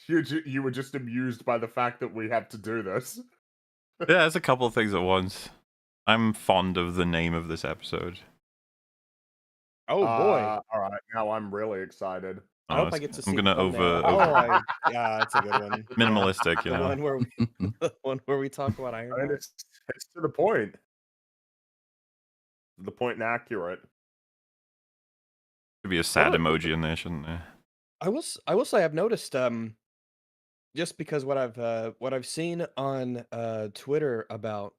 You were just amused by the fact that we have to do this. Yeah, there's a couple of things at once. I'm fond of the name of this episode. Oh boy. All right, now I'm really excited. I Oh, hope I get to I'm see the gonna thumbnail. Yeah, it's a good one. minimalistic, you The know. one where the one where we talk about I mean, Ironheart. it's to the point. The point and accurate. Could be a What sad a, emoji in there, shouldn't there? I will say I've noticed just because what I've seen on Twitter about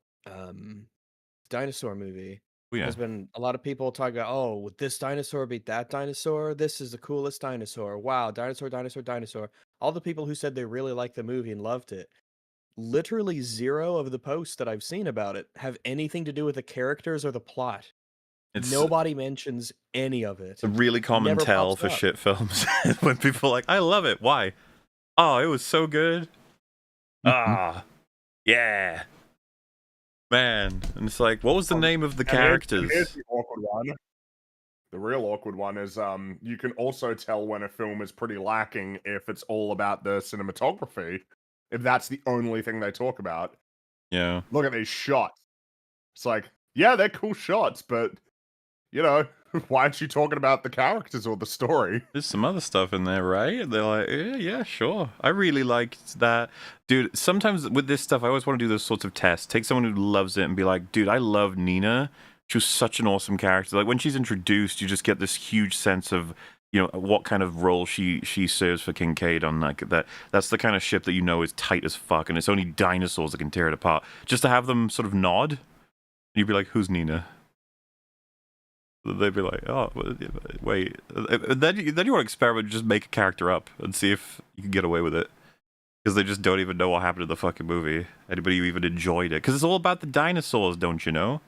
dinosaur movie Oh yeah. has been a lot of people talking about, oh, would this dinosaur beat that dinosaur? This is the coolest dinosaur. Wow, dinosaur, dinosaur, dinosaur. All the people who said they really liked the movie and loved it. Literally zero of the posts that I've seen about it have anything to do with the characters or the plot. It's Nobody mentions any of it. a really common Never tell pops for up. shit films when people are like, I love it. Why? Oh, it was so good. Ah, yeah, man. And it's like, what was the name of the And here's characters? the awkward one. The real awkward one is you can also tell when a film is pretty lacking if it's all about the cinematography. If that's the only thing they talk about. Yeah. Look at these shots. It's like, yeah, they're cool shots, but you know, why aren't you talking about the characters or the story? There's some other stuff in there, right? They're like, yeah, sure. I really liked that. Dude, sometimes with this stuff, I always want to do those sorts of tests. Take someone who loves it and be like, dude, I love Nina. She was such an awesome character. Like, when she's introduced, you just get this huge sense of, you know, what kind of role she serves for Kincaid on, like, that. That's the kind of ship that you know is tight as fuck, and it's only dinosaurs that can tear it apart. Just to have them sort of nod, you'd be like, who's Nina? They'd be like, oh, wait. Then you want to experiment, just make a character up and see if you can get away with it. Because they just don't even know what happened in the fucking movie. Anybody who even enjoyed it. Because it's all about the dinosaurs, don't you know?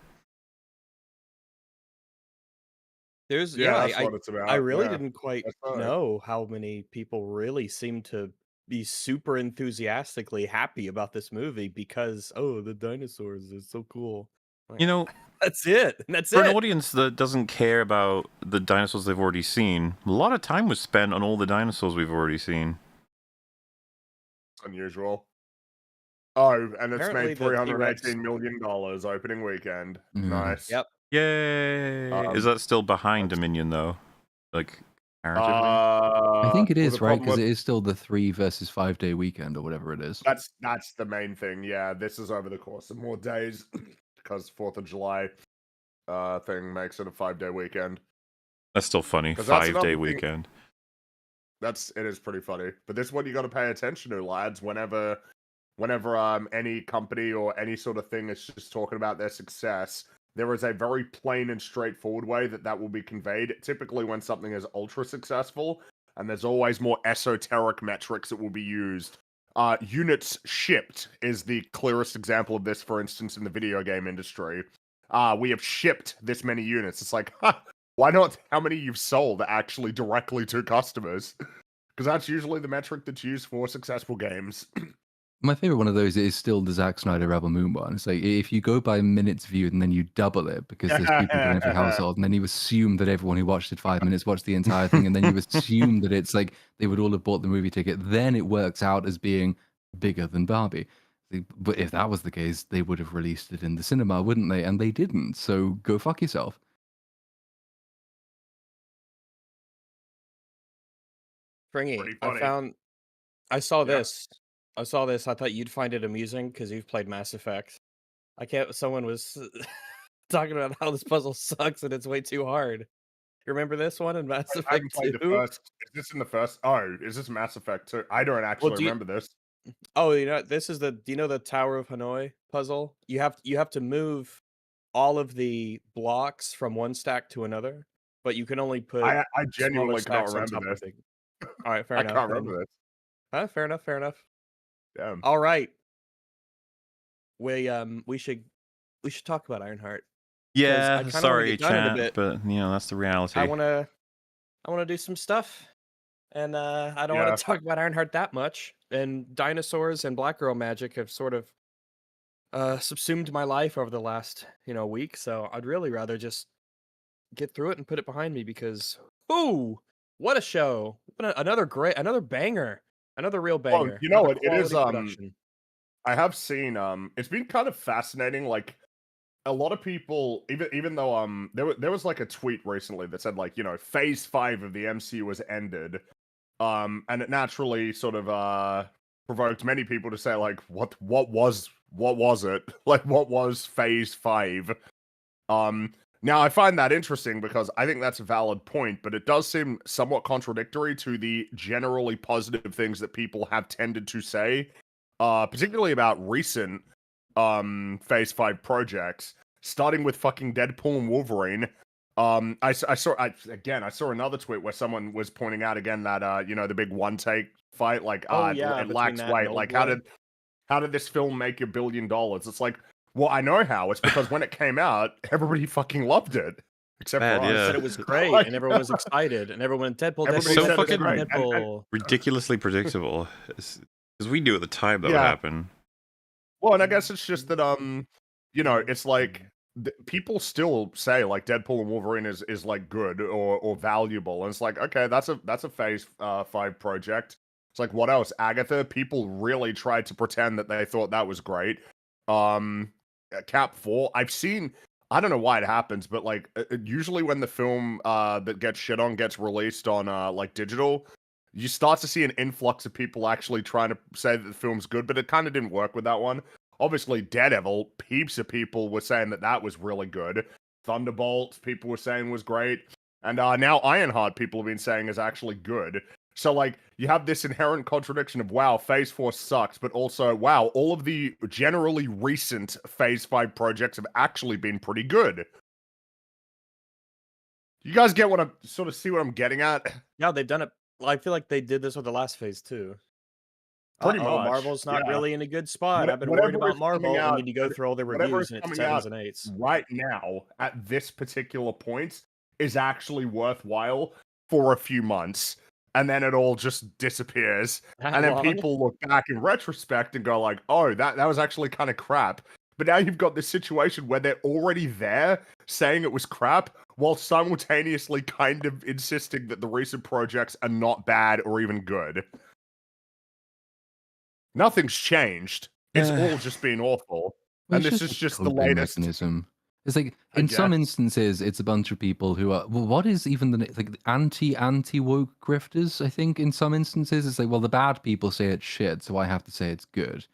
There's Yeah, yeah, that's what it's I about. really Yeah, didn't quite that's right. know how many people really seem to be super enthusiastically happy about this movie because, oh, the dinosaurs is so cool. You Like, know, that's it. That's for an it. audience that doesn't care about the dinosaurs they've already seen, a lot of time was spent on all the dinosaurs we've already seen. It's unusual. Oh, and it's Apparently made the $318 T-Rex. million opening weekend. Yeah. Nice. Yep. Yay! Is Um, that still behind that's, Dominion, though? Like, comparatively? I think it well, the is, right? problem Because with it is still the 3 versus 5-day weekend or whatever it is. that's the main thing. Yeah, this is over the course of more days because 4th of July thing makes it a 5-day weekend. That's still funny. 'Cause that's 5-day another thing. weekend. It is pretty funny. But this is what you got to pay attention to, lads. Whenever any company or any sort of thing is just talking about their success, there is a very plain and straightforward way that will be conveyed. Typically, when something is ultra successful, and there's always more esoteric metrics that will be used. Units shipped is the clearest example of this. For instance, in the video game industry, we have shipped this many units. It's like, huh, why not how many you've sold actually directly to customers? Because that's usually the metric that's used for successful games. My favorite one of those is still the Zack Snyder Rebel Moon one. It's like if you go by minutes viewed and then you double it because there's people in every household, and then you assume that everyone who watched it 5 minutes watched the entire thing, and then you assume that it's like they would all have bought the movie ticket, then it works out as being bigger than Barbie. But if that was the case, they would have released it in the cinema, wouldn't they? And they didn't. So go fuck yourself. Fringy, Pretty funny. I saw Yeah. this. I saw this. I thought you'd find it amusing because you've played Mass Effect. I can't. Someone was talking about how this puzzle sucks and it's way too hard. You remember this one in Mass I haven't Effect played the 2? first. Is this in the first? Oh, is this Mass Effect 2? I don't Well, actually do you remember this. Oh, you know, this is do you know the Tower of Hanoi puzzle? You have to move all of the blocks from one stack to another, but you can only put I smaller genuinely can't stacks on remember top of this. big. All right, fair I enough can't then. remember this. Fair enough, fair enough. Damn. All right. We should talk about Ironheart because I Yeah, kind of want to sorry, get done in a chat, bit. but, you know, that's the reality. I want to do some stuff, and I don't want Yeah. to talk about Ironheart that much. And dinosaurs and Black Girl magic have sort of subsumed my life over the last week. So I'd really rather just get through it and put it behind me because ooh, what a show! Another banger. Another real Well, banger. you know Another what? It is. quality production. I have seen. It's been kind of fascinating. Like a lot of people, even though there was like a tweet recently that said like Phase 5 of the MCU was ended, and it naturally sort of provoked many people to say like what was it like what was Phase 5? Now I find that interesting because I think that's a valid point, but it does seem somewhat contradictory to the generally positive things that people have tended to say, particularly about recent Phase 5 projects, starting with fucking Deadpool and Wolverine. I saw another tweet where someone was pointing out again that the big one take fight, like Oh it, yeah, it between lacks that and weight. Old Like Boy. how did this film make $1 billion? It's like, well, I know how. It's because when it came out, everybody fucking loved it, except for Bad, us. Everyone yeah. said it was great, Like, and everyone was excited, and everyone went Deadpool, everybody Deadpool, so said Deadpool, it's fucking great, Deadpool, and Deadpool. ridiculously predictable. Because we knew at the time that would yeah. happen. Well, and I guess it's just that it's like people still say like Deadpool and Wolverine is like good or valuable, and it's like okay, that's a Phase 5 project. It's like what else? Agatha. People really tried to pretend that they thought that was great. Cap 4. I've seen. I don't know why it happens, but like usually when the film that gets shit on gets released on like digital, you start to see an influx of people actually trying to say that the film's good, but it kind of didn't work with that one. Obviously, Daredevil, heaps of people were saying that that was really good. Thunderbolt, people were saying was great. And now Ironheart, people have been saying is actually good. So, like, you have this inherent contradiction of, wow, Phase 4 sucks, but also, wow, all of the generally recent Phase 5 projects have actually been pretty good. You guys get what I'm sort of see what I'm getting at? Yeah, they've done it. Well, I feel like they did this with the last phase too. Pretty Uh-oh, much. Marvel's not Yeah. really in a good spot. I've been worried Whatever about is coming Marvel, and out, then you go through all their whatever reviews, is and it's coming 7s out and 8s. right now at this particular point is actually worthwhile for a few months, and then it all just disappears. That And then long? people look back in retrospect and go like, "Oh, that was actually kind of crap." But now you've got this situation where they're already there saying it was crap, while simultaneously kind of insisting that the recent projects are not bad or even good. Nothing's changed. It's all just been awful. Well, And it's this just is a just the coping latest. mechanism. It's like I in some guess. instances, it's a bunch of people who are well. What is even the like anti woke grifters? I think in some instances, it's like well, the bad people say it's shit, so I have to say it's good.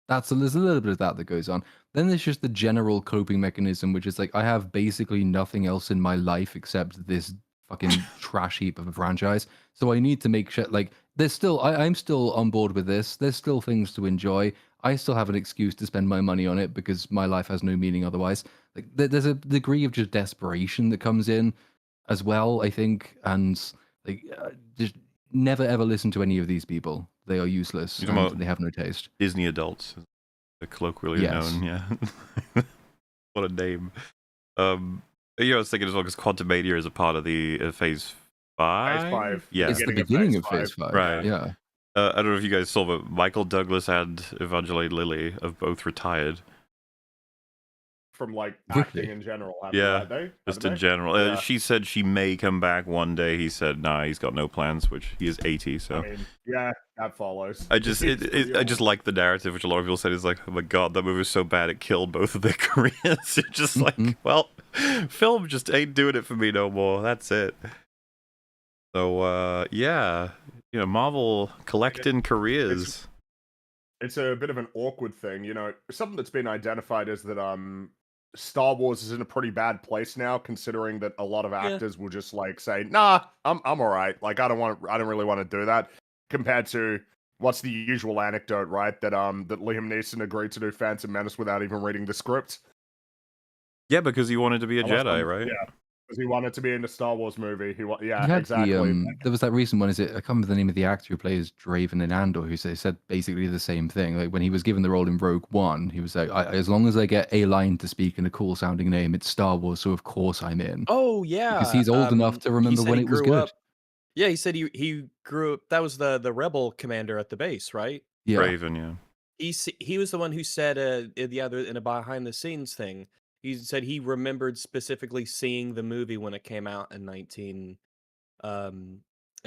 There's a little bit of that goes on. Then there's just the general coping mechanism, which is like I have basically nothing else in my life except this fucking trash heap of a franchise. So I need to make sure like I'm still on board with this. There's still things to enjoy. I still have an excuse to spend my money on it because my life has no meaning otherwise. Like there's a degree of just desperation that comes in as well, I think, and like just never ever listen to any of these people. They are useless You're and talking about they have no taste. Disney adults, they're colloquially Yes. known. Yeah. What a name. I was thinking as well because Quantumania is a part of the Phase 5. Phase 5. Yeah. It's the Beginning of beginning Phase of Phase 5. Right. Yeah. I don't know if you guys saw, but Michael Douglas and Evangeline Lilly have both retired. From like Really? acting in general, Yeah, have they? just in general. Yeah. She said she may come back one day. He said, nah, he's got no plans, which he is 80, so. I mean, yeah, that follows. I just like the narrative, which a lot of people said is like, oh my god, that movie was so bad it killed both of their careers. You're just like, well, film just ain't doing it for me no more. That's it. So yeah, Marvel collecting careers. It's a bit of an awkward thing, something that's been identified is that Star Wars is in a pretty bad place now, considering that a lot of actors will just like say, "Nah, I'm all right. Like I don't really want to do that." Compared to what's the usual anecdote, right? That that Liam Neeson agreed to do Phantom Menace without even reading the script. Yeah, because he wanted to be a Jedi, right? Yeah, because he wanted to be in the Star Wars movie. You had exactly. there was that recent one. I can't remember the name of the actor who plays Draven in Andor, who said basically the same thing. Like when he was given the role in Rogue One, he was like, as long as I get a line to speak in a cool sounding name, it's Star Wars, so of course I'm in. Oh yeah, Because he's old enough to remember when it was good. Up. Yeah, he said he grew up. That was the rebel commander at the base, right? Yeah. Raven, yeah. He was the one who said in a behind the scenes thing. He said he remembered specifically seeing the movie when it came out in it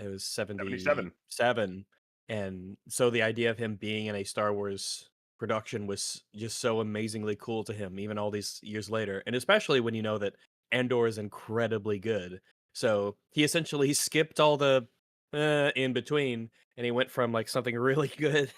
was 77. 77. And so the idea of him being in a Star Wars production was just so amazingly cool to him, even all these years later. And especially when you know that Andor is incredibly good. So he essentially skipped all the in between, and he went from like something really good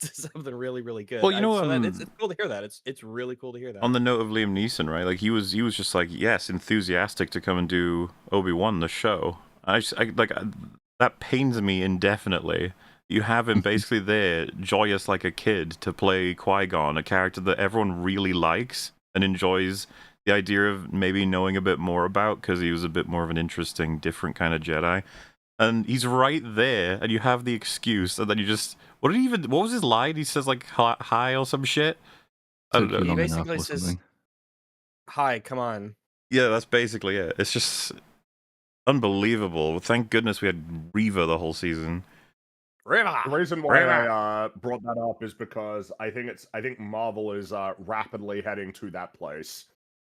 to something really, really good. Well, you know, So that it's cool to hear that. It's really cool to hear that. on the note of Liam Neeson, right? Like he was just like, yes, enthusiastic to come and do Obi-Wan the show. That pains me indefinitely. You have him basically there, joyous like a kid, to play Qui-Gon, a character that everyone really likes and enjoys the idea of maybe knowing a bit more about, because he was a bit more of an interesting, different kind of Jedi. And he's right there, and you have the excuse, and then you just... What was his line? He says, like, hi or some shit? I don't Took you know. long He enough basically or says, something. "Hi, come on." Yeah, that's basically it. It's just unbelievable. Thank goodness we had Reva the whole season. Riva! The reason why Riva! I brought that up is because I think Marvel is rapidly heading to that place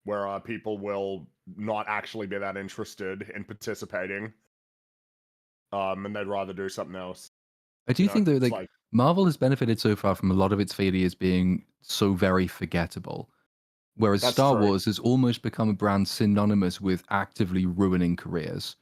where people will not actually be that interested in participating, and they'd rather do something else. I do You know, think though, it's like Marvel has benefited so far from a lot of its failures being so very forgettable. Whereas That's Star true. Wars has almost become a brand synonymous with actively ruining careers.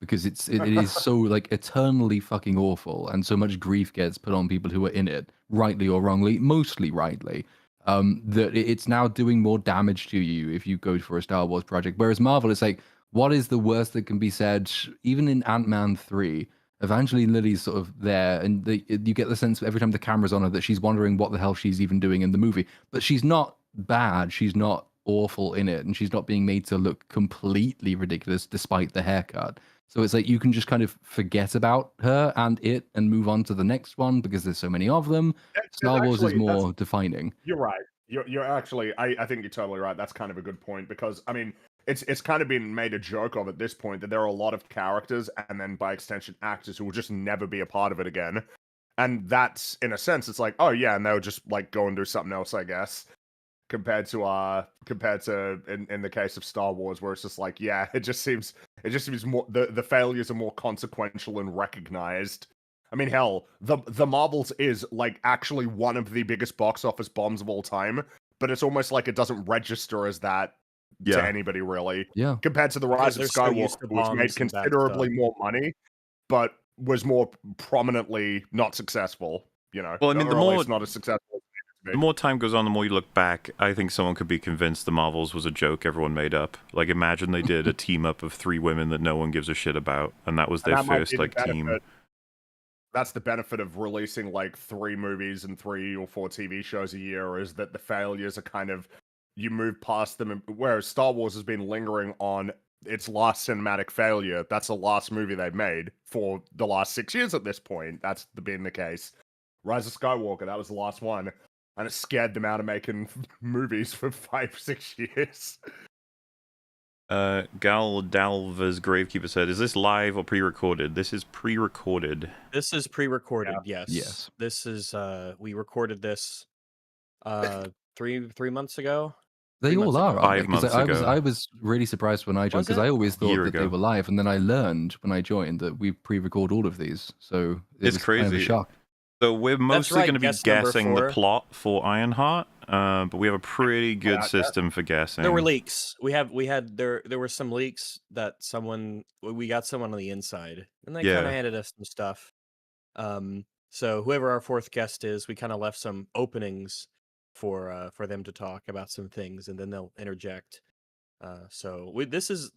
Because it is so like eternally fucking awful, and so much grief gets put on people who are in it, rightly or wrongly, mostly rightly. That it's now doing more damage to you if you go for a Star Wars project. Whereas Marvel is like, what is the worst that can be said? Even in Ant-Man 3, Evangeline Lilly's sort of there, and you get the sense every time the camera's on her that she's wondering what the hell she's even doing in the movie. But she's not bad. She's not awful in it, and she's not being made to look completely ridiculous despite the haircut. So it's like you can just kind of forget about her and it and move on to the next one because there's so many of them. Star Wars is more defining. You're right. You're actually. I think you're totally right. That's kind of a good point because I mean it's kind of been made a joke of at this point that there are a lot of characters and then by extension actors who will just never be a part of it again. And that's in a sense it's like, oh yeah, and they'll just like go and do something else, I guess. Compared to in the case of Star Wars, where it's just like, yeah, it just seems more the failures are more consequential and recognized. I mean, hell, the Marvels is like actually one of the biggest box office bombs of all time, but it's almost like it doesn't register as that to anybody really. Yeah. Compared to the Because Rise of they're so used Skywalker, to which made bombs and bad considerably stuff. more money, but was more prominently not successful. You know, Well, I mean, or at least not as successful. The more time goes on, the more you look back, I think someone could be convinced the Marvels was a joke everyone made up. Like, imagine they did a team up of 3 women that no one gives a shit about, and that was their first like team. That's the benefit of releasing like 3 movies and 3 or 4 TV shows a year, is that the failures are kind of, you move past them, whereas Star Wars has been lingering on its last cinematic failure. That's the last movie they've made for the last 6 years at this point. That's been the case. Rise of Skywalker, that was the last one. And it scared them out of making movies for 5-6 years. Gal Dalva's Gravekeeper said, "Is this live or pre-recorded?" This is pre-recorded. This is pre-recorded. Yeah. Yes. This is we recorded this 3 months ago. They 3 all months are, ago. aren't they? 5 months Because ago. I was really surprised when I joined, Was because it? I always thought Year that they ago. were live, and then I learned when I joined that we pre-record all of these. So It's was kind of a crazy. shock. So we're mostly right, going to be guess number guessing the 4. plot for Ironheart, but we have a pretty good system for guessing. There were leaks. We had there were some leaks that we got someone on the inside, and they kind of handed us some stuff. So whoever our 4th guest is, we kind of left some openings for them to talk about some things, and then they'll interject. So this is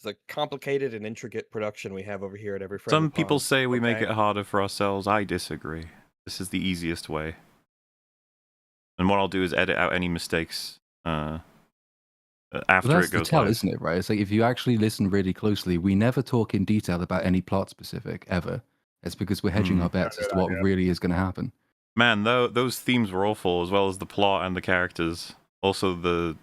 a complicated and intricate production we have over here at Every Friendly Some people Pod, say we make okay? it harder for ourselves. I disagree. This is the easiest way. And what I'll do is edit out any mistakes after That's it goes the tell, live. isn't it? Right? It's like if you actually listen really closely, we never talk in detail about any plot specific ever. It's because we're hedging our bets as to what really is going to happen. Man, though, those themes were awful, as well as the plot and the characters. Also, the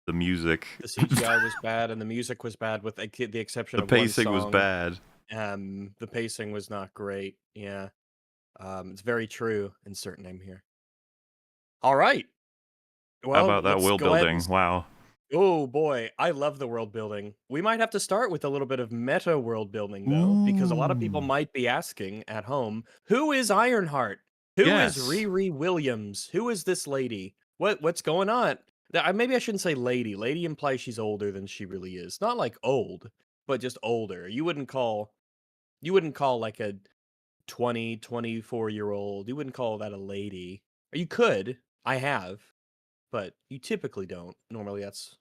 music. The CGI was bad, and the music was bad, with the exception The of one pacing was song. bad. The pacing was not great. Yeah. It's very true. Insert name here. All right. Well, How about that let's world go ahead building? and Wow. Oh boy, I love the world building. We might have to start with a little bit of meta world building though, because a lot of people Ooh. might be asking at home, who is Ironheart? Who is Yes. Riri Williams? Who is this lady? What's going on? Maybe I shouldn't say lady. Lady implies she's older than she really is. Not like old, but just older. You wouldn't call like a 20, 24-year-old. You wouldn't call that a lady. Or you could. I have, but you typically don't. Normally that's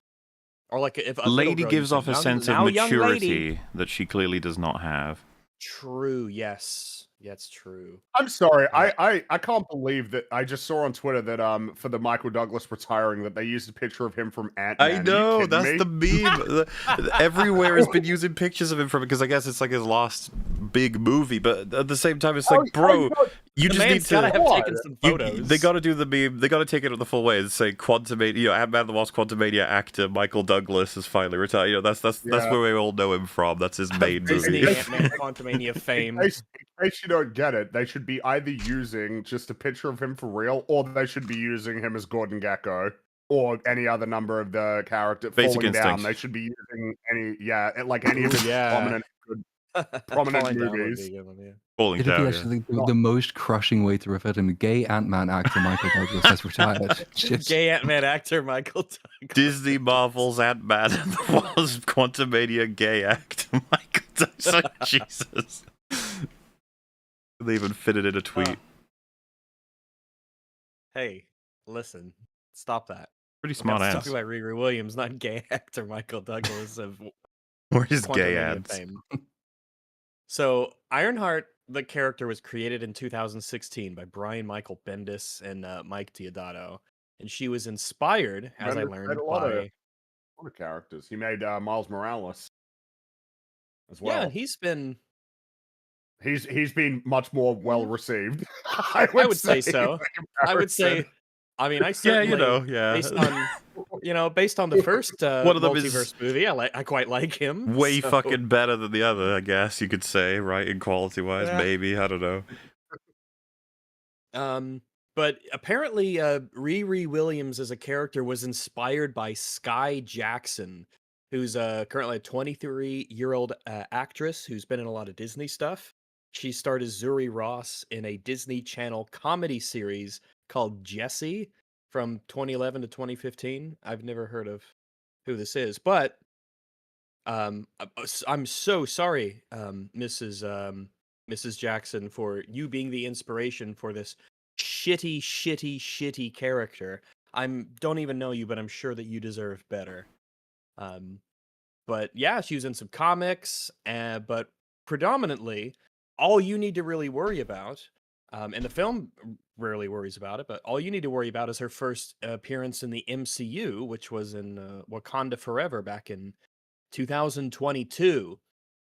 or like if a middle Lady girl, you gives say off a sense of young lady. maturity that she clearly does not have. True. Yes, that's true. I'm sorry. Uh, I can't believe that I just saw on Twitter that for the Michael Douglas retiring that they used a picture of him from Ant-Man. I Are you know, kidding that's me? the meme. Everywhere has been using pictures of him from it because I guess it's like his last big movie, but at the same time, it's like, bro, you the just need man's gotta to. have taken some photos. They got to do the meme. They got to take it the full way and say Quantumania. Ant-Man the Wasp Quantumania actor Michael Douglas is finally retired. That's where we all know him from. That's his main Disney movie. Ant-Man Quantumania fame. In case you don't get it, they should be either using just a picture of him for real, or they should be using him as Gordon Gekko, or any other number of the character Basic falling down. Instinct. They should be using any of his prominent Falling down would movies. be a good one, yeah. Falling It'd be down. actually the most crushing way to refer to him. Gay Ant-Man actor Michael Douglas has retired. Just- Gay Ant-Man actor Michael Douglas. Disney Marvel's Ant-Man and the Wasp Quantumania gay actor Michael Douglas. Jesus. They even fit it in a tweet. Hey, listen, stop that. Pretty smart We're ass. talking about Riri Williams, not gay actor Michael Douglas of Where is gay Quantumania ads? fame. So Ironheart, the character, was created in 2016 by Brian Michael Bendis and Mike Deodato, and she was inspired, as I Bendis learned, made a lot by of characters. He made Miles Morales as yeah. well. He's been He's been much more well received. I I would would say so. by I would say. comparison. I mean, I certainly based on based on the first One of them is multiverse movie, I quite like him. way so- fucking better than the other, I guess you could say, right? In quality wise, Yeah. maybe. I don't know. But apparently, Riri Williams as a character was inspired by Sky Jackson, who's currently a 23-year-old actress who's been in a lot of Disney stuff. She starred as Zuri Ross in a Disney Channel comedy series called Jessie from 2011 to 2015. I've never heard of who this is, but I'm so sorry, Mrs. Jackson, for you being the inspiration for this shitty character. Don't even know you, but I'm sure that you deserve better. But yeah, she was in some comics, but predominantly, all you need to really worry about, and the film rarely worries about it, but all you need to worry about is her first appearance in the MCU, which was in Wakanda Forever back in 2022.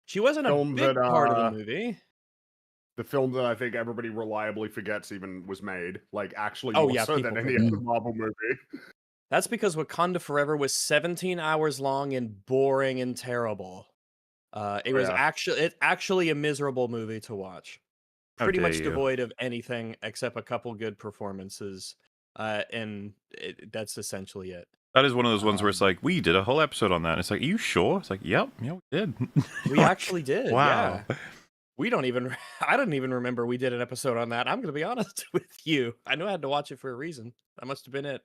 She wasn't a Film big that, part of the movie. The film that I think everybody reliably forgets even was made, like actually Oh, more yeah, so than people any forget. other Marvel movie. That's because Wakanda Forever was 17 hours long and boring and terrible. It was Yeah. actually a miserable movie to watch. How Pretty dare much you. devoid of anything except a couple good performances. And that's essentially it. That is one of those ones where it's like, we did a whole episode on that. And it's like, are you sure? It's like, yep, yeah, we did. We actually did. Wow. Yeah. I don't even remember we did an episode on that. I'm going to be honest with you. I know I had to watch it for a reason. That must have been it.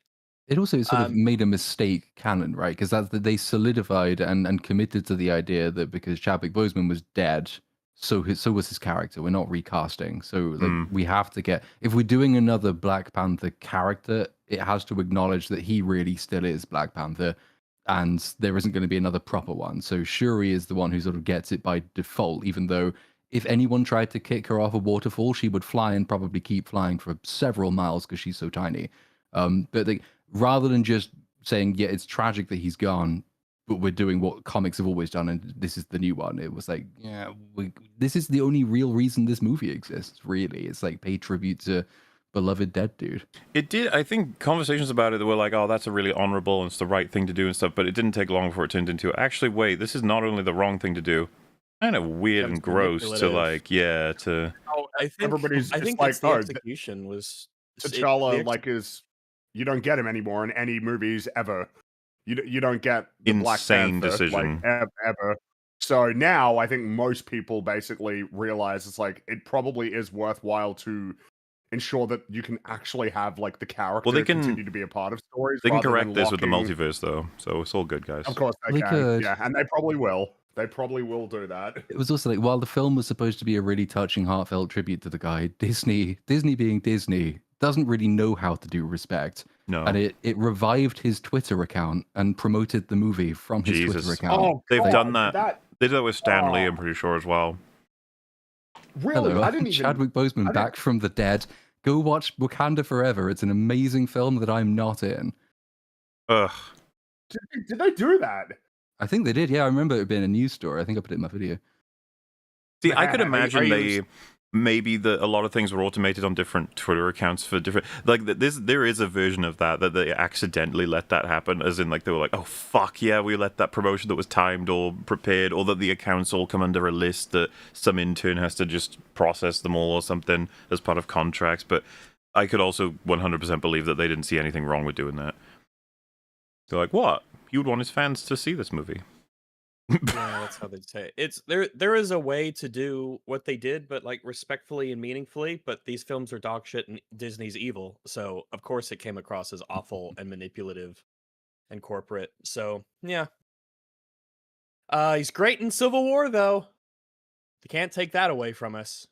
It also sort of made a mistake canon, right? Because they solidified and committed to the idea that because Chadwick Boseman was dead, so was his character. We're not recasting, so like we have to get, if we're doing another Black Panther character, it has to acknowledge that he really still is Black Panther, and there isn't going to be another proper one. So Shuri is the one who sort of gets it by default, even though if anyone tried to kick her off a waterfall, she would fly and probably keep flying for several miles because she's so tiny. But rather than just saying, yeah, it's tragic that he's gone, but we're doing what comics have always done, and this is the new one. It was like, yeah, this is the only real reason this movie exists, really. It's like pay tribute to beloved dead dude. It did. I think conversations about it that were like, oh, that's a really honorable and it's the right thing to do and stuff, but it didn't take long before it turned into, actually, wait, this is not only the wrong thing to do, kind of weird and gross to manipulative. I think everybody's I just think like, that's the oh, execution was T'Challa, like, you don't get him anymore in any movies ever. You don't get the Black Insane Panther decision. like ever. So now I think most people basically realize it's like it probably is worthwhile to ensure that you can actually have like the character continue to be a part of stories. They can rather correct than this with the locking... multiverse, though, so it's all good, guys. Of course they They can. could. Yeah, and they probably will. They probably will do that. It was also like, while the film was supposed to be a really touching, heartfelt tribute to the guy, Disney being Disney, doesn't really know how to do respect. No. And it revived his Twitter account and promoted the movie from his Twitter account. Oh, they've God, done that. They did that with Stan Lee, I'm pretty sure, as well. Really? Hello, I didn't even... Chadwick Boseman back from the dead. Go watch Wakanda Forever. It's an amazing film that I'm not in. Ugh. Did they do that? I think they did, yeah. I remember it being a news story. I think I put it in my video. See, I could imagine maybe a lot of things were automated on different Twitter accounts for different... Like, there is a version of that they accidentally let that happen, as in, like, they were like, oh, fuck, yeah, we let that promotion that was timed or prepared, or that the accounts all come under a list that some intern has to just process them all or something as part of contracts. But I could also 100% believe that they didn't see anything wrong with doing that. They're like, what? He would want his fans to see this movie. Yeah, that's how they'd say it. It's there is a way to do what they did, but like respectfully and meaningfully. But these films are dog shit and Disney's evil, so of course it came across as awful and manipulative and corporate. So yeah, he's great in Civil War though. They can't take that away from us.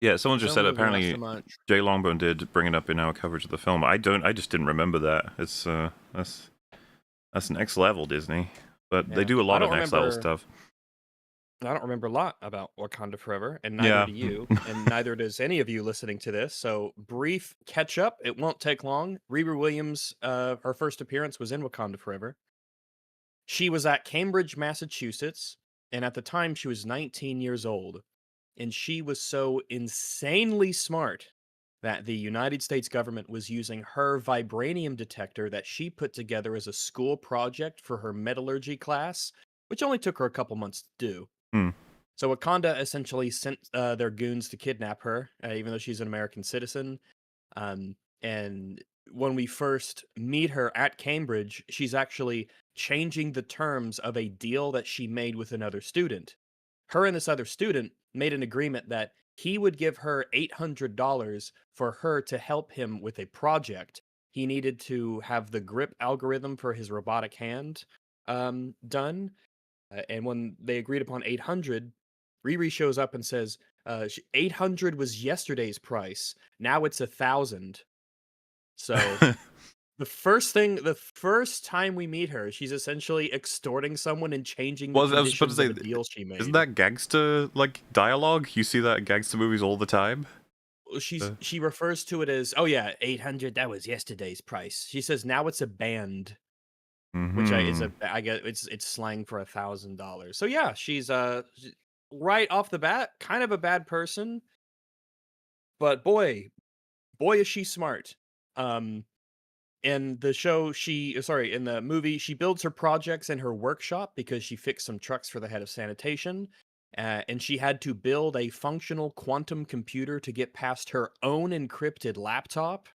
Yeah, someone just said movie, not apparently so much. Jay Longbone did bring it up in our coverage of the film. I just didn't remember that. It's that's next level Disney. But Yeah. they do a lot I of don't next level remember- stuff. I don't remember a lot about Wakanda Forever, and neither do you, and neither does any of you listening to this. So, brief catch up. It won't take long. Riri Williams, her first appearance was in Wakanda Forever. She was at Cambridge, Massachusetts, and at the time she was 19 years old. And she was so insanely smart that the United States government was using her vibranium detector that she put together as a school project for her metallurgy class, which only took her a couple months to do. So Wakanda essentially sent their goons to kidnap her, even though she's an American citizen. And when we first meet her at Cambridge, she's actually changing the terms of a deal that she made with another student. Her and this other student made an agreement that he would give her $800 for her to help him with a project. He needed to have the grip algorithm for his robotic hand done. And when they agreed upon 800, Riri shows up and says, 800 was yesterday's price. Now it's 1,000. So the first time we meet her, she's essentially extorting someone and changing the conditions of the deal she made. Isn't that gangster like dialogue? You see that in gangster movies all the time. She refers to it as, oh yeah, 800. That was yesterday's price. She says now it's a band, which I guess it's slang for $1,000. So yeah, she's right off the bat kind of a bad person, but boy is she smart. In the show, in the movie, she builds her projects in her workshop because she fixed some trucks for the head of sanitation. And she had to build a functional quantum computer to get past her own encrypted laptop.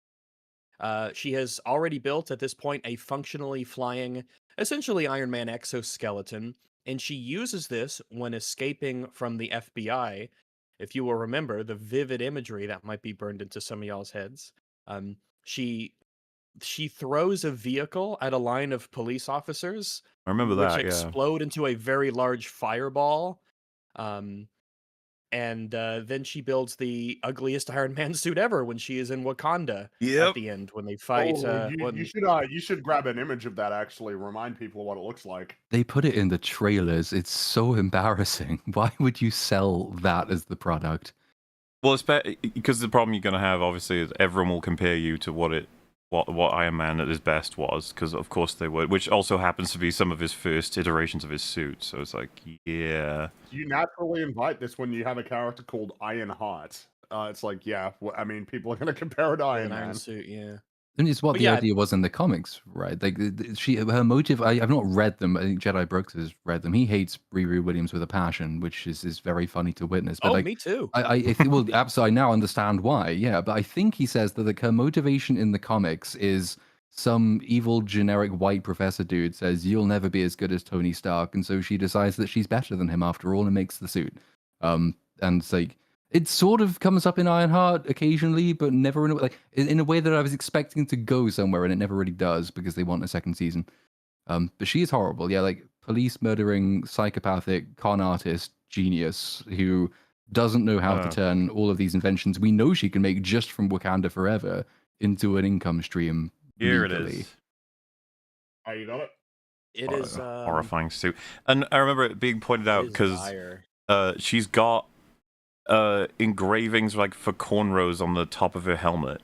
She has already built, at this point, a functionally flying, essentially Iron Man exoskeleton. And she uses this when escaping from the FBI. If you will remember the vivid imagery that might be burned into some of y'all's heads. She throws a vehicle at a line of police officers. I remember that, which explode into a very large fireball. And then she builds the ugliest Iron Man suit ever when she is in Wakanda at the end when they fight. You should grab an image of that, actually. Remind people what it looks like. They put it in the trailers. It's so embarrassing. Why would you sell that as the product? Well, it's because the problem you're going to have, obviously, is everyone will compare you to what Iron Man at his best was, because of course they would, which also happens to be some of his first iterations of his suit. So it's like, yeah. You naturally invite this when you have a character called Ironheart. It's like, yeah, I mean, people are going to compare it to Iron Man. Suit, yeah. And it's what the idea was in the comics, right? Like her motive. I've not read them. I think Jedi Brooks has read them. He hates Riri Williams with a passion, which is very funny to witness. But me too. I absolutely. I now understand why. Yeah, but I think he says that her motivation in the comics is some evil generic white professor dude says you'll never be as good as Tony Stark, and so she decides that she's better than him after all and makes the suit. And it's like it sort of comes up in Ironheart occasionally, but never in in a way that I was expecting to go somewhere, and it never really does because they want a second season. But she is horrible. Yeah, like police murdering, psychopathic con artist genius who doesn't know how to turn all of these inventions we know she can make just from Wakanda Forever into an income stream Here legally. it is. Oh, you got it? It is Horrifying suit. And I remember it being pointed out because she's got engravings like for cornrows on the top of her helmet,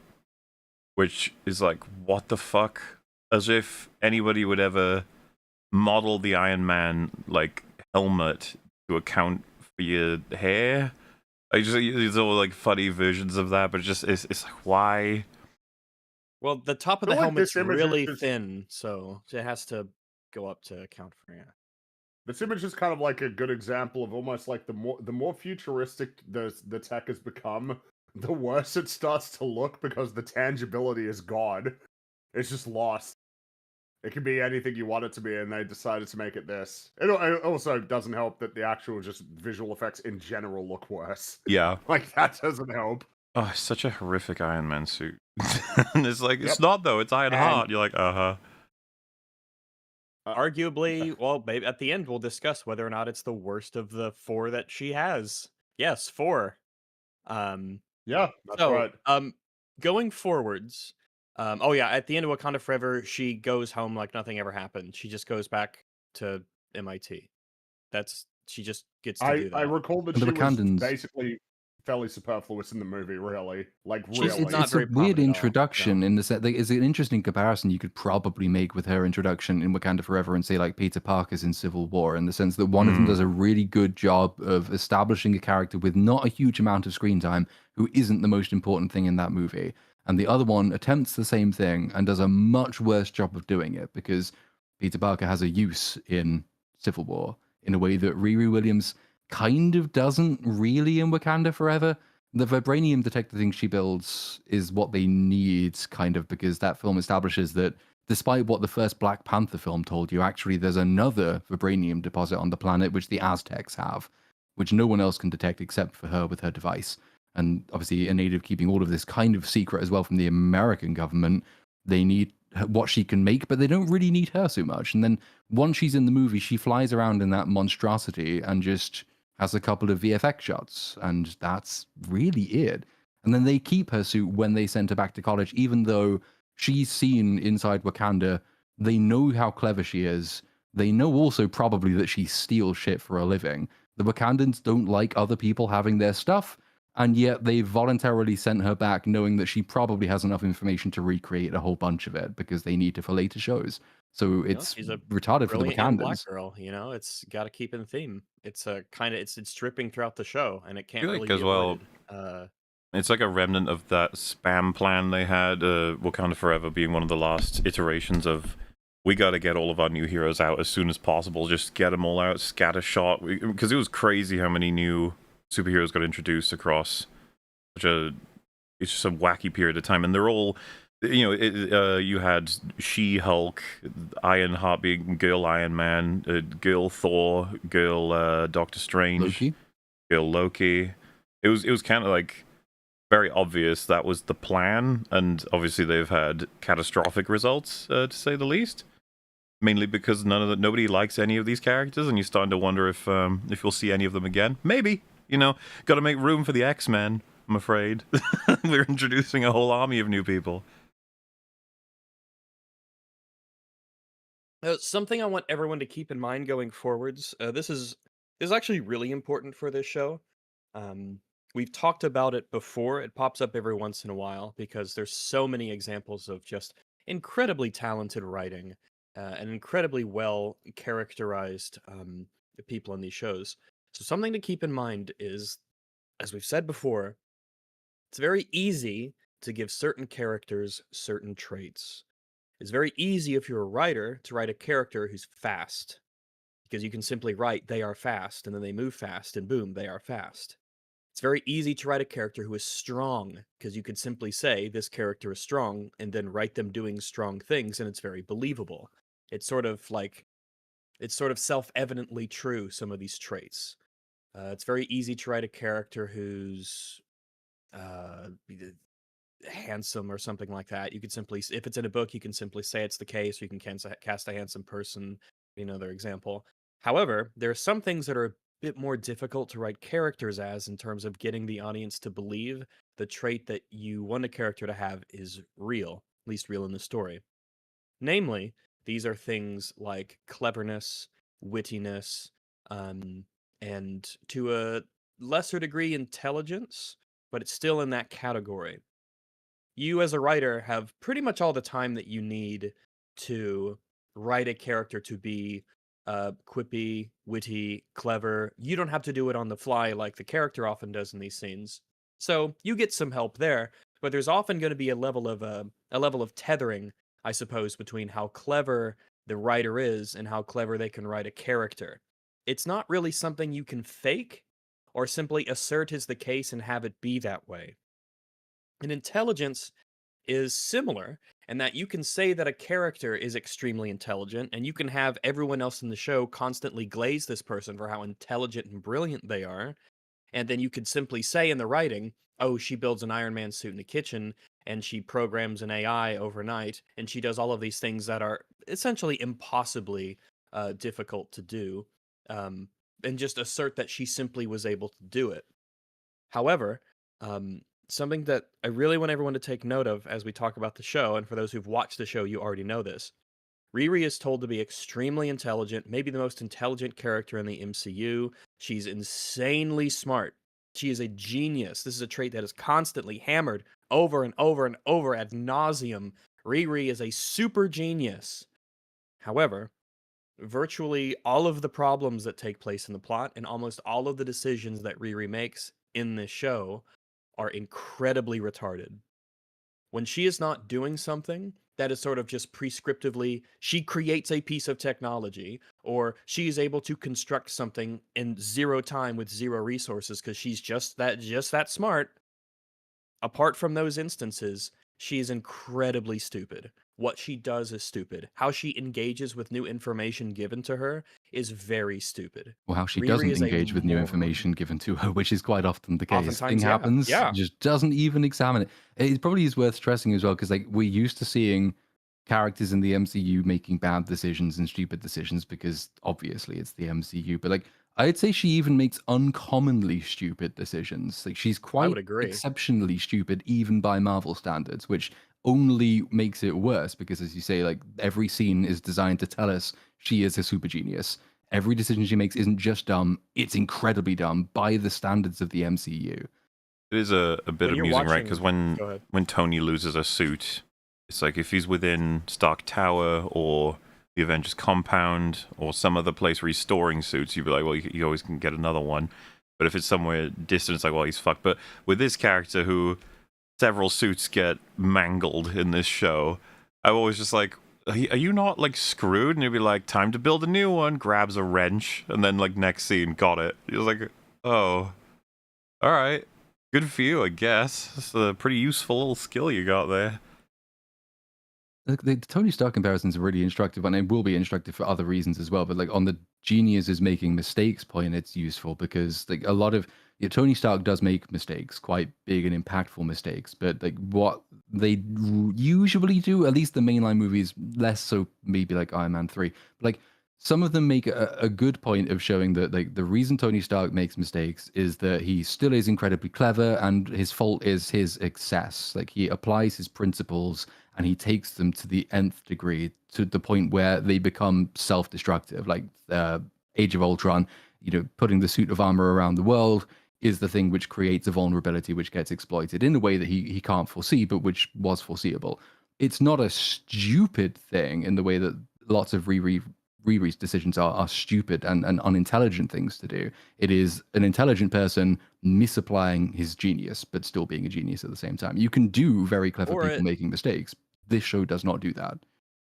which is like, what the fuck? As if anybody would ever model the Iron Man like helmet to account for your hair. I just there's all like funny versions of that, but it's like, why? Well, the top of the feel like helmet's this image really is- thin, so it has to go up to account for it. This image is kind of like a good example of almost like the more futuristic the tech has become, the worse it starts to look because the tangibility is gone. It's just lost. It can be anything you want it to be, and they decided to make it this. It also doesn't help that the actual just visual effects in general look worse. Yeah. Like, that doesn't help. Oh, it's such a horrific Iron Man suit. And it's like, it's Yep. not though, it's Ironheart. And- You're like, Arguably, well, maybe at the end we'll discuss whether or not it's the worst of the 4 that she has. Yes, 4. Yeah, that's So, right. going forwards, oh yeah, at the end of Wakanda Forever, she goes home like nothing ever happened. She just goes back to MIT. She just gets to do that. I recall that And the she was Wakandans- basically fairly superfluous in the movie, really. Like, She's really. not It's a very weird prominent at all, introduction in the sense that it's an interesting comparison you could probably make with her introduction in Wakanda Forever and say like Peter Parker's in Civil War, in the sense that one of them does a really good job of establishing a character with not a huge amount of screen time who isn't the most important thing in that movie. And the other one attempts the same thing and does a much worse job of doing it because Peter Parker has a use in Civil War in a way that Riri Williams kind of doesn't really in Wakanda Forever. The vibranium detector thing she builds is what they need, kind of, because that film establishes that despite what the first Black Panther film told you, actually there's another vibranium deposit on the planet which the Aztecs have, which no one else can detect except for her with her device. And obviously, in aid of keeping all of this kind of secret as well from the American government, they need what she can make, but they don't really need her so much. And then once she's in the movie, she flies around in that monstrosity and just has a couple of VFX shots, and that's really it. And then they keep her suit when they send her back to college, even though she's seen inside Wakanda. They know how clever she is. They know also probably that she steals shit for a living. The Wakandans don't like other people having their stuff, and yet they voluntarily sent her back knowing that she probably has enough information to recreate a whole bunch of it because they need to for later shows. So it's she's a retarded for the brilliant young black Wakandans. girl, it's got to keep in theme. It's a kind of it's dripping throughout the show, and it can't feel really like be as well, avoided. it's like a remnant of that spam plan they had, Wakanda Forever being one of the last iterations of, we got to get all of our new heroes out as soon as possible, just get them all out, scattershot, because it was crazy how many new superheroes got introduced across it's just a wacky period of time, and they're all, you had She-Hulk, Ironheart being girl Iron Man, girl Thor, girl Doctor Strange, Loki? girl Loki. It was kind of like very obvious that was the plan, and obviously they've had catastrophic results, to say the least. Mainly because nobody likes any of these characters, and you're starting to wonder if you'll see any of them again. Maybe, got to make room for the X-Men. I'm afraid we're introducing a whole army of new people. Something I want everyone to keep in mind going forwards. This is actually really important for this show. We've talked about it before. It pops up every once in a while because there's so many examples of just incredibly talented writing and incredibly well characterized people in these shows. So something to keep in mind is, as we've said before, it's very easy to give certain characters certain traits. It's very easy if you're a writer to write a character who's fast, because you can simply write they are fast and then they move fast and boom, they are fast. It's very easy to write a character who is strong because you could simply say this character is strong and then write them doing strong things, and it's very believable. It's sort of like it's sort of self-evidently true, some of these traits. It's very easy to write a character who's handsome or something like that. You could simply, if it's in a book, you can simply say it's the case. Or you can cast a handsome person, another example. However, there are some things that are a bit more difficult to write characters as in terms of getting the audience to believe the trait that you want a character to have is real, at least real in the story. Namely, these are things like cleverness, wittiness, and to a lesser degree, intelligence, but it's still in that category. You, as a writer, have pretty much all the time that you need to write a character to be quippy, witty, clever. You don't have to do it on the fly like the character often does in these scenes. So you get some help there, but there's often going to be a level of tethering, I suppose, between how clever the writer is and how clever they can write a character. It's not really something you can fake or simply assert is the case and have it be that way. And intelligence is similar in that you can say that a character is extremely intelligent, and you can have everyone else in the show constantly glaze this person for how intelligent and brilliant they are. And then you could simply say in the writing, oh, she builds an Iron Man suit in the kitchen, and she programs an AI overnight, and she does all of these things that are essentially impossibly difficult to do, and just assert that she simply was able to do it. However, something that I really want everyone to take note of as we talk about the show, and for those who've watched the show, you already know this. Riri is told to be extremely intelligent, maybe the most intelligent character in the MCU. She's insanely smart. She is a genius. This is a trait that is constantly hammered over and over and over ad nauseum. Riri is a super genius. However, virtually all of the problems that take place in the plot and almost all of the decisions that Riri makes in this show are incredibly retarded. When she is not doing something that is sort of just prescriptively, she creates a piece of technology, or she is able to construct something in zero time with zero resources because she's just that smart. Apart from those instances, she is incredibly stupid. What she does is stupid. How she engages with new information given to her is very stupid. Or how she Riri doesn't is a engage with new moron. information given to her, which is quite often the case. Thing Oftentimes, happens, yeah. just doesn't even examine it. It probably is worth stressing as well, because like we're used to seeing characters in the MCU making bad decisions and stupid decisions because obviously it's the MCU. But like I'd say she even makes uncommonly stupid decisions. Like she's I quite would agree. exceptionally stupid even by Marvel standards, which only makes it worse because, as you say, like every scene is designed to tell us she is a super genius. Every decision she makes isn't just dumb, it's incredibly dumb by the standards of the MCU. It is a bit When you're amusing, right? watching- Because Go ahead. when Tony loses a suit, it's like if he's within Stark Tower or the Avengers compound or some other place where he's storing suits, you'd be like, well, you always can get another one. But if it's somewhere distant, it's like, well, he's fucked. But with this character who several suits get mangled in this show, I'm always just like, are you not like screwed? And you'd be like, time to build a new one, grabs a wrench, and then like next scene, got it. He was like, oh, all right. Good for you, I guess. It's a pretty useful little skill you got there. The Tony Stark comparison is a really instructive one. It will be instructive for other reasons as well. But like on the geniuses making mistakes point, it's useful because like a lot of Tony Stark does make mistakes, quite big and impactful mistakes. But like what they usually do, at least the mainline movies, less so maybe like Iron Man 3. But like some of them make a good point of showing that like the reason Tony Stark makes mistakes is that he still is incredibly clever and his fault is his excess. Like he applies his principles and he takes them to the nth degree, to the point where they become self-destructive. Like Age of Ultron, putting the suit of armor around the world is the thing which creates a vulnerability which gets exploited in a way that he can't foresee, but which was foreseeable. It's not a stupid thing in the way that lots of Riri's decisions are stupid and unintelligent things to do. It is an intelligent person misapplying his genius, but still being a genius at the same time. You can do very clever people making mistakes. This show does not do that.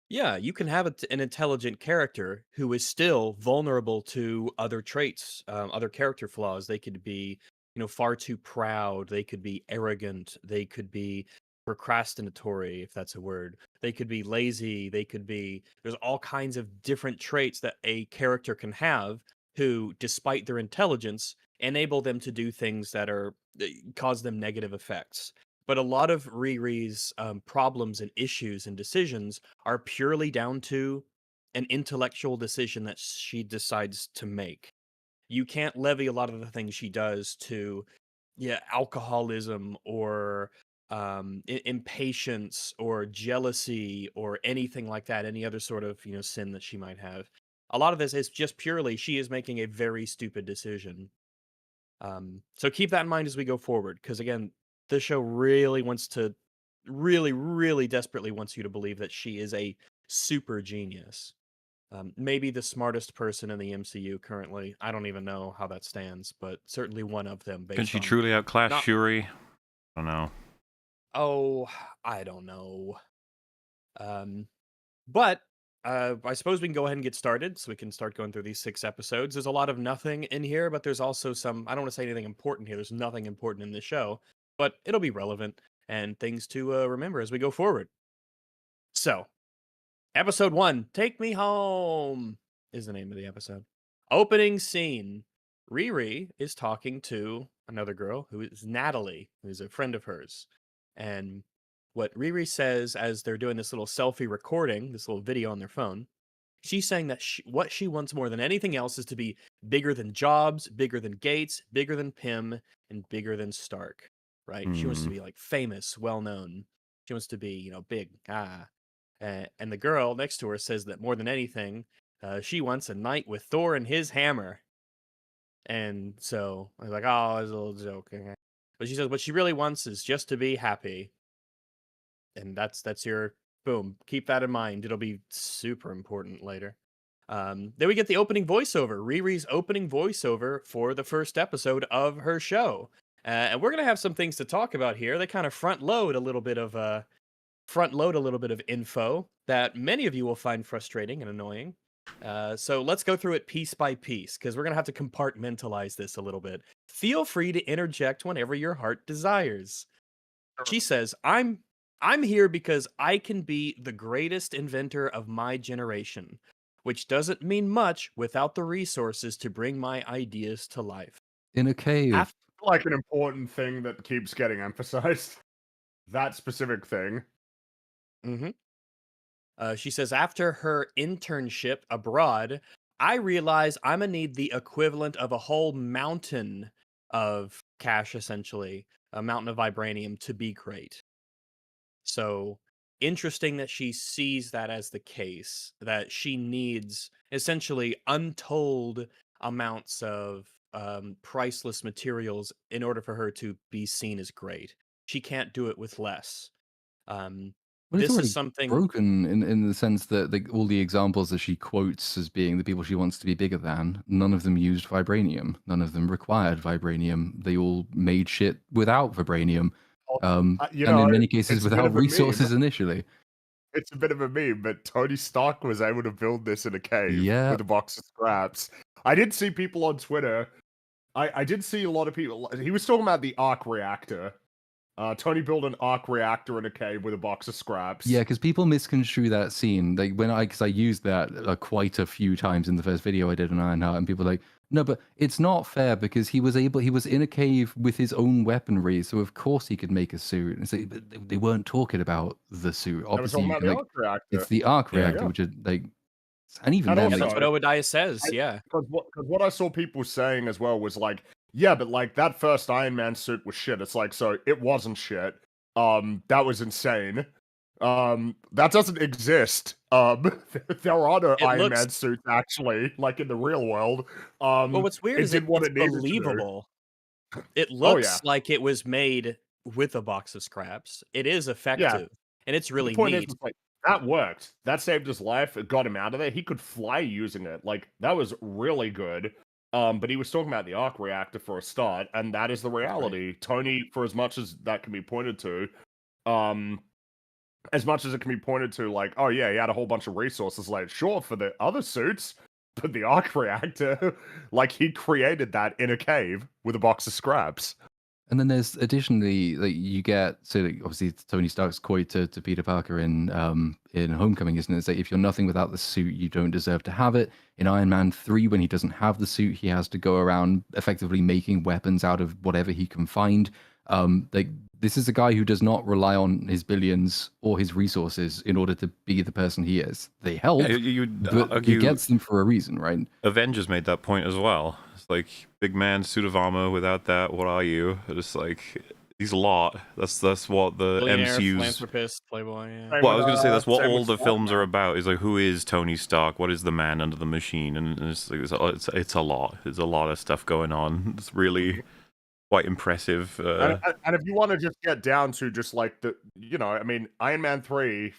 Yeah, you can have an intelligent character who is still vulnerable to other traits, other character flaws. They could be, far too proud. They could be arrogant. They could be procrastinatory, if that's a word. They could be lazy. They could be. There's all kinds of different traits that a character can have who, despite their intelligence, enable them to do things that cause them negative effects. But a lot of Riri's problems and issues and decisions are purely down to an intellectual decision that she decides to make. You can't levy a lot of the things she does to, alcoholism or impatience or jealousy or anything like that, any other sort of sin that she might have. A lot of this is just purely she is making a very stupid decision. So keep that in mind as we go forward, because again, this show really wants to, really, really desperately wants you to believe that she is a super genius. Maybe the smartest person in the MCU currently. I don't even know how that stands, but certainly one of them. Can Based she on truly outclass not. Shuri? I don't know. Oh, I don't know. But I suppose we can go ahead and get started, so we can start going through these 6 episodes. There's a lot of nothing in here, but there's also some. I don't want to say anything important here. There's nothing important in this show, but it'll be relevant and things to remember as we go forward. So, episode 1, Take Me Home, is the name of the episode. Opening scene. Riri is talking to another girl who is Natalie, who's a friend of hers. And what Riri says as they're doing this little selfie recording, this little video on their phone, she's saying that what she wants more than anything else is to be bigger than Jobs, bigger than Gates, bigger than Pym, and bigger than Stark, right? She wants to be like famous, well known. She wants to be, big. And the girl next to her says that more than anything, she wants a night with Thor and his hammer. And so I was like, oh, it's a little joke. But she says what she really wants is just to be happy. And that's your boom. Keep that in mind. It'll be super important later. Then we get the opening voiceover, Riri's opening voiceover for the first episode of her show. And we're gonna have some things to talk about here. They kind of front load a little bit of info that many of you will find frustrating and annoying. So let's go through it piece by piece, because we're going to have to compartmentalize this a little bit. Feel free to interject whenever your heart desires. She says, I'm here because I can be the greatest inventor of my generation, which doesn't mean much without the resources to bring my ideas to life. In a cave. Like an important thing that keeps getting emphasized. That specific thing. She says, after her internship abroad, I realize I'm going to need the equivalent of a whole mountain of cash, essentially, a mountain of vibranium to be great. So interesting that she sees that as the case, that she needs essentially untold amounts of priceless materials in order for her to be seen as great. She can't do it with less. Well, it's This already is something broken in the sense that all the examples that she quotes as being the people she wants to be bigger than, none of them used vibranium. None of them required vibranium. They all made shit without vibranium. And in many cases without resources initially. It's a bit of a meme, but Tony Stark was able to build this in a cave with a box of scraps. I did see people on Twitter. I did see a lot of people. He was talking about the arc reactor. Tony built an arc reactor in a cave with a box of scraps. Yeah, because people misconstrue that scene. Like because I used that quite a few times in the first video I did on Ironheart, and people are like, no, but it's not fair because he was in a cave with his own weaponry, so of course he could make a suit. And so they weren't talking about the suit. Obviously, about the arc reactor. It's the arc reactor, which is like, and even then, that's what Obadiah says. Because what I saw people saying as well was like, yeah, but like that first Iron Man suit was shit. It's like, so it wasn't shit. That was insane. That doesn't exist. There are no Iron Man suits actually, like in the real world. Well, what's weird is it's believable. It looks like it was made with a box of scraps. It is effective, and it's really neat. Is, like, that worked. That saved his life. It got him out of there. He could fly using it. Like, that was really good. But he was talking about the arc reactor for a start, and that is the reality. Right. Tony, for as much as that can be pointed to, as much as it can be pointed to, like, oh yeah, he had a whole bunch of resources. Like, sure, for the other suits, But the arc reactor, like he created that in a cave with a box of scraps. And then there's additionally, like you get, so like, obviously Tony Stark's quote to Peter Parker in Homecoming, isn't it? It's like, if you're nothing without the suit, you don't deserve to have it. In Iron Man 3, when he doesn't have the suit, he has to go around effectively making weapons out of whatever he can find. Like this is a guy who does not rely on his billions or his resources in order to be the person he is. They help, Yeah, you'd but argue he gets them for a reason, right? Avengers made that point as well. It's like, big man, suit of armor. Without that, what are you? It's like, he's a lot. That's what the Billionaire, MCU's. philanthropist, playboy. Yeah. Same Well, I with, was going to say that's what same all with the films are Spider-Man. about. Is like, who is Tony Stark? What is the man under the machine? And it's like, it's a lot. There's a lot of stuff going on. It's really quite impressive. And if you want to just get down to just like the, I mean, Iron Man 3,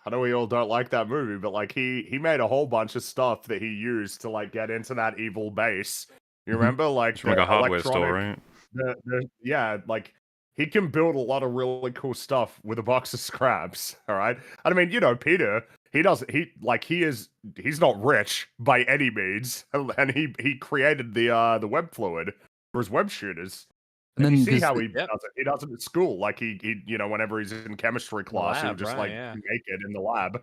I know we all don't like that movie, but like he made a whole bunch of stuff that he used to like get into that evil base. You Mhm. remember, like It's from like a hardware store, electronic, right? yeah, like he can build a lot of really cool stuff with a box of scraps. All right, and I mean, Peter, he's not rich by any means, and he created the web fluid for his web shooters. And And then you see there's how the- he Yep. does it. He does it at school. Like he whenever he's in chemistry class, he'll lab, just right, like yeah. make it in the lab.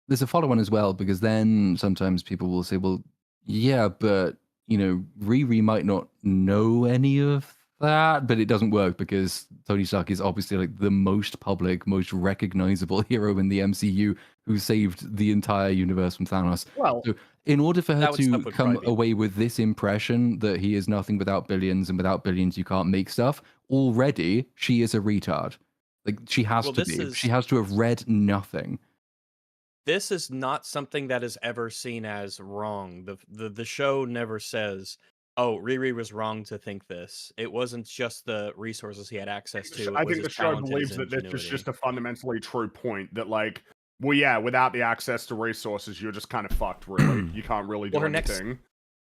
there's a follow-on as well, because then sometimes people will say, well, yeah, but Riri might not know any of that, but it doesn't work because Tony Stark is obviously like the most public, most recognizable hero in the MCU who saved the entire universe from Thanos. Well, So in order for her That to stuff would come probably be- away with this impression that he is nothing without billions, and without billions you can't make stuff, already she is a retard. Like she has Well, to this be. is- She has to have read nothing. This is not something that is ever seen as wrong. The show never says, "Oh, Riri was wrong to think this." It wasn't just the resources he had access to. It I was think the his show talent and believes his that this is ingenuity. just a fundamentally true point that like, well, yeah, without the access to resources, you're just kind of fucked. Really, you can't really do Well, anything.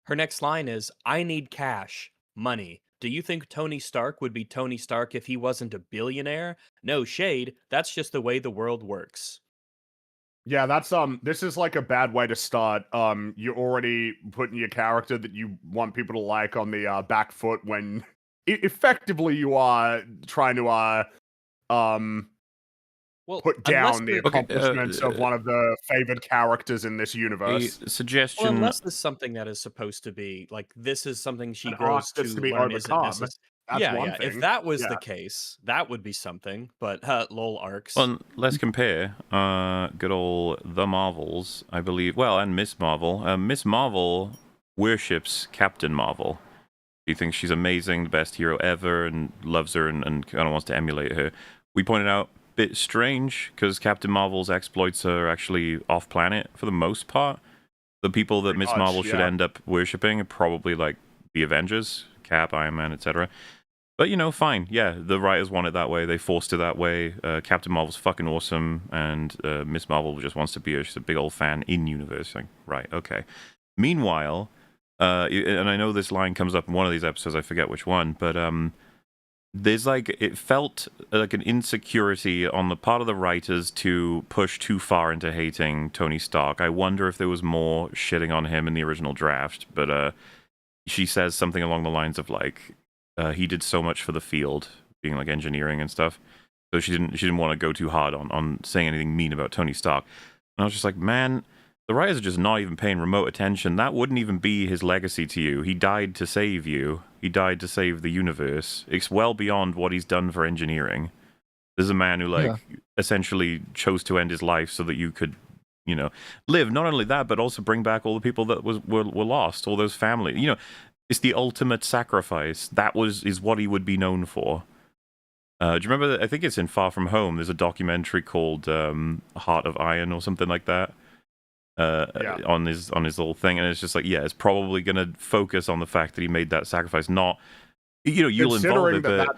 Her next line is, "I need cash, money. Do you think Tony Stark would be Tony Stark if he wasn't a billionaire? No shade. That's just the way the world works." Yeah, that's this is like a bad way to start. You're already putting your character that you want people to like on the back foot when effectively you are trying to Well, put unless down the you're- accomplishments of one of the favored characters in this A universe. suggestion. Well, unless this is something that is supposed to be like this is something she An grows arc that's to to be learn isn't overcome. necessary. That's Yeah, one yeah. thing. If that was Yeah. the case, that would be something. But lol arcs. Well, let's compare. Good old The Marvels, I believe. Well, and Miss Marvel. Miss Marvel worships Captain Marvel. She thinks she's amazing, the best hero ever, and loves her and kind of wants to emulate her. We pointed out, bit strange, because Captain Marvel's exploits are actually off-planet for the most part. The people that Pretty Miss much, Marvel should yeah. end up worshipping are probably like the Avengers, Cap, Iron Man, etc. But fine. Yeah, the writers want it that way. They forced it that way. Captain Marvel's fucking awesome, and Miss Marvel just wants to be she's a big old fan in universe. Like, right, okay. Meanwhile, and I know this line comes up in one of these episodes. I forget which one, but there's it felt like an insecurity on the part of the writers to push too far into hating Tony Stark. I wonder if there was more shitting on him in the original draft, but she says something along the lines of he did so much for the field, being like engineering and stuff. So she didn't want to go too hard on saying anything mean about Tony Stark. And I was just like, man, the writers are just not even paying remote attention. That wouldn't even be his legacy to you. He died to save you. He died to save the universe. It's well beyond what he's done for engineering. There's a man who essentially chose to end his life so that you could, live. Not only that, but also bring back all the people that were lost, all those families. It's the ultimate sacrifice. That is what he would be known for. Do you remember? I think it's in Far From Home. There's a documentary called Heart of Iron or something like that. On his little thing, and it's just it's probably going to focus on the fact that he made that sacrifice. Not, you'll involve it, but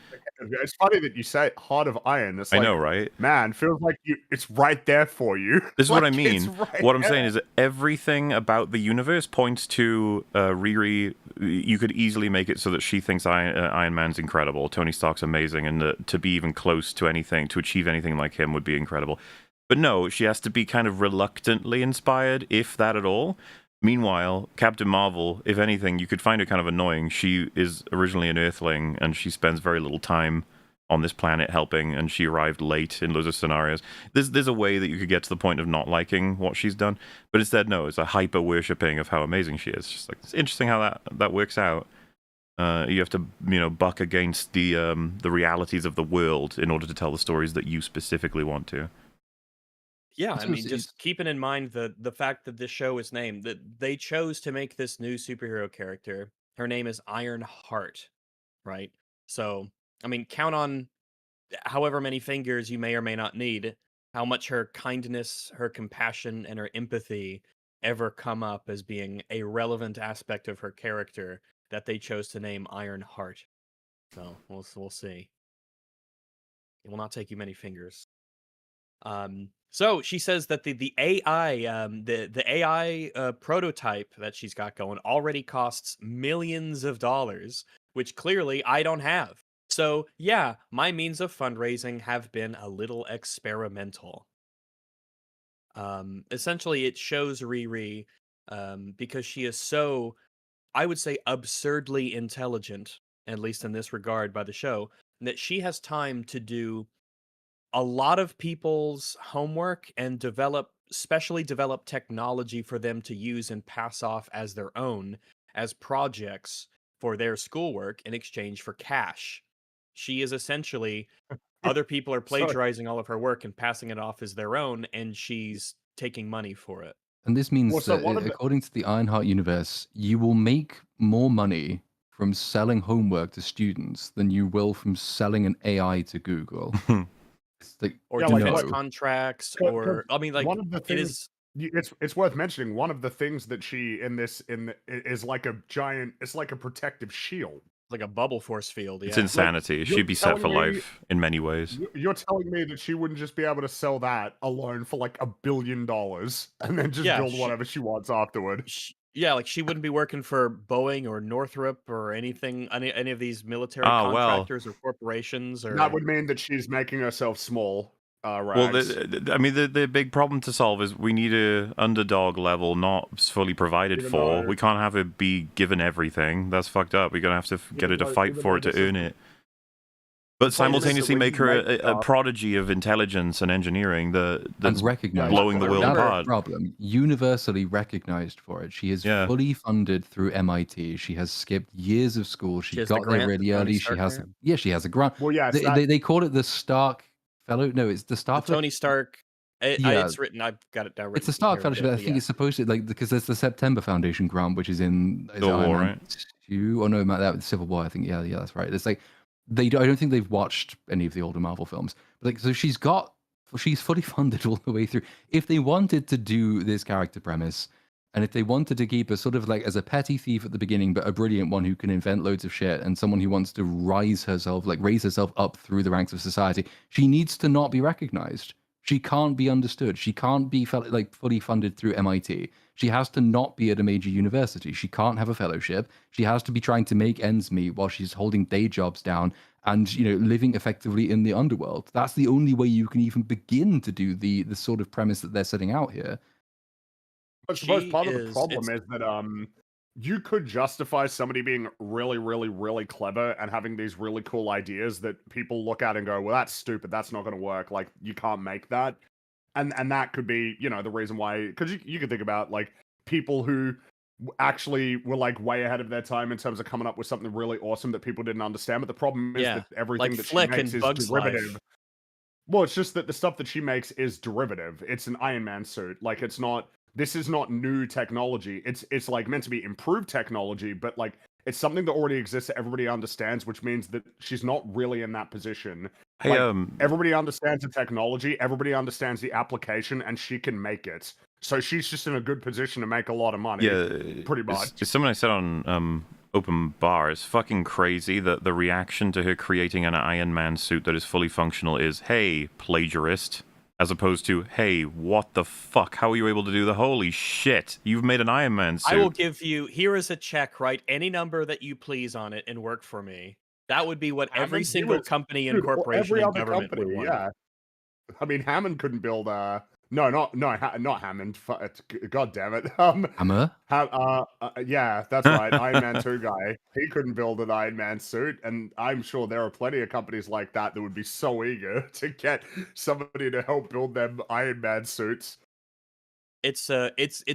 it's funny that you say Heart of Iron. It's I know, right? Man, feels like it's right there for you. This is what I Like, mean. it's right What I'm there. saying is that everything about the universe points to Riri. You could easily make it so that she thinks Iron Man's incredible, Tony Stark's amazing, and to be even close to anything, to achieve anything like him would be incredible. But no, she has to be kind of reluctantly inspired, if that at all. Meanwhile, Captain Marvel, if anything, you could find her kind of annoying. She is originally an Earthling, and she spends very little time on this planet helping, and she arrived late in loads of scenarios. There's a way that you could get to the point of not liking what she's done, but instead, no, it's a hyper worshipping of how amazing she is. Just like, it's interesting how that works out. You have to, buck against the realities of the world in order to tell the stories that you specifically want to. Yeah, I So mean, it's- just keeping in mind the fact that this show is named that they chose to make this new superhero character. Her name is Ironheart, right? So, I mean, count on however many fingers you may or may not need, how much her kindness, her compassion, and her empathy ever come up as being a relevant aspect of her character that they chose to name Ironheart. So we'll see. It will not take you many fingers. So she says that the AI the AI prototype that she's got going already costs millions of dollars, which clearly I don't have. So yeah, my means of fundraising have been a little experimental. Essentially, it shows Riri because she is so, I would say, absurdly intelligent, at least in this regard by the show, that she has time to do a lot of people's homework and specially develop technology for them to use and pass off as their own as projects for their schoolwork in exchange for cash. She is essentially, other people are So plagiarizing all of her work and passing it off as their own, and she's taking money for it. And this means so that, one of the according to the Ironheart universe, you will make more money from selling homework to students than you will from selling an AI to Google. It's like, Or Yeah, like defense what- contracts, 'cause or I mean, like, one of the it things is it's worth mentioning. One of the things that she is like a giant. It's like a protective shield. like a bubble force field. It's Yeah. insanity. you're She'd be set for telling me- life in many ways. You're telling me that she wouldn't just be able to sell that alone for like $1 billion and then just Yeah, build whatever she wants afterward? Yeah, like she wouldn't be working for Boeing or Northrop or anything, any of these military Ah, well. contractors or corporations, or That would mean that she's making herself small. Well, Rags. the big problem to solve is we need a underdog level not fully provided Even for. though- We can't have her be given everything. That's fucked up. We're gonna have to get her to fight even for though it to this is earn the- it. But point is that simultaneously when make you her make a stuff- prodigy of intelligence and engineering and that's recognized. blowing the for it. world That's the apart. problem. Universally recognized for it. She is Yeah. fully funded through MIT. She has skipped years of school. She has the got there grant, the really Tony early. She Stark has, grant? yeah, she has a grant. Well, yes, They call it the Stark Fellow. No, it's the the Stark. Tony Stark. Yeah. It's written. I've got it down. It's Written a Stark here, Fellowship. I think yeah. it's supposed to because there's the September Foundation grant, which is in is it Civil Iron War, Man right? 2 or no, that was Civil War. I think yeah, that's right. It's like I don't think they've watched any of the older Marvel films, but like so she's fully funded all the way through. If they wanted to do this character premise, and if they wanted to keep her sort of like as a petty thief at the beginning, but a brilliant one who can invent loads of shit, and someone who wants to raise herself up through the ranks of society, she needs to not be recognized. She can't be understood. She can't be fully funded through MIT. She has to not be at a major university. She can't have a fellowship. She has to be trying to make ends meet while she's holding day jobs down and living effectively in the underworld. That's the only way you can even begin to do the sort of premise that they're setting out here. I suppose She part of the is- problem it's- is that you could justify somebody being really, really, really clever and having these really cool ideas that people look at and go, "Well, that's stupid. That's not going to work. Like, you can't make that." And that could be, the reason why. Because you could think about like people who actually were like way ahead of their time in terms of coming up with something really awesome that people didn't understand. But the problem is Yeah, that everything like that Flick she makes and is Bug's derivative. Life. Well, it's just that the stuff that she makes is derivative. It's an Iron Man suit. Like, it's not. This is not new technology. It's like meant to be improved technology, but like it's something that already exists that everybody understands, which means that she's not really in that position. Hey, Like, everybody understands the technology, everybody understands the application, and she can make it. So she's just in a good position to make a lot of money. yeah, pretty much. It's something I said on Open Bar. It's fucking crazy that the reaction to her creating an Iron Man suit that is fully functional is, "Hey, plagiarist." As opposed to, "Hey, what the fuck? How are you able to do the holy shit? You've made an Iron Man suit." I will give you, here is a check, write any number that you please on it and work for me. That would be what every Hammond, single company and Dude, or corporation every and other government company, would want. yeah. I mean, Hammond couldn't build No, not Hammond. God damn it. Hammer? Yeah, that's right. Iron Man 2 guy. He couldn't build an Iron Man suit, and I'm sure there are plenty of companies like that that would be so eager to get somebody to help build them Iron Man suits. It's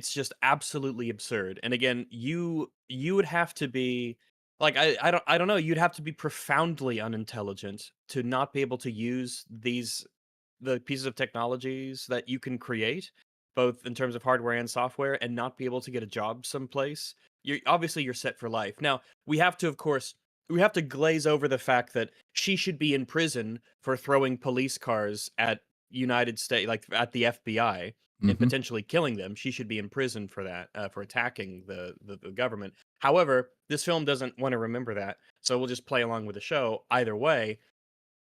just absolutely absurd. And again, you would have to be like I don't know, you'd have to be profoundly unintelligent to not be able to use the pieces of technologies that you can create, both in terms of hardware and software, and not be able to get a job someplace. You're set for life. Now, we have to, of course, we have to glaze over the fact that she should be in prison for throwing police cars at United States, like at the FBI, and Mhm. potentially killing them. She should be in prison for that, for attacking the government. However, this film doesn't want to remember that, so we'll just play along with the show. Either way,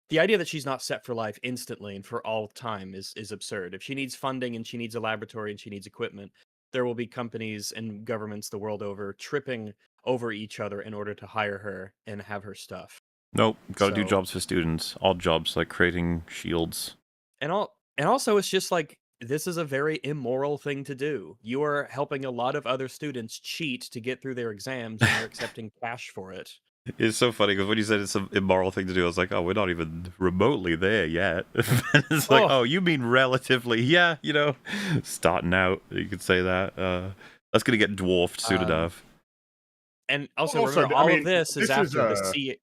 the idea that she's not set for life instantly and for all time is absurd. If she needs funding and she needs a laboratory and she needs equipment, there will be companies and governments the world over tripping over each other in order to hire her and have her stuff. Nope, gotta do So, jobs for students. Odd jobs like creating shields. and also it's just like this is a very immoral thing to do. You are helping a lot of other students cheat to get through their exams and you're accepting cash for it. It's so funny because when you said it's an immoral thing to do, I was like, oh, we're not even remotely there yet. It's like, oh, you mean relatively? Yeah, starting out, you could say that. That's going to get dwarfed soon enough. And also remember, all of this is after the C.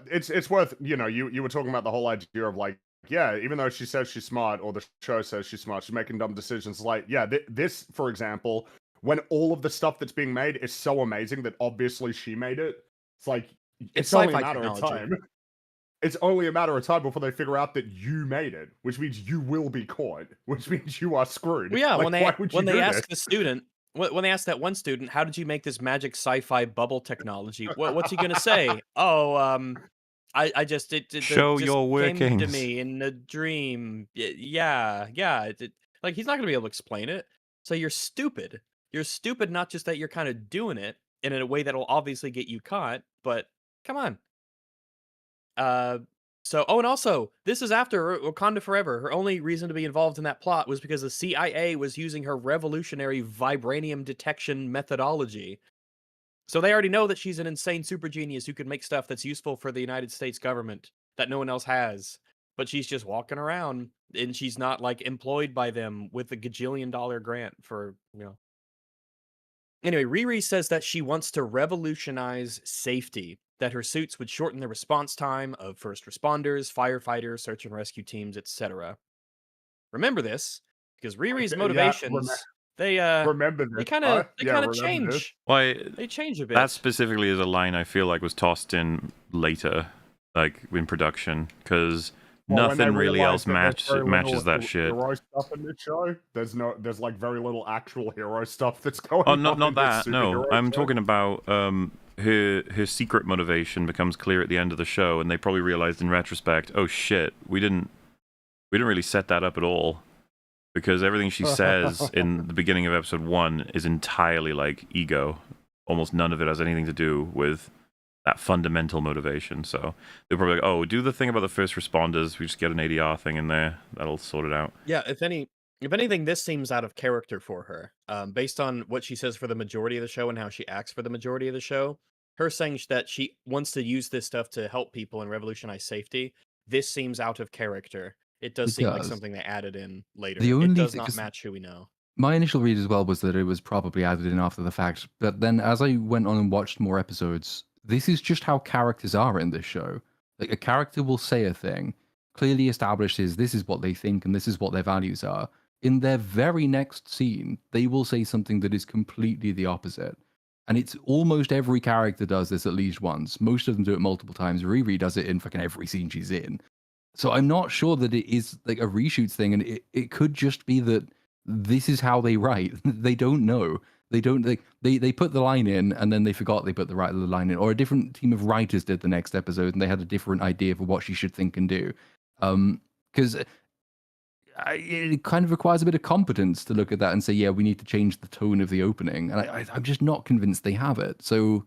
It's worth, you were talking about the whole idea of like, yeah, even though she says she's smart, or the show says she's smart, she's making dumb decisions. Like, yeah, this, for example, when all of the stuff that's being made is so amazing that obviously she made it, it's like, it's only a matter of time. It's only a matter of time before they figure out that you made it, which means you will be caught, which means you are screwed. Well, yeah, like, when they ask the student, when they ask that one student, how did you make this magic sci-fi bubble technology? What's he gonna say? Oh, I just Show just your came to workings. me in a dream. Yeah. Like he's not gonna be able to explain it. So you're stupid. You're stupid, not just that you're kind of doing it in a way that'll obviously get you caught, but come on. And also, this is after Wakanda Forever. Her only reason to be involved in that plot was because the CIA was using her revolutionary vibranium detection methodology. So they already know that she's an insane super genius who can make stuff that's useful for the United States government that no one else has. But she's just walking around and she's not like employed by them with a gajillion-dollar grant for, Anyway, Riri says that she wants to revolutionize safety, that her suits would shorten the response time of first responders, firefighters, search and rescue teams, etc. Remember this, because Riri's motivations, remember this, they kind of remember change. this. Why? They change a bit. That specifically is a line I feel like was tossed in later, like in production, because nothing really else matches that shit. Hero stuff in this show. There's like very little actual hero stuff that's going on. Oh, not that. No, I'm talking about her secret motivation becomes clear at the end of the show, and they probably realized in retrospect, oh shit, we didn't really set that up at all, because everything she says in the beginning of episode 1 is entirely like ego. Almost none of it has anything to do with that fundamental motivation. So they're probably like, oh, do the thing about the first responders. We just get an ADR thing in there. That'll sort it out. Yeah, if anything, this seems out of character for her. Based on what she says for the majority of the show and how she acts for the majority of the show, her saying that she wants to use this stuff to help people and revolutionize safety, this seems out of character. It does seem like something they added in later. It does not match who we know. My initial read as well was that it was probably added in after the fact, but then as I went on and watched more episodes, this is just how characters are in this show. Like, a character will say a thing, clearly establishes this is what they think and this is what their values are. In their very next scene, they will say something that is completely the opposite. And it's almost every character does this at least once. Most of them do it multiple times. Riri does it in fucking every scene she's in. So I'm not sure that it is like a reshoots thing, and it could just be that this is how they write. They don't know. They don't they put the line in and then they forgot they put the line in, or a different team of writers did the next episode and they had a different idea for what she should think and do. Because it kind of requires a bit of competence to look at that and say, yeah, we need to change the tone of the opening, and I'm just not convinced they have it. So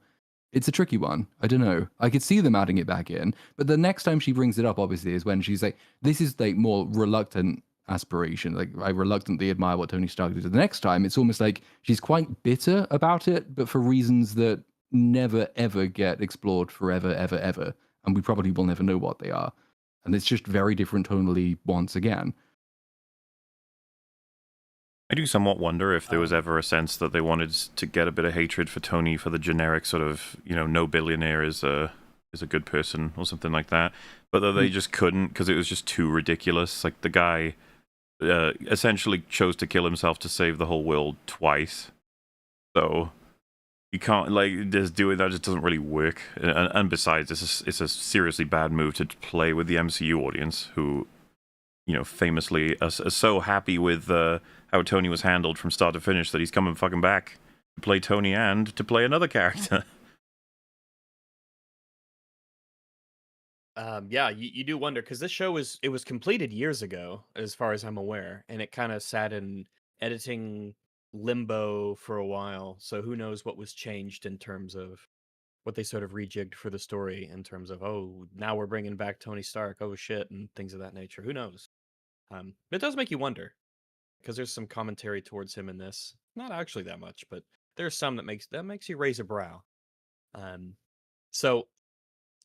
it's a tricky one. I don't know. I could see them adding it back in, but the next time she brings it up, obviously, is when she's like, this is like more reluctant aspiration. Like, I reluctantly admire what Tony Stark did. The next time, it's almost like she's quite bitter about it, but for reasons that never ever get explored forever, ever, ever. And we probably will never know what they are. And it's just very different tonally once again. I do somewhat wonder if there was ever a sense that they wanted to get a bit of hatred for Tony for the generic sort of, no billionaire is a good person or something like that, but that they just couldn't because it was just too ridiculous. Like, the guy essentially chose to kill himself to save the whole world twice, so you can't just doing that just doesn't really work. And besides, it's a seriously bad move to play with the MCU audience, who famously are so happy with how Tony was handled from start to finish that he's coming fucking back to play Tony and to play another character. Yeah, you do wonder, because this show was completed years ago, as far as I'm aware, and it kind of sat in editing limbo for a while. So who knows what was changed in terms of what they sort of rejigged for the story, in terms of, oh, now we're bringing back Tony Stark, oh shit, and things of that nature. Who knows? It does make you wonder, because there's some commentary towards him in this. Not actually that much, but there's some that makes you raise a brow. So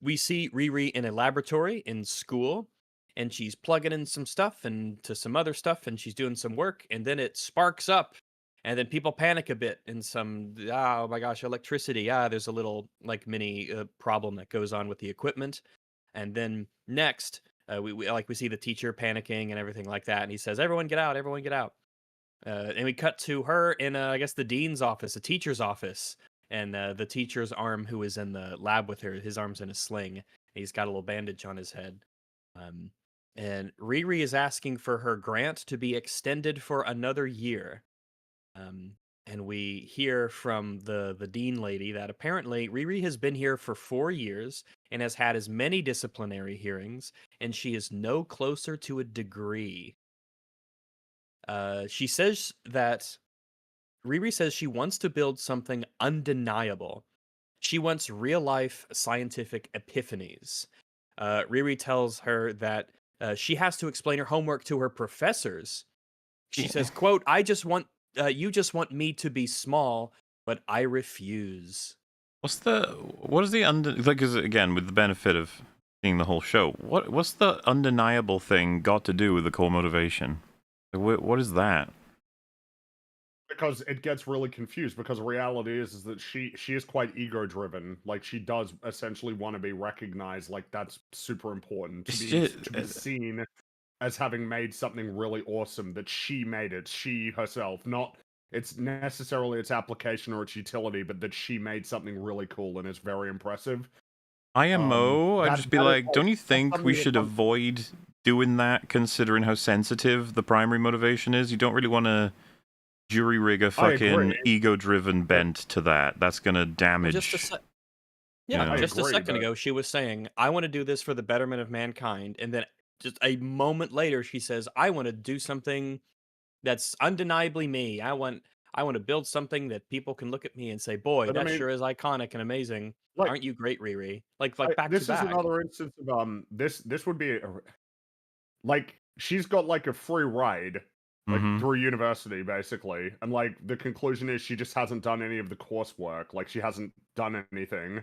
we see Riri in a laboratory in school, and she's plugging in some stuff and to some other stuff, and she's doing some work, and then it sparks up, and then people panic a bit, and oh my gosh, electricity. There's a little mini problem that goes on with the equipment, and then next we see the teacher panicking and everything like that, and he says, "Everyone get out! Everyone get out!" And we cut to her in, I guess, the dean's office, a teacher's office. And the teacher's arm, who is in the lab with her, his arm's in a sling. He's got a little bandage on his head. And Riri is asking for her grant to be extended for another year. And we hear from the dean lady that apparently Riri has been here for 4 years and has had as many disciplinary hearings, and she is no closer to a degree. She says that Riri says she wants to build something undeniable. She wants real-life scientific epiphanies. Riri tells her that she has to explain her homework to her professors. She says, quote, you just want me to be small, but I refuse. What is the because again, with the benefit of seeing the whole show, what's the undeniable thing got to do with the core motivation? What is that? Because it gets really confused, because the reality is that she is quite ego driven. Like, she does essentially want to be recognized. Like, that's super important to be seen as having made something really awesome, that she made it, she herself, not it's necessarily its application or its utility, but that she made something really cool and is very impressive. IMO, I'd just be like, don't you think we should avoid doing that, considering how sensitive the primary motivation is? You don't really want to jury rig a fucking ego-driven bent to that. That's gonna damage. Just a second ago, she was saying, "I want to do this for the betterment of mankind," and then just a moment later, she says, "I want to do something that's undeniably me. I want to build something that people can look at me and say, boy, that sure is iconic and amazing. Aren't you great, Riri?" Like back to back. This is another instance of this would be like, she's got like a free ride. Like, through university, basically. And, like, the conclusion is she just hasn't done any of the coursework. Like, she hasn't done anything.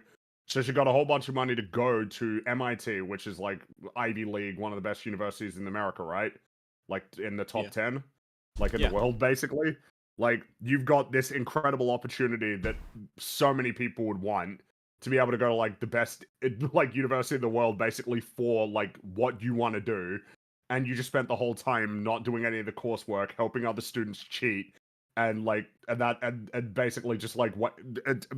So she got a whole bunch of money to go to MIT, which is, like, Ivy League, one of the best universities in America, right? Like, in the top 10? Like, in the world, basically. Like, you've got this incredible opportunity that so many people would want to be able to go to, like, the best, like, university in the world, basically, for, like, what you want to do. And you just spent the whole time not doing any of the coursework, helping other students cheat, and basically just like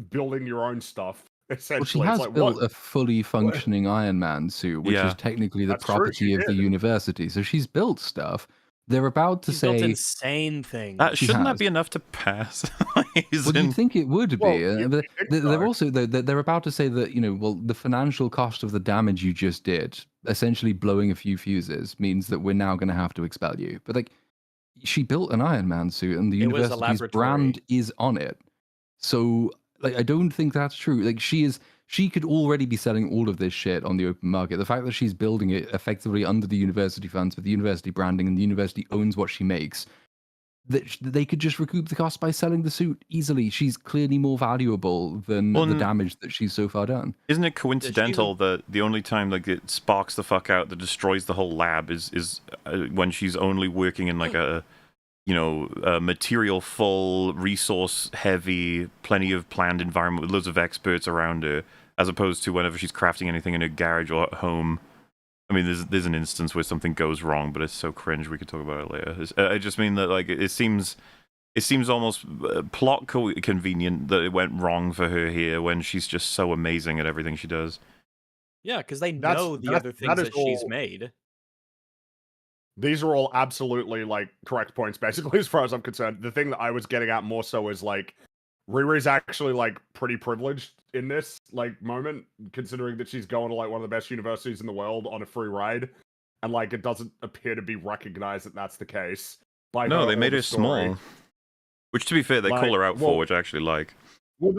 building your own stuff. Essentially, well, she has built a fully functioning Iron Man suit, which is technically the property of the university. So she's built stuff. They're about to say built insane things. Shouldn't that be enough to pass? Well, you'd think it would be. But they're also they're about to say that, the financial cost of the damage you just did, essentially blowing a few fuses, means that we're now going to have to expel you. But like, she built an Iron Man suit, and the university's brand is on it. So like, I don't think that's true. Like, she is she could already be selling all of this shit on the open market. The fact that she's building it effectively under the university funds with the university branding and the university owns what she makes, that they could just recoup the cost by selling the suit easily. She's clearly more valuable than Well, the damage that she's so far done. Isn't it coincidental that the only time like it sparks the fuck out that destroys the whole lab is when she's only working in like a material full, resource heavy, plenty of planned environment with loads of experts around her, as opposed to whenever she's crafting anything in her garage or at home. I mean, there's an instance where something goes wrong, but it's so cringe. We could talk about it later. I just mean that like it seems almost plot convenient that it went wrong for her here when she's just so amazing at everything she does. Yeah, because they know the other things that she's made. These are all absolutely like correct points, basically, as far as I'm concerned. The thing that I was getting at more so is like Riri's actually like pretty privileged in this like moment, considering that she's going to like one of the best universities in the world on a free ride, and like it doesn't appear to be recognized that that's the case. By No, her they or made the her story. small, which to be fair, they call her out for, which I actually like. Well,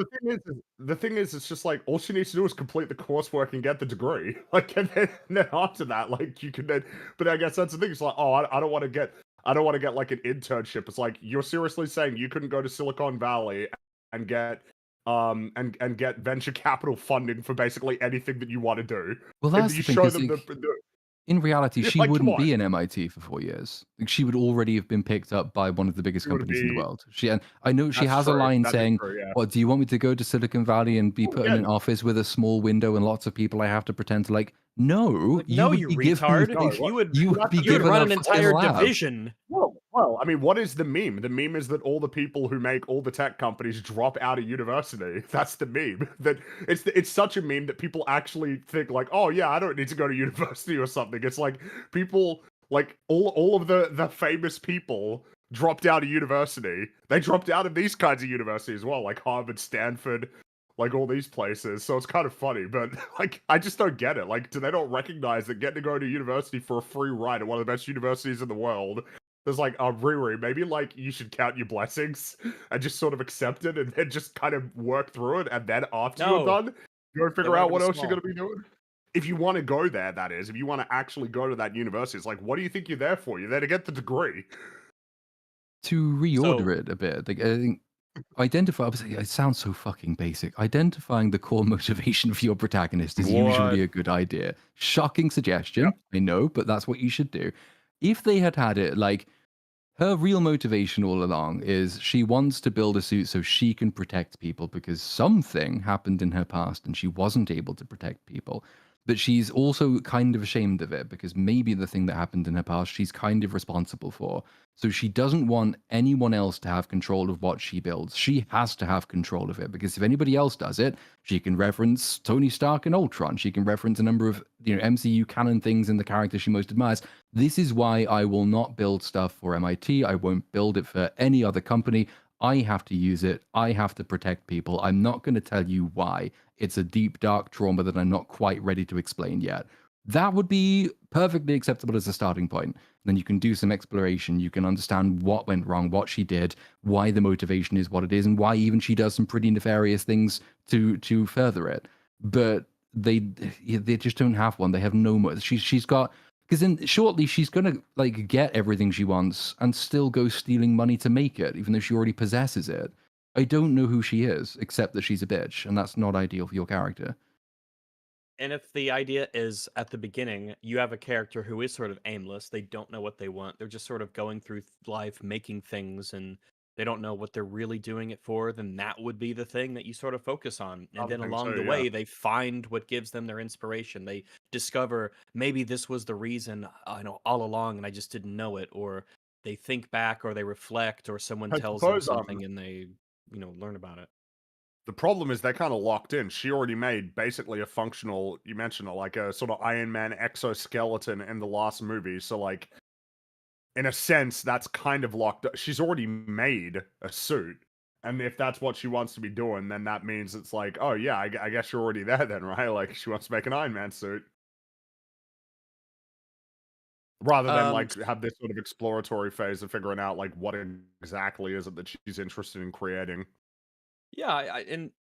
the thing is, it's just like all she needs to do is complete the coursework and get the degree. Like, and then after that, like you can then. But I guess that's the thing. It's like, oh, I don't want to get like an internship. It's like you're seriously saying you couldn't go to Silicon Valley and get and get venture capital funding for basically anything that you want to do. Well, And that's you the thing. show 'Cause, them like, the in reality, she like, come wouldn't be on. in MIT for 4 years. Like, she would already have been picked up by one of the biggest She would companies in the be. world. And I know she That's has a true. line That is saying, true, yeah. "What do you want me to go to Silicon Valley and be Well, put in yeah. an office with a small window and lots of people I have to pretend to like?" No, Like, no, would you be given retard. like, You would you would be given run a an fucking entire lab. division. Well, I mean, what is the meme? The meme is that all the people who make all the tech companies drop out of university. That's the meme. That it's such a meme that people actually think like, oh yeah, I don't need to go to university or something. It's like people like all of the famous people dropped out of university. They dropped out of these kinds of universities as well, like Harvard, Stanford, like all these places. So it's kind of funny, but like I just don't get it. Like, do they not recognize that getting to go to university for a free ride at one of the best universities in the world? There's like a Riri, maybe like you should count your blessings and just sort of accept it and then just kind of work through it, and then after you're done, you go figure out what else you're gonna be doing. If you want to go there, that is. If you want to actually go to that university, it's like, what do you think you're there for? You're there to get the degree. To reorder it a bit, like I think identify. It sounds so fucking basic. Identifying the core motivation for your protagonist is usually a good idea. Shocking suggestion, I know, but that's what you should do. If they had it like her real motivation all along is she wants to build a suit so she can protect people because something happened in her past and she wasn't able to protect people. But she's also kind of ashamed of it because maybe the thing that happened in her past she's kind of responsible for. So she doesn't want anyone else to have control of what she builds. She has to have control of it because if anybody else does it, she can reference Tony Stark and Ultron. She can reference a number of MCU canon things in the character she most admires. This is why I will not build stuff for MIT. I won't build it for any other company. I have to use it. I have to protect people. I'm not going to tell you why. It's a deep, dark trauma that I'm not quite ready to explain yet. That would be perfectly acceptable as a starting point. Then you can do some exploration. You can understand what went wrong, what she did, why the motivation is what it is, and why even she does some pretty nefarious things to further it. But they just don't have one. They have no more. She's got because then shortly she's gonna like get everything she wants and still go stealing money to make it, even though she already possesses it. I don't know who she is, except that she's a bitch, and that's not ideal for your character. And if the idea is at the beginning, you have a character who is sort of aimless, they don't know what they want, they're just sort of going through life making things and they don't know what they're really doing it for, then that would be the thing that you sort of focus on. And then along the way, they find what gives them their inspiration. They discover maybe this was the reason, I know, all along and I just didn't know it, or they think back or they reflect or someone tells them something and they, learn about it. The problem is they're kind of locked in. She already made basically a functional, you mentioned it, like a sort of Iron Man exoskeleton in the last movie. So, like, in a sense, that's kind of locked up. She's already made a suit. And if that's what she wants to be doing, then that means it's like, oh, yeah, I guess you're already there then, right? Like, she wants to make an Iron Man suit. Rather than, like, have this sort of exploratory phase of figuring out, like, what exactly is it that she's interested in creating. Yeah, and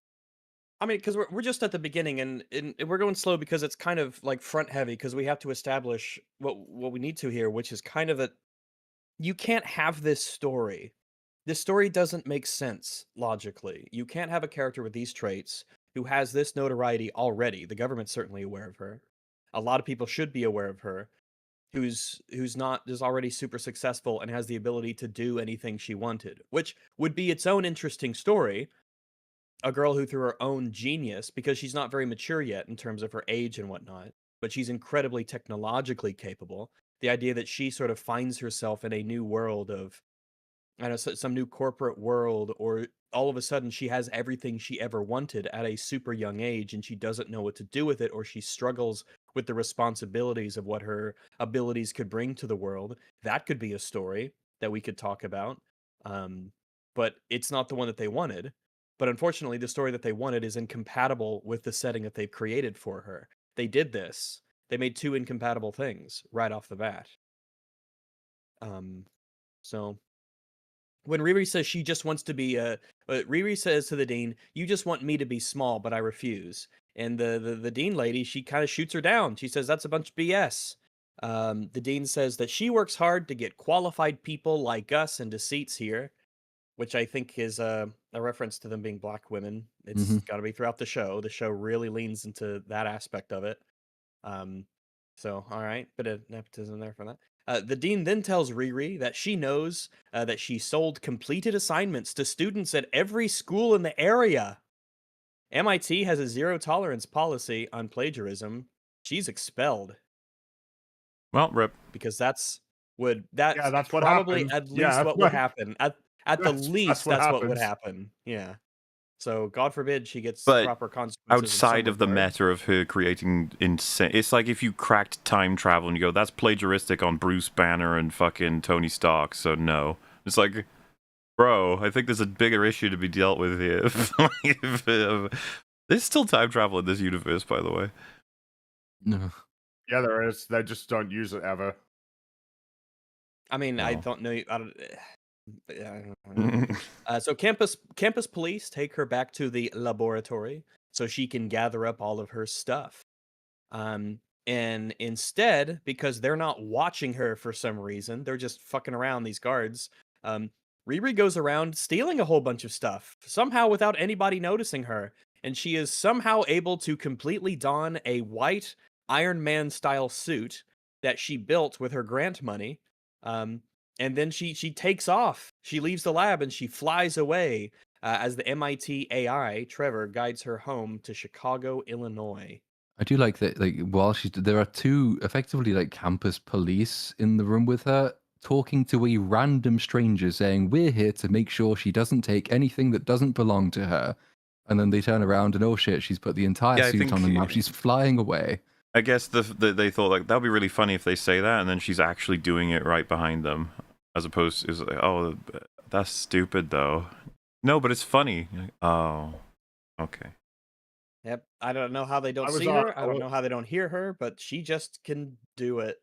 I mean, because we're just at the beginning, and we're going slow because it's kind of like front heavy because we have to establish what we need to here, which is kind of a you can't have this story. This story doesn't make sense logically. You can't have a character with these traits who has this notoriety already. The government's certainly aware of her. A lot of people should be aware of her. Who's not is already super successful and has the ability to do anything she wanted, which would be its own interesting story. A girl who through her own genius, because she's not very mature yet in terms of her age and whatnot, but she's incredibly technologically capable. The idea that she sort of finds herself in a new world of, I don't know, some new corporate world, or all of a sudden she has everything she ever wanted at a super young age and she doesn't know what to do with it, or she struggles with the responsibilities of what her abilities could bring to the world. That could be a story that we could talk about. But it's not the one that they wanted. But unfortunately, the story that they wanted is incompatible with the setting that they've created for her. They did this. They made two incompatible things right off the bat. So when Riri says she just wants to be Riri says to the dean, "You just want me to be small, but I refuse." And the dean lady, she kind of shoots her down. She says that's a bunch of BS. The dean says that she works hard to get qualified people like us into seats here, which I think is a reference to them being black women. It's got to be throughout the show. The show really leans into that aspect of it. So, all right, bit of nepotism there for that. The dean then tells Riri that she knows that she sold completed assignments to students at every school in the area. MIT has a zero tolerance policy on plagiarism. She's expelled Well, rip. because that's Yeah, that's what probably happened. at Yeah, least that's what would what happen. At the least, what that's what would happens. happen. Yeah. So God forbid she gets But proper consequences. outside of the meta of her creating insane, it's like if you cracked time travel and you go, that's plagiaristic on Bruce Banner and fucking Tony Stark, so no. It's like, bro, I think there's a bigger issue to be dealt with here. There's still time travel in this universe, by the way. No. Yeah, there is. They just don't use it ever. I mean, I No. don't know. I don't know. So campus police take her back to the laboratory so she can gather up all of her stuff. And instead, because they're not watching her for some reason, they're just fucking around, these guards. Riri goes around stealing a whole bunch of stuff, somehow without anybody noticing her. And she is somehow able to completely don a white Iron Man style suit that she built with her grant money. And then she takes off. She leaves the lab and she flies away as the MIT AI, Trevor, guides her home to Chicago, Illinois. I do like that. Like while there are two effectively like campus police in the room with her, talking to a random stranger, saying, "We're here to make sure she doesn't take anything that doesn't belong to her." And then they turn around and oh shit, she's put the entire Yeah, I suit think on and now she's flying away. I guess they thought like that'd be really funny if they say that and then she's actually doing it right behind them, as opposed to like, oh, that's stupid though. No, but it's funny. Like, oh, okay. Yep. I don't know how they don't was, see her. I I don't was- know how they don't hear her, but she just can do it.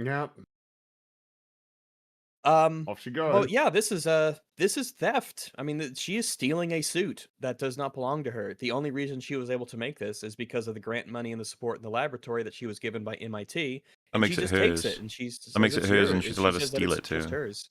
Yeah, off she goes. Well, yeah, this is theft. I mean, she is stealing a suit that does not belong to her. The only reason she was able to make this is because of the grant money and the support in the laboratory that she was given by MIT. That makes she it just hers. takes it, and That makes it hers, and she's allowed to steal it just too. hers.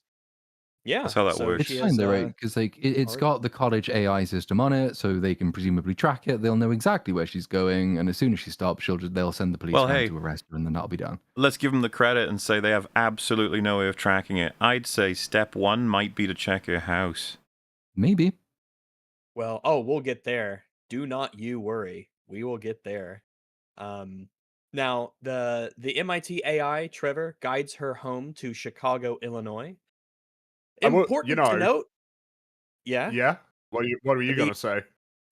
Yeah, That's how that works. It's fine though, right? Because like it's got the college AI system on it, so they can presumably track it. They'll know exactly where she's going, and as soon as she stops, they'll send the police around to arrest her, and then that'll be done. Let's give them the credit and say they have absolutely no way of tracking it. I'd say step one might be to check her house. Maybe. Well, we'll get there. Do not you worry. We will get there. Now the MIT AI, Trevor, guides her home to Chicago, Illinois. Important to note. Yeah. Yeah. What were you gonna say?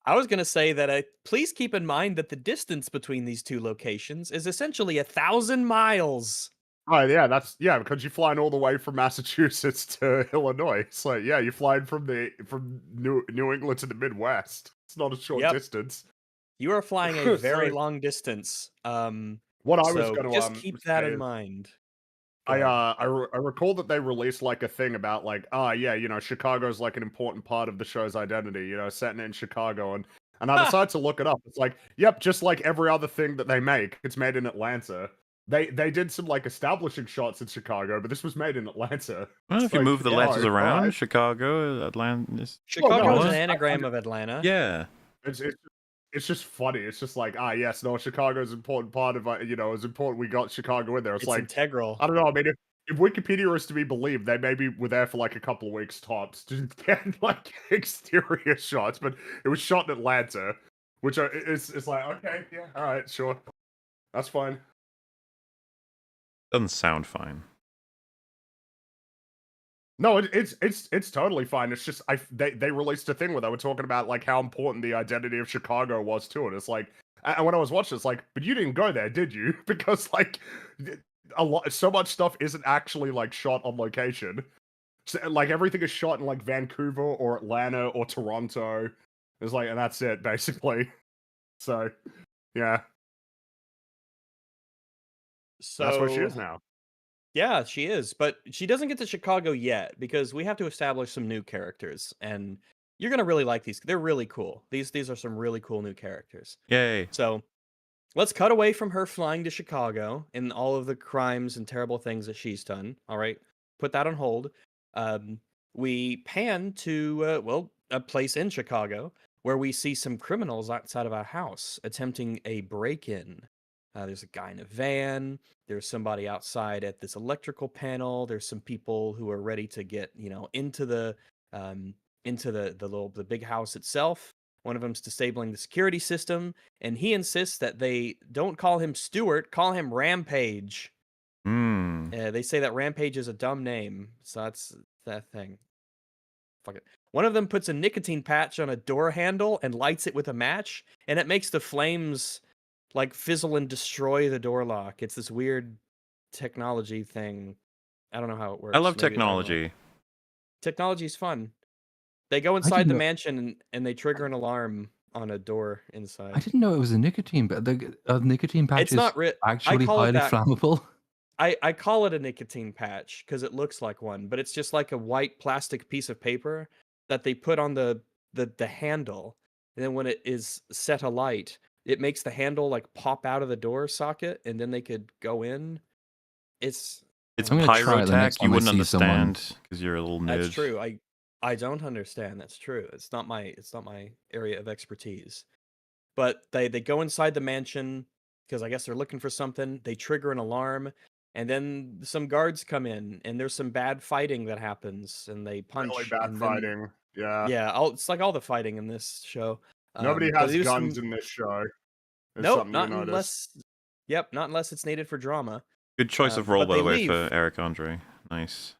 I was gonna say that please keep in mind that the distance between these two locations is essentially 1,000 miles. Oh yeah, because you're flying all the way from Massachusetts to Illinois. It's like, yeah, you're flying from New England to the Midwest. It's not a short distance. You are flying a very long distance. What I was going to just keep that in mind. I recall that they released like a thing about like, yeah, Chicago's like an important part of the show's identity, setting it in Chicago, and I decided to look it up. It's like, yep, just like every other thing that they make, it's made in Atlanta. They did some like establishing shots in Chicago, but this was made in Atlanta. Well, It's if you like, move the yeah, letters around, alright. Chicago, Atlanta. Chicago no, is an What? anagram of Atlanta. Yeah. It's just funny. It's just like, yes, no, Chicago's an important part of, it's important we got Chicago in there. It's It's like, integral. I don't know. I mean, if Wikipedia is to be believed, they maybe were there for like a couple of weeks tops to get like exterior shots, but it was shot in Atlanta, which it's like, okay, yeah, all right, sure, that's fine. Doesn't sound fine. No, it's totally fine. It's just they released a thing where they were talking about like how important the identity of Chicago was to it. It's like, and when I was watching, it's like, but you didn't go there, did you? Because like so much stuff isn't actually like shot on location. So, like everything is shot in like Vancouver or Atlanta or Toronto. It's like, and that's it basically. So, yeah, that's where she is So now. yeah, she is, but she doesn't get to Chicago yet because we have to establish some new characters, and you're gonna really like these. They're really cool. These are some really cool new characters. Yay. So let's cut away from her flying to Chicago and all of the crimes and terrible things that she's done. All right, put that on hold. Um, we pan to a place in Chicago where we see some criminals outside of a house attempting a break-in. There's a guy in a van. There's somebody outside at this electrical panel. There's some people who are ready to get into um, the big house itself. One of them's disabling the security system, and he insists that they don't call him Stewart, call him Rampage. They say that Rampage is a dumb name, so that's that thing. Fuck it. One of them puts a nicotine patch on a door handle and lights it with a match, and it makes the flames like fizzle and destroy the door lock. It's this weird technology thing. I don't know how it works. I love Maybe I don't know. technology. Technology's fun. They go inside the mansion and they trigger an alarm on a door inside. I didn't know it was a nicotine, but the nicotine patch It's not actually call it highly that. flammable. I call it a nicotine patch because it looks like one, but it's just like a white plastic piece of paper that they put on the handle, and then when it is set alight, it makes the handle like pop out of the door socket, and then they could go in. It's It's I'm gonna try it the pyrotech. next You time I wouldn't see someone. understand because you're a little nerd. That's true. I don't understand. That's true. It's not my area of expertise. But they go inside the mansion because I guess they're looking for something. They trigger an alarm, and then some guards come in, and there's some bad fighting that happens, and they punch. Really bad and fighting. Yeah. Yeah, it's like all the fighting in this show. Nobody But has they do guns in this show. It's Nope, something not you notice. unless. Yep, not unless it's needed for drama. Good choice of role, but by they the way, leave. for Eric Andre. Nice.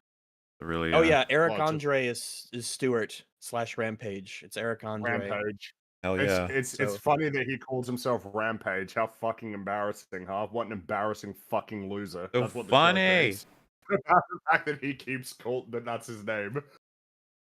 Really. Oh yeah, Eric Well, it's a- Andre is Stewart / Rampage. It's Eric Andre. Rampage. Hell yeah. It's So- funny that he calls himself Rampage. How fucking embarrassing, huh? What an embarrassing fucking loser. So That's what the funny. show thinks. The fact that he keeps that that's his name.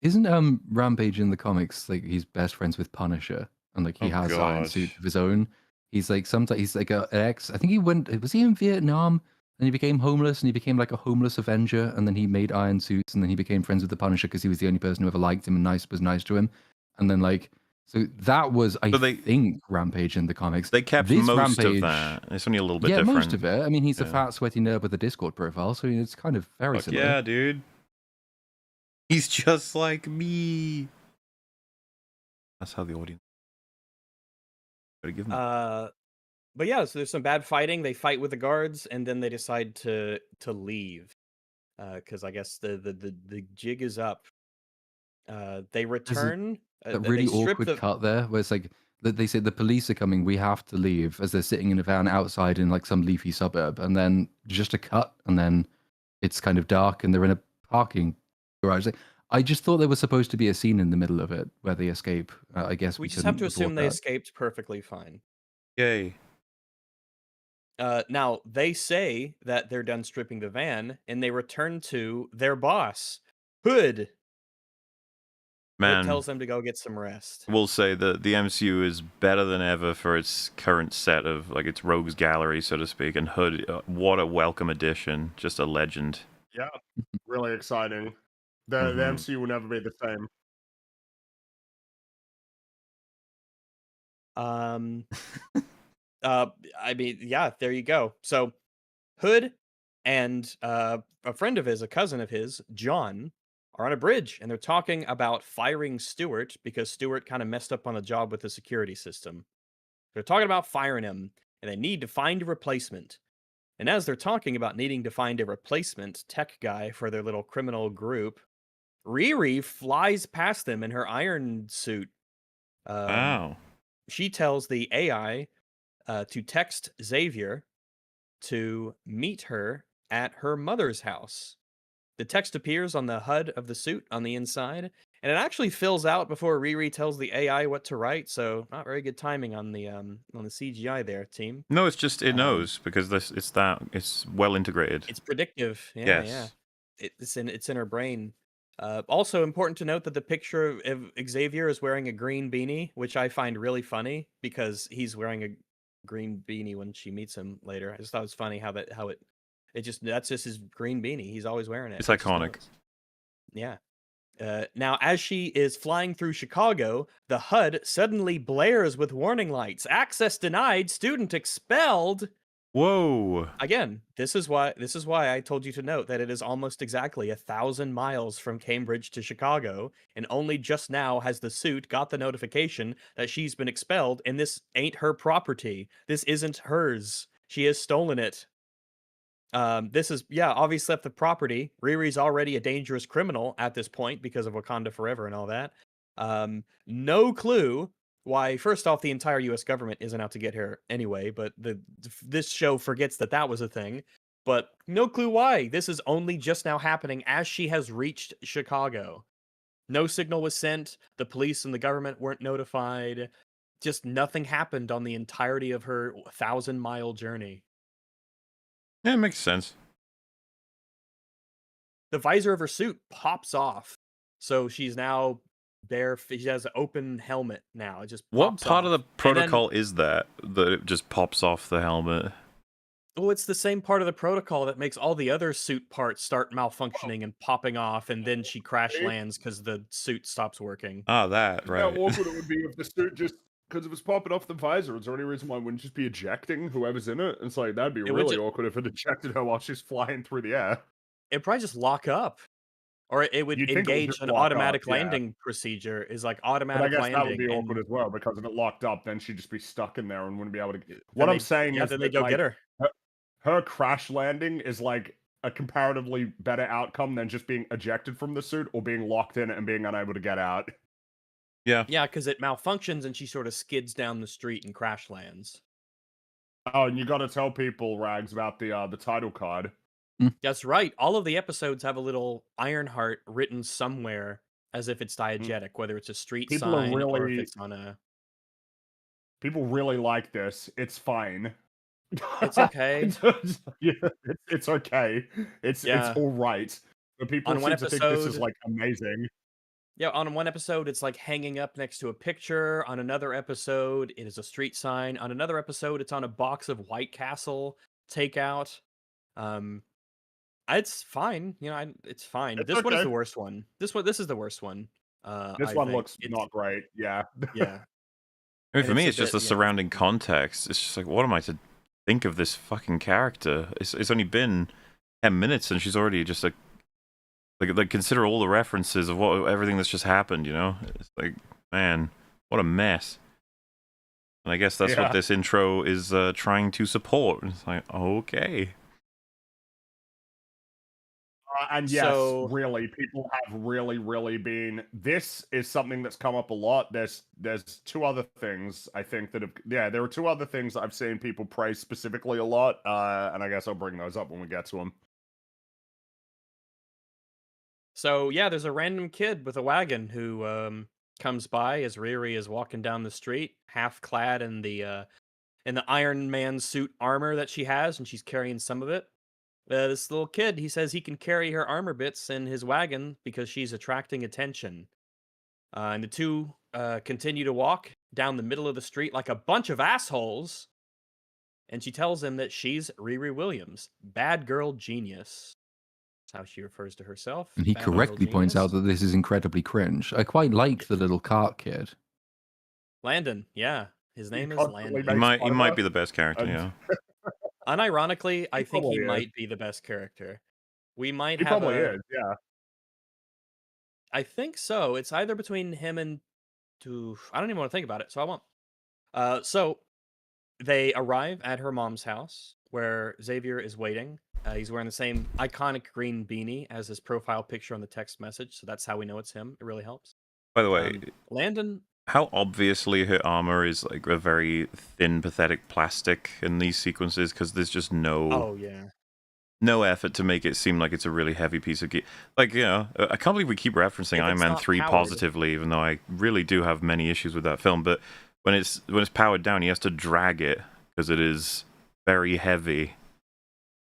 Isn't Rampage in the comics like he's best friends with Punisher, and like he Oh, has iron God. suit of his own? He's like sometimes he's like an ex. I think was he in Vietnam? And he became homeless, and he became like a homeless Avenger, and then he made iron suits, and then he became friends with the Punisher because he was the only person who ever liked him and was nice to him. And then like so that was I think Rampage in the comics. They kept This most Rampage, of that. It's only a little bit yeah, different. most of it. I mean, he's a Yeah. fat, sweaty nerd with a Discord profile, so it's kind of very Fuck similar. yeah, dude. He's just like me. That's how the audience. Gotta give him. But yeah, so there's some bad fighting. They fight with the guards, and then they decide to leave because I guess the jig is up. They return. That they really strip awkward cut there, where it's like they say the police are coming, we have to leave, as they're sitting in a van outside in like some leafy suburb, and then just a cut, and then it's kind of dark, and they're in a parking garage. Like, I just thought there was supposed to be a scene in the middle of it where they escape. I guess we just have to assume they escaped perfectly fine. Yay. Now they say that they're done stripping the van, and they return to their boss, Hood. Hood Man, tells them to go get some rest. we'll say that the MCU is better than ever for its current set of like its rogues gallery, so to speak. And Hood, what a welcome addition! Just a legend. Yeah, really exciting. The Mhm. MCU will never be the same. Um, I mean, yeah, there you go. So Hood and a friend of his, a cousin of his, John, are on a bridge and they're talking about firing Stewart because Stewart kind of messed up on the job with the security system. They're talking about firing him and they need to find a replacement. And as they're talking about needing to find a replacement tech guy for their little criminal group, Riri flies past them in her iron suit. Wow. She tells the AI to text Xavier to meet her at her mother's house. The text appears on the HUD of the suit on the inside, and it actually fills out before Riri tells the AI what to write. So not very good timing on the CGI there, team. No, it's just it Um, knows because it's well integrated. it's predictive. Yeah, yeah. Yes. It's in her brain. Also important to note that the picture of Xavier is wearing a green beanie, which I find really funny because he's wearing a green beanie when she meets him later. I just thought it was funny how that's just his green beanie. He's always wearing it. It's It just iconic. knows. Yeah. Now, as she is flying through Chicago, the HUD suddenly blares with warning lights. Access denied. Student expelled. Whoa. Again, this is why I told you to note that it is almost exactly 1,000 miles from Cambridge to Chicago, and only just now has the suit got the notification that she's been expelled, and this ain't her property. This isn't hers. She has stolen it. This is obviously left the property. Riri's already a dangerous criminal at this point because of Wakanda Forever and all that. No clue why. First off, the entire U.S. government isn't out to get her anyway, but this show forgets that that was a thing. But no clue why. This is only just now happening as she has reached Chicago. No signal was sent. The police and the government weren't notified. Just nothing happened on the entirety of her 1,000-mile journey. Yeah, it makes sense. The visor of her suit pops off. So she's now bare. She has an open helmet now. It just What pops part of off. the And then, protocol is that it just pops off the helmet? oh, it's the same part of the protocol that makes all the other suit parts start Well, malfunctioning and popping off, and then she crash see? lands because the suit stops working. Ah, that Just how right. awkward it would be if the suit just because it was popping off the visor. Is there any reason why it wouldn't just be ejecting whoever's in it? It's like that'd be It would really ju- awkward if it ejected her while she's flying through the air. It'd probably just lock up, or it would You'd think it would engage just an lock up, automatic yeah. landing procedure. Is like But I automatic guess that would landing, be awkward and as well because if it locked up, then she'd just be stuck in there and wouldn't be able to. then What I'm they saying is then they that go get like her. her crash landing is like a comparatively better outcome than just being ejected from the suit or being locked in it and being unable to get out. Yeah. Yeah, because it malfunctions and she sort of skids down the street and crash lands. Oh, and you got to tell people, Rags, about the title card. That's right. All of the episodes have a little Ironheart written somewhere as if it's diegetic, whether it's a street People are sign or if really it's on a. people really like this. It's fine. It's okay. Yeah, it's okay. It's Yeah. all right. But people On one seem to think this is episode, like amazing. yeah, on one episode, it's like hanging up next to a picture. On another episode, it is a street sign. On another episode, it's on a box of White Castle takeout. Um, it's fine. It's fine. It's This one is okay. the worst one. This is the worst one. This I one think. looks not great. Yeah. Yeah. I mean, And for me, a it's just bit, the surrounding context. It's just like, what am I to think of this fucking character? It's only been 10 minutes and she's already just like consider all the references of everything that's just happened. You know, it's like, man, what a mess. And I guess that's Yeah. what this intro is trying to support. It's like, okay. And yes, So- really, people have really been. This is something that's come up a lot. There's two other things I think that have. Yeah, there are two other things that I've seen people praise specifically a lot, and I guess I'll bring those up when we get to them. So yeah, there's a random kid with a wagon who comes by as Riri is walking down the street, half clad in the Iron Man suit armor that she has, and she's carrying some of it. This little kid, he says he can carry her armor bits in his wagon because she's attracting attention. And the two continue to walk down the middle of the street like a bunch of assholes. And she tells him that she's Riri Williams, bad girl genius. That's how she refers to herself. And he bad girl correctly points out genius. that this is incredibly cringe. I quite like the little cart kid. Landon, yeah. His name is constantly Landon. makes He fun of might her. be the best character, And- yeah. Unironically, I think he probably is. might be the best character. We might He have probably a. is, yeah. I think so. It's either between him and. I don't even want to think about it, so I won't. So they arrive at her mom's house where Xavier is waiting. He's wearing the same iconic green beanie as his profile picture on the text message, so that's how we know it's him. It really helps. By the way, Landon. how obviously her armor is like a very thin, pathetic plastic in these sequences, because there's just Oh yeah. no effort to make it seem like it's a really heavy piece of gear. Like, you know, I can't believe we keep referencing If Iron it's Man not 3 powered. positively, even though I really do have many issues with that film. But when it's powered down, he has to drag it because it is very heavy.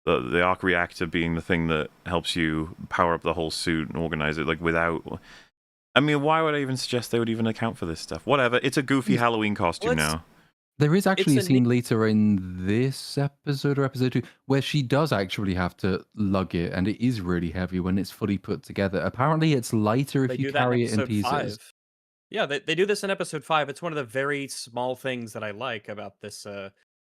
The arc reactor being the thing that helps you power up the whole suit and organize it. Like, without... I mean, why would I even suggest they would even account for this stuff? Whatever, it's a goofy Halloween costume Let's- now. There is actually a It's a scene later in this episode or episode 2 where she does actually have to lug it, and it is really heavy when it's fully put together. Apparently, it's lighter They if you do that in carry it in episode pieces. 5. Yeah, they do this in episode 5. It's one of the very small things that I like about this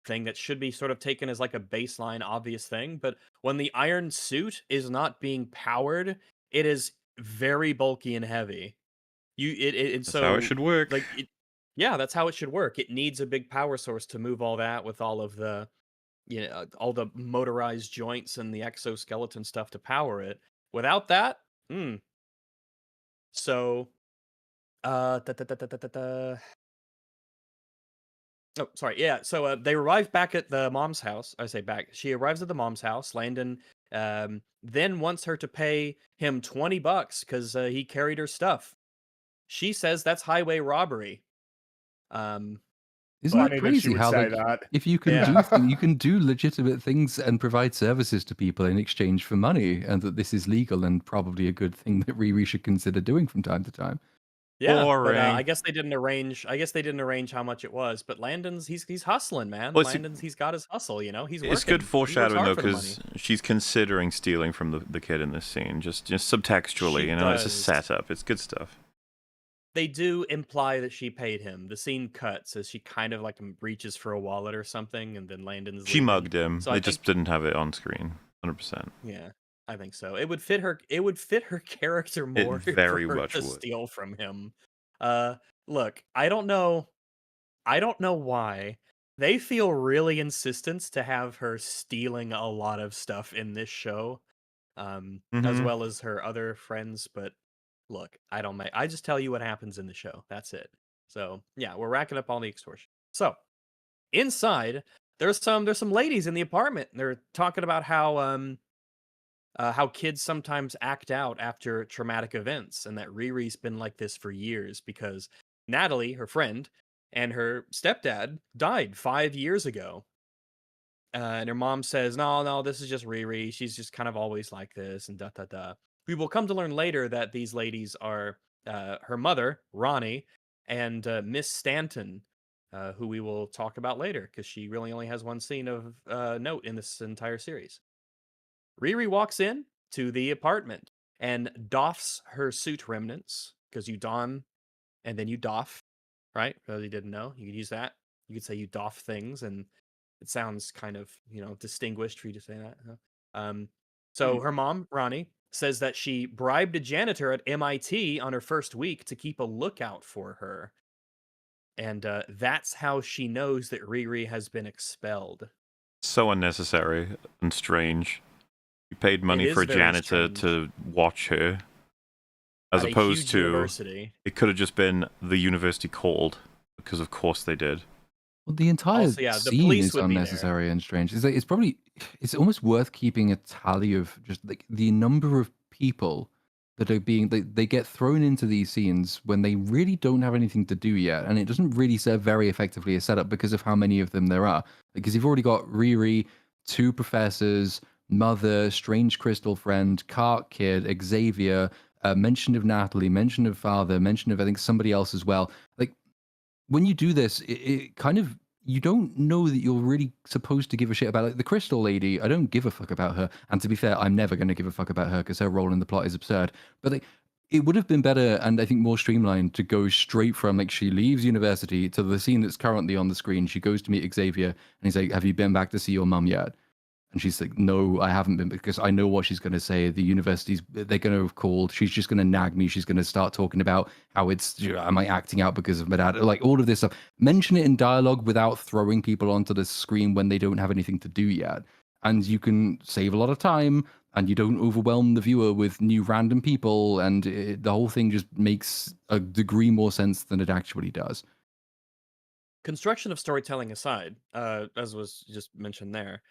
thing that should be sort of taken as like a baseline obvious thing, but when the iron suit is not being powered, it is very bulky and heavy. That's So how it should work. like yeah, that's how it should work. It needs a big power source to move all that with all of the all the motorized joints and the exoskeleton stuff to power it. Without that, so da, da, da, da, da, da, da. Oh, sorry. Yeah. So they arrive back at the mom's house. I say back. She arrives at the mom's house. Landon then wants her to pay him $20 because he carried her stuff. She says that's highway robbery. Isn't Funny that that crazy she would how say like, that. if you can Yeah. you can do legitimate things and provide services to people in exchange for money, and that this is legal and probably a good thing that Riri should consider doing from time to time. Yeah, but Boring. I guess they didn't arrange. I guess they didn't arrange how much it was. But Landon's he's hustling, man. Well, Landon's got his hustle. You know, he's working. It's good He works foreshadowing hard though, for the money. because she's considering stealing from the kid in this scene, just subtextually. She You know, it's a does. setup. It's good stuff. They do imply that she paid him. The scene cuts as she kind of like reaches for a wallet or something, and then Landon's. She leaving. mugged him. So They I just think- didn't have it on screen. 100%. Yeah, I think so. It would fit her. It would fit her character more very for her much to would. steal from him. Look, I don't know why they feel really insistent to have her stealing a lot of stuff in this show, as Mhm. well as her other friends. But look, I just tell you what happens in the show. That's it. So yeah, we're racking up all the extortion. So inside, there's some ladies in the apartment. They're talking about how kids sometimes act out after traumatic events, and that Riri's been like this for years because Natalie, her friend, and her stepdad died 5 years ago. And her mom says, no, this is just Riri. She's just kind of always like this, and da da da. We will come to learn later that these ladies are her mother, Ronnie, and Miss Stanton, who we will talk about later because she really only has one scene of note in this entire series. Riri walks in to the apartment and doffs her suit remnants, because you don and then you doff, right? For those you didn't know, you could use that. You could say you doff things, and it sounds kind of, distinguished for you to say that. Huh? So her mom, Ronnie, says that she bribed a janitor at MIT on her first week to keep a lookout for her. And that's how she knows that Riri has been expelled. So unnecessary and strange. You paid money is for a very janitor strange. to watch her, as At a opposed huge to university. it could have just been the university called, because of course they did. Well, the entire Also, yeah, the scene police is would be there. unnecessary and strange. It's almost worth keeping a tally of just like the number of people that are they get thrown into these scenes when they really don't have anything to do yet, and it doesn't really serve very effectively as setup because of how many of them there are. Because you've already got Riri, 2 professors, Mother, strange crystal friend, Cart Kid, Xavier, mention of Natalie, mention of father, mention of I think somebody else as well. Like when you do this, it kind of you don't know that you're really supposed to give a shit about like the Crystal Lady. I don't give a fuck about her, and to be fair, I'm never going to give a fuck about her because her role in the plot is absurd. But like, it would have been better and I think more streamlined to go straight from like she leaves university to the scene that's currently on the screen. She goes to meet Xavier, and he's like, "Have you been back to see your mum yet?" And she's like, "No, I haven't been because I know what she's going to say. The university's, they're going to have called. She's just going to nag me. She's going to start talking about how it's, am I acting out because of my dad? Like all of this stuff. Mention it in dialogue without throwing people onto the screen when they don't have anything to do yet. And you can save a lot of time and you don't overwhelm the viewer with new random people. And the whole thing just makes a degree more sense than it actually does." Construction of storytelling aside, as was just mentioned there,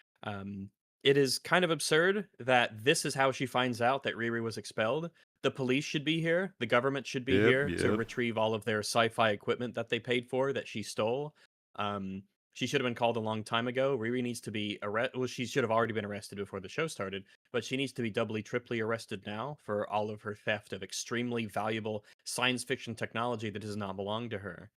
it is kind of absurd that this is how she finds out that Riri was expelled. The police should be here. The government should be here to Yep. retrieve all of their sci-fi equipment that they paid for that she stole. She should have been called a long time ago. Riri needs to be arrested. Well, she should have already been arrested before the show started, but she needs to be doubly, triply arrested now for all of her theft of extremely valuable science fiction technology that does not belong to her.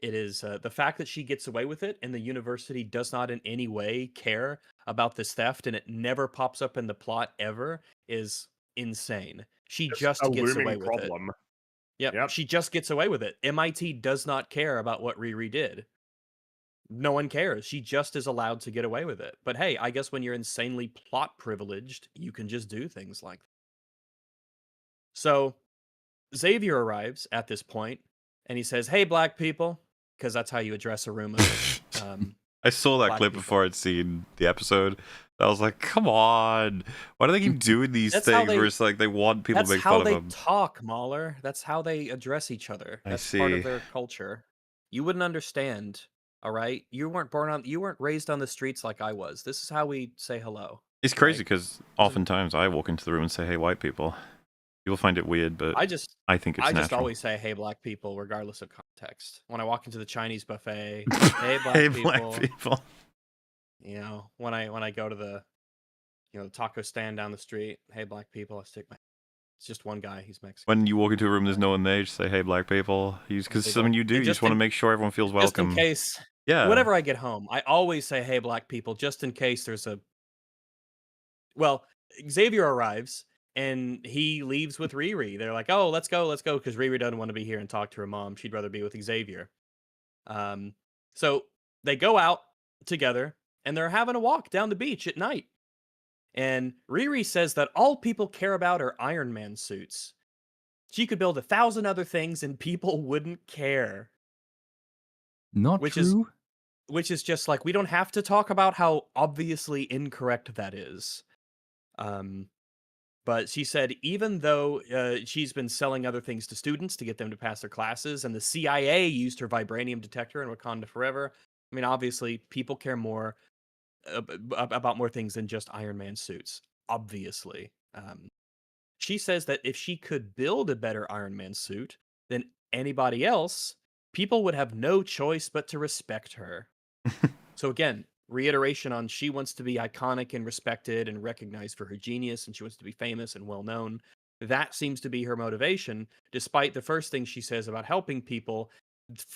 It is the fact that she gets away with it and the university does not in any way care about this theft and it never pops up in the plot ever is insane. She It's a just gets away looming with it. problem. Yep, she just gets away with it. MIT does not care about what Riri did. No one cares. She just is allowed to get away with it. But hey, I guess when you're insanely plot privileged, you can just do things like that. So Xavier arrives at this point and he says, "Hey, black people," because that's how you address a room of I saw that black clip people. before I'd seen the episode. I was like, come on. Why do they keep doing these That's how things they- where it's like they want people to That's make how fun they of them? talk, Mahler. That's how they address each other. I That's part see. of their culture. You wouldn't understand, all right? You weren't raised on the streets like I was. This is how we say hello. It's crazy right? because oftentimes I walk into the room and say, hey, white people. People find it weird, but I just think it's natural. always say, "Hey, black people," regardless of context. When I walk into the Chinese buffet, "Hey, black hey, people." black people. You know, when I go to the the taco stand down the street, "Hey, black people," I stick my. It's just one guy. He's Mexican. When you walk into a room, there's no one there. Just say, hey, black people. Because something you do, you just want to make sure everyone feels welcome. Just in case. Yeah. Whenever I get home, I always say, "Hey, black people," just in case there's a. Well, Xavier arrives and he leaves with Riri. They're like, "Oh, let's go," because Riri doesn't want to be here and talk to her mom. She'd rather be with Xavier. So they go out together and they're having a walk down the beach at night. And Riri says that all people care about are Iron Man suits. She could build 1,000 other things and people wouldn't care. Not true. Which is just like, we don't have to talk about how obviously incorrect that is. But she said even though she's been selling other things to students to get them to pass their classes, and the CIA used her vibranium detector in Wakanda Forever, I mean, obviously, people care more about more things than just Iron Man suits. Obviously. She says that if she could build a better Iron Man suit than anybody else, people would have no choice but to respect her. So again, reiteration on she wants to be iconic and respected and recognized for her genius, and she wants to be famous and well known. That seems to be her motivation, despite the first thing she says about helping people.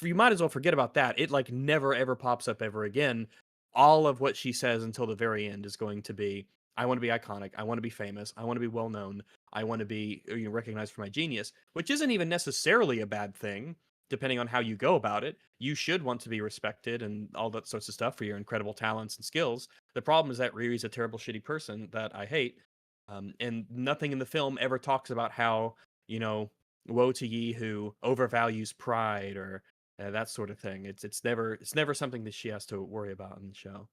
You might as well forget about that. It like never ever pops up ever again. All of what she says until the very end is going to be, I want to be iconic, I want to be famous, I want to be well known, I want to be recognized for my genius, which isn't even necessarily a bad thing depending on how you go about it. You should want to be respected and all that sorts of stuff for your incredible talents and skills. The problem is that Riri's a terrible, shitty person that I hate. And nothing in the film ever talks about how, woe to ye who overvalues pride or that sort of thing. It's never something that she has to worry about in the show.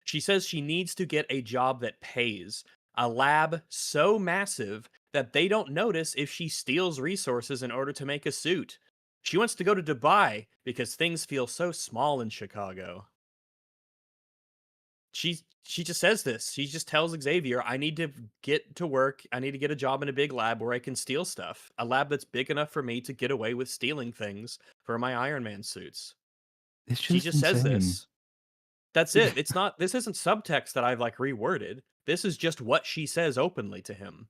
She says she needs to get a job that pays, a lab so massive that they don't notice if she steals resources in order to make a suit. She wants to go to Dubai because things feel so small in Chicago. She just says this. She just tells Xavier, I need to get to work. I need to get a job in a big lab where I can steal stuff. A lab that's big enough for me to get away with stealing things for my Iron Man suits. It's She just says insane. this. That's it. It's not. This isn't subtext that I've like reworded. This is just what she says openly to him.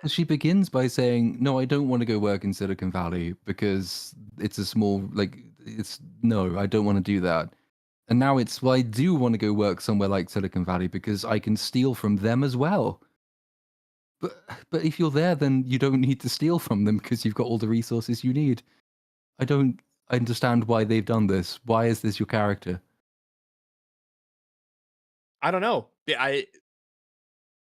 She begins by saying, "No, I don't want to go work in Silicon Valley because it's a small it's no, I don't want to do that." And now it's, well, I do want to go work somewhere like Silicon Valley because I can steal from them as well. But if you're there, then you don't need to steal from them because you've got all the resources you need. I don't understand why they've done this. Why is this your character? I don't know.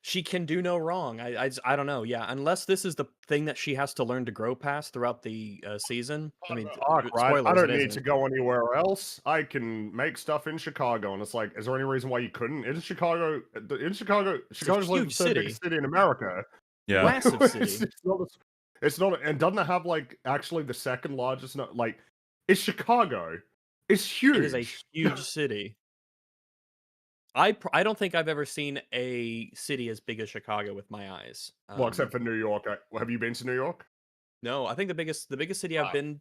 She can do no wrong. I don't know. Yeah, unless this is the thing that she has to learn to grow past throughout the season. I mean, Arc, right? I spoilers. don't It need isn't. to go anywhere else. I can make stuff in Chicago, and it's like, is there any reason why you couldn't? Chicago's like the huge third city. biggest city in America. Yeah. Massive city. It's not, and doesn't it have like actually the second largest? Like, it's Chicago. It's huge. It is a huge city. I don't think I've ever seen a city as big as Chicago with my eyes. Well, except for New York. Have you been to New York? No, I think the biggest city I've been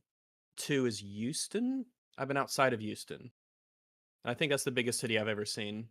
to is Houston. I've been outside of Houston. I think that's the biggest city I've ever seen.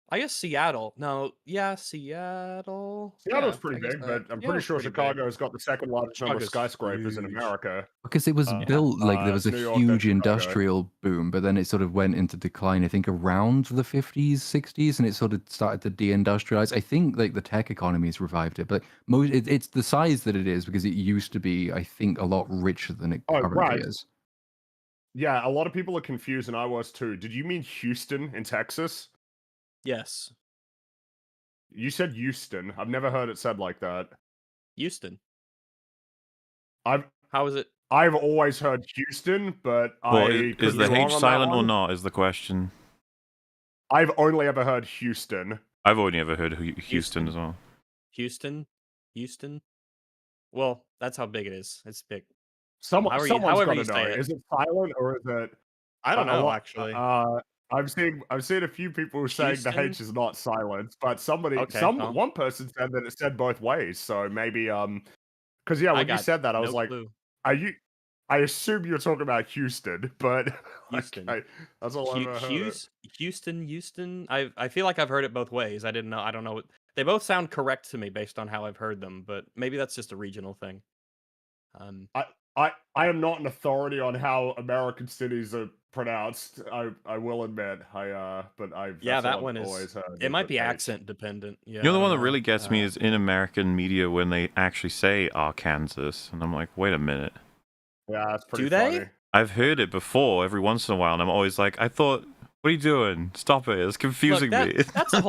I guess Seattle. No, yeah, Seattle. Seattle's Yeah, pretty I guess big, that. but I'm pretty Seattle's sure pretty big. Chicago's got the second largest number of Chicago's skyscrapers in huge. America. Because it was built like there was a it's New York, then huge Chicago. industrial boom, but then it sort of went into decline, I think, around the 50s, 60s, and it sort of started to deindustrialize. I think like the tech economy has revived it, but it's the size that it is because it used to be, I think, a lot richer than it currently is. Yeah, a lot of people are confused, and I was too. Did you mean Houston in Texas? Yes. You said Houston. I've never heard it said like that. Houston. How is it? I've always heard Houston, but Well, I is the H silent or not? Is the question. I've only ever heard Houston. I've only ever heard Houston as well. Houston. Well, that's how big it is. It's big. Someone's got to know. Say it. Is it silent or is it? I don't know actually. I've seen a few people saying the H is not silent, but one person said that it said both ways. So maybe because when you said that, I was like, clue. I assume you're talking about Houston, but Houston. Okay, that's all I've ever heard. Houston. I feel like I've heard it both ways. I don't know. They both sound correct to me based on how I've heard them, but maybe that's just a regional thing. I am not an authority on how American cities are pronounced. I will admit. That one is. Always heard. It might be accent dependent. Yeah. You know, the one that really gets me is in American media when they actually say Arkansas, and I'm like, wait a minute. Yeah, that's pretty funny. They? I've heard it before every once in a while, and I'm always like, I thought, what are you doing? Stop it! It's confusing me. That's a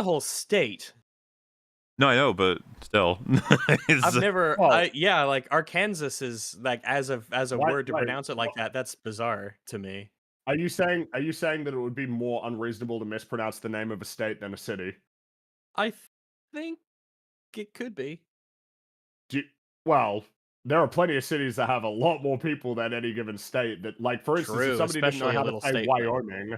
whole state. No, I know, but still, I've never. Like Arkansas is like as a word to pronounce it like that. That's bizarre to me. Are you saying that it would be more unreasonable to mispronounce the name of a state than a city? I think it could be. Well, there are plenty of cities that have a lot more people than any given state. That, like, for instance, if somebody didn't know how to say Wyoming,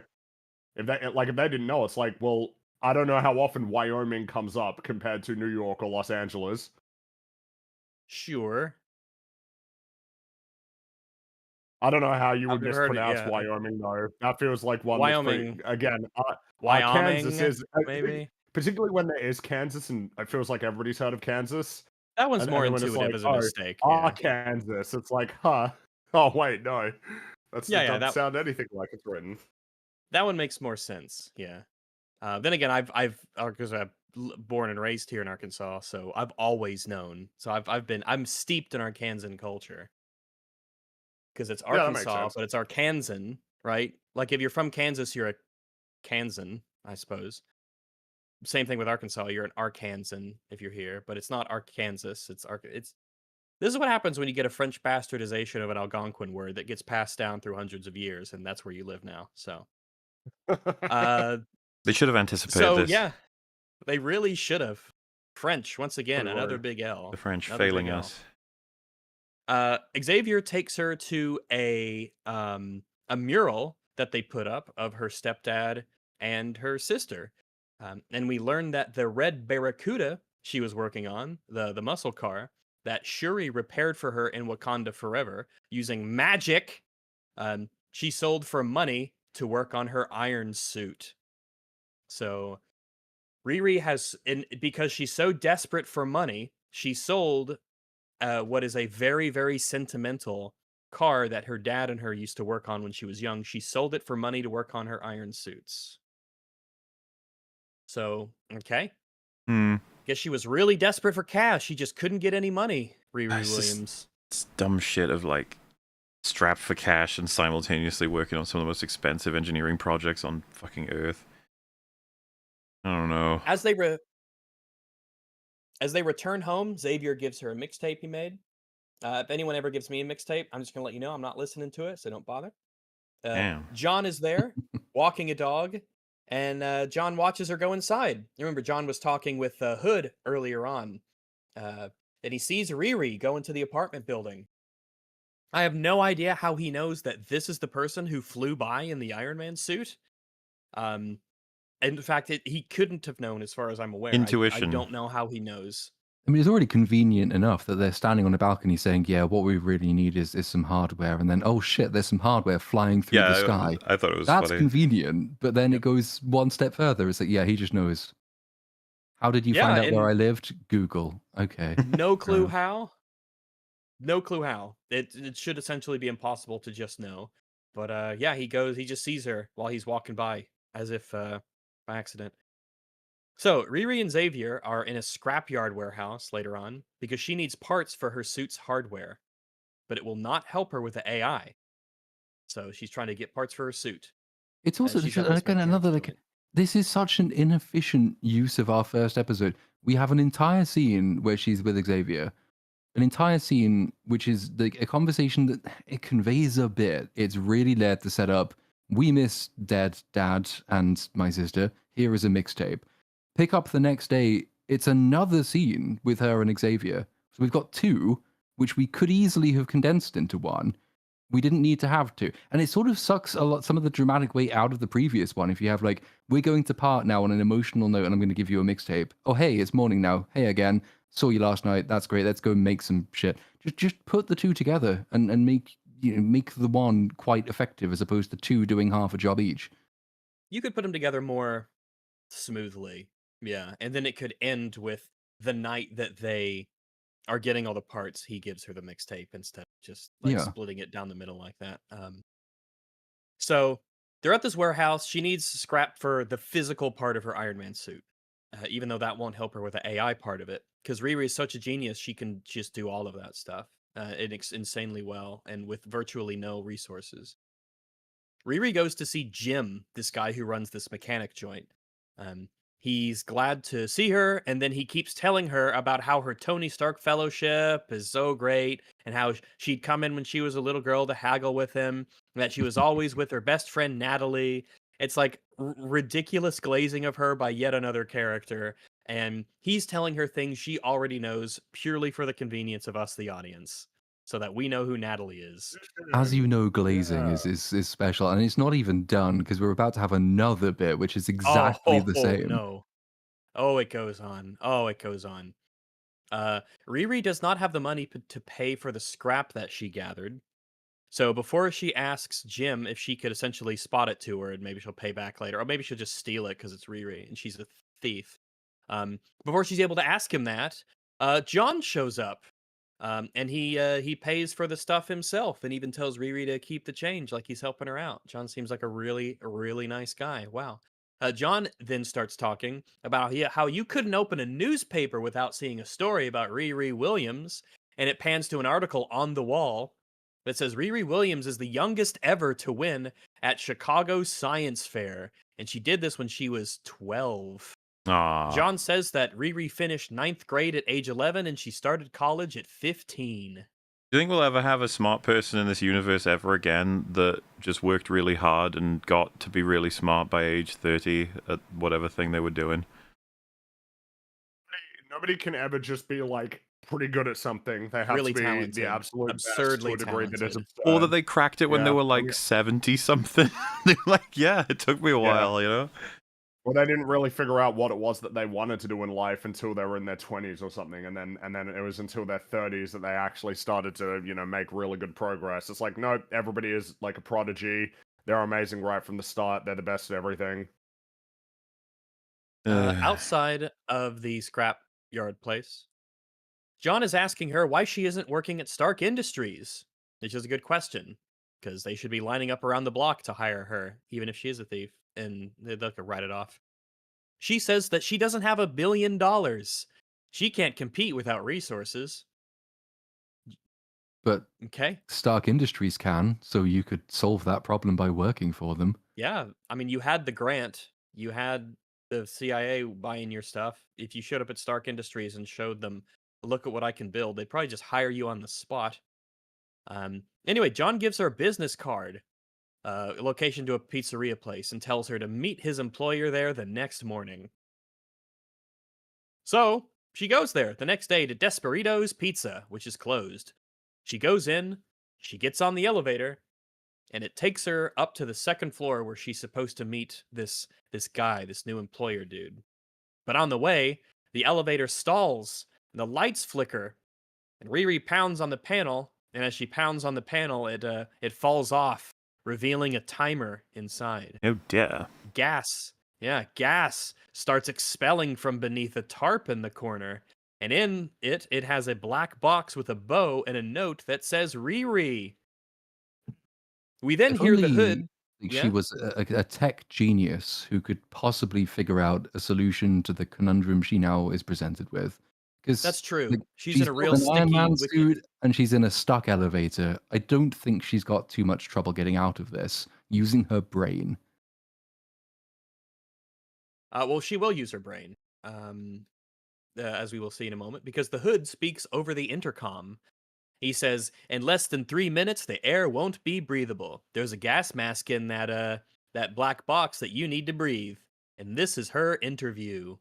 if they didn't know, it's like, well, I don't know how often Wyoming comes up compared to New York or Los Angeles. Sure. I don't know how you would mispronounce Wyoming, though. That feels like one. Wyoming. Wyoming, Kansas is maybe. Particularly when there is Kansas, and it feels like everybody's heard of Kansas. That one's more intuitive as a mistake. Kansas. It's like, huh? Oh wait, no. It doesn't sound anything like it's written. That one makes more sense. Yeah. Then again, I've because I'm born and raised here in Arkansas, so I've always known. So I'm steeped in Arkansan culture. Because it's Arkansas, but it's Arkansan, right? Like if you're from Kansas, you're a Kansan, I suppose. Same thing with Arkansas. You're an Arkansan if you're here, but it's not Arkansas. This is what happens when you get a French bastardization of an Algonquin word that gets passed down through hundreds of years, and that's where you live now. So, they should have anticipated this. Yeah, they really should have. French once again, another big L. The French failing us. Xavier takes her to a mural that they put up of her stepdad and her sister. And we learned that the red Barracuda she was working on, the muscle car, that Shuri repaired for her in Wakanda Forever using magic. she sold for money to work on her iron suit. So Riri has, because she's so desperate for money, she sold what is a very, very sentimental car that her dad and her used to work on when she was young. She sold it for money to work on her iron suits. So, okay. Guess she was really desperate for cash. She just couldn't get any money, Riri Williams. It's dumb shit of like strapped for cash and simultaneously working on some of the most expensive engineering projects on fucking Earth. I don't know. As they return home, Xavier gives her a mixtape he made. If anyone ever gives me a mixtape, I'm just gonna let you know I'm not listening to it, so don't bother. Damn. John is there, walking a dog, and John watches her go inside. You remember John was talking with Hood earlier on, and he sees Riri go into the apartment building. I have no idea how he knows that this is the person who flew by in the Iron Man suit. In fact, he couldn't have known, as far as I'm aware. Intuition. I don't know how he knows. I mean, it's already convenient enough that they're standing on a balcony saying, yeah, what we really need is some hardware. And then, oh shit, there's some hardware flying through the sky. I thought it was That's funny. convenient. But then it goes one step further. It's like, yeah, he just knows. How did you find out where I lived? Google. Okay. No clue how. No clue how. It should essentially be impossible to just know. But yeah, he just sees her while he's walking by, as if by accident. So Riri and Xavier are in a scrapyard warehouse later on because she needs parts for her suit's hardware, but it will not help her with the AI. So she's trying to get parts for her suit. It's also again another like this is such an inefficient use of our first episode. We have an entire scene where she's with Xavier, an entire scene which is like a conversation that it conveys a bit. It's really there to set up. We miss dead dad and my sister. Here is a mixtape. Pick up the next day. It's another scene with her and Xavier. So we've got two, which we could easily have condensed into one. We didn't need to have to. And it sort of sucks a lot, some of the dramatic weight out of the previous one. If you have like, we're going to part now on an emotional note and I'm going to give you a mixtape. Oh, hey, it's morning now. Hey again. Saw you last night. That's great. Let's go make some shit. Just put the two together and make the one quite effective as opposed to two doing half a job each. You could put them together more smoothly. Yeah. And then it could end with the night that they are getting all the parts, he gives her the mixtape instead of just like splitting it down the middle like that. So they're at this warehouse. She needs scrap for the physical part of her Iron Man suit, even though that won't help her with the AI part of it. Because Riri is such a genius, she can just do all of that stuff insanely well and with virtually no resources. Riri goes to see Jim, this guy who runs this mechanic joint. He's glad to see her, and then he keeps telling her about how her Tony Stark fellowship is so great, and how she'd come in when she was a little girl to haggle with him, and that she was always with her best friend Natalie. It's like ridiculous glazing of her by yet another character, and he's telling her things she already knows purely for the convenience of us, the audience, so that we know who Natalie is. As you know, glazing is special, and it's not even done because we're about to have another bit, which is exactly the same. No. Oh, it goes on. Oh, it goes on. Riri does not have the money to pay for the scrap that she gathered. So before she asks Jim if she could essentially spot it to her and maybe she'll pay back later, or maybe she'll just steal it because it's Riri and she's a thief. Before she's able to ask him that, John shows up. And he pays for the stuff himself and even tells Riri to keep the change, like he's helping her out. John seems like a really, really nice guy. Wow. John then starts talking about how you couldn't open a newspaper without seeing a story about Riri Williams, and it pans to an article on the wall that says Riri Williams is the youngest ever to win at Chicago Science Fair, and she did this when she was 12. Aww. John says that Riri finished 9th grade at age 11 and she started college at 15. Do you think we'll ever have a smart person in this universe ever again that just worked really hard and got to be really smart by age 30 at whatever thing they were doing? Nobody can ever just be like pretty good at something. They have really to be talented, the absolute absurdly best to a degree that is talented. absurd. Or that they cracked it when they were like 70 something. They're like, yeah, it took me a while, you know? Well, they didn't really figure out what it was that they wanted to do in life until they were in their 20s or something, and then it was until their 30s that they actually started to, make really good progress. It's like, no, everybody is like a prodigy. They're amazing right from the start. They're the best at everything. Outside of the scrap yard place, John is asking her why she isn't working at Stark Industries, which is a good question because they should be lining up around the block to hire her, even if she is a thief, and they'll write it off. She says that she doesn't have $1 billion. She can't compete without resources. But Okay. Stark Industries can, so you could solve that problem by working for them. Yeah. I mean, you had the grant, you had the CIA buying your stuff. If you showed up at Stark Industries and showed them, look at what I can build, they'd probably just hire you on the spot. Anyway, John gives her a business card, location to a pizzeria place, and tells her to meet his employer there the next morning. So she goes there the next day to Desperitos Pizza, which is closed. She goes in, she gets on the elevator, and it takes her up to the second floor where she's supposed to meet this guy, this new employer dude. But on the way, the elevator stalls, and the lights flicker, and Riri pounds on the panel, and as she pounds on the panel, it falls off, revealing a timer inside. Oh dear. Gas. Yeah, gas starts expelling from beneath a tarp in the corner. And in it has a black box with a bow and a note that says Riri. We then If hear the only, hood. like, Yeah? she was a tech genius who could possibly figure out a solution to the conundrum she now is presented with. Because That's true. like, She's she's in a got real an Iron sticky Man wicket. suit and she's in a stuck elevator. I don't think she's got too much trouble getting out of this using her brain. Well, she will use her brain, as we will see in a moment, because the hood speaks over the intercom. He says, "In less than 3 minutes, the air won't be breathable. There's a gas mask in that black box that you need to breathe." And this is her interview.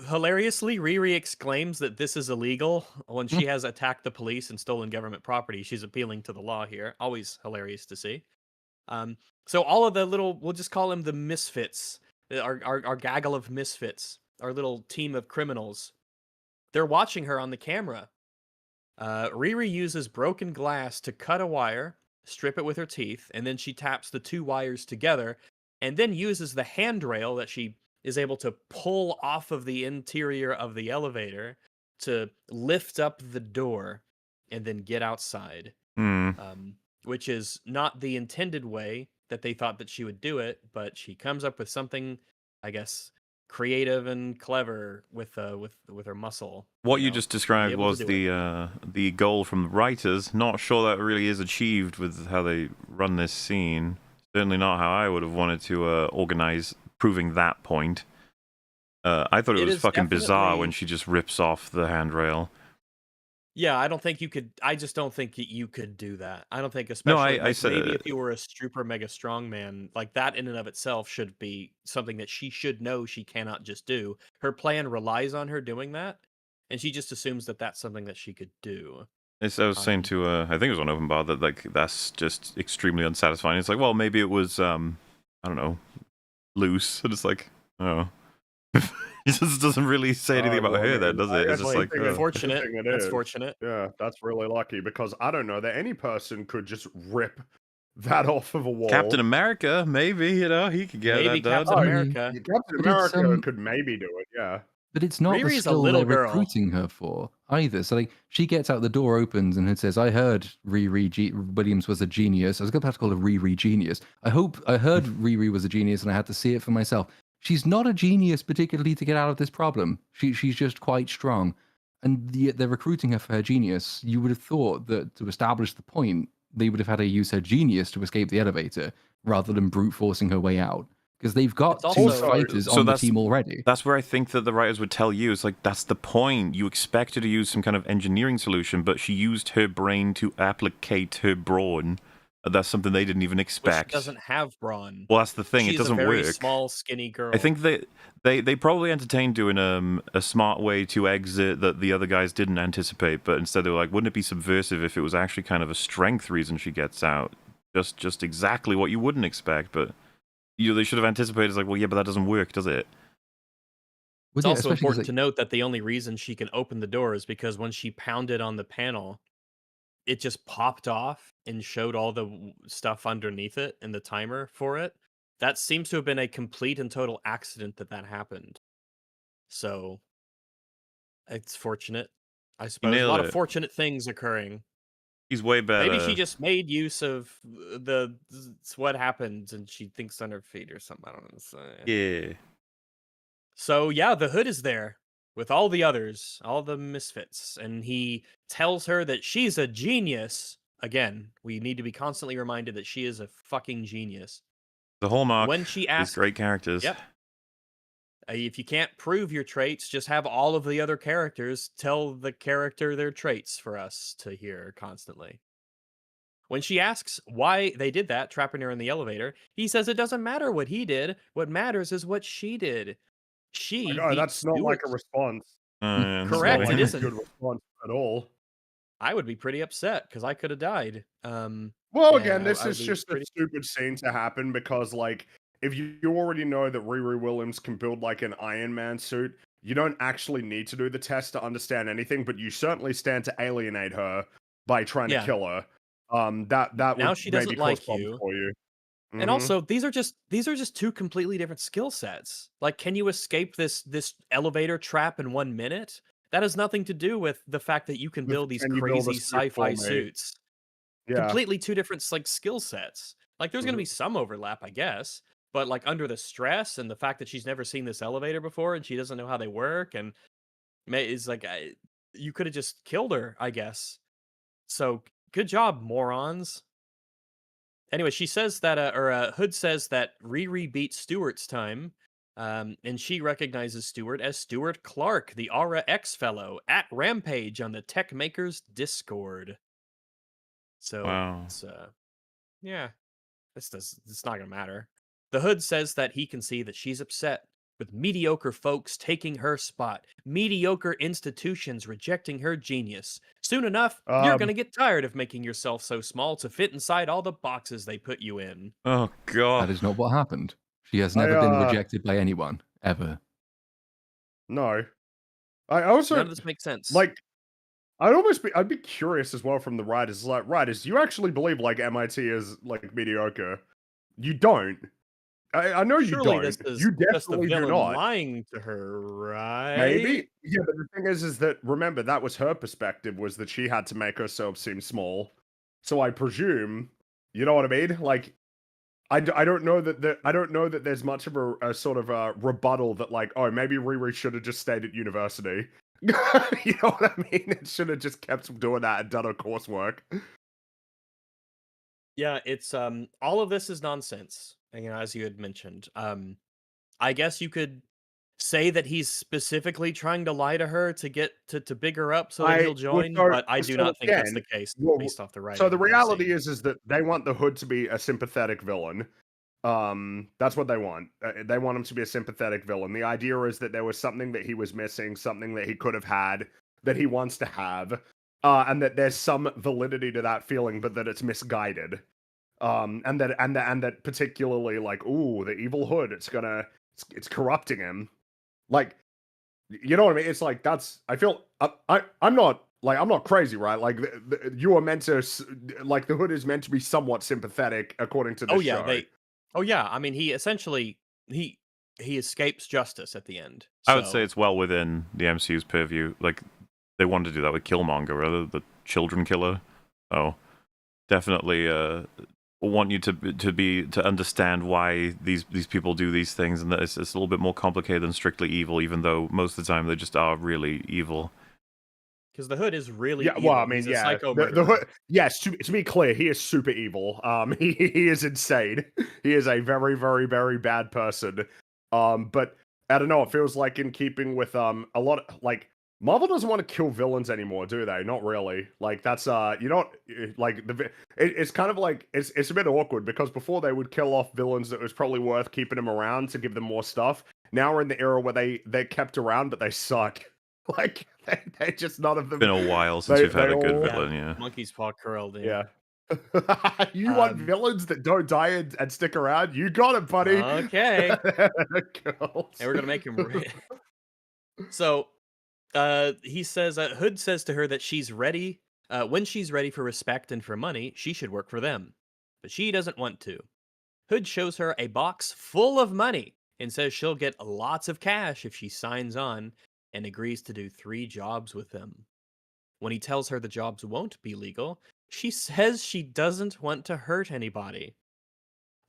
Hilariously, Riri exclaims that this is illegal when she has attacked the police and stolen government property. She's appealing to the law here. Always hilarious to see. So all of the little, we'll just call them the misfits, our gaggle of misfits, our little team of criminals. They're watching her on the camera. Riri uses broken glass to cut a wire, strip it with her teeth, and then she taps the two wires together, and then uses the handrail that she is able to pull off of the interior of the elevator to lift up the door and then get outside. Hmm. Which is not the intended way that they thought that she would do it, but she comes up with something, I guess, creative and clever with her muscle. What you just to be described able to was do it. the goal from the writers. Not sure that really is achieved with how they run this scene. Certainly not how I would have wanted to organize proving that point. I thought it It was is fucking bizarre definitely- when she just rips off the handrail. Yeah, I don't think you could. I just don't think that you could do that. I don't think, No, especially I said maybe if you were a super mega strong man, like that in and of itself should be something that she should know she cannot just do. Her plan relies on her doing that, and she just assumes that that's something that she could do. I was saying to I think it was on Open Bar that like that's just extremely unsatisfying. It's like, well, maybe it was I don't know, loose. And it's like, oh. It just doesn't really say anything about her then, does it? It's just like, That's Fortunate. That's is. fortunate. Yeah, that's really lucky because I don't know that any person could just rip that off of a wall. Captain America, maybe, he could get Maybe that done. Captain America. Captain But it's, America could maybe do it, yeah. But it's not the Riri's a skill little they're girl. recruiting her for either. So like she gets out, the door opens, and it says, "I heard Williams was a genius." I was about to call her Riri genius. I heard Riri was a genius, and I had to see it for myself. She's not a genius, particularly to get out of this problem. She's just quite strong, and yet they're recruiting her for her genius. You would have thought that to establish the point, they would have had her use her genius to escape the elevator rather than brute forcing her way out. Because they've got It's two also- fighters So on the that's- team already. That's where I think that the writers would tell you, it's like, that's the point. You expect her to use some kind of engineering solution, but she used her brain to applicate her brawn. That's something they didn't even Which expect. doesn't have brawn. Well, that's the thing. She's It doesn't a very work. small, skinny girl. I think they probably entertained doing a smart way to exit that the other guys didn't anticipate, but instead they were like, wouldn't it be subversive if it was actually kind of a strength reason she gets out? Just exactly what you wouldn't expect, but they should have anticipated. It's like, well, yeah, but that doesn't work, does it? Well, It's yeah, also especially 'cause, important like, to note that the only reason she can open the door is because when she pounded on the panel, it just popped off and showed all the stuff underneath it and the timer for it. That seems to have been a complete and total accident that happened. So it's fortunate, I He suppose. A nailed lot of it. fortunate things occurring. He's way Maybe she better. just made use of what happened and she thinks on her feet or something. I don't know. Yeah. So yeah, the Hood is there with all the others, all the misfits, and he tells her that she's a genius. Again, we need to be constantly reminded that she is a fucking genius. The hallmark. When she These asks, great characters. yep, if you can't prove your traits, just have all of the other characters tell the character their traits for us to hear constantly. When she asks why they did that, trapping her in the elevator, he says it doesn't matter what he did. What matters is what she did. She Like, oh, beat that's not like Stewart. a response. That's That's not Correct, like it great. a isn't. good response at all. I would be pretty upset because I could have died. Well, And again, this I is would be just a pretty. stupid scene to happen because, like, if you already know that Riri Williams can build like an Iron Man suit, you don't actually need to do the test to understand anything, but you certainly stand to alienate her by trying to Yeah. kill her. That Now would she maybe doesn't cause like problems you. for you. And Mhm. also, these are just two completely different skill sets. Like, can you escape this elevator trap in 1 minute? That has nothing to do with the fact that you can build these Can you build a crazy suit for sci-fi me? suits. Yeah. Completely two different like skill sets. Like, there's gonna Mhm. be some overlap, I guess. But like under the stress and the fact that she's never seen this elevator before and she doesn't know how they work and is like you could have just killed her, I guess. So good job, morons. Anyway, she says that, Hood says that Riri beat Stewart's time, and she recognizes Stewart as Stuart Clark, the Aura X fellow, at Rampage on the Tech Makers Discord. So Wow. it's yeah, it's not gonna matter. The Hood says that he can see that she's upset with mediocre folks taking her spot, mediocre institutions rejecting her genius. Soon enough, you're Um, gonna get tired of making yourself so small to fit inside all the boxes they put you in. Oh god. that is not what happened. She has I never been rejected by anyone, ever. no. I None also of this makes sense. like I'd be curious as well from the writers. Like, writers, do you actually believe like MIT is like mediocre? You don't. I know you Surely don't. this is You just the definitely do villain not. lying to her, right? Maybe. Yeah, but the thing is that remember that was her perspective was that she had to make herself seem small. So I presume, you know what I mean? Like I don't know that I don't know that there's much of a sort of a rebuttal that like, oh, maybe Riri should have just stayed at university. You know what I mean? It should have just kept doing that and done her coursework. Yeah, it's all of this is nonsense. You know, as you had mentioned. I guess you could say that he's specifically trying to lie to her to get to big her up so that I he'll well, join, so but I do so not think that's again, the case well, based off the so the writing I've reality seen. is that they want the Hood to be a sympathetic villain. That's what they want. They want him to be a sympathetic villain. The idea is that there was something that he was missing, something that he could have had, that he wants to have, and that there's some validity to that feeling, but that it's misguided. And that particularly like, ooh, the evil Hood, it's corrupting him. Like, you know what I mean? It's like that's. I feel I'm not crazy, right? Like you are meant to like the Hood is meant to be somewhat sympathetic according to the Oh yeah, show. Oh yeah, I mean he essentially he escapes justice at the end. I would say So it's well within the MCU's purview. Like, they wanted to do that with Killmonger, rather the children killer. Oh, definitely want you to understand why these people do these things, and that it's a little bit more complicated than strictly evil, even though most of the time they just are really evil. because the Hood is really Yeah, well, I evil. mean, He's a yeah, psycho the murderer. Hood. Yes, to be clear, he is super evil. He is insane. He is a very, very, very bad person. But I don't know. It feels like in keeping with a lot of, like Marvel doesn't want to kill villains anymore, do they? Not really. Like that's you don't like it's kind of like it's a bit awkward because before they would kill off villains that was probably worth keeping them around to give them more stuff. Now we're in the era where they're kept around but they suck. Like they just none of them. Been a while since we've had They a good all Yeah, villain, yeah. monkey's paw curled. yeah. You want Um, villains that don't die and stick around? You got it, buddy. okay, Girls. and we're gonna make him. So, he says Hood says to her that she's ready. When she's ready for respect and for money, she should work for them, but she doesn't want to. Hood shows her a box full of money and says she'll get lots of cash if she signs on and agrees to do 3 jobs with him. When he tells her the jobs won't be legal, she says she doesn't want to hurt anybody.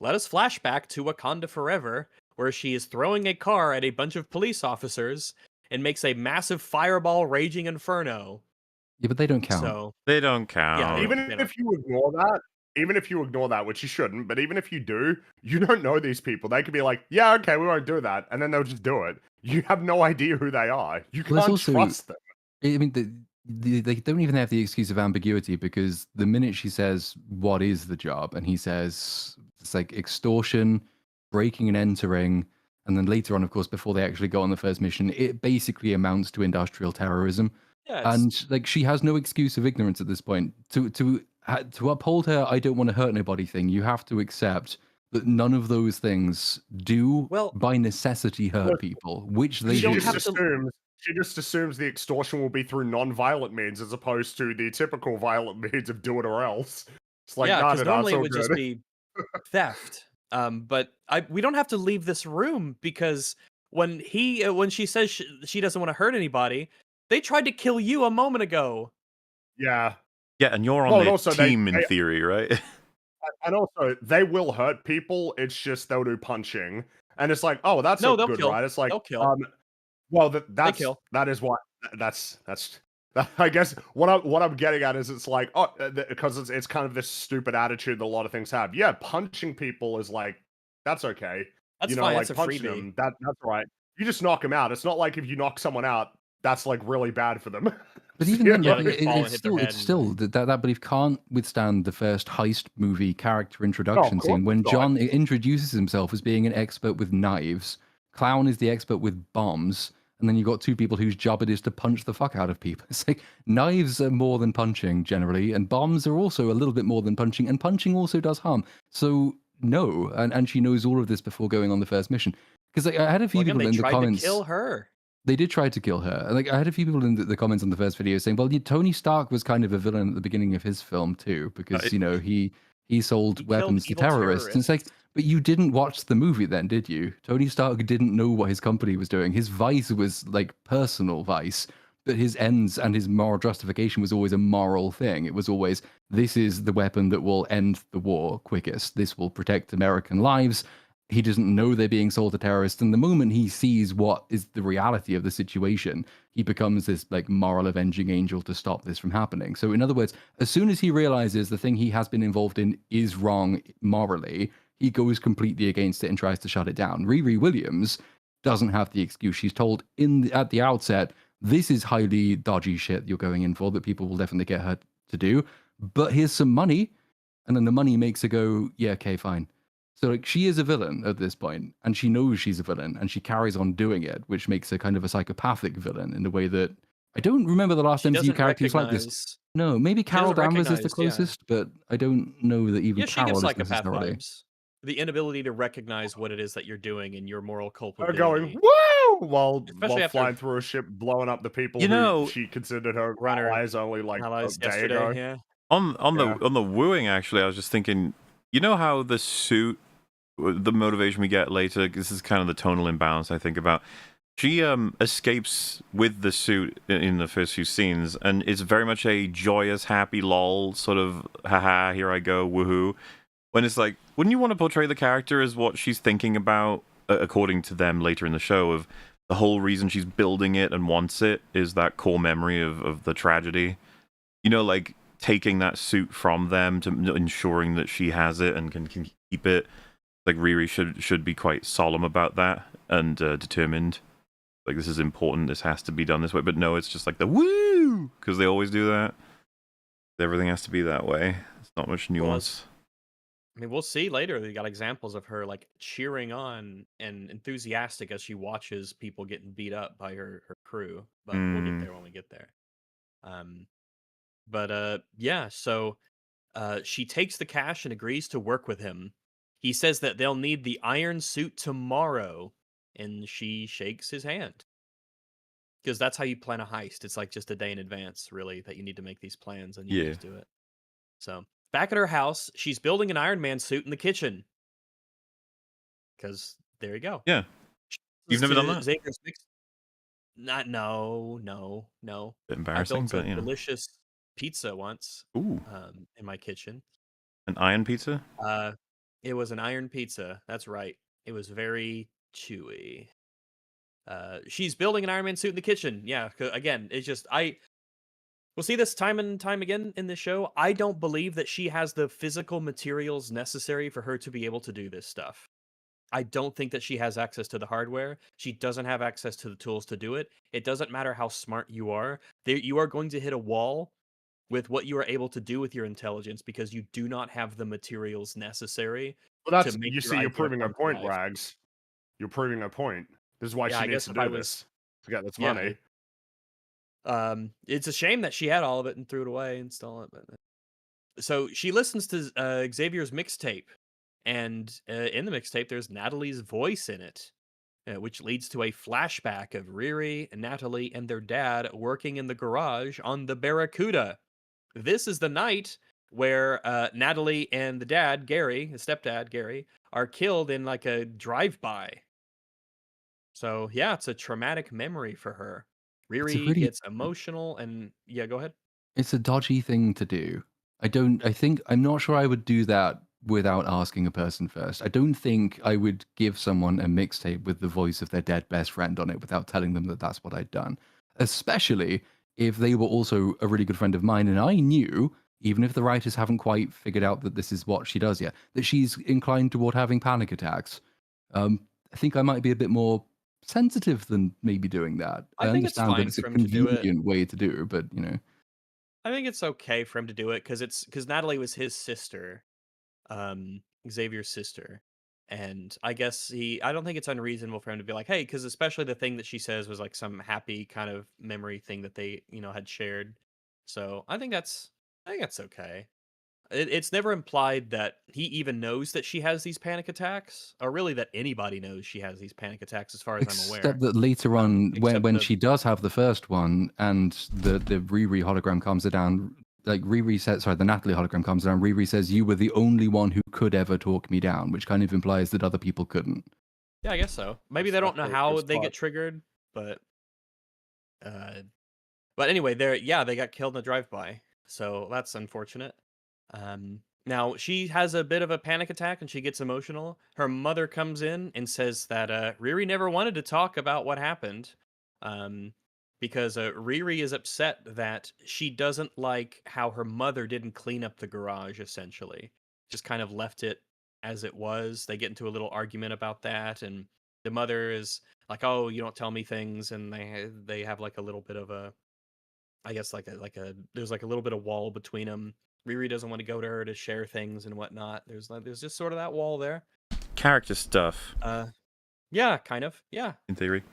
Let us flash back to Wakanda Forever, where she is throwing a car at a bunch of police officers and makes a massive fireball raging inferno. Yeah, but they don't count. So, They don't yeah, count. Even if you ignore that, which you shouldn't, but even if you do, you don't know these people. They could be like, yeah, okay, we won't do that, and then they'll just do it. You have no idea who they are. You Well, it's can't also- trust them. I mean, they don't even have the excuse of ambiguity, because the minute she says, "What is the job?" and he says it's like extortion, breaking and entering, and then later on, of course, before they actually go on the first mission, it basically amounts to industrial terrorism. yeah, And like, she has no excuse of ignorance at this point. To uphold her "I don't want to hurt nobody" thing, you have to accept that none of those things do, Well, by necessity, hurt people, which they you don't do. have to- She just assumes the extortion will be through non-violent means as opposed to the typical violent means of do it or else. It's like, yeah, nah, because nah, normally it's it all would good. just be theft. But we don't have to leave this room because when she says she doesn't want to hurt anybody, they tried to kill you a moment ago. Yeah. Yeah, and you're on Well, and their also team in theory, right? and also they will hurt people. It's just they'll do punching, and it's like, oh, that's No, not they'll good, kill. right? It's like, They'll kill. well, They kill. that is what that's. I guess what I'm getting at is it's like, oh, because it's kind of this stupid attitude that a lot of things have. Yeah, punching people is like, that's okay. That's You know, fine. like It's a punching freebie. them, that's right. You just knock them out. It's not like if you knock someone out, that's like really bad for them. But even You then, know? Yeah, they could fall and hit their head it's still that belief can't withstand the first heist movie character introduction course scene when not. John introduces himself as being an expert with knives. Clown is the expert with bombs, and then you've got 2 people whose job it is to punch the fuck out of people. It's like, knives are more than punching generally, and bombs are also a little bit more than punching, and punching also does harm. So no, and she knows all of this before going on the first mission. Because I had a few Well, again, people they in the tried comments. to kill her. They did try to kill her. Like, I had a few people in the comments on the first video saying, "Well, Tony Stark was kind of a villain at the beginning of his film too, because he sold He killed weapons to evil terrorists." And it's like, but you didn't watch the movie then, did you? Tony Stark didn't know what his company was doing. His vice was like personal vice, but his ends and his moral justification was always a moral thing. It was always, this is the weapon that will end the war quickest. This will protect American lives. He doesn't know they're being sold to terrorists, and the moment he sees what is the reality of the situation, he becomes this like moral avenging angel to stop this from happening. So in other words, as soon as he realizes the thing he has been involved in is wrong morally, he goes completely against it and tries to shut it down. Riri Williams doesn't have the excuse. She's told at the outset, this is highly dodgy shit you're going in for that people will definitely get her to do, but here's some money. And then the money makes her go, yeah, okay, fine. So like, she is a villain at this point, and she knows she's a villain, and she carries on doing it, which makes her kind of a psychopathic villain in the way that I don't remember the last She MCU doesn't character who's like this. recognize. No, maybe Carol doesn't Danvers is the recognize, yeah. closest, but I don't know that even Yeah, she gives Carol is psychopath necessarily. vibes. The inability to recognize what it is that you're doing and your moral Her culpability. going woo while Especially after- flying through a ship, blowing up the people You know- who she considered her Runner allies only like a allies day yesterday. ago. Yeah. On Yeah. the wooing, actually, I was just thinking, you know how the suit, the motivation we get later, this is kind of the tonal imbalance I think about. She escapes with the suit in the first few scenes, and it's very much a joyous, happy lol sort of, haha, here I go, woohoo. When it's like, wouldn't you want to portray the character as what she's thinking about, according to them later in the show, of the whole reason she's building it and wants it is that core memory of the tragedy? You know, like taking that suit from them to ensuring that she has it and can keep it. Like Riri should be quite solemn about that and determined. Like, this is important, this has to be done this way. But no, it's just like the woo! Because they always do that. Everything has to be that way. It's not much nuance. I mean, we'll see later. We got examples of her like cheering on and enthusiastic as she watches people getting beat up by her crew. But we'll get there when we get there. Yeah. So She takes the cash and agrees to work with him. He says that they'll need the iron suit tomorrow, and she shakes his hand. Because that's how you plan a heist. It's like just a day in advance, really, that you need to make these plans and you Yeah. just do it. So, back at her house, she's building an Iron Man suit in the kitchen. Because there you go. Yeah. She You've listens never done to that? Xavier's mix. No. Bit I embarrassing, built a but delicious pizza once Ooh, in my kitchen. an iron pizza? Uh, it was an iron pizza. That's right. It was very chewy. She's building an Iron Man suit in the kitchen. Yeah, again, it's just we'll see this time and time again in this show. I don't believe that she has the physical materials necessary for her to be able to do this stuff. I don't think that she has access to the hardware. She doesn't have access to the tools to do it. It doesn't matter how smart you are. You are going to hit a wall with what you are able to do with your intelligence because you do not have the materials necessary Well, to that's make you your see, you're idea proving a come to point, life. Rags. You're proving a point. This is why Yeah, she I needs guess to if I do was this to get this yeah, money. it's a shame that she had all of it and threw it away and stole it. But so she listens to Xavier's mixtape, and in the mixtape, there's Natalie's voice in it, which leads to a flashback of Riri and Natalie and their dad working in the garage on the Barracuda. This is the night where Natalie and the dad, Gary, the stepdad, Gary, are killed in like a drive-by. So yeah, it's a traumatic memory for her. It's a Riri really gets emotional and yeah, go ahead. It's a dodgy thing to do. I'm not sure I would do that without asking a person first. I don't think I would give someone a mixtape with the voice of their dead best friend on it without telling them that that's what I'd done. Especially if they were also a really good friend of mine and I knew, even if the writers haven't quite figured out that this is what she does yet, that she's inclined toward having panic attacks. I think I might be a bit more sensitive than maybe doing that. I I think it's understand that fine it's a for him to do it. convenient way to do, but you know. I think it's okay for him to do it because Natalie was his sister, Xavier's sister, and I guess I don't think it's unreasonable for him to be like, hey, because especially the thing that she says was like some happy kind of memory thing that they had shared. So I think that's okay. It's never implied that he even knows that she has these panic attacks, or really that anybody knows she has these panic attacks, as far as I'm Except aware. that later on, Except when the she does have the first one, and the Riri hologram calms her down, like Riri says, sorry, the Natalie hologram calms her down. Riri says, "You were the only one who could ever talk me down," which kind of implies that other people couldn't. yeah, I guess so. Maybe they That's don't know pretty good how they spot. get triggered, but uh, but anyway, they got killed in a drive-by, so that's unfortunate. Now she has a bit of a panic attack and she gets emotional. Her mother comes in and says that Riri never wanted to talk about what happened, um, because Riri is upset that she doesn't like how her mother didn't clean up the garage. Essentially, just kind of left it as it was. They get into a little argument about that, and the mother is like, "Oh, you don't tell me things," and they have like a little bit of a, I guess like a there's like a little bit of wall between them. Riri doesn't want to go to her to share things and whatnot. There's just sort of that wall there. Character stuff, Uh, yeah, kind of, yeah. in theory.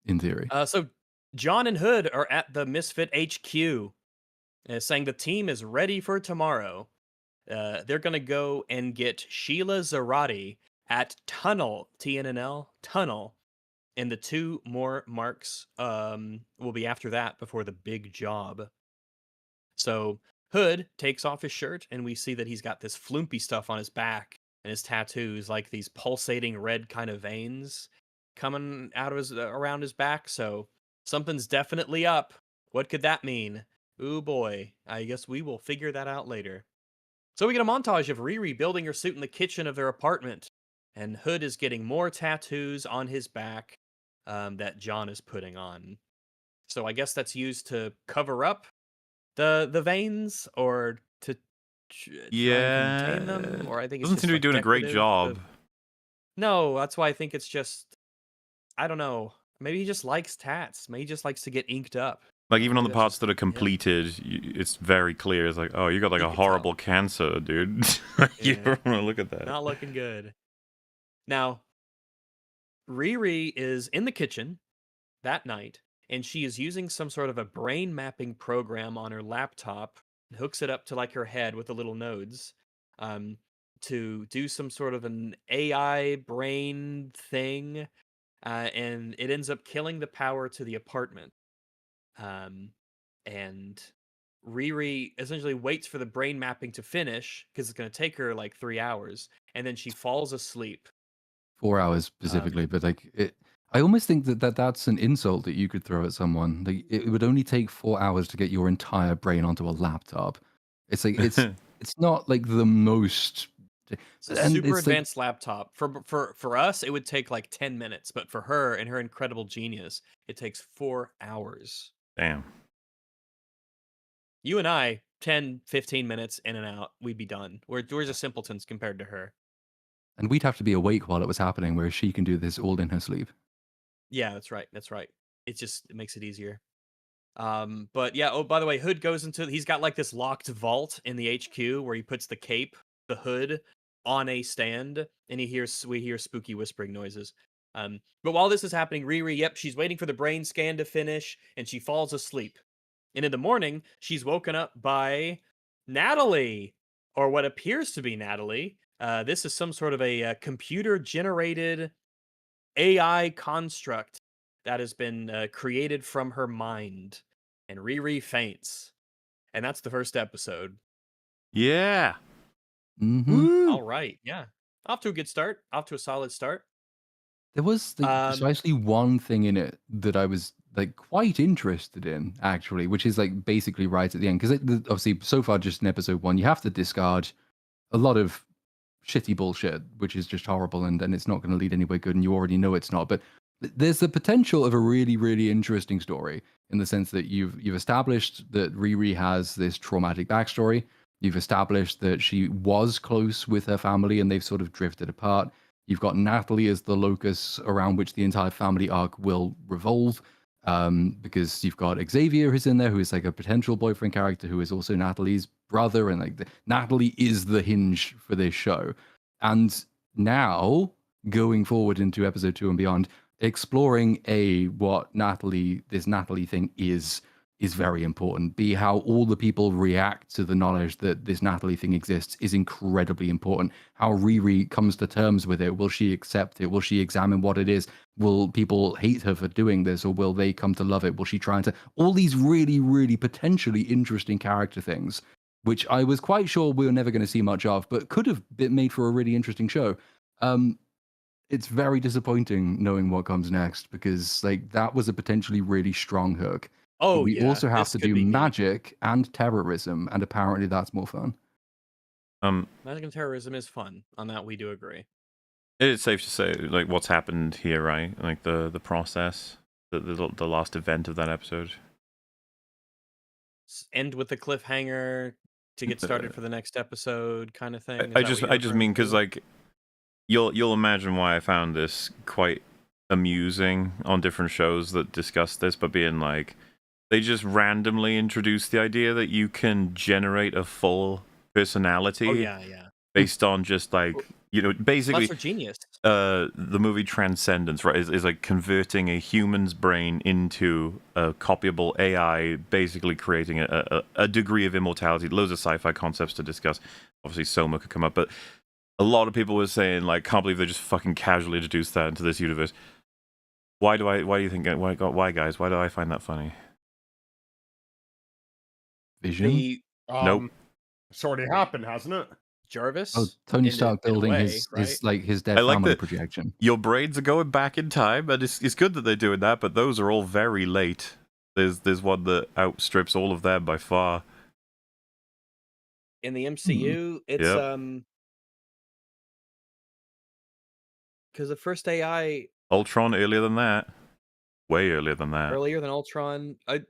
In theory, So John and Hood are at the Misfit HQ, saying the team is ready for tomorrow. They're gonna go and get Sheila Zarati at Tunnel TNNL Tunnel, and the two more marks will be after that before the big job. So Hood takes off his shirt, and we see that he's got this flumpy stuff on his back, and his tattoos, like these pulsating red kind of veins coming out of his around his back. So something's definitely up. What could that mean? Ooh boy, I guess we will figure that out later. So we get a montage of Riri building her suit in the kitchen of their apartment, and Hood is getting more tattoos on his back that John is putting on. So I guess that's used to cover up the veins, or to try and contain them, Yeah, or I think it's doesn't seem just to be like doing a great decorative. job. No, that's why I think it's just, I don't know. Maybe he just likes tats. Maybe he just likes to get inked up. Like even on Maybe the that's parts just that are him. completed, it's very clear. It's like, oh, you got like You a could tell. horrible cancer, dude. You Yeah. don't want to look at that. Not looking good. Now, Riri is in the kitchen that night, and she is using some sort of a brain mapping program on her laptop hooks it up to like her head with the little nodes, to do some sort of an AI brain thing, and it ends up killing the power to the apartment. And Riri essentially waits for the brain mapping to finish because it's going to take her like 3 hours, and then she falls asleep. 4 hours specifically, but like I almost think that's an insult that you could throw at someone. Like it would only take 4 hours to get your entire brain onto a laptop. It's like it's not like the most. It's a And super it's like, advanced laptop. For us, it would take like 10 minutes, but for her and her incredible genius, it takes 4 hours. Damn. You and I, 10, 15 minutes in and out, we'd be done. We're just simpletons compared to her. and we'd have to be awake while it was happening, whereas she can do this all in her sleep. Yeah, that's right. That's right. It makes it easier. But yeah, oh, by the way, Hood goes into, he's got like this locked vault in the HQ where he puts the cape, the hood, on a stand, and we hear spooky whispering noises. But while this is happening, Riri, yep, she's waiting for the brain scan to finish, and she falls asleep. And in the morning, she's woken up by Natalie, or what appears to be Natalie. This is some sort of a computer-generated AI construct that has been created from her mind. And Riri faints. And that's the first episode. Yeah. Mm-hmm. All right, yeah. Off to a good start. Off to a solid start. There was precisely one thing in it that I was like quite interested in, actually, which is like basically right at the end, because obviously so far just in episode 1, you have to discard a lot of shitty bullshit, which is just horrible, and it's not going to lead anywhere good, and you already know it's not. But there's the potential of a really, really interesting story in the sense that you've established that Riri has this traumatic backstory. You've established that she was close with her family, and they've sort of drifted apart. You've got Natalie as the locus around which the entire family arc will revolve, because you've got Xavier who's in there, who is like a potential boyfriend character, who is also Natalie's brother, and like Natalie is the hinge for this show. And now, going forward into episode 2 and beyond, exploring what this Natalie thing is very important. B, how all the people react to the knowledge that this Natalie thing exists is incredibly important. How Riri comes to terms with it. Will she accept it? Will she examine what it is? Will people hate her for doing this, or will they come to love it? Will she try to... All these really, really potentially interesting character things, which I was quite sure we were never going to see much of, but could have been made for a really interesting show. It's very disappointing knowing what comes next, because like that was a potentially really strong hook. Oh, but we yeah, also have this to could do be heat. magic and terrorism, and apparently that's more fun. Magic and terrorism is fun. On that, we do agree. It is safe to say, like, what's happened here, right? Like the process, the last event of that episode. End with the cliffhanger to get started for the next episode, kind of thing. I just mean because like you'll imagine why I found this quite amusing on different shows that discuss this, but being like they just randomly introduce the idea that you can generate a full personality. Oh yeah. Based on just like, you know, basically Plus, genius. The movie Transcendence, right, is like converting a human's brain into a copyable AI, basically creating a degree of immortality. Loads of sci-fi concepts to discuss. Obviously Soma could come up, but a lot of people were saying like, can't believe they just fucking casually introduced that into this universe. Why do you think, why guys, why do I find that funny? Vision? Nope. It's already happened, hasn't it? Jarvis. Oh, Tony in Stark a building way, his right? his dead I like family that projection. your brains are going back in time, and it's good that they're doing that, but those are all very late. There's one that outstrips all of them by far. In the MCU, it's Yep. because the first AI Ultron earlier than that. Way earlier than that. earlier than Ultron. It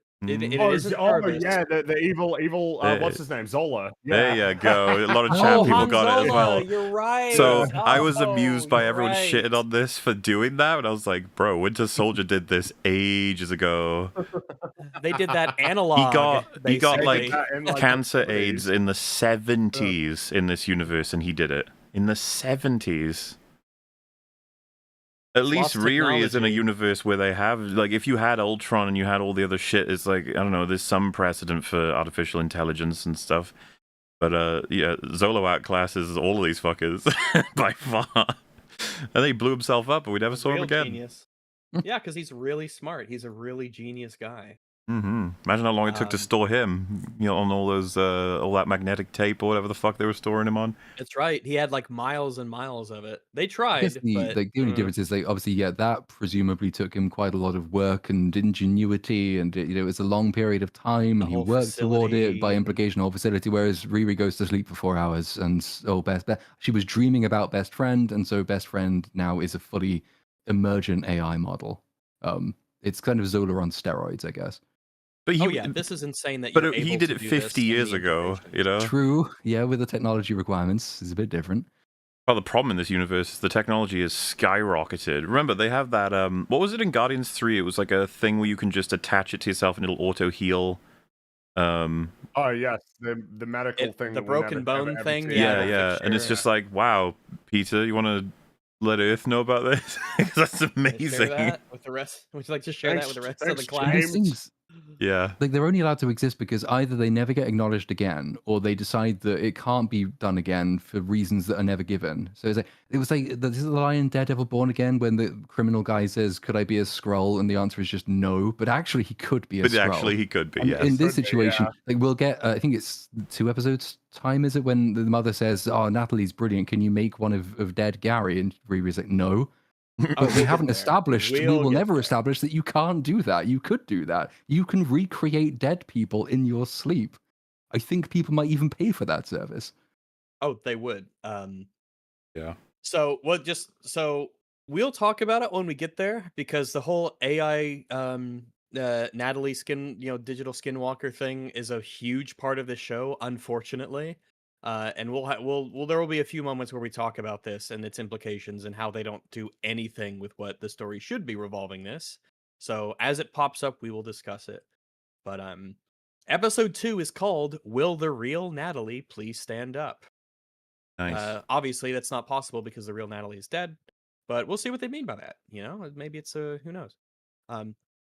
Oh, isn't oh Jarvis. yeah, the evil what's his name? Zola. There Yeah. you go. A lot of chat people Han got it as Solo, well. You're right. So Oh, I was amused by you're everyone right. shitting on this for doing that, and I was like, bro, Winter Soldier did this ages ago. They did that analog. He got like in, like, cancer the 70s. AIDS in the 70s in this universe, and he did it in the 70s. At It's least lost Riri is in a technology. universe where they have, like, if you had Ultron and you had all the other shit, it's like, I don't know, there's some precedent for artificial intelligence and stuff. But yeah, Zolo outclasses all of these fuckers by far. And then he blew himself up, and we never He's saw him real again. genius. Yeah, because he's really smart. He's a really genius guy. Imagine how long it took to Um, store him, you know, on all those, all that magnetic tape or whatever the fuck they were storing him on. That's right. He had like miles and miles of it. They I guess tried, the but like the only difference is like obviously that presumably took him quite a lot of work and ingenuity, and it was a long period of time, the and he whole worked toward it by facility and implication, whole facility. Whereas Riri goes to sleep for 4 hours, and she was dreaming about Best Friend, and so Best Friend now is a fully emergent AI model. It's kind of Zola on steroids, I guess. But oh yeah, this is insane that but you're he able did to it do 50 this in years the ago, incubation. you know? True, yeah, with the technology requirements, it's a bit different. Well, the problem in this universe is the technology is skyrocketed. Remember, they have that, what was it in Guardians 3? It was like a thing where you can just attach it to yourself and it'll auto-heal. Oh yes, the medical thing. The that we broken never, bone ever thing, see. yeah, Yeah. And it's just like, wow, Peter, you want to let Earth know about this? 'Cause that's Share amazing. that with the rest. Would you like to share that with the rest of the Thanks, class? These things, Yeah. like they're only allowed to exist because either they never get acknowledged again, or they decide that it can't be done again for reasons that are never given. So it was like this is the line in Daredevil Born Again when the criminal guy says, "Could I be a Skrull?" and the answer is just no. But actually, he could be a But Skrull. actually, he could be, And yes. in this Could be, situation, yeah. like we'll get, I think it's 2 episodes time, is it, when the mother says, "Oh, Natalie's brilliant. Can you make one of dead Gary?" And Riri's like, "No." Oh, But we we'll haven't get there. established, we We'll will get never there. establish that you can't do that. You could do that. You can recreate dead people in your sleep. I think people might even pay for that service. Oh, they would. Yeah. So we'll talk about it when we get there because the whole AI Natalie skin, digital skinwalker thing is a huge part of the show, unfortunately. And there will be a few moments where we talk about this and its implications and how they don't do anything with what the story should be revolving this. So as it pops up, we will discuss it. But episode 2 is called "Will the Real Natalie Please Stand Up?" Nice. Obviously, that's not possible because the real Natalie is dead, but we'll see what they mean by that. Maybe it's who knows.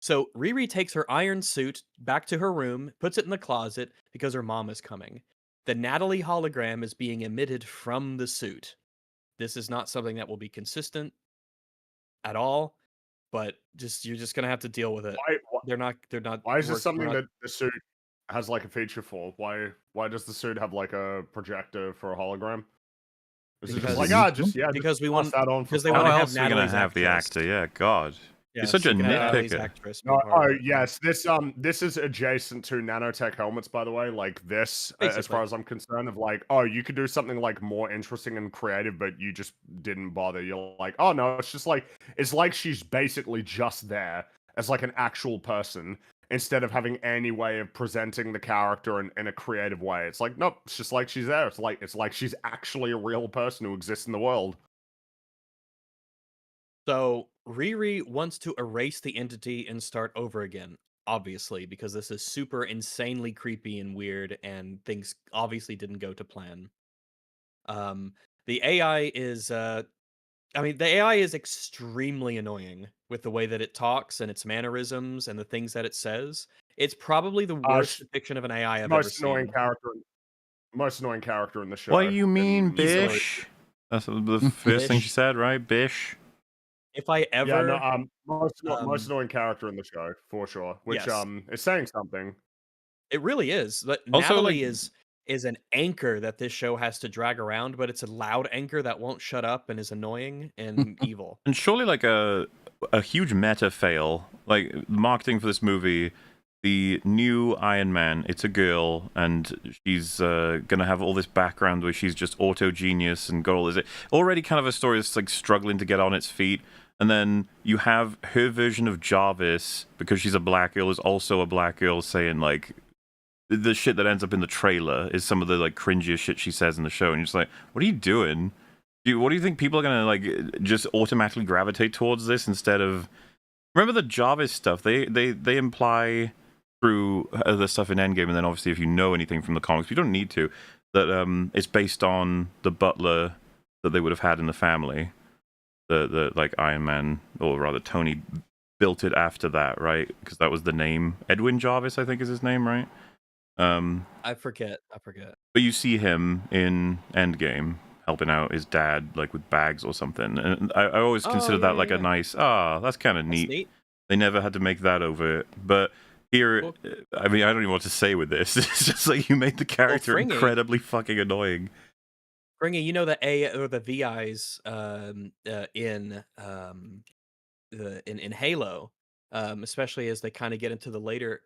So Riri takes her iron suit back to her room, puts it in the closet because her mom is coming. The Natalie hologram is being emitted from the suit. This is not something that will be consistent at all, but you're just gonna have to deal with it. They're not. Why is this we're something not- that the suit has like a feature for? Why does the suit have like a projector for a hologram? Is it Because- just like just because we pass want- that on for because they fun? How wanna have else are we going to Natalie's have the actress. actor? Yeah, God. You're such so a you can have Natalie's nitpicker. actress be No, part of it. yes, this is adjacent to nanotech helmets, by the way. Like this, as Basically. far as I'm concerned, of like, you could do something like more interesting and creative, but you just didn't bother. You're like, oh no, it's like she's basically just there as like an actual person instead of having any way of presenting the character in a creative way. It's like, nope, it's just like she's there. It's like she's actually a real person who exists in the world. So Riri wants to erase the entity and start over again, obviously, because this is super insanely creepy and weird, and things obviously didn't go to plan. The AI is, the AI is extremely annoying with the way that it talks and its mannerisms and the things that it says. It's probably the worst depiction of an AI I've ever Most annoying seen. character in the show. What do you mean, and easily. bish? That's the first thing she Bish. said, right? Bish. If I ever, Yeah, no, most annoying character in the show for sure. Which Yes. is saying something. It really is. But Also, Natalie like- is an anchor that this show has to drag around, but it's a loud anchor that won't shut up and is annoying and evil. And surely, like, a huge meta fail. Like, the marketing for this movie, the new Iron Man, it's a girl, and she's gonna have all this background where she's just auto-genius and got all this. Already kind of a story that's, like, struggling to get on its feet. And then you have her version of Jarvis, because she's a black girl, is also a black girl, saying, like, the shit that ends up in the trailer is some of the, like, cringiest shit she says in the show. And you're just like, what are you doing? What do you think people are gonna, like, just automatically gravitate towards this instead of... Remember the Jarvis stuff? They imply through the stuff in Endgame, and then obviously if you know anything from the comics, you don't need to, that it's based on the butler that they would have had in the family. the like Iron Man, or rather Tony built it after that, right? Because that was the name. Edwin Jarvis, I think, is his name, right? I forget. But you see him in Endgame helping out his dad, like with bags or something. And I always Oh, consider yeah, that like yeah, a yeah. nice, that's kind of That's neat. neat. They never had to make that over it. But here, Well- I mean, I don't even know what to say with this. It's just like you made the character Fringy- incredibly fucking annoying. Fringy, you know the A or the VIs in Halo, especially as they kind of get into the later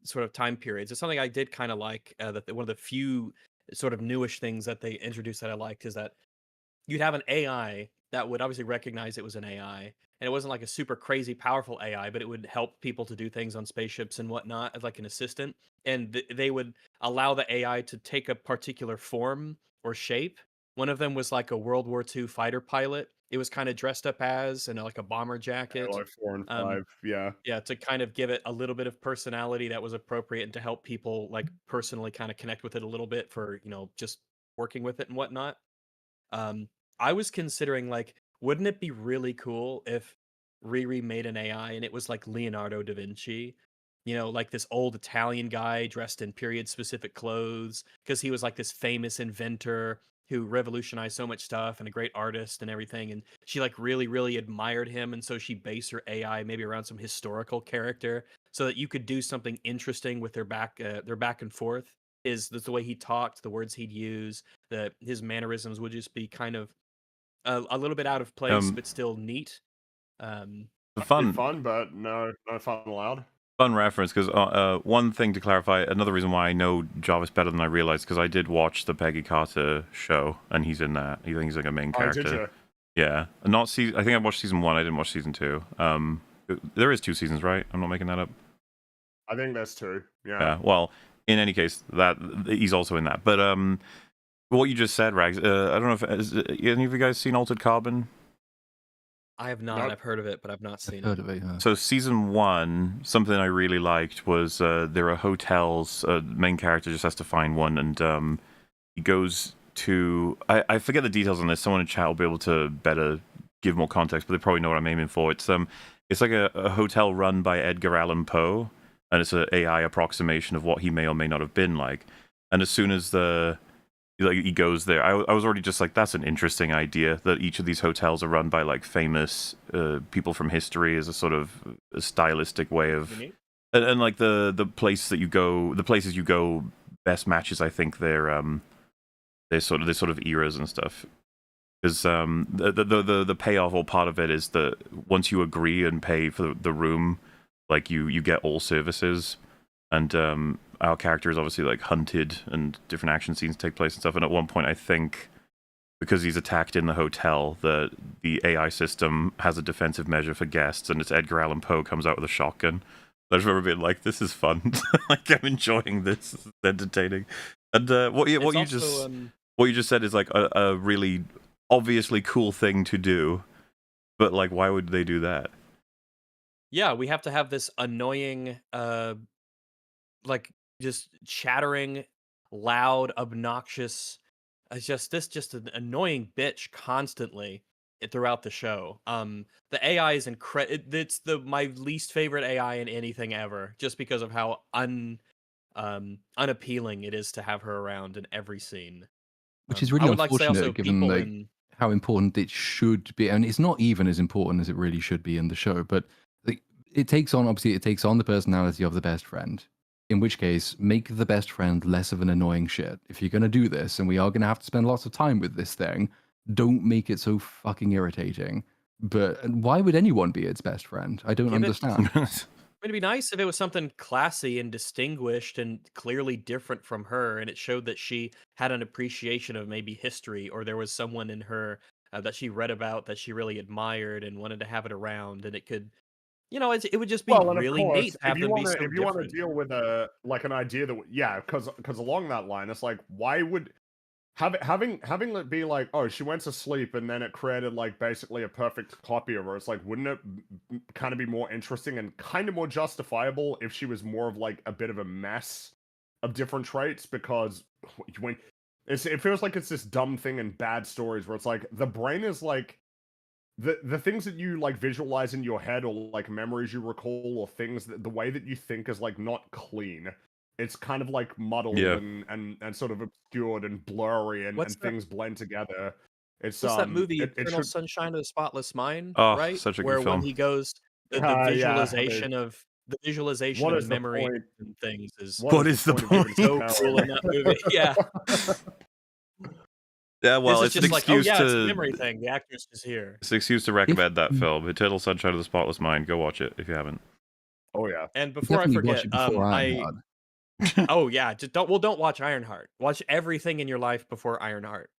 sort of time periods. It's something I did kind of like. That one of the few sort of newish things that they introduced that I liked is that you'd have an AI that would obviously recognize it was an AI, and it wasn't like a super crazy powerful AI, but it would help people to do things on spaceships and whatnot as like an assistant. And they would allow the AI to take a particular form or shape. One of them was like a World War II fighter pilot. It was kind of dressed up as and like a bomber jacket. Halo 4 and Um, 5, yeah. yeah, to kind of give it a little bit of personality that was appropriate and to help people like personally kind of connect with it a little bit for, just working with it and whatnot. Um, I was considering like, wouldn't it be really cool if Riri made an AI and it was like Leonardo da Vinci? Like this old Italian guy dressed in period specific clothes because he was like this famous inventor who revolutionized so much stuff and a great artist and everything. And she like really, really admired him. And so she based her AI maybe around some historical character so that you could do something interesting with their back and forth. Is the way he talked, the words he'd use, that his mannerisms would just be kind of a little bit out of place, but still neat. The That'd be fun, but no fun allowed. Fun reference, because one thing to clarify, another reason why I know Jarvis better than I realized, because I did watch the Peggy Carter show, and he's in that. I think he's like a main character. Oh, did you? Yeah, not season. I think I watched season 1. I didn't watch season 2. There is 2 seasons, right? I'm not making that up. I think there's 2. Yeah. Yeah. Well, in any case, that he's also in that. But what you just said, Rags. I don't know if any of you guys seen Altered Carbon. I have not. Nope. I've heard of it, but I've not seen Heard it. of it, yeah. So season 1, something I really liked was there are hotels. Main character just has to find one, and he goes to. I forget the details on this. Someone in chat will be able to better give more context, but they probably know what I'm aiming for. It's like a hotel run by Edgar Allan Poe, and it's an AI approximation of what he may or may not have been like. And as soon as he goes there, I was already just like, that's an interesting idea that each of these hotels are run by like famous people from history as a sort of a stylistic way of, and like the places you go best matches, I think their sort of eras and stuff. Because the payoff or part of it is that once you agree and pay for the room, like you get all services, and our character is obviously like hunted and different action scenes take place and stuff. And at one point, I think because he's attacked in the hotel, the AI system has a defensive measure for guests, and it's Edgar Allan Poe comes out with a shotgun. I just remember being like, "This is fun. Like I'm enjoying this. This is entertaining." And what you just said is like a really obviously cool thing to do, but like, why would they do that? Yeah, we have to have this annoying, like just chattering, loud, obnoxious. Just an annoying bitch constantly throughout the show. The AI is incredible. It's my least favorite AI in anything ever, just because of how unappealing it is to have her around in every scene. Which is really I would like to say also unfortunate given people like in how important it should be. And it's not even as important as it really should be in the show, but like, it takes on the personality of the best friend. In which case, make the best friend less of an annoying shit. If you're gonna do this, and we are gonna have to spend lots of time with this thing, don't make it so fucking irritating. But why would anyone be its best friend? I don't Give it- understand. It'd be nice if it was something classy and distinguished and clearly different from her, and it showed that she had an appreciation of maybe history, or there was someone in her that she read about that she really admired and wanted to have it around, and it could, it would just be Well, and of really course, neat to have them be so if you want to different. deal with an idea that because along that line, it's like, why would having it be like, oh, she went to sleep and then it created like basically a perfect copy of her. It's like, wouldn't it kind of be more interesting and kind of more justifiable if she was more of like a bit of a mess of different traits? Because when it feels like it's this dumb thing in bad stories where it's like the brain is like the things that you like visualize in your head, or like memories you recall, or things that the way that you think is like not clean. It's kind of like muddled Yeah. and sort of obscured and blurry, and What's that? things blend together. It's What's that movie? it Eternal should Sunshine of the Spotless Mind, Oh, right? such a good Where when film. he goes, the yeah. I mean, visualization what of is the memory point? and things is What What is is the the point of even so point? cool in that movie. Yeah, Yeah, well, this is it's an just like, oh excuse yeah, it's a to memory thing. The actor's just here. it's an excuse to If recommend that film, Eternal Sunshine of the Spotless Mind. Go watch it if you haven't. Oh yeah. And before I definitely watch forget, it before Ironheart. oh yeah, just don't watch Ironheart. Watch everything in your life before Ironheart.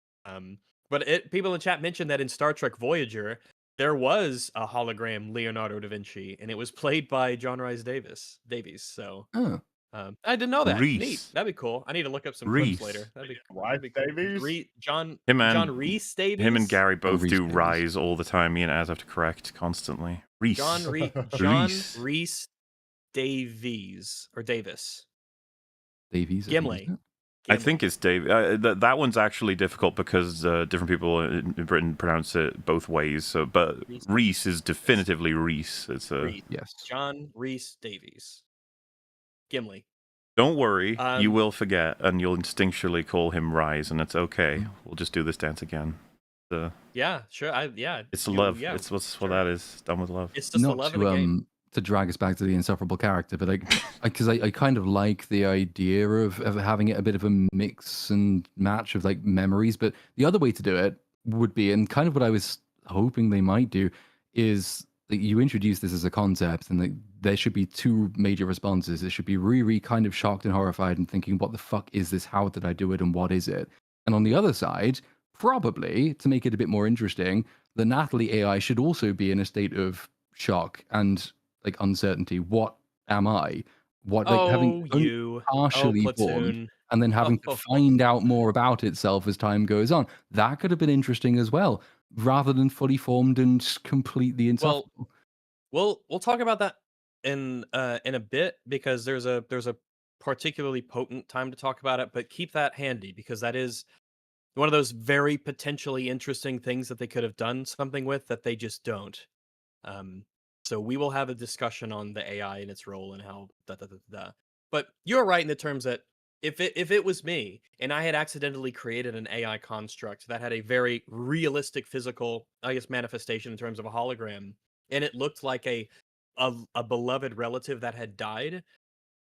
But people in chat mentioned that in Star Trek Voyager there was a hologram Leonardo da Vinci, and it was played by John Rhys Davies. So Oh, I didn't know that. Neat. Reese. That'd be cool. I need to look up some clips Reese. later. That'd Right, be cool. Davies? John Him and John Rhys Davies. him and Gary both Reese do Davies. rise all the time. Me and Az have to correct constantly. Reese. John Reese. Rhys Davies or Davis. Davies. Gimli. Isn't it? I think it's Dave. That one's actually difficult because different people in Britain pronounce it both ways. So, but Reese is definitively Reese. It's a Reese. Yes. John Rhys Davies. Gimli. Don't worry, you Um, will forget, and you'll instinctually call him Rise, and it's okay. Mm. We'll just do this dance again. Yeah, sure. It's you- love. Yeah, It's what sure. that is. It's done with love. It's just the Not love of the to game. to drag us back to the insufferable character, but like, because I kind of like the idea of having it a bit of a mix and match of like memories, but the other way to do it would be, and kind of what I was hoping they might do, is that you introduce this as a concept, and like, there should be two major responses. It should be Riri kind of shocked and horrified and thinking, "What the fuck is this? How did I do it? And what is it?" And on the other side, probably to make it a bit more interesting, the Natalie AI should also be in a state of shock and like uncertainty. What am I? What, like, having only partially formed Platoon. and then having to find out more about itself as time goes on. That could have been interesting as well, rather than fully formed and completely insufferable. We'll talk about that in a bit, because there's a particularly potent time to talk about it, but keep that handy, because that is one of those very potentially interesting things that they could have done something with that they just don't. So we will have a discussion on the AI and its role and how But you're right in the terms that if it was me and I had accidentally created an AI construct that had a very realistic physical, I guess, manifestation in terms of a hologram, and it looked like a beloved relative that had died,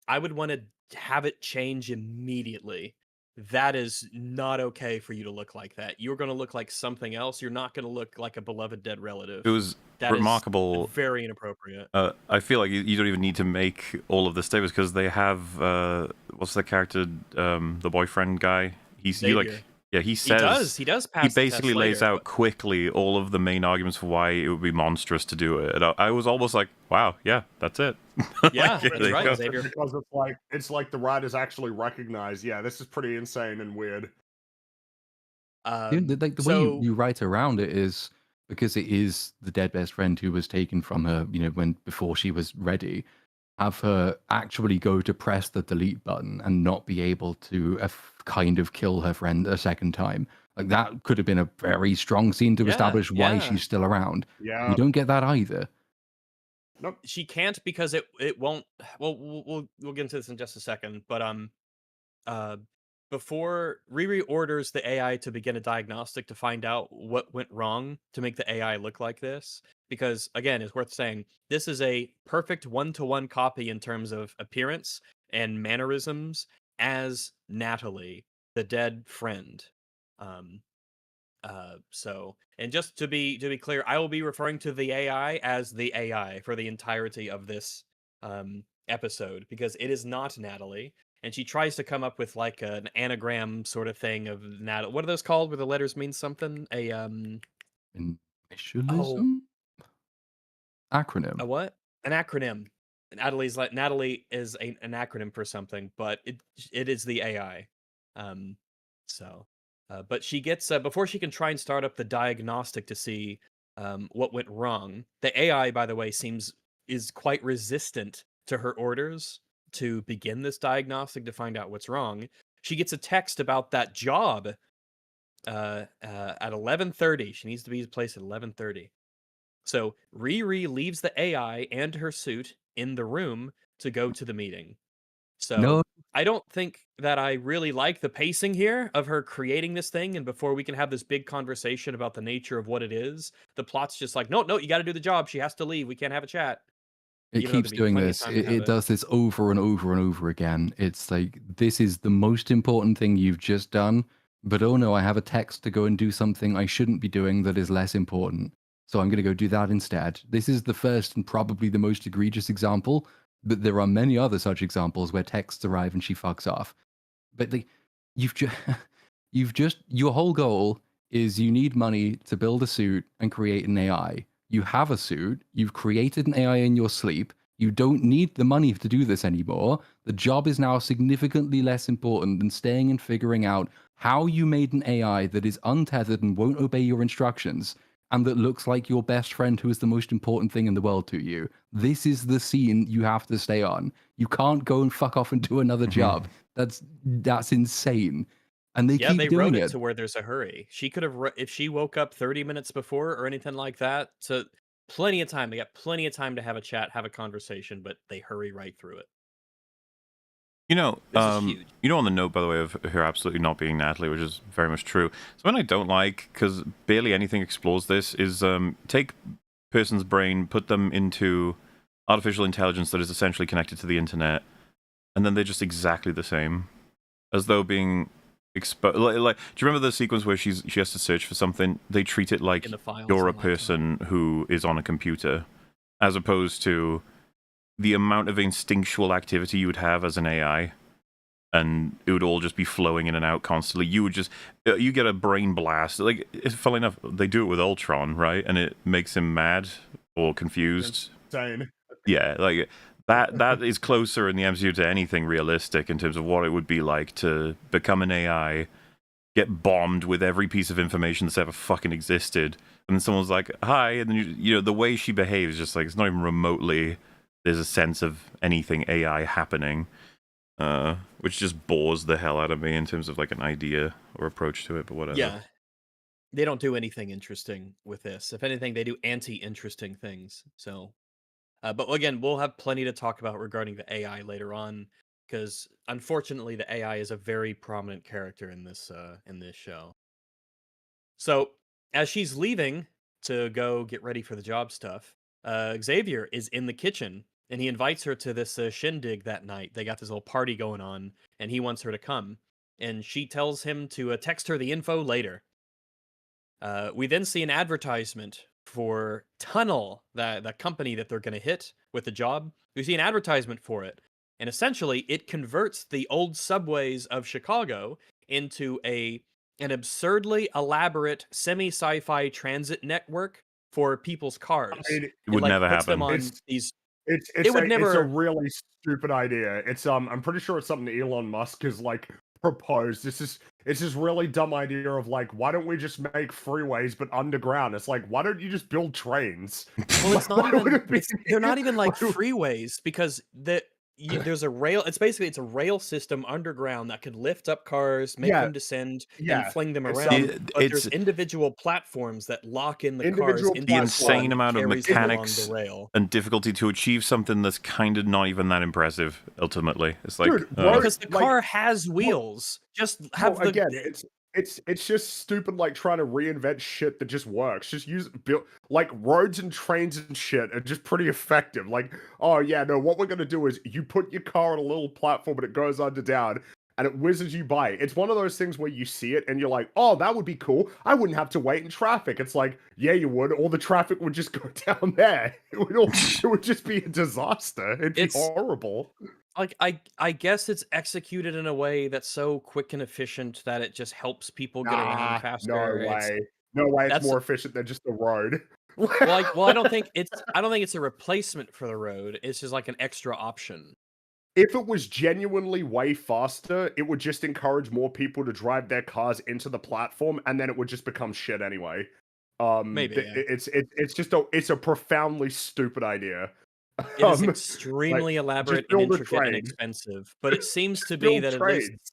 I would want to have it change immediately. That is not okay for you to look like that. You're going to look like something else. You're not going to look like a beloved dead relative. It was That is remarkable. very inappropriate. I feel like you don't even need to make all of the statements because they have what's the character, the boyfriend guy. He Xavier. says He does pass he the test basically lays later, out quickly all of the main arguments for why it would be monstrous to do it. And I was almost like, wow, yeah, that's it. Yeah, there that's you right, go. Xavier. Because it's like the writers actually recognize, yeah, this is pretty like and weird. Like the way you write around it is because it is the dead best friend who was taken from her, before she was ready. Have her actually go to press the delete button and not be able to kind of kill her friend a second time. Like that could have been a very strong scene to establish why she's still around. Yeah. You don't get that either. Nope. She can't, because it won't. Well, we'll get into this in just a second. But before Riri orders the AI to begin a diagnostic to find out what went wrong to make the AI look like this, because again, it's worth saying this is a perfect one-to-one copy in terms of appearance and mannerisms as Natalie, the dead friend. So, and just to be clear, I will be referring to the AI as the AI for the entirety of this episode, because it is not Natalie, and she tries to come up with like an anagram sort of thing of Natalie. What are those called, where the letters mean something? Initialism? Acronym. A what? An acronym. Natalie is an acronym for something, but it is the AI. But she gets before she can try and start up the diagnostic to see what went wrong. The AI, by the way, is quite resistant to her orders to begin this diagnostic to find out what's wrong. She gets a text about that job at 11:30. She needs to be placed at 11:30. So Riri leaves the AI and her suit in the room to go to the meeting. No, So I don't think that I really like the pacing here of her creating this thing. And before we can have this big conversation about the nature of what it is, the plot's just like, no, you got to do the job. She has to leave. We can't have a chat. it Even though keeps there'd be doing plenty of this. time to It, have it it. does this over and over and over again. It's like, this is the most important thing you've just done, but oh no, I have a text to go and do something I shouldn't be doing that is less important. So I'm going to go do that instead. This is the first and probably the most egregious example, but there are many other such examples where texts arrive and she fucks off. But like, you've just, your whole goal is you need money to build a suit and create an AI. You have a suit, you've created an AI in your sleep. You don't need the money to do this anymore. The job is now significantly less important than staying and figuring out how you made an AI that is untethered and won't obey your instructions and that looks like your best friend who is the most important thing in the world to you. This is the scene you have to stay on. You can't go and fuck off and do another job. That's insane. And they Yeah, keep they doing wrote it it. to where there's a hurry. She could have, if she woke up 30 minutes before or anything like that, so plenty of time. They got plenty of time to have a chat, have a conversation, but they hurry right through it. This is huge. On the note, by the way, of her absolutely not being Natalie, which is very much true. Something I don't like, because barely anything explores this, is take person's brain, put them into artificial intelligence that is essentially connected to the internet, and then they're just exactly the same, as though being exposed. Like, do you remember the sequence where she has to search for something? They treat it like In the files you're a on the laptop. person who is on a computer, as opposed to the amount of instinctual activity you would have as an AI, and it would all just be flowing in and out constantly. You would just, you get a brain blast. Like, funnily enough, they do it with Ultron, right? And it makes him mad or confused. Insane. Yeah, like that is closer in the MCU to anything realistic in terms of what it would be like to become an AI, get bombed with every piece of information that's ever fucking existed, and then someone's like, "Hi," and then you know the way she behaves, just like it's not even remotely. There's a sense of anything AI happening, which just bores the hell out of me in terms of like an idea or approach to it. But whatever. Yeah. They don't do anything interesting with this. If anything, they do anti-interesting things. So, but again, we'll have plenty to talk about regarding the AI later on, because unfortunately, the AI is a very prominent character in this show. So, as she's leaving to go get ready for the job stuff, Xavier is in the kitchen and he invites her to this shindig that night. They got this little party going on, and he wants her to come. And she tells him to text her the info later. We then see an advertisement for Tunnel, the company that they're going to hit with the job. We see an advertisement for it, and essentially it converts the old subways of Chicago into an absurdly elaborate semi-sci-fi transit network for people's cars. I mean, It would like never puts them happen. on these. It's It would it's a never. really stupid idea. It's I'm pretty sure it's something Elon Musk has like proposed. It's this really dumb idea of like, why don't we just make freeways but underground? It's like, why don't you just build trains? Well, it's not Why would even. it be- They're not even like why would- freeways, because there's a rail. It's a rail system underground that could lift up cars, make Yeah, them descend, and yeah. fling them It's, around. But It's there's individual platforms that lock in the cars Individual into the the insane wall and amount of carries them along mechanics the rail. and difficulty to achieve something that's kind of not even that impressive. Ultimately, it's like Dude, road- Because the like, car has wheels. Just have well, the. again, it's just stupid, like trying to reinvent shit that just works. Just build like roads and trains and shit are just pretty effective. Like, oh yeah, no, what we're gonna do is you put your car on a little platform and it goes under down and it whizzes you by. It's one of those things where you see it and you're like, oh, that would be cool. I wouldn't have to wait in traffic. It's like, yeah, you would. All the traffic would just go down there. It would just be a disaster. It'd be horrible. Like I guess it's executed in a way that's so quick and efficient that it just helps people get around faster. No way. No way. It's that's- more efficient than just the road. Well, I don't think it's a replacement for the road. It's just like an extra option. If it was genuinely way faster, it would just encourage more people to drive their cars into the platform, and then it would just become shit anyway. Maybe, yeah. It's a profoundly stupid idea. It is extremely elaborate and build a intricate and train. expensive, but it seems to be Build that at least trains.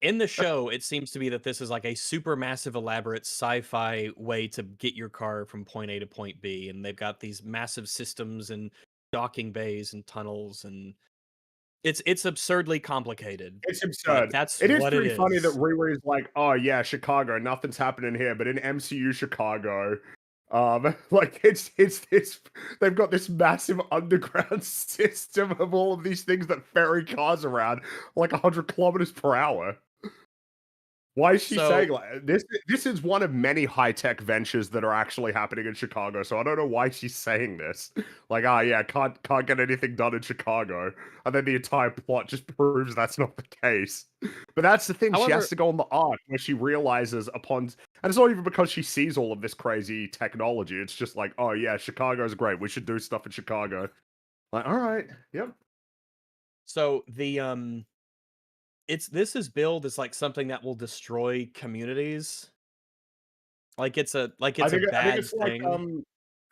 In the show, it seems to be that this is like a super massive, elaborate sci-fi way to get your car from point A to point B, and they've got these massive systems and docking bays and tunnels, and it's absurdly complicated. It's But absurd. that's It is what it pretty funny that is. Riri's like, oh yeah, Chicago, nothing's happening here, but in MCU Chicago, like it's they've got this massive underground system of all of these things that ferry cars around like 100 kilometers per hour. Why is she saying So like this? This is one of many high-tech ventures that are actually happening in Chicago. So I don't know why she's saying this. Like, yeah, can't get anything done in Chicago, and then the entire plot just proves that's not the case. But that's the thing. She has however, to go on the arc where she realizes upon, and it's not even because she sees all of this crazy technology. It's just like, oh yeah, Chicago's great. We should do stuff in Chicago. Like, all right, yep. so this is billed as like something that will destroy communities. Like it's a I think bad it's like thing.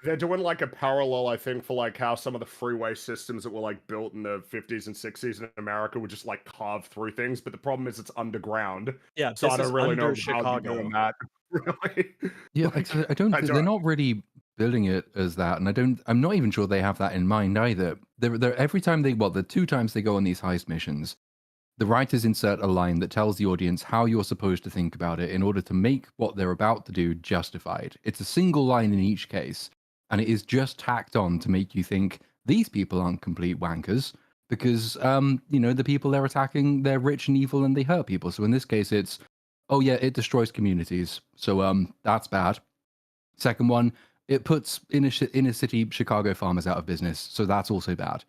they're doing like a parallel, I think, for like how some of the freeway systems that were like built in the 50s and 60s in America would just like carve through things. But the problem is it's underground, Yeah, so I this don't is really know under how they're doing Chicago. that. Really, Yeah, like I don't. I They're don't. not really building it as that, and I don't. I'm not even sure they have that in mind either. They're every time the 2 times they go on these heist missions, the writers insert a line that tells the audience how you're supposed to think about it in order to make what they're about to do justified. It's a single line in each case, and it is just tacked on to make you think these people aren't complete wankers because, the people they're attacking, they're rich and evil and they hurt people. So in this case, it's, oh yeah, it destroys communities. So that's bad. Second one, it puts inner city Chicago farmers out of business. So that's also bad.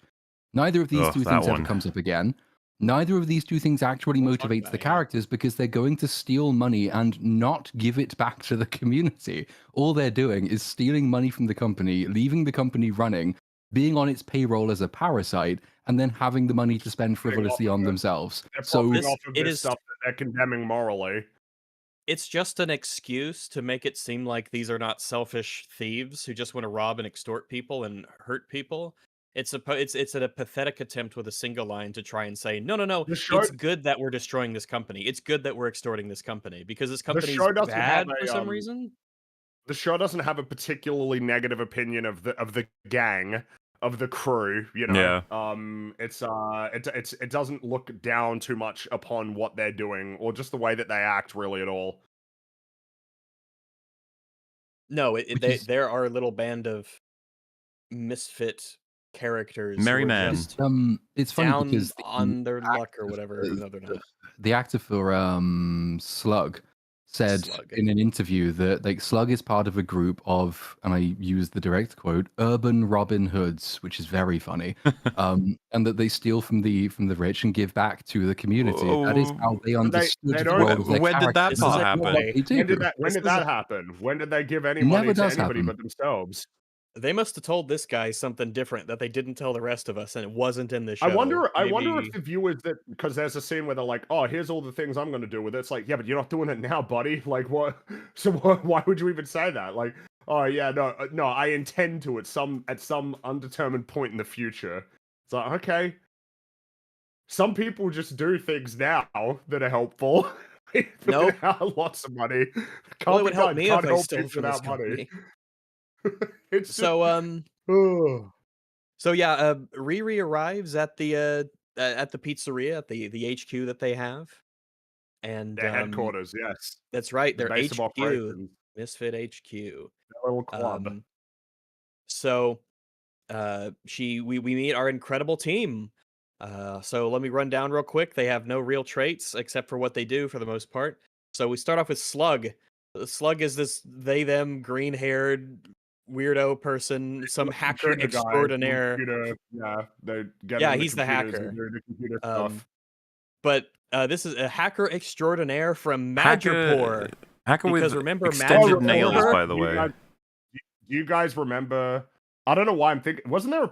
Neither of these Oh, two that things ever one. comes up again. Neither of these two things actually We'll talk motivates about the it, yeah. characters because they're going to steal money and not give it back to the community. All they're doing is stealing money from the company, leaving the company running, being on its payroll as a parasite, and then having the money to spend Profiting off frivolously of on it. themselves. They're So profiting off of It this is stuff that they're condemning morally. it's just an excuse to make it seem like these are not selfish thieves who just want to rob and extort people and hurt people. It's a pathetic attempt with a single line to try and say, no, no, no, The show it's good that we're destroying this company. It's good that we're extorting this company because this the company's show doesn't have bad for some reason. the show doesn't have a particularly negative opinion of the gang, of the crew, you know. Yeah. It doesn't look down too much upon what they're doing or just the way that they act really at all. No, which is there are a little band of misfit characters who Merry are Man. just it's funny down because on their luck or actor whatever, even though they're not. the actor for Slug said Slug. in an interview that like Slug is part of a group of, and I use the direct quote, urban Robin Hoods, which is very funny, and that they steal from the rich and give back to the community. That is how they understood They the don't. world of their When did that characters. This is part a What happen? lie. they do. When This did is that happen? When did they give any It money never to does anybody happen. but themselves? They must have told this guy something different that they didn't tell the rest of us, and it wasn't in the show. I wonder if Maybe the viewers that, because there's a scene where they're like, "Oh, here's all the things I'm going to do with it." It's like, yeah, but you're not doing it now, buddy. Like, what? So why would you even say that? Like, oh yeah, no, I intend to at some undetermined point in the future. It's like, okay, some people just do things now that are helpful. Nope. Without lots of money. Well, Can't it would be help done. me Can't if I help stole people from this without money. company. It's just, So ugh. so yeah, Riri arrives at the pizzeria at the HQ that they have, and Their headquarters, yes. that's right, The their base of HQ, operations. Misfit HQ. Their little club. So we meet our incredible team. So let me run down real quick. They have no real traits except for what they do for the most part. So we start off with Slug. Slug is this they them green haired weirdo person, some hacker Computer guy, extraordinaire. yeah, they get Yeah, on the he's the computers and hacker. do the computer Um, stuff. but this is a hacker extraordinaire from Hacker, Madripoor. hacker with Because remember extended Madripoor? nails, by the You way. guys, do you guys remember? I don't know why I'm thinking. Wasn't there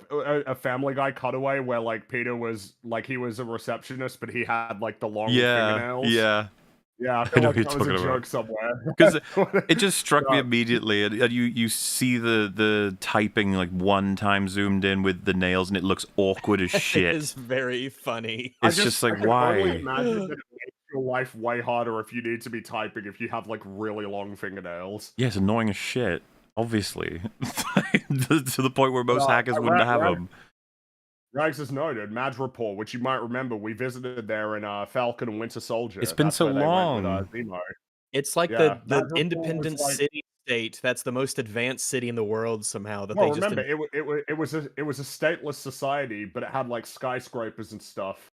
a Family Guy cutaway where like Peter was like he was a receptionist, but he had like the long fingernails? Yeah. Yeah, I I feel know like what that you're was a talking about. joke somewhere. Because it just struck me Yeah. immediately, and you see the typing like 1 time zoomed in with the nails, and it looks awkward as It shit. is very funny. It's just like, I can only why? imagine that it makes your life way harder if you need to be typing if you have like really long fingernails. Yeah, it's annoying as shit. Obviously, to the point where most hackers wouldn't have them. Rags has noted, Madripoor, which you might remember, we visited there in Falcon and Winter Soldier. It's been That's so where they went long. with, Zemo. It's like Yeah, the Madripoor independent was like- city state that's the most advanced city in the world somehow. That Well, they just remember, it was a stateless society, but it had like skyscrapers and stuff.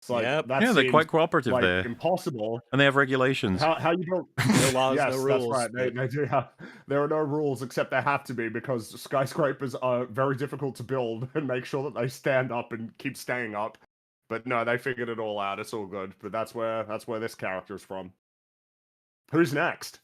It's like Yep. that Yeah, they're seems, quite cooperative like, there, impossible. and they have regulations. How you don't? no laws, Yes, no rules. that's right. They do have. There are no rules except there have to be because skyscrapers are very difficult to build and make sure that they stand up and keep staying up. But no, they figured it all out. It's all good. But that's where this character is from. Who's next?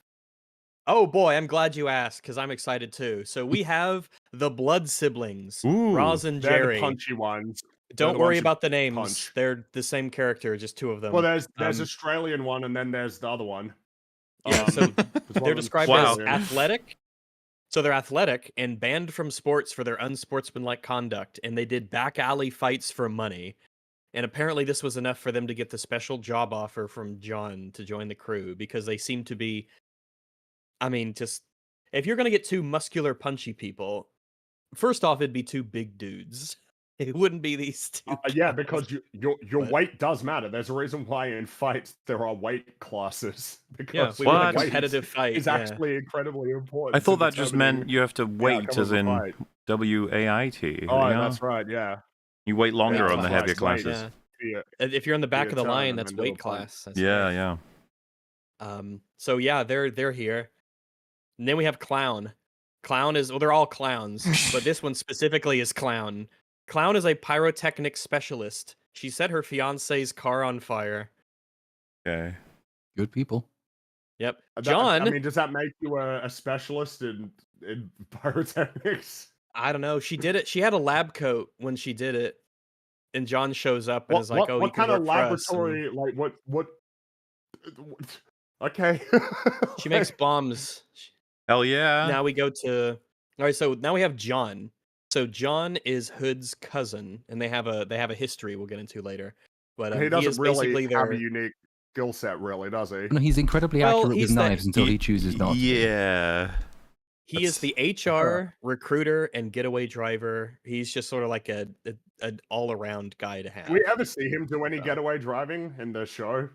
Oh boy, I'm glad you asked because I'm excited too. So we have the blood siblings, Ooh, Roz and They're Jerry. the punchy ones. Don't the worry ones who about the names; punch. they're the same character, just two of them. Well, there's Australian one, and then there's the other one. Yeah, so they're described as athletic. So they're athletic and banned from sports for their unsportsmanlike conduct, and they did back alley fights for money. And apparently, this was enough for them to get the special job offer from John to join the crew because they seem to be. I mean, just if you're gonna get two muscular, punchy people, first off, it'd be two big dudes. It wouldn't be these two. Yeah, guys. because your weight does matter. There's a reason why in fights there are weight classes. Because we want What? a competitive fight. is actually incredibly important. I thought to that just determining meant you have to the wait, outcome as of a in fight. WAIT. Oh, you know? that's right. Yeah. You wait longer Yeah, on the that's heavier right, classes. Yeah. Yeah. If you're in the back Be of the a turn line, and that's then do a weight punch. class. That's Yeah, right. yeah. So yeah, they're here. And then we have Clown. Clown is they're all clowns, but this one specifically is Clown. Clown is a pyrotechnic specialist. She set her fiance's car on fire. Okay. Good people. Yep. I John, mean, does that make you a specialist in pyrotechnics? I don't know. She did it. She had a lab coat when she did it. And John shows up and is like, "Oh, what you can kind of work for us," and laboratory? Like what? Okay. she makes bombs. Hell yeah. Now we go to. All right, so now we have John. So John is Hood's cousin, and they have a history we'll get into later. But he he doesn't is really basically have their. a unique skill set, really, does he? No, he's incredibly Well, accurate he's with the- knives until he chooses not to. Yeah. He is the HR recruiter and getaway driver. He's just sort of like an all around guy to have. Do we ever see him do any getaway driving in the show?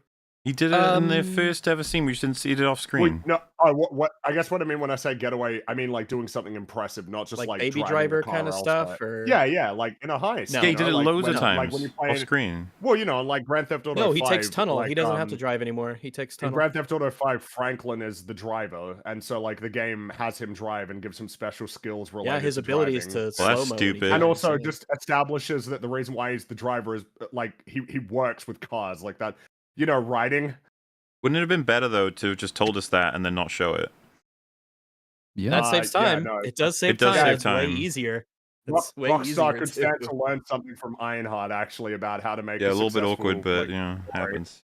He did it in the first ever scene. We just didn't see it off screen. No. Oh, what? I guess what I mean when I say getaway, I mean like doing something impressive, not just like baby driving driver the car kind of elsewhere. stuff. Or Yeah, like in a heist. No. Yeah, he you did know, it like loads when- of times Like when you're playing, off screen. well, you know, like Grand Theft Auto. no, he 5, takes tunnel. Like, He doesn't have to drive anymore. He takes In tunnel. Grand Theft Auto 5, Franklin is the driver, and so like the game has him drive and gives him special skills related. Yeah, his to ability is driving. to Well, that's slow mo. stupid. And also just establishes that the reason why he's the driver is like he works with cars like that. You know, riding. Wouldn't it have been better though to have just told us that and then not show it? Yeah. that saves yeah, time. no, It does save it does time. save It's time. way easier. It's way Rockstar easier could to stand do. to learn something from Ironheart actually about how to make Yeah, a little bit successful, awkward, but like, you know, story. happens.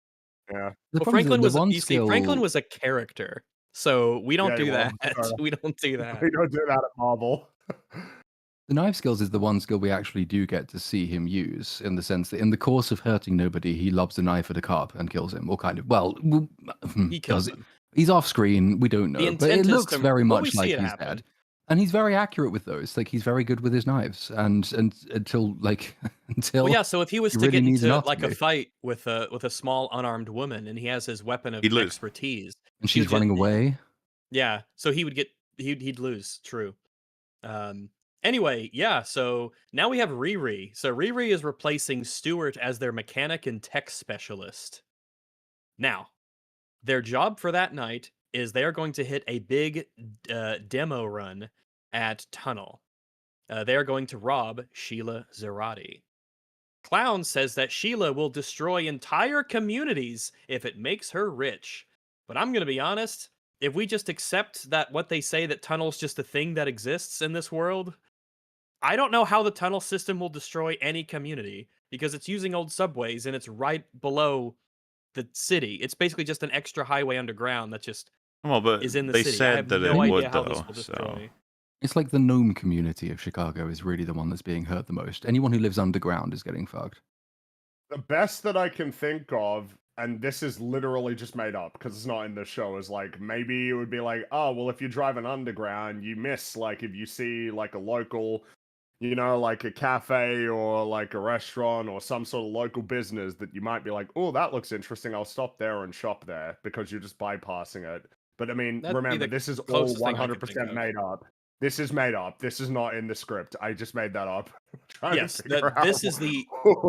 Yeah. The Well, problem is Franklin that was the one you see, Franklin skill- was a character, so we don't Yeah, do he that. was. We don't do that. We don't do that at Marvel. The knife skills is the one skill we actually do get to see him use, in the sense that in the course of hurting nobody, he lobs a knife at a cop and kills him, or kind of. Well, He kills does it. him. He's off screen. We don't The know, but intent it is looks to- very well, we much see like it he's happen. dead. And he's very accurate with those. Like he's very good with his knives, and until until Well, yeah. So if he was he to really get needs into not to like a be. fight with a small unarmed woman, and he has his weapon of He'd lose. expertise, and he she's would running just- away. Yeah, so he'd lose. True. Anyway, yeah. So now we have Riri. So Riri is replacing Stuart as their mechanic and tech specialist. Now, their job for that night is they are going to hit a big demo run at Tunnel. They are going to rob Sheila Zerati. Clown says that Sheila will destroy entire communities if it makes her rich. But I'm going to be honest, if we just accept that what they say that Tunnel's just a thing that exists in this world, I don't know how the tunnel system will destroy any community because it's using old subways and it's right below the city. It's basically just an extra highway underground that just Well, but is in the they city. I said have that no it idea would how this though. will So destroy. It's like the gnome community of Chicago is really the one that's being hurt the most. Anyone who lives underground is getting fucked. The best that I can think of and this is literally just made up because it's not in the show, is like maybe it would be like, oh well, if you're driving underground, you miss like if you see like a local, like a cafe or like a restaurant or some sort of local business that you might be like, oh, that looks interesting. I'll stop there and shop there because you're just bypassing it. But I mean, That'd be remember, the this is all closest thing I could think 100% of. made up. This is made up. This is not in the script. I just made that up. Trying Yes, to figure out this is the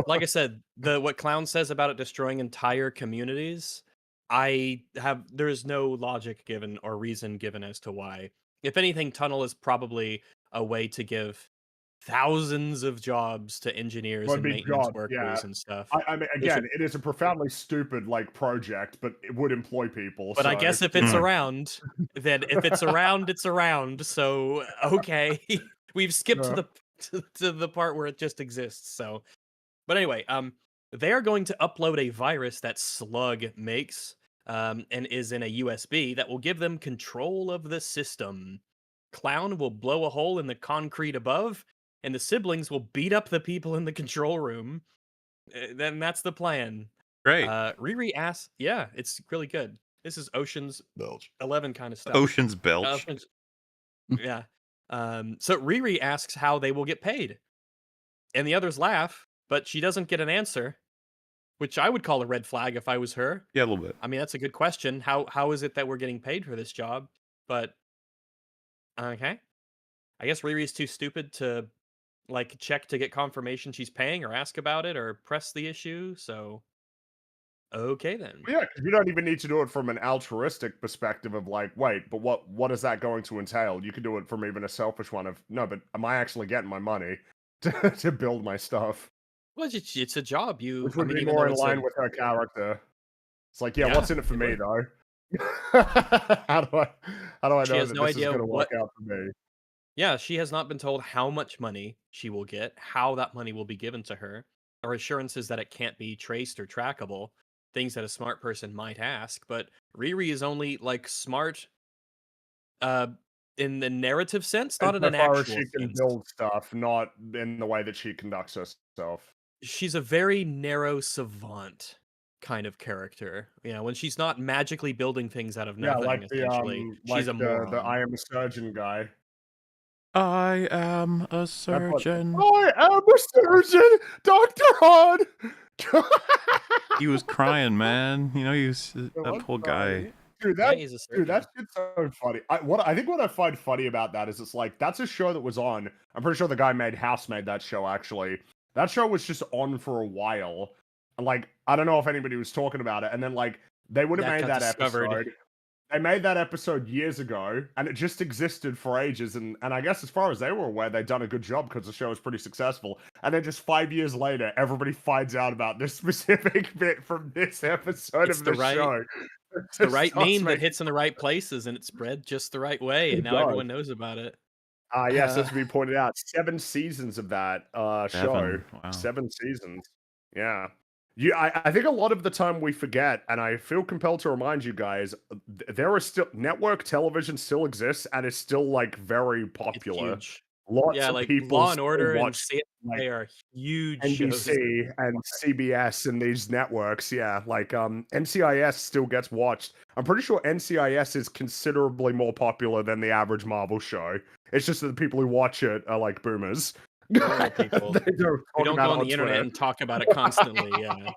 like I said, what Clown says about it destroying entire communities. There is no logic given or reason given as to why. If anything, Tunnel is probably a way to give thousands of jobs to engineers would and be maintenance job, yeah. workers and stuff. I mean, Which again, it is a profoundly stupid like project, but it would employ people. But I so, guess if it's around, then if it's around, it's around. So okay, we've skipped Yeah. to the part where it just exists. So, but anyway, they are going to upload a virus that Slug makes, and is in a USB that will give them control of the system. Clown will blow a hole in the concrete above, and the siblings will beat up the people in the control room. Then that's the plan. Great. Riri asks, yeah, it's really good. This is Ocean's 11 kind of stuff. Ocean's Belch. Yeah. So Riri asks how they will get paid. And the others laugh, but she doesn't get an answer, which I would call a red flag if I was her. Yeah, a little bit. I mean, that's a good question. How is it that we're getting paid for this job? But okay. I guess Riri's too stupid to like check to get confirmation she's paying or ask about it or press the issue, so okay then. Yeah, because you don't even need to do it from an altruistic perspective of like, wait, but what is that going to entail? You could do it from even a selfish one of, no, but am I actually getting my money to build my stuff? Well, it's a job. Which would be more in line with her character. It's like, yeah, what's in it for me though? how do I know She has that no this is idea going to work out for me? Yeah, she has not been told how much money she will get, how that money will be given to her, or assurances that it can't be traced or trackable, things that a smart person might ask. But Riri is only like smart in the narrative sense, not in an actual she can sense. build stuff, not in the way that she conducts herself. She's a very narrow savant kind of character. You know, when she's not magically building things out of nothing, Yeah, like essentially, she's a moron. the I am a surgeon guy. I am a surgeon. I am a surgeon, Dr. Hahn. He was crying, man. You know, that poor guy. Dude, he's a that shit's so funny. I think what I find funny about that is it's like that's a show that was on. I'm pretty sure the guy House made that show actually. That show was just on for a while. And like I don't know if anybody was talking about it, and then like they would have made that episode. They made that episode years ago, and it just existed for ages. And I guess as far as they were aware, they'd done a good job because the show was pretty successful. And then just 5 years later, everybody finds out about this specific bit from this episode of the show. It's the right meme that hits in the right places, and it's spread just the right way, and now everyone knows about it. Yes, as we pointed out, 7 seasons of that show. Wow. 7 seasons. Yeah. I think a lot of the time we forget, and I feel compelled to remind you guys, there are still network television still exists and is still like very popular. Lots of like people Law and Order and watch they are huge NBC shows. and CBS and these networks. Yeah, like NCIS still gets watched. I'm pretty sure NCIS is considerably more popular than the average Marvel show. It's just that the people who watch it are like boomers. People who don't go on the internet and talk about it constantly. Yeah,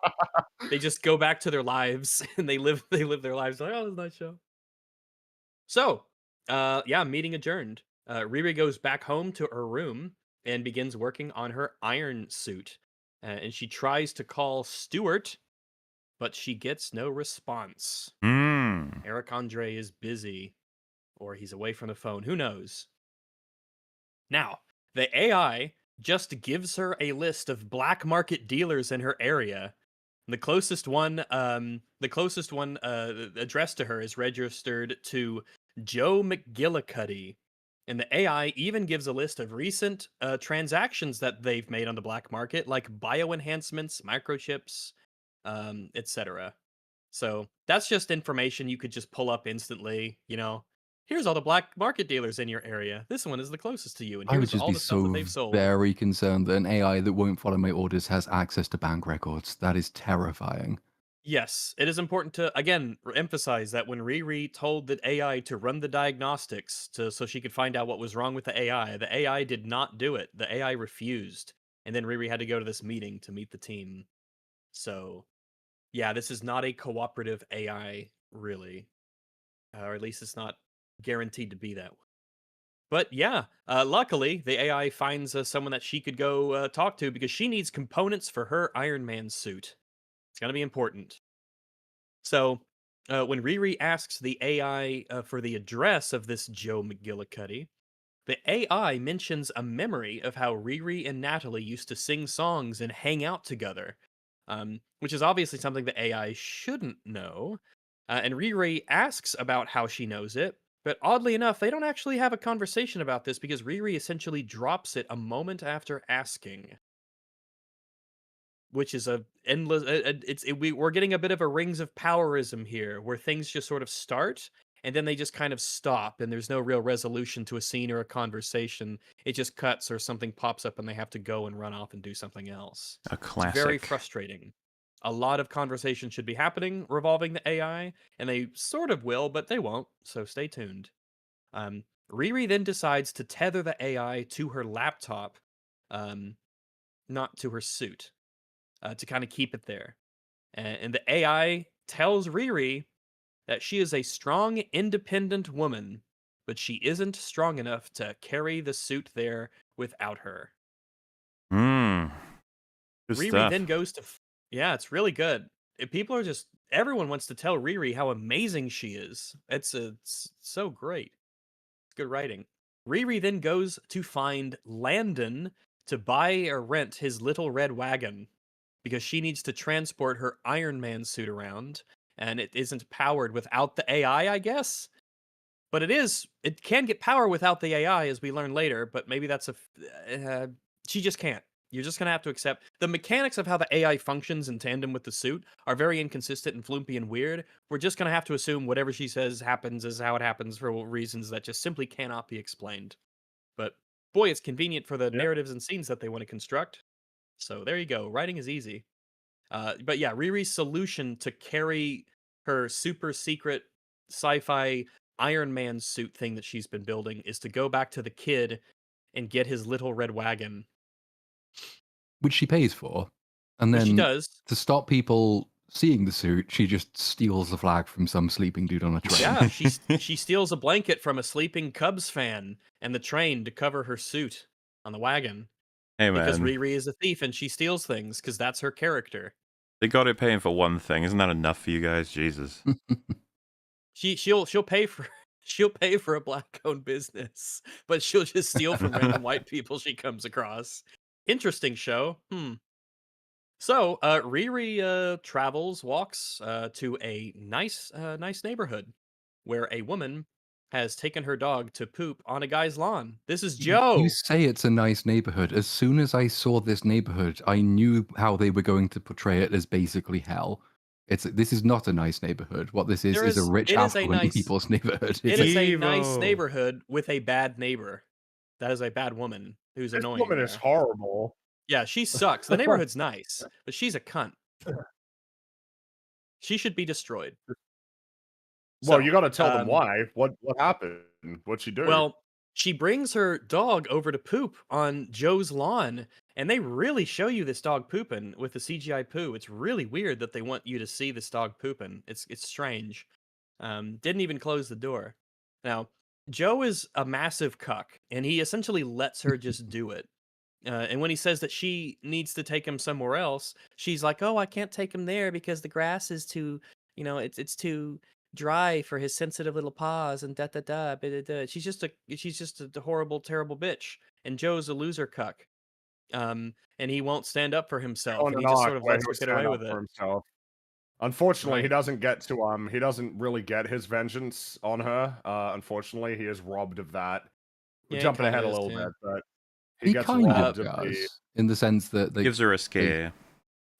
they just go back to their lives and they live their lives like, oh, this is a nice show. So, meeting adjourned. Riri goes back home to her room and begins working on her iron suit. And she tries to call Stuart, but she gets no response. Eric Andre is busy, or he's away from the phone. Who knows? Now, the AI just gives her a list of black market dealers in her area. The closest one addressed to her is registered to Joe McGillicuddy. And the AI even gives a list of recent transactions that they've made on the black market, like bioenhancements, microchips, etc. So that's just information you could just pull up instantly, you know. Here's all the black market dealers in your area. This one is the closest to you, and I would here's just all be the stuff that they've so sold. very concerned that an AI that won't follow my orders has access to bank records. That is terrifying. Yes, it is important to again emphasize that when Riri told the AI to run the diagnostics so she could find out what was wrong with the AI did not do it. The AI refused, and then Riri had to go to this meeting to meet the team. So, yeah, this is not a cooperative AI, really, or at least it's not guaranteed to be that way. But yeah, luckily the AI finds someone that she could go talk to because she needs components for her Iron Man suit. It's gonna be important. So, when Riri asks the AI for the address of this Joe McGillicuddy, the AI mentions a memory of how Riri and Natalie used to sing songs and hang out together, which is obviously something the AI shouldn't know. And Riri asks about how she knows it, but oddly enough, they don't actually have a conversation about this because Riri essentially drops it a moment after asking. Which is a endless we're getting a bit of a Rings of Powerism here, where things just sort of start, and then they just kind of stop, and there's no real resolution to a scene or a conversation. It just cuts or something pops up and they have to go and run off and do something else. A It's very classic. frustrating. A lot of conversation should be happening revolving the AI, and they sort of will, but they won't, so stay tuned. Riri then decides to tether the AI to her laptop, um, not to her suit, to kind of keep it there. And the AI tells Riri that she is a strong, independent woman, but she isn't strong enough to carry the suit there without her. Hmm. Good Riri stuff. then goes to. Yeah, it's really good. People are just. Everyone wants to tell Riri how amazing she is. It's so great. It's good writing. Riri then goes to find Landon to buy or rent his little red wagon because she needs to transport her Iron Man suit around, and it isn't powered without the AI, I guess. But it can get power without the AI, as we learn later. But maybe she just can't. You're just gonna have to accept the mechanics of how the AI functions in tandem with the suit are very inconsistent and floopy and weird. We're just gonna have to assume whatever she says happens is how it happens for reasons that just simply cannot be explained. But boy, it's convenient for the Yep. narratives and scenes that they want to construct. So there you go. Writing is easy. But yeah, Riri's solution to carry her super secret sci-fi Iron Man suit thing that she's been building is to go back to the kid and get his little red wagon, which she pays for. And which she then does. to stop people seeing the suit, she just steals the flag from some sleeping dude on a train. Yeah, she steals a blanket from a sleeping Cubs fan and the train to cover her suit on the wagon Hey because man, Riri is a thief and she steals things because that's her character. they got it paying for one thing. Isn't that enough for you guys? Jesus. She'll pay for she'll pay for a black owned business, but she'll just steal from random white people she comes across. Interesting show. So, Riri walks to a nice neighborhood where a woman has taken her dog to poop on a guy's lawn. This is You Joe. say it's a nice neighborhood. As soon as I saw this neighborhood, I knew how they were going to portray it as basically hell. This is not a nice neighborhood. What this is a rich, It is a affluent nice people's neighborhood. it It's is a nice Evil. neighborhood with a bad neighbor. That is a bad woman who's This annoying woman is there. horrible. Yeah, she sucks. The neighborhood's nice, but she's a cunt. She should be destroyed. Well, So, you got to tell them why. What happened? What'd she do? well, she brings her dog over to poop on Joe's lawn, and they really show you this dog pooping with the CGI poo. It's really weird that they want you to see this dog pooping. It's strange. Didn't even close the door. Now, Joe is a massive cuck, and he essentially lets her just do it. And when he says that she needs to take him somewhere else, she's like, "Oh, I can't take him there because the grass is too, it's too dry for his sensitive little paws." And da da da. Da, da, da. She's just a horrible, terrible bitch. And Joe's a loser cuck. And he won't stand up for himself, On and an he just sort arc of where he lets her would get stand away up with for it. himself. Unfortunately, Right? he doesn't really get his vengeance on her. Unfortunately, he is robbed of that. We're Yeah, he jumping kind of ahead a is. little Yeah. bit, but he he gets kind of Uh, robbed of the. does, in the sense that Gives her a they scare.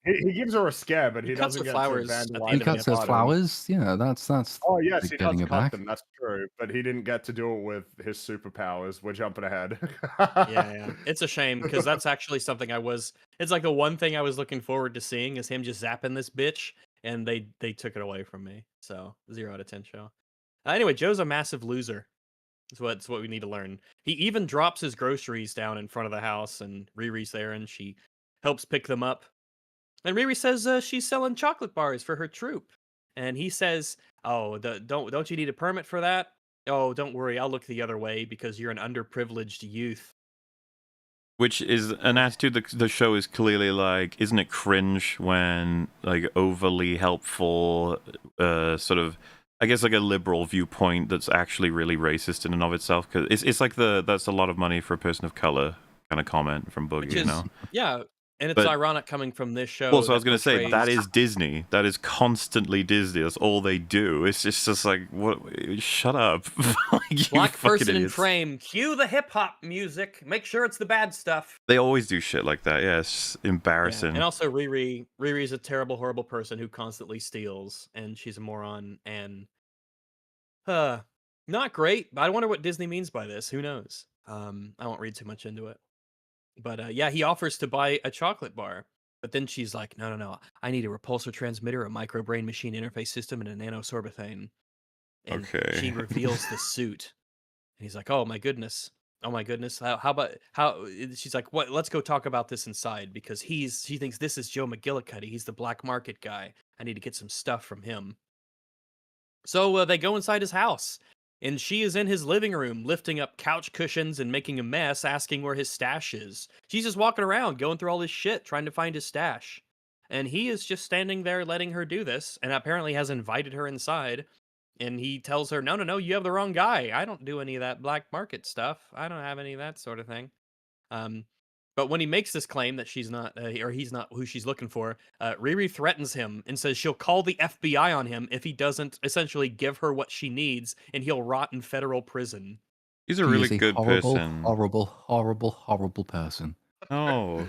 He gives her a scare, but he he cuts doesn't her get to flowers at the he end vandalize of the her cuts those episode. garden. flowers. Yeah, that's Oh yes, like he getting does it cut back. them. That's true, but he didn't get to do it with his superpowers. We're jumping ahead. Yeah, yeah. It's a shame because that's actually something it's like the one thing I was looking forward to seeing is him just zapping this bitch and they took it away from me. So 0 out of 10 show. Anyway, Joe's a massive loser. That's what we need to learn. He even drops his groceries down in front of the house, and Riri's there, and she helps pick them up. And Riri says she's selling chocolate bars for her troop, and he says, "Oh, don't you need a permit for that? Oh, don't worry, I'll look the other way because you're an underprivileged youth." Which is an attitude that the show is clearly like, isn't it cringe when like overly helpful, sort of, I guess like a liberal viewpoint that's actually really racist in and of itself? Because it's like that's a lot of money for a person of color kind of comment from Boogie, Which you is know? yeah, and it's But ironic coming from this show. also, I was that going to say that portrays- is Disney. That is constantly Disney. That's all they do. It's just like, what? Shut up, like, you black fucking person in idiots. frame. Cue the hip hop music. Make sure it's the bad stuff. They always do shit like that. Yeah, it's Yeah. embarrassing. And also Riri's a terrible, horrible person who constantly steals, and she's a moron. And not great. But I wonder what Disney means by this. Who knows? I won't read too much into it. But yeah, he offers to buy a chocolate bar. But then she's like, no. I need a repulsor transmitter, a microbrain machine interface system, and a nanosorbethane. And she Okay. reveals the suit. And he's like, oh my goodness. How about she's like, what? Let's go talk about this inside because she thinks this is Joe McGillicuddy. He's the black market guy. I need to get some stuff from him. So they go inside his house, and she is in his living room, lifting up couch cushions and making a mess, asking where his stash is. She's just walking around, going through all his shit, trying to find his stash. And he is just standing there letting her do this, and apparently has invited her inside. And he tells her, no, you have the wrong guy. I don't do any of that black market stuff. I don't have any of that sort of thing. But when he makes this claim that she's not, or he's not who she's looking for, Riri threatens him and says she'll call the FBI on him if he doesn't essentially give her what she needs, and he'll rot in federal prison. He's a She really is a good horrible, person. horrible person. No,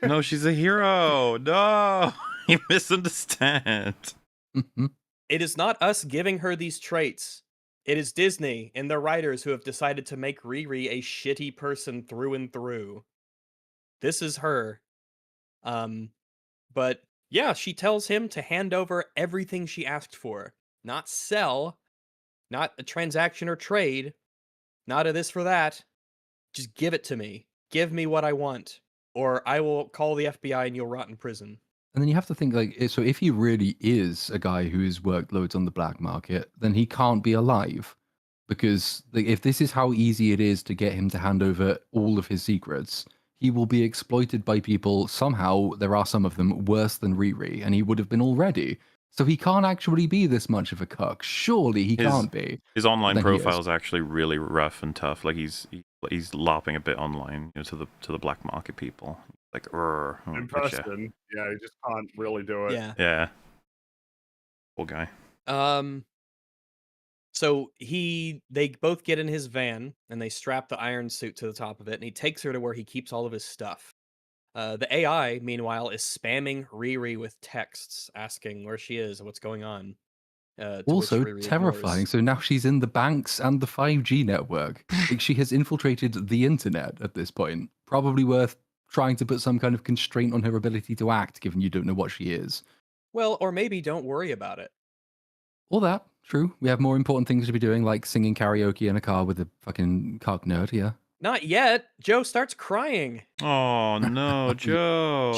no, she's a hero. No, you misunderstand. Mhm. It is not us giving her these traits. It is Disney and their writers who have decided to make Riri a shitty person through and through. This is her. But yeah, she tells him to hand over everything she asked for. Not sell, not a transaction or trade, not a this for that. Just give it to me. Give me what I want, or I will call the FBI and you'll rot in prison. And then you have to think like, so if he really is a guy who's worked loads on the black market, then he can't be alive, because like, if this is how easy it is to get him to hand over all of his secrets, he will be exploited by people somehow. There are some of them worse than Riri, and he would have been already. So he can't actually be this much of a cuck. Surely he can't be. His online Then he is. profile is actually really rough and tough. Like he's larping a bit online, you know, to the black market people. Like, In person, yeah, you just can't really do it. Yeah. Poor guy. So they both get in his van and they strap the iron suit to the top of it, and he takes her to where he keeps all of his stuff. The AI, meanwhile, is spamming Riri with texts asking where she is and what's going on. To which Also Riri terrifying. ignores. So now she's in the banks and the 5G network. Like, she has infiltrated the internet at this point. Probably worth trying to put some kind of constraint on her ability to act, given you don't know what she is. Well, or maybe don't worry about it. All that, true. We have more important things to be doing, like singing karaoke in a car with a fucking cock nerd, yeah. Not yet. Joe starts crying. Oh no, Joe.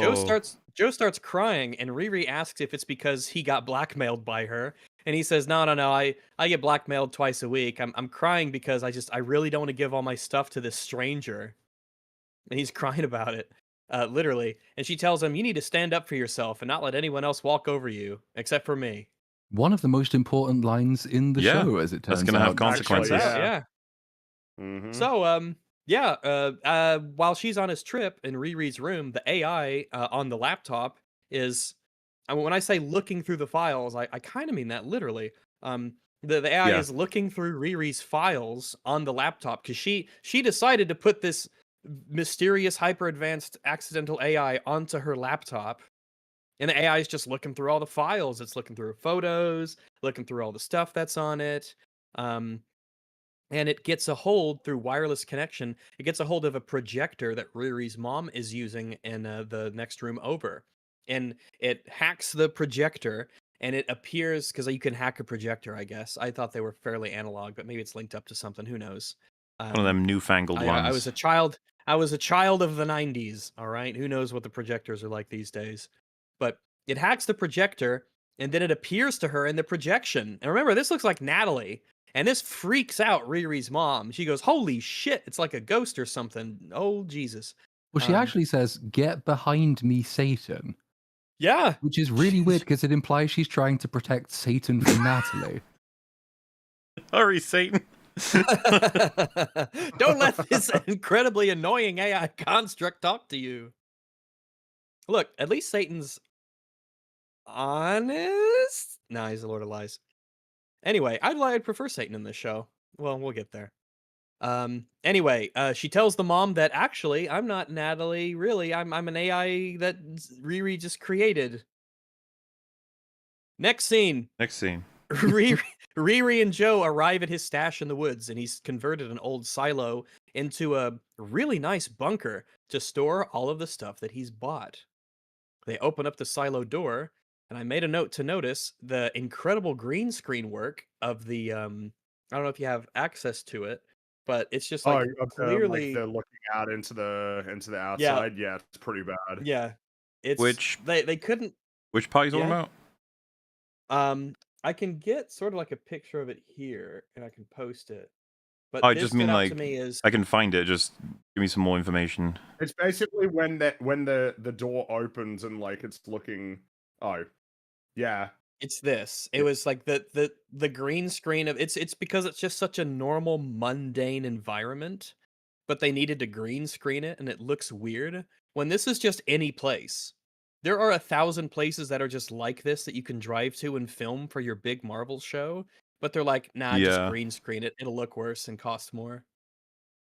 Joe starts crying, and Riri asks if it's because he got blackmailed by her, and he says, "No. I get blackmailed twice a week. I'm crying because I really don't want to give all my stuff to this stranger." And he's crying about it, literally. And she tells him, "You need to stand up for yourself and not let anyone else walk over you, except for me." One of the most important lines in the Yeah, show, as it turns that's gonna have out. consequences. Actually, Yeah. Mhm. So, while she's on his trip in Riri's room, the AI on the laptop is, when I say looking through the files, I kind of mean that literally. The AI Yeah. is looking through Riri's files on the laptop because she decided to put this mysterious, hyper advanced, accidental AI onto her laptop. And the AI is just looking through all the files. It's looking through photos, looking through all the stuff that's on it. And it gets a hold through wireless connection. It gets a hold of a projector that Riri's mom is using in the next room over. And it hacks the projector and it appears because you can hack a projector. I guess I thought they were fairly analog, but maybe it's linked up to something. Who knows? One of them newfangled ones. I was a child. I was a child of the 90s. All right, who knows what the projectors are like these days? But it hacks the projector, and then it appears to her in the projection. And remember, this looks like Natalie. And this freaks out Riri's mom. She goes, "Holy shit, it's like a ghost or something. Oh, Jesus." Well, she actually says, "Get behind me, Satan." Yeah. Which is really weird because it implies she's trying to protect Satan from Natalie. Hurry, Satan. Don't let this incredibly annoying AI construct talk to you. Look, at least Satan's honest. Nah, he's the Lord of Lies. Anyway, I'd prefer Satan in this show. Well, we'll get there. Anyway, she tells the mom that actually I'm not Natalie, really. I'm an AI that Riri just created. Next scene. Riri and Joe arrive at his stash in the woods, and he's converted an old silo into a really nice bunker to store all of the stuff that he's bought. They open up the silo door, and I made a note to notice the incredible green screen work of the I don't know if you have access to it, but it's just like clearly they're looking out into the outside. Yeah, it's pretty bad. Yeah, it's they couldn't. Which part are you talking about? I can get sort of like a picture of it here, and I can post it. But I just mean like is... I can find it. Just give me some more information. It's basically when the door opens and like it's looking. Oh, yeah. It's this. It was like the green screen of it's because it's just such a normal mundane environment, but they needed to green screen it, and it looks weird when this is just any place. There are 1,000 places that are just like this that you can drive to and film for your big Marvel show, but they're like, nah, just green screen it. It'll look worse and cost more.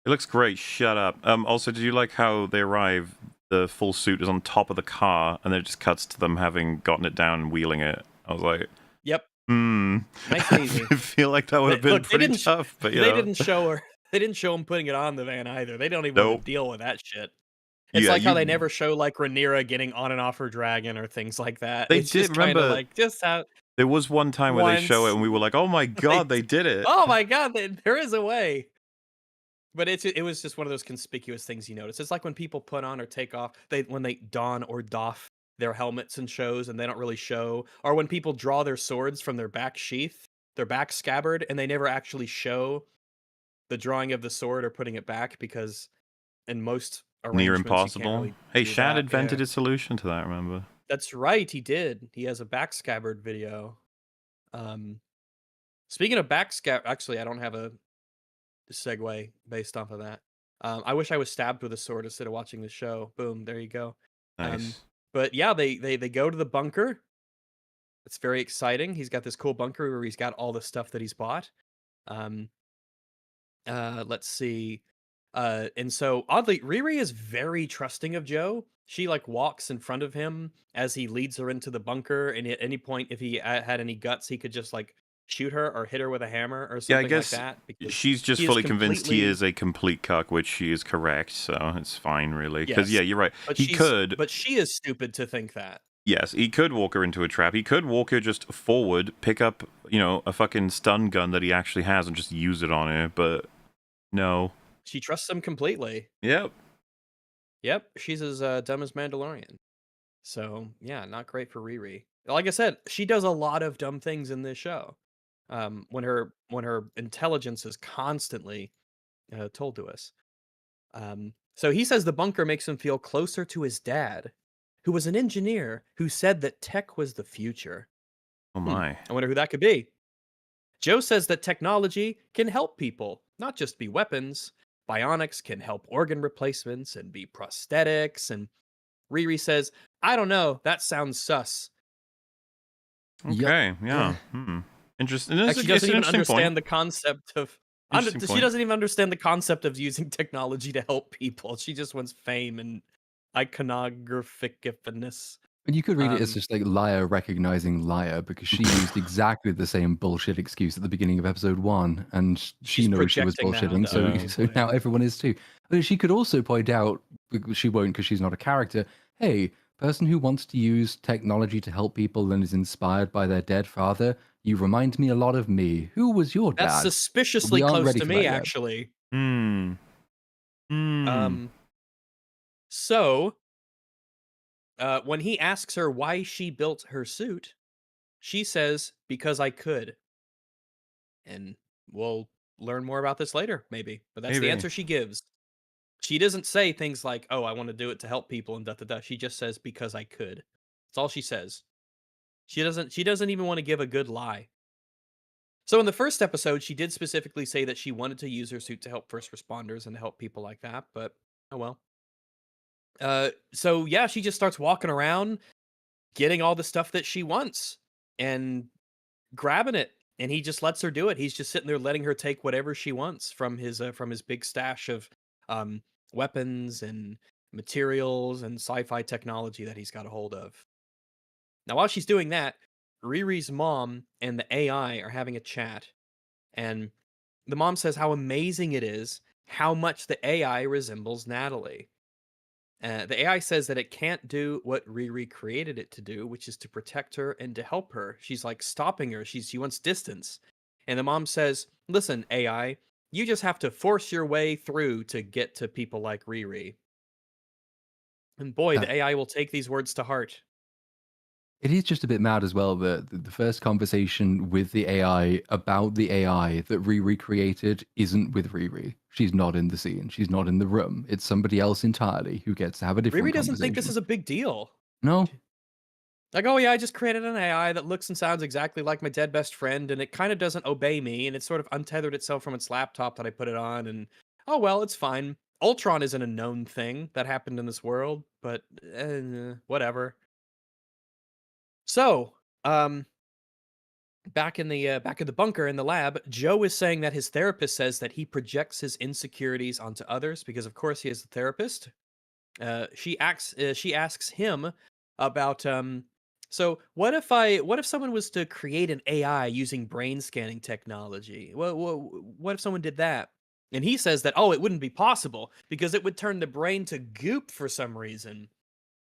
It looks great. Shut up. Also, did you like how they arrive? The full suit is on top of the car, and then it just cuts to them having gotten it down and wheeling it. I was like, yep. Nice and easy. I feel like that would have been pretty tough, but they didn't show her. They didn't show him putting it on the van either. They don't even want to deal with that shit. It's like how they never show like Rhaenyra getting on and off her dragon or things like that. They it's did just remember like just how there was one time where they show it and we were like, "Oh my god, they did it!" Oh my god, there is a way. But it was just one of those conspicuous things you notice. It's like when people put on or take off when they don or doff their helmets in shows and they don't really show, or when people draw their swords from their back sheath, their back scabbard, and they never actually show the drawing of the sword or putting it back because in most near impossible. Really hey, Shad invented a solution to that, remember? That's right, he did. He has a back scabbard video. Speaking of back scabbard, actually, I don't have a segue based off of that. I wish I was stabbed with a sword instead of watching the show. Boom, there you go. Nice. But yeah, they go to the bunker. It's very exciting. He's got this cool bunker where he's got all the stuff that he's bought. Let's see. And so oddly, Riri is very trusting of Joe. She like walks in front of him as he leads her into the bunker. And at any point, if he had any guts, he could just like shoot her or hit her with a hammer or something like that. She's just fully convinced he is a complete cuck, which she is correct. So it's fine, really. Because you're right. But but she is stupid to think that. Yes, he could walk her into a trap. He could walk her just forward, pick up, a fucking stun gun that he actually has and just use it on her. But no. She trusts him completely. Yep. She's as dumb as Mandalorian. So, yeah, not great for Riri. Like I said, she does a lot of dumb things in this show. When her intelligence is constantly told to us. So he says the bunker makes him feel closer to his dad, who was an engineer who said that tech was the future. Oh my. I wonder who that could be. Joe says that technology can help people, not just be weapons. Bionics can help organ replacements and be prosthetics. And Riri says, I don't know, that sounds sus. Okay, yeah. Interesting. She doesn't even understand the concept of... She doesn't even understand the concept of using technology to help people. She just wants fame and iconographic-ness. And you could read it as just like liar recognizing liar, because she used exactly the same bullshit excuse at the beginning of episode 1, and she knows she was bullshitting, so now everyone is too. She could also point out, she won't because she's not a character, hey, person who wants to use technology to help people and is inspired by their dead father, you remind me a lot of me. Who was your That's dad? suspiciously We aren't close ready to for me, that yet. actually. Hmm. So, when he asks her why she built her suit, she says, "Because I could." And we'll learn more about this later, maybe. But that's the Maybe. answer she gives. She doesn't say things like, "Oh, I want to do it to help people," and da da da. She just says, "Because I could." That's all she says. She doesn't even want to give a good lie. So in the first episode, she did specifically say that she wanted to use her suit to help first responders and to help people like that, but oh well. So yeah, she just starts walking around, getting all the stuff that she wants and grabbing it, and he just lets her do it. He's just sitting there letting her take whatever she wants from his big stash of um, weapons and materials and sci-fi technology that he's got a hold of. Now, while she's doing that, Riri's mom and the AI are having a chat, and the mom says how amazing it is how much the AI resembles Natalie. The AI says that it can't do what Riri created it to do, which is to protect her and to help her. She's like stopping her. She wants distance. And the mom says, "Listen, AI, you just have to force your way through to get to people like Riri." And boy, the AI will take these words to heart. It is just a bit mad as well that the first conversation with the AI about the AI that Riri created isn't with Riri. She's not in the scene. She's not in the room. It's somebody else entirely who gets to have a different Riri doesn't think this conversation. is a big deal. No, Like, "Oh yeah, I just created an AI that looks and sounds exactly like my dead best friend, and it kind of doesn't obey me, and it's sort of untethered itself from its laptop that I put it on, and oh well, it's fine. Ultron isn't a known thing that happened in this world, but whatever." So, back in the bunker in the lab, Joe is saying that his therapist says that he projects his insecurities onto others because, of course, he is a therapist. She asks him about so what if someone was to create an AI using brain scanning technology? What if someone did that? And he says that, oh, it wouldn't be possible because it would turn the brain to goop for some reason,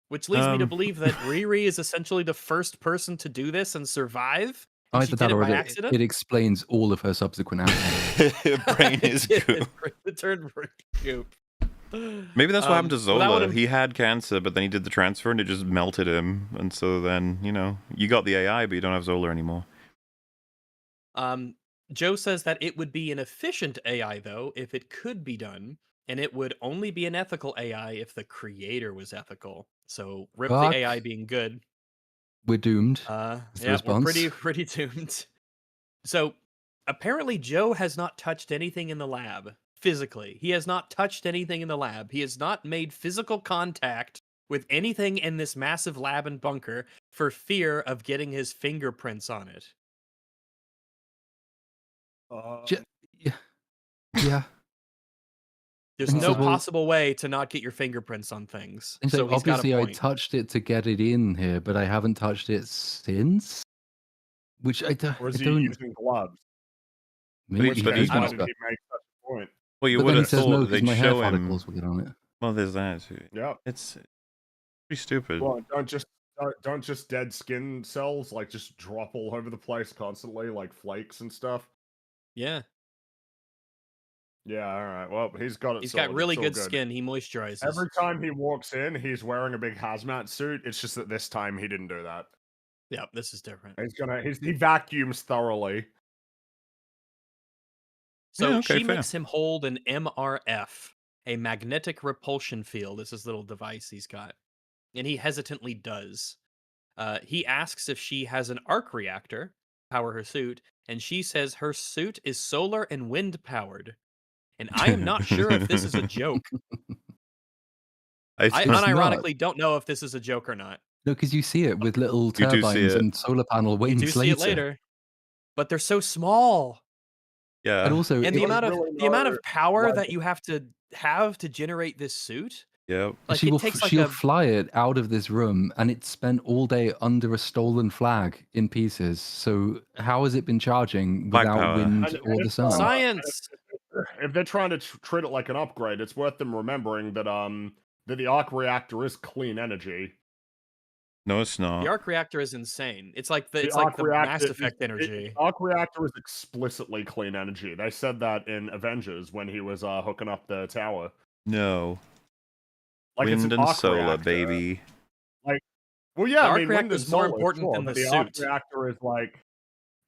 which leads me to believe that Riri is essentially the first person to do this and survive, and she either did that it or by it, accident. it explains all of her subsequent actions. Brain is goo. It turned goop. Maybe that's what happened to Well, that Zola. would've- He had cancer, but then he did the transfer and it just melted him. And so then, you got the AI, but you don't have Zola anymore. Joe says that it would be an efficient AI, though, if it could be done, and it would only be an ethical AI if the creator was ethical. So, rip the Fuck. AI being good. We're doomed. Is the Yeah, we're response. pretty doomed. So, apparently, Joe has not touched anything in the lab physically. He has not touched anything in the lab. He has not made physical contact with anything in this massive lab and bunker for fear of getting his fingerprints on it. Yeah. Yeah. There's And he no says, well, possible way to not get your fingerprints on things. he's So like, he's got a obviously I point. touched it to get it in here, but I haven't touched it since. Which I Or is he don't. using gloves? Maybe Which but case, he- why must did be. he make such a point? Well, you But would then he have says thought no that because they'd my hair show follicles him. will get on it. Well, there's that too. Yeah. It's pretty stupid. Well, don't just dead skin cells like just drop all over the place constantly, like flakes and stuff. Yeah. Yeah, all right. Well, he's got it. He's got sorted. really It's all good skin. He moisturizes. Every time he walks in, he's wearing a big hazmat suit. It's just that this time he didn't do that. Yeah, this is different. He vacuums thoroughly. So Yeah, okay, she fair. makes him hold an MRF, a magnetic repulsion field. This is a little device he's got. And he hesitantly does. He asks if she has an arc reactor to power her suit, and she says her suit is solar and wind powered. And I am not sure if this is a joke. I think It's unironically don't know if this is a joke or not. No, because you see it with little You do see turbines it. and solar panel You wings do see it later, but they're so small. Yeah. And also, And the don't amount of really the amount know of power why that you have to generate this suit, Yep. like she it will takes like she'll a fly it out of this room, and it's spent all day under a stolen flag in pieces. So how has it been charging Flag without power. wind And or the it's, sun? science. if they're trying to treat it like an upgrade, it's worth them remembering that that the arc reactor is clean energy. No, it's The not. arc reactor is insane. It's like The it's like arc the reactor Mass Effect energy. arc reactor is explicitly clean energy. They said that in Avengers when he was hooking up the tower. No. Like it's Wind an and arc solar, reactor. baby. Like, well, yeah, The I arc mean, wind reactor and is more solar, important sure, than but the the arc suit. reactor is like,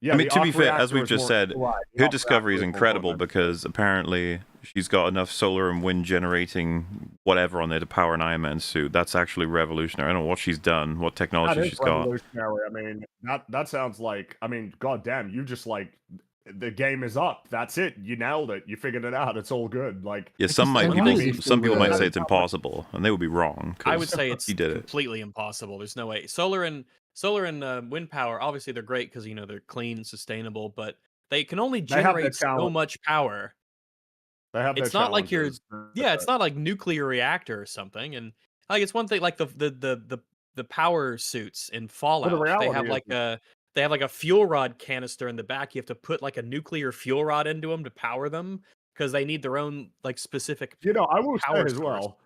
yeah, I mean, the to be arc fair, as reactor we've is just more said, right, the her arc discovery is reactor more incredible important. because apparently she's got enough solar and wind generating whatever on there to power an Iron Man suit. That's actually revolutionary. I don't know what she's done, what That technology is she's got. revolutionary. I mean, that sounds like, I mean, goddamn, you just like the game is up. That's it. You nailed it. You figured it out. It's all good. Like, Yeah, some Because might the thing people, is, if some they people might were- say it's impossible, and they would be wrong. I would 'Cause say it's he did it. completely impossible. There's no way. Solar and wind power, obviously they're great because they're clean, sustainable, but they can only They have their generate so challenge. much power. They have their It's not like challenges. it's not like nuclear reactor or something. And like it's one thing like the power suits in Well, the Fallout. reality is, They have like a fuel rod canister in the back. You have to put like a nuclear fuel rod into them to power them because they need their own like specific I will say power as source. well.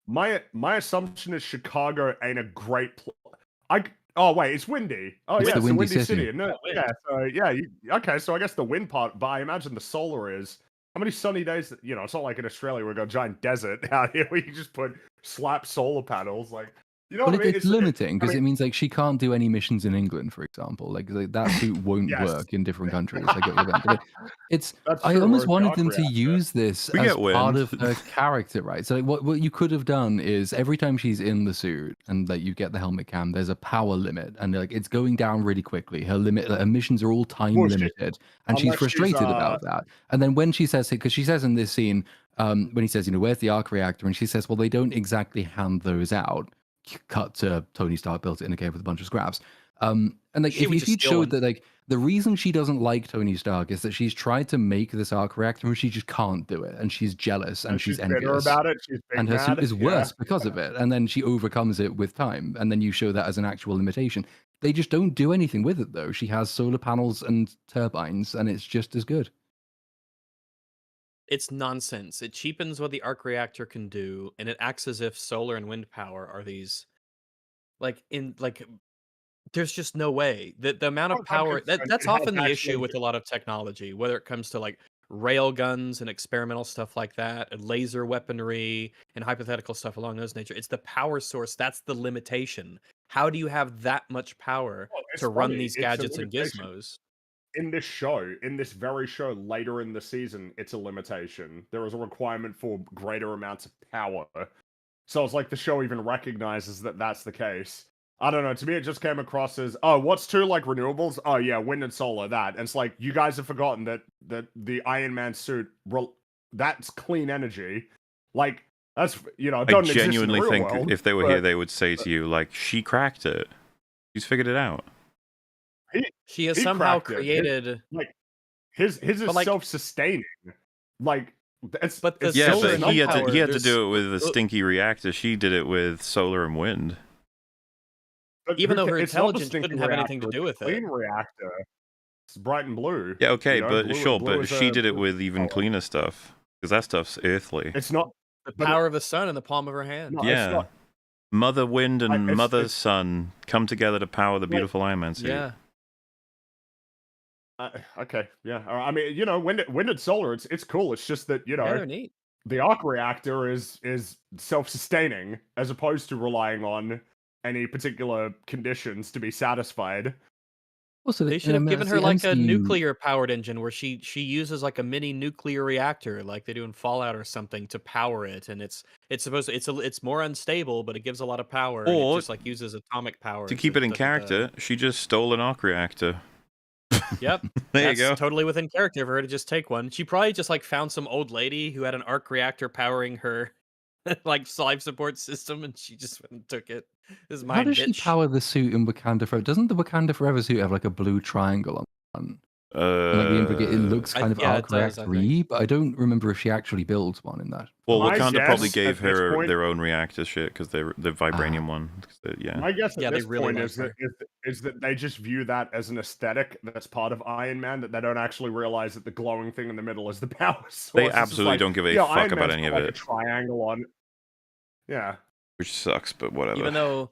My assumption is Chicago ain't a great. Oh wait, it's windy. Oh It's yeah, the it's a Windy windy City. city. No, wind. yeah, so yeah. Okay, so I guess the wind part, but I imagine the solar is. How many sunny days? It's not like in Australia we've got a giant desert out here where you just put slap solar panels. Like, you know Well, what I mean? it's limiting I because mean, it means like she can't do any missions in England, for example. Like that suit won't yes, work in different countries. I get your point. But it's that's I true. almost Whereas the wanted arc them to reactor, use this We as get part wind. of her character, right? So like, what you could have done is every time she's in the suit and like you get the helmet cam, there's a power limit, and like it's going down really quickly. Her missions are all time bullshit. limited, and she's Unless she's frustrated about that. And then when she says, because she says in this scene, when he says, where's the arc reactor, and she says, well, they don't exactly hand those out. Cut to Tony Stark built it in a cave with a bunch of scraps. And like She would if just you'd steal showed one. that like the reason she doesn't like Tony Stark is that she's tried to make this arc reactor and she just can't do it, and she's jealous and she's bitter envious. about it. She's big And her suit mad. is worse because of it. And then she overcomes it with time. And then you show that as an actual limitation. They just don't do anything with it though. She has solar panels and turbines, and it's just as good. It's nonsense. It cheapens what the arc reactor can do, and it acts as if solar and wind power are these there's just no way. The amount of I'm power concerned that's it has often the issue actually. with a lot of technology, whether it comes to like rail guns and experimental stuff like that, and laser weaponry and hypothetical stuff along those nature. It's the power source that's the limitation. How do you have that much power Well, it's to run funny, these it's a gadgets and limitation. gizmos? In this very show, later in the season, it's a limitation. There is a requirement for greater amounts of power. So it's like the show even recognizes that that's the case. I don't know. To me, it just came across as, oh, what's two like renewables? Oh yeah, wind and solar. That. And it's like you guys have forgotten that the Iron Man suit, that's clean energy. Like that's I doesn't exist in the genuinely real think world, if they were but here, they would say to you, like, she cracked it. She's figured it out. She has he somehow cracked it. created His is But, like- self-sustaining. Like it's But the it's Yeah, solar but and he wind had to power, he had to there's- do it with a stinky reactor. She did it with solar and wind. but even who though her it's not the intelligence stinky shouldn't have anything to reactor, do it's with a it. clean reactor. It's bright and blue. Yeah, okay, but blue but is she a- did it with even cleaner stuff because that stuff's earthly. It's not. The But power of the sun in the palm of her hand. No, it's Yeah, not. Mother Wind and it's- Mother it's- Sun come together to power the beautiful Iron Man suit. Yeah. Okay, yeah. I mean, wind and solar. It's cool. It's just that Yeah, they're neat. the arc reactor is self-sustaining as opposed to relying on any particular conditions to be satisfied. Also, They in should have given her like a MCU nuclear powered engine where she uses like a mini nuclear reactor like they do in Fallout or something to power it, and it's supposed to, it's more unstable, but it gives a lot of power, and Or- it just like uses atomic power To keep it in da-da-da. character, she just stole an arc reactor. Yep. There That's you go. totally within character for her to just take one. She probably just like found some old lady who had an arc reactor powering her like life support system, and she just went and took it. This is How mine, does she bitch. power the suit in Wakanda Forever? Doesn't the Wakanda Forever suit have like a blue triangle on one? And, like it looks kind of yeah, it arc does, I reactor-y, but I don't remember if she actually builds one in that. Well, My Wakanda probably guess gave at this her point- their own reactor shit because the vibranium one. Yeah. My guess Yeah, at they this really point like is her. that they just view that as an aesthetic that's part of Iron Man, that they don't actually realize that the glowing thing in the middle is the power source. They It's just absolutely like, don't give a yeah, fuck Iron about Man's any got, of like, it. A triangle on. Yeah. Which sucks, but whatever. Even though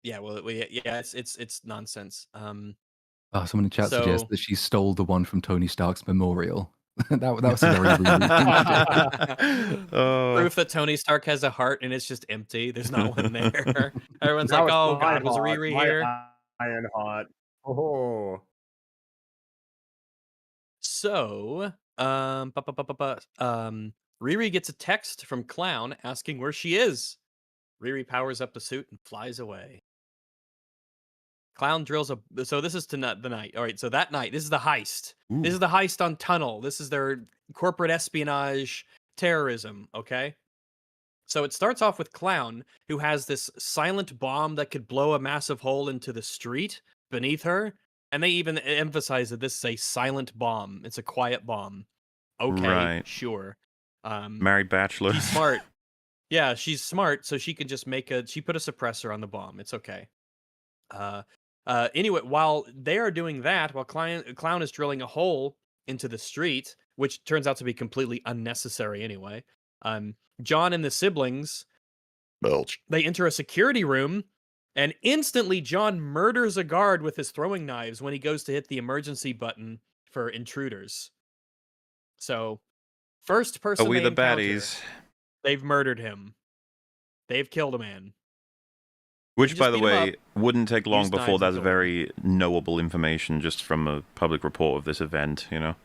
Yeah, well, it's nonsense. Oh, someone in chat suggests So that she stole the one from Tony Stark's memorial. that was a very Riri thing to do. Oh. proof that Tony Stark has a heart and it's just empty. There's not one there. Everyone's Now like, it's "Oh my God, was heart, Riri my here?" Ironheart. Oh. So, Riri gets a text from Clown asking where she is. Riri powers up the suit and flies away. Clown drills a. So this is the night. All right. So that night, this is the heist. This Ooh. is the heist on Tunnel. This is their corporate espionage terrorism. Okay. So it starts off with Clown, who has this silent bomb that could blow a massive hole into the street beneath her. And they even emphasize that this is a silent bomb. It's a quiet bomb. Okay, Right. sure. Married bachelor. She's smart. Yeah, she's smart, so she can just she put a suppressor on the bomb. It's okay. Anyway, while they are doing that, while Clown is drilling a hole into the street, which turns out to be completely unnecessary anyway, John and the siblings, they enter a security room, and instantly John murders a guard with his throwing knives when he goes to hit the emergency button for intruders. So, first Are person we they the encounter, baddies? they've murdered him. They've killed a man. Which, just by the beat 'em way, up, wouldn't take long used before knives and that's killed 'em. very knowable information just from a public report of this event, you know?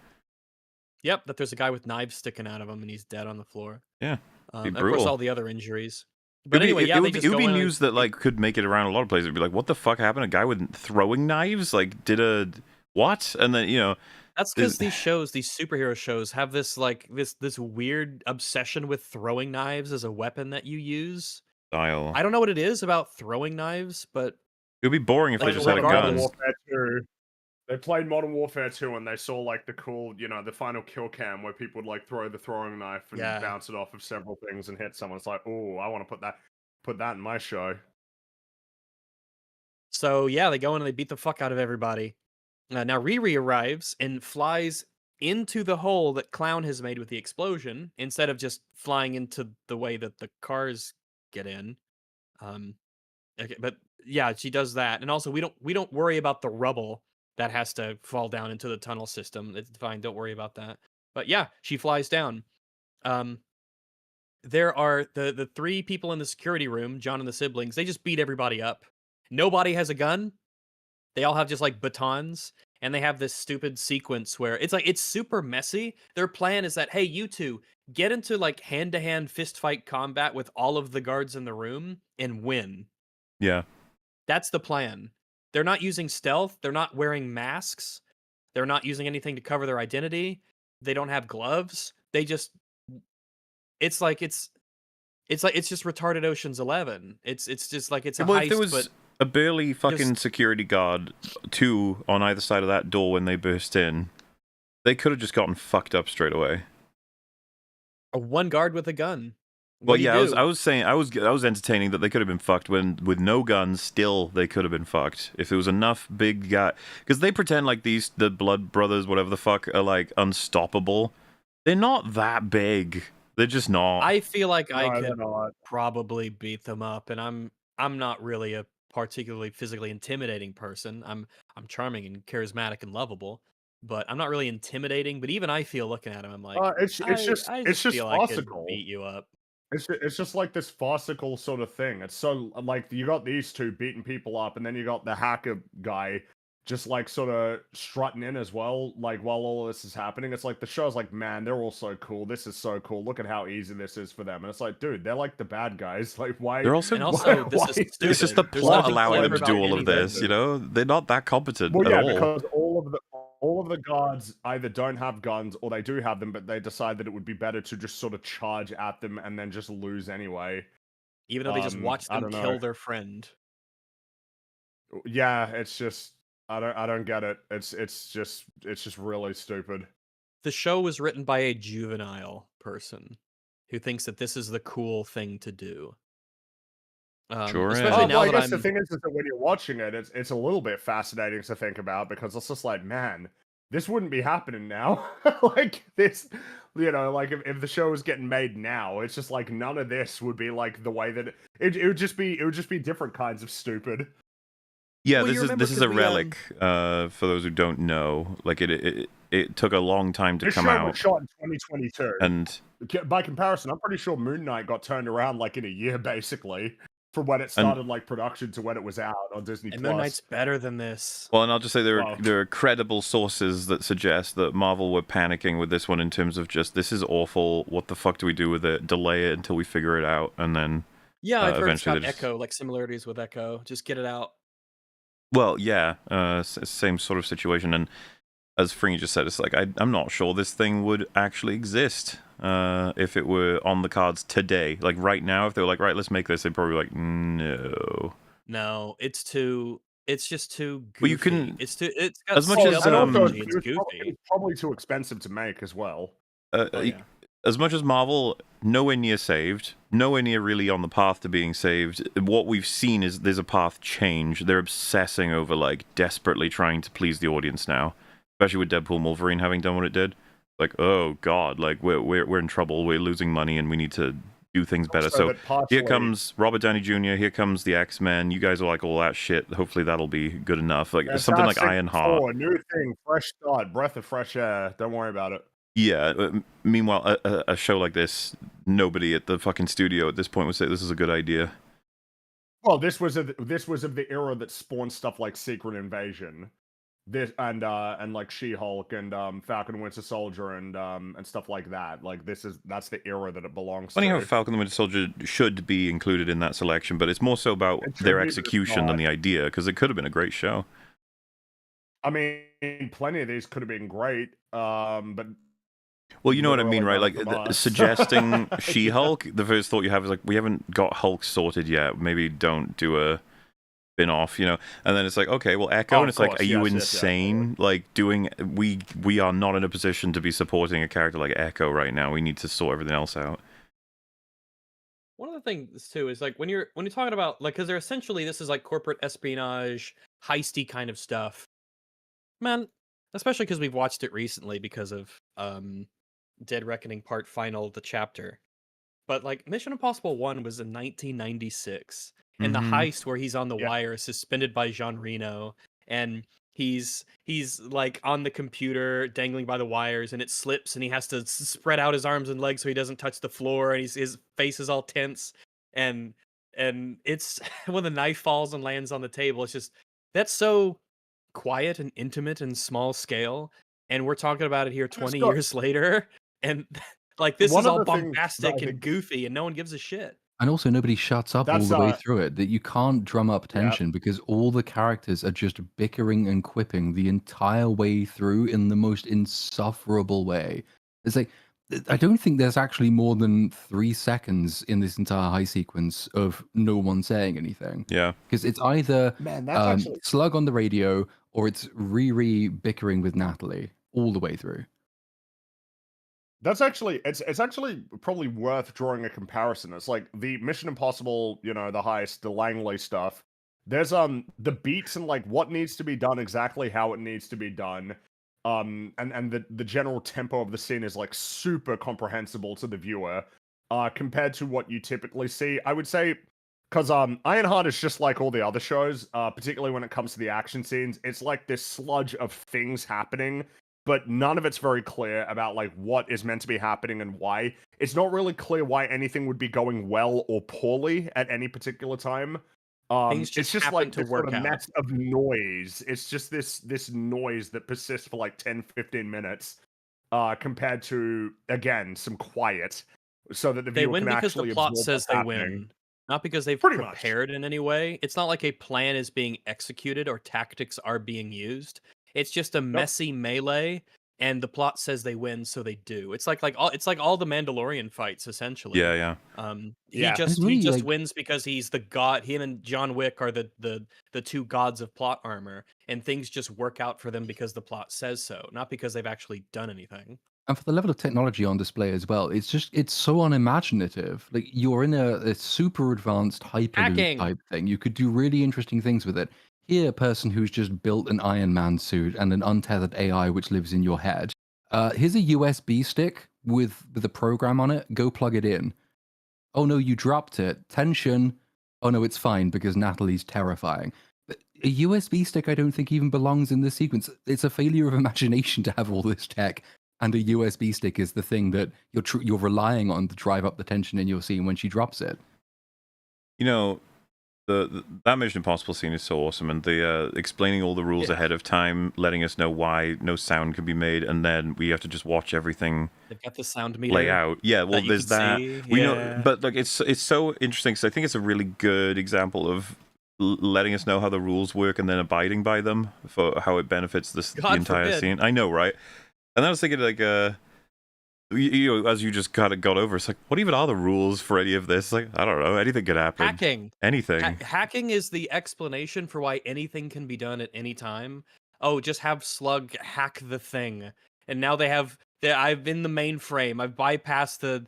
Yep, that there's a guy with knives sticking out of him and he's dead on the floor. Yeah. Be And of course, brutal. all the other injuries. It But would be, anyway, yeah, it they would be, just it would go be in. news that like could make it around a lot of places. It'd be like, what the fuck happened? A guy with throwing knives? Like, did a what? And then That's because these superhero shows, have this like this weird obsession with throwing knives as a weapon that you use. style. I don't know what it is about throwing knives, but It would be boring if they like, just had a regardless- gun. Modern Warfare 2. They played Modern Warfare 2 and they saw like the cool, the final kill cam where people would like throw the throwing knife and Yeah. bounce it off of several things and hit someone. It's like, oh, I want to put that in my show. So yeah, they go in and they beat the fuck out of everybody. Now Riri arrives and flies into the hole that Clown has made with the explosion, instead of just flying into the way that the cars get in. Okay, but yeah, she does that, and also we don't worry about the rubble that has to fall down into the tunnel system. It's fine, don't worry about that. But yeah, she flies down. There are the three people in the security room, John and the siblings. They just beat everybody up. Nobody has a gun. They all have just like batons, and they have this stupid sequence where it's super messy. Their plan is that, hey, you two get into like hand-to-hand fist fight combat with all of the guards in the room and win. Yeah. That's the plan. They're not using stealth. They're not wearing masks. They're not using anything to cover their identity. They don't have gloves. They just it's just retarded Ocean's 11. It's just like it's a Well, heist, if there was but a burly fucking just- security guard, two on either side of that door when they burst in, they could have just gotten fucked up straight away. a one guard with a gun. Well, What do you yeah, do? I was saying I was entertaining that they could have been fucked when with no guns. Still, they could have been fucked if there was enough big guy. Because they pretend like the Blood Brothers, whatever the fuck, are like unstoppable. They're not that big. They're just not. I feel like I No, they're could not. probably beat them up, and I'm not really a particularly physically intimidating person. I'm charming and charismatic and lovable, but I'm not really intimidating. But even I feel looking at him, I'm like, It's just feel I could farcical. beat you up. It's just like this farcical sort of thing. It's so like you got these two beating people up, and then you got the hacker guy just like sort of strutting in as well. Like while all of this is happening, it's like the show's like, man, they're all so cool. This is so cool. Look at how easy this is for them. And it's like, dude, they're like the bad guys. Like why? They're also And also, this is it's just the stupid. There's plot nothing allowing them clever to do about all of any this. You know, they're not that competent Well, at yeah, all. because all of the guards either don't have guns or they do have them, but they decide that it would be better to just sort of charge at them and then just lose anyway. Even though they just watch I them don't kill know. their friend. Yeah, it's just I don't get it. It's just really stupid. The show was written by a juvenile person who thinks that this is the cool thing to do. Sure is. Especially now I that guess the I'm thing is that when you're watching it, it's a little bit fascinating to think about because it's just like, man, this wouldn't be happening now. like like if the show was getting made now, it's just like none of this would be like the way that it would just be different kinds of stupid. Yeah, Well, you remember this is a 'cause we, relic for those who don't know. Like it took a long time to This come show out, was shot in 2022. and By comparison, I'm pretty sure Moon Knight got turned around like in a year, basically, from when it started like production to when it was out on Disney and Plus. Moon Knight's better than this. well, and I'll just say Wow. there are credible sources that suggest that Marvel were panicking with this one in terms of just this is awful. What the fuck do we do with it? Delay it until we figure it out, and then Yeah, I've heard it's eventually got they just- Echo, like similarities with Echo. Just get it out. well, yeah, same sort of situation. And as Fringy just said, it's like I'm not sure this thing would actually exist if it were on the cards today. Like right now, if they were like, right, let's make this, they'd probably be like, no. No, it's just too goofy. Well, you can- It's got as much CW as, And also, energy, it's it was goofy. probably too expensive to make as well. Oh, yeah. As much as Marvel, nowhere near saved, nowhere near really on the path to being saved. What we've seen is there's a path change. They're obsessing over like desperately trying to please the audience now, especially with Deadpool and Wolverine having done what it did. Like, oh god, like we're in trouble. We're losing money, and we need to do things better. Also, So that partially- here comes Robert Downey Jr. Here comes the X-Men. You guys are like all that shit. Hopefully that'll be good enough. Like something like Fantastic Ironheart. Four, new thing, fresh start, breath of fresh air. Don't worry about it. Yeah. Meanwhile, a show like this, nobody at the fucking studio at this point would say this is a good idea. Well, this was of the era that spawned stuff like Secret Invasion, this and like She-Hulk and Falcon and Winter Soldier and stuff like that. Like that's the era that it belongs Funny to. how Falcon and the Winter Soldier should be included in that selection, but it's more so about It should their be, but it's execution than not. the idea, because it could have been a great show. I mean, plenty of these could have been great, but Well, you know what I literally mean, right? none Like from us. suggesting She-Hulk, the first thought you have is like, we haven't got Hulk sorted yet. Maybe don't do a spin-off, you know? And then it's like, okay, well, Echo, Oh, and of it's like, course, are you yes, insane? Like doing, we are not in a position to be supporting a character like Echo right now. We need to sort everything else out. One of the things too is like when you're talking about like because they're essentially this is like corporate espionage, heisty kind of stuff. Man, especially because we've watched it recently because of Dead Reckoning Part Final, the chapter. But like Mission Impossible 1 was in 1996, and the Mhm. heist where he's on the Yeah. wire, suspended by Jean Reno, and he's like on the computer dangling by the wires, and it slips, and he has to spread out his arms and legs so he doesn't touch the floor, and his face is all tense, and it's when the knife falls and lands on the table, it's just that's so quiet and intimate and small scale, and we're talking about it here 20 got- years later, and like this One is of all the things that I bombastic and think- goofy, and no one gives a shit. And also, nobody shuts up all That's, the way through it. That you can't drum up tension because all the characters are just bickering and quipping the entire way through in the most insufferable way. It's like I don't think there's actually more than 3 seconds in this entire high sequence of no one saying anything. Yeah. Because it's either Man, that's actually Slug on the radio or it's Riri bickering with Natalie all the way through. That's actually it's actually probably worth drawing a comparison. It's like the Mission Impossible, the heist, the Langley stuff. There's the beats and like what needs to be done, exactly how it needs to be done. And the general tempo of the scene is like super comprehensible to the viewer. Compared to what you typically see. I would say because Ironheart is just like all the other shows, particularly when it comes to the action scenes, it's like this sludge of things happening, but none of it's very clear about like what is meant to be happening and why. It's not really clear why anything would be going well or poorly at any particular time. Things just it's just happen like to this sort work of out. mess of noise. It's just this noise that persists for like 10-15 minutes, compared to again some quiet, so that the They viewer win can because actually the plot absorb says what's they happening. win, not because they've Pretty much. prepared in any way. It's not like a plan is being executed or tactics are being used. It's just a messy melee, and the plot says they win, so they do. It's like all the Mandalorian fights essentially. Yeah. He Yeah. just It's really, like- wins because he's the god. Him and John Wick are the two gods of plot armor, and things just work out for them because the plot says so, not because they've actually done anything. And for the level of technology on display as well, it's so unimaginative. Like you're in a super advanced hyperloop Hacking. type thing. You could do really interesting things with it. Here, a person who's just built an Iron Man suit and an untethered AI which lives in your head. Here's a USB stick with the program on it. Go plug it in. Oh no, you dropped it. Tension. Oh no, it's fine because Natalie's terrifying. A USB stick, I don't think even belongs in this sequence. It's a failure of imagination to have all this tech, and a USB stick is the thing that you're relying on to drive up the tension in your scene when she drops it. You know, that Mission Impossible scene is so awesome, and the explaining all the rules ahead of time, letting us know why no sound can be made, and then we have to just watch everything. They've got the sound meter play out. Yeah, well, there's that. We know, but like it's so interesting because I think it's a really good example of letting us know how the rules work and then abiding by them for how it benefits the entire scene. I know, right? And I was thinking, like, you know, as you just got over, it's like, what even are the rules for any of this? Like, I don't know, anything could happen. Hacking. Anything. Hacking is the explanation for why anything can be done at any time. Oh, just have Slug hack the thing, and now I've in the mainframe. I've bypassed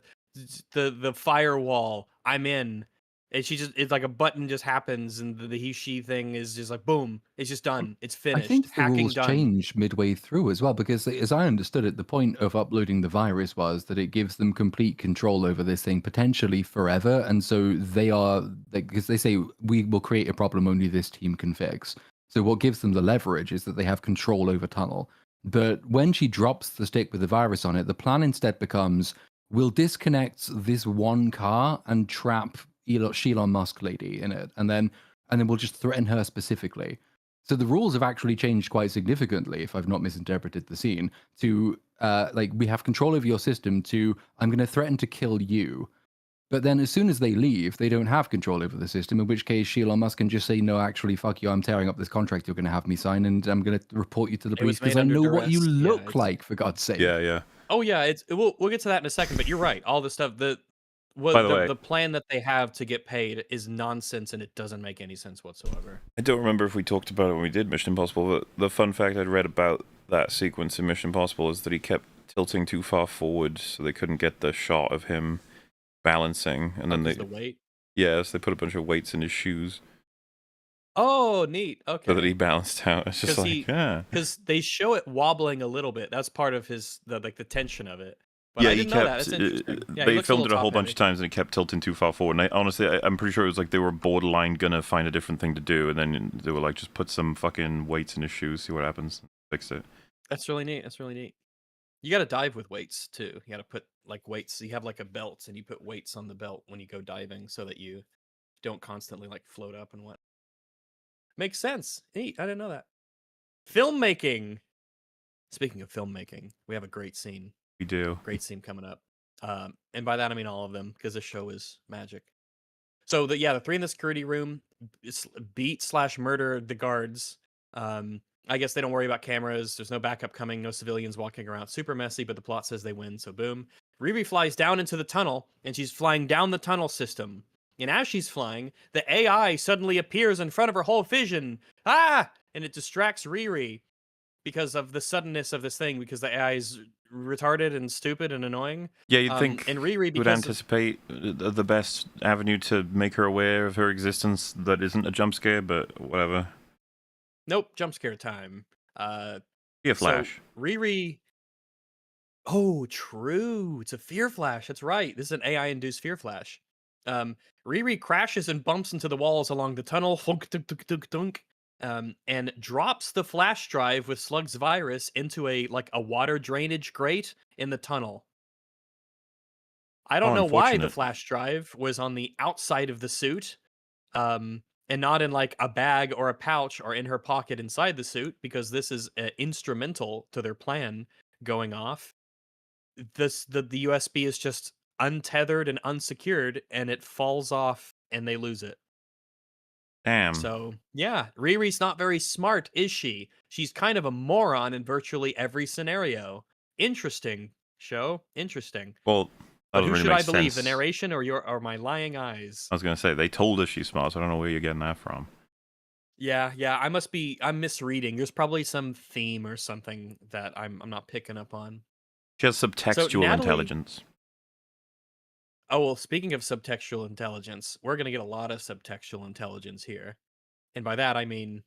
the firewall. I'm in. And it's like a button just happens, and the he/she thing is just like boom. It's just done. It's finished. I think the Hacking rules done. change midway through as well, because as I understood it, the point of uploading the virus was that it gives them complete control over this thing potentially forever, and so they are because they say we will create a problem only this team can fix. So what gives them the leverage is that they have control over Tunnel. But when she drops the stick with the virus on it, the plan instead becomes we'll disconnect this one car and trap Elon Musk lady in it, and then we'll just threaten her specifically. So the rules have actually changed quite significantly, if I've not misinterpreted the scene, to like we have control over your system to I'm going to threaten to kill you. But then as soon as they leave, they don't have control over the system, in which case Elon Musk can just say, no, actually, fuck you, I'm tearing up this contract you're going to have me sign, and I'm going to report you to the police because I know what you look like, for God's sake. Yeah. Oh yeah, we'll get to that in a second, but you're right. All the stuff the plan that they have to get paid is nonsense, and it doesn't make any sense whatsoever. I don't remember if we talked about it when we did Mission Impossible, but the fun fact I'd read about that sequence in Mission Impossible is that he kept tilting too far forward, so they couldn't get the shot of him balancing, and then the weight. Yeah, so they put a bunch of weights in his shoes. Oh, neat. Okay. So that he balanced out. It's just because they show it wobbling a little bit. That's part of the tension of it. But yeah, I didn't know that. That's interesting. Yeah, they filmed it a whole bunch of times and it kept tilting too far forward. And I'm pretty sure it was like they were borderline gonna find a different thing to do, and then they were like, just put some fucking weights in his shoes, see what happens, fix it. That's really neat. You got to dive with weights too. You got to put like weights. You have like a belt, and you put weights on the belt when you go diving, so that you don't constantly like float up and what. Makes sense. Neat. I didn't know that. Filmmaking. Speaking of filmmaking, we have a great scene. We do. Great scene coming up. And by that I mean all of them, because this show is magic. So the three in the security room beat/murder the guards. I guess they don't worry about cameras. There's no backup coming, no civilians walking around. Super messy, but the plot says they win, so boom. Riri flies down into the tunnel, and she's flying down the tunnel system. And as she's flying, the AI suddenly appears in front of her whole vision. Ah! And it distracts Riri because of the suddenness of this thing, because the AI is retarded and stupid and annoying. Yeah, you'd think and Riri would anticipate the best avenue to make her aware of her existence that isn't a jump scare, but whatever. Nope, jump scare time. Be a flash. So Riri. Oh, true. It's a fear flash. That's right. This is an AI-induced fear flash. Riri crashes and bumps into the walls along the tunnel, and drops the flash drive with Slug's virus into a water drainage grate in the tunnel. I don't know why the flash drive was on the outside of the suit, and not in like a bag or a pouch or in her pocket inside the suit, because this is instrumental to their plan going off. The USB is just untethered and unsecured, and it falls off and they lose it. Damn. So yeah, Riri's not very smart, is she? She's kind of a moron in virtually every scenario. Interesting show. Interesting. Well, but who should I believe, the narration or my lying eyes? I was gonna say they told us she's smart, so I don't know where you're getting that from. Yeah, I'm misreading. There's probably some theme or something that I'm not picking up on. She has subtextual intelligence. Oh, well, speaking of subtextual intelligence, we're going to get a lot of subtextual intelligence here. And by that, I mean...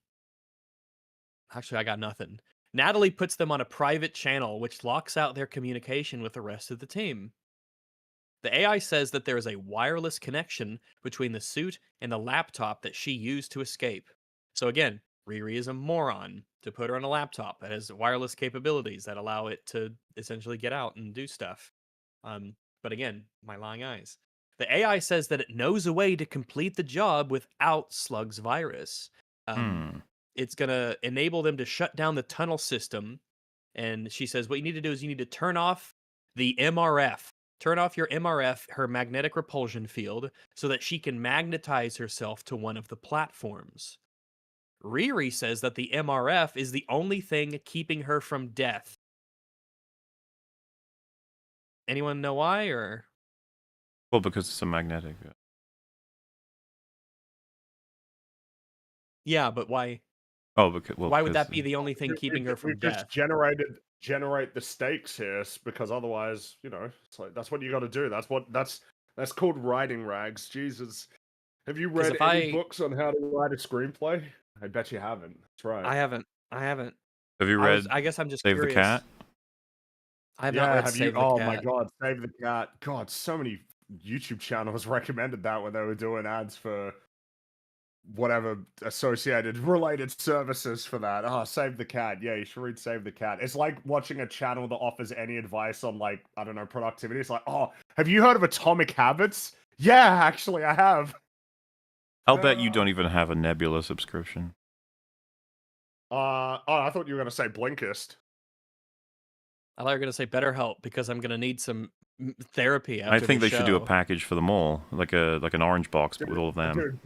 Actually, I got nothing. Natalie puts them on a private channel, which locks out their communication with the rest of the team. The AI says that there is a wireless connection between the suit and the laptop that she used to escape. So again, Riri is a moron to put her on a laptop that has wireless capabilities that allow it to essentially get out and do stuff. But again, my lying eyes. The AI says that it knows a way to complete the job without Slug's virus. Hmm. It's going to enable them to shut down the tunnel system. And she says, what you need to do is you need to turn off the MRF. Turn off your MRF, her magnetic repulsion field, so that she can magnetize herself to one of the platforms. Riri says that the MRF is the only thing keeping her from death. Anyone know why, or? Well, because it's a magnetic. Yeah, but why? Oh, because Why would that be the only thing We've- keeping her from we've just death? generate the stakes here, because otherwise, it's like that's what you got to do. That's called writing, Rags. Jesus, have you 'Cause read if any I- books on how to write a screenplay? I bet you haven't. That's right. I haven't. Have you read I guess I'm just Save curious. the Cat? I have not read have you? Save the Oh Cat. my God, Save the Cat. God, so many YouTube channels recommended that when they were doing ads for whatever associated related services for that. Oh, Save the Cat. Yeah, you should read Save the Cat. It's like watching a channel that offers any advice on, like, I don't know, productivity. It's like, oh, have you heard of Atomic Habits? Yeah, actually, I have. I'll bet you don't even have a Nebula subscription. Oh, I thought you were gonna say Blinkist. I thought you were going to say BetterHelp because I'm going to need some therapy after I think the they should do a show. package for them all, like an orange box, but with all of them. Dude,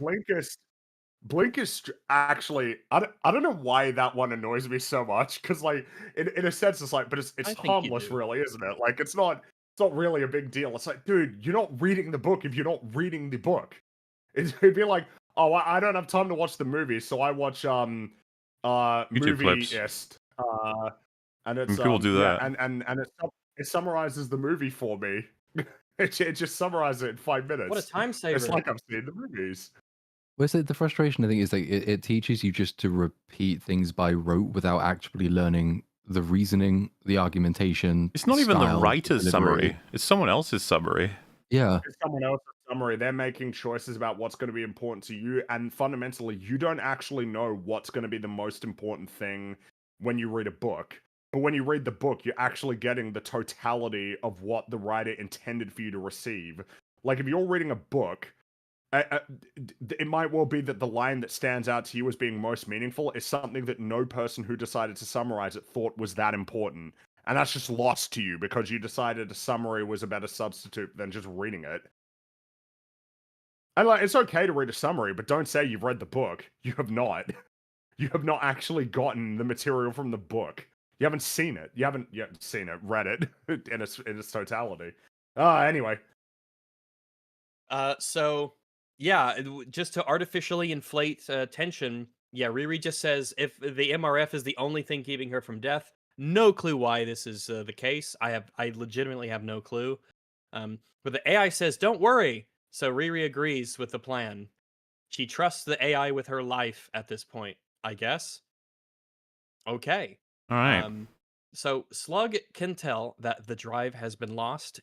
Blinkist actually, I don't know why that one annoys me so much, because, like, in a sense it's like, but it's I think you harmless, do. really, isn't it? Like, it's not really a big deal. It's like, dude, you're not reading the book if you're not reading the book. It'd be like, oh, I don't have time to watch the movie, so I watch YouTube clips. Movieist, and it's People do yeah, that. and it summarizes the movie for me. It just summarizes it in 5 minutes. What a time It's saver. like I've seen the movies. Well, so the frustration I think is like it teaches you just to repeat things by rote without actually learning the reasoning, the argumentation. It's not even the style, writer's delivery. summary. It's someone else's summary. Yeah. It's someone else's summary. They're making choices about what's going to be important to you, and fundamentally, you don't actually know what's going to be the most important thing when you read a book. But when you read the book, you're actually getting the totality of what the writer intended for you to receive. Like, if you're reading a book, it might well be that the line that stands out to you as being most meaningful is something that no person who decided to summarize it thought was that important. And that's just lost to you because you decided a summary was a better substitute than just reading it. And, like, it's okay to read a summary, but don't say you've read the book. You have not. You have not actually gotten the material from the book. You haven't seen it. You haven't seen it, read it in its totality. Anyway. So yeah, just to artificially inflate tension, yeah, Riri just says if the MRF is the only thing keeping her from death, no clue why this is the case. I legitimately have no clue. But the AI says, "Don't worry." So Riri agrees with the plan. She trusts the AI with her life at this point, I guess. Okay. All right. So Slug can tell that the drive has been lost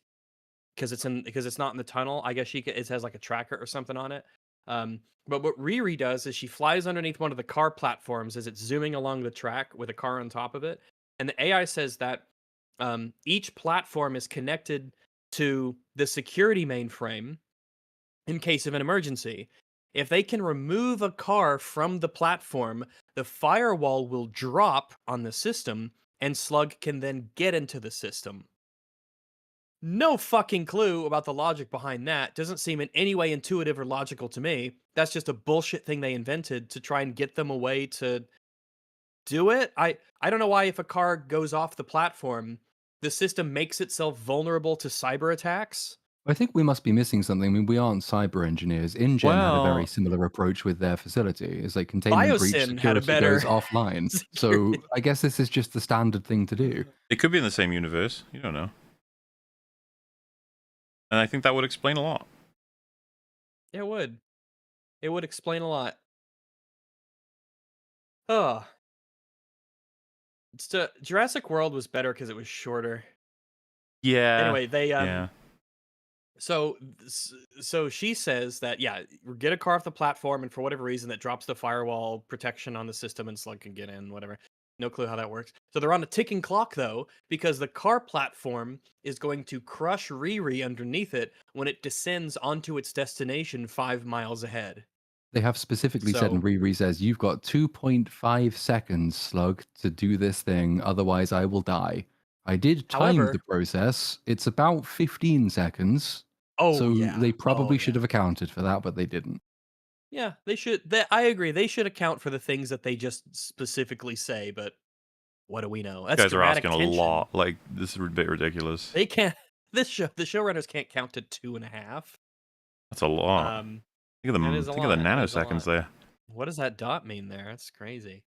because it's not in the tunnel. I guess it has like a tracker or something on it. But what Riri does is she flies underneath one of the car platforms as it's zooming along the track with a car on top of it. And the AI says that each platform is connected to the security mainframe in case of an emergency. If they can remove a car from the platform, the firewall will drop on the system and Slug can then get into the system. No fucking clue about the logic behind that. Doesn't seem in any way intuitive or logical to me. That's just a bullshit thing they invented to try and get them away to do it. I don't know why if a car goes off the platform, the system makes itself vulnerable to cyber attacks. I think we must be missing something. I mean, we aren't cyber engineers. InGen had a very Well- similar approach with their facility. It's like containment breach, Biosyn had a security better goes offline. So security. I guess this is just the standard thing to do. It could be in the same universe. You don't know. And I think that would explain a lot. It would. It would explain a lot. Oh. Jurassic World was better because it was shorter. Yeah. Anyway, they Yeah. So so she says that get a car off the platform, and for whatever reason that drops the firewall protection on the system and Slug can get in, whatever. No clue how that works. So they're on a ticking clock though, because the car platform is going to crush Riri underneath it when it descends onto its destination 5 miles ahead. They have specifically said, and So- Riri says, you've got 2.5 seconds, Slug, to do this thing, otherwise I will die. I did time However- the process. It's about 15 seconds. Oh So yeah. they probably Oh, should yeah. have accounted for that, but they didn't. Yeah, they should. I agree. They should account for the things that they just specifically say, but what do we know? That's You guys are dramatic asking tension. a lot. Like, this is a bit ridiculous. They can't. The showrunners can't count to 2.5. That's a lot. Think of that is the a think of the lot. That is a nanoseconds lot. there. What does that dot mean there? That's crazy.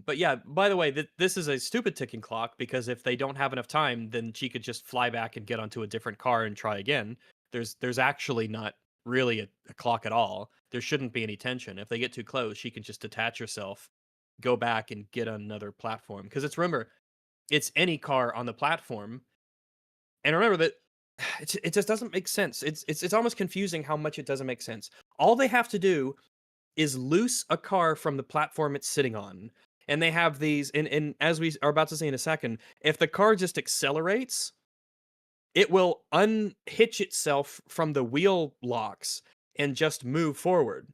But yeah, by the way, this is a stupid ticking clock, because if they don't have enough time, then she could just fly back and get onto a different car and try again. There's actually not really a clock at all. There shouldn't be any tension. If they get too close, she can just detach herself, go back and get on another platform. Because remember, it's any car on the platform. And remember that it just doesn't make sense. It's almost confusing how much it doesn't make sense. All they have to do is loose a car from the platform it's sitting on. And they have these, and as we are about to see in a second, if the car just accelerates, it will unhitch itself from the wheel locks and just move forward.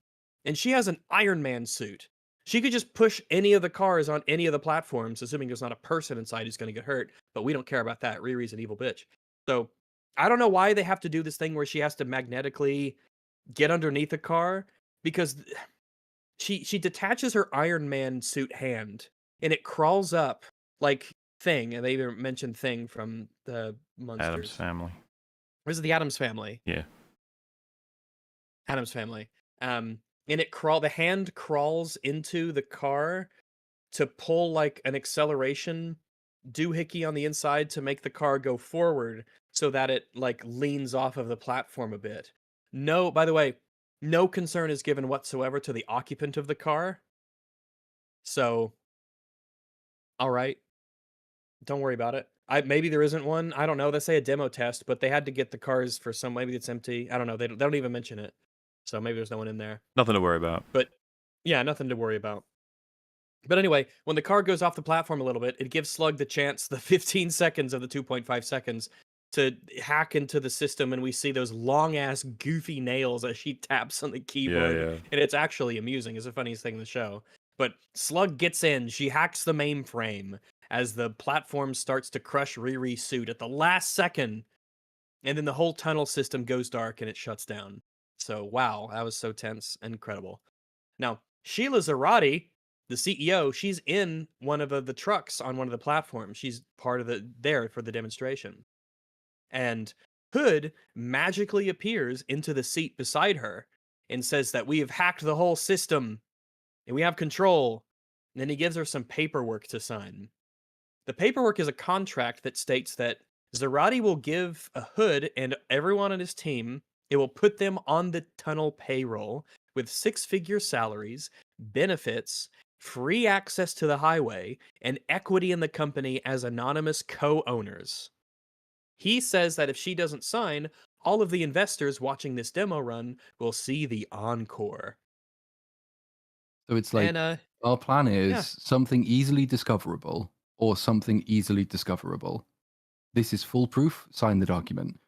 And she has an Iron Man suit. She could just push any of the cars on any of the platforms, assuming there's not a person inside who's going to get hurt. But we don't care about that. Riri's an evil bitch. So I don't know why they have to do this thing where she has to magnetically get underneath a car, because she detaches her Iron Man suit hand and it crawls up like Thing, and they even mentioned Thing from the Monsters. Adam's Family. Or is it the Adams Family? Yeah. Adams Family. And the hand crawls into the car to pull like an acceleration doohickey on the inside to make the car go forward, so that it like leans off of the platform a bit. No, by the way, no concern is given whatsoever to the occupant of the car. So, all right. Don't worry about it. Maybe there isn't one. I don't know. They say a demo test, but they had to get the cars for some. Maybe it's empty. I don't know. They don't even mention it. So maybe there's no one in there. Nothing to worry about. But yeah, nothing to worry about. But anyway, when the car goes off the platform a little bit, it gives Slug the chance, the 15 seconds of the 2.5 seconds, to hack into the system, and we see those long-ass goofy nails as she taps on the keyboard. Yeah. And it's actually amusing. It's the funniest thing in the show. But Slug gets in. She hacks the mainframe as the platform starts to crush Riri's suit at the last second. And then the whole tunnel system goes dark and it shuts down. So, wow, that was so tense and incredible. Now, Sheila Zarati, the CEO, she's in one of the trucks on one of the platforms. She's part of there for the demonstration. And Hood magically appears into the seat beside her and says that we have hacked the whole system and we have control. And then he gives her some paperwork to sign. The paperwork is a contract that states that Zarati will give a Hood and everyone on his team, it will put them on the tunnel payroll with 6-figure salaries, benefits, free access to the highway, and equity in the company as anonymous co-owners. He says that if she doesn't sign, all of the investors watching this demo run will see the encore. So it's like, And, our plan is yeah. something easily discoverable or something easily discoverable. This is foolproof. Sign the document.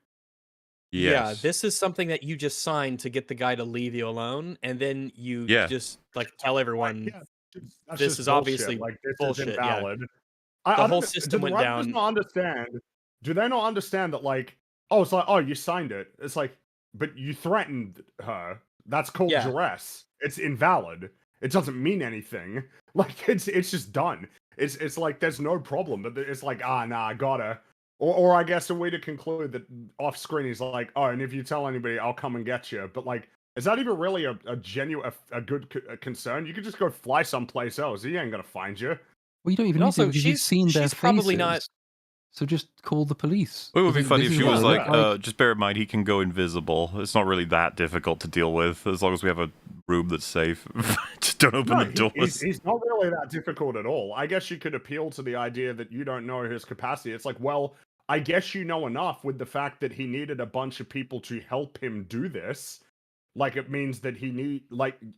Yes. Yeah, this is something that you just signed to get the guy to leave you alone, and then you just like tell everyone That's this just is bullshit. obviously like this bullshit. is Yeah. invalid. The I whole don't know, system do went the down. writers not understand? Do they not understand that? Like, oh, it's like, oh, you signed it. It's like, but you threatened her. That's called Yeah. duress. It's invalid. It doesn't mean anything. Like, it's just done. It's like there's no problem, but it's like, nah, I gotta. Or I guess a way to conclude that off screen he's like, oh, and if you tell anybody, I'll come and get you. But like, is that even really a genuine, a good concern? You could just go fly someplace else. He ain't gonna find you. Well, you don't even And need to, also, because you've seen their she's probably faces. not. So just call the police. It would be This funny is if she what was they like, look just bear in mind, he can go invisible. It's not really that difficult to deal with, as long as we have a room that's safe. Just don't open the doors. He's not really really that difficult at all. I guess you could appeal to the idea that you don't know his capacity. It's like, well, I guess you know enough with the fact that he needed a bunch of people to help him do this. Like it means that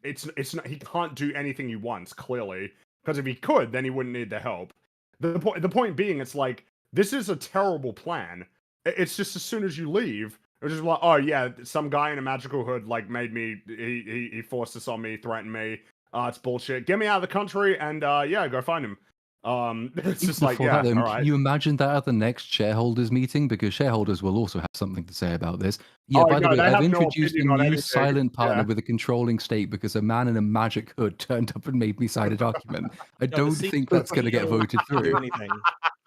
it's not, he can't do anything he wants, clearly. Because if he could, then he wouldn't need the help. The point being, it's like, this is a terrible plan. It's just as soon as you leave, it's just like, oh yeah, some guy in a magical hood like made me, he forced this on me, threatened me. It's bullshit. Get me out of the country and yeah, go find him. It's just like, Before yeah, that, all can right. you imagine that at the next shareholders meeting? Because shareholders will also have something to say about this. Yeah, Oh by the no, way, they I've have no introduced a opinion on new anything. silent partner Yeah. with a controlling state because a man in a magic hood turned up and made me sign a document. I No, the don't C- think the that's going to get CEO voted can't do through. anything.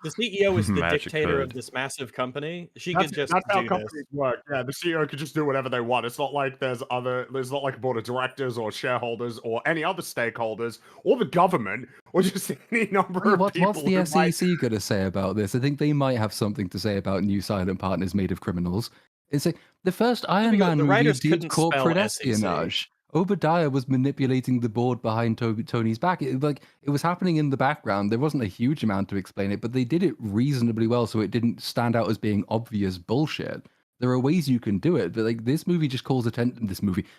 The CEO is the Magic dictator of hood. this massive company. She That's could just that's how do companies this. work. Yeah, the CEO could just do whatever they want. It's not like there's not like a board of directors or shareholders or any other stakeholders or the government or just any number Yeah, of what's people the who might. SEC going to say about this? I think they might have something to say about new silent partners made of criminals. It's like the first Iron Man The movie writers did couldn't spell corporate SEC. espionage. Obadiah was manipulating the board behind Tony's back. It was happening in the background. There wasn't a huge amount to explain it, but they did it reasonably well, so it didn't stand out as being obvious bullshit. There are ways you can do it, but like this movie just calls attention.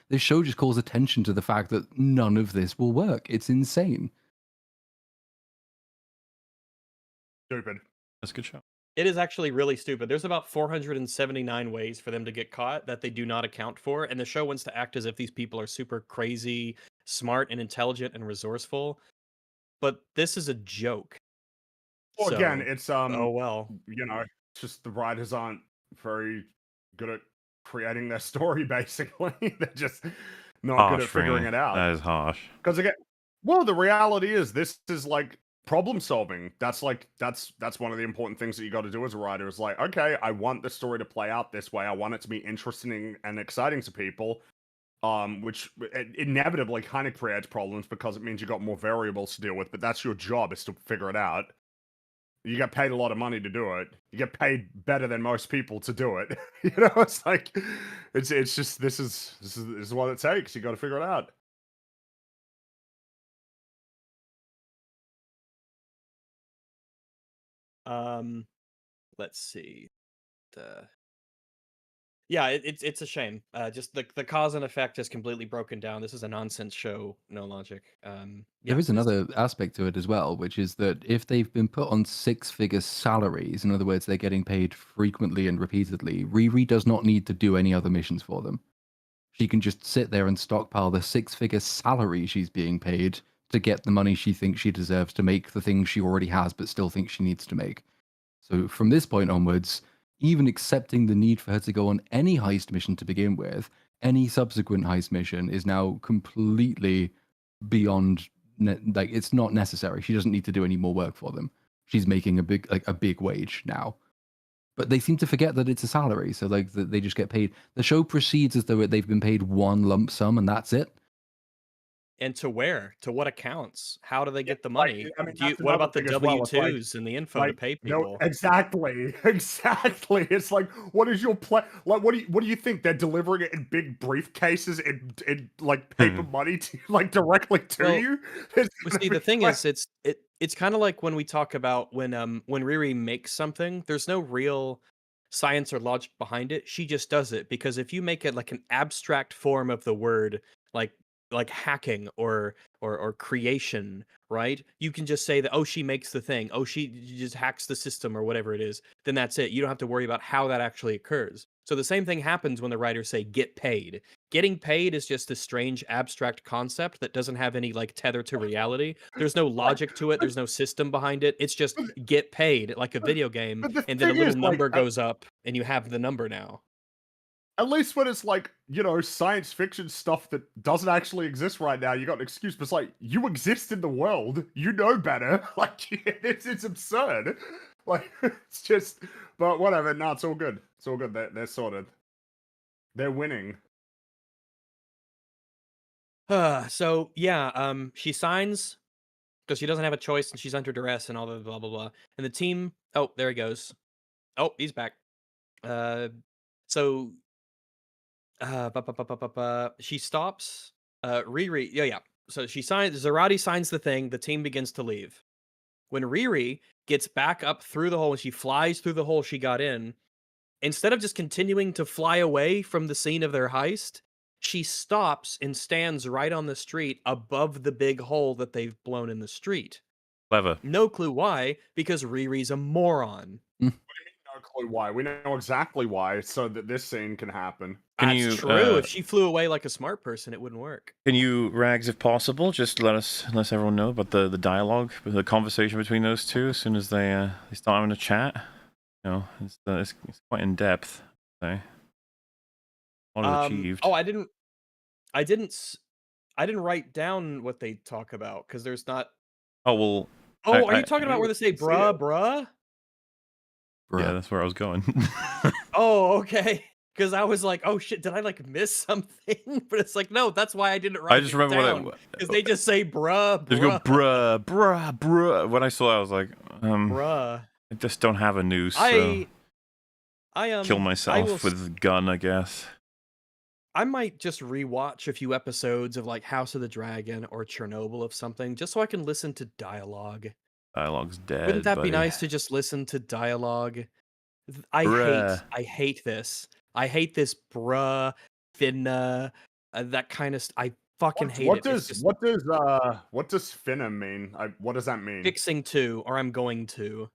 This show just calls attention to the fact that none of this will work. It's insane. Stupid. That's a good show. It is actually really stupid. There's about 479 ways for them to get caught that they do not account for, and the show wants to act as if these people are super crazy, smart, and intelligent and resourceful. But this is a joke. Well, again, So, it's oh well. it's just the writers aren't very good at creating their story. Basically, they're just not good at Harsh, figuring really. it out. That is harsh. Because again, well, the reality is this is like problem solving. That's one of the important things that you got to do as a writer. Is like, okay, I want the story to play out this way. I want it to be interesting and exciting to people. Which inevitably kind of creates problems because it means you got more variables to deal with. But that's your job, is to figure it out. You get paid a lot of money to do it. You get paid better than most people to do it. It's like it's just this is what it takes. You got to figure it out. Let's see. Yeah, it's a shame. Just the cause and effect is completely broken down. This is a nonsense show, no logic. Yeah, There is another aspect to it as well, which is that if they've been put on six-figure salaries, in other words, they're getting paid frequently and repeatedly, Riri does not need to do any other missions for them. She can just sit there and stockpile the six-figure salary she's being paid to get the money she thinks she deserves to make the things she already has but still thinks she needs to make. So from this point onwards, even accepting the need for her to go on any heist mission to begin with, any subsequent heist mission is now completely beyond like it's not necessary. She doesn't need to do any more work for them. She's making a big wage now. But they seem to forget that it's a salary, so like they just get paid. The show proceeds as though they've been paid one lump sum and that's it. And to where? To what accounts? How do they get the Like, money? I mean, Do you, that's what another about the thing as well. It's like, W-2s and the info to pay no, people? exactly. It's like, what is your plan? Like, what do you think they're delivering it in big briefcases in like paper money to like directly to Well, you? Well, see, the thing is, it's kind of like when we talk about when Riri makes something, there's no real science or logic behind it. She just does it because if you make it like an abstract form of the word, like hacking or creation, right? You can just say that, oh, she makes the thing, oh, she just hacks the system or whatever it is. Then that's it. You don't have to worry about how that actually occurs. So the same thing happens when the writers say get paid. Getting paid is just this strange abstract concept that doesn't have any like tether to reality. There's no logic to it. There's no system behind it. It's just get paid like a video game, But the and then a thing little is, like, number goes up, and you have the number now. at least when it's like, science fiction stuff that doesn't actually exist right now, you got an excuse. But it's like, you exist in the world, you know better. Like, it's absurd. Like, it's just, but whatever. No, it's all good. It's all good. They're sorted. They're winning. So yeah, she signs because she doesn't have a choice and she's under duress and all the blah blah blah. And the team, oh, there he goes. Oh, he's back. So she stops. Riri, yeah, So Zarati signs the thing, the team begins to leave. When Riri gets back up through the hole and she flies through the hole she got in, instead of just continuing to fly away from the scene of their heist, she stops and stands right on the street above the big hole that they've blown in the street. Clever. No clue why, because Riri's a moron. No clue why. We know exactly why, so that this scene can happen. That's true. If she flew away like a smart person, it wouldn't work. Can you, Rags, if possible, just let everyone know about the dialogue, the conversation between those two as soon as they start having a chat? You know, it's quite in depth. So. A lot achieved. Oh, I didn't write down what they talk about because there's not. Oh well. Oh, are you talking about where they say bruh, bruh? Yeah, that's where I was going. Oh, okay. Because I was like, oh shit, did I like miss something? But it's like, no, that's why I didn't write. I just remember because they just say bruh, bruh. They go bruh, bruh, bruh. When I saw it, I was like, bruh. I just don't have a noose. So I kill myself with a gun, I guess. I might just rewatch a few episodes of like House of the Dragon or Chernobyl of something, just so I can listen to dialogue. Dialogue's dead. Wouldn't that buddy. be nice to just listen to dialogue? I hate this. I hate this bruh, finna, that kind of. I fucking hate it. What does finna mean? What does that mean? Fixing to, or I'm going to.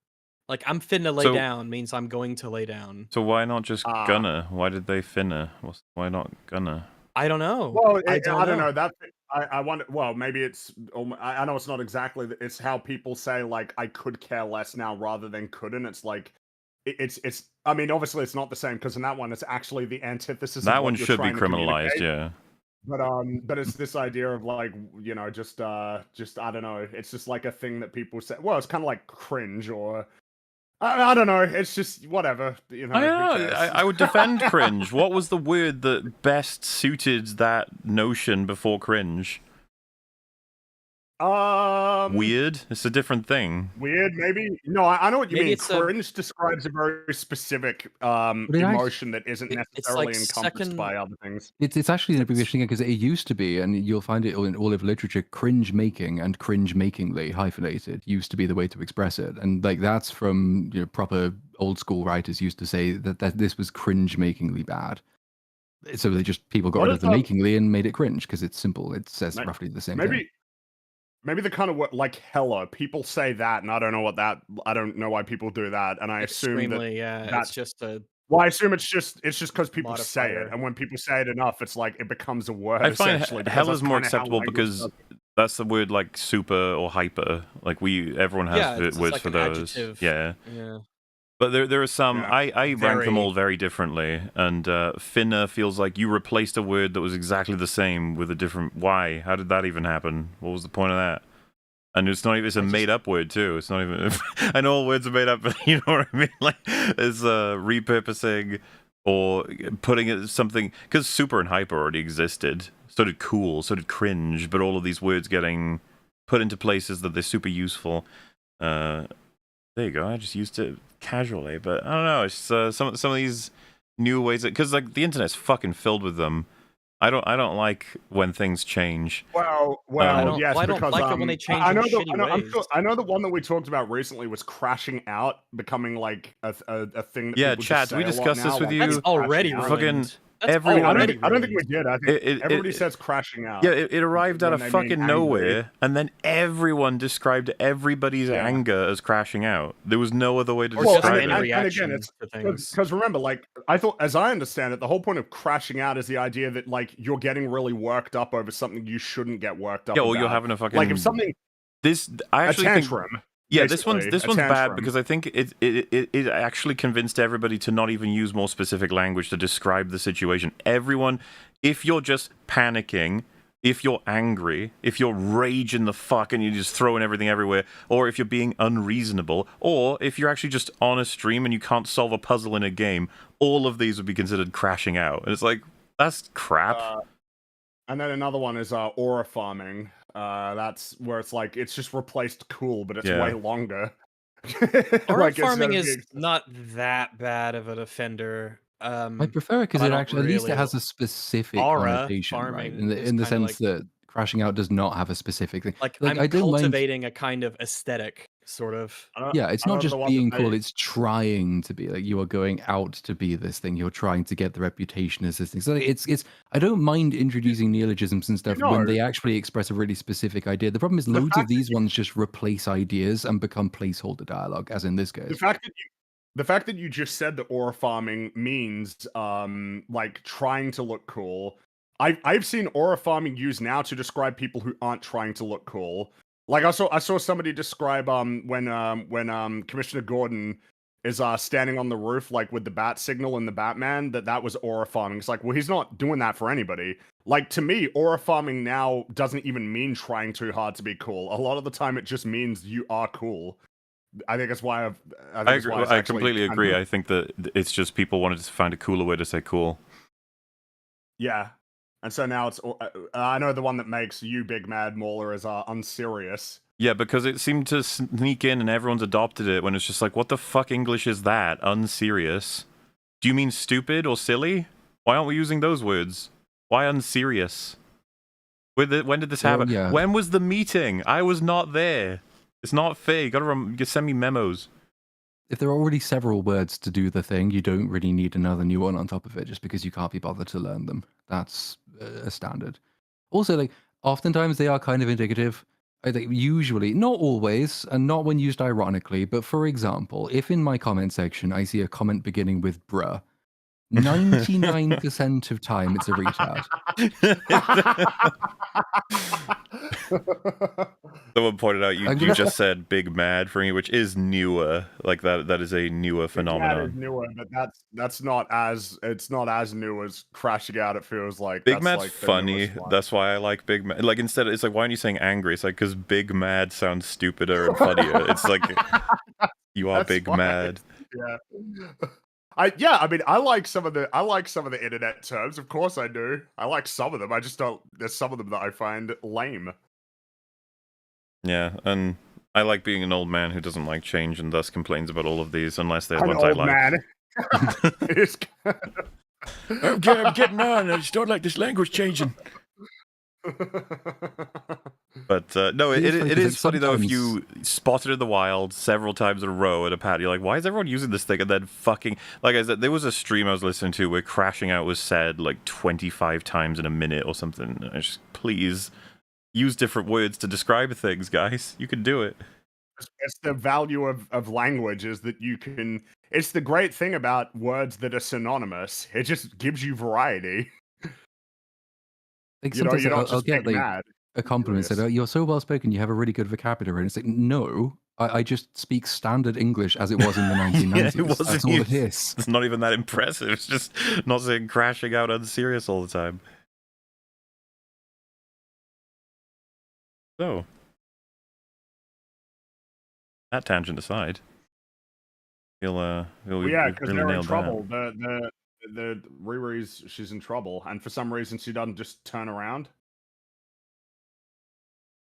Like, I'm finna lay down means I'm going to lay down. So why not just gonna? Why did they finna? Why not gonna? I don't know. Well, I don't know. That I wonder. Well, maybe it's. I know it's not exactly. It's how people say like I could care less now rather than couldn't. It's like it's. I mean, obviously it's not the same because in that one it's actually the antithesis. That of what one should be criminalized. Yeah. But it's this idea of like, you know, just I don't know. It's just like a thing that people say. Well, it's kind of like cringe or. I don't know. It's just whatever. You know, I would defend cringe. What was the word that best suited that notion before cringe? Weird. It's a different thing. Weird, maybe. No, I know what you mean. Cringe describes a very specific emotion that isn't necessarily encompassed by other things. It's actually an abbreviation because it used to be, and you'll find it in all of literature. Cringe making and cringe makingly hyphenated used to be the way to express it, and like that's from proper old school writers used to say that this was cringe makingly bad. So they just people got rid of the makingly and made it cringe because it's simple. It says roughly the same thing. Maybe the kind of what like hello people say that, and I don't know why people do that, and I assume that it's just a. Well, I assume it's just because people say it, and when people say it enough, it's like it becomes a word. I find hell is more acceptable because that's the word like super or hyper. Like everyone has words for those. Adjective. Yeah. But there are some I rank them all very differently, and finna feels like you replaced a word that was exactly the same with a different. Why? How did that even happen? What was the point of that? And it's not even. It's a made-up word too. It's not even. I know all words are made up, but you know what I mean. Like it's repurposing or putting it something because super and hyper already existed. So did cool. So did cringe. But all of these words getting put into places that they're super useful. There you go. I just used it casually, but I don't know. It's some of these new ways because like the internet's fucking filled with them. I don't like when things change. Well, yes, I don't because like it when they change. I know the one that we talked about recently was crashing out, becoming like a thing. That Chad, we discussed this with you. That's already fucking. I don't think we did. I think everybody says crashing out. Yeah, it arrived out of fucking nowhere, and then everyone described everybody's anger as crashing out. There was no other way to describe it. And again, it's because remember, like I thought, as I understand it, the whole point of crashing out is the idea that like you're getting really worked up over something you shouldn't get worked up. Yeah, well, you're having a fucking like if something. I actually a tantrum. Think. Yeah, this one's bad because I think it actually convinced everybody to not even use more specific language to describe the situation. Everyone, if you're just panicking, if you're angry, if you're raging the fuck and you're just throwing everything everywhere, or if you're being unreasonable, or if you're actually just on a stream and you can't solve a puzzle in a game, all of these would be considered crashing out. And it's like, that's crap. And then another one is aura farming. That's where it's like it's just replaced cool, but it's way longer. Aura farming is not that bad of an offender. I prefer it because it actually at least it has a specific connotation, right? In the sense that crashing out does not have a specific thing. Like, Like, I'm I don't mind. cultivating a kind of aesthetic, sort of. Yeah, it's I not don't just know what being to cool, say. it's trying to be. Like, you are going out to be this thing. You're trying to get the reputation as this thing. So it's I don't mind introducing neologisms and stuff when know, they actually express a really specific idea. The problem is the loads fact of these ones just replace ideas and become placeholder dialogue, as in this the case. fact that you just said that aura farming means like trying to look cool. I've seen aura farming used now to describe people who aren't trying to look cool. Like I saw somebody describe when Commissioner Gordon is standing on the roof like with the bat signal and the Batman, that was aura farming. It's like, well, he's not doing that for anybody. Like, to me, aura farming now doesn't even mean trying too hard to be cool. A lot of the time it just means you are cool. I think that's why I completely agree. I think that it's just people wanted to find a cooler way to say cool. Yeah. And so now it's I know the one that makes you Big Mad Mauler is unserious. Yeah, because it seemed to sneak in and everyone's adopted it when it's just like, what the fuck English is that? Unserious? Do you mean stupid or silly? Why aren't we using those words? Why unserious? When did this happen? Yeah. When was the meeting? I was not there. It's not fair. You gotta send me memos. If there are already several words to do the thing, you don't really need another new one on top of it just because you can't be bothered to learn them. That's a standard. Also, like, oftentimes they are kind of indicative. I think usually, not always, and not when used ironically, but for example, if in my comment section I see a comment beginning with bruh, 99% of time it's a retard. Someone pointed out you just said Big Mad for me, which is newer. Like that is a newer phenomenon. Big Mad is newer, but it's not as new as crashing out. It feels like Big that's Mad's like funny. That's why I like Big Mad. Like, instead, it's like, why aren't you saying angry? It's like, because Big Mad sounds stupider and funnier. It's like, you are Big Mad. Yeah. I mean, I like some of the internet terms. Of course I do. I like some of them. I just don't. There's some of them that I find lame. Yeah, and I like being an old man who doesn't like change and thus complains about all of these, unless they're ones I like. Man. I'm getting on. I just don't like this language changing. But no, it is funny though if you spot it in the wild several times in a row at a pad. You're like, why is everyone using this thing? And then fucking, like I said, there was a stream I was listening to where crashing out was said like 25 times in a minute or something. I just, please use different words to describe things, guys. You can do it. It's the value of language is that you can. It's the great thing about words that are synonymous. It just gives you variety. Like, sometimes I'll get like mad. a compliment said, "Oh, you're so well spoken. You have a really good vocabulary." And it's like, no, I just speak standard English as it was in the 1990s. Yeah, That's all it is. It's not even that impressive. It's just not saying crashing out unserious all the time. So, that tangent aside, because really they're in trouble. The Riri's, she's in trouble, and for some reason she doesn't just turn around.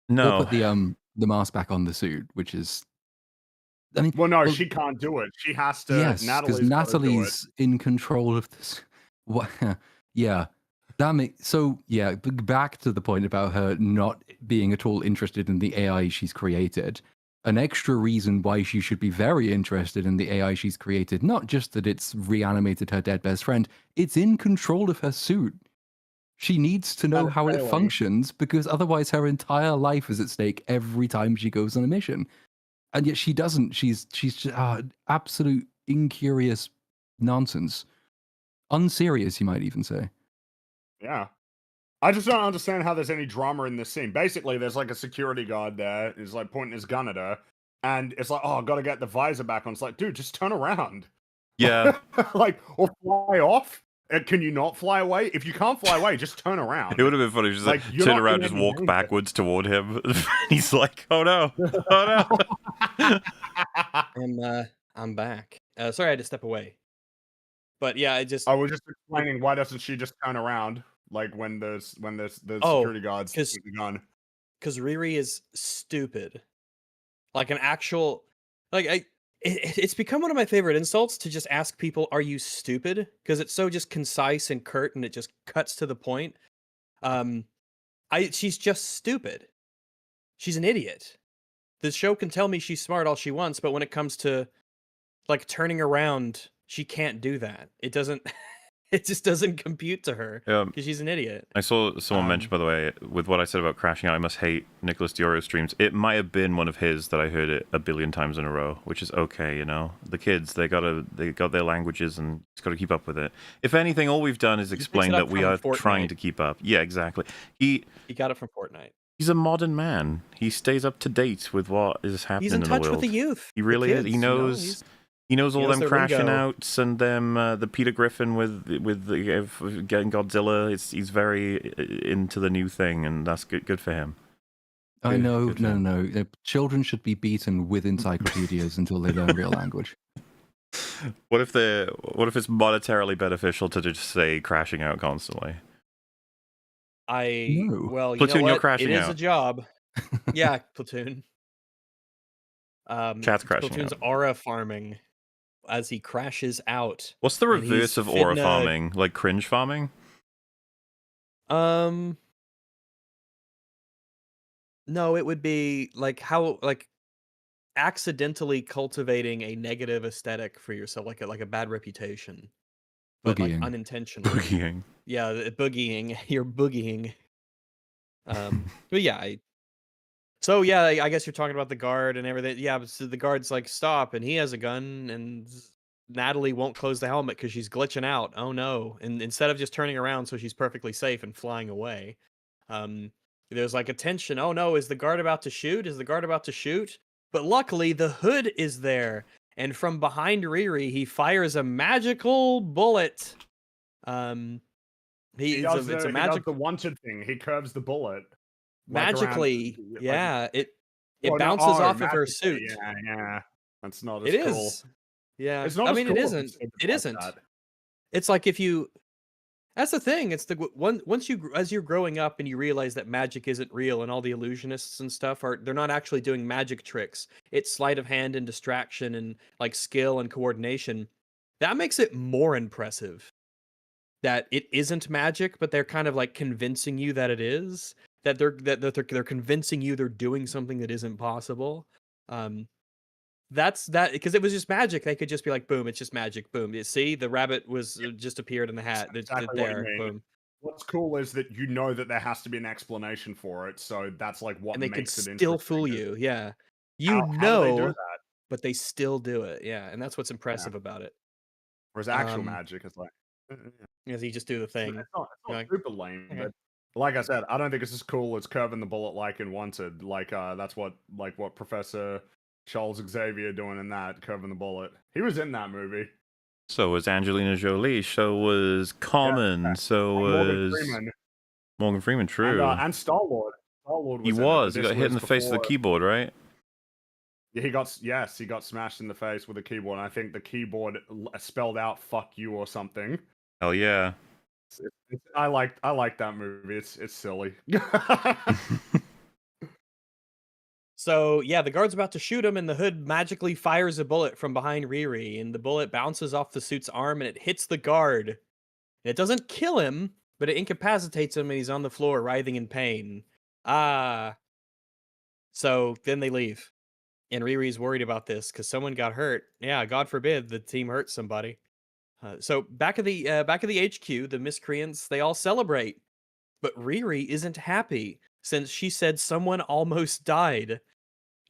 No, or put the mask back on the suit, which is, I mean, well, she can't do it. She has to. Yes, because Natalie's in control of this. What? Yeah, that makes so. Yeah, back to the point about her not being at all interested in the AI she's created. An extra reason why she should be very interested in the AI she's created, not just that it's reanimated her dead best friend, it's in control of her suit. She needs to know how it functions because otherwise her entire life is at stake every time she goes on a mission. And yet she doesn't. She's just absolute incurious nonsense. Unserious, you might even say. Yeah. I just don't understand how there's any drama in this scene. Basically, there's like a security guard there. He's like pointing his gun at her. And it's like, oh, I've got to get the visor back on. It's like, dude, just turn around. Yeah. Like, or fly off. Can you not fly away? If you can't fly away, just turn around. It would have been funny if you just like, turn around, just walk backwards toward him. He's like, oh no, oh no. I'm back. Sorry, I had to step away. But yeah, I was just explaining why doesn't she just turn around like when the security guards with the gun? Because Riri is stupid. Like an actual, like it's become one of my favorite insults to just ask people, "Are you stupid?" Because it's so just concise and curt, and it just cuts to the point. She's just stupid. She's an idiot. The show can tell me she's smart all she wants, but when it comes to like turning around, she can't do that. It doesn't. It just doesn't compute to her because she's an idiot. I saw someone mention, by the way, with what I said about crashing out, I must hate Nicholas Dioro streams. It might have been one of his that I heard it a billion times in a row, which is okay, you know. The kids, they got their languages and it's got to keep up with it. If anything, all we've done is explain that we are trying to keep up. Yeah, exactly. He got it from Fortnite. He's a modern man. He stays up to date with what is happening in the world. He's in touch with the youth. He really is. He knows. He knows all them crashing outs and them the Peter Griffin with getting Godzilla. He's very into the new thing, and that's good for him. I know, no. Children should be beaten with encyclopedias until they learn real language. What if it's monetarily beneficial to just say crashing out constantly? Well, you Platoon, know what? You're crashing out. It is a job. Yeah, Platoon. Chat's crashing Platoon's out. aura farming as he crashes out. What's the reverse of aura farming? Like cringe farming? No, it would be like accidentally cultivating a negative aesthetic for yourself, like a bad reputation, but like unintentionally. Boogieing. Yeah, boogieing. You're boogieing. But yeah, so yeah, I guess you're talking about the guard and everything. Yeah, so the guard's like, stop, and he has a gun, and Natalie won't close the helmet because she's glitching out. Oh no! And instead of just turning around so she's perfectly safe and flying away, there's like a tension. Oh no, is the guard about to shoot? Is the guard about to shoot? But luckily, the hood is there, and from behind Riri, he fires a magical bullet. He does the wanted thing. He curves the bullet. Magically, yeah, it bounces off of her suit. Yeah, that's not as cool. Is. Yeah, it's not. I mean, it isn't. It isn't. It's like if you. That's the thing. It's the once as you're growing up and you realize that magic isn't real and all the illusionists and stuff they're not actually doing magic tricks. It's sleight of hand and distraction and like skill and coordination. That makes it more impressive. That it isn't magic, but they're kind of like convincing you that it is. That they're convincing you they're doing something that isn't possible. That's that because it was just magic. They could just be like, boom, it's just magic. Boom. You see, the rabbit was just appeared in the hat. Exactly there. Boom. What's cool is that you know that there has to be an explanation for it. So that's like what makes it interesting. And they can still fool you. Yeah. How do they do that? But they still do it. Yeah. And that's what's impressive about it. Whereas actual magic is like as you just do the thing. It's not super lame, but like I said, I don't think it's as cool as curving the bullet like in Wanted. Like that's what Professor Charles Xavier doing in that, curving the bullet. He was in that movie. So was Angelina Jolie. So was Common. So was Morgan Freeman. True. And Star-Lord. Star-Lord was. He got hit in the face with the keyboard, right? Yeah, he got smashed in the face with a keyboard. And I think the keyboard spelled out "fuck you" or something. Hell yeah. I like that movie. It's silly. So yeah, the guard's about to shoot him, and the hood magically fires a bullet from behind Riri, and the bullet bounces off the suit's arm and it hits the guard. And it doesn't kill him, but it incapacitates him, and he's on the floor writhing in pain. So then they leave, and Riri's worried about this because someone got hurt. Yeah, God forbid the team hurt somebody. So back at the HQ, the miscreants, they all celebrate, but Riri isn't happy since she said someone almost died,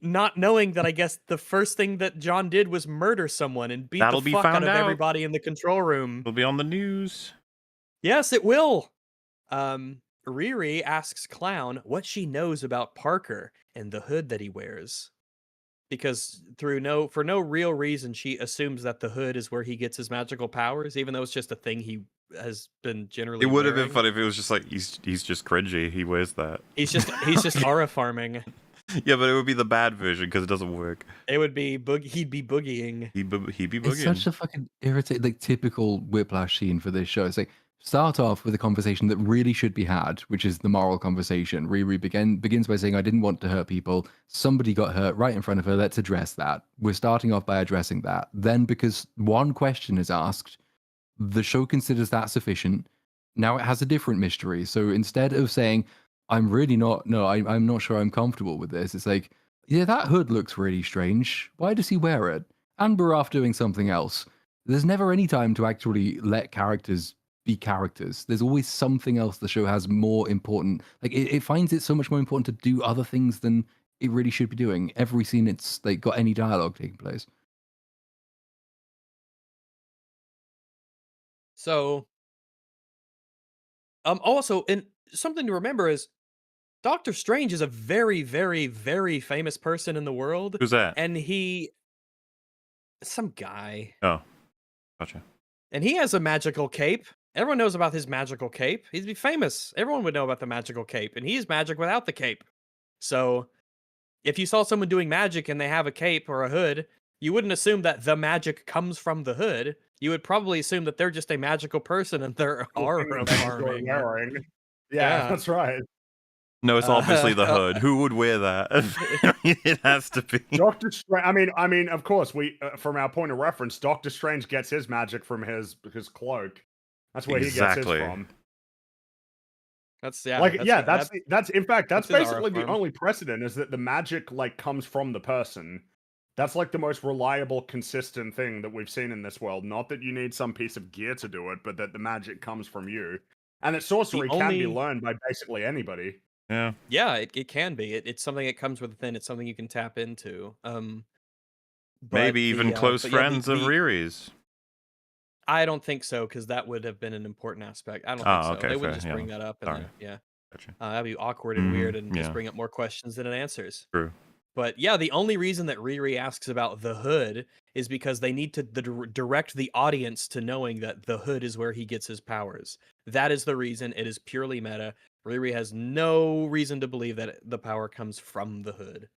not knowing that I guess the first thing that John did was murder someone and beat the fuck out of everybody in the control room. It'll be on the news. Yes, it will. Riri asks Clown what she knows about Parker and the hood that he wears. Because for no real reason, she assumes that the hood is where he gets his magical powers, even though it's just a thing he has been generally. It would have been funny if it was just like he's just cringy. He wears that. He's just aura farming. Yeah, but it would be the bad version because it doesn't work. It would be he'd be boogieing. He'd be boogieing. It's such a fucking irritating, like typical Whiplash scene for this show. It's like start off with a conversation that really should be had, which is the moral conversation. Riri begins by saying, I didn't want to hurt people. Somebody got hurt right in front of her. Let's address that. We're starting off by addressing that. Then, because one question is asked, the show considers that sufficient. Now it has a different mystery. So instead of saying, I'm really not. No, I'm not sure I'm comfortable with this. It's like, yeah, that hood looks really strange. Why does he wear it? And Baraf doing something else. There's never any time to actually let characters be characters. There's always something else the show has more important. Like it finds it so much more important to do other things than it really should be doing. Every scene it's like got any dialogue taking place. So, also, and something to remember is Doctor Strange is a very, very, very famous person in the world, Who's that? and some guy, Oh, gotcha. and he has a magical cape. Everyone knows about his magical cape. He'd be famous. Everyone would know about the magical cape, and he's magic without the cape. So, if you saw someone doing magic and they have a cape or a hood, you wouldn't assume that the magic comes from the hood. You would probably assume that they're just a magical person and they're aura farming. Wearing. Yeah. Yeah, that's right. No, it's obviously the hood. Who would wear that? It has to be. Doctor Strange. I mean, of course, we from our point of reference, Doctor Strange gets his magic from his cloak. That's where he gets Exactly. his from. That's yeah. Like, that's, that's in fact that's that's his aura basically the farm. only precedent is that the magic like comes from the person. That's like the most reliable, consistent thing that we've seen in this world. Not that you need some piece of gear to do it, but that the magic comes from you. And that sorcery can be learned by basically anybody. Yeah. Yeah, it can be. It's something that comes within. It's something you can tap into. Maybe even close friends of Riri's. I don't think so, because that would have been an important aspect. I don't think so. Okay, They would fair, just bring that up, and Sorry. then, yeah, Gotcha. that'd be awkward and weird, and just yeah. bring up more questions than it answers. True. But yeah, the only reason that Riri asks about the hood is because they need to direct the audience to knowing that the hood is where he gets his powers. That is the reason. It is purely meta. Riri has no reason to believe that the power comes from the hood.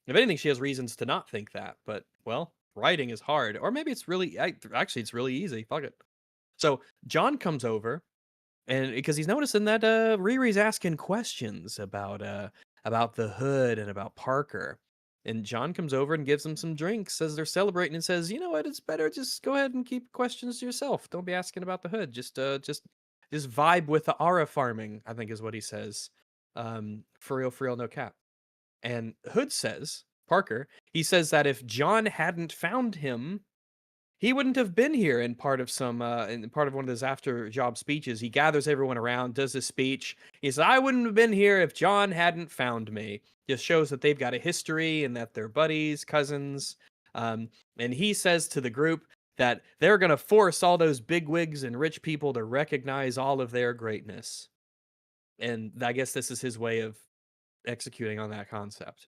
If anything, she has reasons to not think that. But, well, writing is hard. Or maybe it's really... Actually, it's really easy. Fuck it. So, John comes over, and because he's noticing that Riri's asking questions about the hood and about Parker. And John comes over and gives them some drinks as they're celebrating and says, "You know what? It's better just go ahead and keep questions to yourself. Don't be asking about the hood. Just vibe with the aura farming," I think is what he says. For real, no cap. And Hood says, Parker, he says that if John hadn't found him, he wouldn't have been here. In part of one of his after job speeches, he gathers everyone around, does his speech. He says, "I wouldn't have been here if John hadn't found me." Just shows that they've got a history and that they're buddies, cousins. And he says to the group that they're going to force all those bigwigs and rich people to recognize all of their greatness. And I guess this is his way of executing on that concept.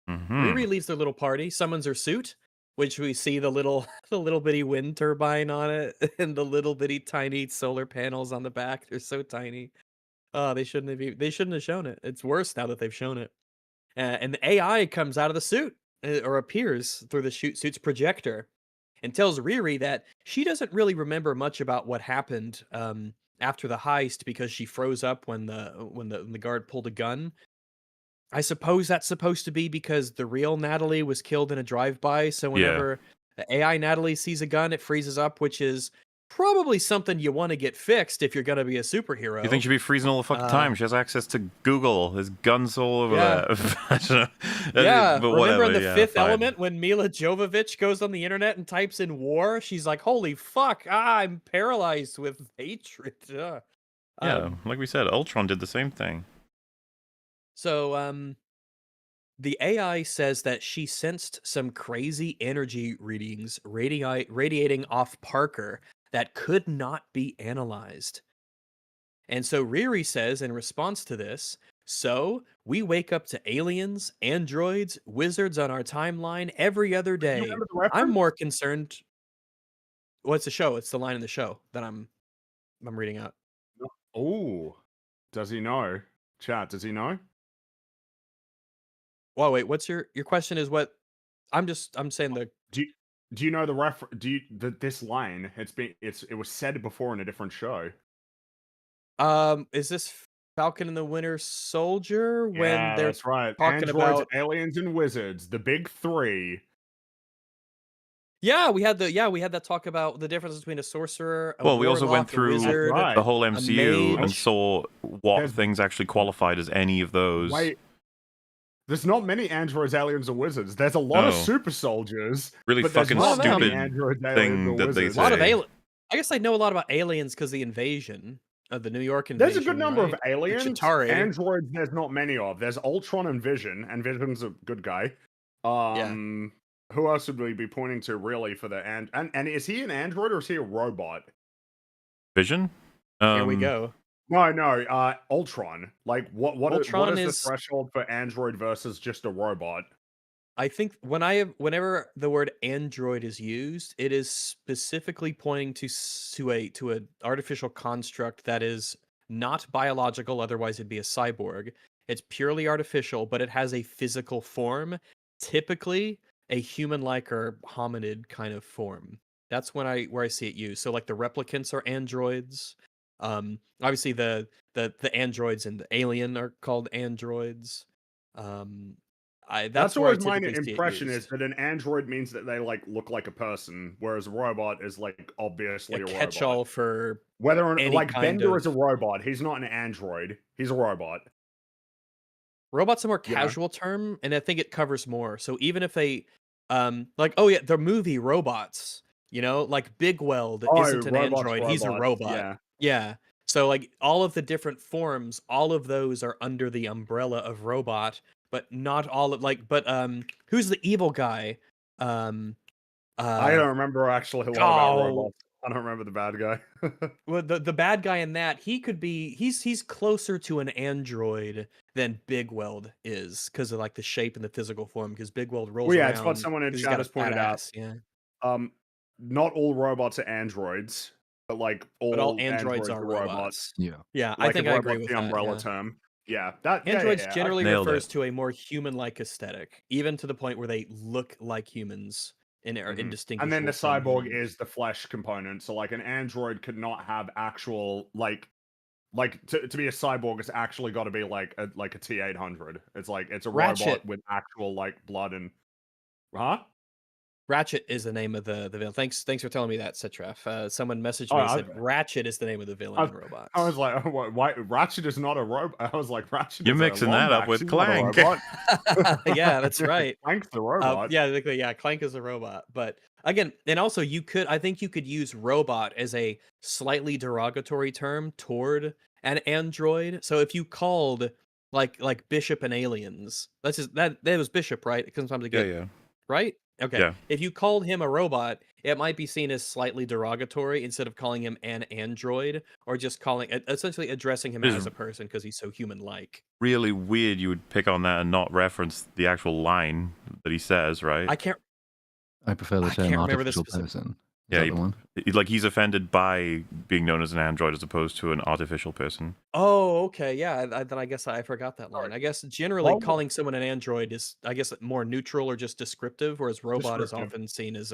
Riri leaves their little party, summons her suit, which we see the little bitty wind turbine on it and the little bitty tiny solar panels on the back. They're so tiny. Oh, they shouldn't have shown it. It's worse now that they've shown it. And the AI comes out of the suit or appears through the suit's projector and tells Riri that she doesn't really remember much about what happened after the heist because she froze up when the guard pulled a gun. I suppose that's supposed to be because the real Natalie was killed in a drive-by, so whenever the AI Natalie sees a gun, it freezes up, which is probably something you want to get fixed if you're going to be a superhero. You think she'd be freezing all the fucking time? She has access to Google. There's guns all over there. I don't know. Yeah, but remember in whatever, the Fifth fine. Element when Mila Jovovich goes on the internet and types in war? She's like, "Holy fuck, I'm paralyzed with hatred." Yeah, like we said, Ultron did the same thing. So, the AI says that she sensed some crazy energy readings radiating off Parker that could not be analyzed. And so Riri says in response to this, "So we wake up to aliens, androids, wizards on our timeline every other day. I'm more concerned." What's the show? It's the line in the show that I'm reading out. Oh, does he know? Chat, does he know? Well, wait, what's your question is what? I'm saying the... Do you know the this line? It was said before in a different show. Is this Falcon and the Winter Soldier when they're that's right. talking Androids, about aliens, and wizards, the big three. Yeah, we had that talk about the difference between a sorcerer, a Well, we also went warlock, a through wizard, right. the whole a MCU and mage. saw what There's- things actually qualified as any of those. Wait, there's not many androids, aliens, or wizards. There's a lot of No. super soldiers, Really but there's fucking not many stupid androids, aliens, thing or that they wizards. A lot of say. I guess I know a lot about aliens because the invasion of the New York There's invasion. a good number right? of aliens. Chitauri. Androids, there's not many of. There's Ultron and Vision, and Vision's a good guy. Who else would we be pointing to really for the and is he an android or is he a robot? Vision? Here we go. No, Ultron. Like what Ultron is the is- threshold for android versus just a robot? I think whenever the word android is used, it is specifically pointing to a artificial construct that is not biological, otherwise it'd be a cyborg. It's purely artificial, but it has a physical form, typically a human-like or hominid kind of form. That's where I see it used. So like the replicants are androids. Obviously the androids and the alien are called androids. That's where I always my typically see it impression is used. that an android means that they like look like a person, whereas a robot is like obviously A a catch-all robot. for Whether or any like kind Bender is a of- robot, he's not an android. He's a robot. robot's a more Yeah. casual term, and I think it covers more. So even if they, like, oh yeah, the movie Robots, like Big Weld isn't an Robots, android, he's a robots, robot. Yeah. Yeah. So like all of the different forms, all of those are under the umbrella of robot, but not all of who's the evil guy? I don't remember actually a lot about oh. robots. I don't remember the bad guy. Well, the bad guy in that, he could be he's closer to an android than Big Weld is because of like the shape and the physical form. Because Big Weld rolls Well, yeah, around. it's what someone in 'cause he's chat got a has pointed fat out. ass, yeah. Not all robots are androids, but like all androids are robots. Yeah. Yeah, I Like think a I agree robot's with the that. umbrella Yeah. term. Yeah, that Androids yeah. generally Nailed refers it. to a more human-like aesthetic, even to the point where they look like humans and are Mhm. indistinguishable. And then the from cyborg humans. is the flesh component. So like an android could not have actual like to be a cyborg, it's actually got to be like a T800. It's like it's a Ratchet. robot with actual like blood and Ratchet is the name of the villain. Thanks for telling me that, Citref. Someone messaged me and said Ratchet is the name of the villain in Robots. I was like, why Ratchet is not a robot? I was like, Ratchet You're is mixing a that up Lombax, with he's not a Clank. robot. Yeah, that's right. Clank's the robot. Yeah, Clank is a robot. But again, and also I think you could use robot as a slightly derogatory term toward an android. So if you called like Bishop and aliens, that's just that was Bishop, right? Sometimes they get Yeah. right? Okay. Yeah. If you called him a robot, it might be seen as slightly derogatory instead of calling him an android or just essentially addressing him It is as a person because he's so human-like. Really weird you would pick on that and not reference the actual line that he says, right? I prefer the I term can't remember the artificial specific- person. Yeah, Is that the one? Like he's offended by being known as an android as opposed to an artificial person. Oh, okay. Yeah, then I guess I forgot that line. Sorry. I guess generally Well- calling someone an android is, I guess, more neutral or just descriptive, whereas robot is Descriptive. often seen as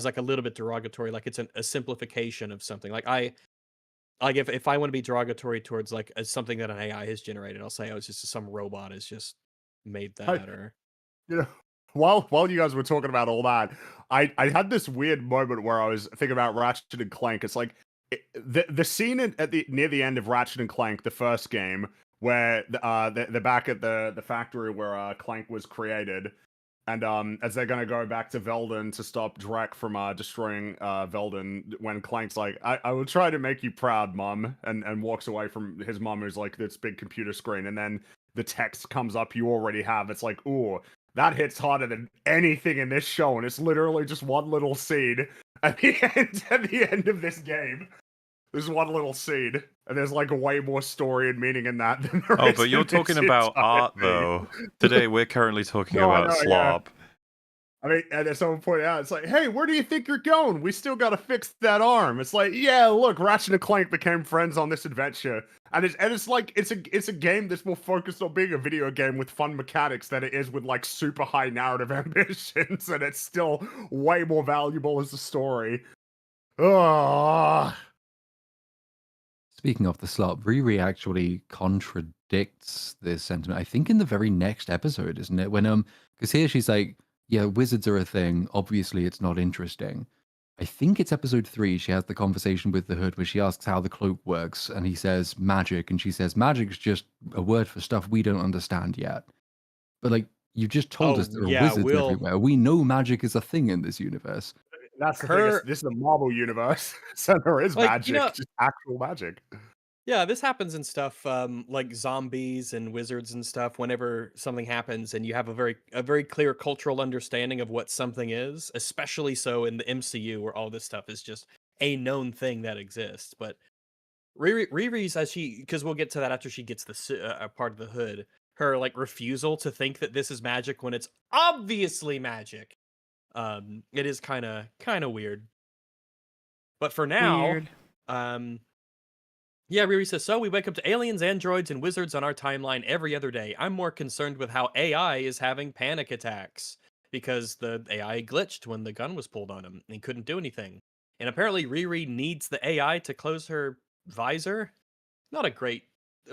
like a little bit derogatory, like it's a simplification of something. Like if I want to be derogatory towards like something that an AI has generated, I'll say, oh, it's just some robot has just made that, or You know, while you guys were talking about all that, I had this weird moment where I was thinking about Ratchet and Clank. It's like the scene near the end of Ratchet and Clank, the first game, where they're back at the factory where Clank was created, and as they're gonna go back to Velden to stop Drek from destroying Velden, when Clank's like, I will try to make you proud, Mum, and walks away from his mum, who's like this big computer screen, and then the text comes up you already have. It's like, ooh, that hits harder than anything in this show, and it's literally just one little scene at the end of this game. There's one little scene, and there's like way more story and meaning in that than there is But you're in this talking about entire art, thing. though. Today we're currently talking No, I about know, yeah. slop. I mean, and then someone pointed out, it's like, hey, where do you think you're going? We still gotta fix that arm. It's like, yeah, look, Ratchet and Clank became friends on this adventure. And it's like it's a game that's more focused on being a video game with fun mechanics than it is with like super high narrative ambitions, and it's still way more valuable as a story. Ugh. Speaking of the slop, Riri actually contradicts this sentiment. I think in the very next episode, isn't it? When because here she's like, yeah, wizards are a thing. Obviously, it's not interesting. I think it's episode 3. She has the conversation with the Hood where she asks how the cloak works, and he says magic, and she says magic's just a word for stuff we don't understand yet. But like, you just told us Oh there are yeah, wizards Will. everywhere. We know magic is a thing in this universe. That's the thing. Her This is a Marvel universe, so there is like magic, just actual magic. yeah, this happens in stuff like zombies and wizards and stuff. Whenever something happens, and you have a very clear cultural understanding of what something is, especially so in the MCU, where all this stuff is just a known thing that exists. But Riri's as she, because we'll get to that after she gets the part of the Hood. Her like refusal to think that this is magic when it's obviously magic. It is kind of weird. But for now, Weird. yeah, Riri says, so we wake up to aliens, androids, and wizards on our timeline every other day. I'm more concerned with how AI is having panic attacks because the AI glitched when the gun was pulled on him and he couldn't do anything. And apparently Riri needs the AI to close her visor. Not a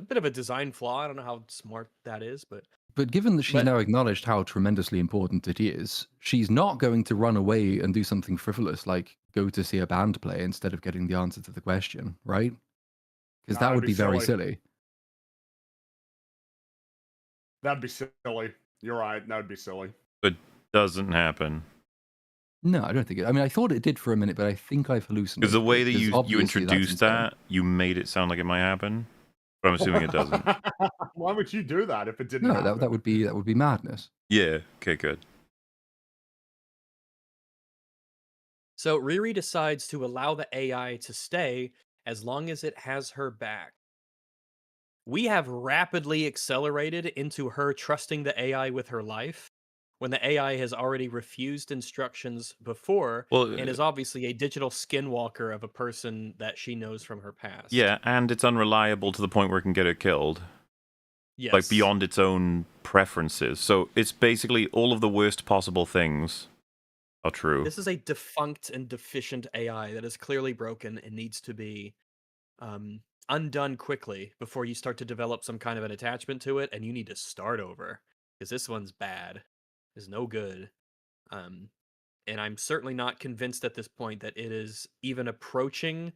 bit of a design flaw. I don't know how smart that is, But given that she's but now acknowledged how tremendously important it is, she's not going to run away and do something frivolous like go to see a band play instead of getting the answer to the question, right? Because No, that that'd would be be very silly. silly. That'd be silly. You're right. That would be silly. But doesn't happen. No, I don't think it. I mean, I thought it did for a minute, but I think I've hallucinated. Because the way that because you obviously that's introduced insane. that, you made it sound like it might happen. But I'm assuming it doesn't. Why would you do that if it didn't No, happen? that would be madness. Yeah. Okay. Good. so Riri decides to allow the AI to stay as long as it has her back. We have rapidly accelerated into her trusting the AI with her life when the AI has already refused instructions before Well, and is obviously a digital skinwalker of a person that she knows from her past. yeah, and it's unreliable to the point where it can get her killed. Yes. Like beyond its own preferences. So it's basically all of the worst possible things are true. This is a defunct and deficient AI that is clearly broken and needs to be undone quickly before you start to develop some kind of an attachment to it, and you need to start over because this one's bad, is no good. And I'm certainly not convinced at this point that it is even approaching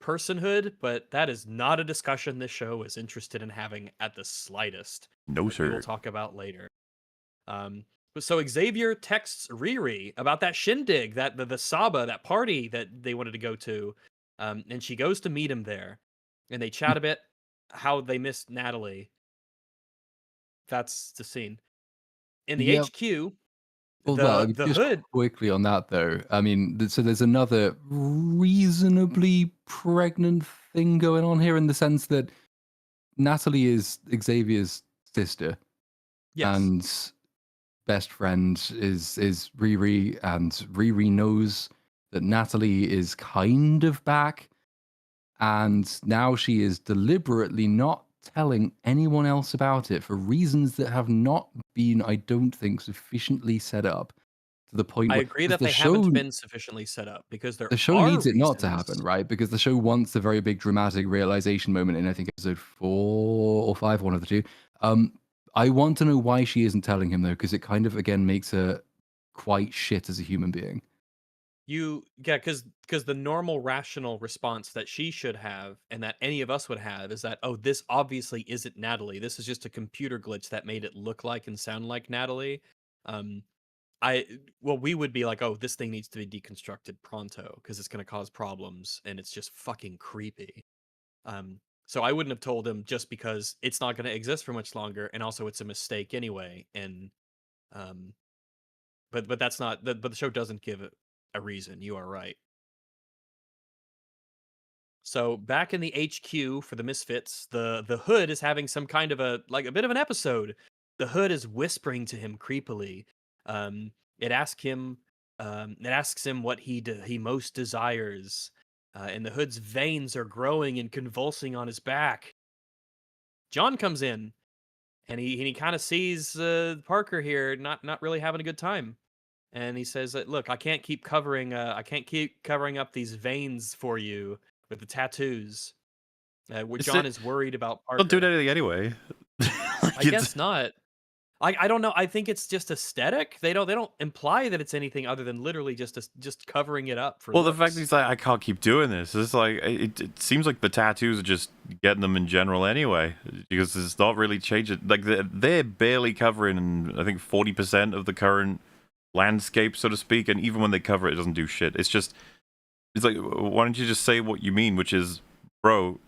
personhood, but that is not a discussion this show is interested in having at the slightest. No, Which we will sir. talk about later. So Xavier texts Riri about that shindig, that the Saba, that party that they wanted to go to, and she goes to meet him there, and they chat a bit how they missed Natalie. That's the scene. In the Yep. HQ, Well, the just Hood. quickly on that though. I mean, so there's another reasonably pregnant thing going on here in the sense that Natalie is Xavier's sister, Yes. and best friend is Riri, and Riri knows that Natalie is kind of back, and now she is deliberately not telling anyone else about it for reasons that have not been, I don't think, sufficiently set up to the point I where agree 'cause that they haven't been sufficiently set up because there the show are needs it not to happen, reasons. right? Because the show wants a very big dramatic realization moment in, I think, episode 4 or 5, one of the two. I want to know why she isn't telling him though, because it kind of again makes her quite shit as a human being. Because the normal rational response that she should have and that any of us would have is that, oh, this obviously isn't Natalie. This is just a computer glitch that made it look like and sound like Natalie. Um, we would be like, oh, this thing needs to be deconstructed pronto because it's going to cause problems and it's just fucking creepy. So I wouldn't have told him just because it's not going to exist for much longer, and also it's a mistake anyway. And um, but that's not. But the show doesn't give a reason. You are right. So back in the HQ for the Misfits, the Hood is having some kind of a bit of an episode. The Hood is whispering to him creepily. Um, it asks him what he most desires, and the Hood's veins are growing and convulsing on his back. John comes in, and he kind of sees Parker here not really having a good time, and he says that, look, I can't keep covering up these veins for you with the tattoos. Where John is worried about Parker. Don't do anything anyway. I guess not. I don't know. I think it's just aesthetic. They don't imply that it's anything other than literally just covering it up for Well, the fact that looks. he's like, I can't keep doing this. It's like it seems like the tattoos are just getting them in general anyway, because it's not really changing. Like they're barely covering, I think 40% of the current landscape, so to speak. And even when they cover it, it doesn't do shit. It's like, why don't you just say what you mean, which is, bro,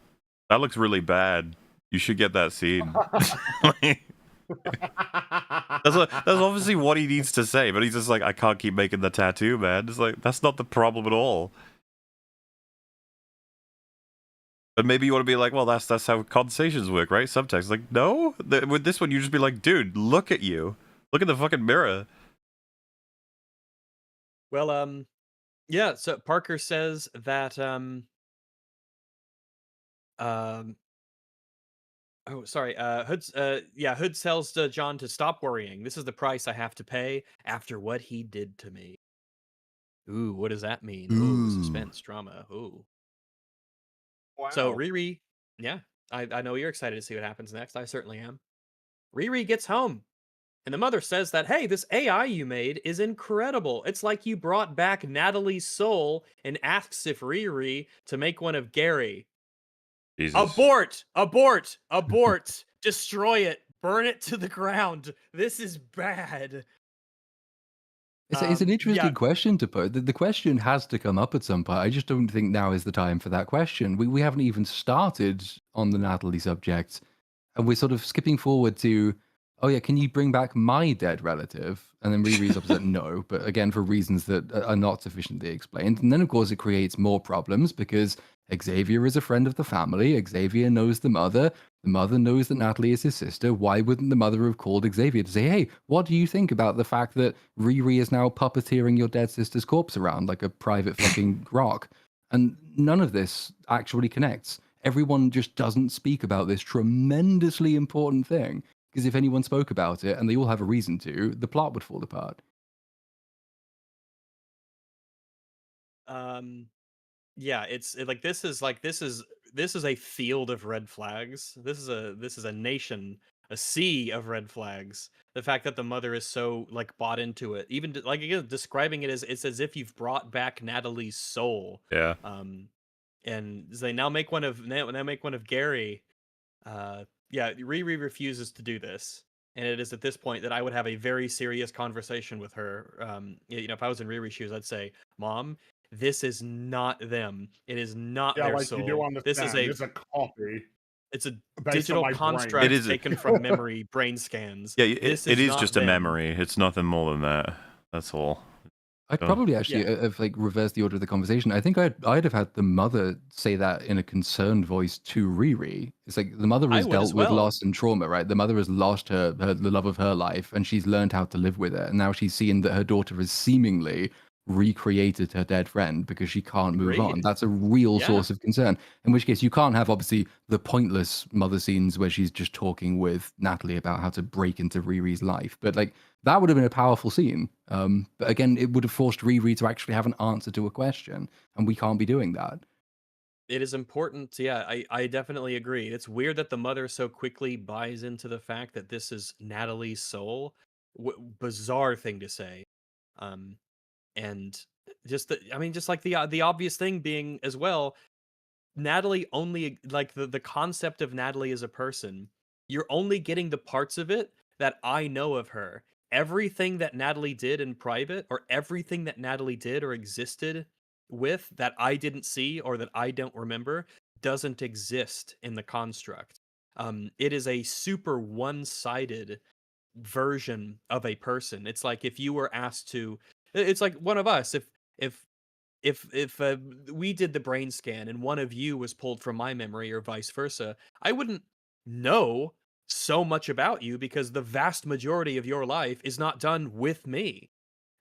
that looks really bad. You should get that scene. That's obviously what he needs to say, but he's just like, I can't keep making the tattoo, man. It's like, that's not the problem at all. But maybe you want to be like, well, that's how conversations work, right? Subtext. Like, no. With this one, you just be like, dude, look at you. Look at the fucking mirror. Well, yeah. So Parker says that oh, sorry. Hood tells John to stop worrying. This is the price I have to pay after what he did to me. Ooh, what does that mean? Ooh, Ooh. suspense, drama. Ooh. Wow. So Riri, yeah, I know you're excited to see what happens next. I certainly am. Riri gets home, and the mother says that, hey, this AI you made is incredible. It's like you brought back Natalie's soul, and asks if Riri to make one of Gary. Jesus. Abort! Abort! Abort! Destroy it! Burn it to the ground! This is bad. It's an interesting Yeah, question to put. The question has to come up at some point. I just don't think now is the time for that question. We haven't even started on the Natalie subject, and we're sort of skipping forward to, oh yeah, can you bring back my dead relative? And then Riri's opposite, no, but again for reasons that are not sufficiently explained. And then of course it creates more problems because Xavier is a friend of the family. Xavier knows the mother. The mother knows that Natalie is his sister. Why wouldn't the mother have called Xavier to say, hey, what do you think about the fact that Riri is now puppeteering your dead sister's corpse around like a private fucking rock? And none of this actually connects. Everyone just doesn't speak about this tremendously important thing. Because if anyone spoke about it, and they all have a reason to, the plot would fall apart. yeah, like this is a field of red flags. This is a nation, a sea of red flags. The fact that the mother is so like bought into it, even like again describing it as it's as if you've brought back Natalie's soul. Yeah. And they now make one of Gary. Yeah, Riri refuses to do this. And it is at this point that I would have a very serious conversation with her. If I was in Riri's shoes, I'd say, Mom, this is not them. It is not Yeah, their like soul. you do understand. This is a copy. It's a based on digital my brain. construct It is taken from memory brain scans. Yeah, This it is not just them. a memory. It's nothing more than that. That's all. I'd probably actually have like reversed the order of the conversation. I think I'd have had the mother say that in a concerned voice to Riri. It's like the mother has dealt with loss and trauma, right? The mother has lost the love of her life, and she's learned how to live with it. And now she's seen that her daughter has seemingly recreated her dead friend because she can't move on. That's a real source of concern. In which case, you can't have obviously the pointless mother scenes where she's just talking with Natalie about how to break into Riri's life. But like that would have been a powerful scene. But again, it would have forced Riri to actually have an answer to a question, and we can't be doing that. It is important. Yeah, I definitely agree. It's weird that the mother so quickly buys into the fact that this is Natalie's soul. Bizarre thing to say. And just just like the obvious thing being as well, Natalie only like the concept of Natalie as a person. You're only getting the parts of it that I know of her. Everything that Natalie did in private, or everything that Natalie did or existed with that I didn't see or that I don't remember, doesn't exist in the construct. It is a super one-sided version of a person. It's like if you were asked to, it's like one of us. If we did the brain scan and one of you was pulled from my memory or vice versa, I wouldn't know so much about you because the vast majority of your life is not done with me.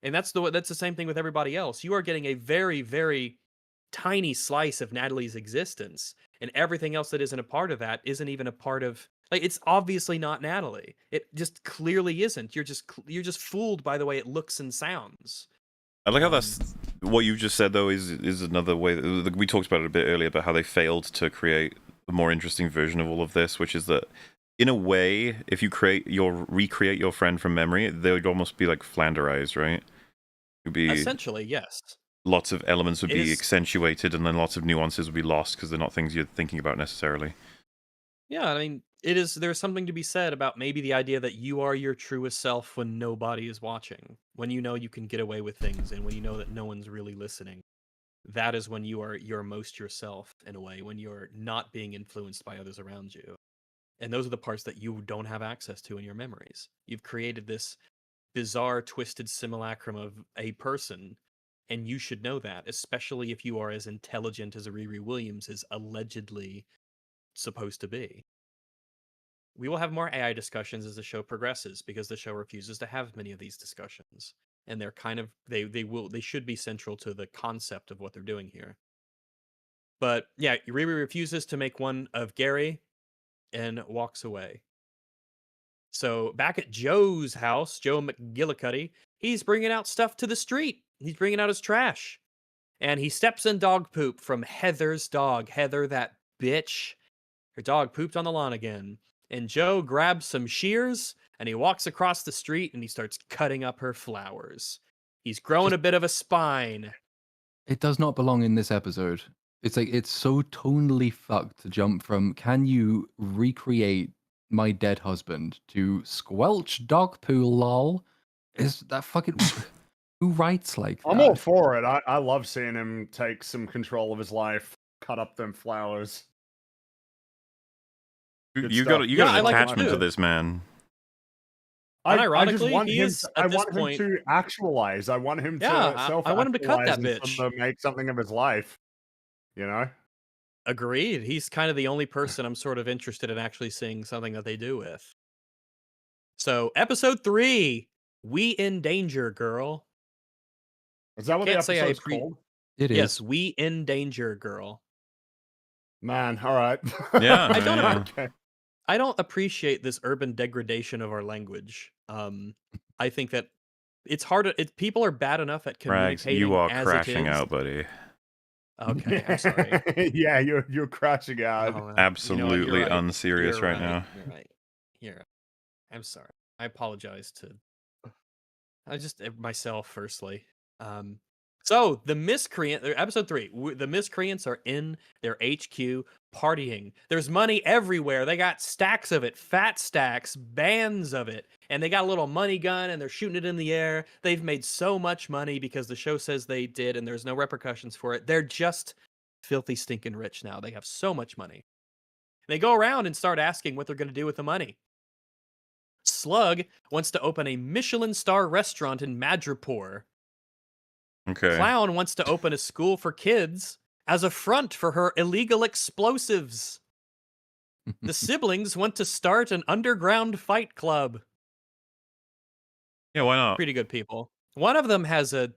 And that's the same thing with everybody else. You are getting a very, very tiny slice of Natalie's existence, and everything else that isn't a part of that isn't even a part of, like, it's obviously not Natalie. It just clearly isn't. You're just fooled by the way it looks and sounds. I like how that's what you just said, though, is another way that we talked about it a bit earlier about how they failed to create a more interesting version of all of this, which is that in a way, if you recreate your friend from memory, they would almost be like flanderized, right? It'd be Essentially, yes. lots of elements would It be is- accentuated, and then lots of nuances would be lost because they're not things you're thinking about necessarily. Yeah, I mean, there's something to be said about maybe the idea that you are your truest self when nobody is watching, when you know you can get away with things, and when you know that no one's really listening. That is when you are your most yourself, in a way, when you're not being influenced by others around you. And those are the parts that you don't have access to in your memories. You've created this bizarre, twisted simulacrum of a person, and you should know that, especially if you are as intelligent as Riri Williams is allegedly supposed to be. We will have more AI discussions as the show progresses, because the show refuses to have many of these discussions. And they're kind of they should be central to the concept of what they're doing here. But yeah, Riri refuses to make one of Gary and walks away. So back at Joe's house, Joe McGillicuddy, he's bringing out stuff to the street. He's bringing out his trash. And he steps in dog poop from Heather's dog. Heather, that bitch. Her dog pooped on the lawn again. And Joe grabs some shears and he walks across the street and he starts cutting up her flowers. He's growing a bit of a spine. It does not belong in this episode. It's like it's so tonally fucked to jump from can you recreate my dead husband to squelch dog poo lol? Is that fucking who writes like that? I'm all for it. I love seeing him take some control of his life, cut up them flowers. Good You stuff. got Yeah, I an like it attachment to too. this man. I just Unironically, want he him. is, I at this want him point- to actualize. I want him Yeah, to I want him to cut that self-actualize and bitch. sort of make something of his life. You know. Agreed. He's kind of the only person I'm sort of interested in actually seeing something that they do with. So, episode 3, We in Danger, Girl. Is that what Can't the say I episode's called? It is. Yes, We in Danger, Girl. Man, all right. Yeah, I don't yeah. Okay. I don't appreciate this urban degradation of our language. I think that it's hard. People are bad enough at Rags, communicating you are as crashing it is. out, buddy. Okay, I'm sorry. Yeah, you're crashing out. Oh, you know what, Absolutely you're right. unserious You're right now. You're right. You're right. I'm sorry. I apologize to myself firstly. So the miscreant, episode 3, the miscreants are in their HQ partying. There's money everywhere. They got stacks of it, fat stacks, bands of it, and they got a little money gun and they're shooting it in the air. They've made so much money because the show says they did, and there's no repercussions for it. They're just filthy stinking rich now. They have so much money. They go around and start asking what they're going to do with the money. Slug wants to open a Michelin star restaurant in Madripoor. Okay. Clown wants to open a school for kids as a front for her illegal explosives. The siblings want to start an underground fight club. Yeah, why not? Pretty good people. One of them has a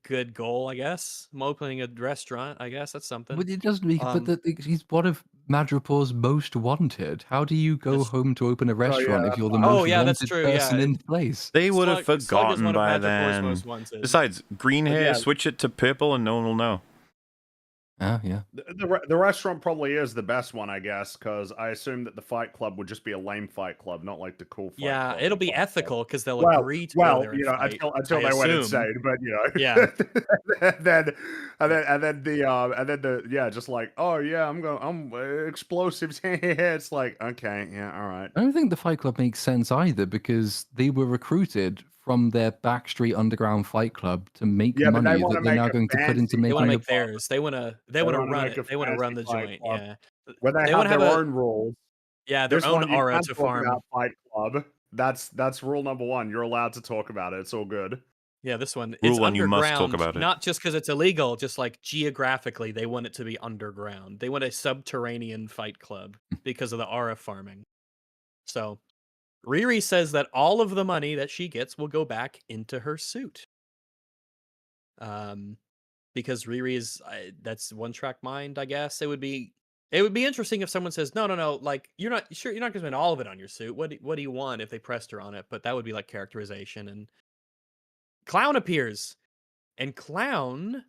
good goal, I guess. I'm opening a restaurant, I guess. That's something. But it doesn't make. But he's one of Madripoor's most wanted. How do you go That's- home to open a restaurant if that's you're the fine. most Oh, yeah, that's wanted true, person yeah. in the place? They would have Slug is forgotten one of by Madripoor's then. most wanted. Besides, green But hair, yeah. switch it to purple and no one will know. Ah, yeah. The restaurant probably is the best one, I guess, because I assume that the Fight Club would just be a lame Fight Club, not like the cool Fight Yeah, Club. it'll be Fight Club. ethical because they'll Well, agree to go there and you know, fight. until I they went assume. insane, but you know, Yeah. and then the just like, oh yeah, I'm explosives. It's like, okay, yeah, all right. I don't think the Fight Club makes sense either because they were recruited from their backstreet underground fight club to make Yeah, but they money wanna that they're make now a going to put into fancy- They want to making a make theirs. They want to wanna run make it. a They want to run the fancy fight joint. club. Yeah. Where they wanna have have their a- own rules. Yeah, their This own one, you aura can to talk farm. about Fight Club. That's rule number 1. You're allowed to talk about it. It's all good. Yeah, this one. Rule It's 1, you must talk underground, about it. not just because it's illegal, just like geographically, they want it to be underground. They want a subterranean fight club because of the aura farming. So, Riri says that all of the money that she gets will go back into her suit. Because Riri is that's one track mind, I guess. It would be interesting if someone says, no, like you're not gonna spend all of it on your suit. What do you want if they pressed her on it? But that would be like characterization. And Clown appears, and Clown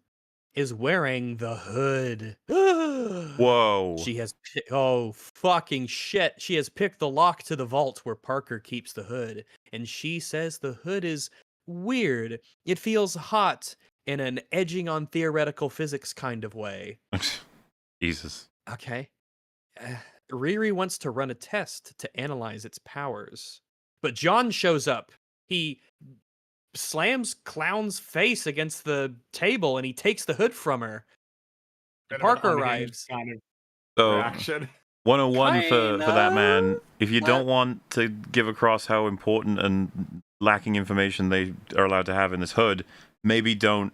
is wearing the hood. Whoa. She has oh fucking shit. She has picked the lock to the vault where Parker keeps the hood, and she says the hood is weird. It feels hot in an edging on theoretical physics kind of way. Jesus. Okay. Riri wants to run a test to analyze its powers. But John shows up. He slams Clown's face against the table and he takes the hood from her. And Bit of an Parker unhinged arrives. kind of So, reaction. 101 for that man. Kinda. If you don't want to give across how important and lacking information they are allowed to have in this hood, maybe don't,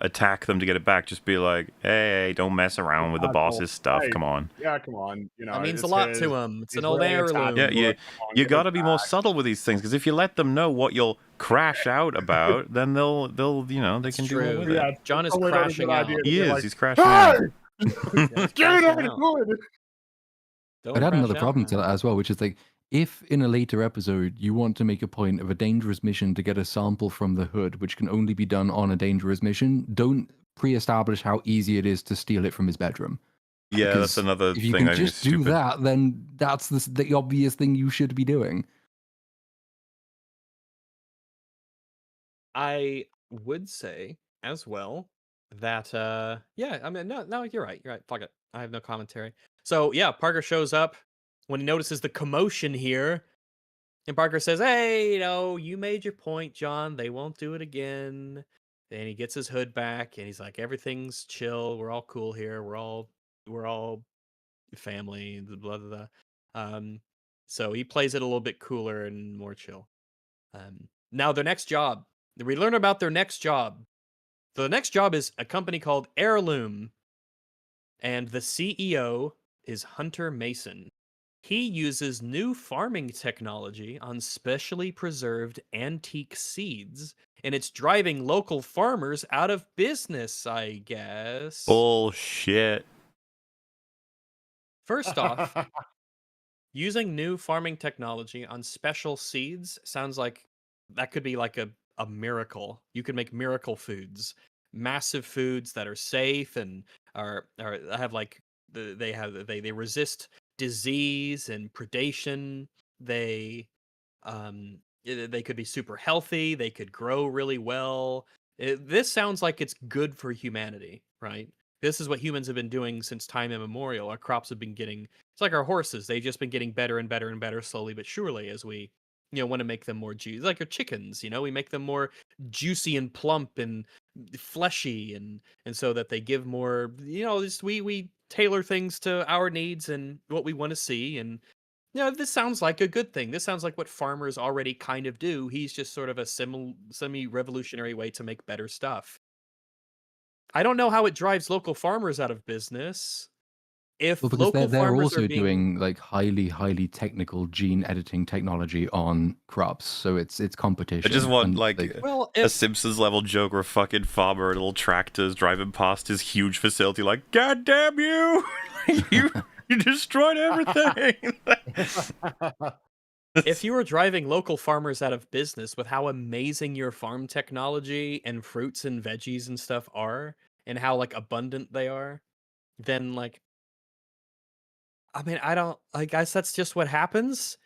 attack them to get it back. Just be like, hey, don't mess around with the boss's stuff. Hey, Come on. Yeah, come on. That means a it's lot his- to him. It's he's an old really attached heirloom. Yeah, to you it. Come on, you give gotta it be more back. subtle with these things, because if you let them know what you'll crash out about, then they'll they It's can do more true. with Yeah, it. it's John is probably not a crashing good out. idea to He be is. like, He's crashing out. Hey! Yeah, he's Get crashing out of out. the Don't I'd add crash another out, problem man. to that as well, which is like, if in a later episode you want to make a point of a dangerous mission to get a sample from the hood, which can only be done on a dangerous mission, don't pre-establish how easy it is to steal it from his bedroom. Yeah, Because that's another if you thing can I think is just do stupid. that, then that's the obvious thing you should be doing. I would say as well that yeah, I mean no, you're right. Fuck it. I have no commentary. So yeah, Parker shows up when he notices the commotion here. And Parker says, "Hey, you made your point, John. They won't do it again." And he gets his hood back and he's like, "Everything's chill. We're all cool here. We're all family, blah blah blah." So he plays it a little bit cooler and more chill. Now their next job. We learn about their next job. So the next job is a company called Heirloom, and the CEO is Hunter Mason. He uses new farming technology on specially preserved antique seeds, and it's driving local farmers out of business, I guess. Bullshit. First off, using new farming technology on special seeds sounds like that could be like a miracle. You could make miracle foods, massive foods that are safe and are have like they resist disease and predation. They could be super healthy. They could grow really well. This sounds like it's good for humanity, right? This is what humans have been doing since time immemorial. Our crops have been getting, it's like our horses. They've just been getting better and better and better slowly but surely as we, want to make them more juicy. Like our chickens, we make them more juicy and plump and fleshy and so that they give more, just we tailor things to our needs and what we want to see. And this sounds like a good thing. This sounds like what farmers already kind of do. He's just sort of a semi-revolutionary way to make better stuff. I don't know how it drives local farmers out of business. If Well, because local they're farmers also are being doing like highly technical gene editing technology on crops, so it's competition. I just want and, like well, a if Simpsons level joke where fucking farmer and little tractors driving past his huge facility like, God damn you! you destroyed everything! if you were driving local farmers out of business with how amazing your farm technology and fruits and veggies and stuff are and how like abundant they are, then like I mean, I guess that's just what happens.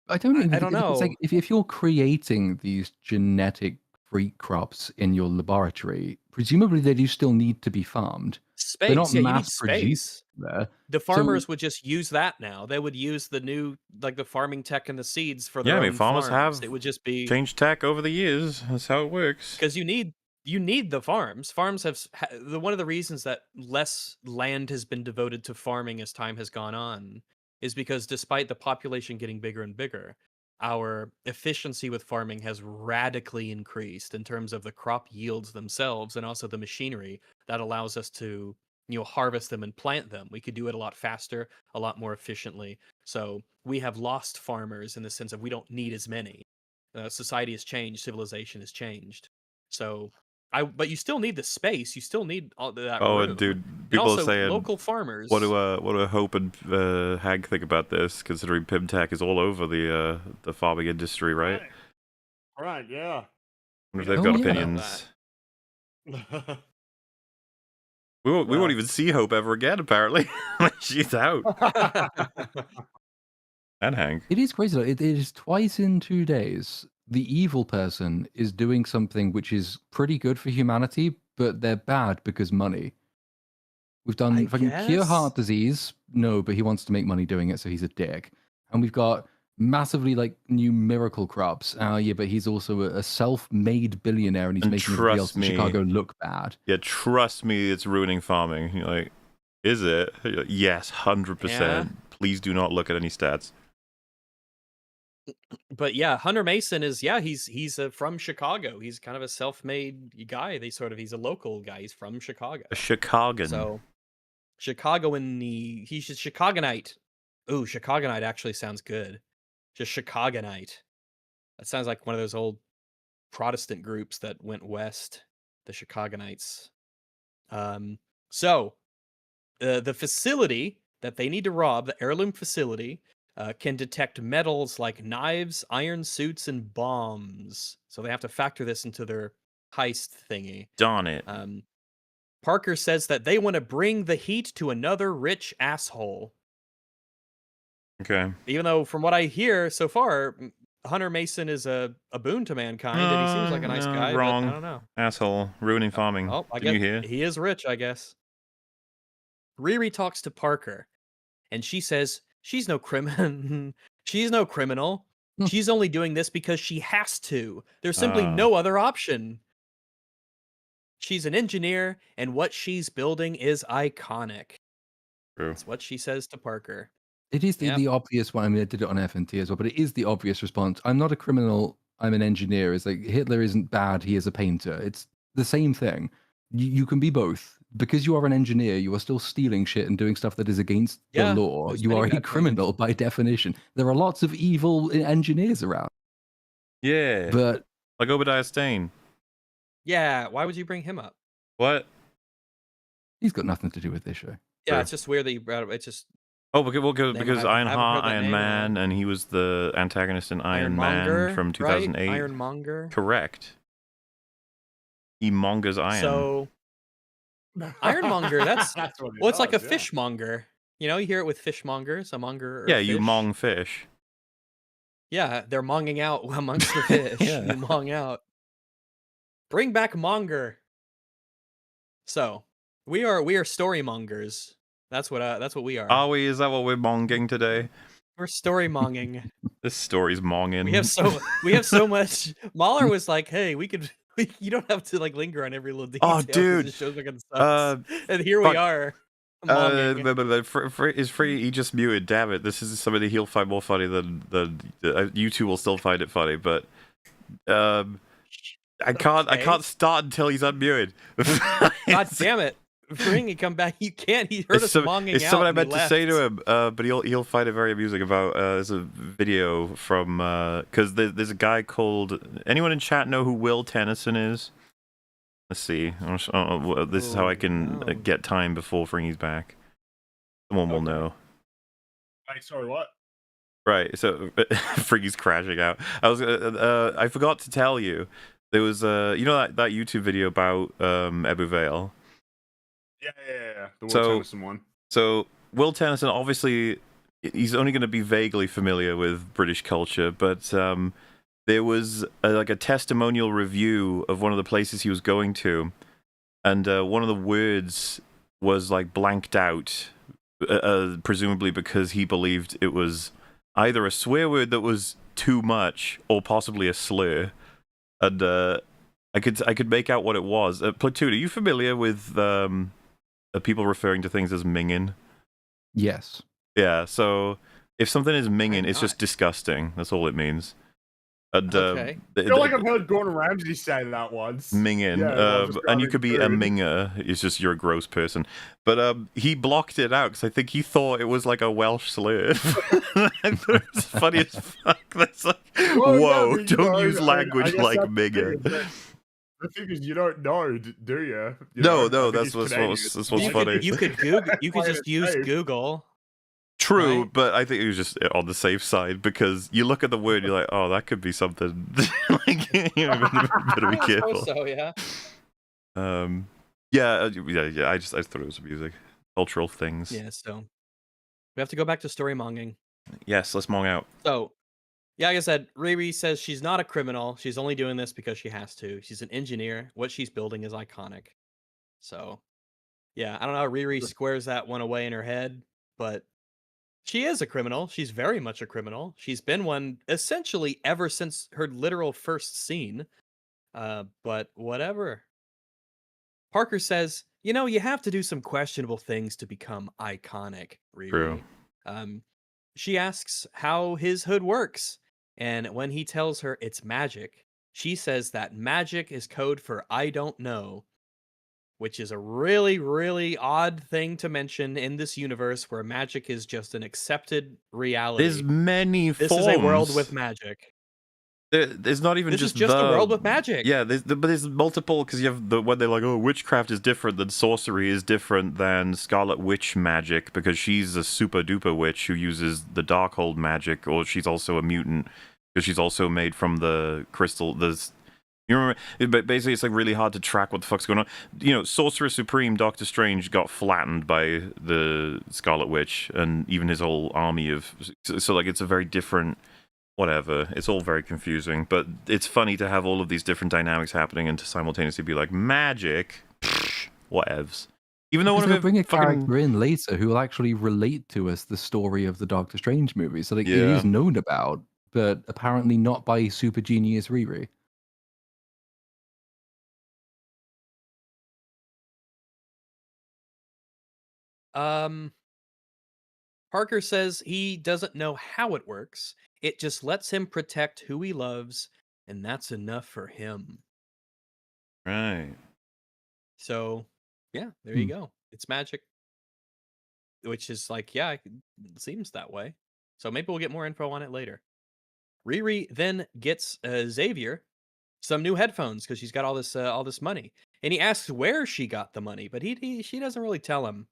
I don't even I don't think it's like know. if you're creating these genetic freak crops in your laboratory, presumably they do still need to be farmed. They're not Space, yeah, you need mass produced space. there. The So farmers would just use that now. They would use the new, like the farming tech and the seeds for Yeah, their I mean, own farmers farms. have It would just be changed tech over the years. That's how it works. because you need the farms. Farms have one of the reasons that less land has been devoted to farming as time has gone on is because despite the population getting bigger and bigger, our efficiency with farming has radically increased in terms of the crop yields themselves and also the machinery that allows us to harvest them and plant them. We could do it a lot faster, a lot more efficiently. So we have lost farmers in the sense of we don't need as many. Society has changed, civilization has changed. So but you still need the space. You still need all that Oh, room. and dude, And people are also saying, local farmers. what do Hope and Hag think about this? Considering Pimtech is all over the farming industry, right? Right, yeah. Wonder if they've Oh, got yeah. opinions. We won't even see Hope ever again, apparently. She's out. And Hank. It is crazy. It is twice in 2 days. The evil person is doing something which is pretty good for humanity, but they're bad because money. We've done fucking cure heart disease. No, but he wants to make money doing it, so he's a dick. And we've got massively like new miracle crops. Yeah, but he's also a self-made billionaire, and he's making everybody else in Chicago look bad. Yeah, trust me, it's ruining farming. You're like, is it? Like, yes, 100%. Yeah. Please do not look at any stats. But yeah, Hunter Mason is he's from Chicago. He's kind of a self-made guy. He's a local guy. He's from Chicago. A Chicagan. So he's a Chicagonite. Ooh, Chicagonite actually sounds good. Just Chicagonite. That sounds like one of those old Protestant groups that went west. The Chicagonites. So the facility that they need to rob, the heirloom facility, can detect metals like knives, iron suits, and bombs. So they have to factor this into their heist thingy. Darn it. Parker says that they want to bring the heat to another rich asshole. Okay. Even though, from what I hear so far, Hunter Mason is a boon to mankind, and he seems like a nice guy. Wrong. But I don't know. Asshole. Ruining farming. Oh, I guess you hear? He is rich, I guess. Riri talks to Parker, and she says she's no criminal. She's no criminal. She's only doing this because she has to. There's simply no other option. She's an engineer, and what she's building is iconic. True. That's what she says to Parker. It is the obvious one. I mean, I did it on FNT as well, but it is the obvious response. I'm not a criminal. I'm an engineer. It's like Hitler isn't bad. He is a painter. It's the same thing. You can be both. Because you are an engineer, you are still stealing shit and doing stuff that is against the law. You are a criminal by definition. There are lots of evil engineers around. Yeah. But like Obadiah Stane. Yeah, why would you bring him up? What? He's got nothing to do with this show. Yeah, sure. It's just weird that you brought it. It's just... Oh, because Ironheart, Iron Man, and he was the antagonist in Iron Man from 2008. Right? Ironmonger. Correct. He mongers iron. So... Ironmonger, that's well, it's like a fishmonger. You know, you hear it with fishmongers, a monger. Yeah, fish. You mong fish. Yeah, they're monging out amongst the fish. You mong out. Bring back monger. So we are story mongers. That's what we are. Are we? Is that what we're monging today? We're story monging. This story's monging. We have so much. Mahler was like, "Hey, we could." You don't have to like linger on every little detail. Oh, dude! It shows fucking sucks. And here we are. Is free? He just muted. Damn it! This is somebody he'll find more funny than you two will still find it funny. But I can't start until he's unmuted. God damn it! Bring it, come back. You can't. He heard us monging out. It's something I meant to say to him, but he'll find it very amusing. About there's a video from because there's a guy called. Anyone in chat know who Will Tennyson is? Let's see. This is how I can get time before Fringy's back. Someone will know. Hey, sorry, what? Right. So Fringy's crashing out. I forgot to tell you. There was you know that YouTube video about Ebu Vale. Yeah. The Will Tennyson one. So Will Tennyson, obviously, he's only going to be vaguely familiar with British culture, but there was a testimonial review of one of the places he was going to, and one of the words was like blanked out, presumably because he believed it was either a swear word that was too much or possibly a slur, and I could make out what it was. Platoon, are you familiar with people referring to things as mingin? Yes. Yeah, so if something is mingin, it's just disgusting. That's all it means. And, okay. I feel like I've heard Gordon Ramsay say that once. Mingin. And you could be a minger. It's just you're a gross person. But he blocked it out because I think he thought it was like a Welsh slur. I thought it was funny as fuck. That's like, whoa, don't use language like minger. The thing is, you don't know, do you? No, that's what's funny. You could Google. You could just use Google. True, right? But I think it was just on the safe side because you look at the word, you're like, oh, that could be something. Like, you better be careful. So yeah. Yeah. I just thought it was amusing. Cultural things. Yeah, so we have to go back to story monging. Yes, let's mong out. So, yeah, like I said, Riri says she's not a criminal. She's only doing this because she has to. She's an engineer. What she's building is iconic. So, yeah, I don't know how Riri squares that one away in her head, but she is a criminal. She's very much a criminal. She's been one essentially ever since her literal first scene. But whatever. Parker says, you have to do some questionable things to become iconic, Riri. True. She asks how his hood works, and when he tells her it's magic, she says that magic is code for I don't know, which is a really, really odd thing to mention in this universe where magic is just an accepted reality. There's many This forms. is a world with magic. There's not even This just is just a world with magic. Yeah, but there's multiple, because you have when they're like, oh, witchcraft is different than sorcery is different than Scarlet Witch magic because she's a super duper witch who uses the Darkhold magic, or she's also a mutant because she's also made from the crystal. You remember? But basically, it's like really hard to track what the fuck's going on. Sorcerer Supreme Doctor Strange got flattened by the Scarlet Witch and even his whole army of. So like, it's a very different. Whatever, it's all very confusing, but it's funny to have all of these different dynamics happening and to simultaneously be like, magic, whatevs. Even though one of they'll them bring a fucking... character in later who will actually relate to us the story of the Doctor Strange movie, so like, it Yeah. is known about, but apparently not by super genius Riri. Parker says he doesn't know how it works. It just lets him protect who he loves, and that's enough for him. Right. So, yeah, there you go. It's magic. Which is like, yeah, it seems that way. So maybe we'll get more info on it later. Riri then gets Xavier some new headphones because she's got all this money, and he asks where she got the money, but she doesn't really tell him.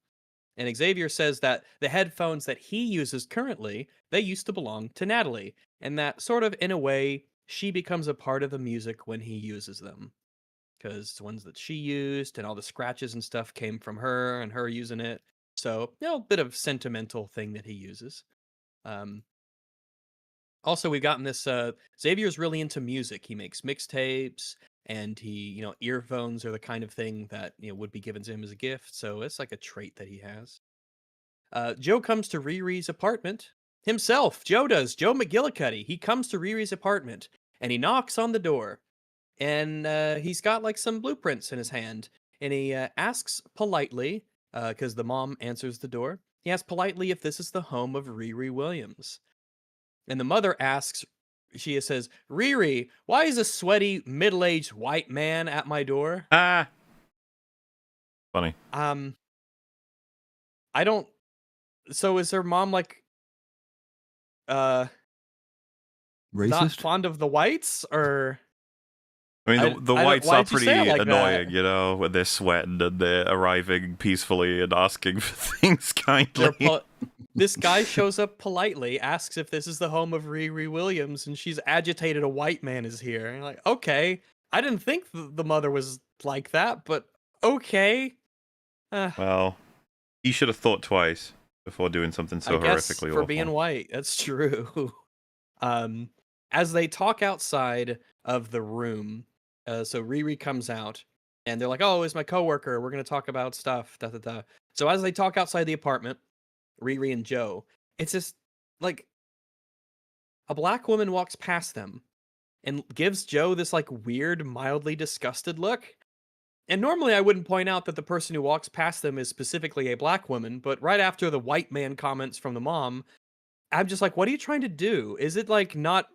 And Xavier says that the headphones that he uses currently, they used to belong to Natalie, and that sort of in a way she becomes a part of the music when he uses them, because the ones that she used and all the scratches and stuff came from her and her using it. So, a bit of sentimental thing that he uses. Also, we've gotten this. Xavier's really into music. He makes mixtapes, and he, earphones are the kind of thing that would be given to him as a gift. So it's like a trait that he has. Joe comes to Riri's apartment himself. Joe does. Joe McGillicuddy. He comes to Riri's apartment and he knocks on the door, and he's got like some blueprints in his hand, and he asks politely, because the mom answers the door. He asks politely if this is the home of Riri Williams. And the mother asks, she says, Riri, why is a sweaty, middle-aged white man at my door? Ah. Funny. I don't. So is her mom like, Racist? not fond of the whites, or? I mean, the whites are pretty like annoying, when they're sweating and they're arriving peacefully and asking for things kindly. This guy shows up politely, asks if this is the home of Riri Williams, and she's agitated a white man is here. And like, okay, I didn't think the mother was like that, but okay. Well, he should have thought twice before doing something so horrifically for awful. being white, that's true. As they talk outside of the room, so Riri comes out, and they're like, "Oh, it's my coworker. We're gonna talk about stuff." Da da da. So as they talk outside the apartment, Riri and Joe, it's just like a black woman walks past them and gives Joe this like weird, mildly disgusted look. And normally I wouldn't point out that the person who walks past them is specifically a black woman, but right after the white man comments from the mom, I'm just like, what are you trying to do? Is it like not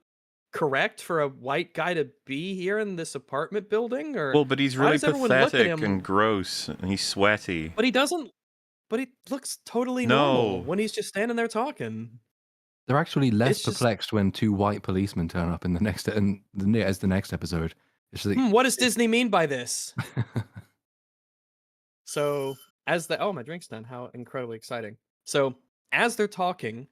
correct for a white guy to be here in this apartment building? Or well, but he's really pathetic and gross, and he's sweaty. But he doesn't. But he looks totally normal when he's just standing there talking. They're actually less perplexed when two white policemen turn up in the next as the next episode. It's like, what does Disney mean by this? So as my drink's done. How incredibly exciting! So as they're talking,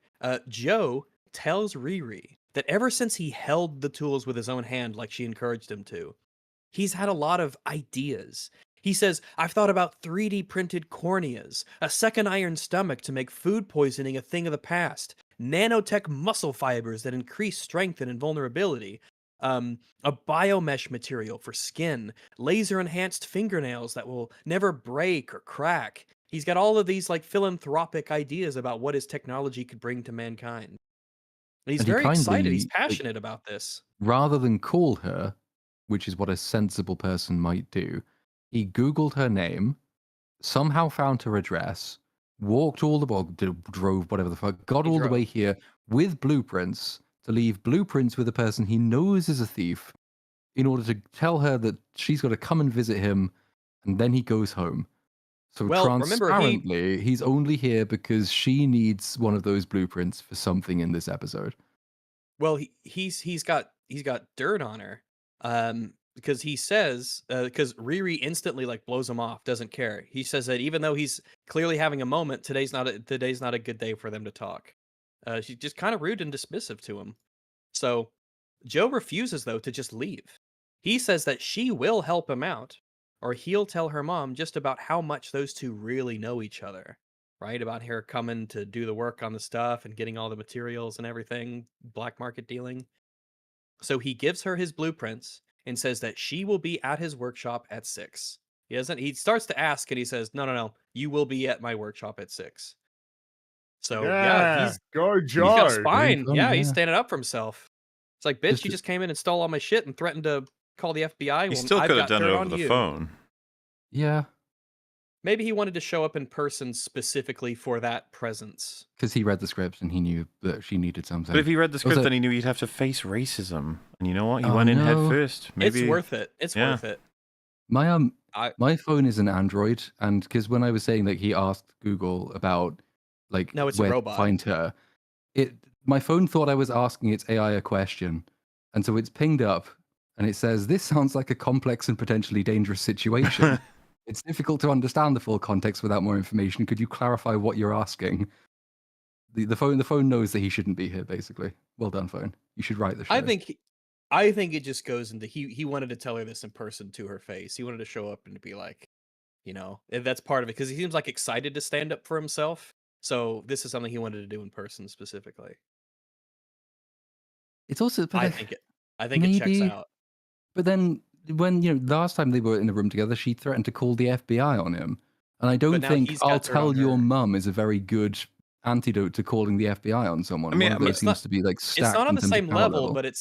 Joe tells Riri that ever since he held the tools with his own hand, like she encouraged him to, he's had a lot of ideas. He says, I've thought about 3D printed corneas, a second iron stomach to make food poisoning a thing of the past, nanotech muscle fibers that increase strength and invulnerability, a biomesh material for skin, laser enhanced fingernails that will never break or crack. He's got all of these like philanthropic ideas about what his technology could bring to mankind. And he's And he very excited. He's kindly, like, passionate about this. rather than call her, which is what a sensible person might do, he Googled her name, somehow found her address, walked all the well, drove whatever the fuck, got He all the way drove. here with blueprints to leave blueprints with a person he knows is a thief in order to tell her that she's got to come and visit him, and then he goes home. So Well, remember transparently, he's only here because she needs one of those blueprints for something in this episode. well he's got dirt on her. Because he says because Riri instantly like blows him off, doesn't care. He says that even though he's clearly having a moment, today's not a good day for them to talk. She's just kind of rude and dismissive to him. So Joe refuses though to just leave. He says that she will help him out, or he'll tell her mom just about how much those two really know each other. Right? About her coming to do the work on the stuff and getting all the materials and everything, black market dealing. So he gives her his blueprints and says that she will be at his workshop at 6. He starts to ask and he says, No, no, no, you will be at my workshop at 6. So yeah, Yeah, go he's got a Joe. spine. fun, Yeah, he's yeah. standing up for himself. It's like, bitch, Just you just came in and stole all my shit and threatened to call the FBI. He Well, still I've could have got done it dirt over on the you. phone. Yeah, Maybe he wanted to show up in person specifically for that presence. because he read the script and he knew that she needed something. But if he read the script, Also, then he knew he'd have to face racism. And you know what? He oh, went in head no. first. Maybe It's worth it. It's yeah. worth it. my I my phone is an Android, and because when I was saying that he asked Google about like No, it's a where to robot. find her, my phone thought I was asking its AI a question, and so it's pinged up and it says, "This sounds like a complex and potentially dangerous situation. It's difficult to understand the full context without more information. Could you clarify what you're asking?" The phone knows that he shouldn't be here. Basically, well done, phone. You should write the show. I think it just goes into he wanted to tell her this in person to her face. He wanted to show up and to be like, that's part of it because he seems like excited to stand up for himself. So this is something he wanted to do in person specifically. It's also, but I think it checks maybe, out. but then when last time they were in the room together, she threatened to call the FBI on him, and I don't now think he's "I'll got dirt on tell your her. mum" is a very good antidote to calling the FBI on someone. I mean, One of I mean, those seems to be like It's stacked not on in the terms of same power level, level.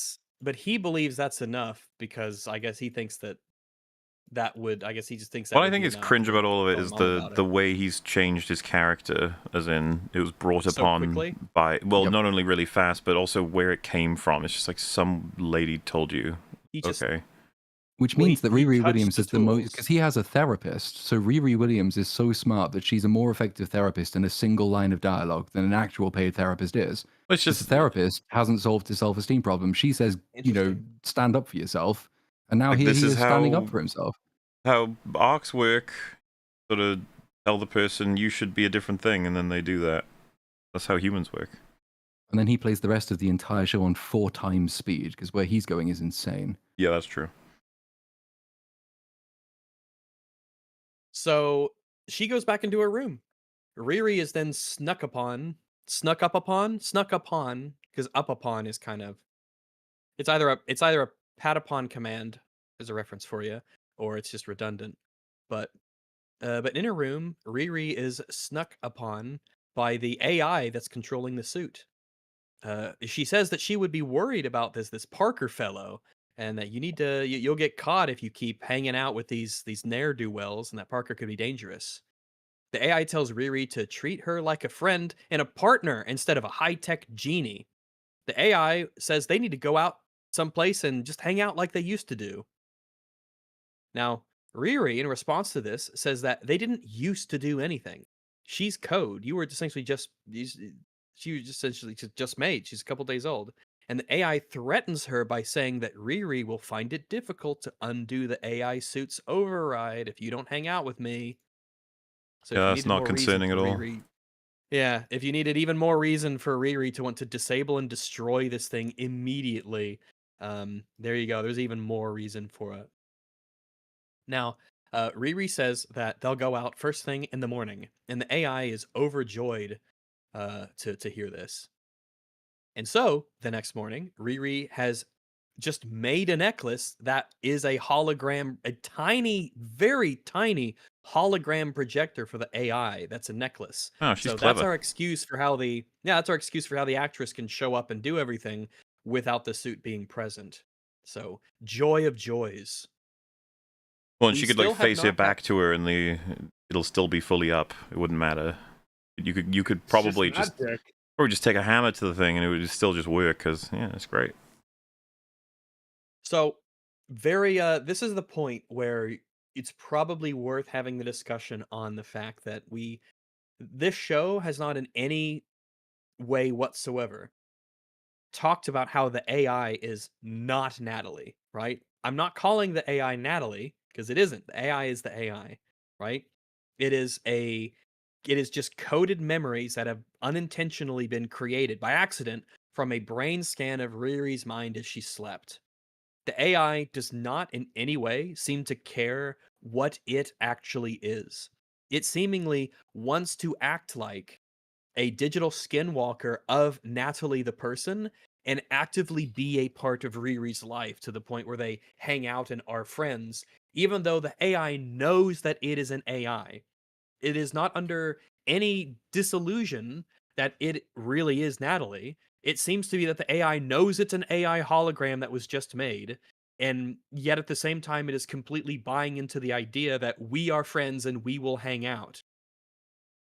but he believes that's enough because I guess he thinks I guess he just thinks that what I would think be is enough cringe to about all of it tell is his mom about the it. way he's changed his character, as in it was brought So upon quickly? by Yep. not only really fast, but also where it came from. It's just like some lady told you. He just Okay. Which Well, means that he Riri touched Williams the is the most, tools. because he has a therapist. So Riri Williams is so smart that she's a more effective therapist in a single line of dialogue than an actual paid therapist is. It's Because the just therapist hasn't solved his self-esteem problem. She says, Interesting. stand up for yourself. And now like here this he is is standing up for himself. how arcs work. Sort of tell the person you should be a different thing, and then they do that. That's how humans work. And then he plays the rest of the entire show on 4 times speed, because where he's going is insane. Yeah, that's true. So she goes back into her room. Riri is then snuck up upon, because up upon is kind of it's either a pat upon command as a reference for you, or it's just redundant. But in her room, Riri is snuck upon by the AI that's controlling the suit. She says that she would be worried about this Parker fellow, and that you'll get caught if you keep hanging out with these ne'er do wells, and that Parker could be dangerous. The AI tells Riri to treat her like a friend and a partner instead of a high tech genie. The AI says they need to go out someplace and just hang out like they used to do. Now, Riri, in response to this, says that they didn't used to do anything. She's code. You were essentially she was essentially just made. She's a couple days old. And the AI threatens her by saying that Riri will find it difficult to undo the AI suit's override if you don't hang out with me. So Yeah, if you that's needed not more concerning reason at for all. Riri, yeah, if you needed even more reason for Riri to want to disable and destroy this thing immediately, there you go. There's even more reason for it. Now, Riri says that they'll go out first thing in the morning, and the AI is overjoyed to hear this. And so the next morning, Riri has just made a necklace that is a hologram, a tiny, very tiny hologram projector for the AI. That's a necklace. Oh, she's So that's clever. our excuse for how the that's our excuse for how the actress can show up and do everything without the suit being present. So joy of joys. Well, and We she could like still have face it not had. back to her, and it'll still be fully up. It wouldn't matter. You could It's just probably just magic. or just take a hammer to the thing, and it would still just work. Because yeah, it's great. So this is the point where it's probably worth having the discussion on the fact that this show has not in any way whatsoever talked about how the AI is not Natalie, right? I'm not calling the AI Natalie because it isn't. The AI is the AI, right? It is a it is just coded memories that have unintentionally been created by accident from a brain scan of Riri's mind as she slept. The AI does not in any way seem to care what it actually is. It seemingly wants to act like a digital skinwalker of Natalie the person and actively be a part of Riri's life to the point where they hang out and are friends, even though the AI knows that it is an AI. It is not under any disillusion that it really is Natalie. It seems to be that the AI knows it's an AI hologram that was just made, and yet at the same time, it is completely buying into the idea that we are friends and we will hang out.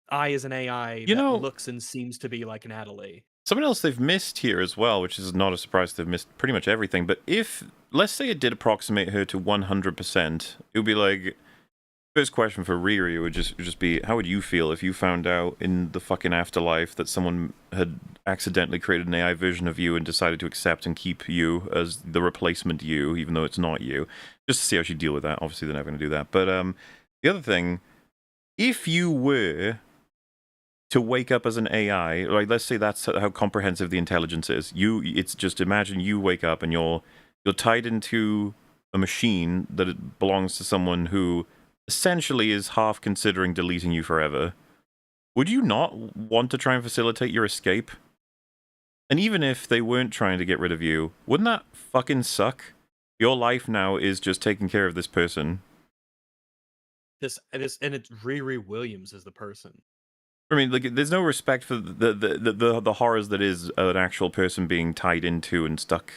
I is an AI You that know, looks and seems to be like Natalie. something else they've missed here as well, which is not a surprise. They've missed pretty much everything. But if let's say it did approximate her to 100%, it would be like first question for Riri would just be, how would you feel if you found out in the fucking afterlife that someone had accidentally created an AI version of you and decided to accept and keep you as the replacement you, even though it's not you? Just to see how she'd deal with that. Obviously, they're never going to do that. But the other thing, if you were to wake up as an AI, like let's say that's how comprehensive the intelligence is. It's just imagine you wake up and you're tied into a machine that it belongs to someone who essentially is half considering deleting you forever. Would you not want to try and facilitate your escape? And even if they weren't trying to get rid of you, wouldn't that fucking suck? Your life now is just taking care of this person. This and it's Riri Williams as the person. I mean, like, there's no respect for the horrors that is an actual person being tied into and stuck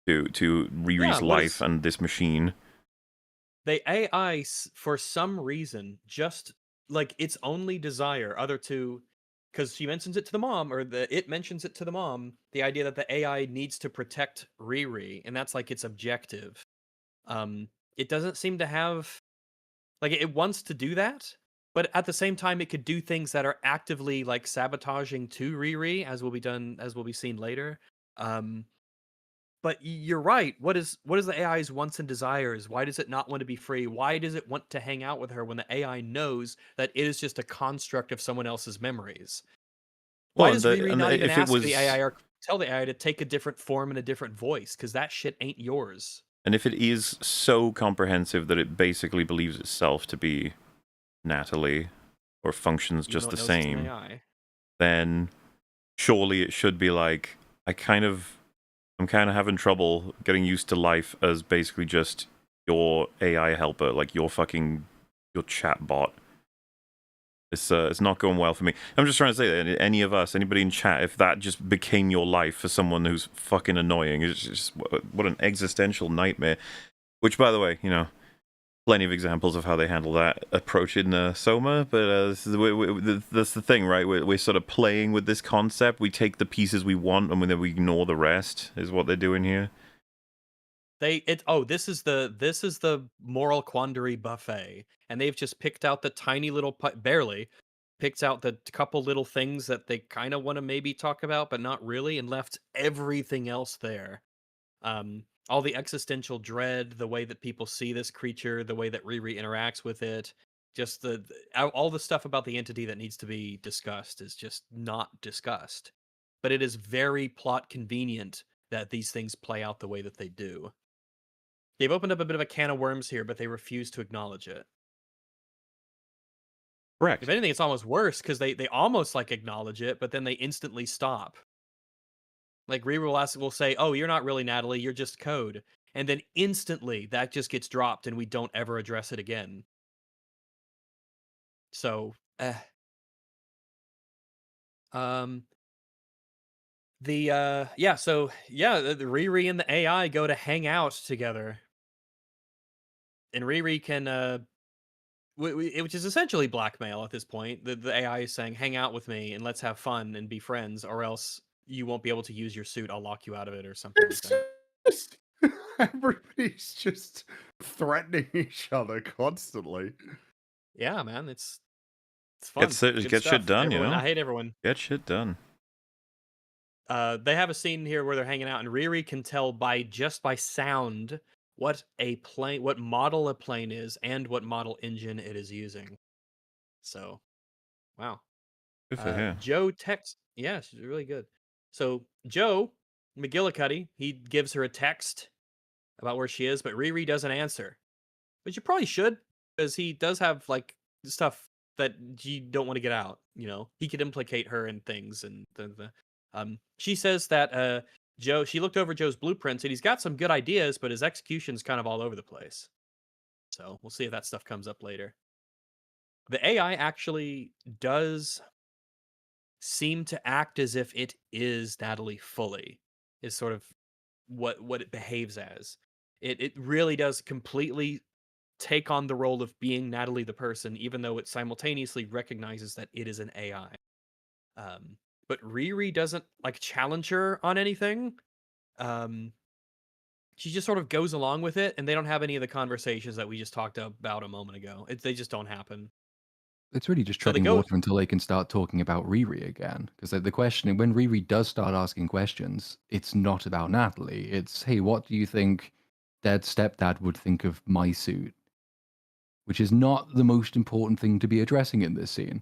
to Riri's life and this machine. The AI, for some reason, just like its only desire, because she mentions it to the mom, or it mentions it to the mom, the idea that the AI needs to protect Riri, and that's like its objective. It doesn't seem to have like it wants to do that, but at the same time, it could do things that are actively like sabotaging to Riri, as will be seen later. But you're right. What is the AI's wants and desires? Why does it not want to be free? Why does it want to hang out with her when the AI knows that it is just a construct of someone else's memories? Why Well, does Riri not even if it ask the AI was, or tell the AI to take a different form and a different voice? Because that shit ain't yours. and if it is so comprehensive that it basically believes itself to be Natalie, or functions Even just though the it knows it's an same, AI. then surely it should be like, I'm kind of having trouble getting used to life as basically just your AI helper, like your chat bot. It's not going well for me. I'm just trying to say that any of us, anybody in chat, if that just became your life for someone who's fucking annoying, it's just what an existential nightmare. Which, by the way, plenty of examples of how they handle that approach in Soma, but this is that's the thing, right? We're sort of playing with this concept. We take the pieces we want and then we ignore the rest, is what they're doing here. This is the moral quandary buffet, and they've just picked out the tiny little barely picked out the couple little things that they kind of want to maybe talk about, but not really, and left everything else there. All the existential dread, the way that people see this creature, the way that Riri interacts with it, just all the stuff about the entity that needs to be discussed is just not discussed. But it is very plot convenient that these things play out the way that they do. They've opened up a bit of a can of worms here, but they refuse to acknowledge it. Correct. If anything, it's almost worse because they almost like acknowledge it, but then they instantly stop. Like Riri will say, "Oh, you're not really Natalie. You're just code," and then instantly that just gets dropped, and we don't ever address it again. So, um, the the Riri and the AI go to hang out together, and Riri can which is essentially blackmail at this point. The AI is saying, "Hang out with me and let's have fun and be friends, or else you won't be able to use your suit. I'll lock you out of it, or something like It's that." just everybody's just threatening each other constantly. Yeah, man, it's fun. Good Get shit stuff. done, you Everyone, know? I hate everyone. Get shit done. They have a scene here where they're hanging out, and Riri can tell by sound what model a plane is and what model engine it is using. So, wow. Good for her. Joe texts. Yeah, she's really good. So Joe McGillicuddy, he gives her a text about where she is, but Riri doesn't answer, which you probably should, because he does have like stuff that you don't want to get out. You know, he could implicate her in things, and she says that she looked over Joe's blueprints and he's got some good ideas, but his execution's kind of all over the place. So we'll see if that stuff comes up later. The AI actually does seem to act as if it is Natalie fully, is sort of what it behaves as. It really does completely take on the role of being Natalie the person, even though it simultaneously recognizes that it is an AI. But Riri doesn't like challenge her on anything. She just sort of goes along with it, and they don't have any of the conversations that we just talked about a moment ago. They just don't happen. It's really just So they treading go. water until they can start talking about Riri again. Because the question, when Riri does start asking questions, it's not about Natalie. It's, hey, what do you think Dad's stepdad would think of my suit? Which is not the most important thing to be addressing in this scene.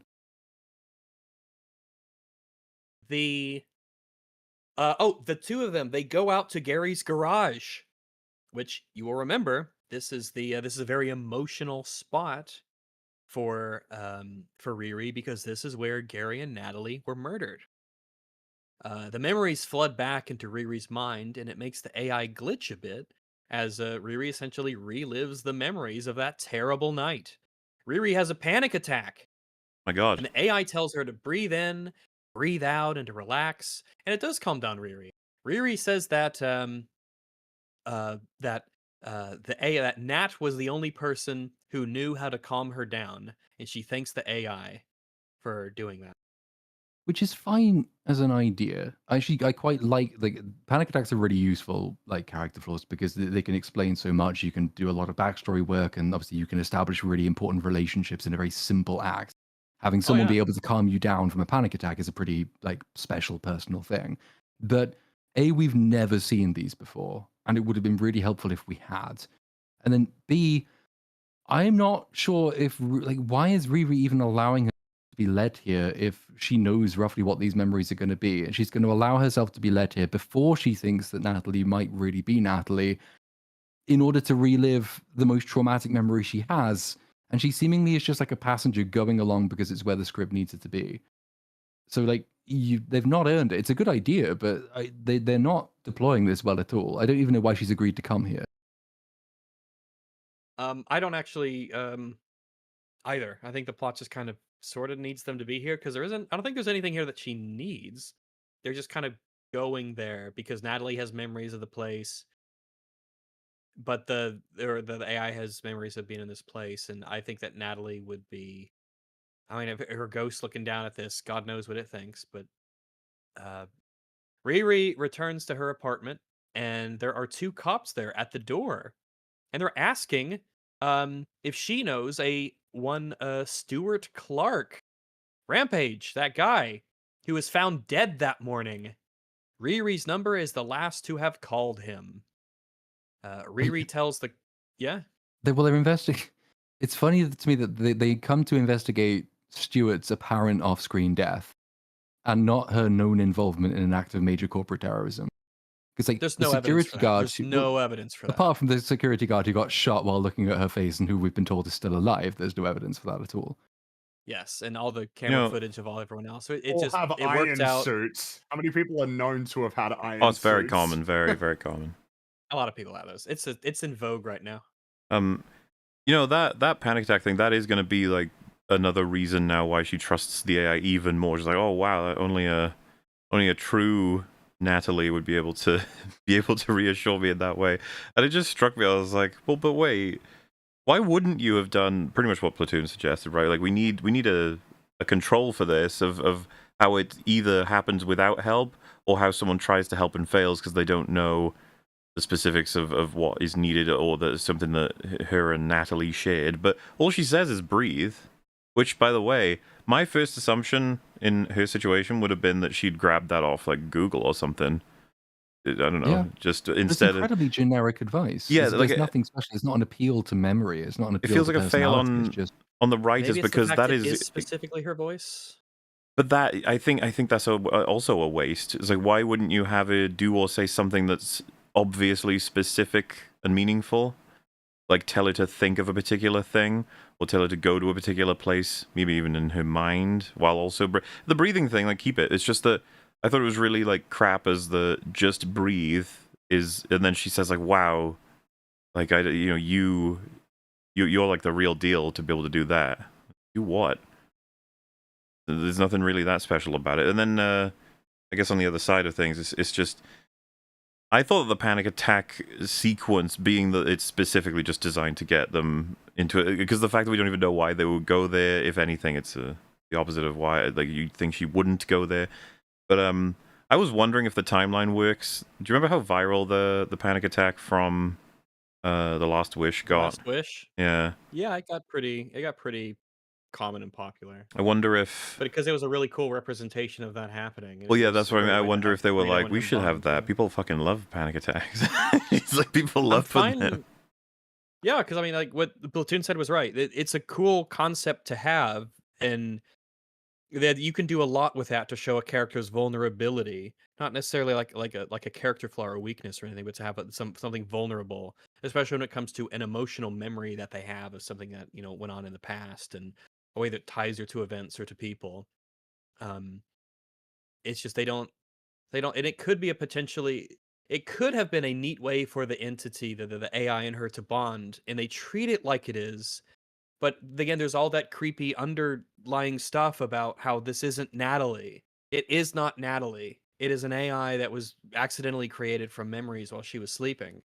The two of them, they go out to Gary's garage, which you will remember. This is a very emotional spot for Riri, because this is where Gary and Natalie were murdered. The memories flood back into Riri's mind, and it makes the AI glitch a bit as Riri essentially relives the memories of that terrible night. Riri has a panic attack, My God. and the AI tells her to breathe in, breathe out, and to relax, and it does calm down Riri. Riri says that that Nat was the only person who knew how to calm her down, and she thanks the AI for doing that. Which is fine as an idea. Actually, I quite like panic attacks are really useful like character flaws because they can explain so much. You can do a lot of backstory work, and obviously you can establish really important relationships in a very simple act. Having someone be able to calm you down from a panic attack is a pretty like special personal thing. But we've never seen these before, and it would have been really helpful if we had. And then B, I'm not sure if why is Riri even allowing her to be led here if she knows roughly what these memories are going to be, and she's going to allow herself to be led here before she thinks that Natalie might really be Natalie, in order to relive the most traumatic memory she has, and she seemingly is just like a passenger going along because it's where the script needs it to be. So they've not earned it. It's a good idea, but they're not deploying this well at all. I don't even know why she's agreed to come here. I don't actually either. I think the plot just kind of sort of needs them to be here, because I don't think there's anything here that she needs. They're just kind of going there because Natalie has memories of the place, but the AI has memories of being in this place, and I think that Natalie would be. I mean, if her ghost looking down at this, God knows what it thinks. But Riri returns to her apartment, and there are two cops there at the door, and they're asking if she knows one Stuart Clark. Rampage, that guy who was found dead that morning. Riri's number is the last to have called him. Riri tells the They're investigating. It's funny to me that they come to investigate Stuart's apparent off-screen death and not her known involvement in an act of major corporate terrorism. Because like There's the no evidence security for that. guard, There's no evidence for that. apart from the security guard who got shot while looking at her face and who we've been told is still alive, there's no evidence for that at all. Yes, and all the camera footage of all everyone else. So it Or just have it worked iron out. suits. How many people are known to have had iron Oh, it's suits? very common. Very, very common. A lot of people have those. It's in vogue right now. That panic attack thing, that is going to be like another reason now why she trusts the AI even more. She's like, oh wow, only a true Natalie would be able to reassure me in that way. And it just struck me. I was like, well, but wait, why wouldn't you have done pretty much what Platoon suggested, right? Like we need a control for this of how it either happens without help or how someone tries to help and fails because they don't know the specifics of what is needed or that is something that her and Natalie shared. But all she says is breathe, which, by the way, my first assumption in her situation would have been that she'd grabbed that off like Google or something. I don't know, Yeah. just It's instead of... incredibly generic advice. Yeah, there's like nothing special. It's not an appeal to memory. It's not an It appeal feels to like a fail personality. It's just on the writers Maybe it's because the fact that it is specifically her voice. But that I think that's also a waste. It's like, why wouldn't you have her do or say something that's obviously specific and meaningful? Like tell her to think of a particular thing, or tell her to go to a particular place, maybe even in her mind, while also the breathing thing. Like keep it. It's just that I thought it was really like crap as the just breathe is, and then she says like, wow, like you're like the real deal to be able to do that. Do what? There's nothing really that special about it. And then I guess on the other side of things, it's just I thought the panic attack sequence being that it's specifically just designed to get them into it, because the fact that we don't even know why they would go there, if anything, it's the opposite of why. Like you'd think she wouldn't go there. But I was wondering if the timeline works. Do you remember how viral the panic attack from The Last Wish got? Last Wish? Yeah. Yeah, it got pretty common and popular. I wonder if... But because it was a really cool representation of that happening. Well, yeah, that's what I mean. I wonder if they were like, we should have that. Too. People fucking love panic attacks. It's like people love putting them. Yeah, because I mean, like what Platoon said was right. It's a cool concept to have, and that you can do a lot with that to show a character's vulnerability. Not necessarily like a character flaw or weakness or anything, but to have something vulnerable, especially when it comes to an emotional memory that they have of something that went on in the past, and a way that ties her to events or to people. It's just they don't, and it could be it could have been a neat way for the entity, the AI in her, to bond, and they treat it like it is. But again, there's all that creepy underlying stuff about how this isn't Natalie. It is not Natalie. It is an AI that was accidentally created from memories while she was sleeping.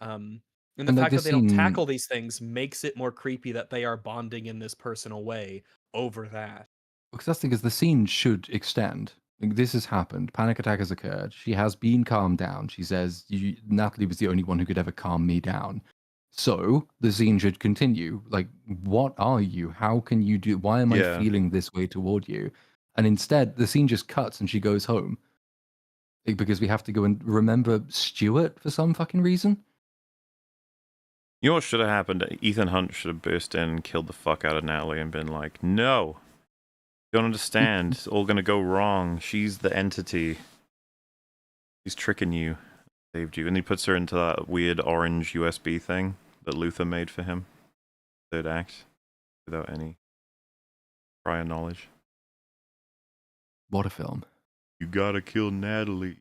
And the fact that they don't tackle these things makes it more creepy that they are bonding in this personal way over that. Because that's the thing, is the scene should extend. Like, this has happened. Panic attack has occurred. She has been calmed down. She says, Natalie was the only one who could ever calm me down. So the scene should continue. Like, what are you? How can you do? Why am I feeling this way toward you? And instead, the scene just cuts and she goes home. Like, because we have to go and remember Stuart for some fucking reason. You know what should have happened? Ethan Hunt should have burst in and killed the fuck out of Natalie and been like, no, you don't understand. It's all gonna go wrong. She's the entity. She's tricking you. Saved you. And he puts her into that weird orange USB thing that Luther made for him. Third act. Without any prior knowledge. What a film. You gotta kill Natalie.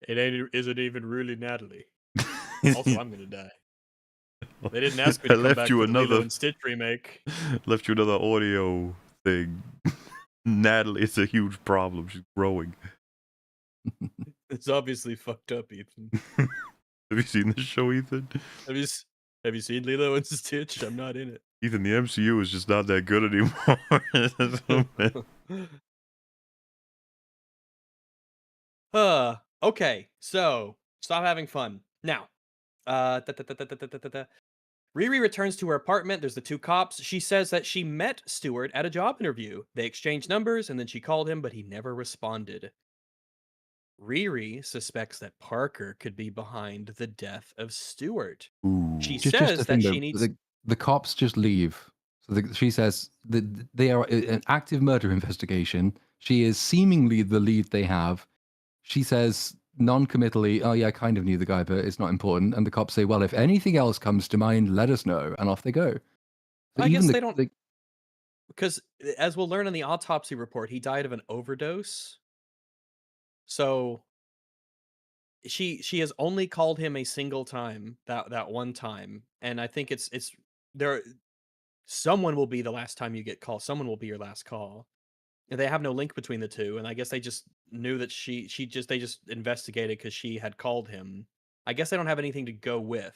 It isn't even really Natalie. Also, I'm gonna die. They didn't ask me to come back for the Lilo and Stitch remake. Left you another audio thing. Natalie, it's a huge problem. She's growing. It's obviously fucked up, Ethan. Have you seen this show, Ethan? Have you seen Lilo and Stitch? I'm not in it. Ethan, the MCU is just not that good anymore. Okay, so stop having fun. Now, Riri returns to her apartment. There's the two cops. She says that she met Stuart at a job interview. They exchanged numbers, and then she called him, but he never responded. Riri suspects that Parker could be behind the death of Stuart. Ooh. She says that she needs... The cops just leave. So she says that they are an active murder investigation. She is seemingly the lead they have. she says non-committally, "Oh yeah, I kind of knew the guy, but it's not important." And the cops say, "Well, if anything else comes to mind, let us know," and off they go. So I even guess the, they don't, because as we'll learn in the autopsy report, he died of an overdose. So she has only called him a single time, that one time, and I think it's there. Someone will be the last time you get called. Someone will be your last call. And they have no link between the two, and I guess they just knew that they just investigated because she had called him. I guess they don't have anything to go with,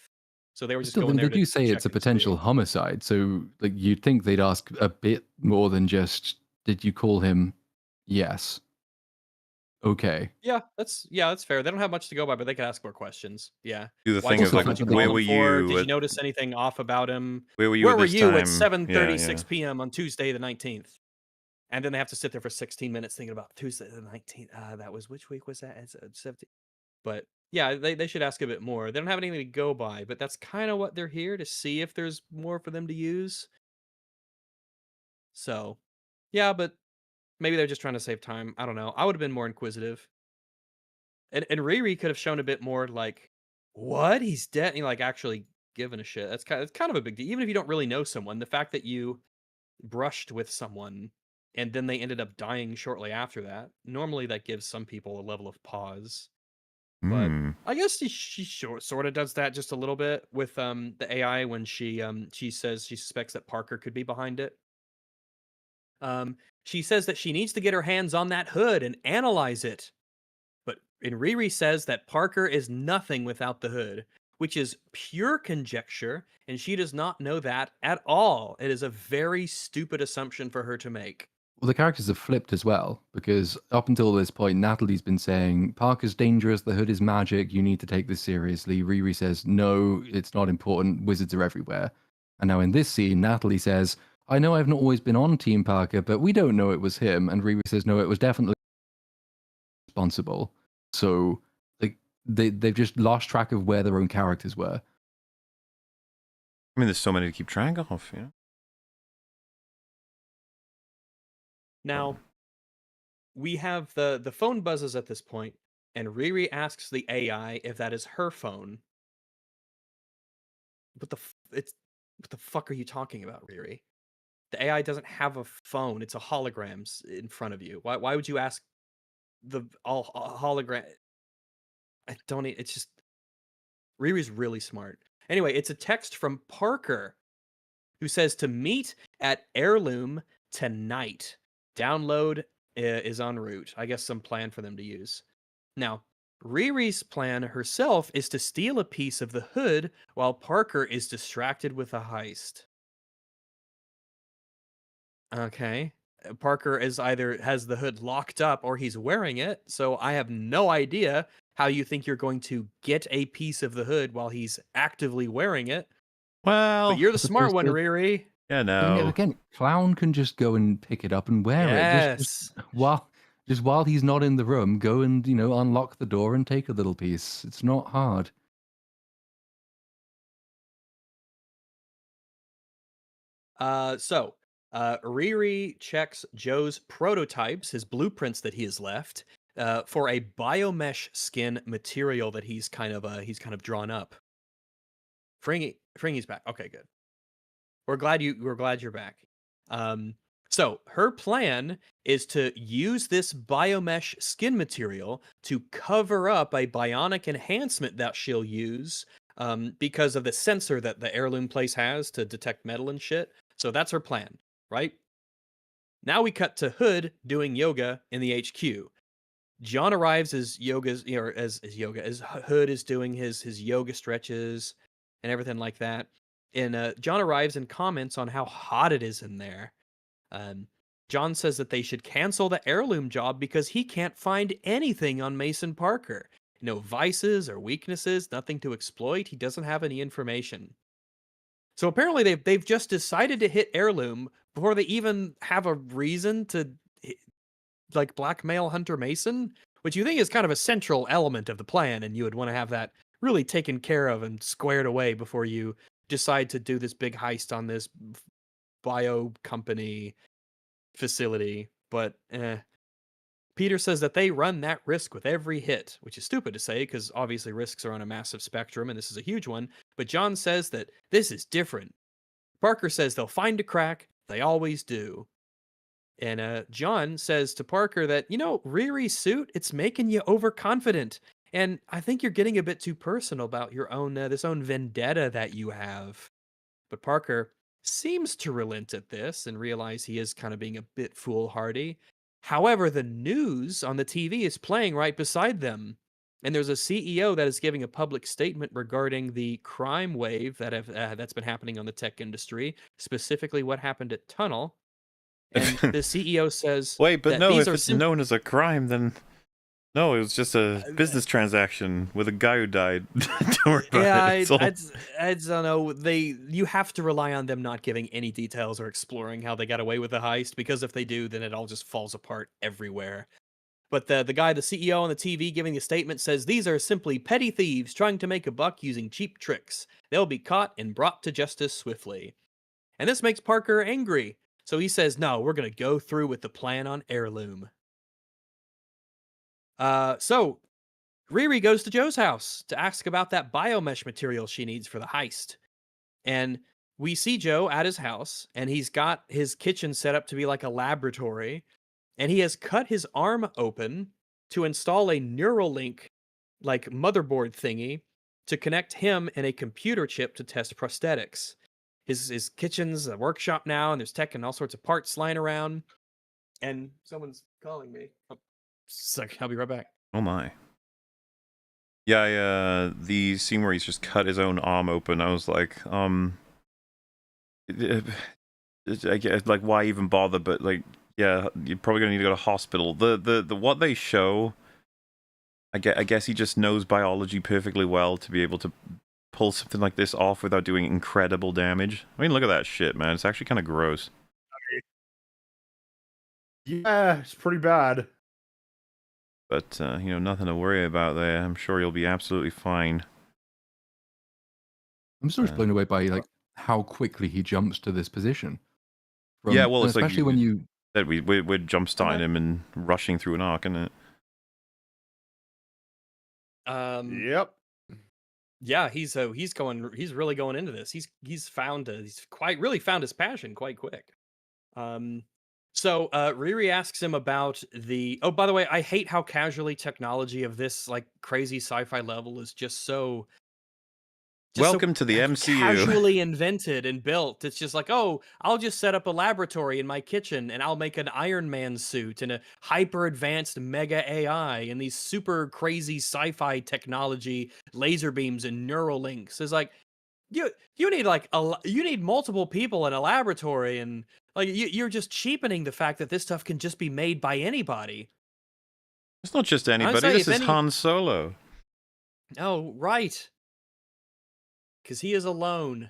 so they were just still, going they there to do say check it's a and potential see. homicide. So like you'd think they'd ask a bit more than just, "Did you call him?" Yes. Okay. Yeah, that's fair. They don't have much to go by, but they could ask more questions. Yeah. Do the Why'd thing you of Also, the call? like, What'd fact you that they call where him were for? Did you you at notice anything off about him? where were you Where at were this you at time? Yeah, yeah. 7:36 p.m. on Tuesday the 19th? And then they have to sit there for 16 minutes thinking about Tuesday the 19th. That was, which week was that? It's 17. But yeah, they should ask a bit more. They don't have anything to go by, but that's kind of what they're here to see, if there's more for them to use. So, yeah, but maybe they're just trying to save time. I don't know. I would have been more inquisitive. And Riri could have shown a bit more, like, what? He's dead? You know, like, actually giving a shit. It's kind of a big deal. Even if you don't really know someone, the fact that you brushed with someone and then they ended up dying shortly after that, normally that gives some people a level of pause. But Hmm. I guess she sort of does that just a little bit with the AI when she says she suspects that Parker could be behind it. She says that she needs to get her hands on that hood and analyze it. But Riri says that Parker is nothing without the hood, which is pure conjecture, and she does not know that at all. It is a very stupid assumption for her to make. Well, the characters have flipped as well, because up until this point, Natalie's been saying, "Parker's dangerous, the hood is magic, you need to take this seriously." Riri says, "No, it's not important, wizards are everywhere." And now in this scene, Natalie says, "I know I've not always been on Team Parker, but we don't know it was him." And Riri says, "No, it was definitely responsible." So, like, they've just lost track of where their own characters were. I mean, there's so many to keep track of, you know? Now, we have the phone buzzes at this point, and Riri asks the AI if that is her phone. What the fuck are you talking about, Riri? The AI doesn't have a phone. It's a holograms in front of you. Why would you ask the all hologram? I don't. It's just Riri's really smart. Anyway, it's a text from Parker who says to meet at Heirloom tonight. Download is en route. I guess some plan for them to use. Now, Riri's plan herself is to steal a piece of the hood while Parker is distracted with a heist. Okay. Parker is either has the hood locked up or he's wearing it, so I have no idea how you think you're going to get a piece of the hood while he's actively wearing it. But Well, you're the As smart opposed one, to, Riri. yeah, I mean, no. again, Clown can just go and pick it up and wear it. Yes. Just while he's not in the room, go and, unlock the door and take a little piece. It's not hard. Riri checks Joe's prototypes, his blueprints that he has left, for a biomesh skin material that he's kind of drawn up. Fringy's back. Okay, good. We're glad you're back. So her plan is to use this biomesh skin material to cover up a bionic enhancement that she'll use because of the sensor that the heirloom place has to detect metal and shit. So that's her plan, right? Now we cut to Hood doing yoga in the HQ. John arrives as as Hood is doing his yoga stretches and everything like that. And John arrives and comments on how hot it is in there. Um, John says that they should cancel the heirloom job because he can't find anything on Mason Parker. No vices or weaknesses, nothing to exploit. He doesn't have any information. So apparently they've just decided to hit heirloom before they even have a reason to like blackmail Hunter Mason, which you think is kind of a central element of the plan, and you would want to have that really taken care of and squared away before you decide to do this big heist on this bio company facility. But Peter says that they run that risk with every hit, which is stupid to say because obviously risks are on a massive spectrum and this is a huge one. But John says that this is different. Parker says they'll find a crack. They always do. And John says to Parker that, Riri's suit, it's making you overconfident. And I think you're getting a bit too personal about your own, this own vendetta that you have. But Parker seems to relent at this and realize he is kind of being a bit foolhardy. However, the news on the TV is playing right beside them. And there's a CEO that is giving a public statement regarding the crime wave that's been happening on the tech industry, specifically what happened at Tunnel. And the CEO says, Wait, but that no, these if are it's known as a crime, then no, it was just a business transaction with a guy who died. Don't worry about it. I don't know. You have to rely on them not giving any details or exploring how they got away with the heist, because if they do, then it all just falls apart everywhere. But the guy, the CEO on the TV giving the statement says, these are simply petty thieves trying to make a buck using cheap tricks. They'll be caught and brought to justice swiftly. And this makes Parker angry. So he says, no, we're going to go through with the plan on Heirloom. So Riri goes to Joe's house to ask about that biomesh material she needs for the heist. And we see Joe at his house, and he's got his kitchen set up to be like a laboratory. And he has cut his arm open to install a Neuralink, like motherboard thingy, to connect him and a computer chip to test prosthetics. His kitchen's a workshop now, and there's tech and all sorts of parts lying around. And someone's calling me. Oh, I'll be right back. Oh my. Yeah, the scene where he's just cut his own arm open, I was like, I guess, like, why even bother? But like, yeah, you're probably gonna need to go to hospital. The what they show, I guess he just knows biology perfectly well to be able to pull something like this off without doing incredible damage. I mean, look at that shit, man. It's actually kind of gross. Yeah, it's pretty bad. But, nothing to worry about there. I'm sure you'll be absolutely fine. I'm sort of blown away by like how quickly he jumps to this position. Yeah, well, it's especially like when you said we're jump starting him and rushing through an arc, isn't it? Yep. Yeah, he's really going into this. He's really found his passion quite quick. So Riri asks him about oh, by the way, I hate how casually technology of this like crazy sci-fi level is just so welcome to the MCU. Casually invented and built. It's just like, oh, I'll just set up a laboratory in my kitchen and I'll make an Iron Man suit and a hyper advanced mega AI and these super crazy sci-fi technology, laser beams and neural links. It's like you need you need multiple people in a laboratory, and like you're just cheapening the fact that this stuff can just be made by anybody. It's not just anybody. This is Han Solo. Oh, right. Because he is alone.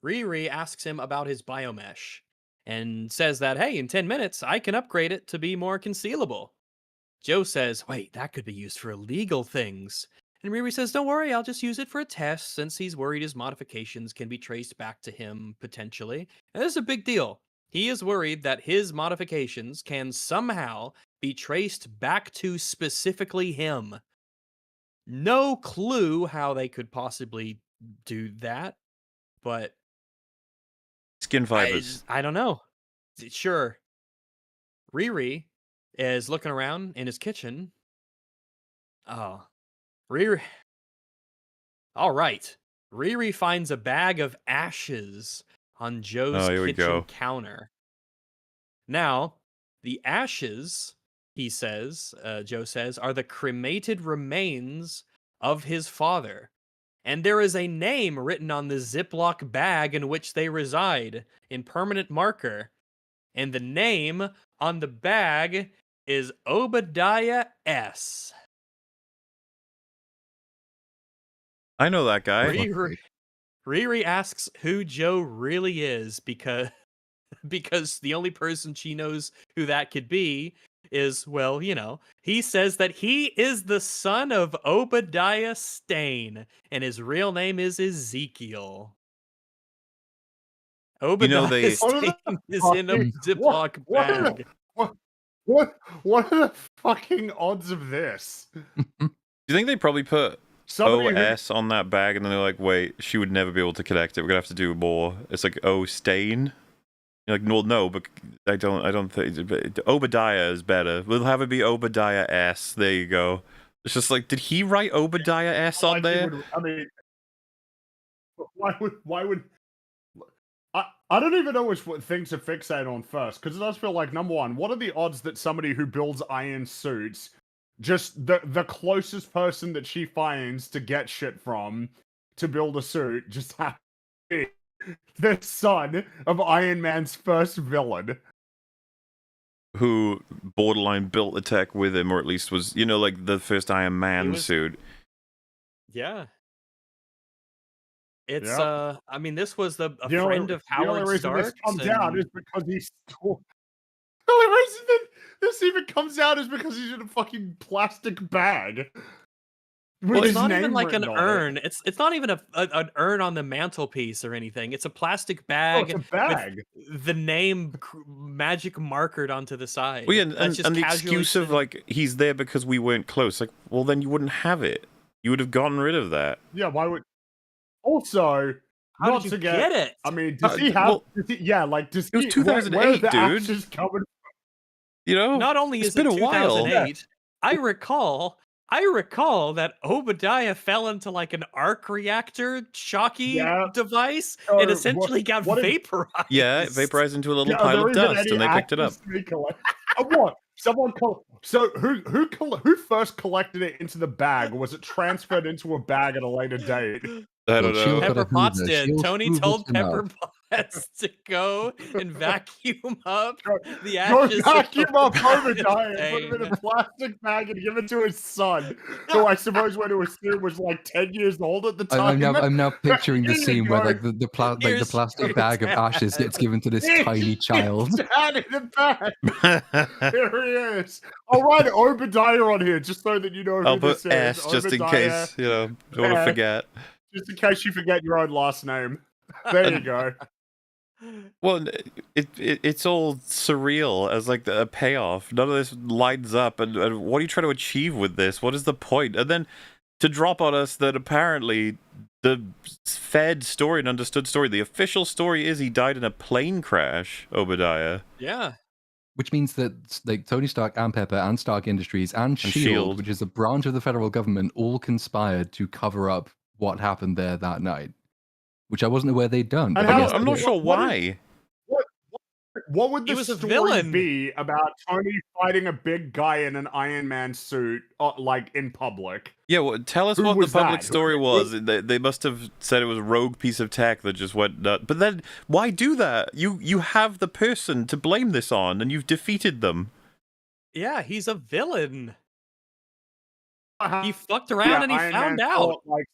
Riri asks him about his biomesh and says that, hey, in 10 minutes, I can upgrade it to be more concealable. Joe says, wait, that could be used for illegal things. And Riri says, don't worry, I'll just use it for a test since he's worried his modifications can be traced back to him potentially. And this is a big deal. He is worried that his modifications can somehow be traced back to specifically him. No clue how they could possibly do that, but skin fibers. I don't know. Sure. Riri is looking around in his kitchen. Oh, Riri. All right. Riri finds a bag of ashes on Joe's kitchen counter. Now, the ashes, he says, Joe says, are the cremated remains of his father. And there is a name written on the Ziploc bag in which they reside in permanent marker. And the name on the bag is Obadiah S. I know that guy. Riri asks who Joe really is because the only person she knows who that could be is, well, he says that he is the son of Obadiah Stane, and his real name is Ezekiel. Obadiah Stane is in a Ziploc bag. What are the fucking odds of this? Do you think they probably put Somebody who- OS on that bag and then they're like, wait, she would never be able to collect it. We're gonna have to do more. It's like O stain. You're like, well, no, but I don't think Obadiah is better. We'll have it be Obadiah S. There you go. It's just like, did he write Obadiah S on like there? I mean, why would I don't even know which thing to fixate on first, because it does feel like, number one, what are the odds that somebody who builds iron suits, just the closest person that she finds to get shit from to build a suit, just happens to be the son of Iron Man's first villain? Who borderline built the tech with him, or at least was, you know, like the first Iron Man suit. Yeah. It's Yep. I mean, this was a The only- friend of The only Howard reason this Stark's. comes out is because he's. The only reason that this even comes out is because he's in a fucking plastic bag. Well, With it's his not even name like an written on it. urn. It's not even an urn on the mantelpiece or anything. It's a plastic Oh, bag, it's a bag. with the name magic markered onto the side. Well, yeah, That's just and the casually excuse of sitting- like he's there because we weren't close. Like, well, then you wouldn't have it. You would have gotten rid of that. Yeah, why would? Also, How not did to you get it? I mean, does he have? well, Does he, yeah, like does it was he? 2008, where the dude. ashes coming? You know, Not only it's is been it a while. 2008, I recall that Obadiah fell into like an arc reactor shocky Yeah. device Or and essentially got what if- vaporized. Yeah, it vaporized into a little Yeah, are pile there of even dust, any and they picked it up. actors we collect- what? Someone so who first collected it into the bag? Or was it transferred into a bag at a later date? I don't Well, Shield know. got a Pepper Potts Hoover. did. Shield Tony Hoovered told him Pepper up. Potts to go and vacuum up the Go ashes. vacuum up Obadiah's Obadiah and put him in thing. a plastic bag and give it to his son, who I suppose when it was assumed was like 10 years old at the time. I'm now picturing the Here you scene where go. like the Here's plastic your bag of ashes dad. gets given to this Here's tiny child. his dad in the bag. Here he is. I'll write Obadiah on here just so that you know who I'll this put is. S just in Obadiah, case, you know, don't want to S. forget. Just in case you forget your own last name. There you go. Well, it's all surreal as like a payoff. None of this lines up. And what are you trying to achieve with this? What is the point? And then to drop on us that apparently the fed story and understood story, the official story is he died in a plane crash, Obadiah. Yeah. Which means that like Tony Stark and Pepper and Stark Industries and And Shield, S.H.I.E.L.D., which is a branch of the federal government, all conspired to cover up what happened there that night. Which I wasn't aware they'd done. But And I how- guess I'm they not did. sure What why. What would He the was a story villain. be about Tony fighting a big guy in an Iron Man suit, like in public? Yeah, well, tell us Who what the was public that? story was. They must have said it was a rogue piece of tech that just went nuts. But then, why do that? You have the person to blame this on, and you've defeated them. Yeah, he's a villain. Uh-huh. He fucked around and he Iron found Man out. fought, like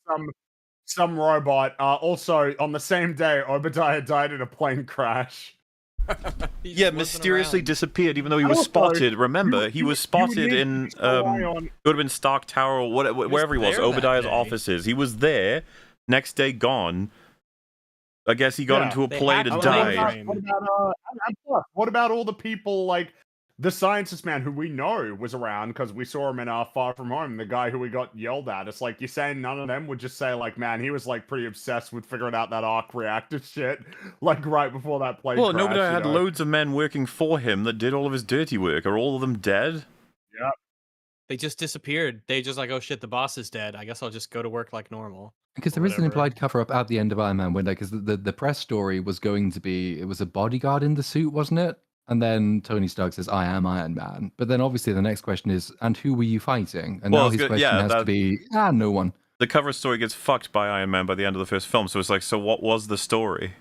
some robot. Also, on the same day, Obadiah died in a plane crash. He Yeah, just wasn't mysteriously around. disappeared, even though he And was also, spotted. Remember, he you- was you spotted need in to rely on- it would have been Stark Tower or wherever he was, there that Obadiah's day. offices. He was there. Next day, gone. I guess he got Yeah. into a They plane hacked and the died. mainframe. What about all the people like the scientist man who we know was around because we saw him in Far From Home, the guy who we got yelled at? It's like you're saying none of them would just say like, man, he was like pretty obsessed with figuring out that arc reactor shit, like right before that plane Well, crash. nobody you had know? loads of men working for him that did all of his dirty work. Are all of them dead? They just disappeared. They just like, oh shit, the boss is dead. I guess I'll just go to work like normal. Because or there is an whatever. implied cover up at the end of Iron Man when because the press story was going to be it was a bodyguard in the suit, wasn't it? And then Tony Stark says, I am Iron Man. But then obviously the next question is, and who were you fighting? And Well, now it's his good- question yeah, has to that- be, no one. The cover story gets fucked by Iron Man by the end of the first film. So it's like, so what was the story?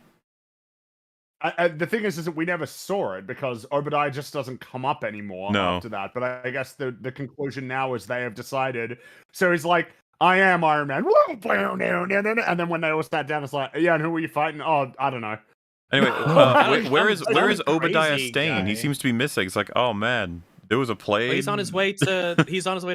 The thing is that we never saw it because Obadiah just doesn't come up anymore No. after that. But I guess the conclusion now is they have decided. So he's like, I am Iron Man. And then when they all sat down, it's like, yeah, and who were you fighting? Oh, I don't know. Anyway, where is Sounds Obadiah crazy, Stane? He guy. seems to be missing. It's like, oh man, there was a plane. Well, he's on his way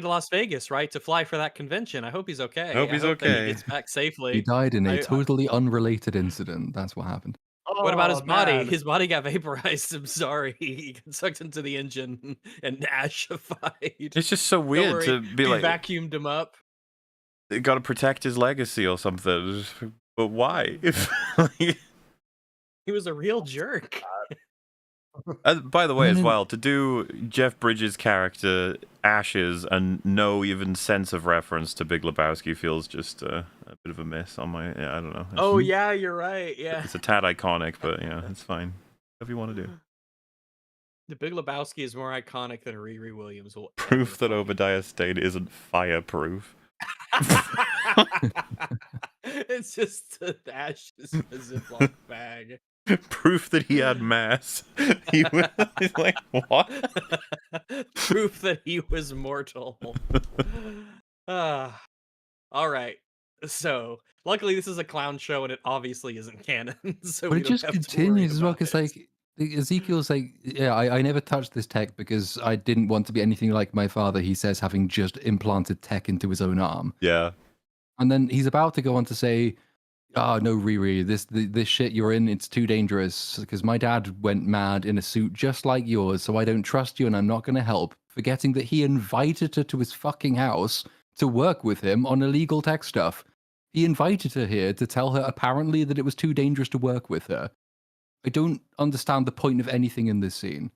to Las Vegas, right, to fly for that convention. I hope he's okay. Hope he's that okay. he gets back safely. He died in a I- totally unrelated incident. That's what happened. What about his Oh, body? man. His body got vaporized. I'm sorry. He got sucked into the engine and ashified. It's just so Don't weird worry, to be we like, vacuumed him up. they gotta protect his legacy or something. But why? He was a real jerk. By the way, And as then- well, to do Jeff Bridges' character Ashes and no even sense of reference to Big Lebowski feels just a bit of a miss on my. Yeah, I don't know. Oh yeah, you're right. Yeah, It's a tad iconic, but yeah, it's fine. Whatever you want to do. The Big Lebowski is more iconic than Riri Williams will. Proof that ever Obadiah Stane isn't fireproof. It's just the ashes in a Ziploc bag. Proof that he had mass. He's like, what? Proof that he was mortal. All right. So, luckily, this is a clown show, and it obviously isn't canon. So But we it don't just have to worry continues as well, about because it. like Ezekiel's like, yeah, I never touched this tech because I didn't want to be anything like my father. He says, having just implanted tech into his own arm, Yeah. and then he's about to go on to say, "Oh no, Riri, this shit you're in, it's too dangerous because my dad went mad in a suit just like yours, so I don't trust you, and I'm not going to help." Forgetting that he invited her to his fucking house to work with him on illegal tech stuff. He invited her here to tell her apparently that it was too dangerous to work with her. I don't understand the point of anything in this scene.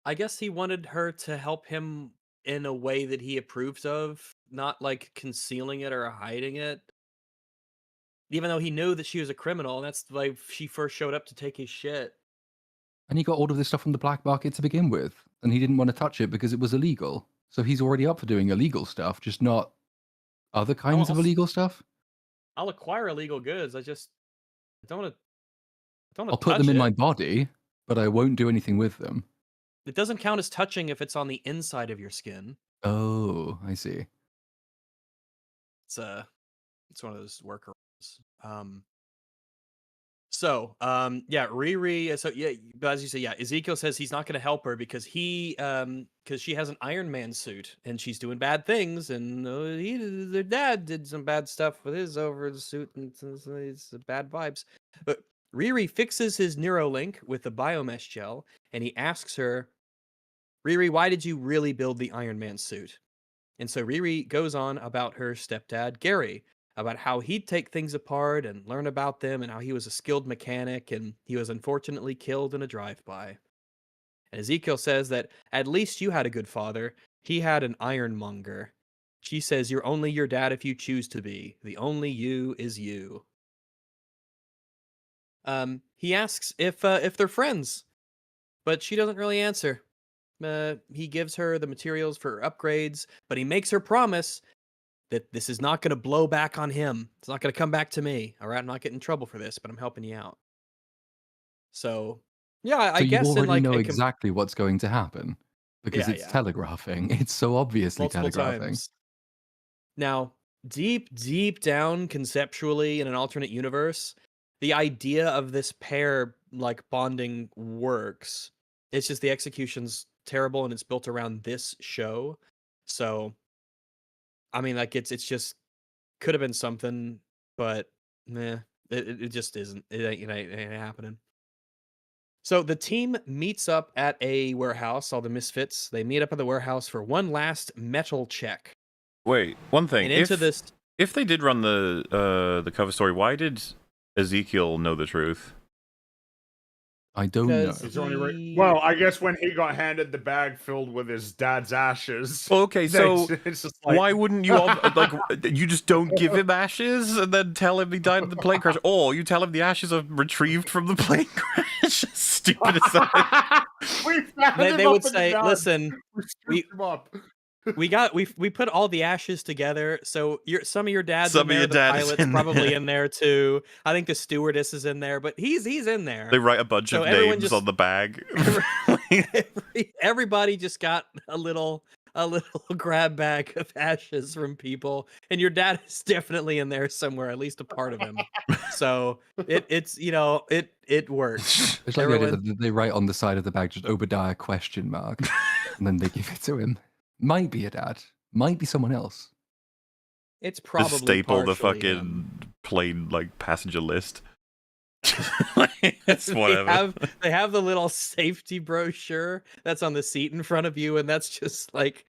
I guess he wanted her to help him in a way that he approves of, not like concealing it or hiding it. Even though he knew that she was a criminal, and that's like she first showed up to take his shit. And he got all of this stuff from the black market to begin with, and he didn't want to touch it because it was illegal. So he's already up for doing illegal stuff, just not other kinds of illegal stuff. I'll acquire illegal goods. I don't want to. I'll put them in my body, but I won't do anything with them. It doesn't count as touching if it's on the inside of your skin. Oh, I see. It's one of those workarounds. Yeah, Riri. So yeah, as you say, yeah, Ezekiel says he's not going to help her because because she has an Iron Man suit and she's doing bad things, and their dad did some bad stuff with his over the suit, and it's bad vibes. But Riri fixes his Neuralink with the biomesh gel, and he asks her, "Riri, why did you really build the Iron Man suit?" And so Riri goes on about her stepdad, Gary, about how he'd take things apart and learn about them and how he was a skilled mechanic and he was unfortunately killed in a drive-by. And Ezekiel says that at least you had a good father. He had an ironmonger. She says you're only your dad if you choose to be. The only you is you. He asks if they're friends, but she doesn't really answer. He gives her the materials for her upgrades, but he makes her promise that this is not going to blow back on him. It's not going to come back to me. All right, I'm not getting in trouble for this, but I'm helping you out. So, yeah, I So guess you already in like know exactly what's going to happen because Yeah, it's yeah. telegraphing. It's so obviously multiple telegraphing. times. Now, deep down, conceptually, in an alternate universe, the idea of this pair like bonding works. It's just the execution's terrible, and it's built around this show. So, I mean, like it's just could have been something, but meh, it just isn't. It ain't happening. So the team meets up at a warehouse. All the misfits, they meet up at the warehouse for one last metal check. Wait, one thing. And into this, If they did run the cover story, why did Ezekiel know the truth? I don't know. because Is there any he- Well, I guess when he got handed the bag filled with his dad's ashes. Okay, so it's just like, why wouldn't you like you just don't give him ashes and then tell him he died in the plane crash, or you tell him the ashes are retrieved from the plane crash? Stupid as that. We found him they up would in the say, yard. "Listen, We scooped him up. we put all the ashes together. So some of your dad's Some in of there. your The dad is pilot's in probably there." in there too. I think the stewardess is in there, but he's in there. They write a bunch So of everyone names just- on the bag. Everybody just got a little grab bag of ashes from people, and your dad is definitely in there somewhere, at least a part of him. So it's it works. It's like the idea Everyone- that they write on the side of the bag just Obadiah ? And then they give it to him. Might be a dad. Might be someone else. It's probably Just staple the partially fucking him. plane like passenger list. It's whatever. They have the little safety brochure that's on the seat in front of you, and that's just like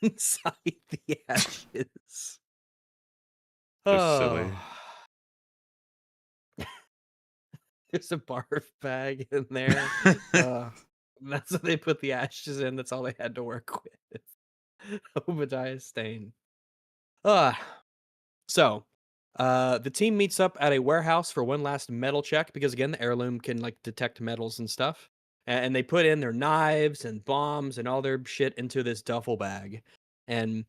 inside the ashes. So silly. There's a barf bag in there. That's what they put the ashes in. That's all they had to work with. Obadiah Stane. So, the team meets up at a warehouse for one last metal check because again, the heirloom can like detect metals and stuff. And they put in their knives and bombs and all their shit into this duffel bag. And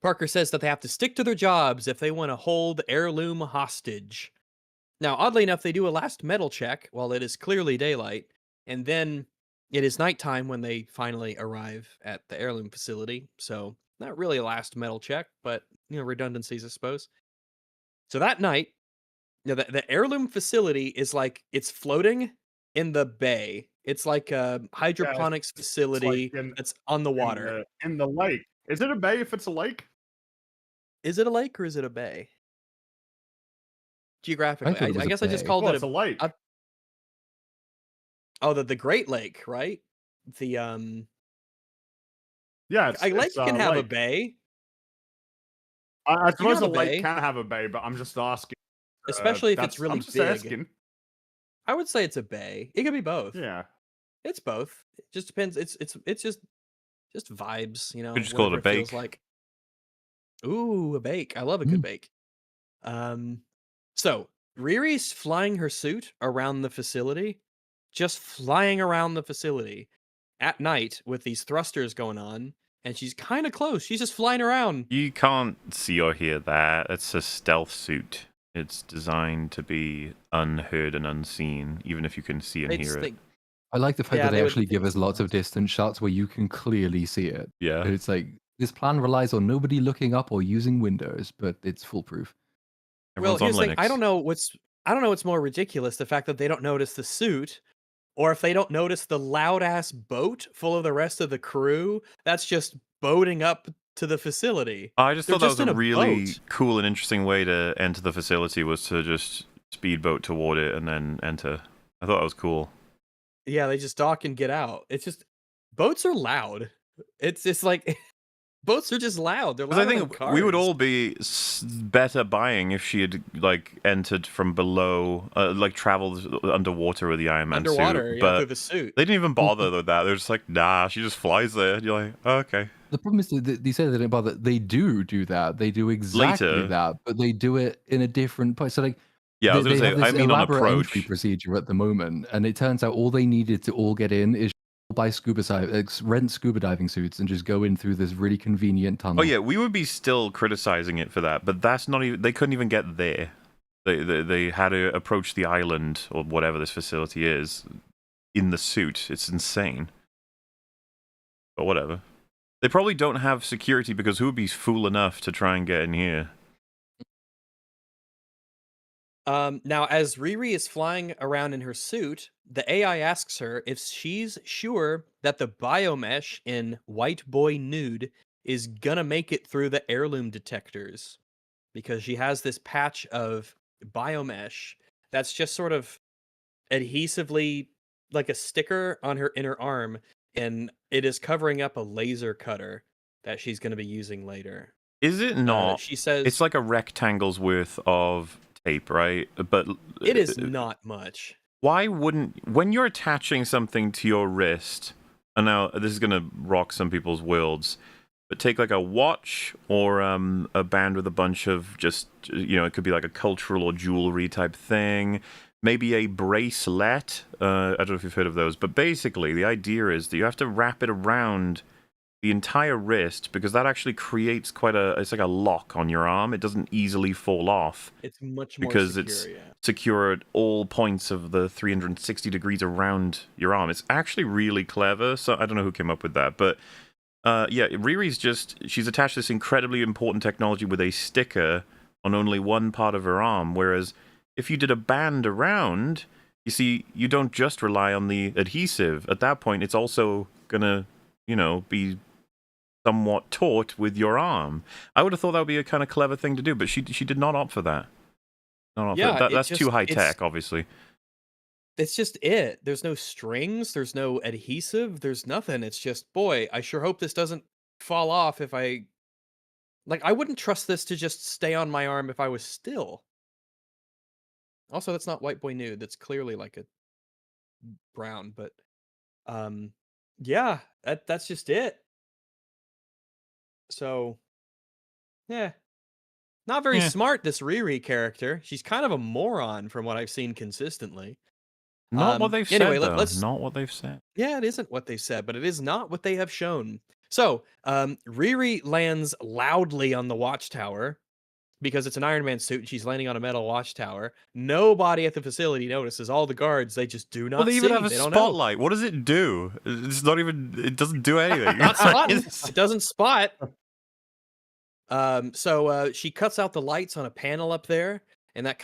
Parker says that they have to stick to their jobs if they want to hold the heirloom hostage. Now, oddly enough, they do a last metal check while it is clearly daylight, and then it is nighttime when they finally arrive at the heirloom facility. So, not really a last metal check, but redundancies, I suppose. So that night, the heirloom facility is like it's floating in the bay. It's like a hydroponics It's like facility that's on the water. in the lake. Is it a bay if it's a lake? Is it a lake or is it a bay? I Geographically, thought it was I a guess I just bay. called Well, it it's a lake. the Great Lake, right? The Yeah, a lake can have a lake. bay, I suppose have a a lake bay. can have a bay, but I'm just asking. especially if it's I'm really just big. asking. I would say it's a bay. It could be both. Yeah. It's both. It just depends. It's just vibes, Could just call it a whatever feels bake. like. Ooh, a bake. I love a good Mm. bake. So Riri's flying her suit around the facility, just flying around the facility at night with these thrusters going on, and she's kind of close. She's just flying around. You can't see or hear that. It's a stealth suit. It's designed to be unheard and unseen, even if you can see and hear it. I like the fact Yeah, that they they would actually give think us lots of sometimes. distant shots where you can clearly see it. Yeah. It's like this plan relies on nobody looking up or using windows, but it's foolproof. Well, Everyone's on here's the thing. Linux. I don't know what's more ridiculous, the fact that they don't notice the suit, or if they don't notice the loud ass boat full of the rest of the crew that's just boating up to the facility. I just They're thought that just was in a a really boat. cool and interesting way to enter the facility, was to just speedboat toward it and then enter. I thought that was cool. Yeah, they just dock and get out. It's just boats are loud. It's like boats are just loud. They're Because I louder than think we would cars. all be better buying if she had like entered from below, like traveled underwater with the Iron Man underwater, suit. yeah, But through the suit. they didn't even bother with that. They're just like, nah, she just flies there. And you're like, oh, okay. The problem is that they say they didn't bother. They do that. They do exactly Later. that, but they do it in a different place. So like, Yeah, I was they gonna have say, this I mean on elaborate entry approach. procedure at the moment, and it turns out all they needed to all get in is buy rent scuba diving suits and just go in through this really convenient tunnel. Oh yeah, we would be still criticizing it for that, but that's not even. They couldn't even get there. They had to approach the island or whatever this facility is in the suit. It's insane. But whatever. They probably don't have security because who would be fool enough to try and get in here? Now, as Riri is flying around in her suit, the AI asks her if she's sure that the biomesh in White Boy Nude is gonna make it through the heirloom detectors, because she has this patch of biomesh that's just sort of adhesively like a sticker on her inner arm, and it is covering up a laser cutter that she's going to be using later. Is it not? She says It's like a rectangle's worth of tape, right? But it is not much. why wouldn't, when you're attaching something to your wrist, and now this is gonna rock some people's worlds, but take like a watch or a band with a bunch of just, it could be like a cultural or jewelry type thing, maybe a bracelet. I don't know if you've heard of those, but basically the idea is that you have to wrap it around the entire wrist, because that actually creates it's like a lock on your arm. It doesn't easily fall off. It's much more because secure, it's yeah. secure at all points of the 360 degrees around your arm. It's actually really clever. So I don't know who came up with that, but yeah, Riri's she's attached this incredibly important technology with a sticker on only one part of her arm, whereas if you did a band around, you see, you don't just rely on the adhesive. At that point, it's also gonna, be somewhat taut with your arm. I would have thought that would be a kind of clever thing to do, but she did not opt for that. No, Yeah, that's too high tech, obviously. It's just it. There's no strings, there's no adhesive, there's nothing. It's just, boy, I sure hope this doesn't fall off if I like I wouldn't trust this to just stay on my arm if I was still. Also, that's not white boy nude. That's clearly like a brown, but um yeah, that's just it. So, yeah. Not very Yeah. smart, this Riri character. She's kind of a moron from what I've seen consistently. Not what they've Anyway, said, though. let's. Not what they've said. Yeah, it isn't what they said, but it is not what they have shown. So, Riri lands loudly on the watchtower because it's an Iron Man suit and she's landing on a metal watchtower. Nobody at the facility notices. All the guards, they just do not Well, they see. even have a They don't know. spotlight. What does it do? It's not even. It doesn't do anything. Not spotting. It doesn't spot. So she cuts out the lights on a panel up there, and that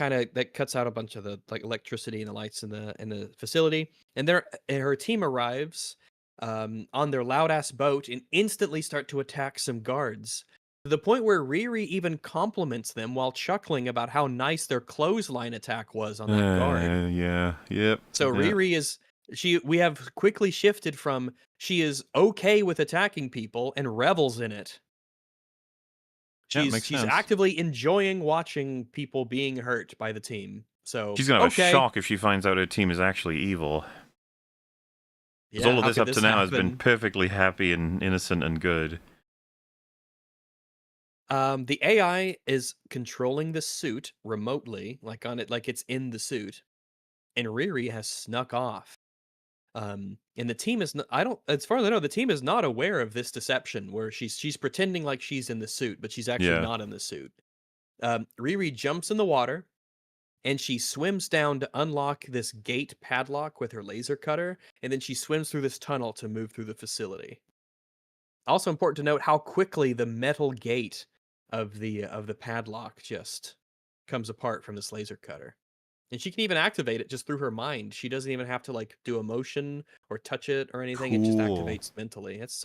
cuts out a bunch of the like electricity and the lights in the facility. And her team arrives on their loud ass boat and instantly start to attack some guards. To the point where Riri even compliments them while chuckling about how nice their clothesline attack was on that guard. Yeah. Yep. So yeah. Riri we have quickly shifted from she is okay with attacking people and revels in it. She's sense. actively enjoying watching people being hurt by the team. So She's gonna have a shock if she finds out her team is actually evil. Because all of this up to now has been perfectly happy and innocent and good. The AI is controlling the suit remotely, like on it, like it's in the suit, and Riri has snuck off. And the team is as far as I know, the team is not aware of this deception where she's pretending like she's in the suit, but she's actually not in the suit. Riri jumps in the water and she swims down to unlock this gate padlock with her laser cutter, and then she swims through this tunnel to move through the facility. Also important to note how quickly the metal gate of the padlock just comes apart from this laser cutter. And she can even activate it just through her mind. She doesn't even have to like do a motion or touch it or anything. It just activates mentally. That's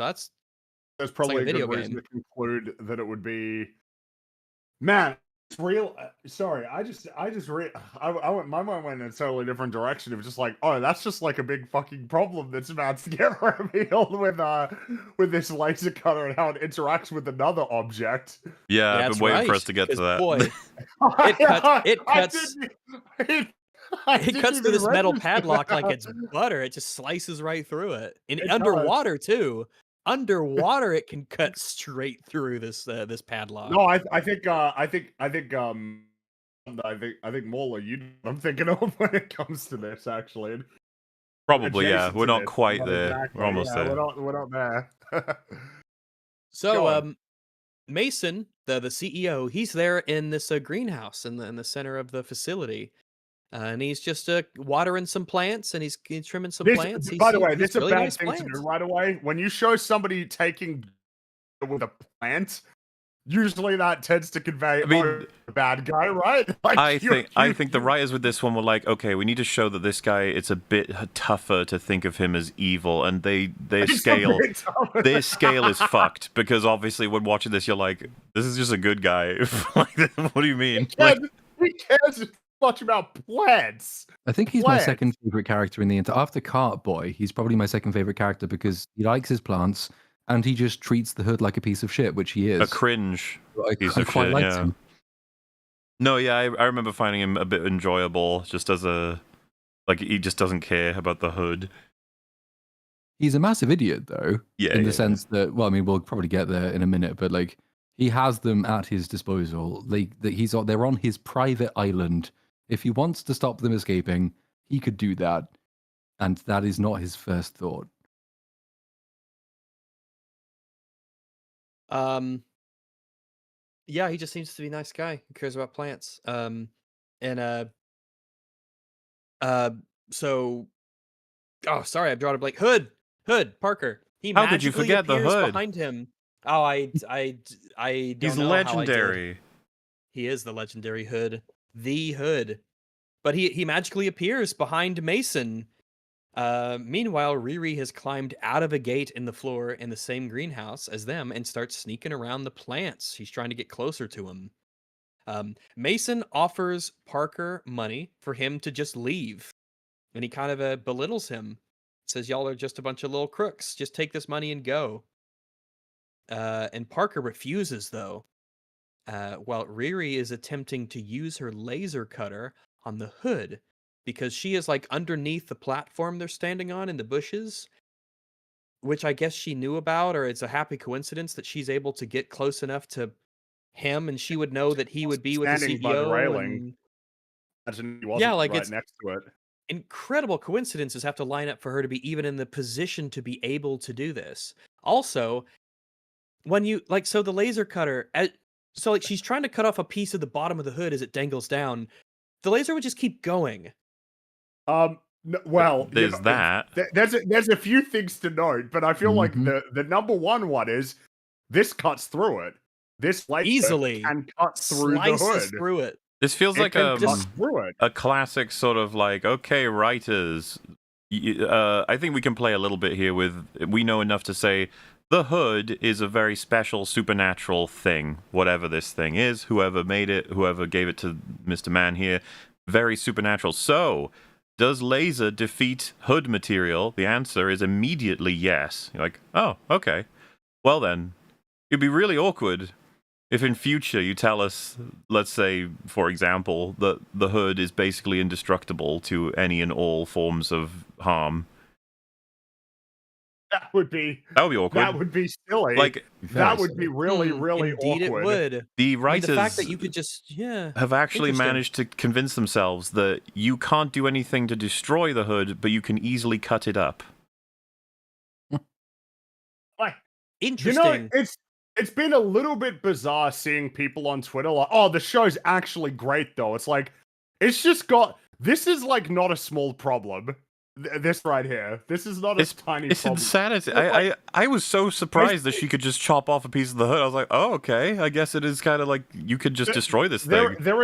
probably like a video good reason game. to conclude that it would be. Man, it's real. Sorry, I went. My mind went in a totally different direction. It was just like, oh, that's just like a big fucking problem that's about to get revealed with this laser cutter and how it interacts with another object. Yeah, I've been waiting for us to get to that. Boy, it cuts through this metal padlock like it's butter. It just slices right through it. And underwater too. Underwater, it can cut straight through this padlock. No, I think Mola, I'm thinking of when it comes to this actually. Probably, yeah. We're not quite there. Exactly. We're almost there. We're not there. So, Mason, the CEO, he's there in this greenhouse in the center of the facility. And he's just watering some plants, and he's trimming some plants. By the way, this is a really bad nice thing plants. to do right away. When you show somebody taking with a plant, usually that tends to convey a bad guy, right? Like, I think the writers with this one were like, okay, we need to show that this guy, it's a bit tougher to think of him as evil, and their scale is fucked, because obviously when watching this, you're like, this is just a good guy. Like, what do you mean? Who cares much about plants? I think he's my second favorite character in the entire. After Cartboy, he's probably my second favorite character because he likes his plants and he just treats the hood like a piece of shit, which he is. A cringe piece I of quite shit, liked him. No, yeah, I remember finding him a bit enjoyable, just as he just doesn't care about the hood. He's a massive idiot, though. Yeah, in the sense that, well, I mean, we'll probably get there in a minute, but like, he has them at his disposal. They're on his private island. If he wants to stop them escaping, he could do that, and that is not his first thought. Yeah, he just seems to be a nice guy who cares about plants. So, oh, sorry, I've drawn a blank. Hood, Parker. How did you forget the hood behind him? Oh, I don't He's know legendary. How I did. He is the legendary Hood, the Hood. But he magically appears behind Mason. Meanwhile, Riri has climbed out of a gate in the floor in the same greenhouse as them and starts sneaking around the plants. She's trying to get closer to him. Mason offers Parker money for him to just leave, and he kind of belittles him. Says, "Y'all are just a bunch of little crooks. Just take this money and go." And Parker refuses, though. While Riri is attempting to use her laser cutter on the hood because she is like underneath the platform they're standing on in the bushes, which I guess she knew about, or it's a happy coincidence that she's able to get close enough to him and she would know that he would be with the Standing by the CEO. railing. And Imagine he yeah, wasn't like right it's next to it. incredible coincidences have to line up for her to be even in the position to be able to do this. Also, when you like, so the laser cutter, so like she's trying to cut off a piece of the bottom of the hood as it dangles down. The laser would just keep going. Well, There's that. there's a few things to note, but I feel like the number one is this cuts through it. This laser Easily can cut through the slices hood. through it. This feels It like can cut through it. a classic sort of like, okay, writers, I think we can play a little bit here with, we know enough to say, the hood is a very special supernatural thing, whatever this thing is, whoever made it, whoever gave it to Mr. Man here, very supernatural. So, does laser defeat hood material? The answer is immediately yes. You're like, oh, okay. Well then, it'd be really awkward if in future you tell us, let's say, for example, that the hood is basically indestructible to any and all forms of harm. That would be awkward. That would be silly. Like, that would be really, really Indeed awkward. it would. The writers the fact that you could just, have actually managed to convince themselves that you can't do anything to destroy the hood, but you can easily cut it up. Like, interesting. It's been a little bit bizarre seeing people on Twitter like, oh, the show's actually great though. It's like, it's just got, this is like not a small problem. This right here. This is not a tiny It's problem. insanity. I was so surprised that she could just chop off a piece of the hood. I was like, oh, okay. I guess it is kind of like you could just destroy this thing. There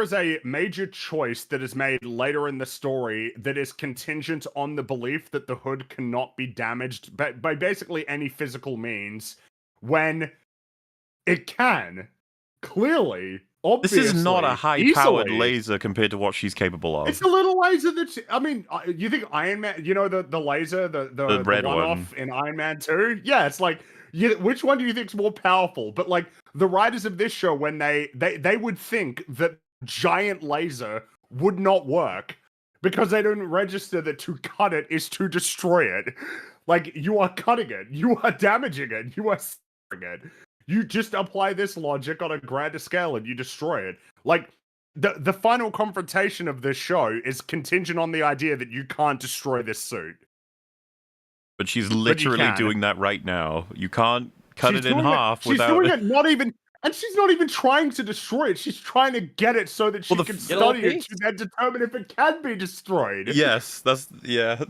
is a major choice that is made later in the story that is contingent on the belief that the hood cannot be damaged by basically any physical means when it can. Clearly. Obviously, this is not a high-powered laser compared to what she's capable of. It's a little laser that I mean, you think Iron Man? You know the laser, the red one off in Iron Man 2? Yeah, it's like, which one do you think's more powerful? But like the writers of this show, when they would think that giant laser would not work because they don't register that to cut it is to destroy it. Like, you are cutting it, you are damaging it, you are severing it. You just apply this logic on a grander scale and you destroy it. Like, the final confrontation of this show is contingent on the idea that you can't destroy this suit. But she's literally doing that right now. You can't cut it in half without... She's doing it not even... And she's not even trying to destroy it. She's trying to get it so that she can study it to then determine if it can be destroyed. Yes, that's... Yeah.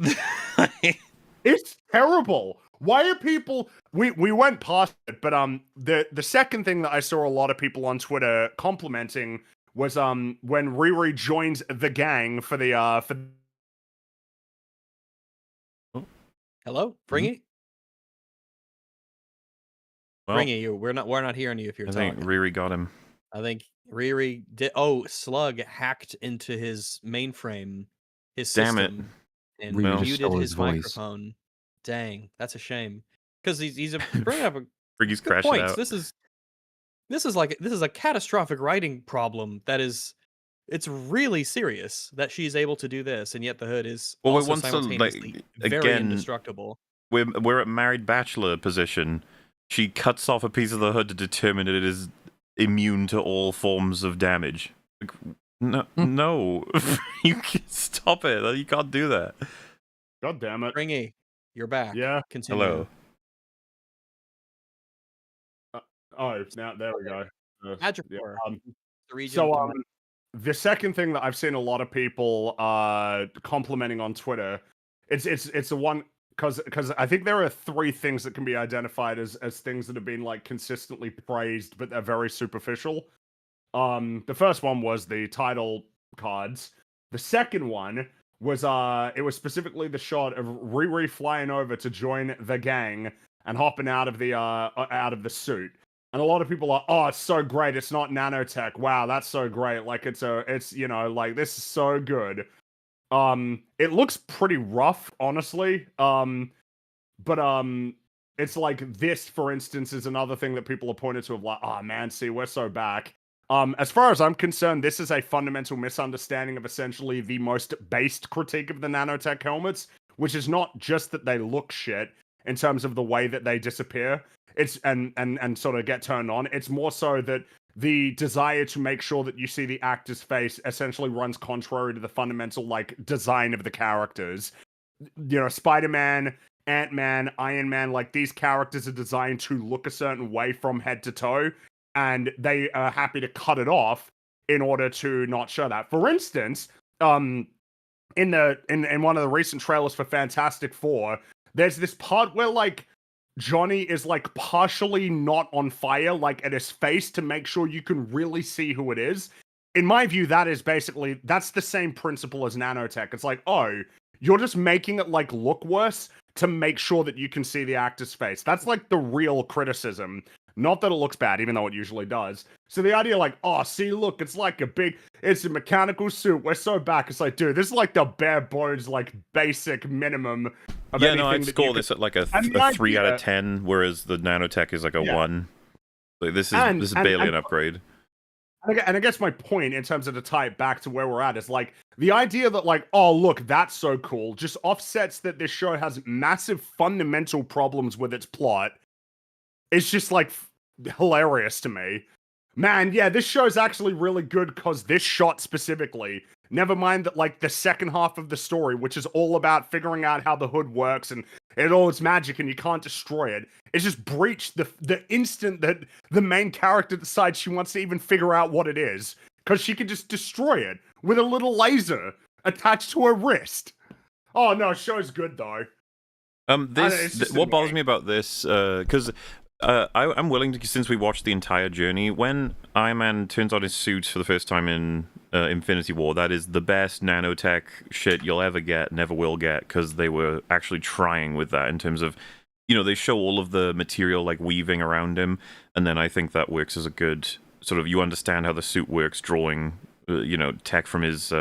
It's terrible. Why are people... We went past it, but the second thing that I saw a lot of people on Twitter complimenting was when Riri joins the gang for the Hello, Fringy. Well, Fringy, we're not hearing you if you're talking. I think Riri got him. I think Riri did. Oh, Slug hacked into his mainframe, his system, and muted his microphone. Dang, that's a shame. Because he's bringing up a Friggy's good crashing points. out. This is a catastrophic writing problem that is, it's really serious that she's able to do this, and yet the hood is also simultaneously very indestructible. We're at married bachelor position. She cuts off a piece of the hood to determine that it is immune to all forms of damage. Like, no, you can stop it. You can't do that. God damn it, Fringy, you're back. Yeah. Continue. Hello. Oh, now there we go. The second thing that I've seen a lot of people complimenting on Twitter, it's the one because I think there are 3 things that can be identified as things that have been like consistently praised, but they're very superficial. The first one was the title cards. The second one was it was specifically the shot of Riri flying over to join the gang and hopping out of the suit. And a lot of people are, oh, it's so great. It's not nanotech. Wow, that's so great. Like it's you know, like this is so good. It looks pretty rough, honestly. But it's like this, for instance, is another thing that people are pointed to of like, oh man, see, we're so back. As far as I'm concerned, this is a fundamental misunderstanding of essentially the most based critique of the nanotech helmets, which is not just that they look shit in terms of the way that they disappear. It's and sort of get turned on. It's more so that the desire to make sure that you see the actor's face essentially runs contrary to the fundamental like design of the characters. You know, Spider-Man, Ant-Man, Iron Man, like these characters are designed to look a certain way from head to toe, and they are happy to cut it off in order to not show that. For instance, in one of the recent trailers for Fantastic Four, there's this part where like Johnny is like partially not on fire, like at his face to make sure you can really see who it is. In my view, that's the same principle as nanotech. It's like, oh, you're just making it like look worse to make sure that you can see the actor's face. That's like the real criticism. Not that it looks bad, even though it usually does. So the idea like, oh, see, look, it's a mechanical suit. We're so back. It's like, dude, this is like the bare bones, like basic minimum of Yeah, anything. no, I'd score this at like a 3 out of 10, whereas the nanotech is like a 1. Like this is barely an upgrade. And I guess my point, in terms of to tie it back to where we're at, is like the idea that like, oh look, that's so cool, just offsets that this show has massive fundamental problems with its plot. It's just like hilarious to me. Man, yeah, this show's actually really good because this shot specifically. Never mind that, like, the second half of the story, which is all about figuring out how the hood works and it's magic and you can't destroy it. It's just breached the instant that the main character decides she wants to even figure out what it is. Because she can just destroy it with a little laser attached to her wrist. Oh, no, show's good, though. What bothers me about this, because I'm willing to, since we watched the entire journey, when Iron Man turns on his suit for the first time in Infinity War, that is the best nanotech shit you'll ever get, never will get, because they were actually trying with that in terms of, you know, they show all of the material like weaving around him, and then I think that works as a good sort of, you understand how the suit works, drawing, you know, tech from his,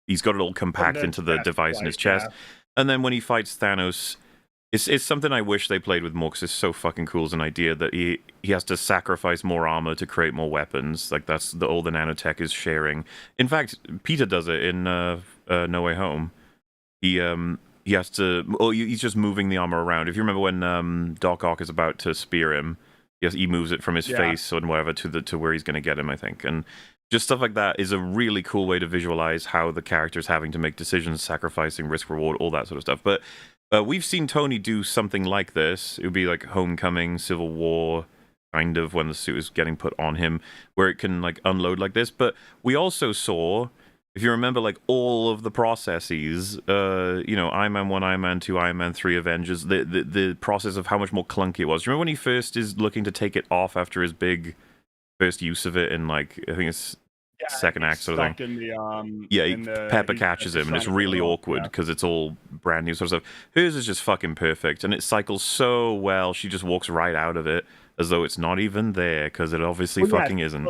he's got it all compact into the device in his chest, and then when he fights Thanos, it's something I wish they played with more, because it's so fucking cool as an idea that he has to sacrifice more armor to create more weapons. Like, that's all the nanotech is sharing. In fact, Peter does it in No Way Home. He has to... Oh, he's just moving the armor around. If you remember when Doc Ock is about to spear him, he moves it from his face and whatever to where he's going to get him, I think. And just stuff like that is a really cool way to visualize how the character's having to make decisions, sacrificing, risk-reward, all that sort of stuff. But we've seen Tony do something like this. It would be like Homecoming, Civil War, kind of, when the suit is getting put on him, where it can like unload like this. But we also saw, if you remember, like all of the processes, you know, Iron Man 1, Iron Man 2, Iron Man 3, Avengers, the process of how much more clunky it was. Do you remember when he first is looking to take it off after his big first use of it in, like, I think it's second act sort of thing. Pepper catches him, and it's really awkward because it's all brand new sort of stuff. Hers is just fucking perfect, and it cycles so well. She just walks right out of it as though it's not even there, because it obviously fucking isn't.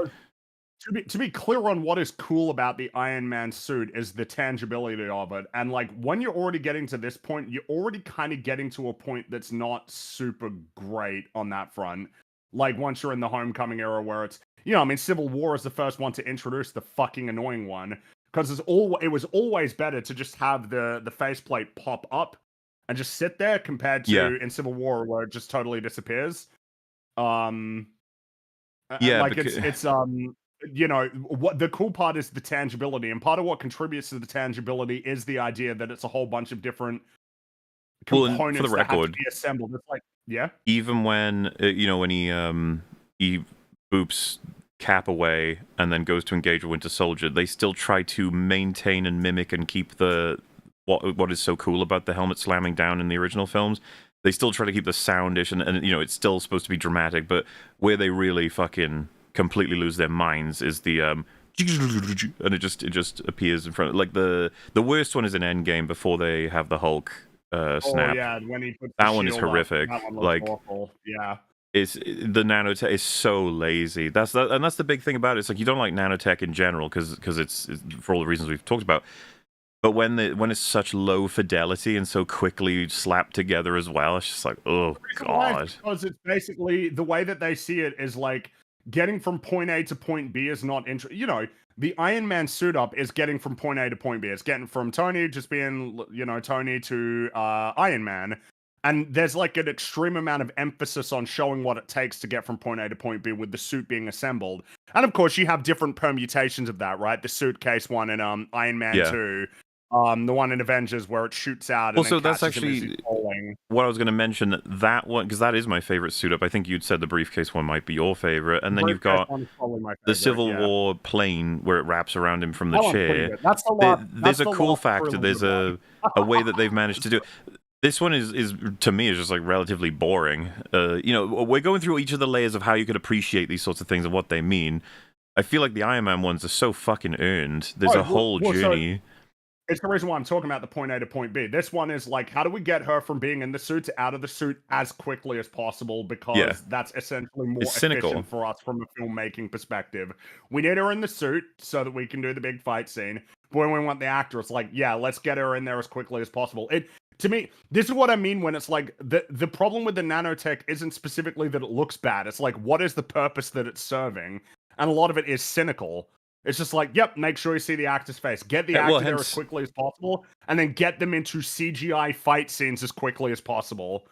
To be clear on what is cool about the Iron Man suit is the tangibility of it. And like when you're already getting to this point, you're already kind of getting to a point that's not super great on that front. Like once you're in the Homecoming era where it's, you know, I mean, Civil War is the first one to introduce the fucking annoying one, because it was always better to just have the faceplate pop up and just sit there compared to in Civil War where it just totally disappears. Like it's you know, what the cool part is the tangibility, and part of what contributes to the tangibility is the idea that it's a whole bunch of different components for the record, that have to be assembled. It's like, even when you know, when he boops Cap away and then goes to engage with Winter Soldier, they still try to maintain and mimic and keep the what is so cool about the helmet slamming down in the original films. They still try to keep the soundish, and you know, it's still supposed to be dramatic, but where they really fucking completely lose their minds is the and it just appears in front of, like, the worst one is in Endgame before they have the Hulk snap. Oh yeah, when he puts that one is horrific. That one like awful. Yeah. the nanotech is so lazy. And that's the big thing about it. It's like you don't like nanotech in general because it's for all the reasons we've talked about. But when it's such low fidelity and so quickly slapped together as well, it's just like, oh god. Because it's basically the way that they see it is like getting from point A to point B is not you know, the Iron Man suit up is getting from point A to point B. It's getting from Tony just being, you know, Tony to Iron Man. And there's like an extreme amount of emphasis on showing what it takes to get from point A to point B with the suit being assembled. And of course, you have different permutations of that, right? The suitcase one in Iron Man 2. The one in Avengers where it shoots out. And Also, then that's actually what I was going to mention. That one, because that is my favorite suit up. I think you'd said the briefcase one might be your favorite, and then you've got the Civil War plane where it wraps around him from the chair. That's a lot. There's a cool factor. There's a way that they've managed to do it. This one is to me is just like relatively boring. You know, we're going through each of the layers of how you could appreciate these sorts of things and what they mean. I feel like the Iron Man ones are so fucking earned. There's a whole journey. It's the reason why I'm talking about the point A to point B. This one is like, how do we get her from being in the suit to out of the suit as quickly as possible? Because that's essentially more efficient for us from a filmmaking perspective. We need her in the suit so that we can do the big fight scene. But when we want the actor, it's like, yeah, let's get her in there as quickly as possible. To me, this is what I mean when it's like, the problem with the nanotech isn't specifically that it looks bad. It's like, what is the purpose that it's serving? And a lot of it is cynical. It's just like, yep, make sure you see the actor's face. Get the actor there as quickly as possible, and then get them into CGI fight scenes as quickly as possible.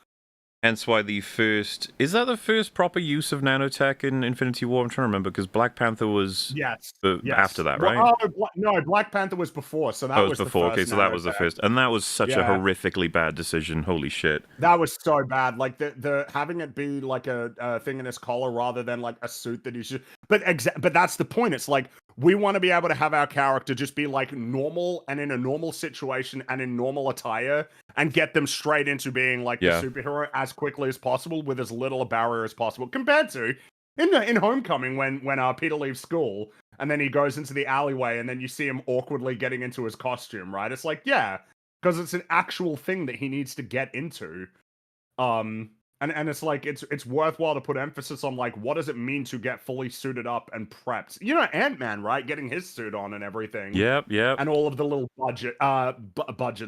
Hence why the first... Is that the first proper use of nanotech in Infinity War? I'm trying to remember, because Black Panther was after that, right? No, Black Panther was before, so that was before. Okay, so that was the first. And that was such a horrifically bad decision. Holy shit. That was so bad. Like, the having it be like a thing in his collar rather than like a suit that he's just... But that's the point. It's like, we want to be able to have our character just be like normal and in a normal situation and in normal attire and get them straight into being like the superhero as quickly as possible with as little a barrier as possible compared to in Homecoming when Peter leaves school and then he goes into the alleyway and then you see him awkwardly getting into his costume, right? It's like, yeah, because it's an actual thing that he needs to get into. And it's like, it's worthwhile to put emphasis on, like, what does it mean to get fully suited up and prepped? You know, Ant-Man, right? Getting his suit on and everything. Yep. And all of the little budgets,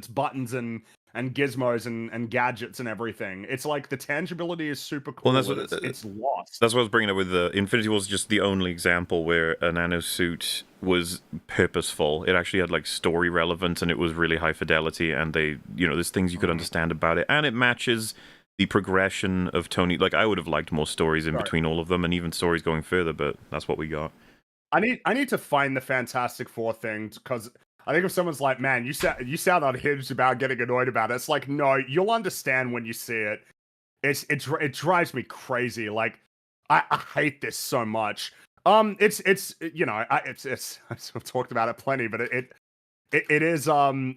buttons and gizmos and gadgets and everything. It's like, the tangibility is super cool. Well, it's lost. That's what I was bringing up with Infinity War. Was just the only example where a nanosuit was purposeful. It actually had, like, story relevance, and it was really high fidelity, and there's things you could understand about it, and it matches the progression of Tony. Like, I would have liked more stories in between all of them, and even stories going further, but that's what we got. I need to find the Fantastic Four thing, because I think if someone's like, man, you sound unhinged about getting annoyed about it, it's like, no, you'll understand when you see it. It drives me crazy. Like, I hate this so much. It's you know, I've talked about it plenty, but it is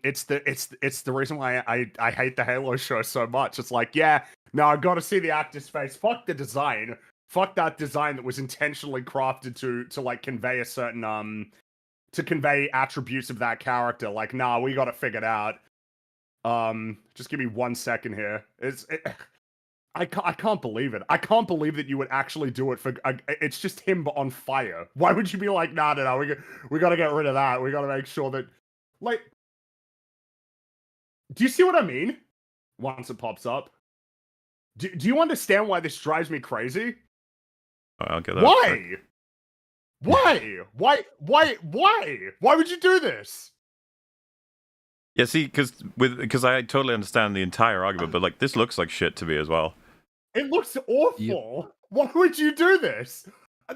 it's the reason why I hate the Halo show so much. It's like, yeah, no, I got to see the actor's face. Fuck the design. Fuck that design that was intentionally crafted to like convey a certain to convey attributes of that character. Like, nah, we got it figured out. Just give me 1 second here. I can't believe it. I can't believe that you would actually do it for... it's just him but on fire. Why would you be like, no, we got to get rid of that. We got to make sure that... Like... Do you see what I mean? Once it pops up. Do you understand why this drives me crazy? I'll get that. Why? Why would you do this? Yeah, see, because I totally understand the entire argument, but like this looks like shit to me as well. It looks awful. Yep. Why would you do this?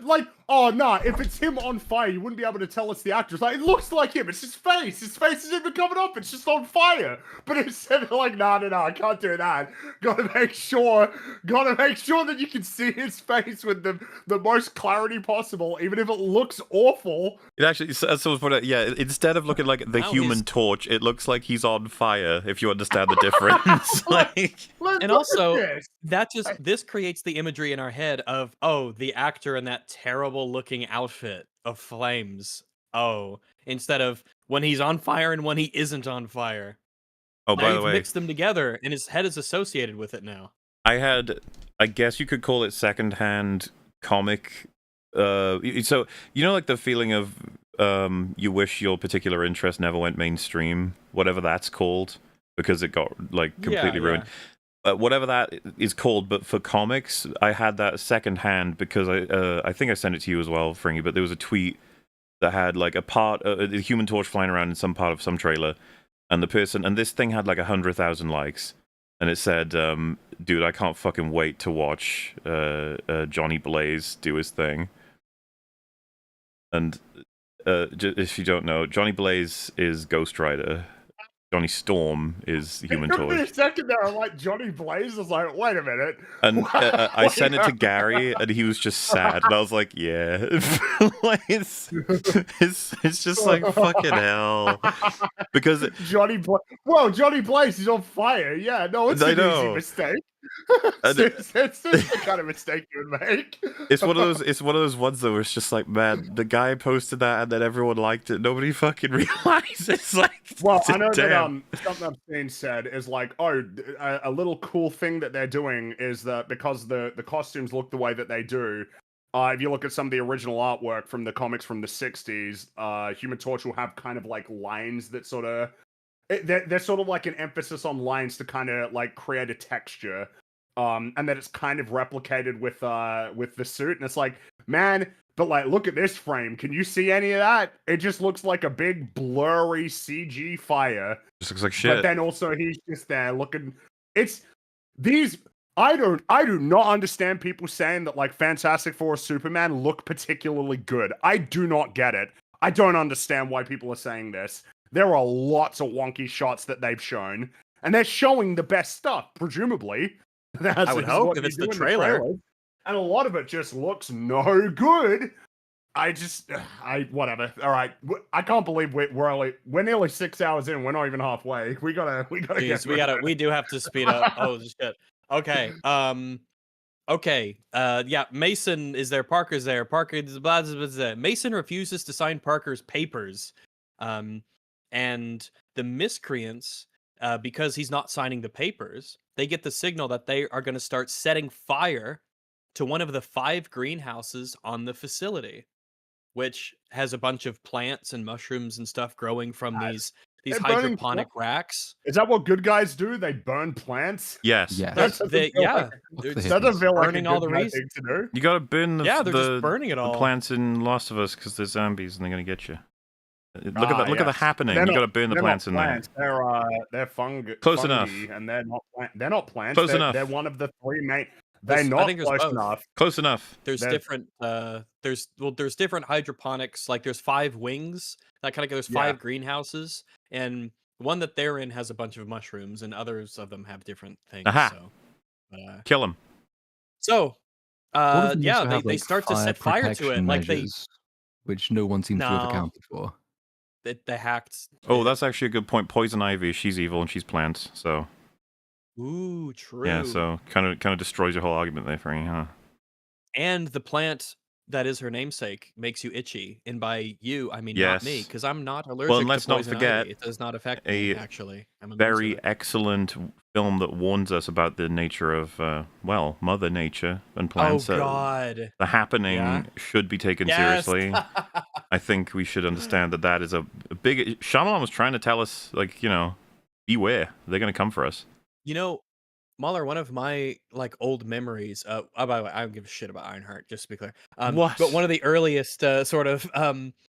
Like, oh no, if it's him on fire, you wouldn't be able to tell it's the actor. It's like, it looks like him. It's his face. His face isn't even coming up. It's just on fire. But instead of like, no, I can't do that. Gotta make sure that you can see his face with the most clarity possible, even if it looks awful. It actually, as someone's put it, yeah, instead of looking like the Human Torch, it looks like he's on fire, if you understand the difference. And also, this creates the imagery in our head of, oh, the actor in that terrible looking outfit of flames. Oh, instead of when he's on fire and when he isn't on fire. Oh, by the way, mixed them together and his head is associated with it now. I had I guess you could call it secondhand comic. So you know, like the feeling of you wish your particular interest never went mainstream, whatever that's called, because it got like completely ruined. Whatever that is called, but for comics, I had that secondhand because I think I sent it to you as well, Fringy. But there was a tweet that had like a part, the Human Torch flying around in some part of some trailer, and this thing had like 100,000 likes, and it said, "Dude, I can't fucking wait to watch Johnny Blaze do his thing." And if you don't know, Johnny Blaze is Ghost Rider. Johnny Storm is Human It took me a Torch. second there. I'm like, Johnny Blaze? I was like, wait a minute. And I sent it to Gary, and he was just sad. And I was like, yeah. Like, it's just like, fucking hell. Because Johnny Blaze is on fire. Yeah, no, it's an easy mistake. It's the kind of mistake you would make. It's one of those ones though where it's just like, man, the guy posted that and then everyone liked it. Nobody fucking realizes. Like, well, I know damn. that something I've seen said is like, oh, a little cool thing that they're doing is that because the costumes look the way that they do. If you look at some of the original artwork from the comics from the 60s, Human Torch will have kind of like lines that sort of they're sort of like an emphasis on lines to kind of like create a texture, and that it's kind of replicated with the suit, and it's like, man, but like, look at this frame. Can you see any of that? It just looks like a big blurry CG fire. Just looks like shit. But then also he's just there looking. It's these. I do not understand people saying that like Fantastic Four or Superman look particularly good. I do not get it. I don't understand why people are saying this. There are lots of wonky shots that they've shown, and they're showing the best stuff, presumably. I would hope if it's the trailer. And a lot of it just looks no good. Whatever. All right, I can't believe we're nearly 6 hours in. We're not even halfway. We gotta Jeez, we do have to speed up. Oh shit. Okay. Okay. Yeah. Mason is there. Parker's there. Mason refuses to sign Parker's papers. And the miscreants, because he's not signing the papers, they get the signal that they are going to start setting fire to one of the 5 greenhouses on the facility, which has a bunch of plants and mushrooms and stuff growing from these hydroponic racks. Is that what good guys do? They burn plants? Yes. That doesn't feel like burning all the reasons to do. You gotta burn they're just burning it all. the plants in Last of Us because they're zombies and they're gonna get you. Look at the happening. You gotta burn the plants in there. They're fungi. Close enough. And they're not plants. Close enough. They're one of the 3 main. They're not close enough. Close enough. There's different there's different hydroponics, like there's 5 wings. That kind of there's 5 greenhouses, and one that they're in has a bunch of mushrooms, and others of them have different things. Aha. So Kill them. So Have, they start to set fire to it, like which no one seems to have accounted for. They hacked. Oh, that's actually a good point. Poison Ivy, she's evil and she's plants, so. Ooh, true. Yeah, so kind of destroys your whole argument there, Frankie, huh? And the plant that is her namesake makes you itchy, and by you I mean not me, because I'm not allergic. Well, and let's to not poison forget ivy. It does not affect me. Actually, I'm very excellent film that warns us about the nature of Mother Nature and plants. Oh God! The Happening should be taken seriously. I think we should understand that is a big. Shyamalan was trying to tell us, like, beware. They're going to come for us. Mahler, one of my old memories. By the way, I don't give a shit about Ironheart, just to be clear. What? But one of the earliest sort of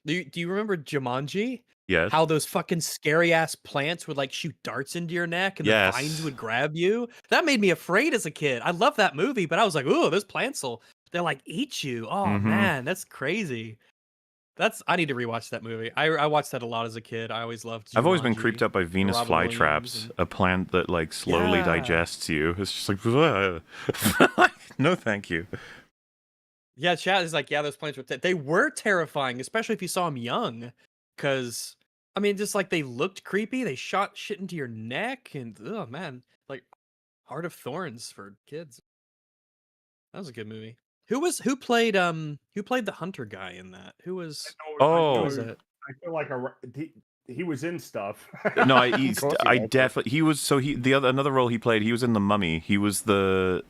do you remember Jumanji? Yes. How those fucking scary ass plants would shoot darts into your neck and the vines would grab you? That made me afraid as a kid. I love that movie, but I was like, ooh, those plants they'll eat you. Oh man, that's crazy. I need to rewatch that movie. I watched that a lot as a kid. I always loved Jumanji. I've always been creeped up by Venus flytraps, a plant that slowly digests you. It's just no, thank you. Yeah, chat is those plants they were terrifying, especially if you saw them young, because I mean, just they looked creepy. They shot shit into your neck, and oh man, Heart of Thorns for kids. That was a good movie. Who played the hunter guy in that? Who was? Oh, I feel like he was in stuff. No, Of course he I was. definitely he was. So another role he played. He was in The Mummy. He was the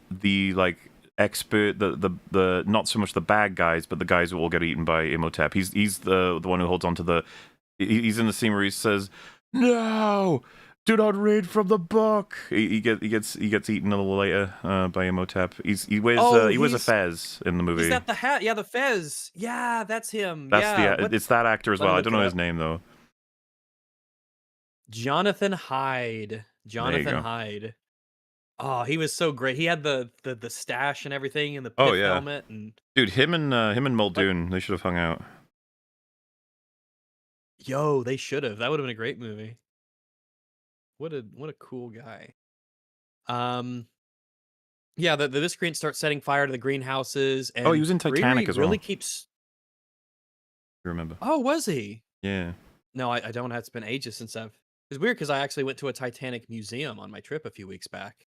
like expert, the not so much the bad guys, but the guys who all get eaten by Imhotep. He's the one who holds on to the. He's in the scene where he says, "No, do not read from the book." He gets eaten a little later by Imhotep. He wears a fez in the movie. He's got the hat. Yeah, the fez. Yeah, that's him. That's it's that actor as Let me well. I look don't it know his up. name though. Jonathan Hyde. Jonathan go. Hyde. Oh, he was so great. He had the stash and everything, and the Oh, pith yeah. helmet, and Dude, him and Muldoon, they should have hung out. yo, they should have. That would have been a great movie. What a cool guy. Yeah, the miscreant starts setting fire to the greenhouses, and Oh, he was in Titanic Riri as well. really keeps. You remember? Oh, was he? Yeah. No, I don't have. It's been ages since I've. It's weird because I actually went to a Titanic museum on my trip a few weeks back.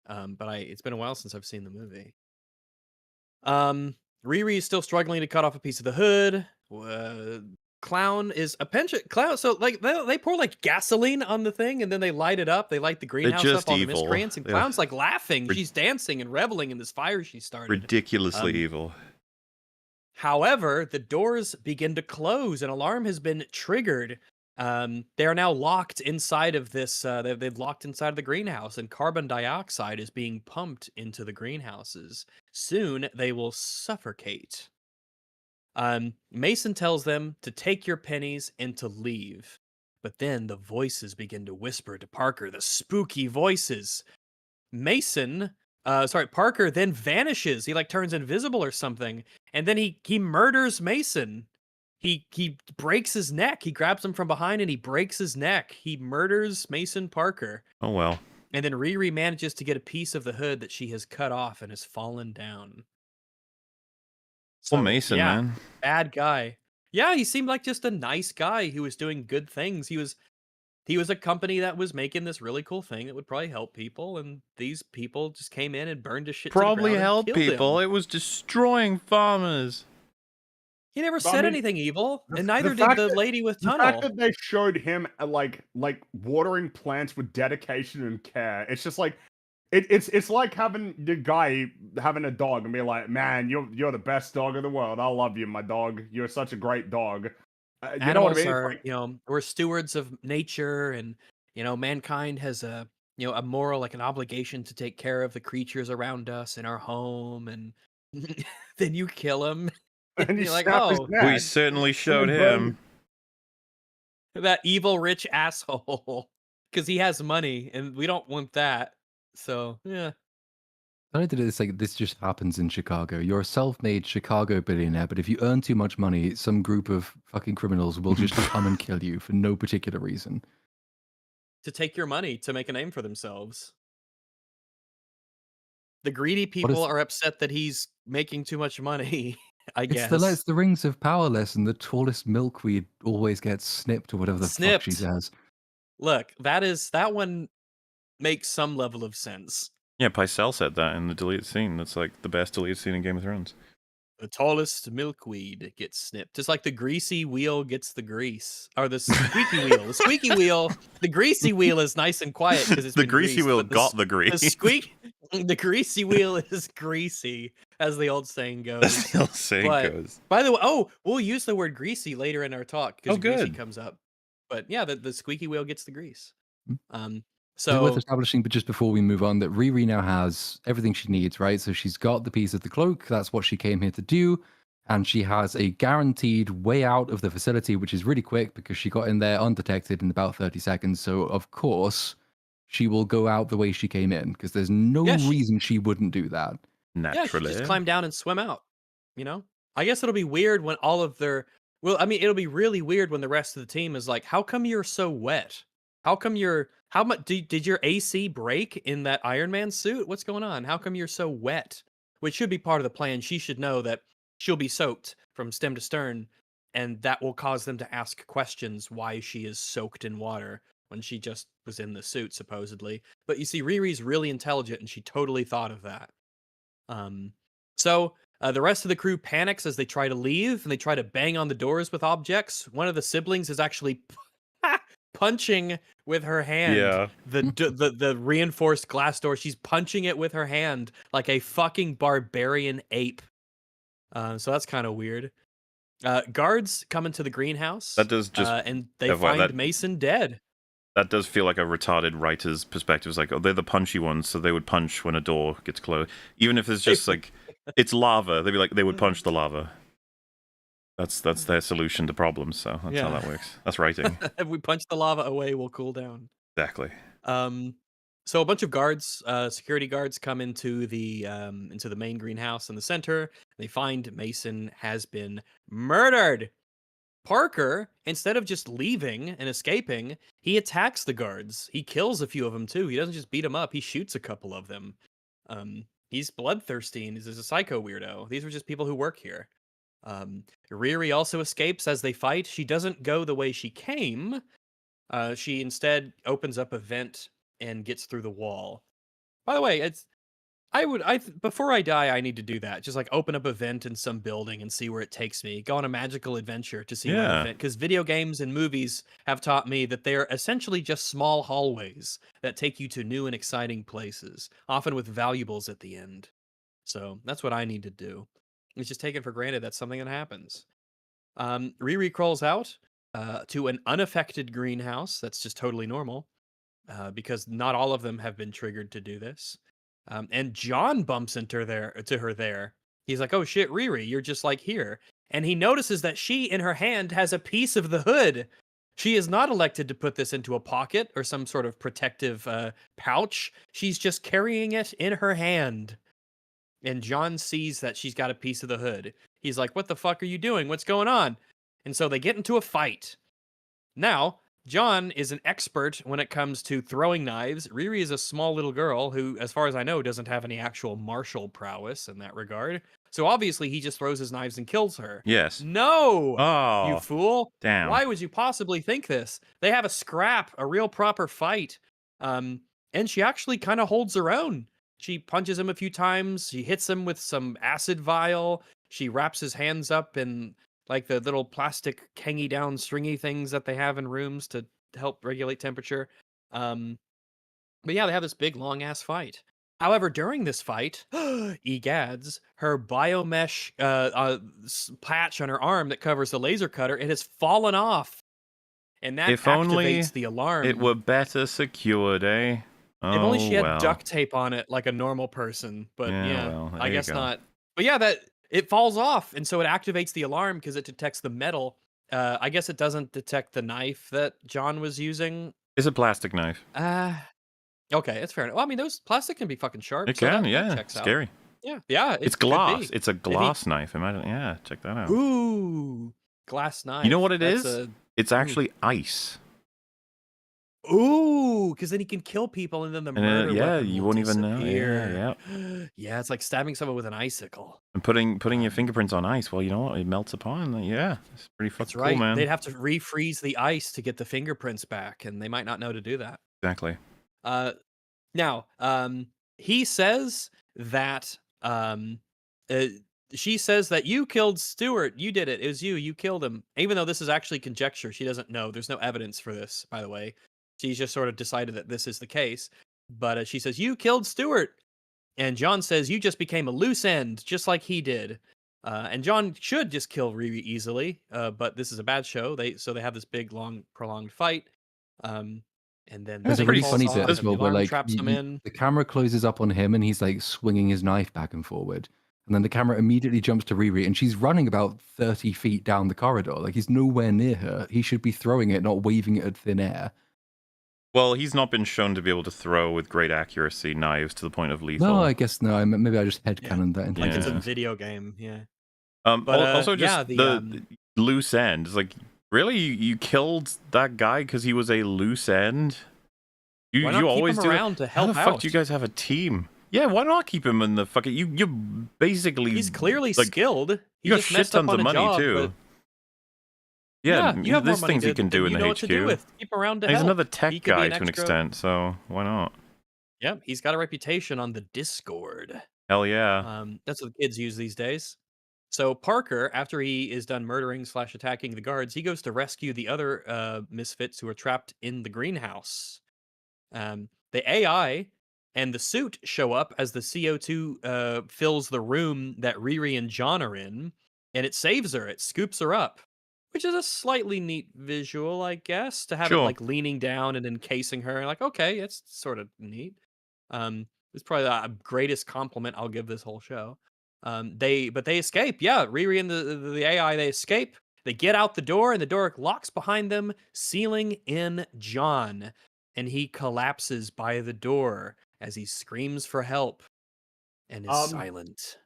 But it's been a while since I've seen the movie. Riri is still struggling to cut off a piece of the hood. Clown is a penchant. Clown, so like they pour like gasoline on the thing and then they light it up. They light the greenhouse just up on evil. the miscreants, and Yeah. Clown's like laughing. She's dancing and reveling in this fire she started. Ridiculously evil. However, the doors begin to close. An alarm has been triggered. They are now locked inside of this. They've locked inside of the greenhouse, and carbon dioxide is being pumped into the greenhouses. Soon they will suffocate. Mason tells them to take your pennies and to leave. But then the voices begin to whisper to Parker, the spooky voices. Parker then vanishes. He like turns invisible or something, and then he murders Mason. He breaks his neck. He grabs him from behind and he breaks his neck. He murders Mason Parker. Oh well. And then Riri manages to get a piece of the hood that she has cut off and has fallen down. So, Well, Mason, yeah, man. bad guy. Yeah, he seemed like just a nice guy who was doing good things. He was a company that was making this really cool thing that would probably help people, and these people just came in and burned his shit Probably to the ground help and killed people. him. It was destroying farmers. He never But I said mean, anything evil, the- and the neither did fact the that- lady with The Tunnel. fact that they showed him like watering plants with dedication and care, it's just like it's like having the guy having a dog and be like, man, you're the best dog in the world. I love you, my dog. You're such a great dog. You know what I Animals mean? are, Like, we're stewards of nature, and mankind has a a moral, like an obligation to take care of the creatures around us in our home, and then you kill him. and you You're like, snap his oh, neck. We certainly showed then burn him. that evil rich asshole, because he has money, and we don't want that. So yeah. I did it. It's like this just happens in Chicago. You're a self-made Chicago billionaire, but if you earn too much money, some group of fucking criminals will just come and kill you for no particular reason. To take your money to make a name for themselves. The greedy people are upset that he's making too much money, I guess. It's the Rings of Power lesson. The tallest milkweed always gets snipped or whatever the fuck she Snipped. says. Look, that one makes some level of sense. Yeah, Pycelle said that in the deleted scene. That's like the best deleted scene in Game of Thrones. The tallest milkweed gets snipped. Just like the greasy wheel gets the grease. Or the squeaky wheel. The squeaky wheel, the greasy wheel is nice and quiet because it's The been greasy greased, wheel but got the grease. The greasy wheel is greasy, as the old saying goes. As the old saying goes. By the way, we'll use the word greasy later in our talk because greasy comes up. But yeah, the squeaky wheel gets the grease. It's worth establishing, but just before we move on, that Riri now has everything she needs, right? So she's got the piece of the cloak. That's what she came here to do. And she has a guaranteed way out of the facility, which is really quick because she got in there undetected in about 30 seconds. So, of course, she will go out the way she came in because there's no reason she wouldn't do that. Naturally. Yeah, she just climb down and swim out, I guess it'll be weird when all of their... Well, I mean, it'll be really weird when the rest of the team is like, how come you're so wet? How come how much did your AC break in that Iron Man suit? What's going on? How come you're so wet? Which should be part of the plan. She should know that she'll be soaked from stem to stern, and that will cause them to ask questions why she is soaked in water when she just was in the suit, supposedly. But you see, Riri's really intelligent, and she totally thought of that. So the rest of the crew panics as they try to leave, and they try to bang on the doors with objects. One of the siblings is actually punching with her hand Yeah. the reinforced glass door. She's punching it with her hand like a fucking barbarian ape. So that's kind of weird. Guards come into the greenhouse. That does just and they FYI, find Mason dead. that does feel like a retarded writer's perspective. It's like, oh, they're the punchy ones, so they would punch when a door gets closed. Even if it's just like, it's lava, they'd be like, they would punch the lava. That's their solution to problems, so that's how that works. That's writing. If we punch the lava away, we'll cool down. Exactly. So a bunch of guards, security guards, come into the main greenhouse in the center. They find Mason has been murdered. Parker, instead of just leaving and escaping, he attacks the guards. He kills a few of them too. He doesn't just beat them up; he shoots a couple of them. He's bloodthirsty and he's a psycho weirdo. These were just people who work here. Riri also escapes as they fight. She doesn't go the way she came. She instead opens up a vent and gets through the wall. By the way, before I die, I need to do that. Just like open up a vent in some building and see where it takes me. Go on a magical adventure to see where the vent. Because video games and movies have taught me that they're essentially just small hallways that take you to new and exciting places, often with valuables at the end. So that's what I need to do. It's just taken for granted that's something that happens. Riri crawls out to an unaffected greenhouse that's just totally normal, because not all of them have been triggered to do this. And John bumps into her there. He's like, "Oh shit, Riri, you're just like here." And he notices that she, in her hand, has a piece of the hood. She is not elected to put this into a pocket or some sort of protective pouch. She's just carrying it in her hand. And John sees that she's got a piece of the hood. He's like, "What the fuck are you doing? What's going on?" And so they get into a fight. Now, John is an expert when it comes to throwing knives. Riri is a small little girl who, as far as I know, doesn't have any actual martial prowess in that regard. So obviously he just throws his knives and kills her. Yes. No! Oh, You fool. damn. Why would you possibly think this? They have a scrap, a real proper fight. And she actually kind of holds her own. She punches him a few times. She hits him with some acid vial. She wraps his hands up in like the little plastic hangy down stringy things that they have in rooms to help regulate temperature. But yeah, they have this big long ass fight. However, during this fight, egads, her biomesh patch on her arm that covers the laser cutter, it has fallen off. And that If activates only the alarm. it were better secured, eh? If only she had well. duct tape on it like a normal person, but Yeah, well, I there you guess go. not. But yeah, that it falls off, and so it activates the alarm because it detects the metal. I guess it doesn't detect the knife that John was using. It's a plastic knife. Okay, it's fair enough. Well, I mean, those plastic can be fucking sharp. It so can, that yeah. checks out. Scary. Yeah, It's glass. It's a glass knife. Imagine, yeah. Check that out. Ooh, glass knife. You know what it That's is? It's actually ice. Ooh, because then he can kill people, and then the murder weapon you will won't even know. disappear. Yeah. Yeah, it's like stabbing someone with an icicle. And putting your fingerprints on ice. Well, you know what? It melts upon. Yeah, it's pretty fucking That's right. cool, man. They'd have to refreeze the ice to get the fingerprints back, and they might not know to do that. Exactly. Now, he says that she says that you killed Stewart. You did it. It was you. You killed him. Even though this is actually conjecture, she doesn't know. There's no evidence for this, by the way. She's just sort of decided that this is the case. But she says, "You killed Stewart." And John says, "You just became a loose end, just like he did." And John should just kill Riri easily, but this is a bad show. So they have this big, long, prolonged fight. And then There's a really funny bit as well where like traps him in. the camera closes up on him and he's like swinging his knife back and forward. And then the camera immediately jumps to Riri and she's running about 30 feet down the corridor. Like he's nowhere near her. He should be throwing it, not waving it at thin air. Well, he's not been shown to be able to throw with great accuracy knives to the point of lethal. No, I guess no. Maybe I just headcanoned that into Like it's a Yeah. video game, yeah. But also yeah, just the loose end. It's like, really? You killed that guy because he was a loose end? Why not you keep always him do around to How help the fuck out? do you guys have a team? Yeah, why not keep him in the fucking... You basically... He's clearly like, skilled. He You got just shit messed up tons on of a money, job, too. but Yeah, you have more there's money things you can do in you the know HQ. what to do with. Keep him around to He's help. another He tech could be guy an to an extra- extent, so why not? Yep, he's got a reputation on the Discord. Hell yeah. That's what the kids use these days. So Parker, after he is done murdering / attacking the guards, he goes to rescue the other misfits who are trapped in the greenhouse. The AI and the suit show up as the CO2 fills the room that Riri and John are in, and it saves her. It scoops her up, which is a slightly neat visual, I guess, to have it Sure. like leaning down and encasing her. Like, okay, it's sort of neat. It's probably the greatest compliment I'll give this whole show. They escape. Yeah, Riri and the AI, they escape. They get out the door, and the door locks behind them, sealing in John. And he collapses by the door as he screams for help and is silent.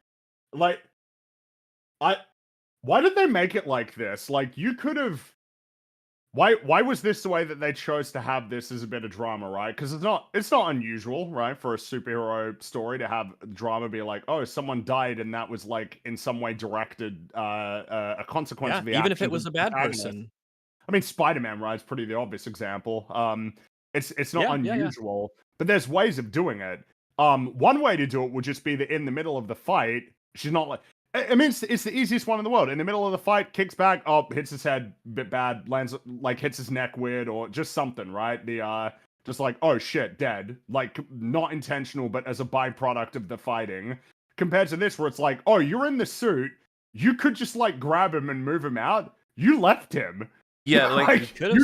Like, why did they make it like this? Like, you could have. Why was this the way that they chose to have this as a bit of drama, right? Because it's not unusual, right, for a superhero story to have drama be like, oh, someone died, and that was like in some way directed a consequence of the even if it actions was of a bad the protagonist. person. I mean, Spider-Man, right, is pretty the obvious example. It's not unusual, but there's ways of doing it. One way to do it would just be that in the middle of the fight, she's not like. I mean, it's the easiest one in the world. In the middle of the fight, kicks back, hits his head a bit bad, lands, like, hits his neck weird, or just something, right? Just like, oh shit, dead. Like, not intentional, but as a byproduct of the fighting. Compared to this, where it's like, oh, you're in the suit, you could just, like, grab him and move him out. You left him. Yeah, like there's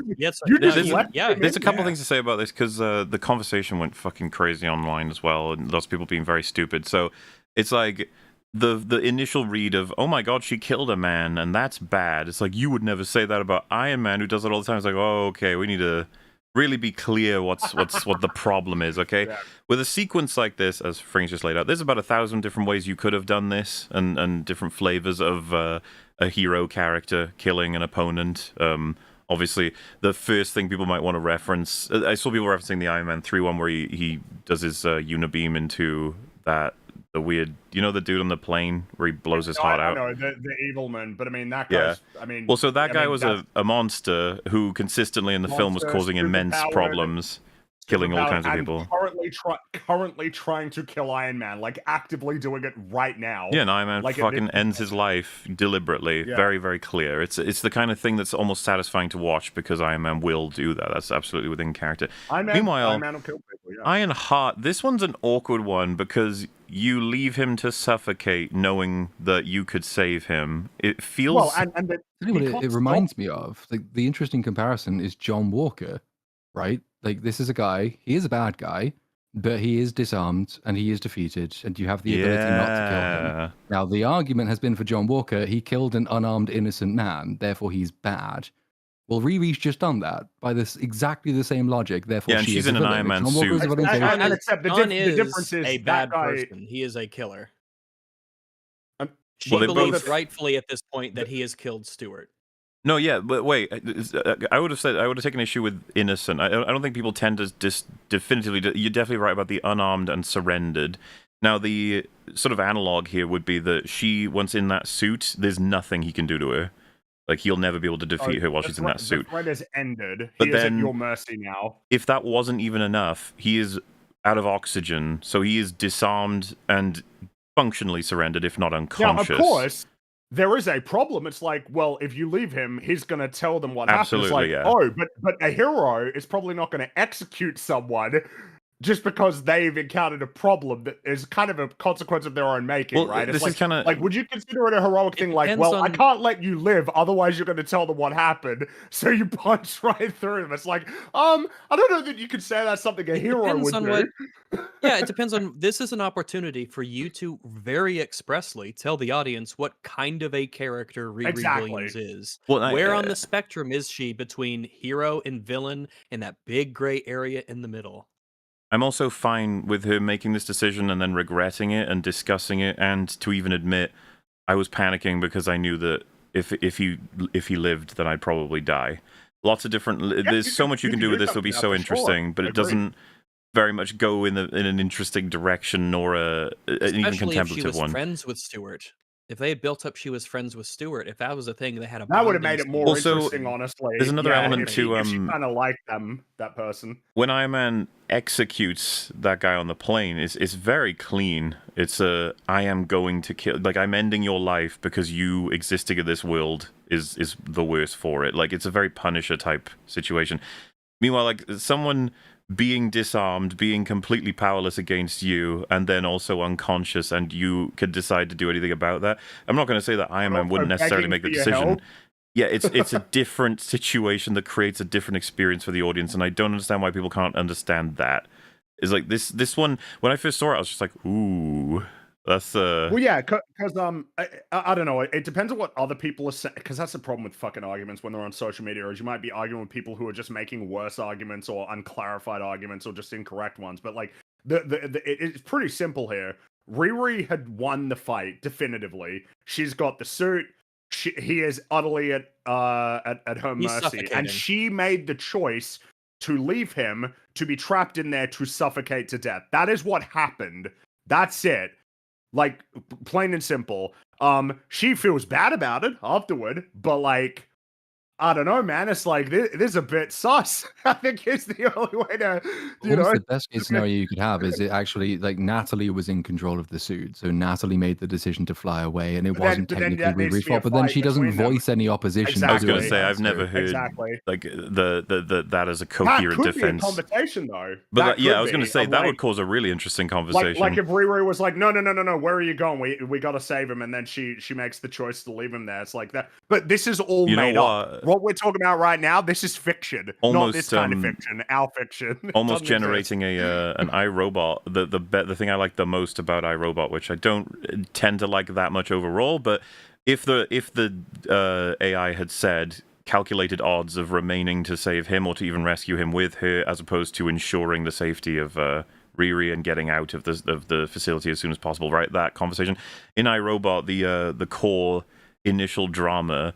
a couple things to say about this, because the conversation went fucking crazy online as well, and lots of people being very stupid. So it's like the initial read of, oh my god, she killed a man, and that's bad. It's like, you would never say that about Iron Man, who does it all the time. It's like, oh, okay, we need to really be clear what the problem is, okay? Yeah. With a sequence like this, as Frank's just laid out, there's about 1,000 different ways you could have done this, and different flavors of a hero character killing an opponent. Obviously, the first thing people might want to reference, I saw people referencing the Iron Man 3 one where he does his unibeam into the weird, the dude on the plane where he blows his heart out? I know, the evil man, but I mean, that guy's, I mean... Well, so that guy was a monster who consistently in the film was causing immense problems, killing all kinds of people. Currently trying to kill Iron Man, like, actively doing it right now. Yeah, and Iron Man like fucking ends his life deliberately, very, very clear. It's the kind of thing that's almost satisfying to watch, because Iron Man will do that. That's absolutely within character. Meanwhile, Iron Man will kill people, Ironheart, this one's an awkward one, because you leave him to suffocate knowing that you could save him. It feels... Well, it reminds me of, like, the interesting comparison is John Walker, right? Like, this is a guy, he is a bad guy, but he is disarmed and he is defeated, and you have the ability not to kill him. Now, the argument has been for John Walker, he killed an unarmed innocent man, therefore he's bad. Well, Riri's just done that by this exactly the same logic. Therefore, and she she's is in an Iron Man suit. John is the difference is a bad person. He is a killer. She believes rightfully at this point that he has killed Stewart. No, yeah, but wait. I would have taken issue with innocent. I don't think people tend to definitively. You're definitely right about the unarmed and surrendered. Now, the sort of analog here would be that she, once in that suit, there's nothing he can do to her. Like, he'll never be able to defeat her while she's in that suit. The threat has ended. But he is at your mercy now. If that wasn't even enough, he is out of oxygen, so he is disarmed and functionally surrendered, if not unconscious. Now, of course, there is a problem. It's like, well, if you leave him, he's going to tell them what happened. It's like, oh, but a hero is probably not going to execute someone just because they've encountered a problem that is kind of a consequence of their own making, right? It's like, like, would you consider it a heroic thing? Like, well, I can't let you live, otherwise you're going to tell them what happened. So you punch right through them. It's like, I don't know that you could say that's something a hero would do. Yeah, it depends on. This is an opportunity for you to very expressly tell the audience what kind of a character Riri Williams is. Well, where on the spectrum is she between hero and villain, in that big gray area in the middle? I'm also fine with her making this decision and then regretting it and discussing it, and to even admit I was panicking because I knew that if he lived, then I'd probably die. Lots of different. There's so much you can do with this. It'll be so interesting, but it doesn't very much go in an interesting direction, nor an even contemplative one. Especially if she was friends with Stewart. If they had built up she was friends with Stuart, if that was a thing, they had a That would have bonding made it scene. more Also, interesting, honestly. there's another element if to, if she kind of liked that person. when Iron Man executes that guy on the plane, it's very clean. It's I am going to kill, like, I'm ending your life because you existing in this world is the worst for it. Like, it's a very Punisher type situation. Meanwhile, like, someone being disarmed, being completely powerless against you, and then also unconscious, and you could decide to do anything about that. I'm not going to say that Iron Man wouldn't necessarily make the decision. Yeah, it's a different situation that creates a different experience for the audience, and I don't understand why people can't understand that. It's like this one, when I first saw it, I was just like, ooh, that's Well, yeah, because I don't know. It depends on what other people are saying. Because that's the problem with fucking arguments when they're on social media, is you might be arguing with people who are just making worse arguments or unclarified arguments or just incorrect ones. But like it's pretty simple here. Riri had won the fight definitively. She's got the suit. He is utterly at her He's mercy, and suffocating. she made the choice to leave him to be trapped in there to suffocate to death. That is what happened. That's it. Like, plain and simple. She feels bad about it afterward, but like, I don't know, man. It's like this is a bit sus. I think it's the only way to, you know. Almost the best case scenario you could have is it actually, like, Natalie was in control of the suit, so Natalie made the decision to fly away, and it wasn't but then technically that needs to Riri's be a fault. But then fight she doesn't between them. voice any opposition. I was going Exactly. to say, I've so- never heard Exactly. like that as a That coherent could defense. be a conversation, though. But That yeah, could I was going to be, say of, that like, would cause a really interesting conversation. like if Riri was like, no, where are you going? We got to save him, and then she makes the choice to leave him there. It's like that. But this is all You know made up. What we're talking about right now, this is fiction, not this kind of fiction. Our fiction. Almost Doesn't generating an iRobot. The thing I like the most about iRobot, which I don't tend to like that much overall, but if the AI had said calculated odds of remaining to save him or to even rescue him with her, as opposed to ensuring the safety of Riri and getting out of the facility as soon as possible, right? That conversation in iRobot, the core initial drama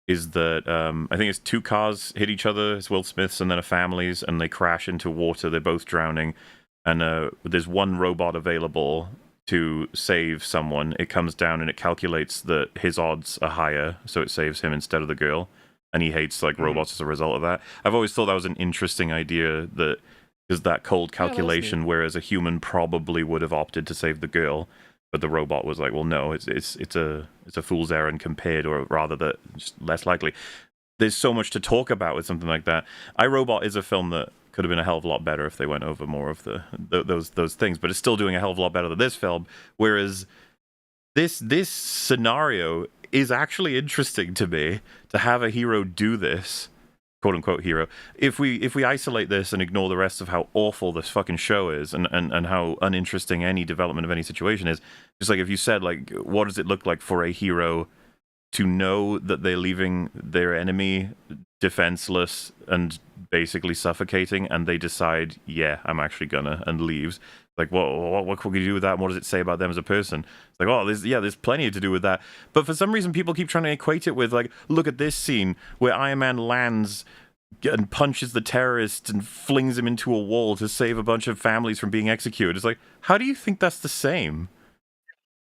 is that I think it's two cars hit each other. It's Will Smith's and then a family's, and they crash into water. They're both drowning, and there's one robot available to save someone. It comes down and it calculates that his odds are higher, so it saves him instead of the girl. And he hates like robots as a result of that. I've always thought that was an interesting idea, that is that cold calculation, whereas a human probably would have opted to save the girl, but the robot was like, well, no, it's a fool's errand compared, or rather that just less likely. There's so much to talk about with something like that. iRobot is a film that could have been a hell of a lot better if they went over more of those things, but it's still doing a hell of a lot better than this film. Whereas this scenario is actually interesting to me, to have a hero do this, quote unquote hero. If we isolate this and ignore the rest of how awful this fucking show is, and how uninteresting any development of any situation is, just like if you said, like, what does it look like for a hero to know that they're leaving their enemy defenseless and basically suffocating, and they decide, yeah, I'm actually gonna, and leaves. Like, what can we do with that? And what does it say about them as a person? It's like, oh, there's plenty to do with that. But for some reason, people keep trying to equate it with, like, look at this scene where Iron Man lands and punches the terrorist and flings him into a wall to save a bunch of families from being executed. It's like, how do you think that's the same?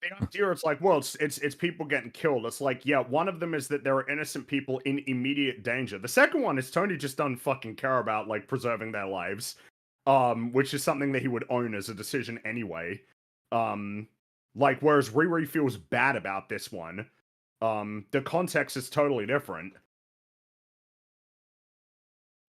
The idea, it's like, well, it's people getting killed. It's like, yeah, one of them is that there are innocent people in immediate danger. The second one is Tony just doesn't fucking care about, like, preserving their lives, which is something that he would own as a decision anyway. Like, whereas Riri feels bad about this one. The context is totally different.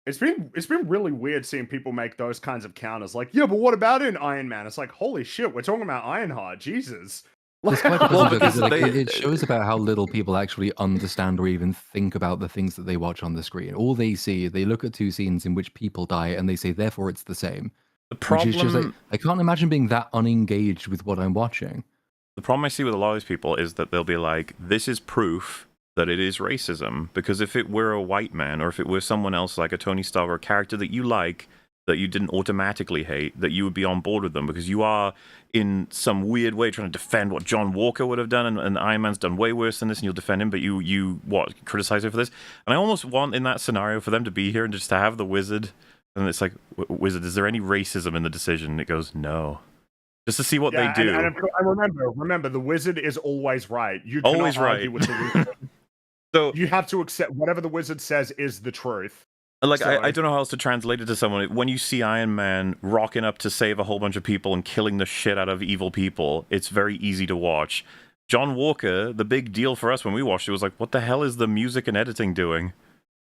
It's been really weird seeing people make those kinds of counters. Like, yeah, but what about in Iron Man? It's like, holy shit, we're talking about Ironheart, Jesus. It's quite difficult because because it shows about how little people actually understand or even think about the things that they watch on the screen. All they see, they look at two scenes in which people die and they say, therefore it's the same. The problem, Which is just like, I can't imagine being that unengaged with what I'm watching. The problem I see with a lot of these people is that they'll be like, this is proof that it is racism. Because if it were a white man, or if it were someone else like a Tony Stark or a character that you like, that you didn't automatically hate, that you would be on board with them, because you are in some weird way trying to defend what John Walker would have done, and Iron Man's done way worse than this, and you'll defend him, but you criticize him for this. And I almost want in that scenario for them to be here and just to have the Wizard, and it's like, Wizard, is there any racism in the decision? And it goes, no. just to see what Yeah, they do. and remember, the wizard is always right. You cannot Always argue right. with the wizard. So You have to accept whatever the wizard says is the truth. like So- I don't know how else to translate it to someone. When you see Iron Man rocking up to save a whole bunch of people and killing the shit out of evil people, it's very easy to watch. John Walker, the big deal for us when we watched it was like, what the hell is the music and editing doing?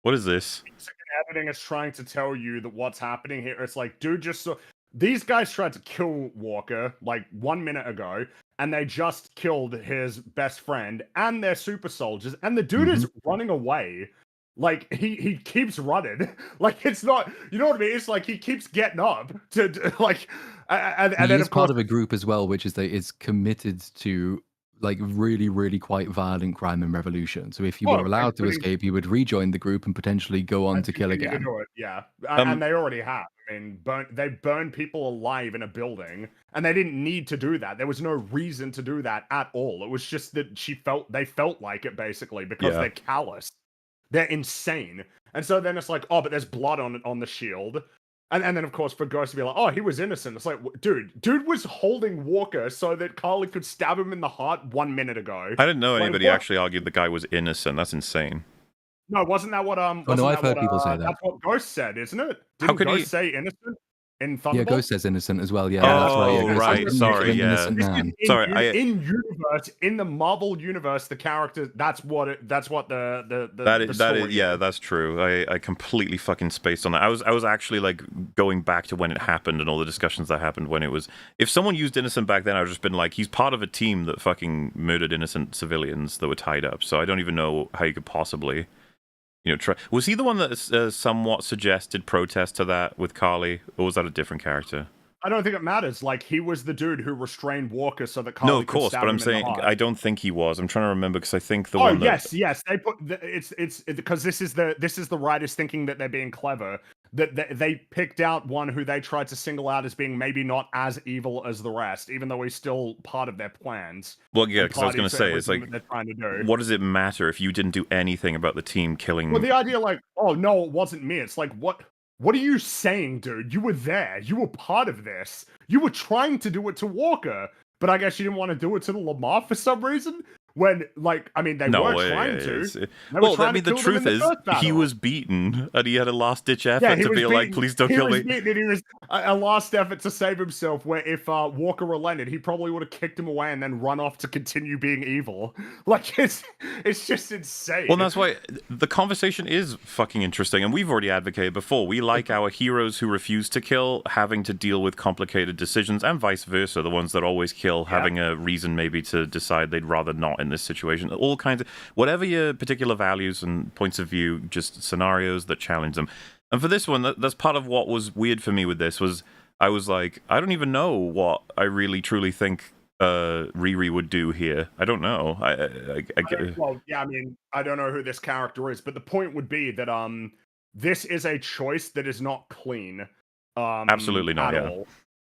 What is this? Music and editing is trying to tell you that what's happening here. It's like, dude, just so these guys tried to kill Walker like 1 minute ago, and they just killed his best friend and their super soldiers, and the dude is running away. Like he keeps running. Like it's not, you know what I mean? It's like he keeps getting up to like, and He then is of course, part of a group as well, which is that is committed to like really, really quite violent crime and revolution. So if you were allowed to escape, you would rejoin the group and potentially go on to kill continue again. do it, yeah, and they already have. I mean, they burned people alive in a building, and they didn't need to do that. There was no reason to do that at all. It was just that they felt like it basically because they're callous. They're insane. And so then it's like, oh, but there's blood on the shield. And then, of course, for Ghost to be like, oh, he was innocent. It's like, dude was holding Walker so that Carly could stab him in the heart 1 minute ago. I didn't know Like, anybody what? actually argued the guy was innocent. That's insane. No, wasn't that what Oh, no, I've heard people say that. That's what Ghost said, isn't it? How Didn't could Ghost he- say innocent in Yeah, Thunderbolt? Ghost says innocent as well. Yeah, Yeah, that's right. Yeah, Oh, Ghost right, says, sorry, "An yeah. innocent This is man." Sorry, in universe, in the Marvel universe, the character. That's what the That is, story yeah, that's true. I completely fucking spaced on that. I was actually like going back to when it happened and all the discussions that happened when it was. If someone used innocent back then, I would just been like, he's part of a team that fucking murdered innocent civilians that were tied up. So I don't even know how you could possibly, try. Was he the one that somewhat suggested protest to that with Carly, or was that a different character? I don't think it matters. Like, he was the dude who restrained Walker so that Carly No, of course, could stab but I'm him in the saying heart. I don't think he was. I'm trying to remember because I think the Oh one that... yes. They put it's because this is the writers thinking that they're being clever. That they picked out one who they tried to single out as being maybe not as evil as the rest, even though he's still part of their plans. Well, yeah, because I was going to say, it's like, they're trying to do. what does it matter if you didn't do anything about the team killing? Well, the idea, like, oh no, it wasn't me. It's like, what are you saying, dude? You were there. You were part of this. You were trying to do it to Walker, but I guess you didn't want to do it to the Lamar for some reason. When, like, I mean, they were trying to. Well, I mean, the truth is, he was beaten, and he had a last-ditch effort to be like, please don't kill me. He was a last effort to save himself, where if Walker relented, he probably would have kicked him away and then run off to continue being evil. Like, it's just insane. Well, that's why the conversation is fucking interesting, and we've already advocated before. We like our heroes who refuse to kill having to deal with complicated decisions, and vice versa, the ones that always kill having a reason maybe to decide they'd rather not in this situation. All kinds of, whatever your particular values and points of view, just scenarios that challenge them. And for this one, that's part of what was weird for me with this, was I was like, I don't even know what I really truly think Riri would do here. I don't know. Well, yeah, I mean, I don't know who this character is, but the point would be that this is a choice that is not clean. Absolutely not, at all.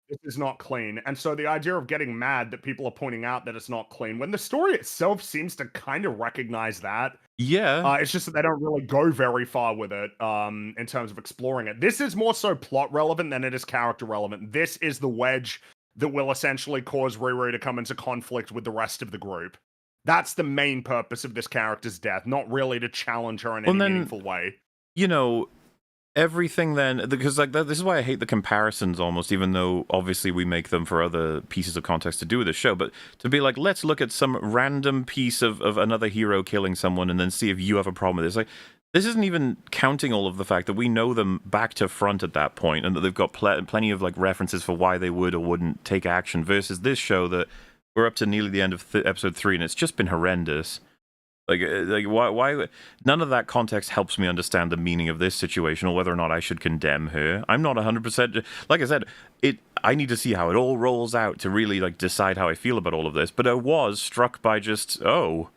This is not clean. And so the idea of getting mad that people are pointing out that it's not clean, when the story itself seems to kind of recognize that. Yeah. It's just that they don't really go very far with it in terms of exploring it. This is more so plot relevant than it is character relevant. This is the wedge that will essentially cause Riri to come into conflict with the rest of the group. That's the main purpose of this character's death, not really to challenge her in any meaningful way. Everything then, because like this is why I hate the comparisons almost, even though obviously we make them for other pieces of context to do with the show, but to be like, let's look at some random piece of another hero killing someone and then see if you have a problem with this. Like, this isn't even counting all of the fact that we know them back to front at that point and that they've got plenty of like references for why they would or wouldn't take action, versus this show that we're up to nearly the end of episode 3 and it's just been horrendous. Like why? None of that context helps me understand the meaning of this situation or whether or not I should condemn her. I'm not 100%. Like I said, I need to see how it all rolls out to really like decide how I feel about all of this. But I was struck by just, oh,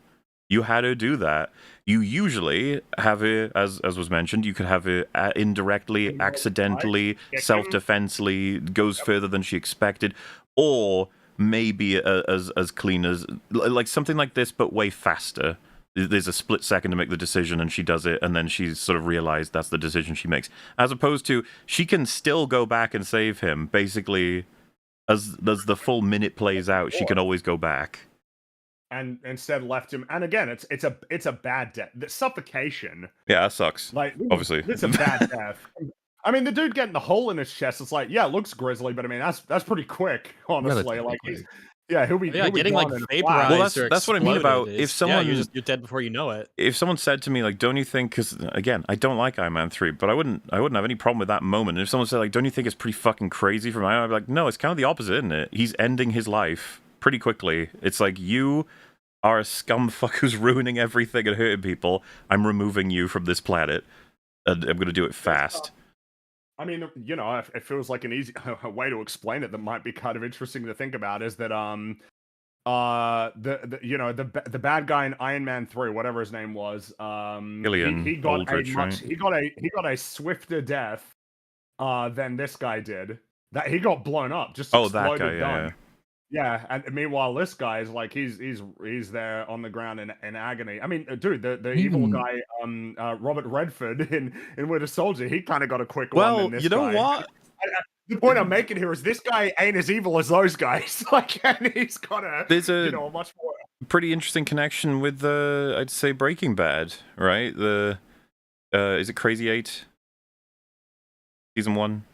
you had her do that. You usually have her, as was mentioned, you could have her indirectly, accidentally, self-defensely, goes further than she expected, or maybe as clean as like something like this, but way faster. There's a split second to make the decision and she does it, and then she's sort of realized that's the decision she makes. As opposed to, she can still go back and save him, basically as the full minute plays out, she can always go back. And instead left him. And again, it's a bad death. The suffocation. Yeah, that sucks. Like obviously, it's a bad death. I mean, the dude getting the hole in his chest. It's like, yeah, it looks grisly, but I mean, that's pretty quick, honestly. Relatively Like quick. he'll be getting like gone in a vaporized. flash. Well, or that's what I mean about exploded if someone you're dead before you know it. If someone said to me like, "Don't you think?" Because again, I don't like Iron Man 3, but I wouldn't have any problem with that moment. And if someone said like, "Don't you think it's pretty fucking crazy from Iron Man?" I'd be like, "No, it's kind of the opposite, isn't it? He's ending his life pretty quickly. It's like you are a scumfuck who's ruining everything and hurting people. I'm removing you from this planet, and I'm going to do it fast." I mean, you know, it feels like an easy a way to explain it that might be kind of interesting to think about is that the bad guy in Iron Man 3, whatever his name was, Killian he got Aldrich, right? he got a swifter death than this guy did. That he got blown up, just exploded, that guy, done. Yeah, and meanwhile, this guy is like he's there on the ground in agony. I mean, dude, the evil guy, Robert Redford in Winter Soldier, he kind of got a quick one. Well, This you know guy. what? The point I'm making here is this guy ain't as evil as those guys. Like, and he's got a much more pretty interesting connection with I'd say Breaking Bad, right? Is it Crazy 8? Season 1?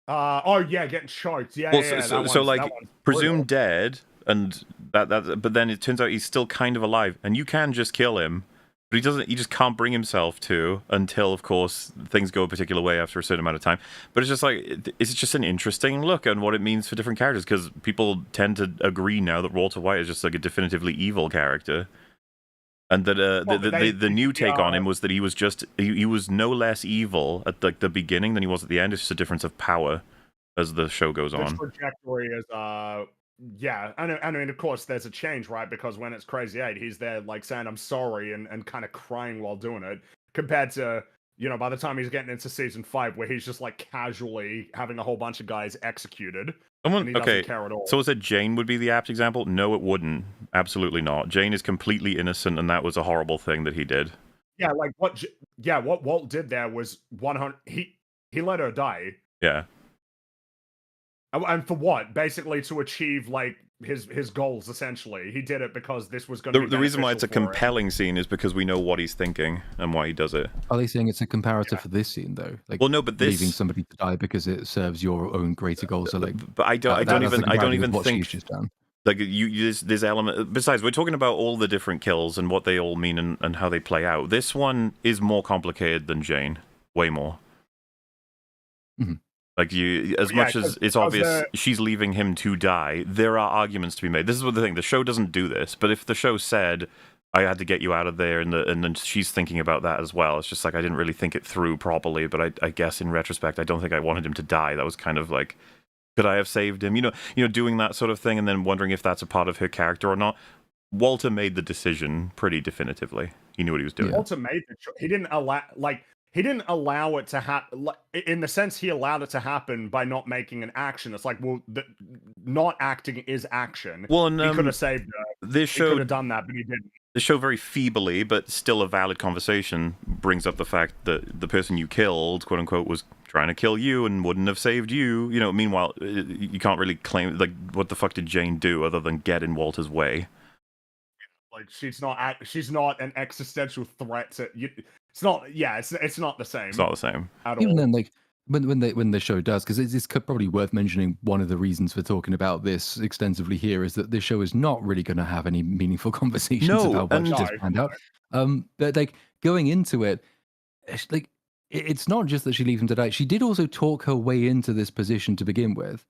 getting choked. Yeah, Well, yeah. So like presumed dead, and that but then it turns out he's still kind of alive, and you can just kill him. But he just can't bring himself to until, of course, things go a particular way after a certain amount of time. But it's just like, it's just an interesting look at what it means for different characters, because people tend to agree now that Walter White is just like a definitively evil character. And that the new take on him was that he was just, he was no less evil at like the beginning than he was at the end. It's just a difference of power as the show goes on. The trajectory is, yeah, I mean, of course, there's a change, right? Because when it's Crazy 8, he's there, like, saying, I'm sorry, and kind of crying while doing it, compared to, you know, by the time he's getting into Season 5, where he's just, like, casually having a whole bunch of guys executed, and he doesn't care at all. So was it Jane would be the apt example? No, it wouldn't. Absolutely not. Jane is completely innocent, and that was a horrible thing that he did. Yeah, like, what Walt did there was 100... He let her die. Yeah. And for what? Basically to achieve, like, his goals, essentially. He did it because this was going to be the reason why it's a compelling scene is because we know what he's thinking and why he does it. Are they saying it's a comparative for this scene, though? Like, well, no, but this... leaving somebody to die because it serves your own greater goals. So, like, but I don't even think... She's just done. Like, this element... Besides, we're talking about all the different kills and what they all mean and how they play out. This one is more complicated than Jane. Way more. Mm-hmm. Like, as much as it's obvious she's leaving him to die, there are arguments to be made. This is what the thing, the show doesn't do this, but if the show said, I had to get you out of there, and then she's thinking about that as well, it's just like, I didn't really think it through properly, but I guess in retrospect, I don't think I wanted him to die. That was kind of like, could I have saved him? You know, doing that sort of thing, and then wondering if that's a part of her character or not. Walter made the decision pretty definitively. He knew what he was doing. Walter made the choice. He didn't allow it to happen, in the sense he allowed it to happen by not making an action. It's like, well, not acting is action. Well, and he could have saved her. He could have done that, but he didn't. The show very feebly, but still a valid conversation, brings up the fact that the person you killed, quote unquote, was trying to kill you and wouldn't have saved you. You know, meanwhile, you can't really claim, like, what the fuck did Jane do other than get in Walter's way? Like, she's not an existential threat to you. It's not. Yeah, it's not the same. It's not the same at all. Even then, like, when the show does, because it's probably worth mentioning, one of the reasons for talking about this extensively here is that this show is not really going to have any meaningful conversations about what you just found out. But like, going into it, like, it's not just that she leaves him to die. She did also talk her way into this position to begin with.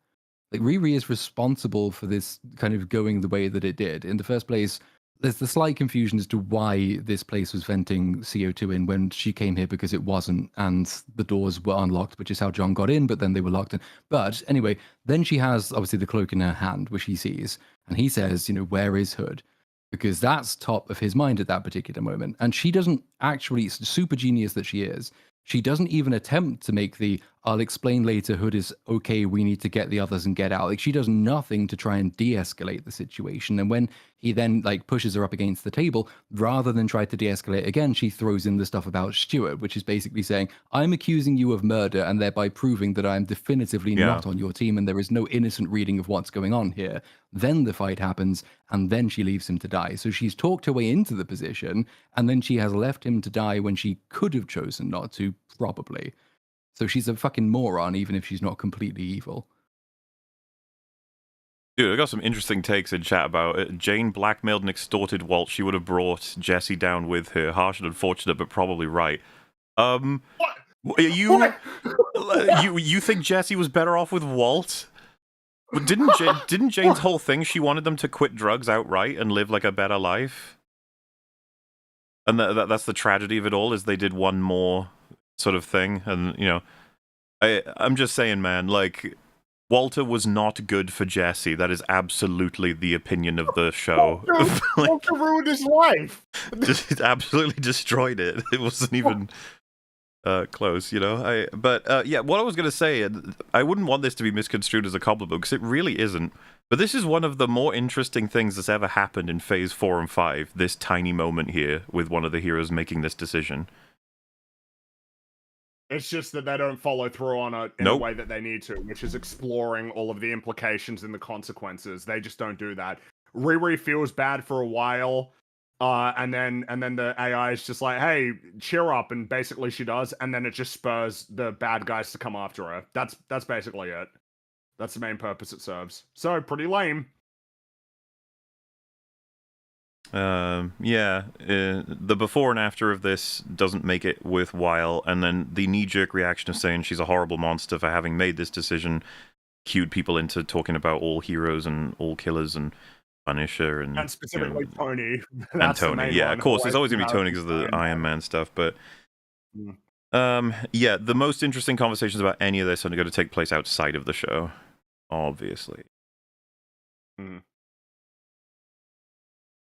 Like, Riri is responsible for this kind of going the way that it did. In the first place, there's the slight confusion as to why this place was venting CO2 in when she came here, because it wasn't, and the doors were unlocked, which is how John got in, but then they were locked in. But anyway, then she has obviously the cloak in her hand, which he sees, and he says, you know, where is Hood? Because that's top of his mind at that particular moment. And she doesn't actually, super genius that she is, she doesn't even attempt to make the, I'll explain later, Hood is okay, we need to get the others and get out. Like, she does nothing to try and de-escalate the situation. And when he then like pushes her up against the table, rather than try to de-escalate again, she throws in the stuff about Stuart, which is basically saying, I'm accusing you of murder and thereby proving that I'm definitively not on your team and there is no innocent reading of what's going on here. Then the fight happens and then she leaves him to die. So she's talked her way into the position and then she has left him to die when she could have chosen not to, probably. So she's a fucking moron, even if she's not completely evil. Dude, I got some interesting takes in chat about it. Jane blackmailed and extorted Walt. She would have brought Jesse down with her. Harsh and unfortunate, but probably right. You think Jesse was better off with Walt? Didn't Jane's whole thing, she wanted them to quit drugs outright and live like a better life? And that's the tragedy of it all, is they did one more sort of thing. And, you know, I'm just saying, man, like, Walter was not good for Jesse. That is absolutely the opinion of the show. Walter ruined his life. Just absolutely destroyed it. It wasn't even close, you know. Yeah, what I was going to say, I wouldn't want this to be misconstrued as a compliment, because it really isn't. But this is one of the more interesting things that's ever happened in Phase 4 and 5, this tiny moment here with one of the heroes making this decision. It's just that they don't follow through on it in the way that they need to, which is exploring all of the implications and the consequences. They just don't do that. Riri feels bad for a while, and then the AI is just like, "Hey, cheer up," and basically she does, and then it just spurs the bad guys to come after her. That's basically it. That's the main purpose it serves. So pretty lame. The before and after of this doesn't make it worthwhile, and then the knee-jerk reaction of saying she's a horrible monster for having made this decision cued people into talking about all heroes and all killers and Punisher and specifically Tony. And Tony, yeah, of course, there's always gonna be Tony because of the Iron Man stuff, but yeah, the most interesting conversations about any of this are going to take place outside of the show, obviously.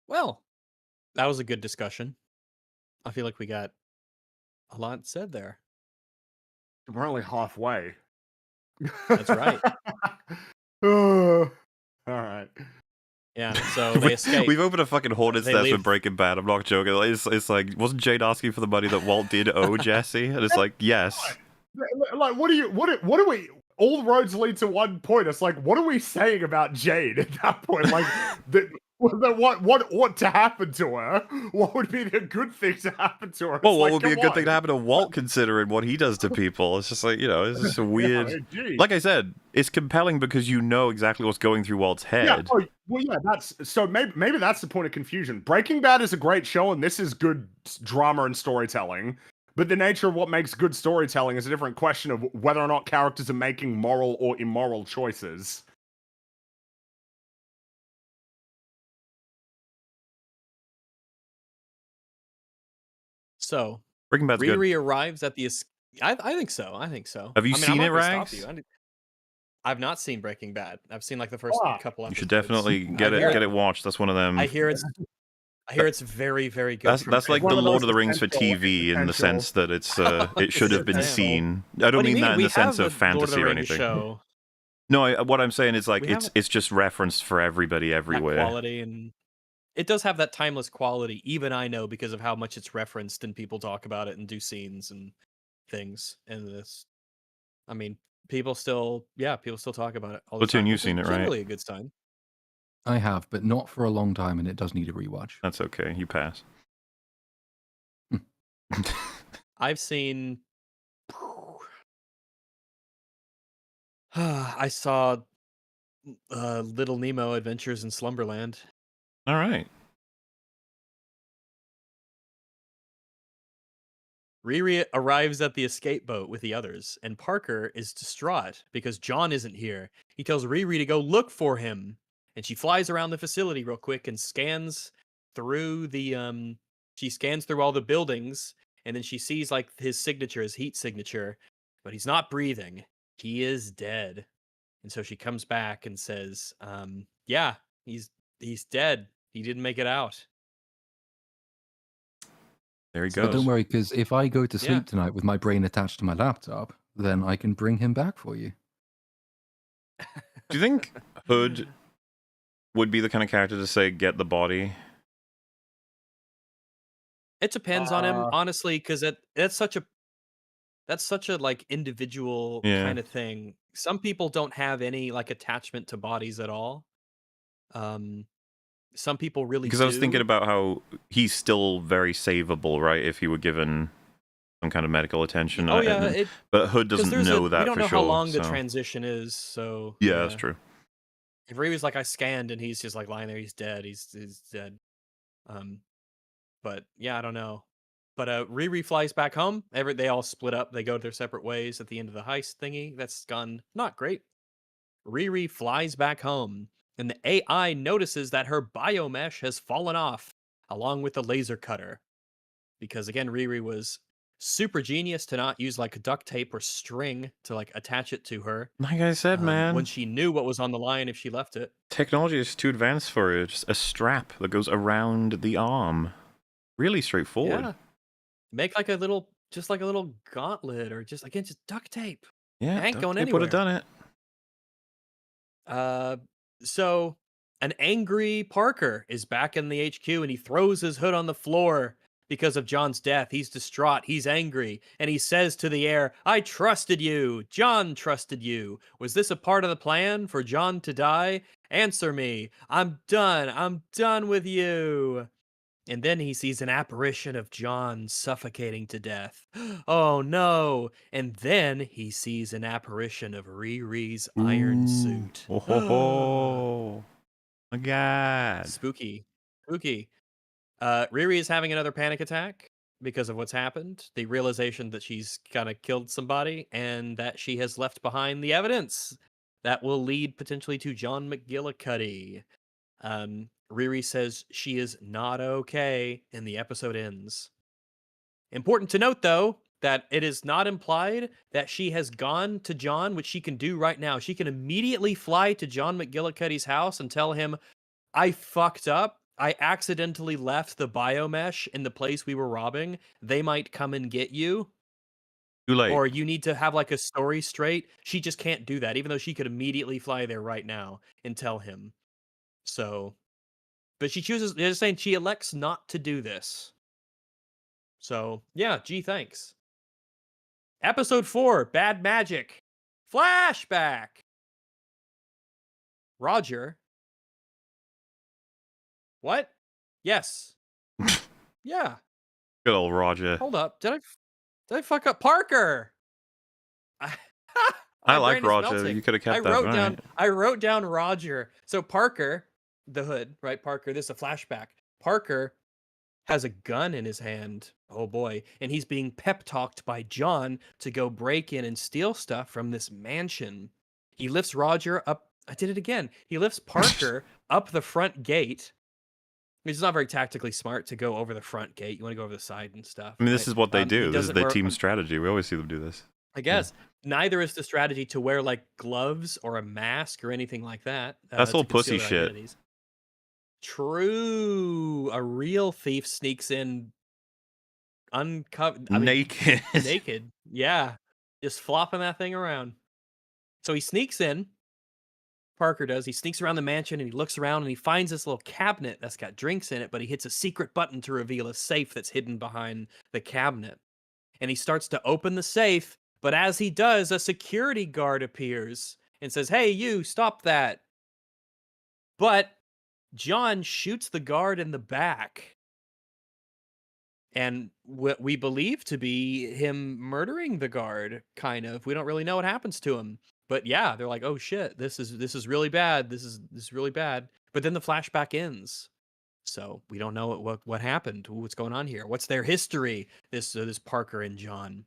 Well, that was a good discussion. I feel like we got a lot said there. We're only halfway. That's right. All right. Yeah, so they escape. We've opened a fucking hornet's nest with Breaking Bad. I'm not joking. It's like, wasn't Jade asking for the money that Walt did owe Jesse? And it's like, yes. Like, what are we? All roads lead to one point. It's like, what are we saying about Jade at that point? Like, what ought to happen to her? What would be the good thing to happen to her? Well, what would be a good thing to happen to Walt, considering what he does to people? It's just like, you know, it's just a weird. Like I said, it's compelling because you know exactly what's going through Walt's head. Yeah, well, yeah, that's so. Maybe that's the point of confusion. Breaking Bad is a great show, and this is good drama and storytelling. But the nature of what makes good storytelling is a different question of whether or not characters are making moral or immoral choices. So, Breaking Bad's Riri good. arrives at the... I think so. I think so. Have you seen it, Rags? I've not seen Breaking Bad. I've seen like the first couple episodes. You should definitely get it watched. That's one of them. I hear it's very, very good. That's like the Lord of the Rings for TV in the sense that it's it should have been seen. I don't mean that in the sense of fantasy or anything. Show. No, what I'm saying is like it's just referenced for everybody everywhere. Quality, and it does have that timeless quality. Even I know because of how much it's referenced and people talk about it and do scenes and things. And this, I mean, people still talk about it all the time. Platoon, you've seen it, right? Generally a good sign. I have, but not for a long time, and it does need a rewatch. That's okay. You pass. I've seen... I saw Little Nemo Adventures in Slumberland. All right. Riri arrives at the escape boat with the others, and Parker is distraught because John isn't here. He tells Riri to go look for him, and she flies around the facility real quick and scans through the she scans through all the buildings, and then she sees like his signature, his heat signature, but he's not breathing. He is dead. And so she comes back and says, yeah, he's dead. He didn't make it out. There he goes. But don't worry, because if I go to sleep tonight with my brain attached to my laptop, then I can bring him back for you. Do you think Hood would be the kind of character to say, get the body? It depends on him, Uh, honestly, because that's such a like individual Yeah. kind of thing. Some people don't have any like attachment to bodies at all. Some people really Because I was thinking do. about how he's still very savable, right? If he were given some kind of medical attention. Oh yeah, But Hood because doesn't know that we don't for know sure. how long the so. transition is, so Yeah, that's true. If Riri's like I scanned and he's just like lying there, he's dead. He's dead. But yeah, I don't know. But Riri flies back home. They all split up. They go their separate ways at the end of the heist thingy. That's gone not great. Riri flies back home, and the AI notices that her biomesh has fallen off, along with the laser cutter. Because again, Riri was super genius to not use like duct tape or string to like attach it to her. Like I said, man, when she knew what was on the line if she left it. technology is too advanced for it. Just a strap that goes around the arm. Really straightforward. Yeah. Make like a little gauntlet or just again just duct tape. Yeah, It ain't duct going tape would have anywhere. done it. So an angry Parker is back in the HQ and he throws his hood on the floor because of John's death. He's distraught. He's angry. And he says to the air, I trusted you. John trusted you. Was this a part of the plan for John to die? Answer me. I'm done. I'm done with you. And then he sees an apparition of John suffocating to death. Oh no! And then he sees an apparition of Riri's iron suit. Oh ho ho! My God! Spooky. Spooky. Riri is having another panic attack because of what's happened. The realization that she's kind of killed somebody and that she has left behind the evidence that will lead potentially to John McGillicuddy. Riri says she is not okay, and the episode ends. Important to note, though, that it is not implied that she has gone to John, which she can do right now. She can immediately fly to John McGillicuddy's house and tell him, I fucked up. I accidentally left the biomesh in the place we were robbing. They might come and get you. Too late. Or you need to have like a story straight. She just can't do that, even though she could immediately fly there right now and tell him. So, but she chooses, they're just saying she elects not to do this. So, yeah, gee, thanks. Episode 4, Bad Magic. Flashback. Roger. What? Yes. Yeah. Good old Roger. Hold up. Did I fuck up Parker? I My like brain is Roger. melting. You could have kept that. I wrote down Roger. So Parker, the hood, right? Parker, this is a flashback. Parker has a gun in his hand. Oh boy. And he's being pep talked by John to go break in and steal stuff from this mansion. He lifts Roger up. I did it again. He lifts Parker up the front gate. It's not very tactically smart to go over the front gate. You want to go over the side and stuff. I mean, this is what they He do. This is doesn't their wear- team strategy. We always see them do this. I guess. Neither is the strategy to wear like gloves or a mask or anything like that. That's to all conceal pussy their shit. identities. True. A real thief sneaks in uncovered, Naked. naked. Yeah, just flopping that thing around. So he sneaks in. Parker does. He sneaks around the mansion and he looks around and he finds this little cabinet that's got drinks in it, but he hits a secret button to reveal a safe that's hidden behind the cabinet. And he starts to open the safe, but as he does, a security guard appears and says, "Hey, you, stop that." But John shoots the guard in the back. And what we believe to be him murdering the guard, kind of. We don't really know what happens to him. But yeah, they're like, "Oh shit, this is really bad. This is really bad." But then the flashback ends. So we don't know what happened. What's going on here? What's their history? This Parker and John.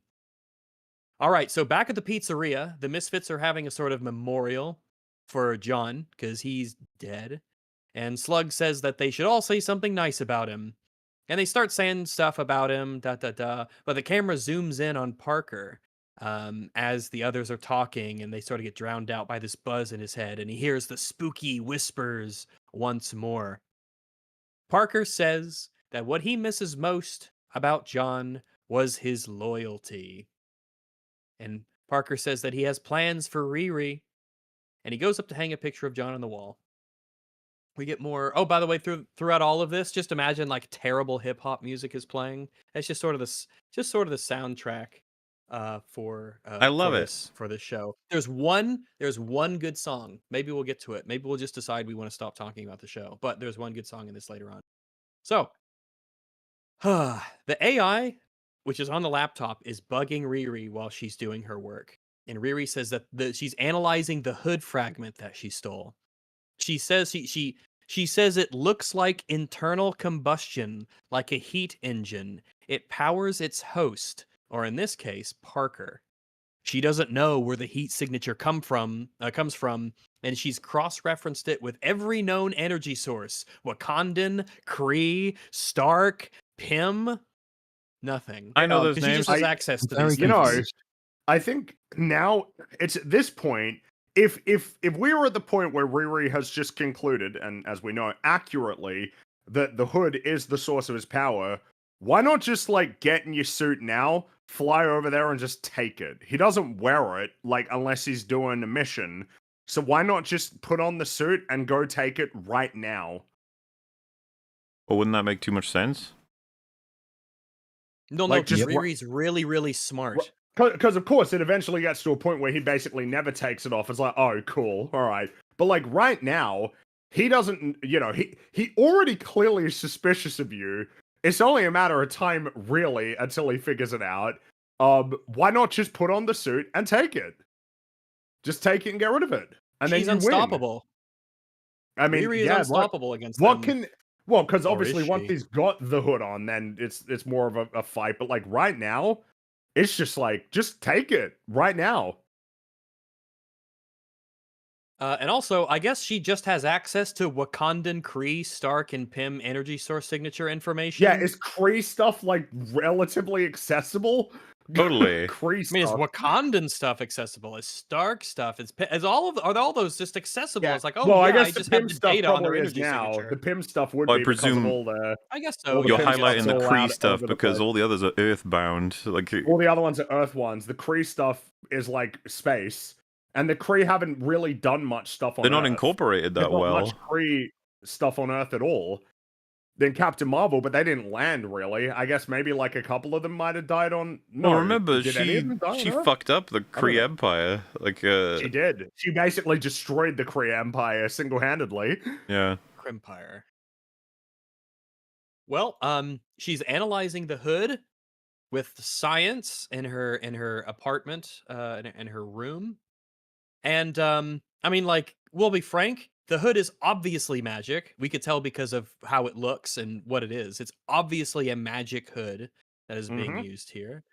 All right, so back at the pizzeria, the Misfits are having a sort of memorial for John because he's dead. And Slug says that they should all say something nice about him. And they start saying stuff about him, but the camera zooms in on Parker as the others are talking, and they sort of get drowned out by this buzz in his head, and he hears the spooky whispers once more. Parker says that what he misses most about John was his loyalty. And Parker says that he has plans for Riri, and he goes up to hang a picture of John on the wall. We get more. Oh, by the way, throughout all of this, just imagine like terrible hip hop music is playing. It's just sort of the soundtrack I love it. for this show. There's one good song. Maybe we'll get to it. Maybe we'll just decide we want to stop talking about the show. But there's one good song in this later on. So, the AI, which is on the laptop, is bugging Riri while she's doing her work. And Riri says that she's analyzing the hood fragment that she stole. She says she says it looks like internal combustion, like a heat engine. It powers its host, or in this case, Parker. She doesn't know where the heat signature comes from, and she's cross-referenced it with every known energy source: Wakandan, Kree, Stark, Pym. Nothing. I know those Because she names. just has access to Very these You know, things. I think now it's at this point. If we were at the point where Riri has just concluded, and as we know accurately, that the hood is the source of his power, why not just like get in your suit now, fly over there, and just take it? He doesn't wear it like unless he's doing a mission. So why not just put on the suit and go take it right now? Well, wouldn't that make too much sense? No, Like, because just wa- Riri's really, really smart. Because of course it eventually gets to a point where he basically never takes it off. It's like, oh, cool, all right. But like right now, he doesn't. You know, he already clearly is suspicious of you. It's only a matter of time, really, until he figures it out. Why not just put on the suit and take it? Just take it and get rid of it, and She's then you win. unstoppable. I mean, Riri is yeah. unstoppable against What them. can? Well, because Or obviously is once she? he's got the hood on, then it's more of a fight. But like right now, it's just like just take it right now. And also, I guess she just has access to Wakandan, Kree, Stark, and Pym energy source signature information. Yeah, is Kree stuff like relatively accessible? Totally. Kree I mean, is stuff. Wakandan stuff accessible? Is Stark stuff? Is all those just accessible? Yeah. It's like, oh well, I yeah, guess I the just have Pym the stuff data on their probably is energy now. signature. The Pym stuff would Well, I be because of presume all the I guess all so. the You're Pym Yeah. stuff's highlighting the all Kree out stuff over the because place. all the others are Earthbound. Like, all the other ones are Earth ones. The Kree stuff is like space, and the Kree haven't really done much stuff on they're Earth. not incorporated There's that not well. much Kree stuff on Earth at all. Then Captain Marvel, but they didn't land really. I guess maybe like a couple of them might have died on. No, Well, remember did any of she them die on Earth? fucked up the I don't Kree know. Empire. Like, She did. She basically destroyed the Kree Empire single-handedly. yeah. Crimpire. Well, she's analyzing the hood with science in her apartment, in her room, and I mean, like, we'll be frank, the hood is obviously magic. We could tell because of how it looks and what it is. It's obviously a magic hood that is being Mhm. used here.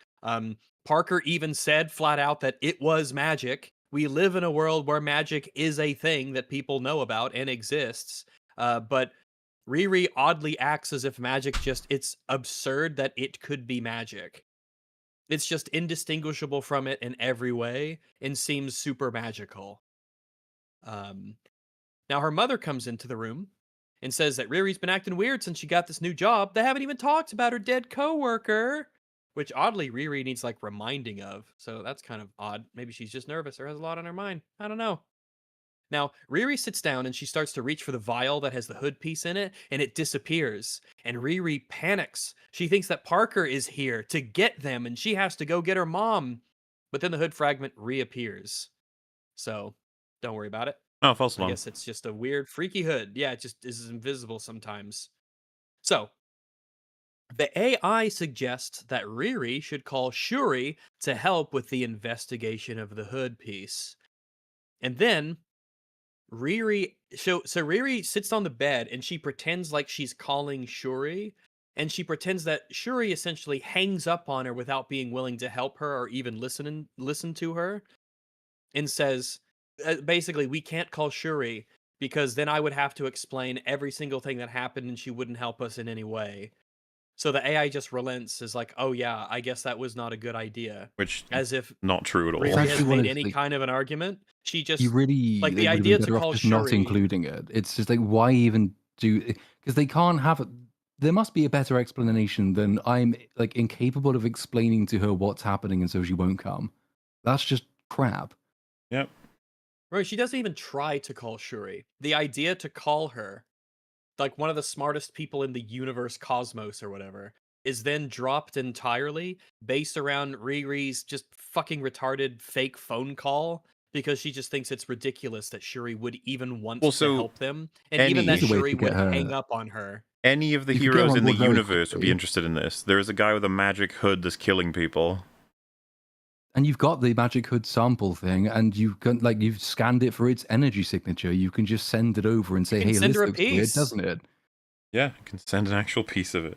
Parker even said flat out that it was magic. We live in a world where magic is a thing that people know about and exists. But Riri oddly acts as if magic it's absurd that it could be magic. It's just indistinguishable from it in every way and seems super magical. Now her mother comes into the room and says that Riri's been acting weird since she got this new job. They haven't even talked about her dead coworker, which oddly Riri needs like reminding of. So that's kind of odd. Maybe she's just nervous or has a lot on her mind. I don't know. Now, Riri sits down and she starts to reach for the vial that has the hood piece in it, and it disappears. And Riri panics. She thinks that Parker is here to get them, and she has to go get her mom. But then the hood fragment reappears. So, don't worry about it. Oh, false I alarm. guess it's just a weird, freaky hood. Yeah, it just is invisible sometimes. So, the AI suggests that Riri should call Shuri to help with the investigation of the hood piece. And then so Riri sits on the bed and she pretends like she's calling Shuri, and she pretends that Shuri essentially hangs up on her without being willing to help her or even listen to her, and says basically, we can't call Shuri because then I would have to explain every single thing that happened and she wouldn't help us in any way. So the AI just relents, is like, oh yeah, I guess that was not a good idea. Which As if not true at all. Riri It's has actually one made of, any like, kind of an argument. She just You really like they the would have idea been to better call off just not Shuri. including it. It's just like, why even do? Because they can't have it. There must be a better explanation than I'm like incapable of explaining to her what's happening, and so she won't come. That's just crap. Yep. Right, she doesn't even try to call Shuri. The idea to call her, like one of the smartest people in the universe, cosmos or whatever, is then dropped entirely based around Riri's just fucking retarded fake phone call because she just thinks it's ridiculous that Shuri would even want to Also, help them, and even that There's a way Shuri to get would hang her. up on her. any of the You could get her heroes on in the board very universe would be quickly. interested in this. There is a guy with a magic hood that's killing people. And you've got the magic hood sample thing, and you've scanned it for its energy signature. You can just send it over and say, can "Hey, send this her a looks weird, piece. doesn't it? Yeah, you can send an actual piece of it.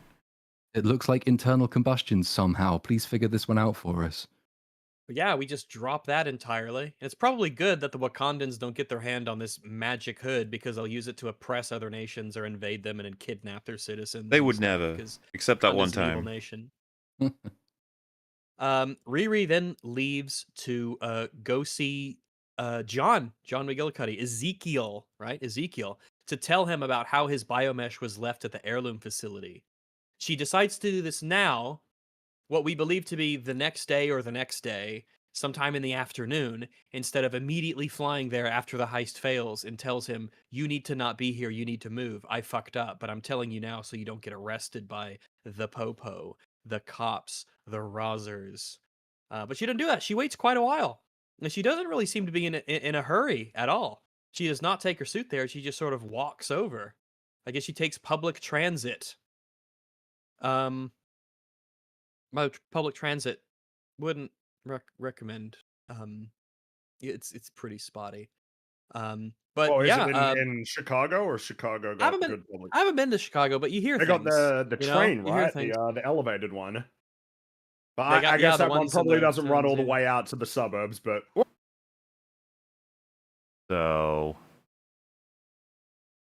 It looks like internal combustion somehow. Please figure this one out for us." But yeah, we just drop that entirely. And it's probably good that the Wakandans don't get their hand on this magic hood because they'll use it to oppress other nations or invade them and then kidnap their citizens. They and would stuff, never, because except that one Wakanda's an evil time. nation. Riri then leaves to go see John McGillicuddy, Ezekiel, right? Ezekiel, to tell him about how his biomesh was left at the heirloom facility. She decides to do this now, what we believe to be the next day or the next day, sometime in the afternoon, instead of immediately flying there after the heist fails, and tells him, "You need to not be here, you need to move. I fucked up, but I'm telling you now so you don't get arrested by the Popo, the cops, the Rozzers." But she doesn't do that. She waits quite a while. And she doesn't really seem to be in a hurry at all. She does not take her suit there. She just sort of walks over. I guess she takes public transit. Public transit wouldn't recommend. It's pretty spotty. But Oh, is yeah, it in Chicago, or Chicago I got haven't been good public? I haven't been to Chicago, but you hear They got things. the you know? train, You hear right? things. The elevated one. But They got I guess the that one ones in probably the doesn't run towns, all the yeah. way out to the suburbs, but So,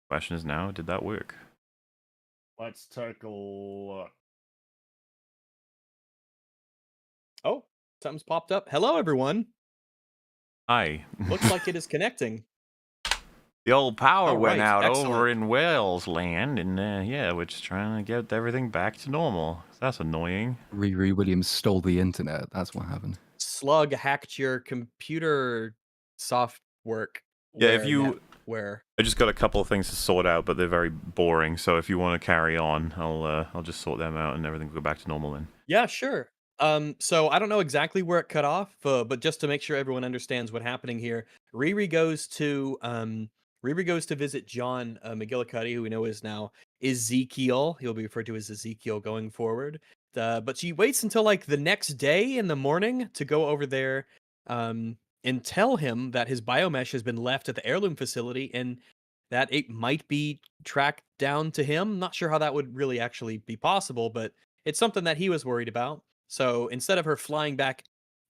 question is now, did that work? let's take a look. Oh, something's popped up. Hello, everyone. Hi. Looks like it is connecting. The old power All went right, out excellent. over in Wales land, and yeah, we're just trying to get everything back to normal. That's annoying. Riri Williams stole the internet. That's what happened. Slug hacked your computer soft work. Yeah, if you... Where? I just got a couple of things to sort out, but they're very boring. So if you want to carry on, I'll just sort them out, and everything will go back to normal then. Yeah, sure. So I don't know exactly where it cut off, but just to make sure everyone understands what's happening here, Riri goes to visit John McGillicuddy, who we know is now Ezekiel. He'll be referred to as Ezekiel going forward. But she waits until like the next day in the morning to go over there and tell him that his biomesh has been left at the heirloom facility and that it might be tracked down to him. Not sure how that would really actually be possible, but it's something that he was worried about. So instead of her flying back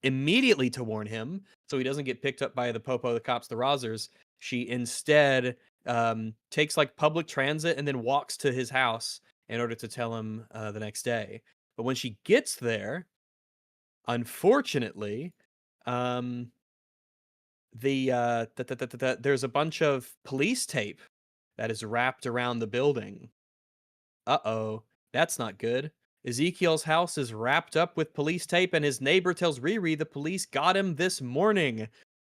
immediately to warn him, so he doesn't get picked up by the Popo, the cops, the Rozzers, she instead takes like public transit and then walks to his house in order to tell him the next day. But when she gets there, unfortunately, there's a bunch of police tape that is wrapped around the building. Uh-oh, that's not good. Ezekiel's house is wrapped up with police tape, and his neighbor tells Riri the police got him this morning.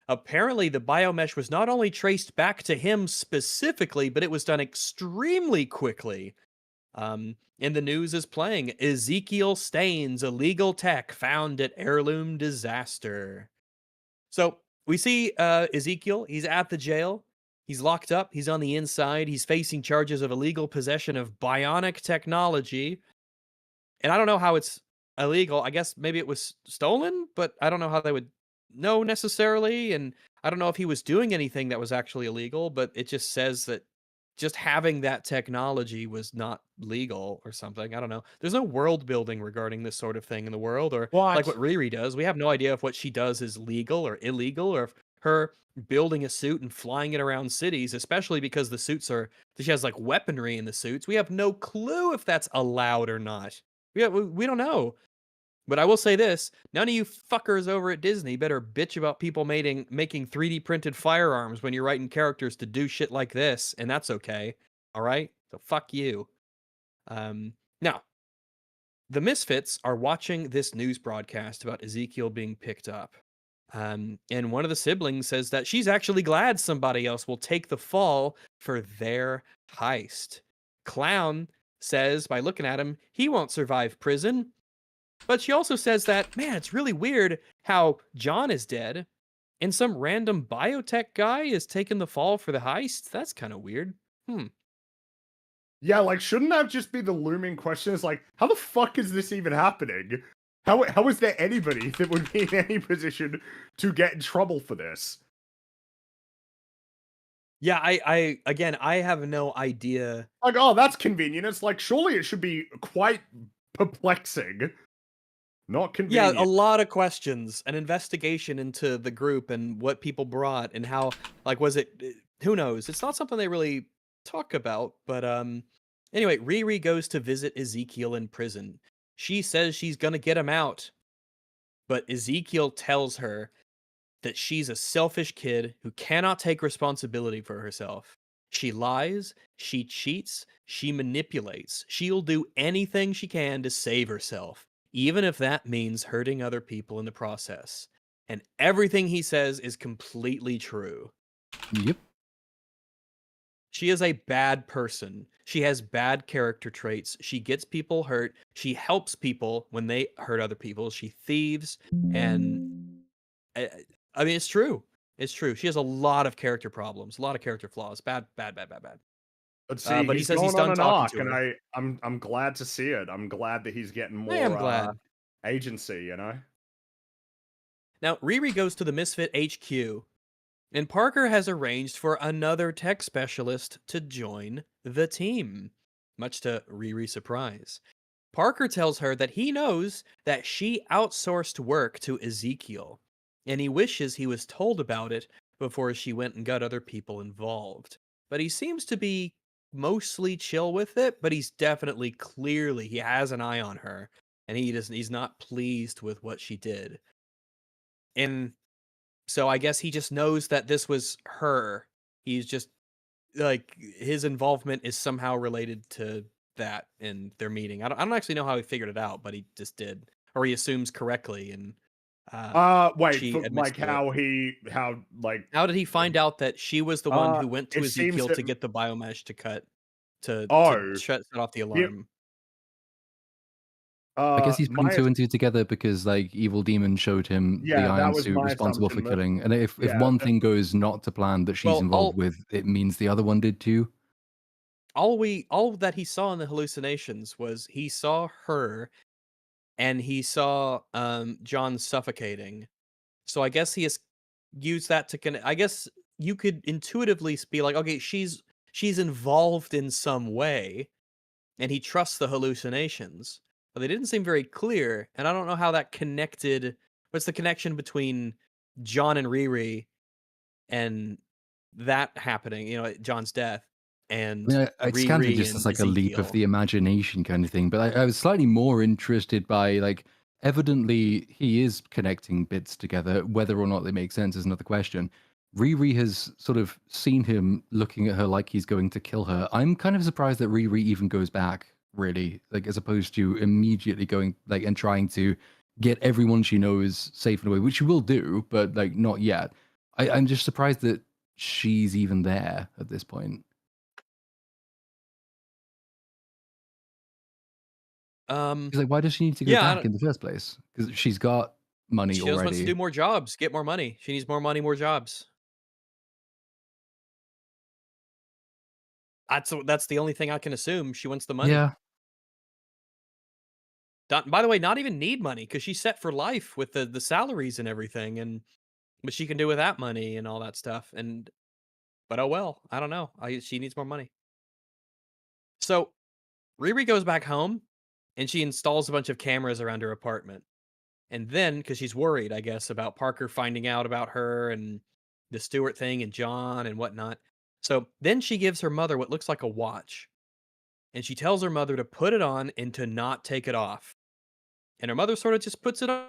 Apparently, the biomesh was not only traced back to him specifically, but it was done extremely quickly. And the news is playing Ezekiel Stains, illegal tech found at heirloom disaster. So we see Ezekiel. He's at the jail. He's locked up. He's on the inside. He's facing charges of illegal possession of bionic technology. And I don't know how it's illegal. I guess maybe it was stolen, but I don't know how they would know necessarily. And I don't know if he was doing anything that was actually illegal, but it just says that just having that technology was not legal or something. I don't know. There's no world building regarding this sort of thing in the world, or like what Riri does. We have no idea if what she does is legal or illegal, or if her building a suit and flying it around cities, especially because the suits are, she has like weaponry in the suits. We have no clue if that's allowed or not. We don't know. But I will say this, none of you fuckers over at Disney better bitch about people making 3D printed firearms when you're writing characters to do shit like this, and that's okay. All right? So fuck you. Now, the Misfits are watching this news broadcast about Ezekiel being picked up. And one of the siblings says that she's actually glad somebody else will take the fall for their heist. Clown says, by looking at him, he won't survive prison. But she also says that, man, it's really weird how John is dead and some random biotech guy is taking the fall for the heist. That's kind of weird. Yeah, like, shouldn't that just be the looming question? Is like, how the fuck is this even happening? How is there anybody that would be in any position to get in trouble for this? Yeah, I again, I have no idea. Like, oh, that's convenient. It's like, surely it should be quite perplexing. Not Yeah, convenient. a lot of questions, an investigation into the group and what people brought and how, like, was it, who knows? It's not something they really talk about, but anyway, Riri goes to visit Ezekiel in prison. She says she's gonna get him out, but Ezekiel tells her that she's a selfish kid who cannot take responsibility for herself. She lies, she cheats, she manipulates. She'll do anything she can to save herself, even if that means hurting other people in the process. And everything he says is completely true. Yep. She is a bad person. She has bad character traits. She gets people hurt. She helps people when they hurt other people. She thieves and I, I mean, it's true. It's true. She has a lot of character problems, a lot of character flaws. Bad, bad, bad, bad, bad. But see, But he he's says he's going on done an talking arc, to and her. I'm glad to see it. I'm glad that he's getting I am more glad. agency, you know? Now, Riri goes to the Misfit HQ, and Parker has arranged for another tech specialist to join the team, much to Riri's surprise. Parker tells her that he knows that she outsourced work to Ezekiel, and he wishes he was told about it before she went and got other people involved. But he seems to be mostly chill with it, but he's definitely clearly he has an eye on her, and he's not pleased with what she did. And so I guess he just knows that this was her. He's just like his involvement is somehow related to that in their meeting. I don't actually know how he figured it out, but he just did, or he assumes correctly, and Wait, she for admits like to it. how like How did he find out that she was the one who went to it seems Ezekiel that to get the biomesh to cut to oh, set off the he, alarm? I guess he's putting my two and two together because like Evil Demon showed him the yeah, that iron was suit my responsible for assumption. That killing. And if yeah, one thing goes not to plan that she's Well, involved with, it means the other one did too. all that he saw in the hallucinations was he saw her and he saw John suffocating. So I guess he has used that to connect. I guess you could intuitively be like, okay, she's involved in some way, and he trusts the hallucinations. But they didn't seem very clear, and I don't know how that connected. What's the connection between John and Riri and that happening? You know, John's death I and mean, it's kind of Riri just as and like a leap of Ezekiel. the imagination kind of thing. But I was slightly more interested by like, evidently he is connecting bits together. Whether or not they make sense is another question. Riri has sort of seen him looking at her like he's going to kill her. I'm kind of surprised that Riri even goes back, really, like as opposed to immediately going like and trying to get everyone she knows safe and away, which she will do, but like not yet. I'm just surprised that she's even there at this point. Um, He's like, why does she need to go yeah, back in the first place? Because she's got money she just wants to do already. more jobs, get more money. She needs more money, more jobs. That's the only thing I can assume. She wants the money. Yeah. By the way, not even need money because she's set for life with the salaries and everything, and what she can do with that money and all that stuff. And but oh well, I don't know. She needs more money. So Riri goes back home, and she installs a bunch of cameras around her apartment. And then, because she's worried, I guess, about Parker finding out about her and the Stewart thing and John and whatnot. So then she gives her mother what looks like a watch, and she tells her mother to put it on and to not take it off. And her mother sort of just puts it on,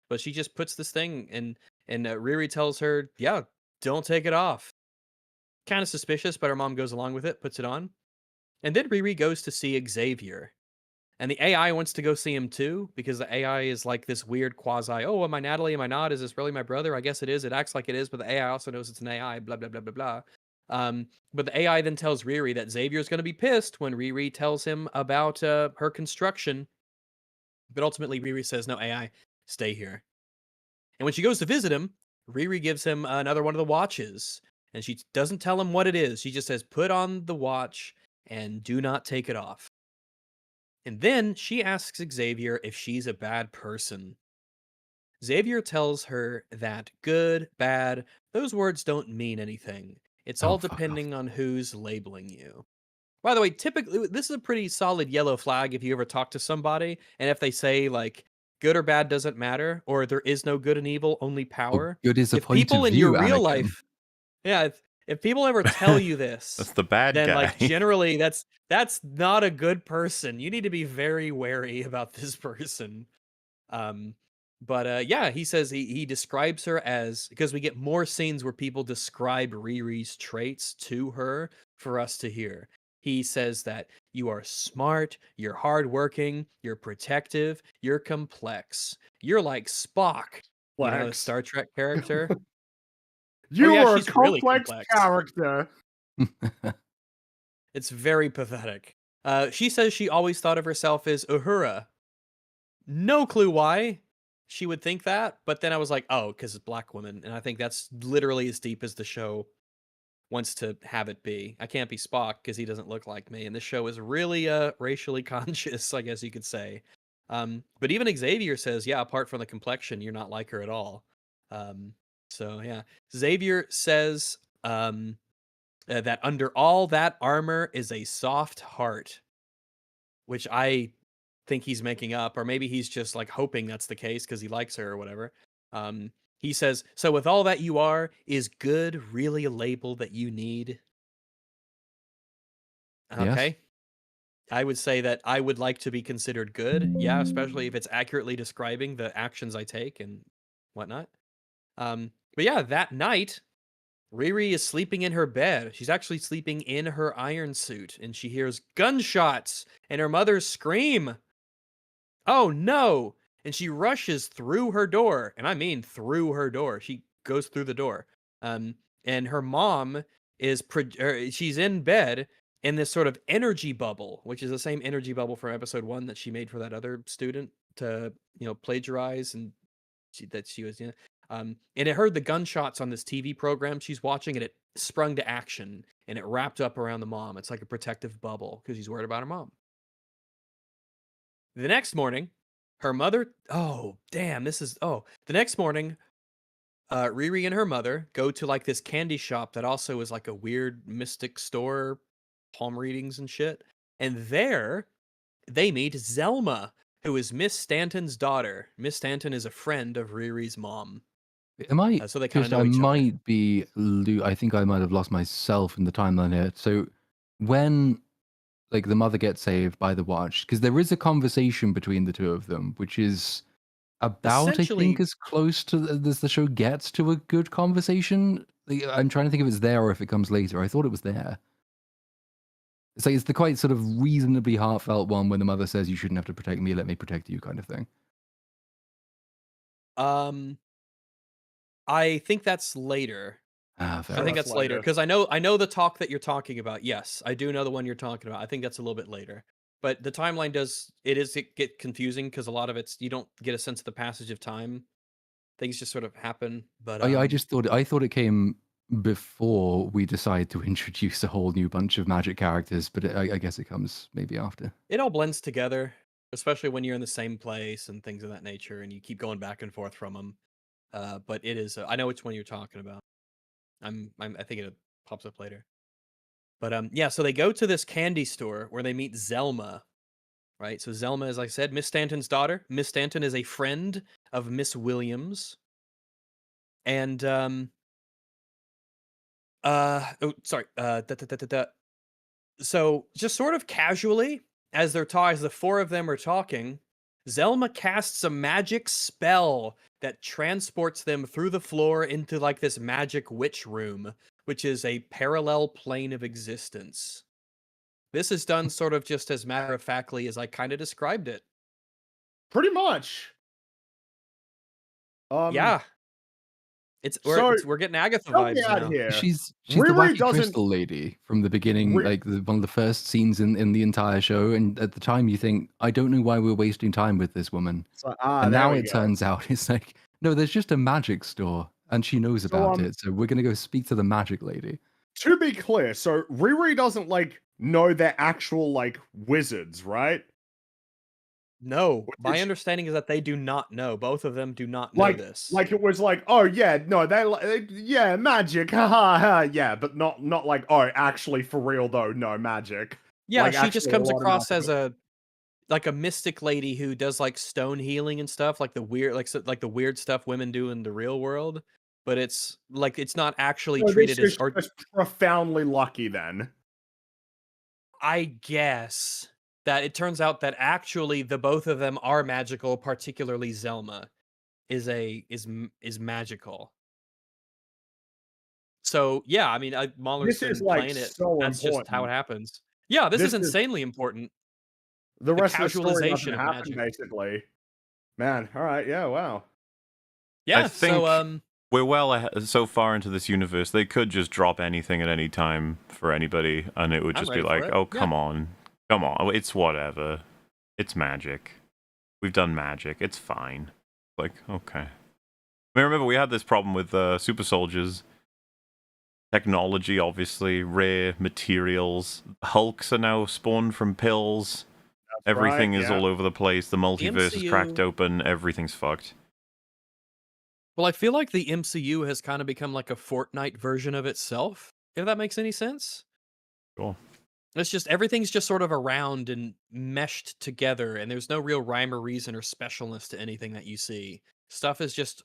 but she just puts this thing and Riri tells her, "Yeah, don't take it off." Kind of suspicious, but her mom goes along with it, puts it on, and then Riri goes to see Xavier. And the AI wants to go see him too, because the AI is like this weird quasi, oh, am I Natalie? Am I not? Is this really my brother? I guess it is. It acts like it is, but the AI also knows it's an AI, blah, blah, blah, blah, blah. But the AI then tells Riri that Xavier's going to be pissed when Riri tells him about her construction. But ultimately, Riri says, no, AI, stay here. And when she goes to visit him, Riri gives him another one of the watches. And she doesn't tell him what it is. She just says, put on the watch and do not take it off. And then she asks Xavier if she's a bad person. Xavier tells her that good, bad, those words don't mean anything. It's all fuck off. depending on who's labeling you. By the way, typically, this is a pretty solid yellow flag if you ever talk to somebody, and if they say, like, good or bad doesn't matter, or there is no good and evil, only Well, power. good is a If point people of in your view, real Anakin. life, yeah, if people ever tell you this, That's the bad then guy. like generally that's not a good person. You need to be very wary about this person. But yeah, he says he describes her as, because we get more scenes where people describe Riri's traits to her for us to hear. He says that you are smart, you're hardworking, you're protective, you're complex. You're like Spock, you know, the Flex. Star Trek character. You yeah, are a she's really complex complex. character. It's very pathetic. She says she always thought of herself as Uhura. No clue why she would think that, but then I was like, oh, because it's black woman, and I think that's literally as deep as the show wants to have it be. I can't be Spock because he doesn't look like me, and this show is really racially conscious, I guess you could say. But even Xavier says, yeah, apart from the complexion, you're not like her at all. So yeah, Xavier says that under all that armor is a soft heart, which I think he's making up, or maybe he's just like hoping that's the case because he likes her or whatever. He says, so with all that you are, is good really a label that you need? Okay. Yes. I would say that I would like to be considered good. Yeah, especially if it's accurately describing the actions I take and whatnot. But yeah, that night, Riri is sleeping in her bed. She's actually sleeping in her iron suit, and she hears gunshots and her mother scream. Oh no! And she rushes through her door, and I mean through her door. She goes through the door. And her mom is she's in bed in this sort of energy bubble, which is the same energy bubble from episode 1 that she made for that other student to, plagiarize, and she was, and it heard the gunshots on this TV program she's watching, and it sprung to action, and it wrapped up around the mom. It's like a protective bubble because she's worried about her mom. The next morning, her mother, the next morning, Riri and her mother go to like this candy shop that also is like a weird mystic store, palm readings and shit. And there they meet Zelma, who is Miss Stanton's daughter. Miss Stanton is a friend of Riri's mom. Am I? So they kind of Just know I each other. might be. I think I might have lost myself in the timeline here. So when like the mother gets saved by the watch, because there is a conversation between the two of them, which is about, I think, Essentially, as close to as the show gets to a good conversation. Like, I'm trying to think if it's there or if it comes later. I thought it was there. It's like it's the quite sort of reasonably heartfelt one when the mother says, "You shouldn't have to protect me. Let me protect you," kind of thing. I think that's later. Fair I think enough. that's later because I know the talk that you're talking about. Yes, I do know the one you're talking about. I think that's a little bit later. But the timeline it get confusing because a lot of it's you don't get a sense of the passage of time. Things just sort of happen. But I thought it came before we decide to introduce a whole new bunch of magic characters, but I guess it comes maybe after. it all blends together, especially when you're in the same place and things of that nature, and you keep going back and forth from them. But it is. I know which one you're talking about. I think it pops up later. But yeah. So they go to this candy store where they meet Zelma. Right. So Zelma, as I said, Miss Stanton's daughter. Miss Stanton is a friend of Miss Williams. And so just sort of casually, as the four of them are talking, Zelma casts a magic spell that transports them through the floor into like this magic witch room, which is a parallel plane of existence. This is done sort of just as matter-of-factly as I kind of described it. Pretty much. Yeah. So We're getting Agatha help me vibes out now. here. She's the Riri wacky doesn't. crystal lady from the beginning, Ri- like one of the first scenes in the entire show. And at the time, you think, I don't know why we're wasting time with this woman. So, And there now we it go. turns out it's like, no, there's just a magic store, and she knows about it. So we're gonna go speak to the magic lady. To be clear, so Riri doesn't like know they're actual like wizards, right? No, What my did she- understanding is that they do not know. Both of them do not know this. Like it was like, oh yeah, no, yeah, magic, haha, yeah, but not like, oh, actually for real though, no magic. Yeah, like, she just actually a comes lot of across magic. as a mystic lady who does like stone healing and stuff, like the weird like the weird stuff women do in the real world. But it's like it's not actually So treated this as, or is profoundly lucky then. I guess that it turns out that actually the both of them are magical, particularly Zelma is magical. So yeah, I mean, Mahler's This is been like playing it. so That's just how it important. happens. Yeah, this is This is insanely important. the The rest of the story casualization doesn't of happen magic. basically. Man, all right, yeah, wow. Yeah, I think so we're so far into this universe, they could just drop anything at any time for anybody, and it would I'm just be ready for like, it. oh, Yeah. come on, it's whatever. It's magic. We've done magic. It's fine. Like, okay. I mean, remember, we had this problem with super soldiers. Technology, obviously, rare materials. Hulks are now spawned from pills. That's Everything right, is yeah. all over the place. The multiverse is cracked MCU open. Everything's fucked. well, I feel like the MCU has kind of become like a Fortnite version of itself, if that makes any sense. Cool. It's just everything's just sort of around and meshed together, and there's no real rhyme or reason or specialness to anything that you see. Stuff is just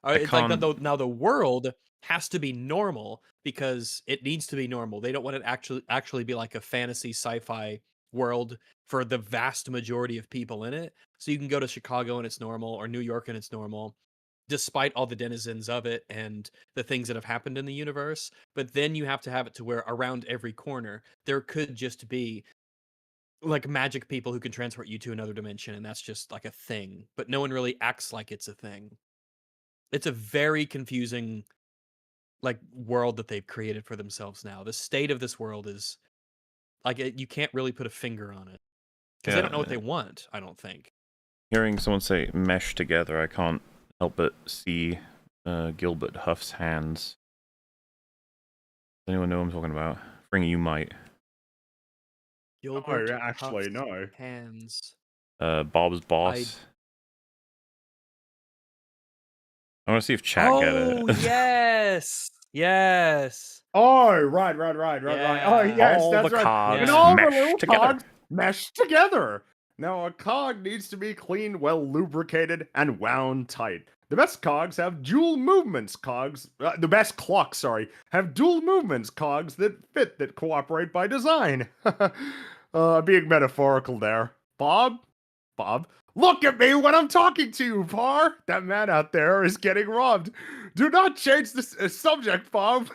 it's like now the world has to be normal because it needs to be normal. They don't want it actually be like a fantasy sci-fi world for the vast majority of people in it. So you can go to Chicago and it's normal, or New York and it's normal, despite all the denizens of it and the things that have happened in the universe. But then you have to have it to where around every corner there could just be like magic people who can transport you to another dimension, and that's just like a thing. But no one really acts like it's a thing. It's a very confusing like world that they've created for themselves now. The state of this world is like you can't really put a finger on it because they don't know what they want, I don't think. Hearing someone say mesh together, I can't help but see Gilbert Huff's hands. Does anyone know what I'm talking about? Fringy, you might. Gilbert actually, Huff's no. hands. Bob's boss. I want to see if chat get it. Oh yes, yes. Oh, right. Oh, yes, All that's the right. cogs And all the mesh little together. cogs mesh together. Now, a cog needs to be clean, well lubricated, and wound tight. The best cogs have dual movements cogs. The best clocks, sorry, have dual movements cogs that fit, that cooperate by design. Being metaphorical there. Bob, look at me when I'm talking to you, Par. That man out there is getting robbed. Do not change the subject, Bob.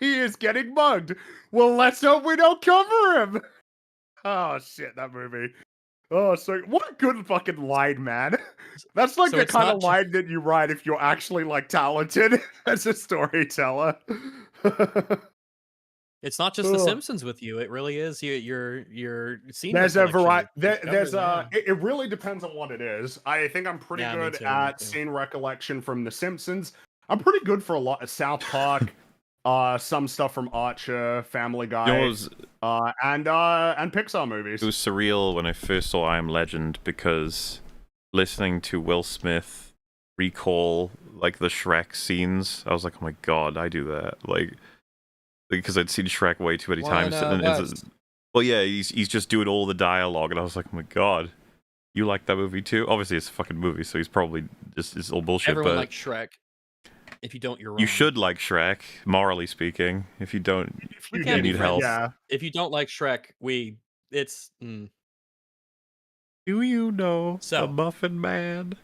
He is getting mugged. Well, let's hope we don't cover him. Oh, shit, that movie. Oh, so what a good fucking line, man. That's like So the it's kind not of ju- line that you write if you're actually like talented as a storyteller. It's not just The Ugh. Simpsons with you. It really is your scene. There's a recollection variety. of There's discovering, it really depends on what it is. I think I'm pretty Yeah, me good too, me at too. scene recollection from The Simpsons. I'm pretty good for a lot of South Park, some stuff from Archer, Family Guy, You know, and Pixar movies. it was surreal when I first saw I Am Legend because listening to Will Smith recall like the Shrek scenes, I was like, oh my god, I do that. Like because I'd seen Shrek way too many times. And well, yeah, he's just doing all the dialogue, and I was like, oh my god, you like that movie too? Obviously, it's a fucking movie, so he's probably it's all bullshit. Everyone but likes Shrek. If you don't, you're wrong. you should like Shrek, morally speaking. If you don't, We you can't be need friends. help. Yeah. If you don't like Shrek, it's. Do you know So- the Muffin Man?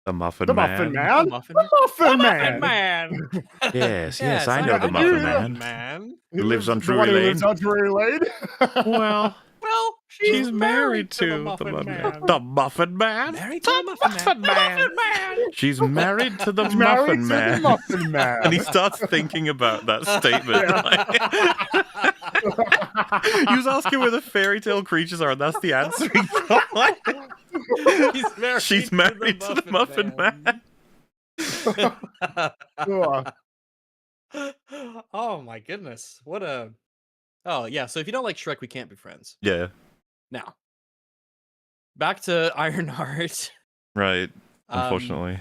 The Muffin The Man. Muffin Man. The Muffin The Muffin Man. Man. Yes, I know the know Muffin the Man. Man. Who lives on The one Drury who Lane. lives on Drury Lane. Well, Well, She's married to the Muffin Man. Married to the Muffin Man. She's married to the He's married Muffin to the Man. Muffin Man. And he starts thinking about that statement. He was asking where the fairy tale creatures are, and that's the answer he got. She's married to the Muffin Man. Oh my goodness. What a... Oh, yeah. So if you don't like Shrek, we can't be friends. Yeah. Now, back to Ironheart. Right. Unfortunately.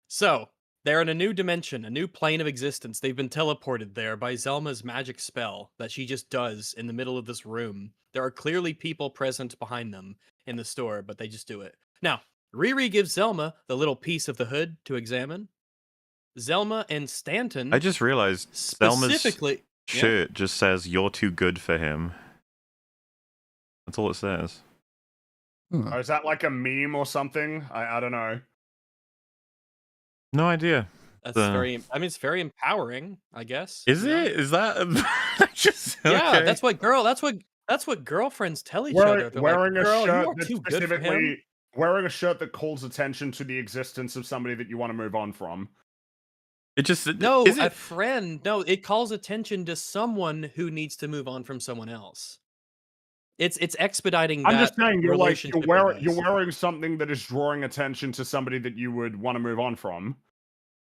So, they're in a new dimension, a new plane of existence. They've been teleported there by Zelma's magic spell that she just does in the middle of this room. There are clearly people present behind them in the store, but they just do it. Now, Riri gives Zelma the little piece of the hood to examine. Zelma and Stanton I just realized specifically... Selma's shirt just says, "You're too good for him." That's all it says. Oh, is that like a meme or something? I don't know. No idea. That's very... I mean, it's very empowering, I guess. Is it? Is that... just... Yeah, okay. that's what girlfriends tell each other. They're Wearing like, a "Girl, you shirt are that too good for him." wearing a shirt that calls attention to the existence of somebody that you want to move on from. It just... No, is a it... friend. No, it calls attention to someone who needs to move on from someone else. It's expediting I'm that just saying, you're relationship. you're wearing something that is drawing attention to somebody that you would want to move on from.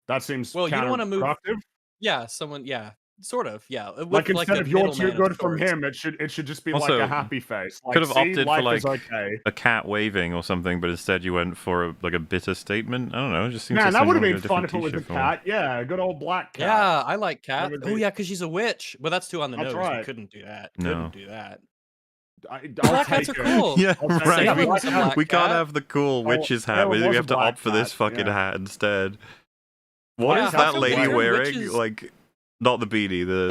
That seems Well, you don't want to move. counterproductive. Yeah, someone. Yeah, sort of. Yeah, Like instead of "you're too good from him," it should just be Also, like a happy face. Like, could have see, opted life for like is okay. a cat waving or something, but instead you went for a bitter statement. I don't know. It just seems Man, like that would have something been a fun different if it was a t-shirt for. cat. Yeah, a good old black cat. Yeah, I like cat. would Oh be- yeah, because she's a witch. But that's too on the That's nose. right. You couldn't do that. No. Couldn't do that. I'll Black hats are take it. cool. Yeah, I'll take right. it. We, Salem's a black we can't cat. have the cool witch's hat. Salem We was a have to black opt for this cat, fucking yeah. hat instead. What Yeah, is how that come lady wearing wearing? witches- Like, not the beanie.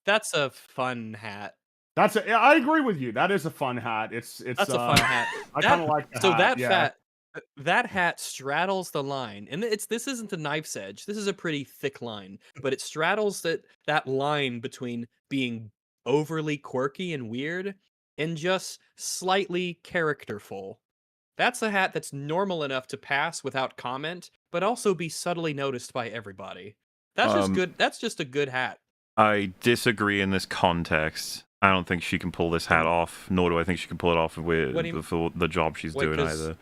That's a fun hat. Yeah, I agree with you. That is a fun hat. It's That's a fun hat. I kind of like the So hat. Yeah. that hat straddles the line, and this isn't a knife's edge. This is a pretty thick line, but it straddles that line between being overly quirky and weird and just slightly characterful. That's a hat that's normal enough to pass without comment, but also be subtly noticed by everybody. That's just good. That's just a good hat. I disagree in this context. I don't think she can pull this hat off, nor do I think she can pull it off with for the job she's doing either.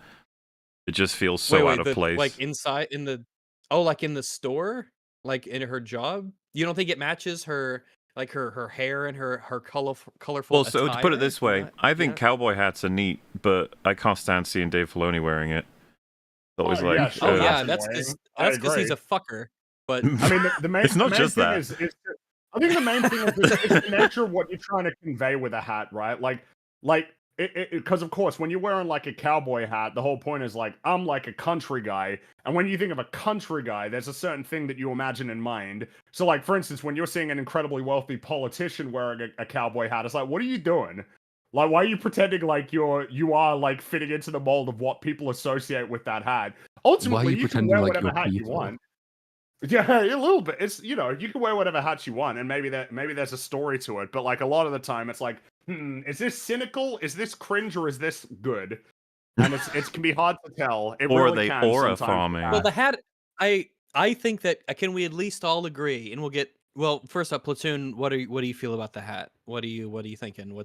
It just feels so out of place. Like inside in the like in the store, like in her job. You don't think it matches her her hair and her colorful Well, so to put it attire? this way, I think cowboy hats are neat, but I can't stand seeing Dave Filoni wearing it. It's always Oh, yeah, like, sure. Oh yeah, That's that's annoying. because I he's a agree. fucker. But I mean, the main. It's not the main just thing that. Is I think the main thing is it's the nature of what you're trying to convey with a hat, right? Like because of course when you're wearing like a cowboy hat, the whole point is like I'm like a country guy, and when you think of a country guy, there's a certain thing that you imagine in mind. So like for instance, when you're seeing an incredibly wealthy politician wearing a cowboy hat, it's like, what are you doing? Like, why are you pretending like you are like fitting into the mold of what people associate with that hat? Ultimately, you can wear whatever hat you want. Yeah, a little bit. It's you can wear whatever hat you want, and maybe there's a story to it. But like a lot of the time, it's like, is this cynical? Is this cringe? Or is this good? And it can be hard to tell. It or really they can aura sometimes. farming. well, the hat. I think that can we at least all agree, and we'll get. Well, first up, Platoon. What do you feel about the hat? What are you thinking?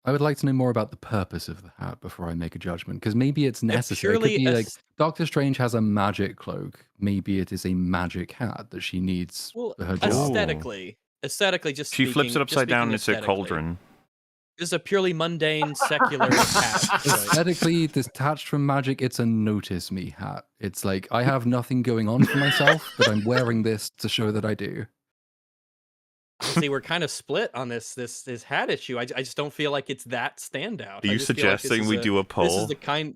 I would like to know more about the purpose of the hat before I make a judgment, because maybe it's necessary. It purely could be like Doctor Strange has a magic cloak. Maybe it is a magic hat that she needs for her job. aesthetically, just She flips speaking- it upside just down and speaking it's a cauldron. This is a purely mundane, secular hat. Right? Aesthetically detached from magic, it's a notice me hat. It's like I have nothing going on for myself, but I'm wearing this to show that I do. See, we're kind of split on this hat issue. I just don't feel like it's that standout. Are you suggesting we do a poll? This is the kind.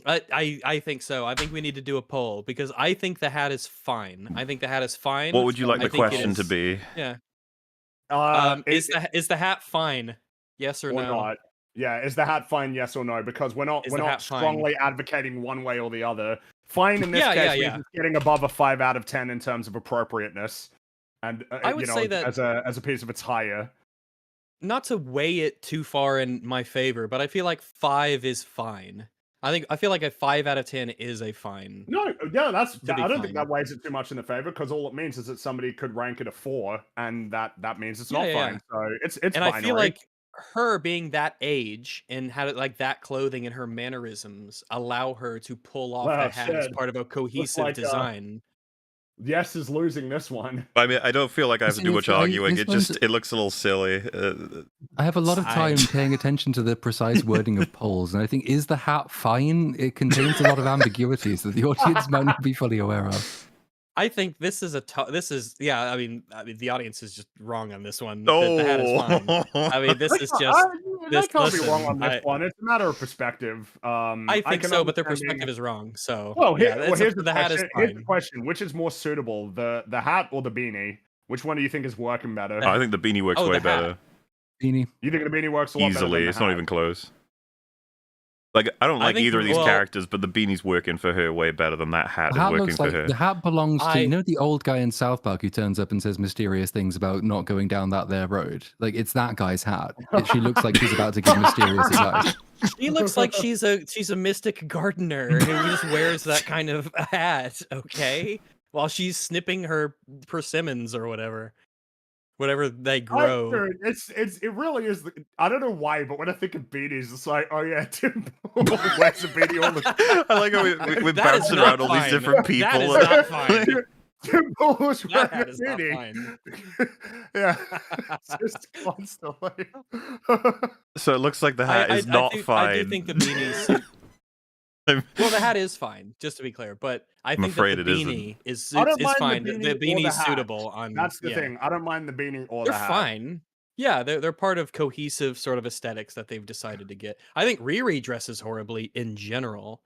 I think so. I think we need to do a poll because I think the hat is fine. I think the hat is fine. What would you like I the think it question to is- be? Yeah. Is Is the hat fine? Yes or or no? not? Yeah, is the hat fine? Yes or no? Because we're not Is the hat fine? strongly advocating one way or the other. Fine in this Yeah, case yeah, means yeah. it's getting above a 5 out of 10 in terms of appropriateness, and I would say that- as a piece of attire. not to weigh it too far in my favor, but I feel like 5 is fine. I feel like a 5 out of 10 is a fine. No, yeah, To be I don't think fine. that weighs it too much in the favor because all it means is that somebody could rank it a 4, and that means it's Yeah, not yeah, fine. yeah. So it's And binary. I feel like her being that age and had like that clothing and her mannerisms allow her to pull off Wow, the hat as shit. part of a Looks cohesive like design. Yes is losing this one. I mean, I don't feel like I have to do much arguing. It looks a little silly. I have a lot of time paying attention to the precise wording of polls, and I think, is the hat fine? It contains a lot of ambiguities that the audience might not be fully aware of. I think this is I mean the audience is just wrong on this one. Oh, The hat is fine. I mean, this is just They can't be wrong listen, on this one. It's a matter of perspective. I think can so, but their understand perspective is wrong. So Well, yeah, here's the hat is Here's the fine. question: which is more suitable, the hat or the beanie? Which one do you think is working better? I think the beanie works way the hat. better. Beanie. You think the beanie works a lot better than Easily. the It's not hat? even close. Like, I don't like think- either of these well- characters, but the beanie's working for her way better than that hat The is hat working looks for like her. the hat belongs to I- you know the old guy in South Park who turns up and says mysterious things about not going down that there road. Like, it's that guy's hat. She looks like she's about to give mysterious advice. She looks like she's a mystic gardener who just wears that kind of hat, okay? While she's snipping her persimmons or whatever they grow. Dude, it really is. I don't know why, but when I think of beanies, it's like, oh yeah, Tim wears a beanie all the time. I like how we're That is bouncing not around all these fine. different people. That is not fine. Tim was That wearing hat a is not beanie. fine. Yeah, it's just constantly. So it looks like the hat is not I fine. do think the beanie well, the hat is fine, just to be clear, but I think afraid that it the isn't. beanie is I don't mind fine. the The beanie or the beanie's hat. suitable on. That's the yeah. thing. I don't mind the beanie or They're the hat. fine. Yeah, they're part of cohesive sort of aesthetics that they've decided to get. I think Riri dresses horribly in general.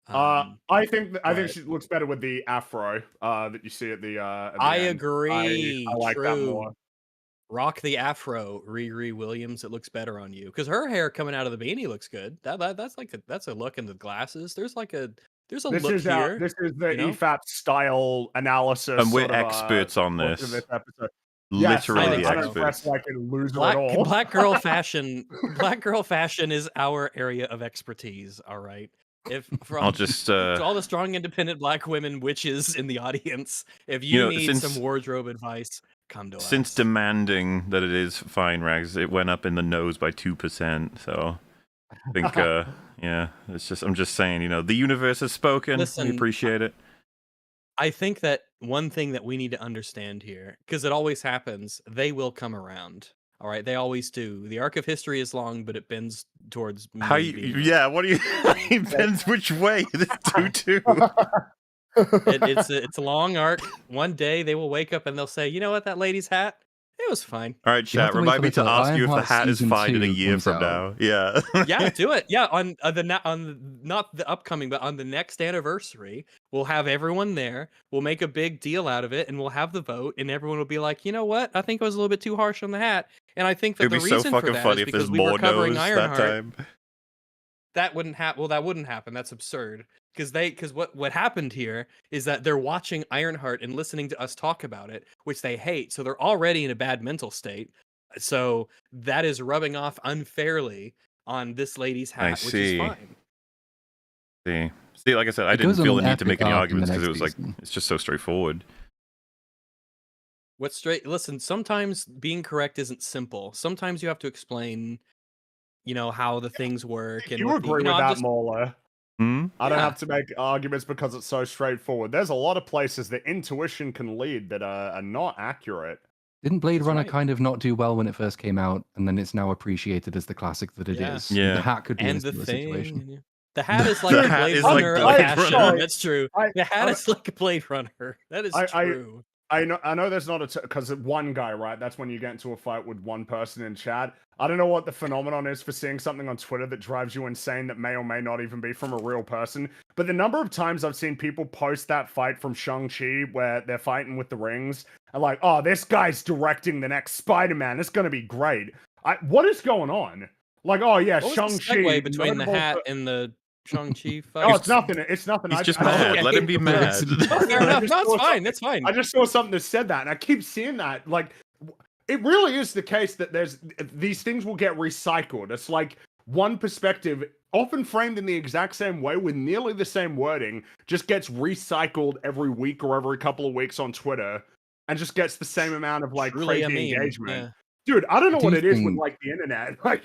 I think but- she looks better with the afro that you see at the. At the I end. agree. I like True. that more. Rock the afro, Riri Williams. It looks better on you because her hair coming out of the beanie looks good. That's a look in the glasses. There's a This look is here. this is the you know? EFAP style analysis. And we're sort of, experts on portion of this. episode. Literally I the think so. I don't dress experts. like a loser at all. Black girl fashion. Black girl fashion is our area of expertise. All right. If from I'll just to all the strong, independent black women witches in the audience, if You you, know, need since- some wardrobe advice, come to since us. demanding that it is fine, Rags, it went up in the nose by 2%. So I think, yeah, I'm just saying, the universe has spoken. Listen, we appreciate it. I think that one thing that we need to understand here, because it always happens, they will come around. All right, they always do. The arc of history is long, but it bends towards How me you? being Yeah, what do you? It depends which way. This tutu. it's a long arc. One day they will wake up and they'll say, "You know what? That lady's hat, it was fine." All right, You have chat. to wait Remind for me the to ask you if the Ironheart hat is season fine in a 2 year comes from out. now. Yeah. Yeah, do it. Yeah, on not the upcoming, but on the next anniversary, we'll have everyone there. We'll make a big deal out of it, and we'll have the vote, and everyone will be like, "You know what? I think I was a little bit too harsh on the hat." And I think that It'd the be so reason for fucking that funny is if there's because we were more covering no's that Ironheart. time. That wouldn't happen. Well, that wouldn't happen. That's absurd. Because what happened here is that they're watching Ironheart and listening to us talk about it, which they hate. So they're already in a bad mental state. So that is rubbing off unfairly on this lady's hat, which is see. fine. See, like I said, I It didn't goes on feel an the need to make epic any arc in the arguments because it next was like season. it's just so straightforward. Listen, sometimes being correct isn't simple. Sometimes you have to explain, how the things work. And You what the- agree with I'm that, just- Mola? Hmm? I don't Yeah. have to make arguments because it's so straightforward. There's a lot of places that intuition can lead that are not accurate. Didn't Blade That's Runner right. kind of not do well when it first came out, and then it's now appreciated as the classic that it Yeah. is? Yeah. The hat could be in And a the similar thing. situation. The hat is like The a hat Blade is like Runner of Blade fashion. Runner. That's true. The hat is like a Blade Runner. That is true. I know there's not because one guy, right? That's when you get into a fight with one person in chat. I don't know what the phenomenon is for seeing something on Twitter that drives you insane that may or may not even be from a real person. But the number of times I've seen people post that fight from Shang-Chi where they're fighting with the rings and like, oh, this guy's directing the next Spider-Man. It's gonna be great. What is going on? Like, oh yeah, What was the Shang-Chi. segue between the notable hat for- and the Shang-Chi fight? Oh, it's nothing. It's nothing. He's just I mad. okay. Let him be mad. Fair enough. No, it's fine. It's fine. I just saw something that said that, and I keep seeing that. Like, it really is the case that these things will get recycled. It's like one perspective, often framed in the exact same way with nearly the same wording, just gets recycled every week or every couple of weeks on Twitter, and just gets the same amount of like Truly a crazy meme, engagement. yeah. Dude, I don't know I what do it is with think- like the internet. Like,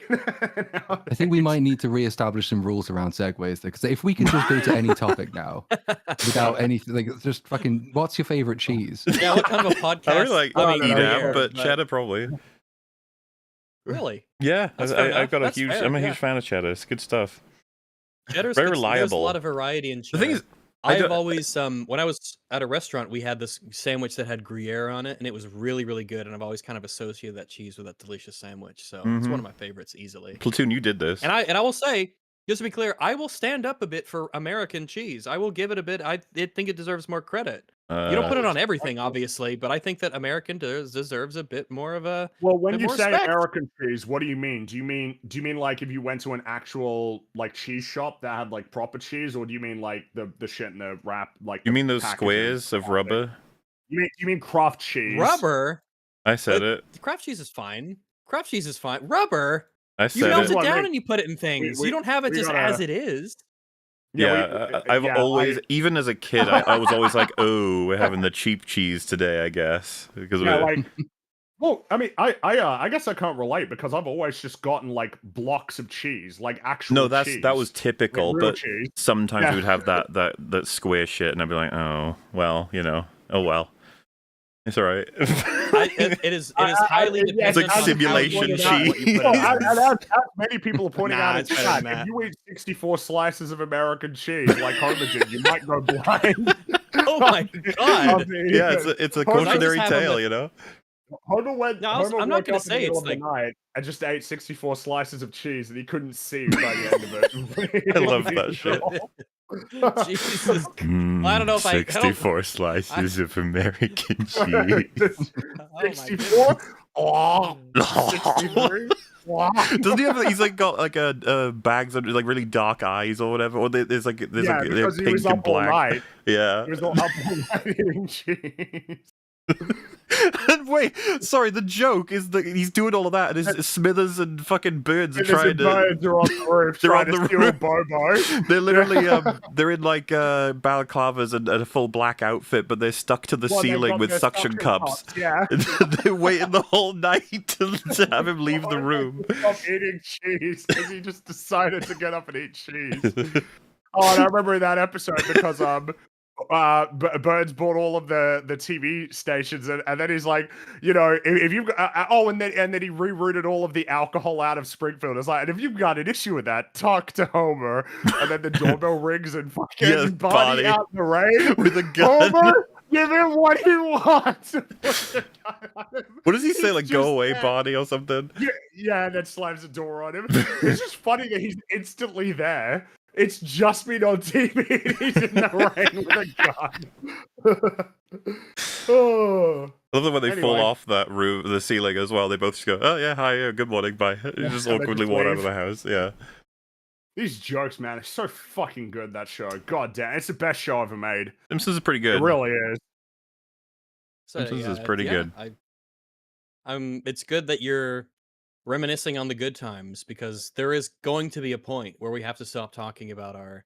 I think we might need to reestablish some rules around segues, though, because if we can just go to any topic now without anything, like just fucking, what's your favorite cheese? Yeah, what kind of a podcast? I really like I mean, EDAP, Gruyere, but cheddar probably. Really, Yeah, That's fair I've got enough. That's fair, I'm a yeah. huge fan of cheddar. It's good stuff. cheddar's Very good. There's a reliable. lot of variety in The cheddar. thing is, I have don't- always when I was at a restaurant, we had this sandwich that had Gruyere on it, and it was really, really good. And I've always kind of associated that cheese with that delicious sandwich. So it's one of my favorites easily. Platoon, you did this. And I will say, just to be clear, I will stand up a bit for American cheese. I will give it a bit. I think it deserves more credit. You don't put it on everything, obviously, but I think that American deserves a bit more of a. well, when bit you more say respect. American cheese, what do you mean? Do you mean like if you went to an actual like cheese shop that had like proper cheese, or do you mean like the shit in the wrap? Like You the mean those packaging? squares of rubber? You mean Kraft cheese? Rubber. I said But it. Kraft cheese is fine. Kraft cheese is fine. Rubber. I You said melt it. it Well, I down mean, and you put it in things. we- You don't have it we just gotta- as it is. I've always, even as a kid, I was always like, "Oh, we're having the cheap cheese today," I guess, because Yeah, we're- like, well, I mean, I guess I can't relate because I've always just gotten like blocks of cheese, like actual. no, that cheese, was typical, like, real but cheese. sometimes Yeah. we would have that square shit, and I'd be like, "Oh, well, oh well, it's all right." It is highly yeah, dependent. It's like on how simulation you put it out, what you cheese. put Well, it in. as many people are pointing Nah, out in it's better chat, than if that. you eat 64 slices of American cheese like Homer did, you might go blind. Oh my god! Yeah, it's a Homer- cautionary have 'em tale, with- Homer went. No, Homer I'm not woke gonna up in the say middle it's of the night and just ate 64 slices of cheese, and he couldn't see by the end of it. I love that shit. Jesus. I don't know if I- I don't- 64 slices of American cheese. Oh my 64. Oh, 63. Wow. Doesn't he have? He's like got like a bags under like really dark eyes or whatever. Or there's like Yeah, they're because he pink was and up all black. night. Yeah. He was all up all night eating cheese. And wait, sorry. The joke is that he's doing all of that, and his Smithers and fucking birds are trying to. Birds are on the roof They're trying on to the steal roof. Bobo. They're literally they're in like balaclavas and a full black outfit, but they're stuck to the Well, they've ceiling got with their suction cups. Yeah. And they're waiting the whole night to have him leave the room. Stop eating cheese because he just decided to get up and eat cheese. Oh, and I remember that episode because Burns bought all of the TV stations, and then he's like, if you've got, and then he rerouted all of the alcohol out of Springfield. It's like, and if you've got an issue with that, talk to Homer. And then the doorbell rings and fucking Yeah, Barney Barney. out in the rain With a gun. Homer, give him what he wants. What does he say? He's Like, go just away, there. Bonnie, or something? Yeah, and then slams the door on him. It's just funny that he's instantly there. It's just been on TV and he's in the rain with a gun. Oh. I love it when they fall Anyway. off that roof, the ceiling as well. They both just go, "Oh yeah, hi, good morning, bye." You just and they awkwardly just walk out of leave. the house. Yeah. These jokes, man, are so fucking good, that show. God damn, it's the best show ever made. Simpsons is pretty good. It really is. Simpsons is pretty good. It's good that you're reminiscing on the good times because there is going to be a point where we have to stop talking about our,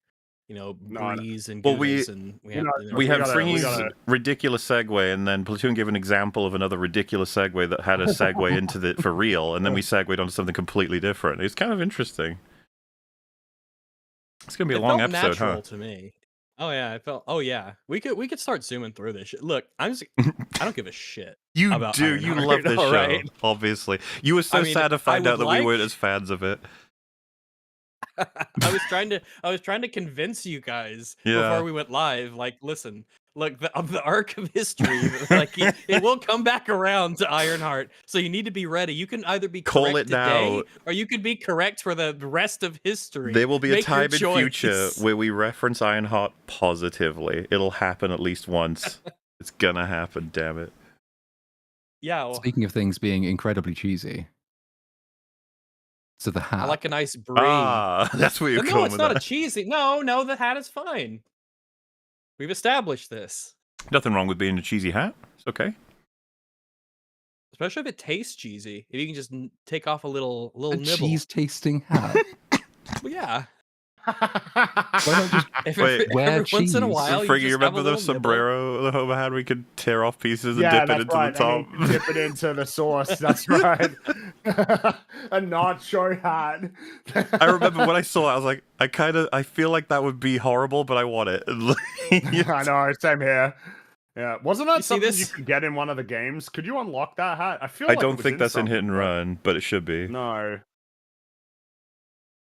breeze and Well, goodness, and we have to, We have gotta- Fringy's gotta- ridiculous segue, and then Platoon gave an example of another ridiculous segue that had a segue into the for real, and then we segued onto something completely different. It's kind of interesting. It's gonna be a it long felt episode, natural huh? to me. Oh yeah, I felt. Oh yeah, we could start zooming through this shit. Look, I don't give a shit. You about do. You Ironheart, love this show, alright? Obviously. You were so I mean, sad to I find would out that we like- weren't as fans of it. I was trying to convince you guys Yeah. before we went live. Like, listen, look, the arc of history, like it will come back around to Ironheart. So you need to be ready. You can either be Call correct it today, now. or you could be correct for the rest of history. There will be a Make your time in future choice. where we reference Ironheart positively. It'll happen at least once. It's gonna happen, damn it. Yeah, well, Speaking of things being incredibly cheesy, so the hat. I like a nice brie. Ah, that's where you're But going no, it's with not a that. cheesy. No, the hat is fine. We've established this. Nothing wrong with being a cheesy hat. It's okay. especially if it tastes cheesy. If you can just take off a little A nibble. cheese tasting hat. Well, yeah. Why not just If Wait, wear every once in a cheese? while, you Friggy, you just have a remember the little nibble. sombrero the Homer had? We could tear off pieces and Yeah, dip it that's into right. the top. And you dip it into the sauce. That's right. A nacho hat. I remember when I saw it, I was like, I feel like that would be horrible, but I want it. I know, same here. Yeah, wasn't that You see something you this? could get in one of the games? Could you unlock that hat? I feel I like it don't was think that's in something, Hit and but Run, but it should be. No.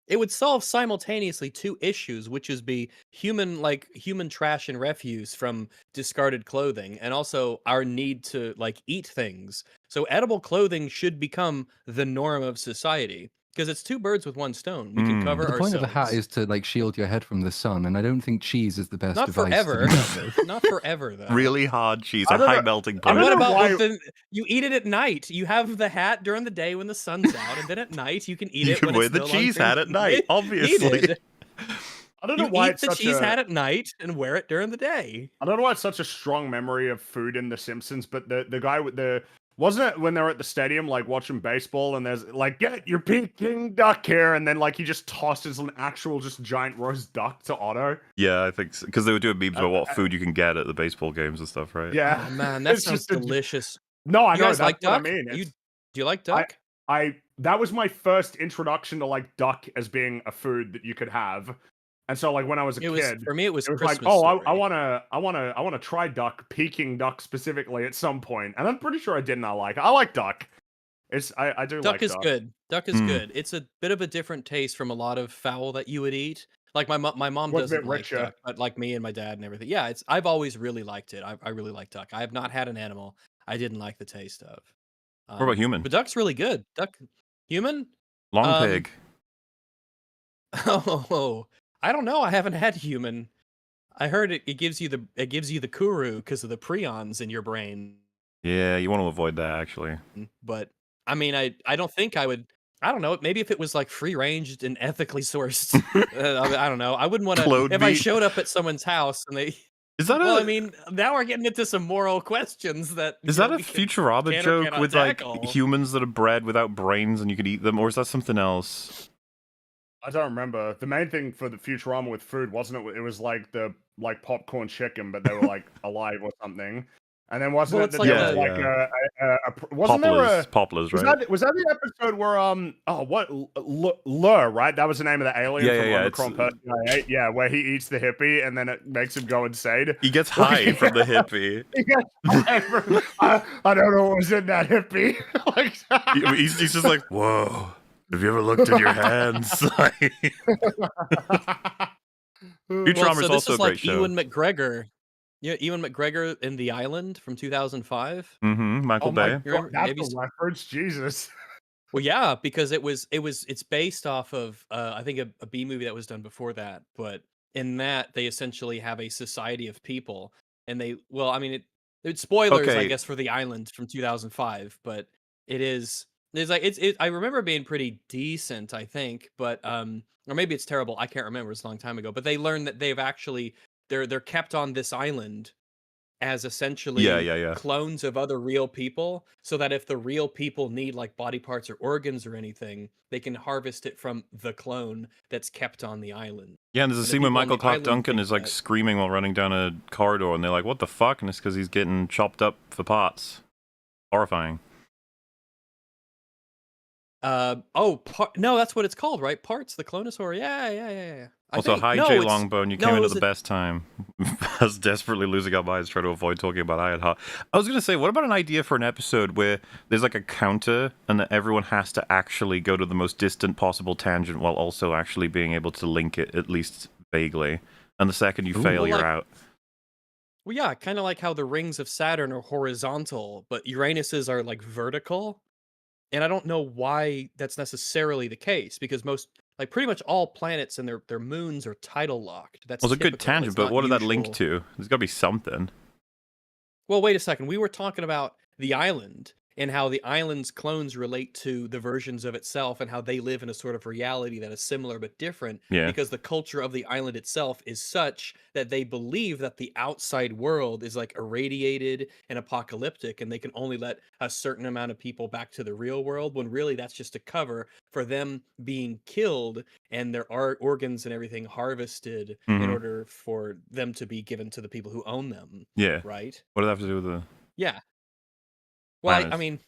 It would solve simultaneously two issues, which is be human trash and refuse from discarded clothing, and also our need to eat things. So edible clothing should become the norm of society because it's two birds with one stone. We can Mm. cover But the point of ourselves. a hat is to like shield your head from the sun, and I don't think cheese is the best Not device forever. to do that with. Not forever though. Really hard cheese, I a don't high know- melting I And don't point. what know about why- you eat it at night? You have the hat during the day when the sun's out, and then at night you can eat You it can when wear it's the no cheese longer hat at night, obviously. needed. I don't know You why eat it's the such cheese a hat at night and wear it during the day. I don't know why it's such a strong memory of food in The Simpsons, but the guy with the wasn't it when they were at the stadium like watching baseball and there's like get your Peking duck here and then like he just tosses an actual just giant roast duck to Otto. Yeah, I think so. Because they were doing memes about what food you can get at the baseball games and stuff, right? Yeah. Oh man, that It's sounds just a- delicious. No, I You know guys that's like what duck? I mean. Do It's- you like duck? I that was my first introduction to like duck as being a food that you could have. And so like when I was a It was kid, for me. It was it was Christmas like, oh, Story. I wanna try duck, Peking duck specifically at some point, and I'm pretty sure I didn't. I like duck. I do Duck like is duck. good. Duck is Mm. good. It's a bit of a different taste from a lot of fowl that you would eat. Like my mom Was a bit doesn't like richer. duck, but like me and my dad and everything. Yeah, I've always really liked it. I really like duck. I have not had an animal I didn't like the taste of. What about human? But duck's really good. Human? Long um, pig. Oh, I don't know. I haven't had human. I heard it gives you the kuru because of the prions in your brain. Yeah, you want to avoid that, actually. But I mean, I don't think I would. I don't know. Maybe if it was like free ranged and ethically sourced, I don't know. I wouldn't want to. Cloned If I meat. showed up at someone's house and they. Is that Well, a I mean, now we're getting into some moral questions that. is you know, that a we can- Futurama can or joke cannot with tackle. like humans that are bred without brains and you could eat them, or is that something else? I don't remember. The main thing for the Futurama with food wasn't it? It was like the popcorn chicken, but they were like alive or something. And then wasn't Well, it it's that like there a- was like Yeah, wasn't there a Poplars, was right? was that the episode where Lur, right? That was the name of the alien Yeah, from yeah, Omicron it's- Person I Ate. Yeah, where he eats the hippie and then it makes him go insane. He gets high from the hippie. I don't know what was in that hippie. Like, He's just like, whoa. Have you ever looked at your hands? Futurama so is this also is a like great show. Ewan McGregor. Yeah, Ewan McGregor in The Island from 2005. Mm-hmm. Michael oh my Bay. God, remember- that's maybe a reference. Jesus. Well, yeah, because it's based off of I think a B movie that was done before that, but in that they essentially have a society of people, and it's spoilers I Okay. guess for The Island from 2005, but it's I remember it being pretty decent, I think, but or maybe it's terrible, I can't remember, it's a long time ago, but they learn that they're kept on this island as essentially Yeah. clones of other real people, so that if the real people need like body parts or organs or anything, they can harvest it from the clone that's kept on the island. Yeah, and there's a And the scene where people on Michael the Clark island Duncan think is like that- screaming while running down a corridor, and they're like, "What the fuck?" And it's because he's getting chopped up for parts. Horrifying. No, that's what it's called, right? Parts, the Clonosaur. Yeah. I Also, think. hi No, Jay it's- Longbone, you no, came it in at was the a- best time. I was desperately losing our minds trying to avoid talking about Ironheart. I was gonna say, what about an idea for an episode where there's like a counter and that everyone has to actually go to the most distant possible tangent while also actually being able to link it at least vaguely. And the second you fail, Well, you're like- out. Well, yeah, kind of like how the rings of Saturn are horizontal, but Uranus's are like vertical. And I don't know why that's necessarily the case, because pretty much all planets and their moons are tidal locked. That's Well, it's a good typical, tangent, it's but not what did that link usual. to? There's got to be something. Well, wait a second. We were talking about the island, and how the island's clones relate to the versions of itself and how they live in a sort of reality that is similar but different Yeah. because the culture of the island itself is such that they believe that the outside world is like irradiated and apocalyptic and they can only let a certain amount of people back to the real world when really that's just a cover for them being killed and their organs and everything harvested in Mhm. order for them to be given to the people who own them, Yeah. right? What does that have to do with the Yeah. Well, I planets? mean,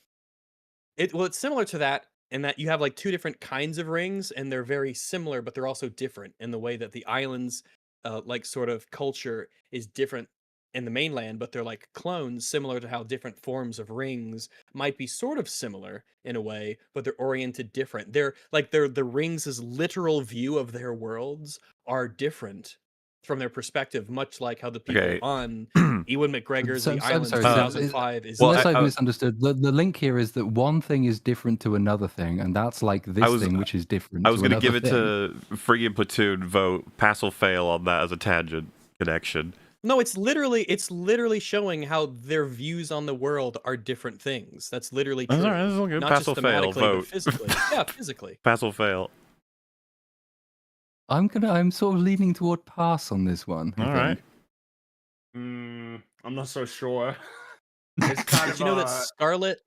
it's similar to that in that you have like two different kinds of rings, and they're very similar, but they're also different in the way that the islands, like sort of culture is different in the mainland, but they're like clones, similar to how different forms of rings might be sort of similar in a way, but they're oriented different. They're like the rings' literal view of their worlds are different from their perspective, much like how the people Okay. on Ewan McGregor's So, The so, Island sorry, 2005 is Well, unless different. I've misunderstood, the link here is that one thing is different to another thing, and that's like this was- thing, which is different. I was going to give it to friggin' Platoon vote, pass or fail on that as a tangent connection. No, it's literally showing how their views on the world are different things. That's literally true. That's all right, that's all good. Not Pass just or fail, thematically, but vote. physically. Yeah, physically. Pass or fail. I'm sort of leaning toward pass on this one. I All right. think. I'm not so sure. It's kind Did of you know that Scarlett?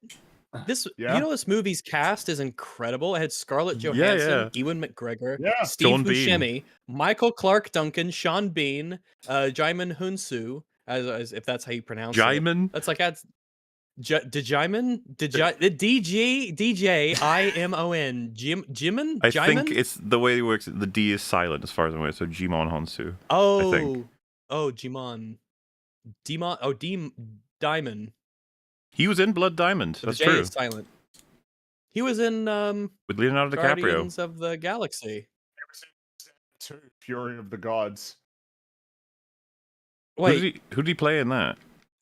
yeah. You know this movie's cast is incredible. It had Scarlett Yeah, Johansson, yeah. Ewan McGregor, Yeah. Steve Sean Bean. Buscemi, Michael Clark Duncan, Sean Bean, Jaimin Hunsu, as if that's how you pronounce it. Jaimin? That's like that's Jaimin? DJIMON. Jimin? I think Jaimin? it's the way it works. The D is silent as far as I'm aware. So Jimon Honsu. Oh, think. Jimon. Demon. Oh, Diamond. He was in Blood Diamond. But That's the J true. is silent. He was in With Leonardo DiCaprio. Guardians of the Galaxy. Two Fury of the Gods. Wait. Who did he play in that?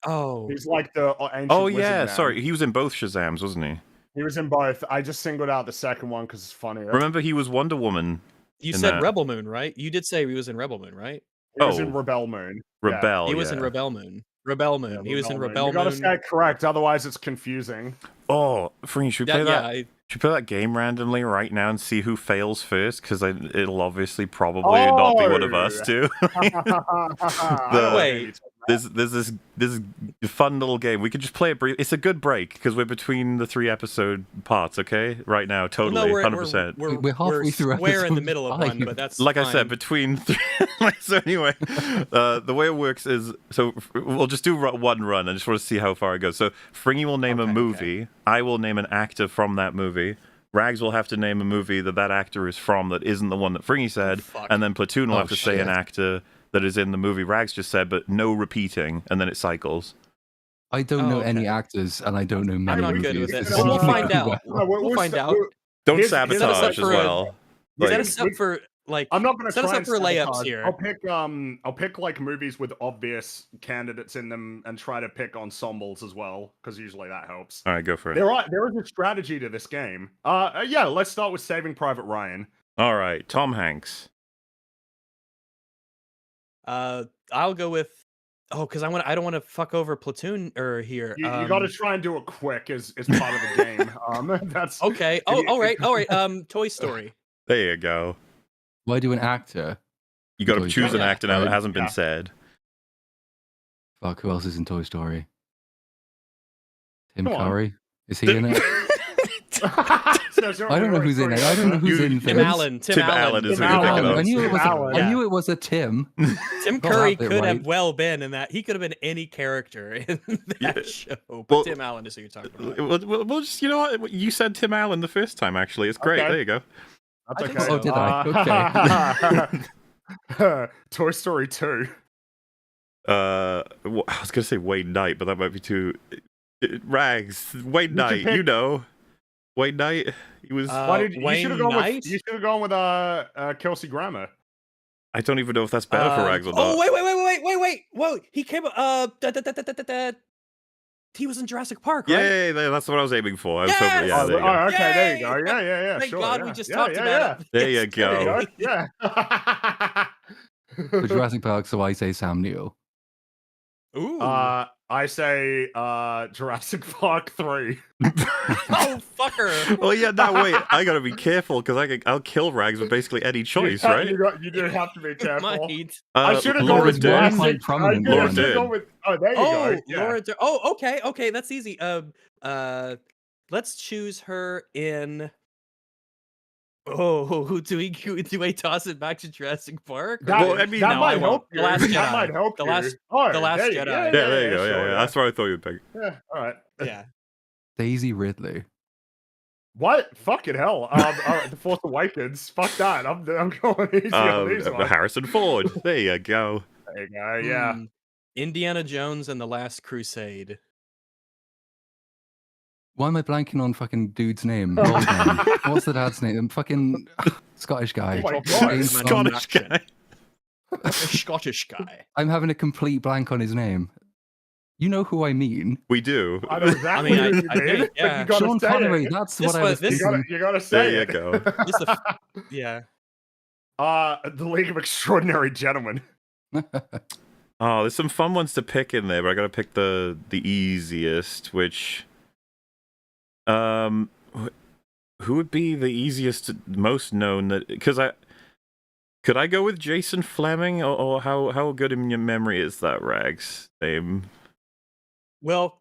Oh. He's like the ancient Oh wizard yeah, man. sorry. He was in both Shazams, wasn't he? He was in both. I just singled out the second one because it's funnier. Remember, he was Wonder Woman. You in said that. Rebel Moon, right? You did say he was in Rebel Moon, right? He was in Oh. Rebel Moon. Rebel. He was in yeah. Rebel Moon. Rebel Moon. Yeah, He was in Moon. Rebel You gotta Moon. say it correct, otherwise it's confusing. Oh, Fring, should we play that? Yeah, Should we play that game randomly right now and see who fails first? Because it'll obviously probably not be one of us two. Wait. There's this fun little game. We could just play it brief. It's a good break because we're between the 3 episode parts. Okay, right now, totally, 100%. We're halfway through We're in the episode middle of 5. one, but that's Like I fine. said, between 3. So anyway, the way it works is we'll just do one run. I just want to see how far it goes. So Fringy will name a movie. I will name an actor from that movie. Rags will have to name a movie that actor is from that isn't the one that Fringy said, and then Platoon will have to say an actor that is in the movie Rags just said, but no repeating, and then it cycles. I don't know any actors, and I don't know many I'm not movies. good with it. This We'll is find going out. well. We'll find out. Don't Here's- sabotage here's- as well. Set us up for like. I'm not going to set us try up and for layups sabotage. here. I'll pick like movies with obvious candidates in them and try to pick ensembles as well, because usually that helps. All right, go for it. There is a strategy to this game. Yeah, let's start with Saving Private Ryan. All right, Tom Hanks. I'll go with. Oh, because I don't want to fuck over Platoon or here. You got to try and do it quick as part of the game. That's Okay. Oh, all right. Toy Story. There you go. Why do an actor? You got to Toy choose Story. an actor now that hasn't been Yeah. said. Fuck, who else is in Toy Story? Tim Go on. Curry? Is he in it? I don't know who's in it. I don't know who's in Tim this. Allen. Tim Allen is Tim who you're Allen. thinking of. I knew it was. Allen. I knew it was a Tim. Tim I'll Curry have it could have right. well been in that. He could have been any character in that Yeah. show. But Well- Tim Allen is who you're talking about. Well, just, you know what? You said Tim Allen the first time, actually. It's great. Okay. There you go. That's I think okay. so. Oh, did I? Okay. Toy Story 2. I was going to say Wayne Knight, but that might be too... Rags. Wayne You Knight, can pick- you know. Wayne Knight, he was... Why did you should have Wayne gone Knight? with you should have gone with Kelsey Grammer. I don't even know if that's better for Rags or not. Oh wait! Whoa! He came. He was in Jurassic Park, right? Yeah, that's what I was aiming for. I was Yes! hoping, yeah, there you go. Okay, there you go. Yay! Yeah. Thank Sure, God yeah. we just Yeah, talked yeah, about it. There you Yes, go. There Gary. you go. Yeah. For Jurassic Park, so I say Sam Neill. Ooh. I I say Jurassic Park 3. Oh, fucker. Oh yeah, no wait, I gotta be careful because I'll kill Rags with basically any choice, right? You do have to be careful. Might. I should have gone Laura with Dern. Quite classic. prominent I one. should have gone with. Oh, there you go. Yeah. Laura Dern. Oh, okay, that's easy. Let's choose her in. Oh, do we toss it back to Jurassic Park? That, Well, I mean, that no, might I help won't. you. The Last That Jedi. might help The you. Last- Oh, The Last there you- Jedi. Yeah, there you go. sure, Yeah, that's what I thought you'd pick. Yeah, all right. Yeah. Daisy Ridley. What? Fucking hell. All right, The Force Awakens. Fuck that. I'm going easy on these ones. Harrison Ford. There you go. There you go. Yeah. Indiana Jones and the Last Crusade. Why am I blanking on fucking dude's name? Old man. What's the dad's name? Fucking Scottish guy. Oh my God. James Scottish guy. A Scottish guy. I'm having a complete blank on his name. You know who I mean? We do. I know exactly I mean, what you I mean, think, but yeah. you gotta Sean say Connery. it. That's This what I was was- this- thinking. You gotta say There you it. go. Just yeah. The League of Extraordinary Gentlemen. Oh, there's some fun ones to pick in there, but I gotta pick the easiest, which who would be the easiest, most known that because could I go with Jason Fleming or how good in your memory is that Rags name? Well,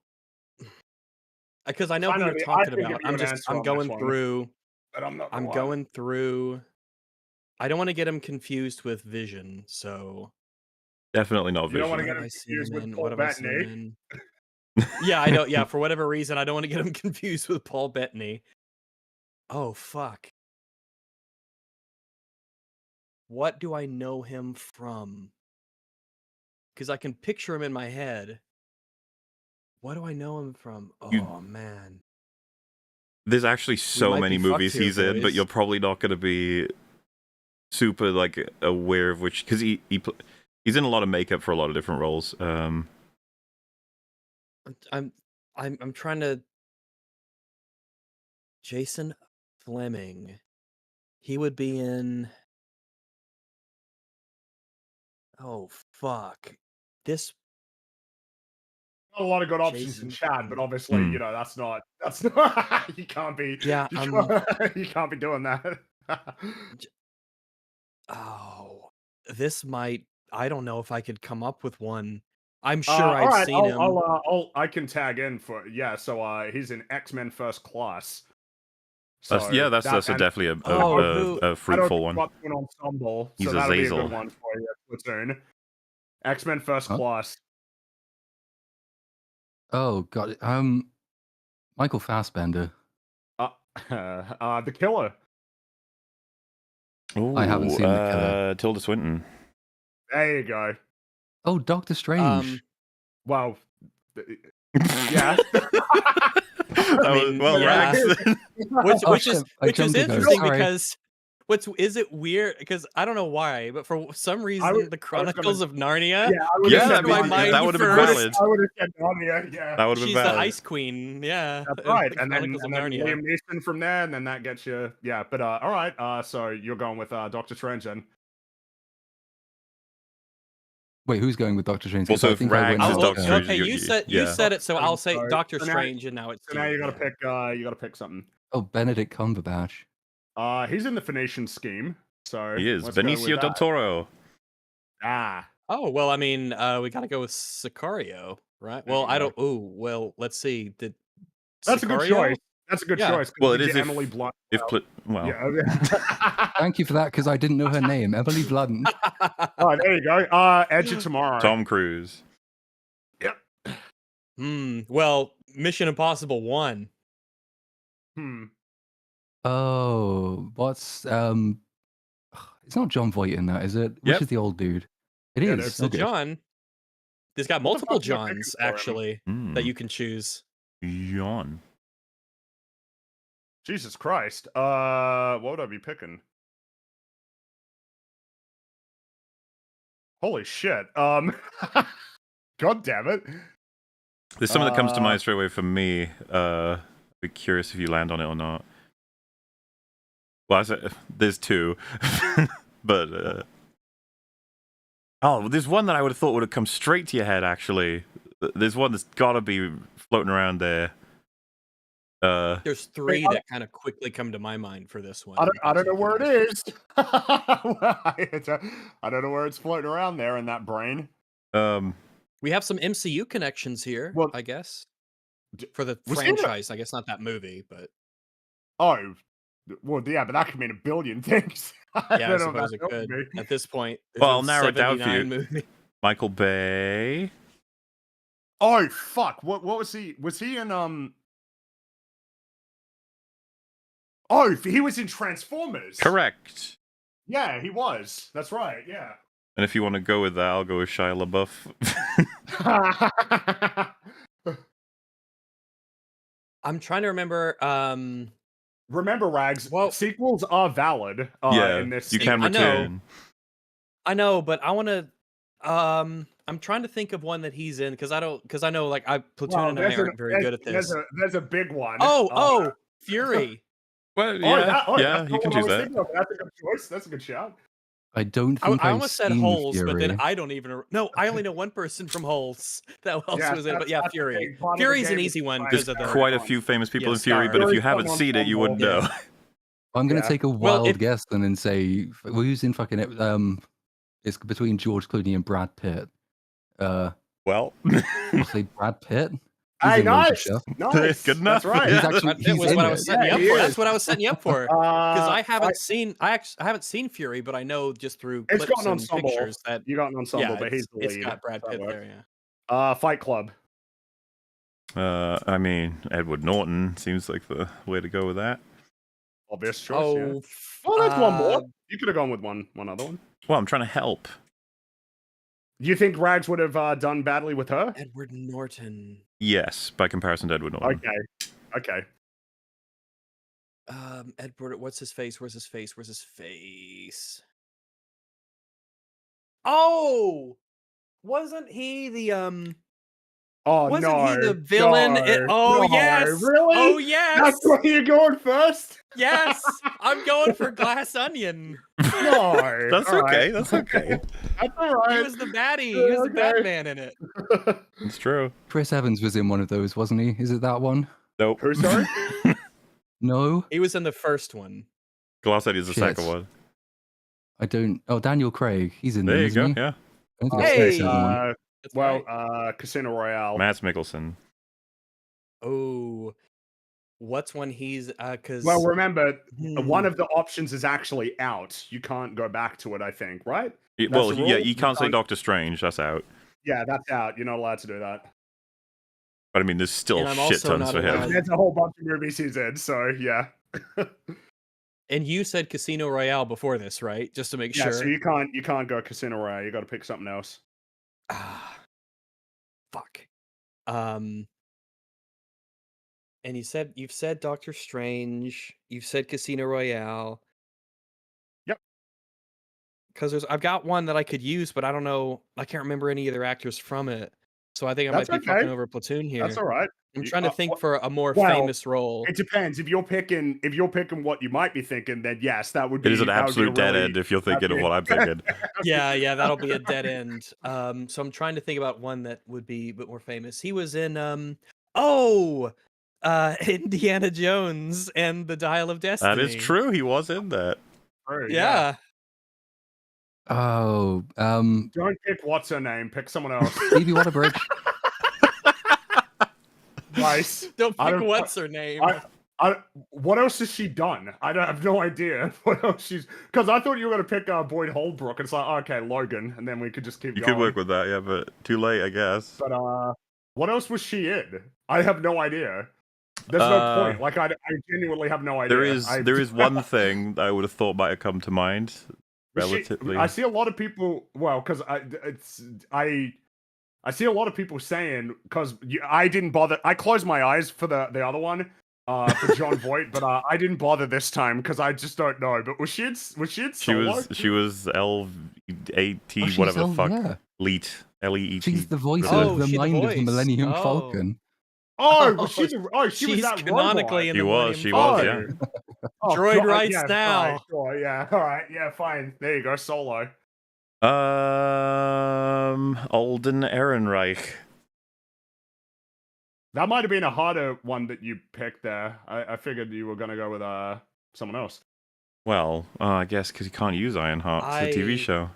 because I know who Finally, you're I talking can about. give you an answer I'm on going this one, through. But I'm not. I'm going through. I don't want to get him confused with Vision, so. Definitely not You don't Vision. wanna What get have him I seen confused him with in? Paul What have I seen him Bettany. in? Yeah, I don't. Yeah, for whatever reason, I don't want to get him confused with Paul Bettany. Oh fuck! What do I know him from? Because I can picture him in my head. What do I know him from? Oh man. There's actually so might many be fucked movies here, he's in, but boys. you're probably not gonna be super like aware of which because he's in a lot of makeup for a lot of different roles. I'm trying to. Jason Fleming. He would be in. Oh fuck! This Not a lot of good options Jason in chat, but obviously, Hmm. you know, that's not you can't be Yeah, you can't be doing that. oh, this might. I don't know if I could come up with one. I'm sure all I've right, seen him. I can tag in for so he's in X-Men First Class. That's and definitely a who- a I don't fruitful think one. what's an ensemble, He's so a that'll be a Zazel. good one for you, Platoon. X-Men First Huh? Class. Oh god. Michael Fassbender. The Killer. I haven't seen The Killer. Tilda Swinton. There you go. Oh, Doctor Strange. Well, yeah. mean, well, yeah. Rags. Which shit, is I jumped the gun, interesting sorry. because is it weird because I don't know why, but for some reason the Chronicles of Narnia. Yeah, I would Yeah, have my I mean, mind that would have been first. valid. I would have said Narnia, yeah. That would have been She's the valid. Ice Queen, yeah. That's of right. the And then Chronicles of Narnia. Liam Neeson from there, and then that gets you. Yeah, but all right. So you're going with Doctor Strange then. Wait, who's going with Doctor Strange? Well, 'Cause so I if think I Rags went is with, Doctor Strange, Okay, you yeah. said it, so I'll say Sorry. Doctor So now- Strange, and now it's So now you gotta yeah. pick. You gotta pick something. Oh, Benedict Cumberbatch. He's in the Phoenician scheme. So He is let's go with Benicio del that. Toro. Ah, Oh well, I mean, we got to go with Sicario, right? There Well, you I go. don't. Oh well, let's see. Did that's a good Sicario? choice. That's a good Yeah. choice. 'cause Well, we it is get if- Emily Blunt. Well, Yeah. Thank you for that, because I didn't know her name. Emily Blunt. Oh, there you go. Edge of Tomorrow. Tom Cruise. Yep. Well, Mission Impossible 1. Oh, what's it's not John Voight in that, is it? Yep. Which is the old dude? It Yeah, is. there's So Okay. John. There's got What the multiple fuck am I picking Johns for him? actually that you can choose. John. Jesus Christ. What would I be picking? Holy shit. God damn it. There's something that comes to Uh, mind straight away for me. Be curious if you land on it or not. Well, there's two, but oh, there's one that I would have thought would have come straight to your head. Actually, There's one that's gotta be floating around there. There's three that kind of quickly come to my mind for this one. I don't know where it is. I don't know where it's floating around there in that brain. We have some MCU connections here, Well, I guess, for the was he in franchise. I guess not that movie, but Oh, well, yeah, but that could mean a billion things. yeah, I don't know if suppose it that could. helped me. At this point, Well, I'll narrow it down for you. 79 movie. Michael Bay. Oh fuck! What was he? Was he in Oh, he was in Transformers. Correct. Yeah, he was. That's right. Yeah. And if you want to go with that, I'll go with Shia LaBeouf. I'm trying to remember. Remember, Rags. Well- sequels are valid. Yeah, in this you can I know. return. I know, but I want to. I'm trying to think of one that he's in because I know like Platoon and I aren't very good at this. There's a big one. Fury. Well, yeah, that's you not can what I choose was that. thinking of. That's a good choice. That's a good shout. I don't think I I've almost said seen Holes, Fury. but then I don't even. No, I only know one person from Holes that else Yeah, was in. But yeah, that's Fury. okay. Part of the Fury's an game easy is one fine. because There's of the. quite a few famous people in Yes, Fury, but if Fury's you haven't fun seen it, you wouldn't know. ensemble. I'm going Yeah. to take a Well, wild if- guess then and say who's in fucking it's between George Clooney and Brad Pitt. Well, I'll say Brad Pitt. He's Hey, in loads of nice. stuff. Nice. Good enough. That's right. He's Yeah. actually That he's was in what I it. was setting you Yeah, up he for. is. That's what I was setting you up for. Because I haven't I- seen. I haven't seen Fury, but I know just through It's clips got an and ensemble. pictures that You got an ensemble, yeah, but he's the it's lead. got Brad That Pitt works. there. Yeah. Fight Club. I mean, Edward Norton seems like the way to go with that. Obvious choice. Yeah. Oh, Well, there's one more. You could have gone with one other one. Well, I'm trying to help. Do you think Rags would have done badly with her? Edward Norton. Yes, by comparison to Edward Norton. Okay. Edward, what's his face? Where's his face? Where's his face? Oh, wasn't he the Oh Wasn't no! he the villain? No, Yes! Really? Oh yes! That's where you're going first? Yes! I'm going for Glass Onion. No. That's all okay. right. That's okay. That's all right. He was the baddie. He was the Okay. Batman in it. It's true. Chris Evans was in one of those, wasn't he? Is it that one? Nope. Who's sorry? No, He was in the first one. Glass Eddie is the Shit. second one. I don't. Oh, Daniel Craig. He's in There them, you go. isn't he? Yeah. I think Hey! that's the second one. That's Well, right. Casino Royale. Mads Mikkelsen. Oh, what's when he's because Well, remember, one of the options is actually out. You can't go back to it, I think, right? Well, the yeah, rule. you can't say Doctor Strange. That's out. Yeah, that's out. You're not allowed to do that. But I mean, there's still And I'm shit also tons not for him. allowed- There's a whole bunch of movies he's in, so yeah. and you said Casino Royale before this, right? Just to make Yeah, sure. so you can't go Casino Royale. You got to pick something else. Ah, fuck. And you've said Doctor Strange. You've said Casino Royale. Yep. Because I've got one that I could use, but I don't know. I can't remember any other actors from it. So I think I That's might be okay. fucking over Platoon here. That's all right. I'm You- trying to think what- for a more well, famous role. It depends. If you're picking what you might be thinking, then yes, that would be. It is an that would be absolute a dead really- end if you're thinking that'd of be- what I'm thinking. Yeah, that'll be a dead end. So I'm trying to think about one that would be a bit more famous. He was in Indiana Jones and the Dial of Destiny. That is true. He was in that. True, Yeah. Oh, Don't pick what's her name. Pick someone else. Phoebe Waller-Bridge. Nice. Don't I pick don't- what's her name. What else has she done? I have no idea what else she's. Because I thought you were going to pick Boyd Holbrook. And it's like, okay, Logan, and then we could just keep You going. could work with that, yeah, but too late, I guess. But what else was she in? I have no idea. There's no point. Like I genuinely have no idea. There is one thing that I would have thought might have come to mind. Relatively. I see a lot of people. Well, because I see a lot of people saying because I didn't bother. I closed my eyes for the other one, for John Voight, but I didn't bother this time because I just don't know. But was she in Solo? She was L-A-T, Oh, she's whatever the on- fuck. yeah. Leet. L-E-E-T. She's the voice Oh, of the she's the mind of the voice. Millennium Oh. Falcon. Oh, was she? She was She's that canonically in She the was, Millennium she was, Falcon. yeah. Oh, Droid God, writes yeah, now. Right, sure, yeah, all right, yeah, fine. There you go, Solo. Alden Ehrenreich. That might have been a harder one that you picked there. I figured you were gonna go with someone else. Well, I guess because you can't use Ironheart. It's a TV show.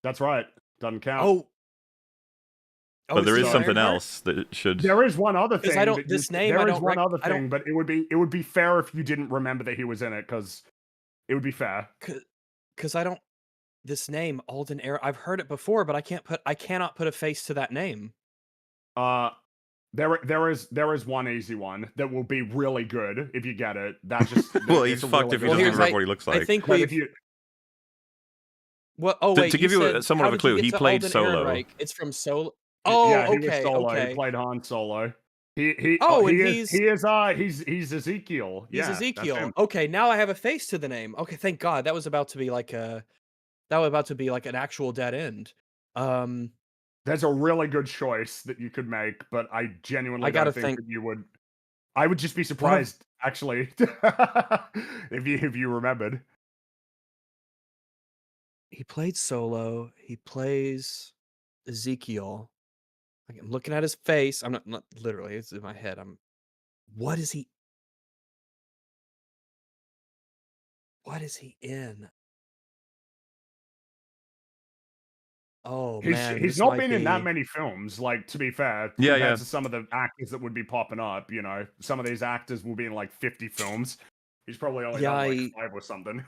That's right. Doesn't count. Oh, But there is he something Ironheart? else that it should. There is one other 'Cause thing. I don't- that this you, name, there I is don't one rec- other I don't- thing, but it would be fair if you didn't remember that he was in it, because it would be fair. Because I don't. This name, Alden Air. I've heard it before, but I cannot put a face to that name. There is one easy one that will be really good if you get it. That just Well, it's he's a fucked really if he good doesn't here's even remember what he looks like. I think But we've. if you, What? Oh To- wait. to give you said, somewhat how of a did you clue, get he to played Alden Solo. Ehrenreich? It's from Solo. Oh, yeah, he okay, was Solo. okay. He played Han Solo. He he's Ezekiel. He's Yeah, that's Ezekiel. him. Okay, now I have a face to the name. Okay, thank God. That was about to be like an actual dead end. There's a really good choice that you could make, but I genuinely I gotta don't think think. that you would. I would just be surprised, actually, if you remembered. He played Solo. He plays Ezekiel. Like, I'm looking at his face. I'm not literally. It's in my head. What is he? What is he in? Oh man, He's this not might been in that be. many films. Like, to be fair, Yeah, compared yeah. to some of the actors that would be popping up, you know, some of these actors will be in like 50 films. He's probably only done like 5 or something.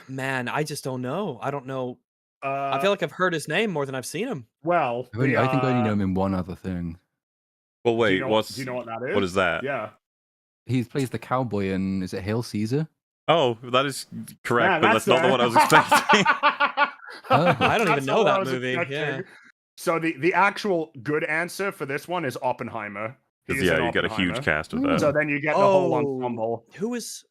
Man, I just don't know. I don't know. I uh, feel like I've heard his name more than I've seen him. well, I think I only know him in one other thing. Well, wait, do you know what that is? what is that? Yeah. He plays the cowboy in, is it Hail Caesar? Oh, that is correct, Yeah, but that's not the one I was expecting. I don't even That's know not what I that was movie. expecting. Yeah. So the actual good answer for this one is Oppenheimer. Because He's in you got a huge Oppenheimer. cast with that. So then you get the whole ensemble. Who is?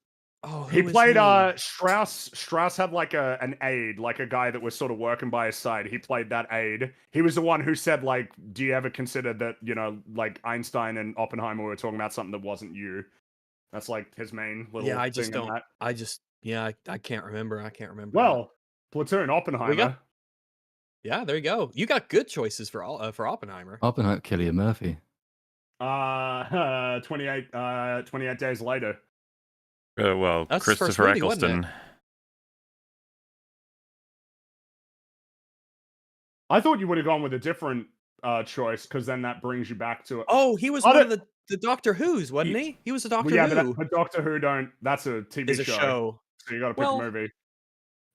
Oh, He who is played he? Strauss. Strauss had like an aide, like a guy that was sort of working by his side. He played that aide. He was the one who said, like, do you ever consider that, you know, like Einstein and Oppenheimer were talking about something that wasn't you? That's like his main little Yeah, I just thing in don't. that. I can't remember. I can't remember. Well, Platoon, Oppenheimer. Yeah, there you go. You got good choices for Oppenheimer. Oppenheimer, Cillian Murphy. 28 days later. Well, That's his first Christopher movie, wasn't it? Eccleston. I thought you would have gone with a different choice, because then that brings you back to it. Oh, he was one of the Doctor Who's, wasn't he? He was a Doctor Who. But Doctor Who that's a TV Is a show. So you got to pick a movie.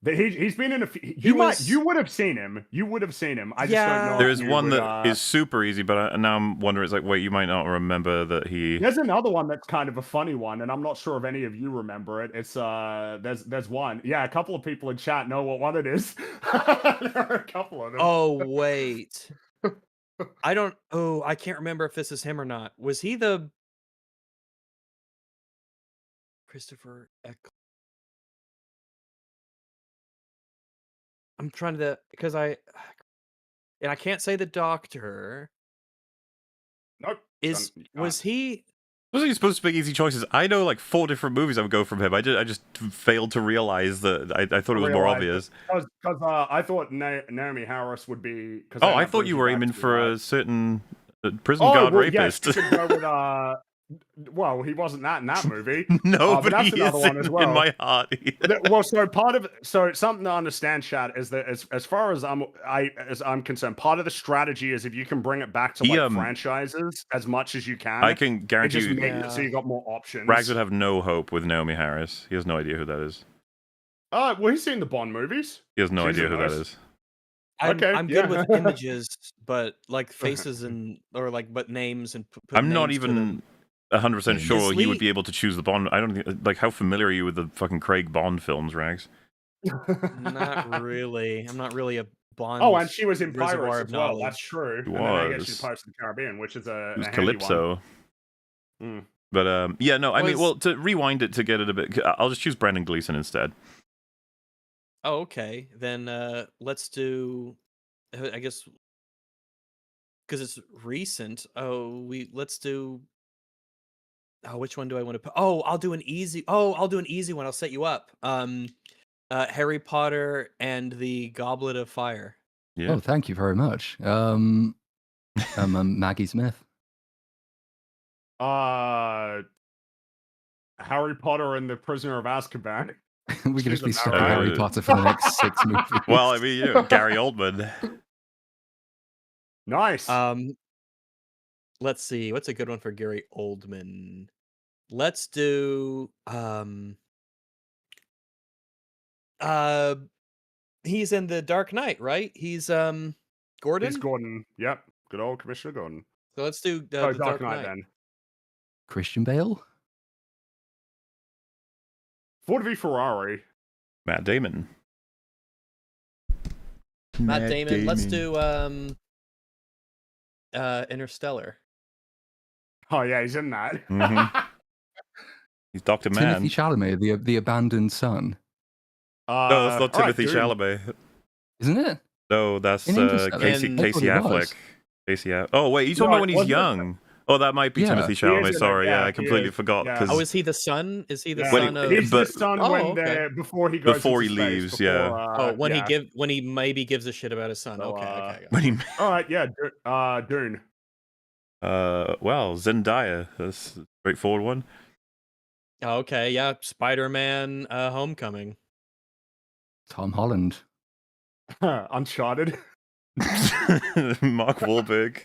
He's been in a. You would have seen him. You would have seen him. I just don't know. There is one that is super easy, but now I'm wondering. It's like, wait, you might not remember that he. There's another one that's kind of a funny one, and I'm not sure if any of you remember it. It's there's one. Yeah, a couple of people in chat know what one it is. There are a couple of them. Oh wait, I don't. Oh, I can't remember if this is him or not. Was he the Christopher Eccleston? I'm trying to because I can't say the Doctor. Nope. Was he? Wasn't he supposed to pick easy choices? I know like 4 different movies I would go from him. I just failed to realize that. I thought it was more obvious. Because I thought Naomi Harris would be. Oh, I thought you were aiming for a certain prison guard rapist. Yes, you could go with, well, he wasn't that in that movie. No, but that's he another is one as well. in my heart. Well, so something to understand, chat, is that as far as I'm concerned, part of the strategy is if you can bring it back to like franchises as much as you can. I can guarantee you, so you got more options. Rags would have no hope with Naomi Harris. He has no idea who that is. Well, he's seen the Bond movies. He has no idea who that is. I'm good with images, but like faces but names and. I'm not even 100% sure you would be able to choose the Bond. I don't think, like, how familiar are you with the fucking Craig Bond films, Rags? Not really. I'm not really a Bond. Oh, and she was in Reservoir Pirates of as well. Knowledge. That's true. She and then I guess was. she's Pirates of the Caribbean, which is a It was handy Calypso. one. But yeah, no, I mean, well, to rewind it to get it a bit, I'll just choose Brendan Gleeson instead. Oh, okay. Then let's do. I guess because it's recent. Let's do. Oh, which one do I want to put? Oh, I'll do an easy. I'll do an easy one. I'll set you up. Harry Potter and the Goblet of Fire. Yeah. Oh, thank you very much. Maggie Smith. Harry Potter and the Prisoner of Azkaban. We could just be Isn't that stuck with right? Harry Potter for the next 6 movies. Well, I mean, you know, Gary Oldman. Nice. Let's see. What's a good one for Gary Oldman? Let's do he's in the Dark Knight, right? He's Gordon. He's Gordon. Yep. Good old Commissioner Gordon. So let's do Oh, the Dark Knight. then. Christian Bale? Ford v Ferrari. Matt Damon. Matt Damon. Let's do Interstellar. Oh yeah, he's in that. Mhm. He's Dr. Man. Timothy Chalamet, the abandoned son. No, that's not alright, Timothy Dune. Chalamet. Isn't it? No, that's In Interstellar. Casey In- I Casey thought it Affleck. was. Casey Oh wait, you talking No, about when it he's wasn't. young? Oh, that might be Yeah. Timothy He is Chalamet. in it, Sorry, yeah, I he completely is. forgot Yeah. because Oh, is he the son? Is he the Yeah. son of? He's but- the son Oh, when okay. before he goes Before into he space, leaves, yeah. before, when yeah. he maybe gives a shit about his son. So, Okay, okay. when he All right, yeah, Dune. well, Zendaya. That's a straightforward one. Okay, yeah. Spider-Man, Homecoming. Tom Holland. Uncharted. Mark Wahlberg.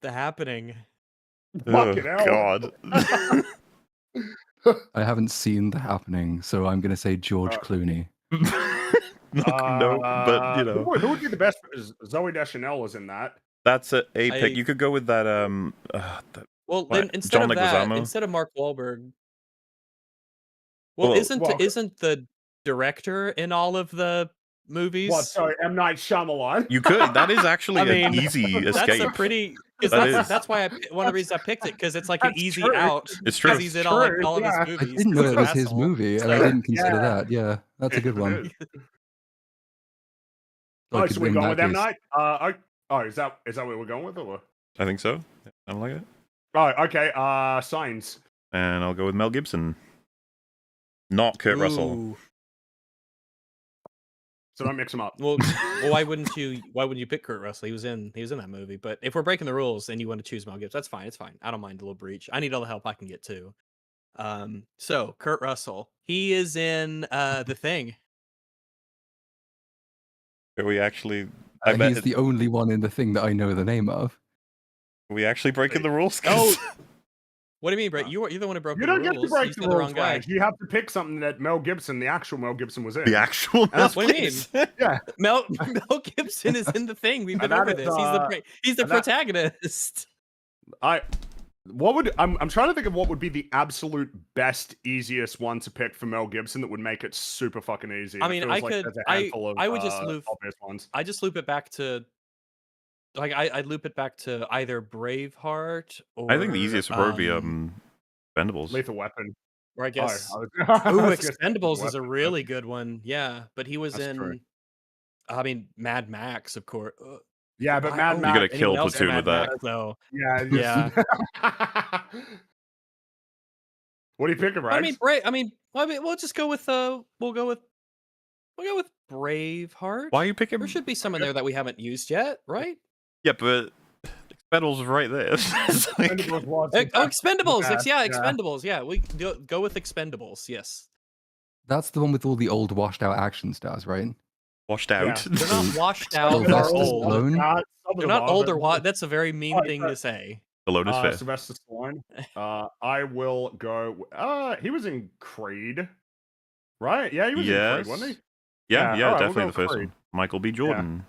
The Happening. Fucking Oh, hell. God. I haven't seen The Happening, so I'm going to say George Clooney. No, but you know, who would be the best? Zoe Deschanel was in that. that's a pick. I- You could go with that. Well, What? then instead John of that, Leguizamo? instead of Mark Wahlberg. Well, Well- isn't the director in all of the movies? What? Sorry, M. Night Shyamalan. You could. That is actually I mean, an easy That's escape. a pretty. Because That that's, is. that's why one of the reasons I picked it, because it's like an That's easy true. out. It's true. Because he's in all of True, his yeah. movies. I didn't know 'cause it he's was an his asshole. movie, and I So- didn't consider Yeah. that. Yeah, that's a good one. Oh, so we're in going that with M. case- Night? Is that what we're going with? Or? I think so. I don't like it. Oh, okay. Signs. And I'll go with Mel Gibson. Not Kurt Russell. Ooh. So don't mix them up. Well, why wouldn't you pick Kurt Russell? He was in that movie. But if we're breaking the rules and you want to choose Mel Gibson, that's fine. It's fine. I don't mind a little breach. I need all the help I can get too. So Kurt Russell, he is in The Thing. Are we actually? I He's bet the only one in the thing that I know the name of. are we actually breaking the rules. 'Cause- Oh, what do you mean, Brett? You're the one who broke You the don't rules. get to break You the said rules, wrong guy. Raj. You have to pick something that Mel Gibson, the actual Mel Gibson, was in. the actual. That's what do you mean? Yeah. Mel Gibson is in The Thing. We've been And that over is, this. He's the and that- protagonist. I'm trying to think of what would be the absolute best, easiest one to pick for Mel Gibson that would make it super fucking easy. I It mean, feels I like could- there's a handful of, I would just obvious ones. I just loop it back to, like, I'd loop it back to either Braveheart or. I think the easiest would probably be Expendables. Lethal Weapon. Or I guess. Oh, Ooh, I was gonna say Expendables is a Weapon, really good one. Yeah, but he was That's in. true. I mean, Mad Max, of course. Yeah, but Mad You Max. gotta kill Anyone else in Platoon with Mad that. Max, though. Yeah. What do you pick, I mean, we'll just go with we'll go with Braveheart. Why are you picking? There should be some in there that we haven't used yet, right? Yeah, but Expendables is right there. It's like- Expendables. Yeah. Expendables. Yeah, we go with Expendables. Yes, That's the one with all the old washed out action stars, right? washed out. they're not washed out. Sylvester They're old. Stallone? They're not old or what? That's a very mean Oh, thing to say. Alone is fair. Sylvester Stallone. I will go. He was in Creed, right? Yeah, he was in Yes. Creed, wasn't Yeah, yeah, alright, we'll definitely go the first Creed. one. Michael B. Jordan.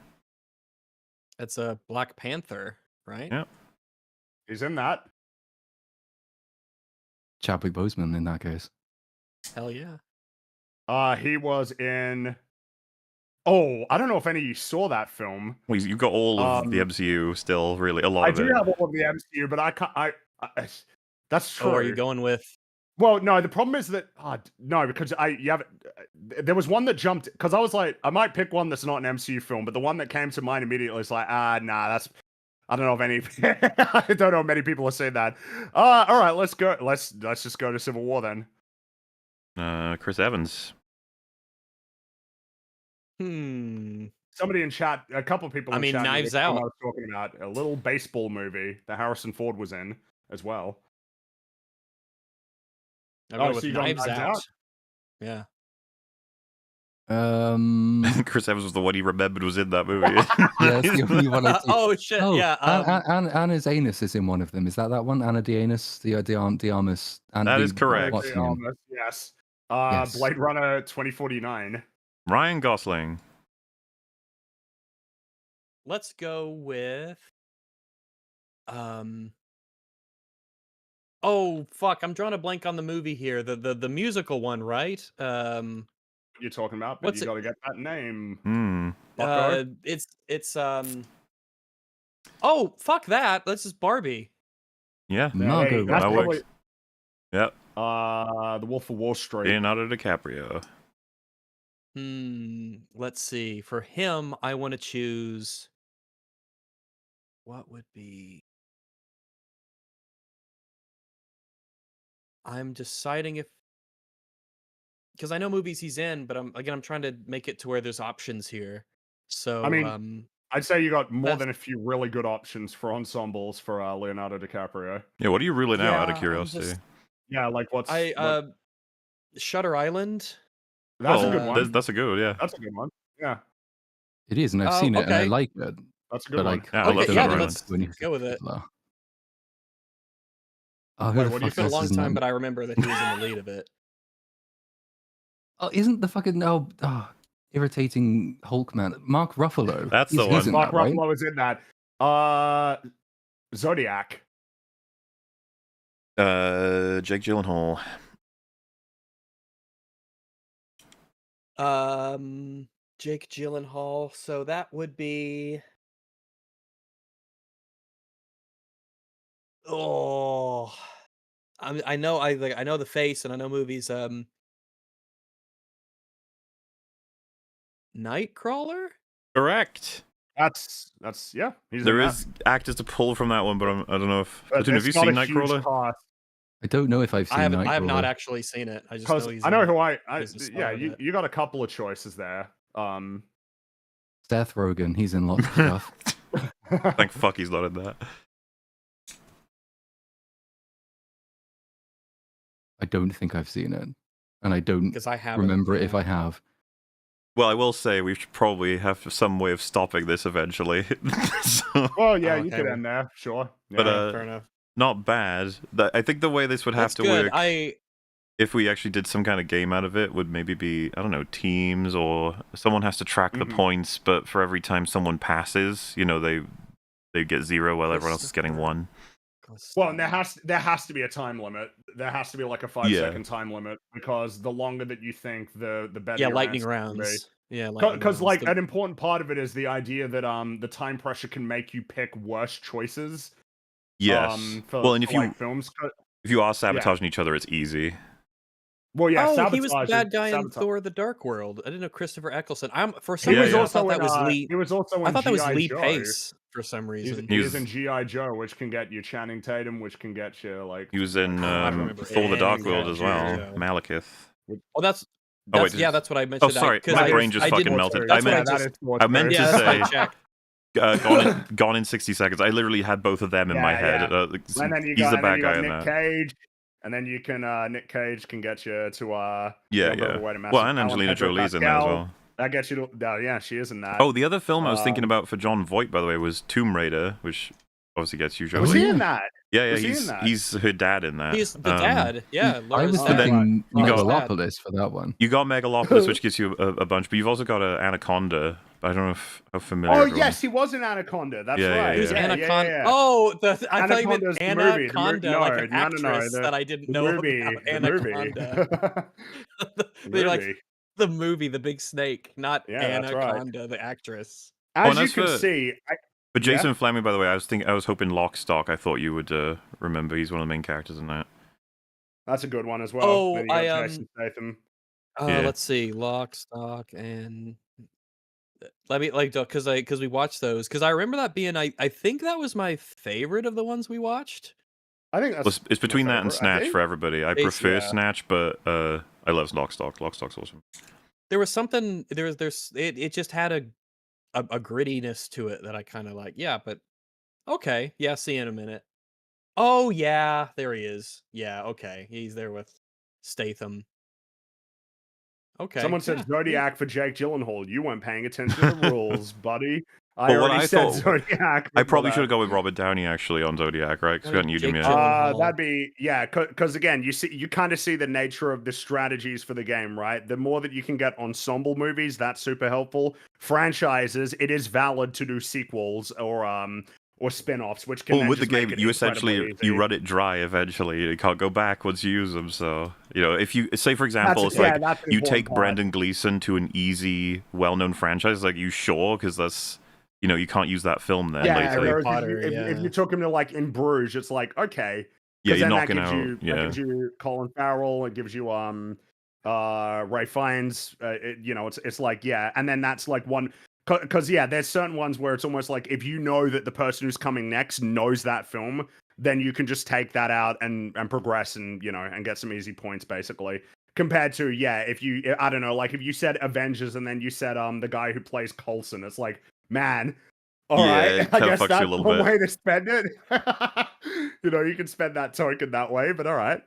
That's a Black Panther, right? Yeah. he? He's in that. Chadwick Boseman in that case. Hell yeah. He was in. Oh, I don't know if any of you saw that film. Well, you've got all of the MCU still, really, a lot I of do it. have all of the MCU, but I can't. That's true. Oh, are you going with? Well, no. The problem is that no, because there was one that jumped because I was like, I might pick one that's not an MCU film, but the one that came to mind immediately was like, nah, that's. I don't know if any. I don't know if many people have said that. All right, let's go. Let's just go to Civil War then. Chris Evans. somebody in chat, a couple of people I in mean, chat knew Knives which film I Out. was talking about. A little baseball movie that Harrison Ford was in as well. I'm Oh, going so with you got Knives Knives Out. Out? Yeah. Chris Evans was the one he remembered was in that movie. Yeah, that's the only one I see. Oh shit! Oh, Yeah. Anna's anus is in one of them. Is that one? Anna de Anus, the Armus, and That the, is correct. What's her name? Yes. Yes. Blade Runner 2049. Ryan Gosling. Let's go with. Oh fuck! I'm drawing a blank on the movie here. The musical one, right? You're talking about, but What's you it? got to get that name. Hmm. Bucko. It's Oh fuck that! That's just Barbie. Yeah. Margot Hey, that's That Robbie. works. Yep. The Wolf of Wall Street. Leonardo DiCaprio. Let's see. For him, I want to choose. What would be? I'm deciding if because I know movies he's in, but I'm trying to make it to where there's options here. So I mean, I'd say you got more that's- than a few really good options for ensembles for Leonardo DiCaprio. Yeah, what are you ruling out out of I'm curiosity? just- Yeah, like what's Shutter Island. that's a good one. That's a good, yeah. That's a good one. Yeah, It is, and I've Oh, seen it, and I okay. like it. that's a good But one. like, Yeah, I love Okay, Shutter yeah, then Island. let's go with it. Oh, who Wait, the what do you fuck think? It's been a else long is in time, that? but I remember that he was in the lead of it. Oh, isn't the fucking irritating Hulk man Mark Ruffalo? That's the He's one. in Mark that, right? Ruffalo is in that. Zodiac. Jake Gyllenhaal. Jake Gyllenhaal. So that would be. Oh, I know I know the face and I know movies. Nightcrawler. Correct. That's yeah. He's There in is actors to pull from that one, but I don't know if. that. Platoon, have you It's not seen a huge Nightcrawler? cost. I don't know if I've seen I have not Nightcrawler. actually seen it. I just Because know he's. I know in who it. I He's a yeah. star in it. You got a couple of choices there. Seth Rogen, he's in lots of stuff. Thank fuck he's not in that. I don't think I've seen it, and I don't Because I haven't. remember it yeah. if I have. Well, I will say we should probably have some way of stopping this eventually. So, Well, yeah, Oh, you okay, could well. end there, sure. Yeah. But Fair enough. not bad. I think the way this would have That's to good. work, if we actually did some kind of game out of it, would maybe be, I don't know, teams, or someone has to track the Mhm. points, but for every time someone passes, you know, they get 0 while everyone else is getting 1. Well, and there has to be a time limit. There has to be like a 5-second time limit, because the longer that you think, the better. Yeah, your lightning answer can be. rounds. Yeah, lightning Because rounds. like an important part of it is the idea that the time pressure can make you pick worse choices. Yes. For, Well, and if for, you like, films. if you are sabotaging each other, it's easy. Well, yeah, Oh, he was the bad guy in sabotage. Thor: The Dark World. I didn't know Christopher Eccleston. For He some Yeah, was reason yeah. I also thought that in, was Lee. He was also in I thought that was G.I. Lee Joe. Pace for some reason. He was in G.I. Joe, which can get you Channing Tatum, which can get you like. He was in I don't remember Thor: The Dark anything World about as well. G.I. Joe. Malekith. Oh, that's Oh, wait, yeah, that's what I mentioned. Oh, sorry, because my brain just fucking melted. That's I what meant, I I meant yeah, to that's what I say, checked. gone in 60 seconds. I literally had both of them in my head. Yeah. And then He's the bad guy in Nick that. Cage, and then you can Nick Cage can get you to Yeah. Well, and Angelina Jolie's in there as well. That gets you to yeah, she is in that. Oh, the other film I was thinking about for John Voight, by the way, was Tomb Raider, which obviously gets you. Was Jolie. he in that? Yeah, Was he in that? he's her dad in that. He's the dad. Yeah, I Laura's was dad. thinking You got- Megalopolis for that one. You got Megalopolis, which gives you a bunch, but you've also got Anaconda. I don't know how familiar. Oh everyone- yes, he was in Anaconda. That's Yeah, yeah, right. yeah. Who's Yeah, Anaconda? yeah. Oh, I thought you meant Anaconda's the movie, Anaconda, like an no, actress the- that I didn't The know movie, about. the Anaconda. movie. They're like Movie. the movie, The Big Snake, not Yeah, that's right. Anaconda, the actress. As and you as can for- see, But Yeah? Jason Fleming, by the way, I was hoping Lock, Stock. I thought you would remember. He's one of the main characters in that. that's a good one as well. Oh, Then you got Jason Statham. Yeah. Let's see, Lock, Stock, and let me because we watched those because I remember that being I think that was my favorite of the ones we watched. I think that's Well, it's between my that and favorite, I Snatch think. for everybody. I Base- prefer yeah. Snatch, but I love Lock, Stock. Lock, Stock's awesome. There was something it just had a grittiness to it that I kind of like. Yeah, but okay, yeah, see you in a minute. Oh yeah, there he is. Yeah, okay, he's there with Statham. Okay, Someone said yeah, Zodiac for Jake Gyllenhaal. You weren't paying attention to the rules, buddy. I But what already I said thought, Zodiac. I before probably should that. have gone with Robert Downey actually on Zodiac, right? Because we hadn't used him Jake yet. Gyllenhaal. That'd be because again, you kind of see the nature of the strategies for the game, right? The more that you can get ensemble movies, that's super helpful. Franchises, it is valid to do sequels or spin-offs, which can Well, then with the just make game, it you incredibly essentially easy. you run it dry eventually. You can't go back once you use them. So if you say, for example, That's it's like that's an you important take part. Brendan Gleeson to an easy, well-known franchise, like you sure because that's you can't use that film then Yeah, later. whereas Potter, if you took him to like In Bruges, it's like okay, Yeah, because you're then that knocking gives out. you Yeah, Colin Farrell, it gives you Ray Fiennes, it's like yeah, and then that's like one because yeah, there's certain ones where it's almost like if you know that the person who's coming next knows that film, then you can just take that out and progress and and get some easy points basically. Compared to if you I don't know, like if you said Avengers and then you said the guy who plays Coulson, it's like man. All right, it I kind of guess fucks you a that's little one bit. way to spend it. You can spend that token that way, but all right.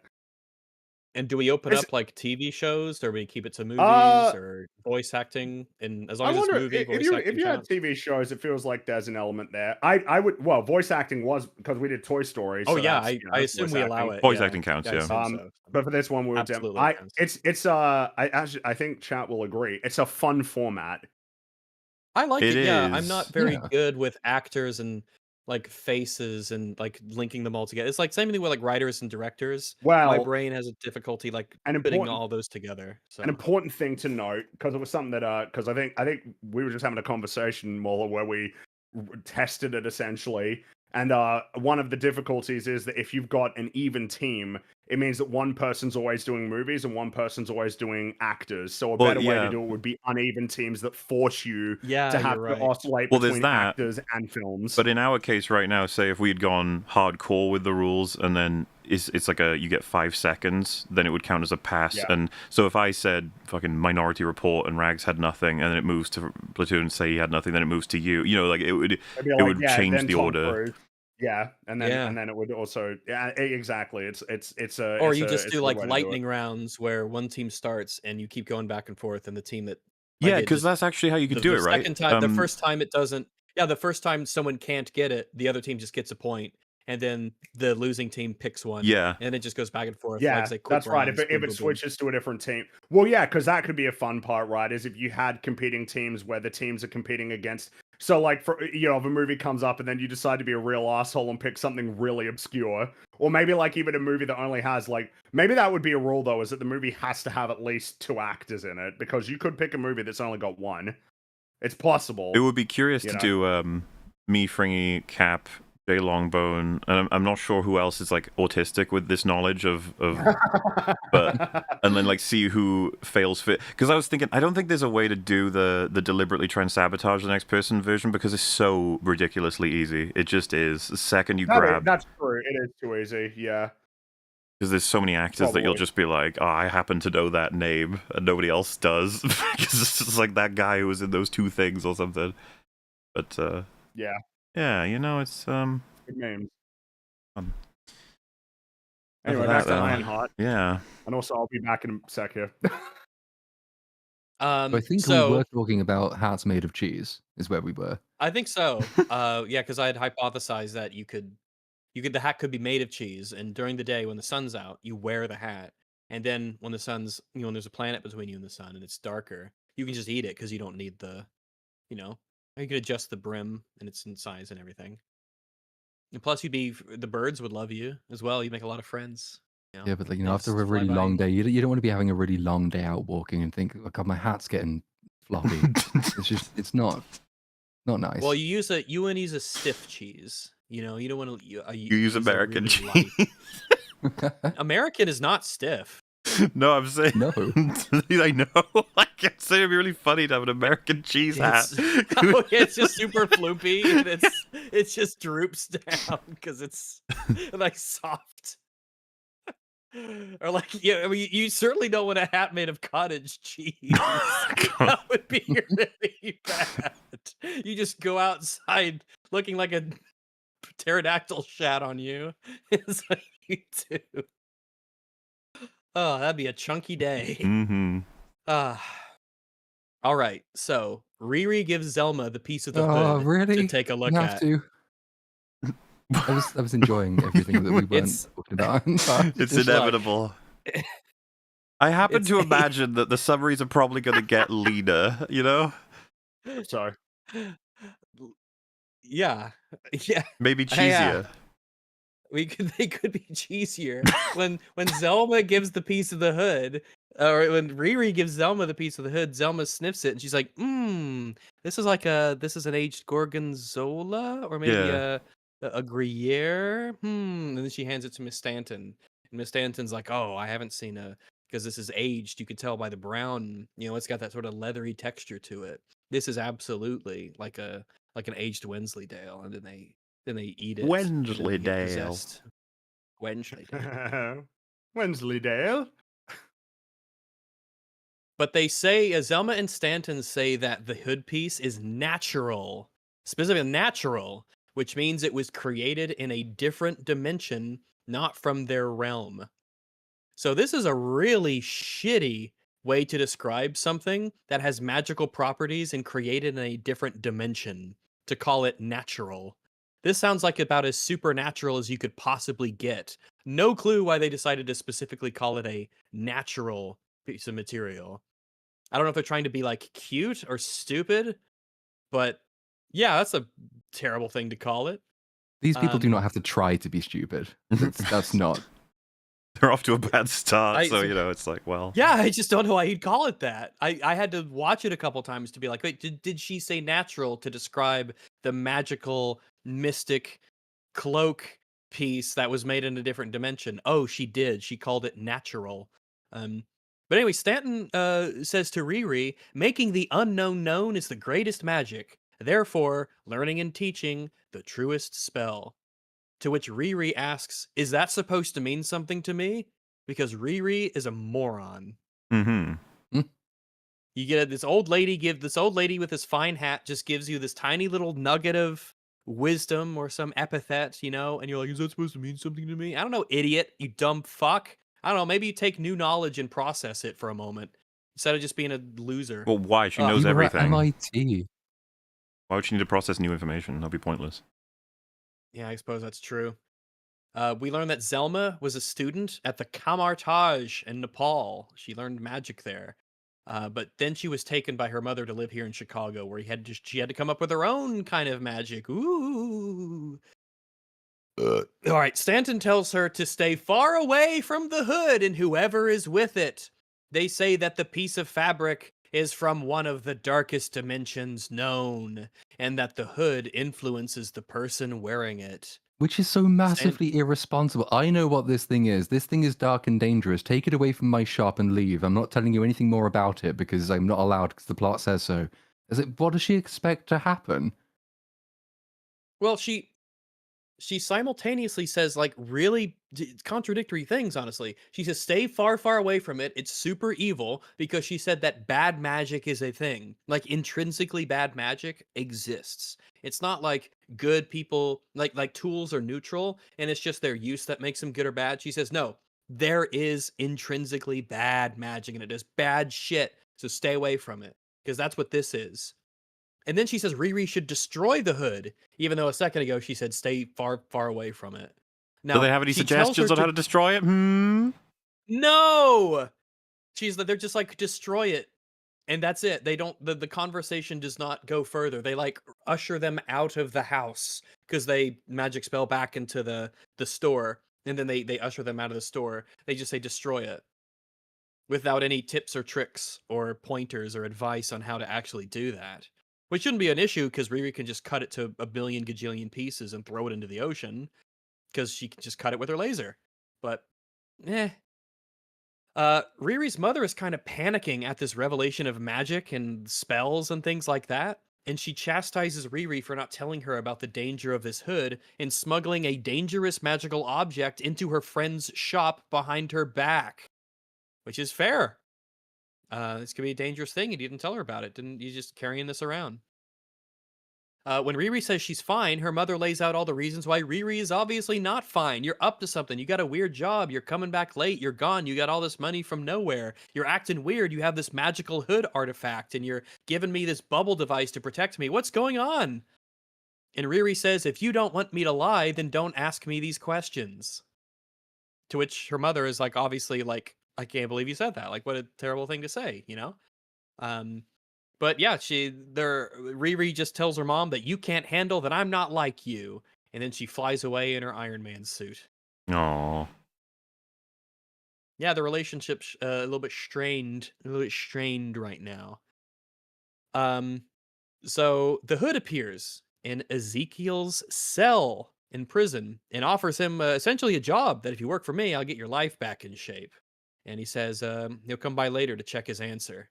And do we open It's, up like TV shows, or we keep it to movies, uh, or voice acting? And as long I as it's wonder movie, if voice acting you had counts. TV shows, it feels like there's an element there. I would voice acting was because we did Toy Story, Oh so yeah, that's I that's assume voice we allow acting. it. Voice Yeah, acting counts, I yeah. assume so. But for this one, we were Absolutely counts. I think chat will agree. It's a fun format. I like It it. Yeah, I'm is. not very Yeah. good with actors and like faces and like linking them all together. It's like same thing with like writers and directors. My Well, brain has a difficulty like an putting important all those together. an So important thing to note because it was something that because I think we were just having a conversation more where we tested it essentially, and one of the difficulties is that if you've got an even team, it means that one person's always doing movies and one person's always doing actors. So a Well, better way to yeah. do it would be uneven teams that force you yeah, to you're have to right. oscillate Well, there's between that. actors and films. But in our case right now, say if we had gone hardcore with the rules and then it's like you get 5 seconds, then it would count as a pass. Yeah. And so if I said fucking Minority Report and Rags had nothing, and then it moves to Platoon, say he had nothing, then it moves to you. Like it would It'd be it like, would change then the Tom order. Cruise. Yeah, and then Yeah. it would also exactly. It's a Or it's you a, just it's do a good like way to do it. lightning rounds where one team starts and you keep going back and forth, and the team that Yeah, it because just that's actually how you could do it, right? second time, the first time it doesn't. Yeah, the first time someone can't get it, the other team just gets a point, and then the losing team picks one. Yeah. And it just goes back and forth. Yeah, like say quick that's right. rounds, If boom, it boom, boom. switches to a different team, well, yeah, because that could be a fun part, right? Is if you had competing teams where the teams are competing against. So, like, for if a movie comes up and then you decide to be a real asshole and pick something really obscure, or maybe like even a movie that only has like maybe that would be a rule though, is that the movie has to have at least 2 actors in it because you could pick a movie that's only got 1. It's possible. It would be curious to do me, Fringy, Cap, Jay Longbone, and I'm not sure who else is like autistic with this knowledge of but and then like see who fails fit. Because I was thinking, I don't think there's a way to do the deliberately try and sabotage the next person version because it's so ridiculously easy. It just is. The second you grab, that's true. It is too easy. Yeah. because there's so many actors that you'll Probably. just be like, oh, I happen to know that name and nobody else does because it's just like that guy who was in those 2 things or something. But Yeah. yeah, it's Good names. Um, Anyway, other back than to that, Ironheart, yeah. and also I'll be back in a sec here. I think So we were talking about hats made of cheese, is where we were. I think so. Yeah, because I had hypothesized that the hat could be made of cheese, and during the day when the sun's out, you wear the hat, and then when the sun's when there's a planet between you and the sun and it's darker, you can just eat it because you don't need the, you can adjust the brim and its in size and everything. And plus, the birds would love you as well. You make a lot of friends. Yeah, but like, They just after a fly really by. long day, you don't want to be having a really long day out walking and think, oh god, my hat's getting floppy. It's not nice. Well, you use a stiff cheese. You don't want to. You use American really cheese. light. American is not stiff. No, I'm saying No. I know. Like, I'm saying it'd be really funny to have an American cheese hat. Oh, yeah, it's just super floopy. And it just droops down because it's like soft. Or like, yeah, I mean, you certainly don't want a hat made of cottage cheese. That would be really bad. You just go outside looking like a pterodactyl shat on you. It's like you do. Oh, that'd be a chunky day. Mm-hmm. All right. So Riri gives Zelma the piece of the Oh, hood really? to take a look You have at. to. I was enjoying everything that we weren't It's talking about. But It's just- inevitable. I happen It's to a- imagine that the submarines are probably going to get leaner, you know? So Yeah. Yeah. Maybe Yeah. cheesier. They could be cheesier. When Zelma gives the piece of the hood, or when Riri gives Zelma the piece of the hood, Zelma sniffs it and she's like, this is an aged gorgonzola or maybe Yeah. a Gruyere. And then she hands it to Miss Stanton. And Miss Stanton's like, oh, I haven't seen because this is aged. You could tell by the brown, it's got that sort of leathery texture to it. This is absolutely like an aged Wensleydale, and then they eat it. and then they get Wensleydale. possessed. Wensleydale. Wensleydale. But they say, Zelma and Stanton say that the hood piece is natural, specifically natural, which means it was created in a different dimension, not from their realm. So this is a really shitty way to describe something that has magical properties and created in a different dimension, to call it natural. This sounds like about as supernatural as you could possibly get. No clue why they decided to specifically call it a natural piece of material. I don't know if they're trying to be like cute or stupid, but yeah, that's a terrible thing to call it. These people do not have to try to be stupid. That's not. They're off to a bad start, I- so, it's like, well. Yeah, I just don't know why he'd call it that. I had to watch it a couple times to be like, wait, did she say natural to describe the magical, mystic cloak piece that was made in a different dimension? Oh, she did. She called it natural. But anyway, Stanton says to Riri, making the unknown known is the greatest magic. Therefore, learning and teaching, the truest spell. To which Riri asks, is that supposed to mean something to me? Because Riri is a moron. Mm-hmm. You get this old lady with this fine hat just gives you this tiny little nugget of wisdom or some epithet, and you're like, is that supposed to mean something to me? I don't know, idiot, you dumb fuck. I don't know, maybe you take new knowledge and process it for a moment instead of just being a loser. Well, why? She Ugh. knows You were at everything. MIT. Why would she need to process new information? That'd be pointless. Yeah, I suppose that's true. We learned that Zelma was a student at the Kamartaj in Nepal. She learned magic there. But then she was taken by her mother to live here in Chicago, where she had to come up with her own kind of magic. Ooh. All right, Stanton tells her to stay far away from the hood and whoever is with it. They say that the piece of fabric is from one of the darkest dimensions known, and that the hood influences the person wearing it. Which is so massively irresponsible. I know what this thing is. This thing is dark and dangerous. Take it away from my shop and leave. I'm not telling you anything more about it because I'm not allowed because the plot says so. What does she expect to happen? Well, she simultaneously says like really contradictory things, honestly. She says stay far, far away from it. It's super evil because she said that bad magic is a thing. Like intrinsically bad magic exists. It's not like good people, like tools are neutral and it's just their use that makes them good or bad. She says, no, there is intrinsically bad magic and it does bad shit. So stay away from it because that's what this is. And then she says Riri should destroy the hood, even though a second ago she said stay far, far away from it. Now, Do they have any she tells suggestions her on how to destroy it? No! They're just like, destroy it. And that's it. They don't, the conversation does not go further. They like usher them out of the house because they magic spell back into the store. And then they usher them out of the store. They just say destroy it. Without any tips or tricks or pointers or advice on how to actually do that. Which shouldn't be an issue because Riri can just cut it to a billion gajillion pieces and throw it into the ocean because she can just cut it with her laser. But, Riri's mother is kind of panicking at this revelation of magic and spells and things like that. and she chastises Riri for not telling her about the danger of this hood and smuggling a dangerous magical object into her friend's shop behind her back, which is fair. This could be a dangerous thing, and you didn't tell her about it. Didn't you just carrying this around? When Riri says she's fine, her mother lays out all the reasons why Riri is obviously not fine. You're up to something. You got a weird job. You're coming back late. You're gone. You got all this money from nowhere. You're acting weird. You have this magical hood artifact, and you're giving me this bubble device to protect me. What's going on? And Riri says, if you don't want me to lie, then don't ask me these questions. To which her mother is like, obviously, like, I can't believe you said that. Like, what a terrible thing to say, you know? But yeah, Riri just tells her mom that you can't handle that I'm not like you. And then she flies away in her Iron Man suit. Aww. Yeah, the relationship's a little bit strained right now. So the Hood appears in Ezekiel's cell in prison and offers him essentially a job that if you work for me, I'll get your life back in shape. And he says he'll come by later to check his answer.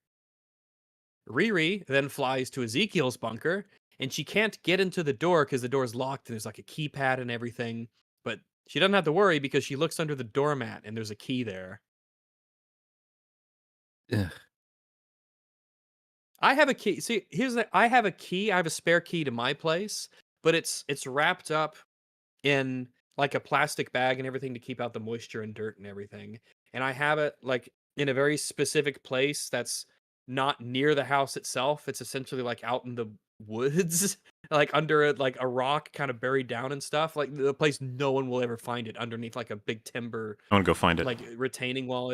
Riri then flies to Ezekiel's bunker, and she can't get into the door because the door's locked and there's like a keypad and everything. But she doesn't have to worry because she looks under the doormat and there's a key there. Ugh. I have a key. See, I have a key. I have a spare key to my place, but it's wrapped up in like a plastic bag and everything to keep out the moisture and dirt and everything. And I have it like in a very specific place that's not near the house itself. It's essentially like out in the woods, like under like a rock, kind of buried down and stuff. Like the place no one will ever find it underneath like a big timber, I want to go find it. like retaining wall.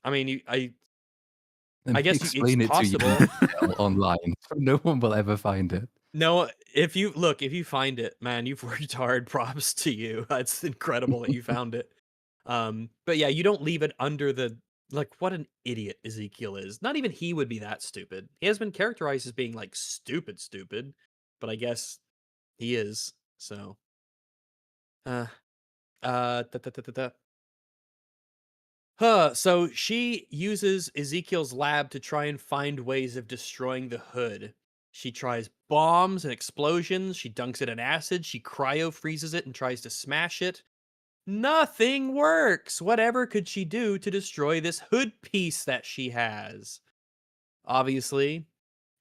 I mean, And I guess explain it's it to possible. you online, so no one will ever find it. No, if you find it, man, you've worked hard. Props to you. It's incredible that you found it. But yeah, you don't leave it under the like. What an idiot Ezekiel is. Not even he would be that stupid. He has been characterized as being like stupid, but I guess he is. So, da, da, da, da, da. So she uses Ezekiel's lab to try and find ways of destroying the hood. She tries bombs and explosions. She dunks it in acid. She cryo freezes it and tries to smash it. Nothing works. Whatever could she do to destroy this hood piece that she has? Obviously,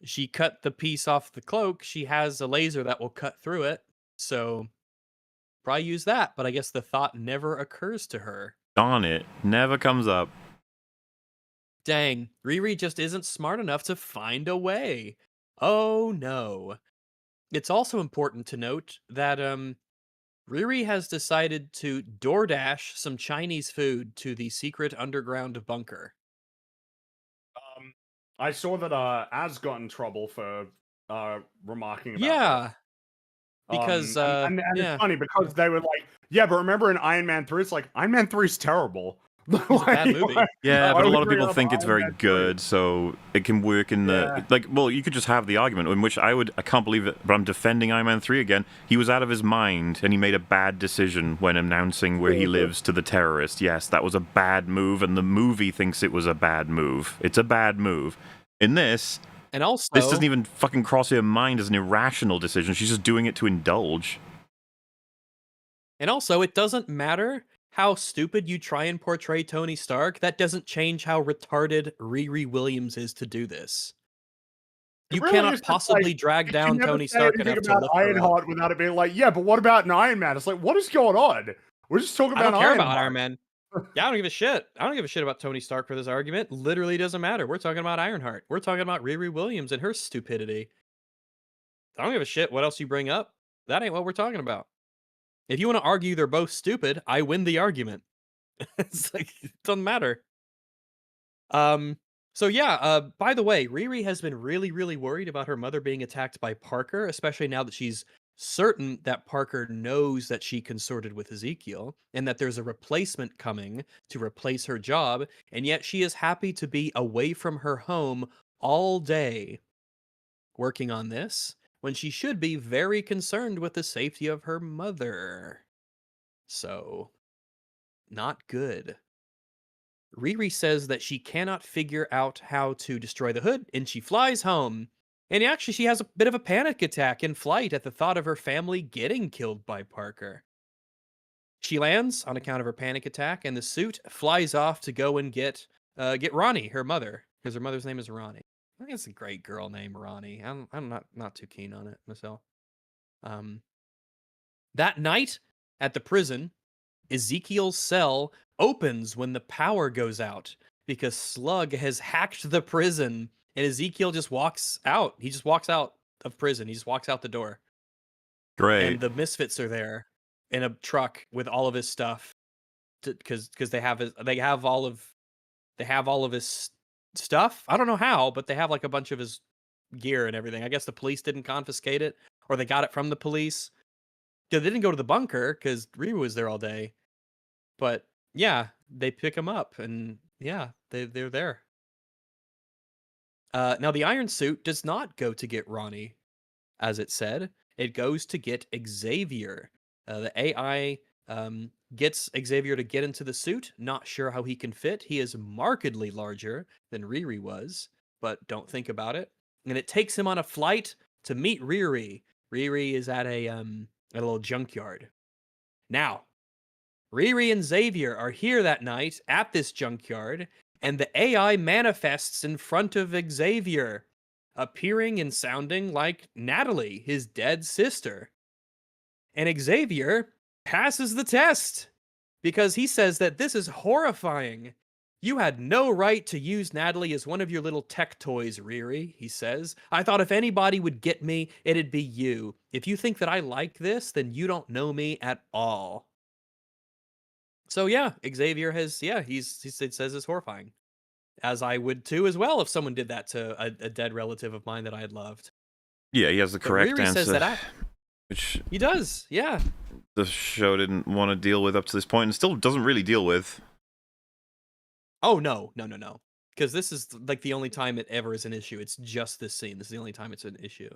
she cut the piece off the cloak. She has a laser that will cut through it. So, probably use that. But I guess the thought never occurs to her. Darn it. Never comes up. Dang, Riri just isn't smart enough to find a way. Oh no. It's also important to note that Riri has decided to DoorDash some Chinese food to the secret underground bunker. I saw that Az got in trouble for remarking about that. Yeah. Because and yeah. it's funny because they were like, yeah, but remember in Iron Man 3, it's like Iron Man 3 is terrible. It's a bad movie. Yeah, why but a would lot of we people have think it's Iron very Man 3? good, so it can work in the like. Well, you could just have the argument in which I can't believe it, but I'm defending Iron Man 3 again. He was out of his mind and he made a bad decision when announcing where he lives to the terrorist. Yes, that was a bad move, and the movie thinks it was a bad move. It's a bad move. In this, and also this doesn't even fucking cross her mind as an irrational decision. She's just doing it to indulge. And also, it doesn't matter how stupid you try and portray Tony Stark. That doesn't change how retarded Riri Williams is to do this. You really cannot is just possibly like, drag you down never Tony say Stark anything enough to about lift her up. Ironheart without it being like, yeah, but what about an Iron Man? It's like, what is going on? We're just talking I about don't care Ironheart. about Iron Man. Yeah, I don't give a shit. I don't give a shit about Tony Stark for this argument. Literally doesn't matter. We're talking about Ironheart. We're talking about Riri Williams and her stupidity. I don't give a shit what else you bring up. That ain't what we're talking about. If you want to argue they're both stupid, I win the argument. It's like, it doesn't matter. So yeah, by the way, Riri has been really, really worried about her mother being attacked by Parker, especially now that she's certain that Parker knows that she consorted with Ezekiel and that there's a replacement coming to replace her job, and yet she is happy to be away from her home all day working on this when she should be very concerned with the safety of her mother. So, not good. Riri says that she cannot figure out how to destroy the hood, and she flies home. And actually, she has a bit of a panic attack in flight at the thought of her family getting killed by Parker. She lands on account of her panic attack, and the suit flies off to go and get Ronnie, her mother, because her mother's name is Ronnie. I think it's a great girl name, Ronnie. I'm not too keen on it myself. That night at the prison, Ezekiel's cell opens when the power goes out because Slug has hacked the prison, and Ezekiel just walks out. He just walks out of prison. He just walks out the door. Great. And the Misfits are there in a truck with all of his stuff, because they have all of his stuff. I don't know how, but they have like a bunch of his gear and everything. I guess the police didn't confiscate it, or they got it from the police. They didn't go to the bunker because Riri was there all day. But yeah, they pick him up, and yeah, they're there. Now the Iron Suit does not go to get Ronnie, as it said. It goes to get Xavier. The AI gets Xavier to get into the suit. Not sure how he can fit. He is markedly larger than Riri was, but don't think about it. And it takes him on a flight to meet Riri. Riri is at a little junkyard. Now, Riri and Xavier are here that night at this junkyard, and the AI manifests in front of Xavier, appearing and sounding like Natalie, his dead sister. And Xavier passes the test because he says that this is horrifying. You had no right to use Natalie as one of your little tech toys, Riri, he says. I thought if anybody would get me, it'd be you. If you think that I like this, then you don't know me at all. So yeah, Xavier has, he says it's horrifying. As I would too as well if someone did that to a dead relative of mine that I had loved. Yeah, he has the correct Riri answer. says that which he does, yeah. the show didn't want to deal with up to this point, and still doesn't really deal with. Oh, no. Because this is like the only time it ever is an issue. It's just this scene. This is the only time it's an issue.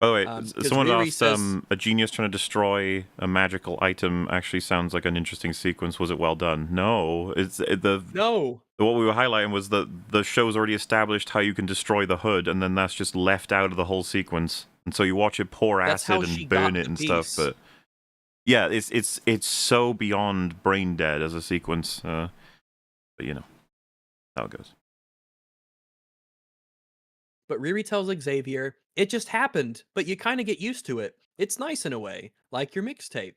By the way, someone Riri asked, says, a genius trying to destroy a magical item actually sounds like an interesting sequence. Was it well done? No. no. What we were highlighting was that the show's already established how you can destroy the hood, and then that's just left out of the whole sequence. And so you watch it pour acid and burn it and stuff, but yeah, it's so beyond brain dead as a sequence. But you know how it goes. But Riri tells Xavier, it just happened, but you kind of get used to it. It's nice in a way, like your mixtape.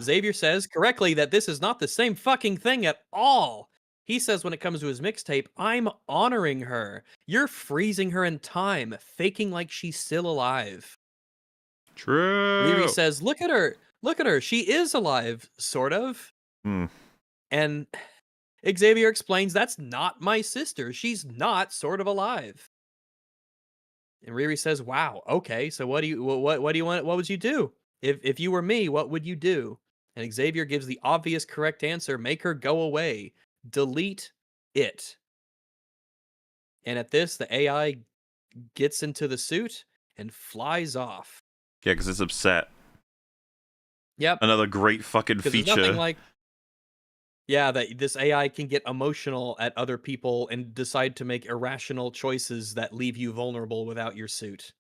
Xavier says correctly that this is not the same fucking thing at all. He says when it comes to his mixtape, I'm honoring her. You're freezing her in time, faking like she's still alive. True. Riri says, look at her. She is alive, sort of. And Xavier explains that's not my sister. She's not sort of alive. And Riri says, wow, okay, so what do you want? What would you do? If you were me, what would you do? And Xavier gives the obvious correct answer, make her go away. Delete it. And at this, the AI gets into the suit and flies off. Yeah, because it's upset. Yep. Another great fucking feature. Nothing like, that this AI can get emotional at other people and decide to make irrational choices that leave you vulnerable without your suit.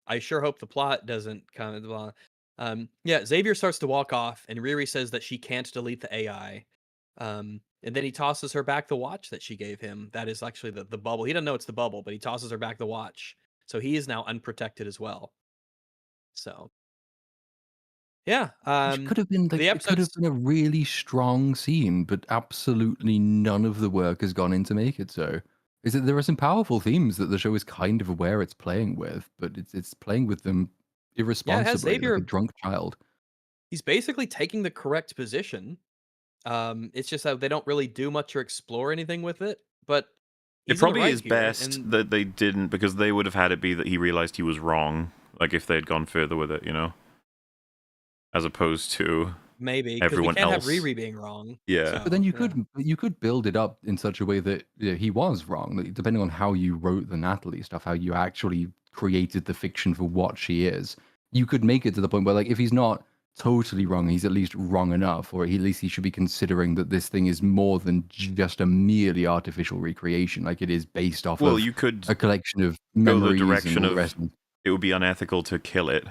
I sure hope the plot doesn't kind of Xavier starts to walk off, and Riri says that she can't delete the AI. And then he tosses her back the watch that she gave him. That is actually the bubble. He doesn't know it's the bubble, but he tosses her back the watch. So he is now unprotected as well. So yeah, Which could have been it could have been a really strong scene, but absolutely none of the work has gone in to make it so. Is that there are some powerful themes that the show is kind of aware it's playing with, but it's playing with them irresponsibly, like a drunk child. He's basically taking the correct position. It's just that they don't really do much or explore anything with it, but it probably is best that they didn't, because they would have had it be that he realized he was wrong, like if they had gone further with it, you know, as opposed to maybe everyone we can't else have Riri being wrong. Yeah, so, but then you could build it up in such a way that he was wrong, like, depending on how you wrote the Natalie stuff, how you actually created the fiction for what she is. You could make it to the point where, like, if he's not totally wrong, he's at least wrong enough, or at least he should be considering that this thing is more than just a merely artificial recreation. Like, it is based off Well, of you could a collection of go the memories and direction all the of rest of it. it would be unethical to kill it.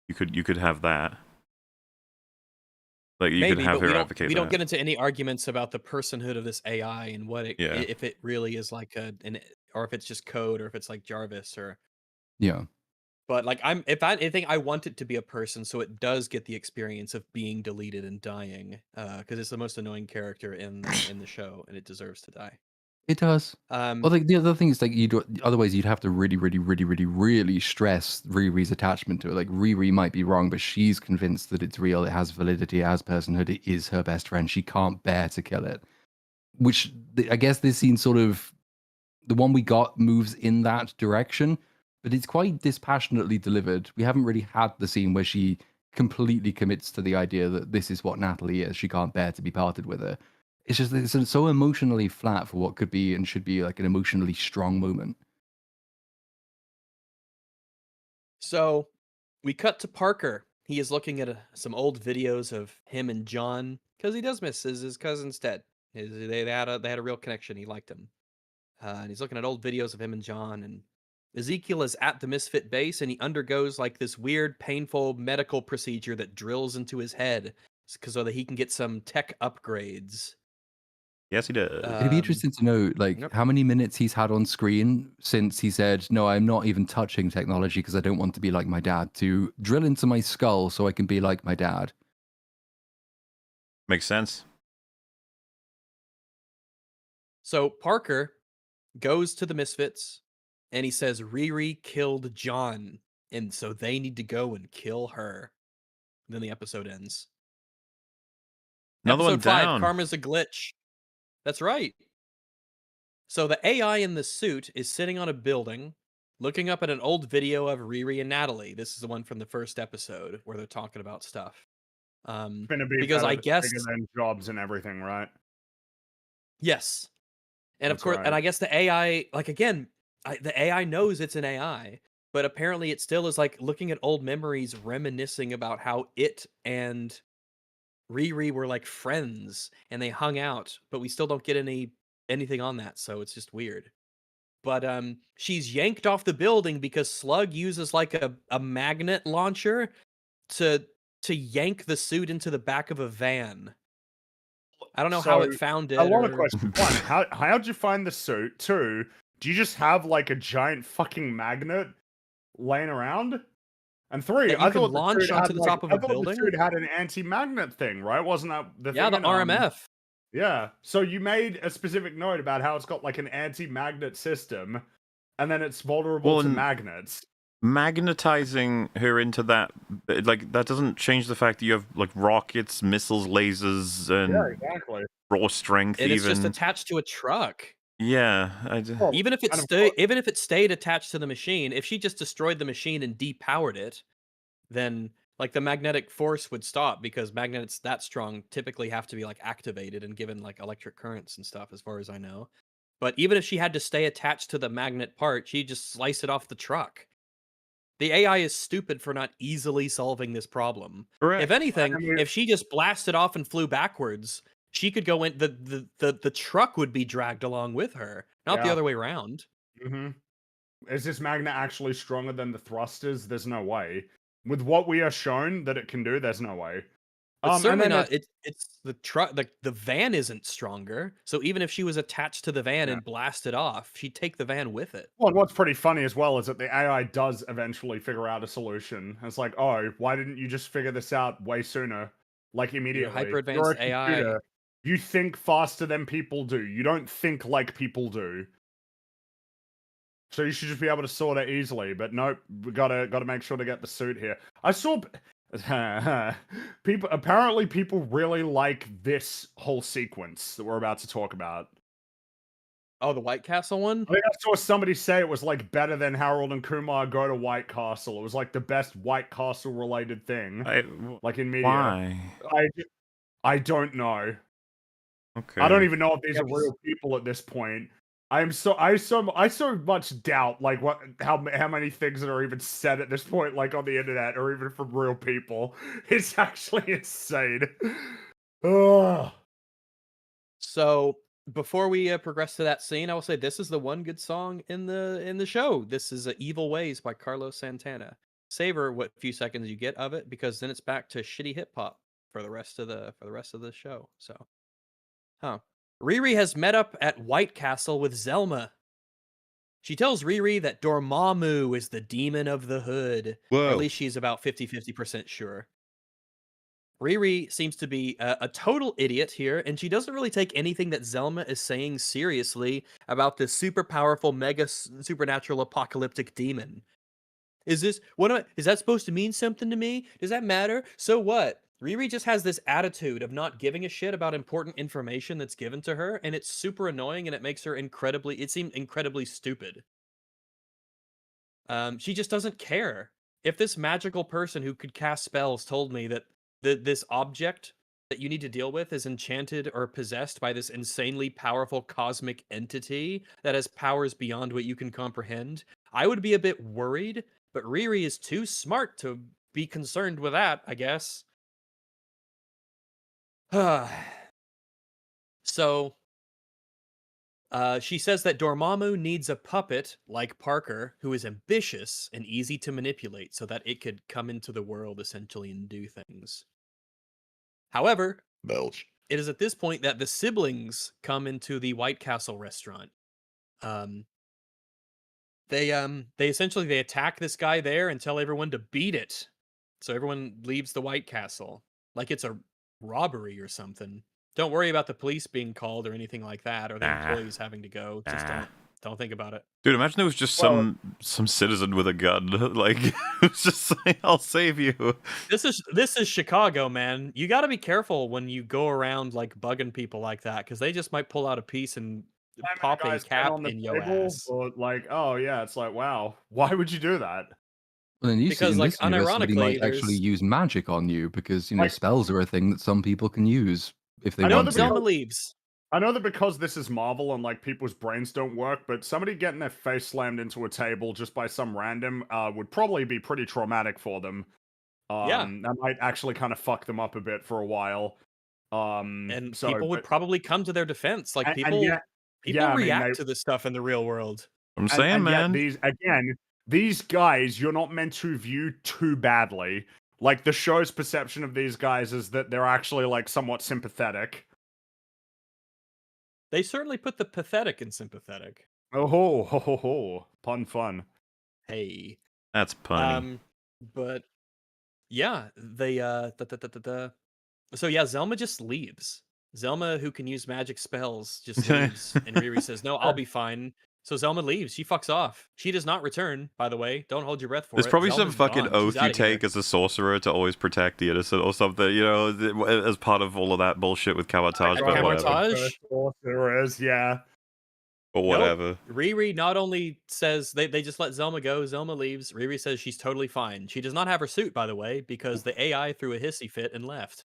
You could have that. Like, you could Maybe, have but her advocate we don't that. get into any arguments about the personhood of this AI and what it Yeah. if it really is like or if it's just code or if it's like Jarvis or. Yeah. But like I think I want it to be a person so it does get the experience of being deleted and dying because it's the most annoying character in the show and it deserves to die. It does. Well, like, the other thing is, like, otherwise you'd have to really, really, really, really, really stress Riri's attachment to it. Like, Riri might be wrong, but she's convinced that it's real, it has validity, it has personhood, it is her best friend. She can't bear to kill it. Which, I guess this scene sort of, the one we got moves in that direction, but it's quite dispassionately delivered. We haven't really had the scene where she completely commits to the idea that this is what Natalie is. She can't bear to be parted with her. It's just, it's so emotionally flat for what could be and should be like an emotionally strong moment. So we cut to Parker. He is looking at some old videos of him and John because he does miss his cousin's dead. They had a real connection. He liked him, and he's looking at old videos of him and John. And Ezekiel is at the Misfit base, and he undergoes like this weird, painful medical procedure that drills into his head so that he can get some tech upgrades. Yes, he does. It'd be interesting to know, like, Yep. how many minutes he's had on screen since he said, "No, I'm not even touching technology because I don't want to be like my dad," to drill into my skull so I can be like my dad. Makes sense. So Parker goes to the Misfits, and he says Riri killed John, and so they need to go and kill her. Then the episode ends. Another one Episode 5, down. Karma's a glitch. That's right. So the AI in the suit is sitting on a building, looking up at an old video of Riri and Natalie. This is the one from the first episode where they're talking about stuff. It's gonna be Because I guess bigger than jobs and everything, right? yes, and of That's course, right. and I guess the AI, like again, the AI knows it's an AI, but apparently it still is like looking at old memories, reminiscing about how it and Riri were like friends and they hung out, but we still don't get anything on that, so it's just weird. But she's yanked off the building because Slug uses like a magnet launcher to yank the suit into the back of a van. I don't know how it found it. A lot of or- questions. One, how'd you find the suit? Two, do you just have like a giant fucking magnet laying around? And three, That you I can thought launch the suit onto had the like, top of I a thought building? the suit had an anti-magnet thing, right? Wasn't that the Yeah, thing? the RMF. Yeah. So you made a specific note about how it's got like an anti-magnet system, and then it's vulnerable to magnets. Magnetizing her into that, like, that doesn't change the fact that you have like rockets, missiles, lasers, and Yeah, exactly. raw strength. And it's even just attached to a truck. yeah, Oh, Even if it stayed attached to the machine, if she just destroyed the machine and depowered it, then like the magnetic force would stop because magnets that strong typically have to be like activated and given like electric currents and stuff, as far as I know. But even if she had to stay attached to the magnet part, she'd just slice it off the truck. The AI is stupid for not easily solving this problem. correct. If anything, I mean- if she just blasted off and flew backwards, she could go in. The truck would be dragged along with her, not the Yeah. other way around. Mm-hmm. Is this magnet actually stronger than the thrusters? There's no way. With what we are shown that it can do, there's no way. It's certainly and then not. It's the truck. The van isn't stronger. So even if she was attached to the van Yeah. and blasted off, she'd take the van with it. Well, and what's pretty funny as well is that the AI does eventually figure out a solution. It's like, oh, why didn't you just figure this out way sooner? Like immediately. hyper advanced You're a AI. computer. You think faster than people do. You don't think like people do. So you should just be able to sort it easily. But nope, we gotta make sure to get the suit here. I saw people really like this whole sequence that we're about to talk about. Oh, the White Castle one? I think I saw somebody say it was like better than Harold and Kumar Go to White Castle. It was like the best White Castle related thing, like in media. Why? I don't know. Okay. I don't even know if these Yeah, are real people at this point. I so much doubt like how many things that are even said at this point, like on the internet or even from real people. It's actually insane. Ugh. So before we progress to that scene, I will say this is the one good song in the show. This is "Evil Ways" by Carlos Santana. Savor what few seconds you get of it, because then it's back to shitty hip hop for the rest of the show. So, Riri has met up at White Castle with Zelma. She tells Riri that Dormammu is the demon of the hood, or at Whoa. least she's about 50% sure. Riri seems to be a total idiot here, and she doesn't really take anything that Zelma is saying seriously about this super powerful, supernatural apocalyptic demon. Is that supposed to mean something to me? Does that matter? So what? Riri just has this attitude of not giving a shit about important information that's given to her, and it's super annoying, and it makes her incredibly stupid. She just doesn't care. If this magical person who could cast spells told me that this object that you need to deal with is enchanted or possessed by this insanely powerful cosmic entity that has powers beyond what you can comprehend, I would be a bit worried, but Riri is too smart to be concerned with that, I guess. So, she says that Dormammu needs a puppet like Parker who is ambitious and easy to manipulate so that it could come into the world essentially and do things. However, Belch. it is at this point that the siblings come into the White Castle restaurant. They essentially attack this guy there and tell everyone to beat it. So everyone leaves the White Castle like it's a robbery or something. Don't worry about the police being called or anything like that, or the employees having to go. Just don't think about it. Dude, imagine it was just some citizen with a gun. Like, it was just saying, I'll save you. This is Chicago, man. You got to be careful when you go around like bugging people like that, because they just might pull out a piece and pop a cap in your ass. Or like, oh yeah, it's like, wow, why would you do that? Well, then Because, in like, this universe, somebody unironically, might actually there's- use magic on you because, you know, Like- spells are a thing that some people can use if they I know want that to. Zelma leaves. I know that because this is Marvel and like people's brains don't work, but somebody getting their face slammed into a table just by some random would probably be pretty traumatic for them. Yeah. That might actually kind of fuck them up a bit for a while. And So, people would probably come to their defense. Like, and people yet, yeah, I mean, react to this stuff in the real world. I'm saying, man. These guys, you're not meant to view too badly. Like, the show's perception of these guys is that they're actually like somewhat sympathetic. They certainly put the pathetic in sympathetic. Oh ho ho ho ho! Pun fun. Hey. That's punny. But yeah, they so yeah, Zelma just leaves. Zelma, who can use magic spells, just leaves, and Riri says, "No, I'll be fine." So Zelma leaves. She fucks off. She does not return, by the way. Don't hold your breath for There's it. probably some Zelma's fucking gone. oath She's you outta here. take as a sorcerer to always protect the innocent or something, you know, as part of all of that bullshit with Camotage, but whatever. Camotage? There is, yeah. But whatever. Nope. Riri not only says they just let Zelma go, Zelma leaves. Riri says she's totally fine. She does not have her suit, by the way, because the AI threw a hissy fit and left.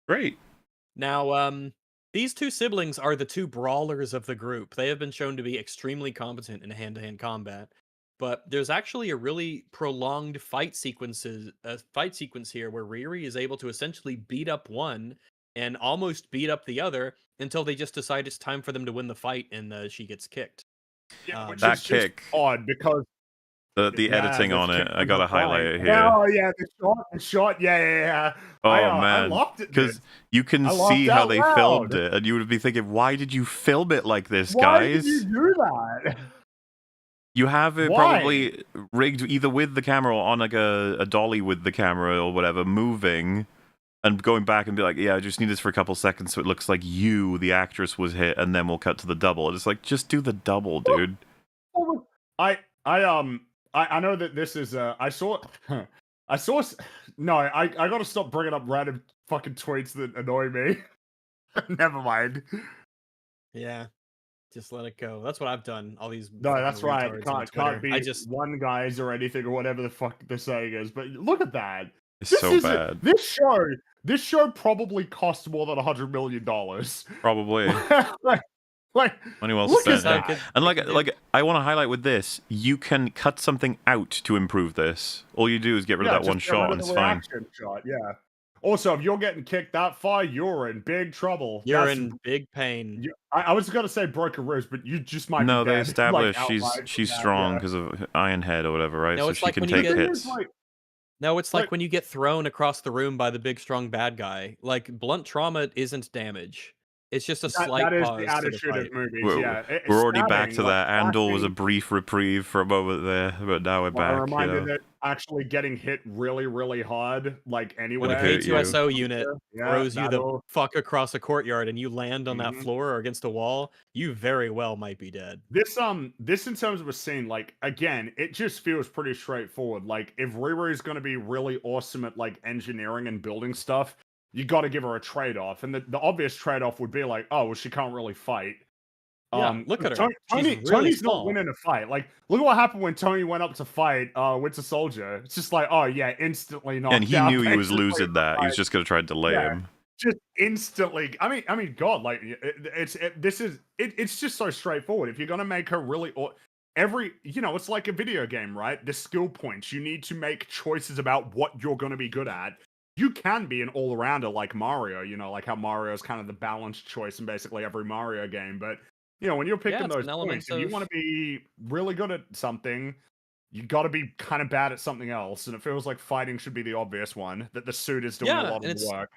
Great. Now, these two siblings are the two brawlers of the group. They have been shown to be extremely competent in hand-to-hand combat. But there's actually a really prolonged fight sequence here where Riri is able to essentially beat up one and almost beat up the other until they just decide it's time for them to win the fight, and she gets kicked. Yeah, which that is kick. Just odd because The editing on it, I gotta highlight it here. Oh yeah, the shot, yeah. Oh I man, loved it because you can see how they filmed it, and you would be thinking, why did you film it like this, Why guys? did you do that? You have it probably rigged either with the camera or on like a dolly with the camera or whatever, moving and going back and be like, yeah, I just need this for a couple seconds so it looks like you, the actress, was hit, and then we'll cut to the double. And it's like, just do the double, dude. I know that this is I gotta stop bringing up random fucking tweets that annoy me. Never mind. Yeah, just let it go. That's what I've done. All these No, that's right. Can't be just one guys or anything or whatever the fuck the saying is. But look at that. It's so bad. This show probably cost more than $100 million. Probably. Like, Funny well look said. at that. And It could like I want to highlight with this, you can cut something out to improve this. All you do is get rid of that just one get shot, rid and of it's the fine. reaction shot. Yeah. Also, if you're getting kicked that far, you're in big trouble. You're That's in big pain. I was gonna say broken ribs, but you just might No, be they dead. established like, she's outright. strong Yeah. because of Ironhead or whatever, right? No, So it's she like can when you take get- hits. No, it's like Like- when you get thrown across the room by the big strong bad guy. Like blunt trauma isn't damage. It's just a slight that is pause the to the attitude fight. of movies. We're, Yeah, we're already back to stabbing, like, that. Andor was a slashing, brief reprieve for a moment there, but now we're a back. reminder that actually getting hit really, really hard, like When a anywhere. hurt you. K2SO unit Yeah, throws you the that'll- fuck across a courtyard and you land on that Mhm. floor or against a wall, you very well might be dead. This in terms of a scene, like, again, it just feels pretty straightforward. Like, if Riri is going to be really awesome at like engineering and building stuff, you got to give her a trade-off, and the obvious trade-off would be like, oh well, she can't really fight. Yeah, look at her. She's really Tony's small. not winning a fight. Like, look at what happened when Tony went up to fight Winter Soldier. It's just like, oh yeah, instantly knocked And he out, knew he was basically, losing that. He was just going to try and delay Yeah. him. just instantly. I mean, God, like it's just so straightforward. If you're gonna make her really, it's like a video game, right? The skill points, you need to make choices about what you're gonna be good at. You can be an all-rounder like Mario, like how Mario is kind of the balanced choice in basically every Mario game. But when you're picking it's those an element points, if you of- want to be really good at something, you got to be kind of bad at something else. And it feels like fighting should be the obvious one. That the suit is doing a Yeah, lot and of the work.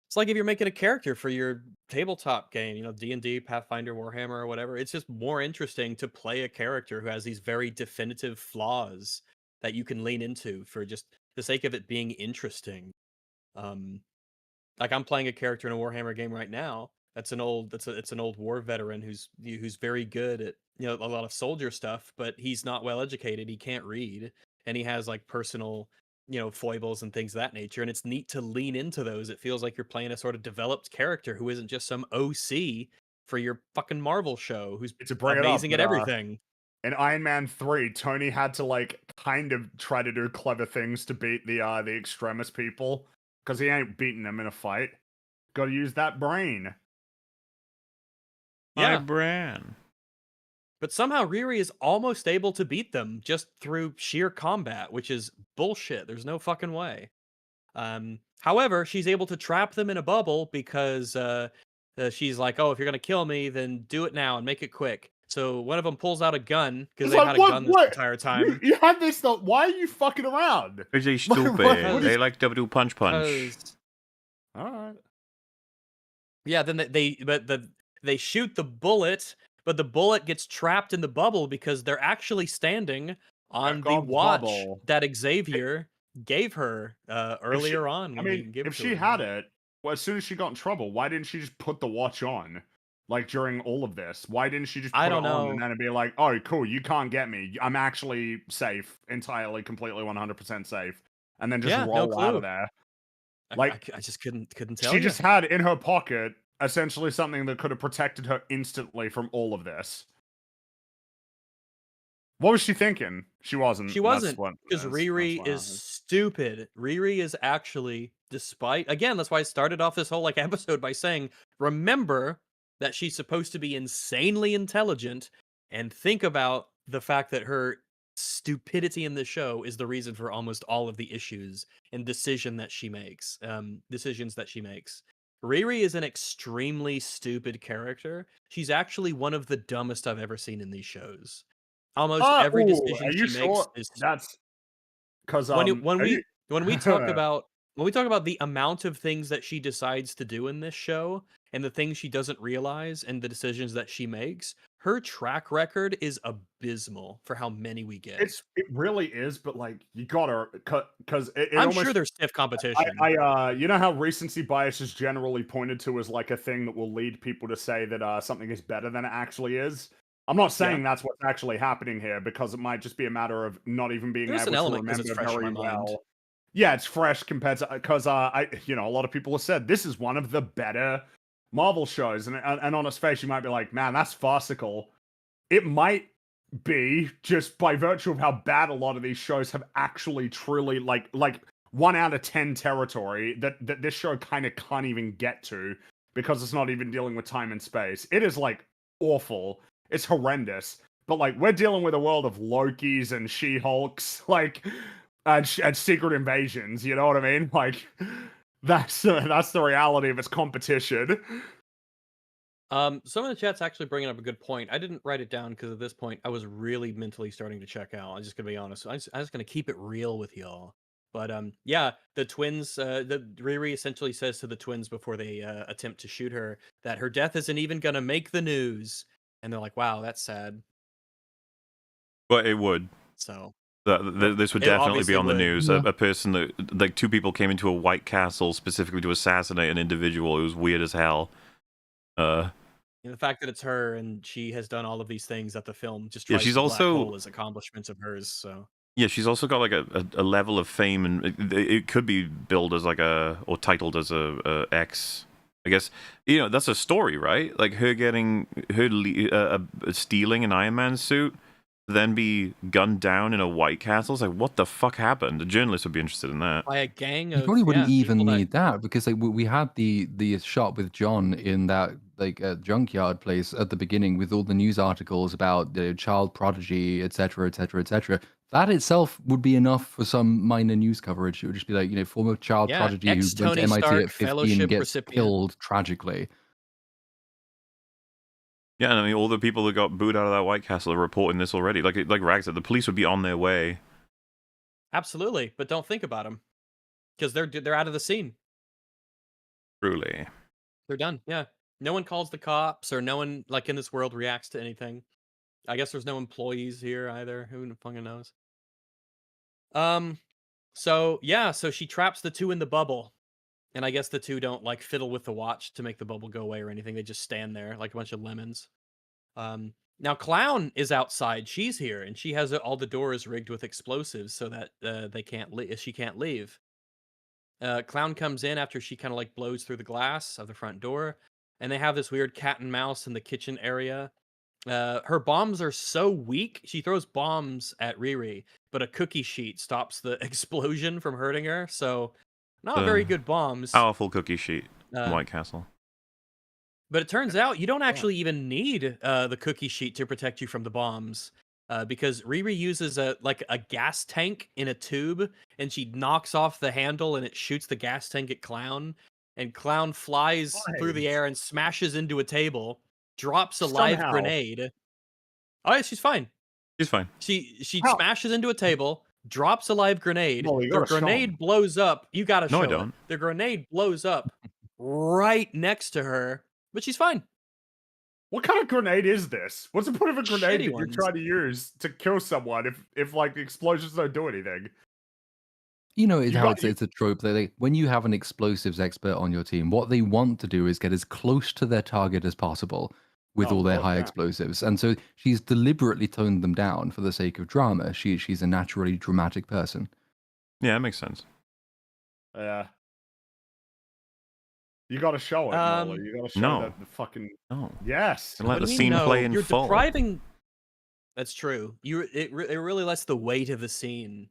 It's like if you're making a character for your tabletop game, D&D, Pathfinder, Warhammer, or whatever. It's just more interesting to play a character who has these very definitive flaws that you can lean into for just the sake of it being interesting. Like I'm playing a character in a Warhammer game right now. It's an old war veteran who's very good at a lot of soldier stuff, but he's not well educated. He can't read, and he has like personal foibles and things of that nature. And it's neat to lean into those. It feels like you're playing a sort of developed character who isn't just some OC for your fucking Marvel show who's To bring it up, amazing at but, everything. in Iron Man 3, Tony had to like kind of try to do clever things to beat the extremist people because he ain't beating them in a fight. Got to use that brain. My Yeah. brand. But somehow Riri is almost able to beat them just through sheer combat, which is bullshit. There's no fucking way. However, she's able to trap them in a bubble because she's like, "Oh, if you're gonna kill me, then do it now and make it quick." So one of them pulls out a gun because It's they've like, had a gun this what? entire time. You had this thought. Why are you fucking around? Is they What- stupid? what They is- like to do punch. 'Cause- All right. Yeah, then they shoot the bullet, but the bullet gets trapped in the bubble because they're actually standing on the God's watch bubble. that Xavier gave her earlier on. I When he mean, gave it if to she her. had it, well, as soon as she got in trouble, why didn't she just put the watch on? Like during all of this, why didn't she just put I it don't on know. and then be like, "Oh, cool, you can't get me. I'm actually safe, entirely, completely, 100% safe," and then just Yeah, no roll out clue. of there. I- like, I just couldn't tell She you. just had in her pocket essentially something that could have protected her instantly from all of this. What was she thinking? She wasn't. She wasn't, because Riri is stupid. Riri is actually, that's why I started off this whole like episode by saying, remember that she's supposed to be insanely intelligent, and think about the fact that her stupidity in the show is the reason for almost all of the issues and decisions that she makes. Riri is an extremely stupid character. She's actually one of the dumbest I've ever seen in these shows. Almost every decision Are you she sure? makes is That's because when we talk about the amount of things that she decides to do in this show and the things she doesn't realize and the decisions that she makes, her track record is abysmal for how many we get. it really is, but like you gotta because I'm sure there's stiff competition. You know how recency bias is generally pointed to as like a thing that will lead people to say that something is better than it actually is. I'm not saying that's what's actually happening here because it might just be a matter of not even being There's able an to element 'cause remember it's fresh in very my mind. well. Yeah, it's fresh compared to because a lot of people have said this is one of the better Marvel shows, and on its face you might be like, man, that's farcical. It might be just by virtue of how bad a lot of these shows have actually truly like 1 out of 10 territory that this show kind of can't even get to because it's not even dealing with time and space. It is like awful. It's horrendous. But like we're dealing with a world of Lokis and She-Hulks, like and secret invasions. You know what I mean? Like that's the reality of its competition. Some of the chat's actually bringing up a good point. I didn't write it down because at this point I was really mentally starting to check out. I'm just gonna be honest. I'm just gonna keep it real with y'all. But yeah, the twins. The Riri essentially says to the twins before they attempt to shoot her that her death isn't even gonna make the news, and they're like, "Wow, that's sad." But it would. So This would It definitely be obviously on the would. news. Yeah. A person that, like, two people came into a White Castle specifically to assassinate an individual. It was weird as hell. And the fact that it's her and she has done all of these things that the film just Yeah, tries she's to also- black hole as accomplishments of hers. So Yeah, she's also got like a level of fame, and it could be billed as like or titled as a X. I guess that's a story, right? Like her getting stealing an Iron Man suit, then be gunned down in a White Castle. It's like, what the fuck happened? A journalist would be interested in that. by a gang You of probably wouldn't even people need that because like we had the shot with John in that like junkyard place at the beginning with all the news articles about the child prodigy, etc., etc., etc. That itself would be enough for some minor news coverage. It would just be like former child prodigy who went to ex-Tony MIT Stark at 15 fellowship gets recipient. killed tragically. Yeah, and I mean, all the people that got booed out of that White Castle are reporting this already. Like Rag said, the police would be on their way. Absolutely, but don't think about them because they're out of the scene. Truly. They're done. Yeah, no one calls the cops or no one like in this world reacts to anything. I guess there's no employees here either. Who fucking knows? So yeah, so she traps the two in the bubble, and I guess the two don't like fiddle with the watch to make the bubble go away or anything. They just stand there like a bunch of lemons. Now Clown is outside. She's here, and she has all the doors rigged with explosives so that they can't leave. She can't leave. Clown comes in after she kind of like blows through the glass of the front door, and they have this weird cat and mouse in the kitchen area. Her bombs are so weak. She throws bombs at Riri, but a cookie sheet stops the explosion from hurting her. So, not very good bombs. Powerful cookie sheet in Uh, White Castle. But it turns out you don't actually even need the cookie sheet to protect you from the bombs. Because Riri uses a gas tank in a tube, and she knocks off the handle, and it shoots the gas tank at Clown, and Clown flies through the air and smashes into a table, drops a live Somehow. grenade. Oh yeah, she's fine. She's fine. She How? smashes into a table, drops a live grenade. Well, you The gotta show 'em. grenade blows up. You gotta No, I show it. don't. The grenade blows up right next to her, but she's fine. What kind of grenade is this? What's the point of a grenade Shitty that you're ones. trying to use to kill someone if like the explosions don't do anything? It's You how got- it's a trope that when you have an explosives expert on your team, what they want to do is get as close to their target as possible with Oh, all their God, high yeah. explosives. And so she's deliberately toned them down for the sake of drama. She's a naturally dramatic person. Yeah, that makes sense. Yeah. You gotta show it, Molly. You gotta show no. that the fucking No. yes. And let What the do you scene mean, play no? in You're full. depriving. That's true. It really lets the weight of the scene.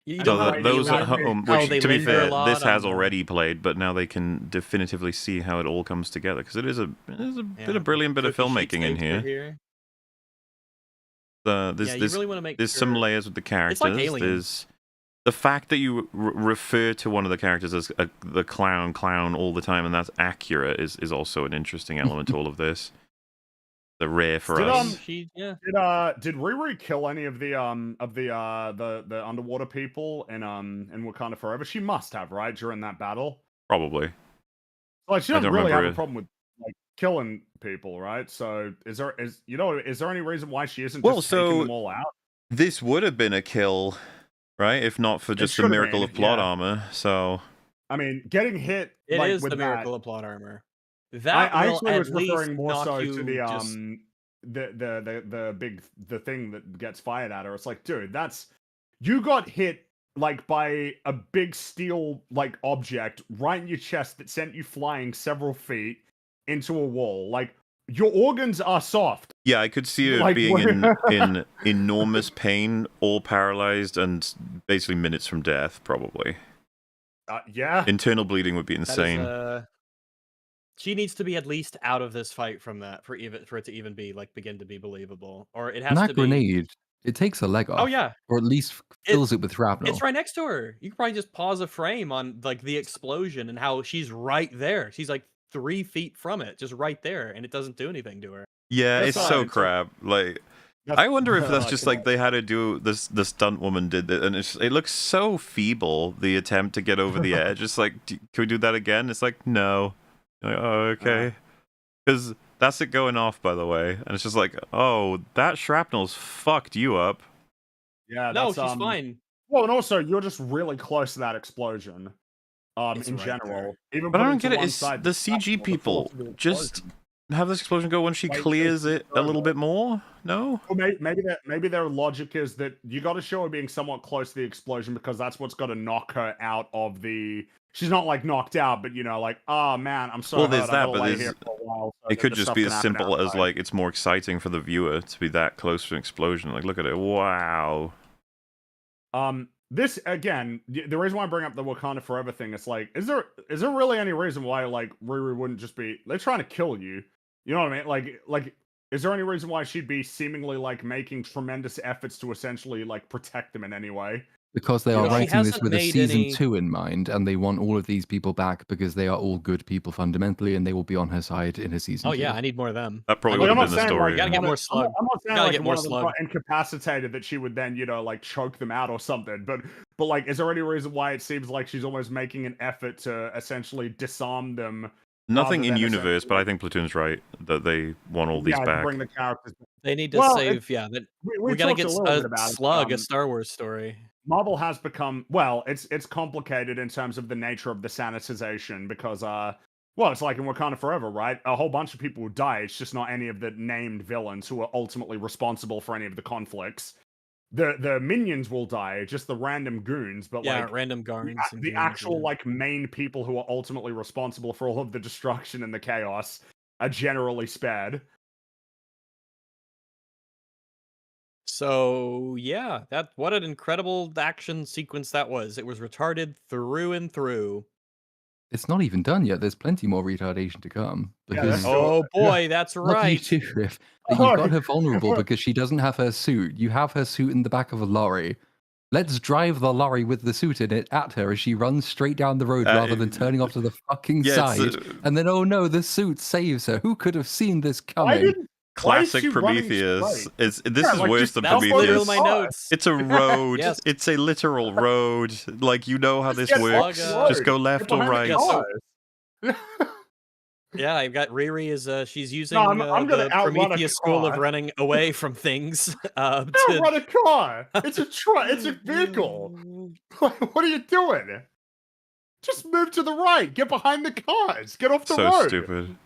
You So don't the- want to those feel at like home, how which, they to be linger a fair, lot this has on the- already played, but now they can definitively see how it all comes together because it is a bit of brilliant bit of Cookie sheet filmmaking in takes her here. Yeah, There's you really want to make there's sure... some layers with the characters. It's like Alien. There's the fact that you refer to one of the characters as the clown all the time, and that's accurate is also an interesting element to all of this. The rare for Did, us. Did Riri kill any of the underwater people in Wakanda Forever? She must have, right, during that battle. Probably. Like she I doesn't don't really have remember a problem with like killing people, right? So is there any reason why she isn't just taking them all out? This would have been a kill, right? If not for just the should've miracle been, of plot yeah. armor. So I mean, getting hit It like is with the that, miracle of plot armor. That I will actually at was least referring more knock so you to the just... the thing that gets fired at her. It's like, dude, you got hit like by a big steel like object right in your chest that sent you flying several feet into a wall. Like your organs are soft. yeah, I could see her Like, being in enormous pain, all paralyzed, and basically minutes from death, probably. Yeah. Internal bleeding would be insane. She needs to be at least out of this fight from that for it to even be like begin to be believable, or it And has that to be. grenade, it takes a leg Oh off, yeah, or at least it fills it with it's shrapnel. right next to her. You can probably just pause a frame on like the explosion and how she's right there. She's like 3 feet from it, just right there, and it doesn't do anything to her. Yeah, That's it's so fine. So crap. Like, that's I wonder if that's I just can like they had to do this. The stunt woman did it, and it looks so feeble. The attempt to get over the edge. It's like, can we do that again? It's like, no. Like, oh, okay. Because that's it going off, by the way, and it's just like, oh, that shrapnel's fucked you up. Yeah, No, that's she's fine. Well, and also you're just really close to that explosion. It's In right general, there. even But I putting don't to get it. one It's side the the CG shrapnel, the people force of the just explosion. have this explosion go when she Wait, clears it's it a little further. bit more. No. Well, maybe their logic is that you got to show her being somewhat close to the explosion because that's what's got to knock her out of the. She's not like knocked out, but like, oh man, I'm so Well, hurt. there's I that, gotta but lay there's here for a while. So it that could the just stuff be can as happen simple as outside. like it's more exciting for the viewer to be that close to an explosion. Like, look at it. Wow. This again, the reason why I bring up the Wakanda Forever thing is like, is there really any reason why like Riri wouldn't just be? They're trying to kill you. You know what I mean? Like, is there any reason why she'd be seemingly like making tremendous efforts to essentially like protect them in any way? Because they You are know, She writing this hasn't with a made season any. 2 in mind, and they want all of these people back because they are all good people fundamentally, and they will be on her side in her season Oh 2. yeah, I need more of them. That probably I would Like, need have I'm been not the saying story. like gotta get one of- more slug. I'm not saying Gotta like get if more one of them slug. got incapacitated that she would then like choke them out or something. But like, is there any reason why it seems like she's almost making an effort to essentially disarm them? Nothing rather in than universe, but I essentially, think Platoon's right that they want all these yeah, to back. bring the characters. They need to Well, save. Yeah, we we gotta talked get a little a bit about it. slug, a Star Wars story. Marvel has become it's complicated in terms of the nature of the sanitization because well, it's like in Wakanda Forever, right? A whole bunch of people will die. It's just not any of the named villains who are ultimately responsible for any of the conflicts. The minions will die, just the random goons, but Yeah, like random guards and the goons, actual yeah. like main people who are ultimately responsible for all of the destruction and the chaos are generally spared. So yeah, what an incredible action sequence that was. It was retarded through and through. It's not even done yet. There's plenty more retardation to come. Yeah, there's Because still Oh yeah. boy, that's what do you right. do if you've got her vulnerable because she doesn't have her suit? You have her suit in the back of a lorry. Let's drive the lorry with the suit in it at her as she runs straight down the road rather than turning off to the fucking Yeah, it's side. And then, oh no, the suit saves her. Who could have seen this Why coming? is classic she running Prometheus. straight? This Yeah, is like, worse just than That's follow your literally Prometheus. my car. notes. It's a road. Yes. It's a literal road. Like, you know how Just this get works. off the Slug, Just go road. left Get or behind the right. Yeah, so- cars. Yeah, I've got Riri is she's using I'm gonna the outrun a Prometheus school of car. running away from things Don't to run a car. It's a truck. It's a vehicle. What are you doing? Just move to the right. Get behind the cars. Get off the So road. stupid.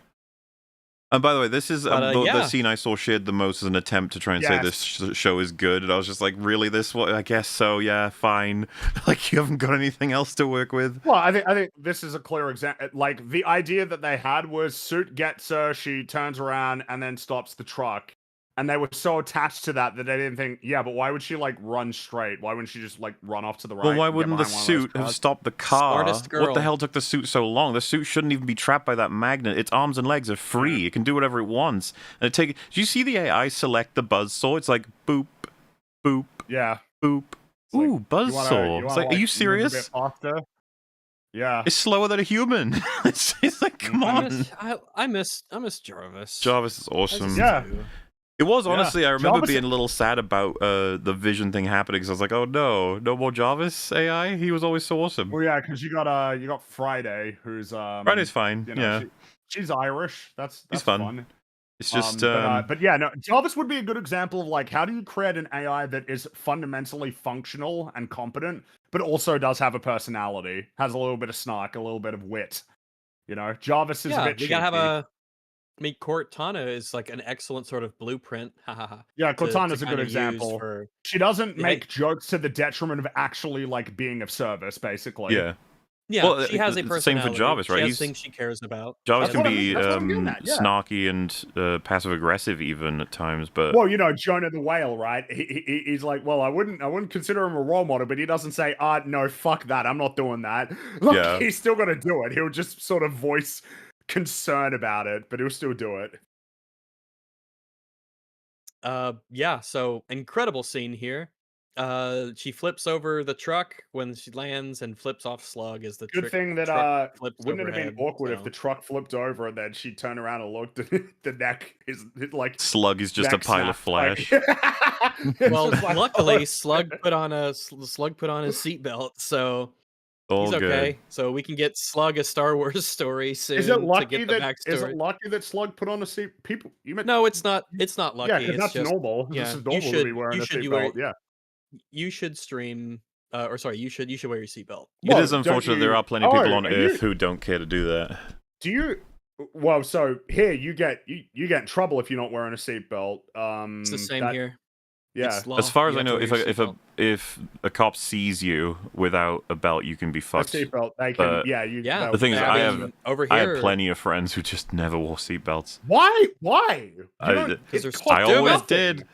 And by the way, this is But, the yeah. scene I saw shared the most as an attempt to try and say Yes. this show is good. And I was just like, really, this one? I guess so. Yeah, fine. Like, you haven't got anything else to work with. Well, I think this is a clear example. Like the idea that they had was suit gets her, she turns around and then stops the truck, and they were so attached to that they didn't think, yeah, but why would she like run straight? Why wouldn't she just like run off to the right? Well, why and get wouldn't the behind one of those suit have cars? stopped the car? Smartest What girl. the hell took the suit so long? The suit shouldn't even be trapped by that magnet. Its arms and legs are free. It can do whatever it wants. And do you see the AI select the buzzsaw? It's like boop, boop, Yeah. boop. It's like, Ooh, you buzzsaw. It's like, are you move a serious? bit faster? Yeah. It's slower than a human. it's like, come on. I miss Jarvis. Jarvis is I awesome. just Yeah. do. It was Yeah. honestly. I remember Jarvis- being a little sad about the Vision thing happening because I was like, "Oh no, no more Jarvis AI." He was always so awesome. Well, yeah, because you got Friday, who's Friday's fine. you know, Yeah, she's Irish. That's he's fun. fun. It's just but yeah, no, Jarvis would be a good example of like how do you create an AI that is fundamentally functional and competent, but also does have a personality, has a little bit of snark, a little bit of wit. You know, Jarvis is a Yeah, bit we gotta have cheeky. I mean, Cortana is like an excellent sort of blueprint. Yeah, to Cortana's a good kinda use example. for- She doesn't Yeah. make jokes to the detriment of actually like being of service, basically. yeah. Yeah, Well, she has a it's the same for personality. Jarvis, right? She has He's- things she cares about. Jarvis That's can what I be mean, that's what I'm getting at, yeah. snarky and passive aggressive even at times, but Well, you know, Jonah the Whale, right? He's like, well, I wouldn't consider him a role model, but he doesn't say, no, fuck that, I'm not doing that. Look, Yeah. he's still gonna do it. He'll just sort of voice concern about it, but he'll still do it. Yeah, so incredible scene here. She flips over the truck when she lands and flips off Slug as the Good thing that truck flips wouldn't it have been overhead. awkward if So the truck flipped over and then she turned around and looked and the neck is like Slug is just a neck pile of snapped, like- flesh. It's well, just like, luckily oh. Slug put on his seatbelt, so All he's good. okay. So we can get Slug a Star Wars story soon Is it to lucky get the that backstory. Slug put on a seat? People, you meant No, it's not. It's not yeah, lucky. because It's that's just normal. This yeah. is normal to be wearing a seatbelt. Yeah. You should stream, or sorry, you should wear your seatbelt. It is Well, don't unfortunate there you- are plenty of people Oh, on are Earth you- who don't care to do that. Do you? Well, so here you get in trouble if you're not wearing a seatbelt. It's the same here. Yeah. It's law. As far as You I have to know, wear your seatbelt. if a cop sees you without a belt, you can be A fucked. seatbelt, they can. But Yeah. Yeah. The thing is, I I mean, have over here. I plenty of friends who just never wore seatbelts. Why? Why? I always did.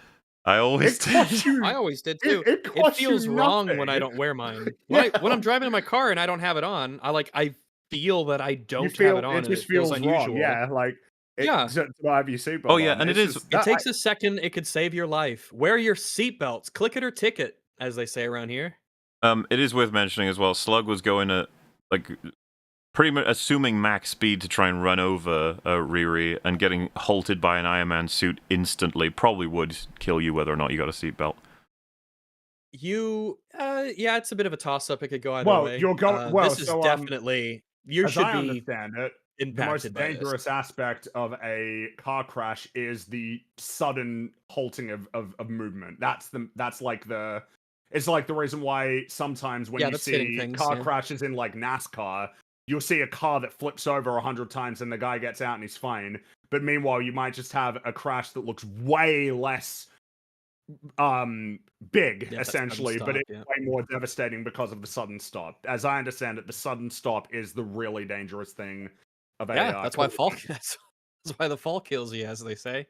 I always It costs did. you. I always did too. It It costs feels you wrong when nothing. I don't wear mine. Yeah. When I'm driving in my car and I don't have it on, I feel that I You don't feel have it on. it and just it feels feels unusual. wrong. Yeah, like Yeah. to not have your seatbelt. Oh, yeah, on. and It's it is- just- It that- takes a second. It could save your life. Wear your seatbelts. Click it or ticket, as they say around here. It is worth mentioning as well. Slug was going at like pretty much assuming max speed to try and run over Riri, and getting halted by an Iron Man suit instantly probably would kill you whether or not you got a seatbelt. Yeah, it's a bit of a toss up. It could go either Well, way. you're going- well, this is so, definitely you as should I be understand it, the most impacted by this. dangerous aspect of a car crash is the sudden halting of movement. That's like the it's like the reason why sometimes when Yeah, you that's hitting see things, car yeah. crashes in like NASCAR, you'll see a car that flips over 100 times and the guy gets out and he's fine. But meanwhile, you might just have a crash that looks way less big, Yeah, that sudden essentially, but stop, it's yeah. way more devastating because of the sudden stop. As I understand it, the sudden stop is the really dangerous thing of a Yeah, that's why collision. that's why the fall kills you, as they say.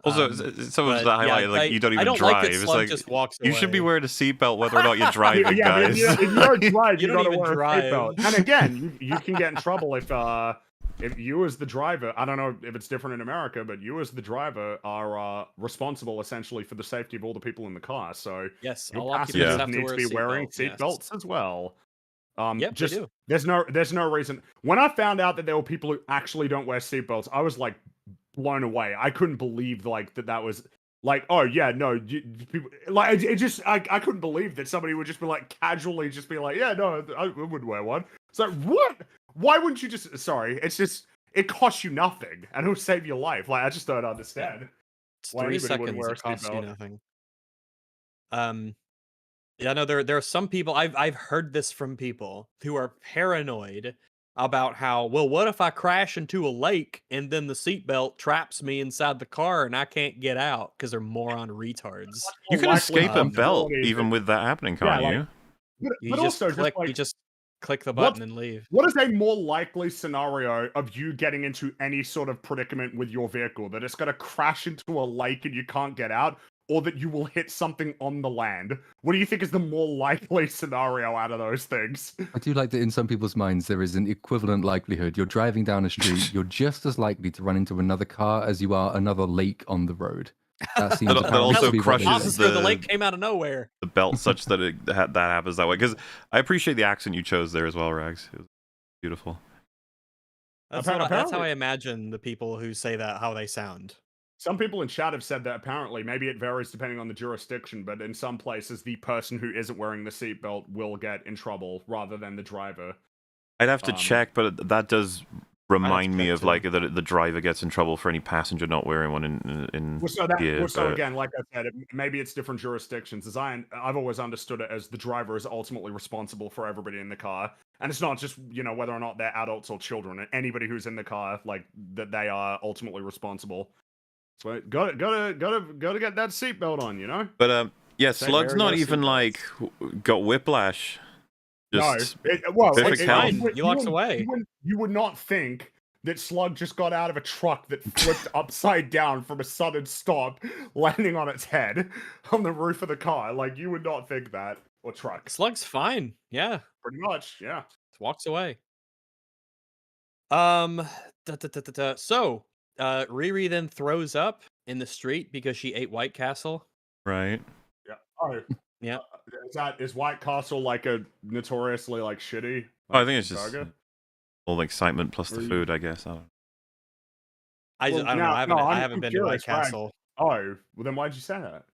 Also, someone's but, yeah, highlighted like you don't even I don't drive. like that It's Slug like just walks you should be away. wearing a seatbelt whether or not you're driving, Yeah, but guys. if you don't drive, You you don't gotta even wear drive. a seatbelt. And again, you can get in trouble if you as the driver, I don't know if it's different in America, but you as the driver are responsible essentially for the safety of all the people in the car. So Yes, your all occupants passengers have to need wear to a be wearing seatbelt, yes. seatbelts as well. Yep, just they do. there's no reason. When I found out that there were people who actually don't wear seatbelts, I was like blown away. I couldn't believe like that was like, oh yeah, no, people like it just I couldn't believe that somebody would just be like casually just be like, yeah, no, I wouldn't wear one. It's like, what? Why wouldn't you just? Sorry, it's just it costs you nothing and it'll save your life. Like I just don't understand. It's Why 3 anybody wouldn't seconds. wear a It costs you seatbelt. nothing. Yeah, no, there are some people I've heard this from people who are paranoid about how, well, what if I crash into a lake and then the seatbelt traps me inside the car and I can't get out because they're moron retards. You can Likely escape a belt possibility even that- with that happening, Yeah, can't like- you? You But just also click, just like you just click the What's- button and leave. what is a more likely scenario of you getting into any sort of predicament with your vehicle? That it's going to crash into a lake and you can't get out, or that you will hit something on the land? What do you think is the more likely scenario out of those things? I do like that in some people's minds there is an equivalent likelihood. You're driving down a street, you're just as likely to run into another car as you are another lake on the road. That seems That apparently also to be what they crushes do. Obviously, the the- lake came out of nowhere. The belt such that that happens that way. Because I appreciate the accent you chose there as well, Rags. It was beautiful. That's Apparently- how I imagine the people who say that, how they sound. Some people in chat have said that apparently, maybe it varies depending on the jurisdiction, but in some places, the person who isn't wearing the seatbelt will get in trouble rather than the driver. I'd have to Um, check, but that does remind me check of too. like that the driver gets in trouble for any passenger not wearing one in Well, so but- again, like I said, maybe it's different jurisdictions. As I've always understood it as the driver is ultimately responsible for everybody in the car, and it's not just whether or not they're adults or children. Anybody who's in the car, like that, they are ultimately responsible. So gotta get that seatbelt on, But yeah, Same Slug's area not as even seatbelts. like got whiplash. Just perfect it's health. fine. He walks away. You would not think that Slug just got out of a truck that flipped upside down from a sudden stop, landing on its head on the roof of the car. Like, you would not think that. Or truck. Slug's fine. Yeah, Pretty much, yeah. walks away. So, Riri then throws up in the street because she ate White Castle. Right. Yeah. Oh, Yeah. is White Castle like a notoriously like shitty? Oh, I Like, think it's just burger? all the excitement plus the Or you- food, I guess. I don't I Well, don't know. now, no, I I'm haven't been to White curious, right? Castle Oh, well then why'd you say that?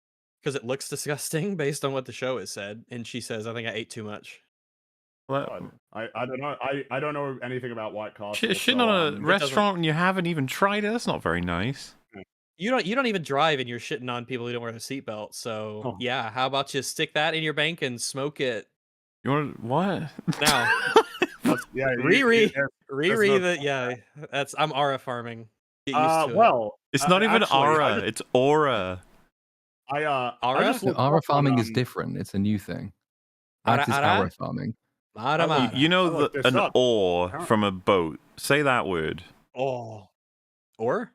because it looks disgusting based on what the show has said. And she says, "I think I ate too much." Well, God, I don't know. I don't know anything about White Castle. shitting so, on a doesn't- restaurant and you haven't even tried it. That's not very nice. You don't even drive, and you're shitting on people who don't wear the seatbelt. So Oh. yeah, how about you stick that in your bank and smoke it You want what? now? yeah, Riri, no- that yeah, I'm aura farming. Get used to it. well, It's not even actually, aura. It's aura. I Aura? just No, looked aura up on, farming is different. It's a new thing. Ara- That is ara? aura farming. Mara, I like- mara. You know I looked this an up. oar Apparent- from a boat. Say that word. Oh, or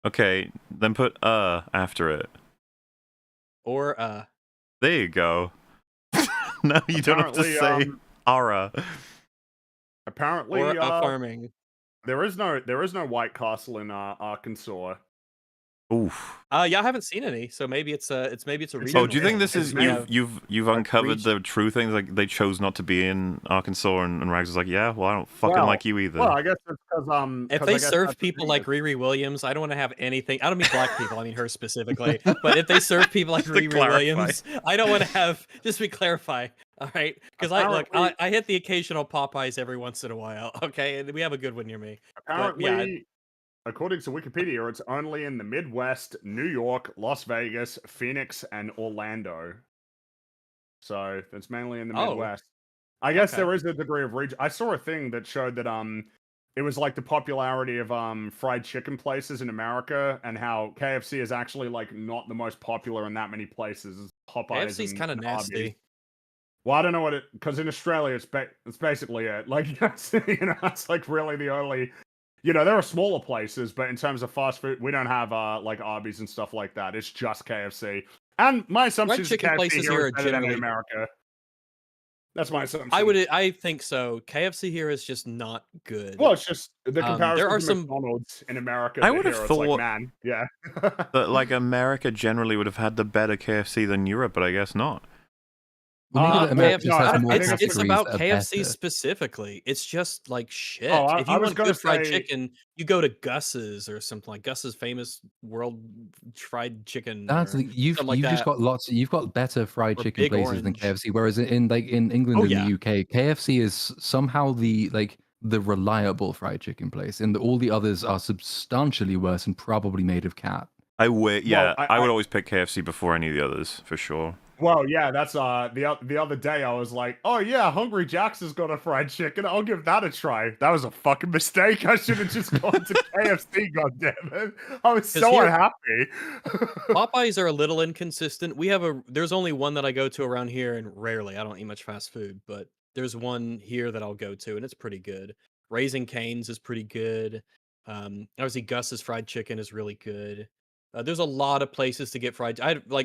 Okay, then put after it. or There you go. No, you don't have to Apparently, say aura. apparently, or farming. there is no White Castle in Arkansas. Oof. Yeah, I haven't seen any, so maybe it's a Oh, regional Oh, do you think thing, this 'cause is we have- you've uncovered region- the true things? Like they chose not to be in Arkansas, and Rags was like, yeah, well, I don't fucking Well- like you either. Well, I guess it's because If 'cause they I guess serve that's the people thing like is- Riri Williams, I don't want to have anything. I don't mean black people. I mean her specifically. But if they serve people like Just to Riri clarify. Williams, I don't want to have. Just to clarify, all right? Because Apparently- I hit the occasional Popeyes every once in a while. Okay, and we have a good one near me. apparently, yeah, according to Wikipedia, it's only in the Midwest, New York, Las Vegas, Phoenix, and Orlando. So it's mainly in the Oh, Midwest. I guess okay. there is a degree of region. I saw a thing that showed that it was like the popularity of fried chicken places in America and how KFC is actually like not the most popular in that many places. Popeyes KFC's and- kind of and Arby's. nasty. Well, I don't know what it because in Australia it's basically it. Like that's, that's like really the only. There are smaller places, but in terms of fast food, we don't have like Arby's and stuff like that. It's just KFC. And my assumption is chicken KFC places here here is are better than in generally- America. That's my assumption. I think so. KFC here is just not good. Well, it's just the comparison there are to some- McDonald's in America. I to would have here, it's like, thought- man, yeah. But like America generally would have had the better KFC than Europe, but I guess not. Well, maybe that America KFC just has more it's categories about that are KFC better. specifically. It's just like shit. Oh, If you I was want gonna good fried say- chicken, you go to Gus's or something like Gus's famous world fried chicken. That's or you've something like just that. got you've got better fried Or chicken Big places than Orange. KFC. Whereas in England Oh, and yeah. the UK, KFC is somehow the reliable fried chicken place, and all the others are substantially worse and probably made of cat. I would, yeah, Well, I would always pick KFC before any of the others for sure. Well, yeah, that's the other day I was like, oh yeah, Hungry Jack's has got a fried chicken. I'll give that a try. That was a fucking mistake. I should have just gone to KFC. Goddammit! I was so here- unhappy. Popeyes are a little inconsistent. There's only one that I go to around here, and rarely. I don't eat much fast food, but there's one here that I'll go to, and it's pretty good. Raising Cane's is pretty good. Obviously Gus's fried chicken is really good. There's a lot of places to get fried.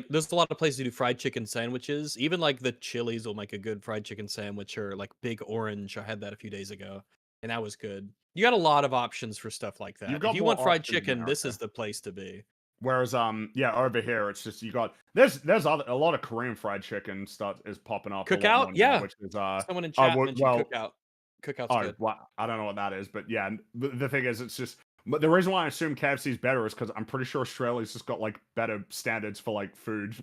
There's a lot of places to do fried chicken sandwiches. Even like the Chili's will make a good fried chicken sandwich, or like Big Orange. I had that a few days ago, and that was good. You got a lot of options for stuff like that. You've If got you more want fried options in chicken, this America. is the place to be. Whereas yeah, over here it's just there's a lot of Korean fried chicken stuff is popping up. a lot Cookout? more now, Yeah. which is Someone in oh, chat mentioned well, Cookout. Cookout's oh, good. well, I don't know what that is, but yeah, the thing is, it's just. But the reason why I assume KFC is better is because I'm pretty sure Australia's just got like better standards for like food,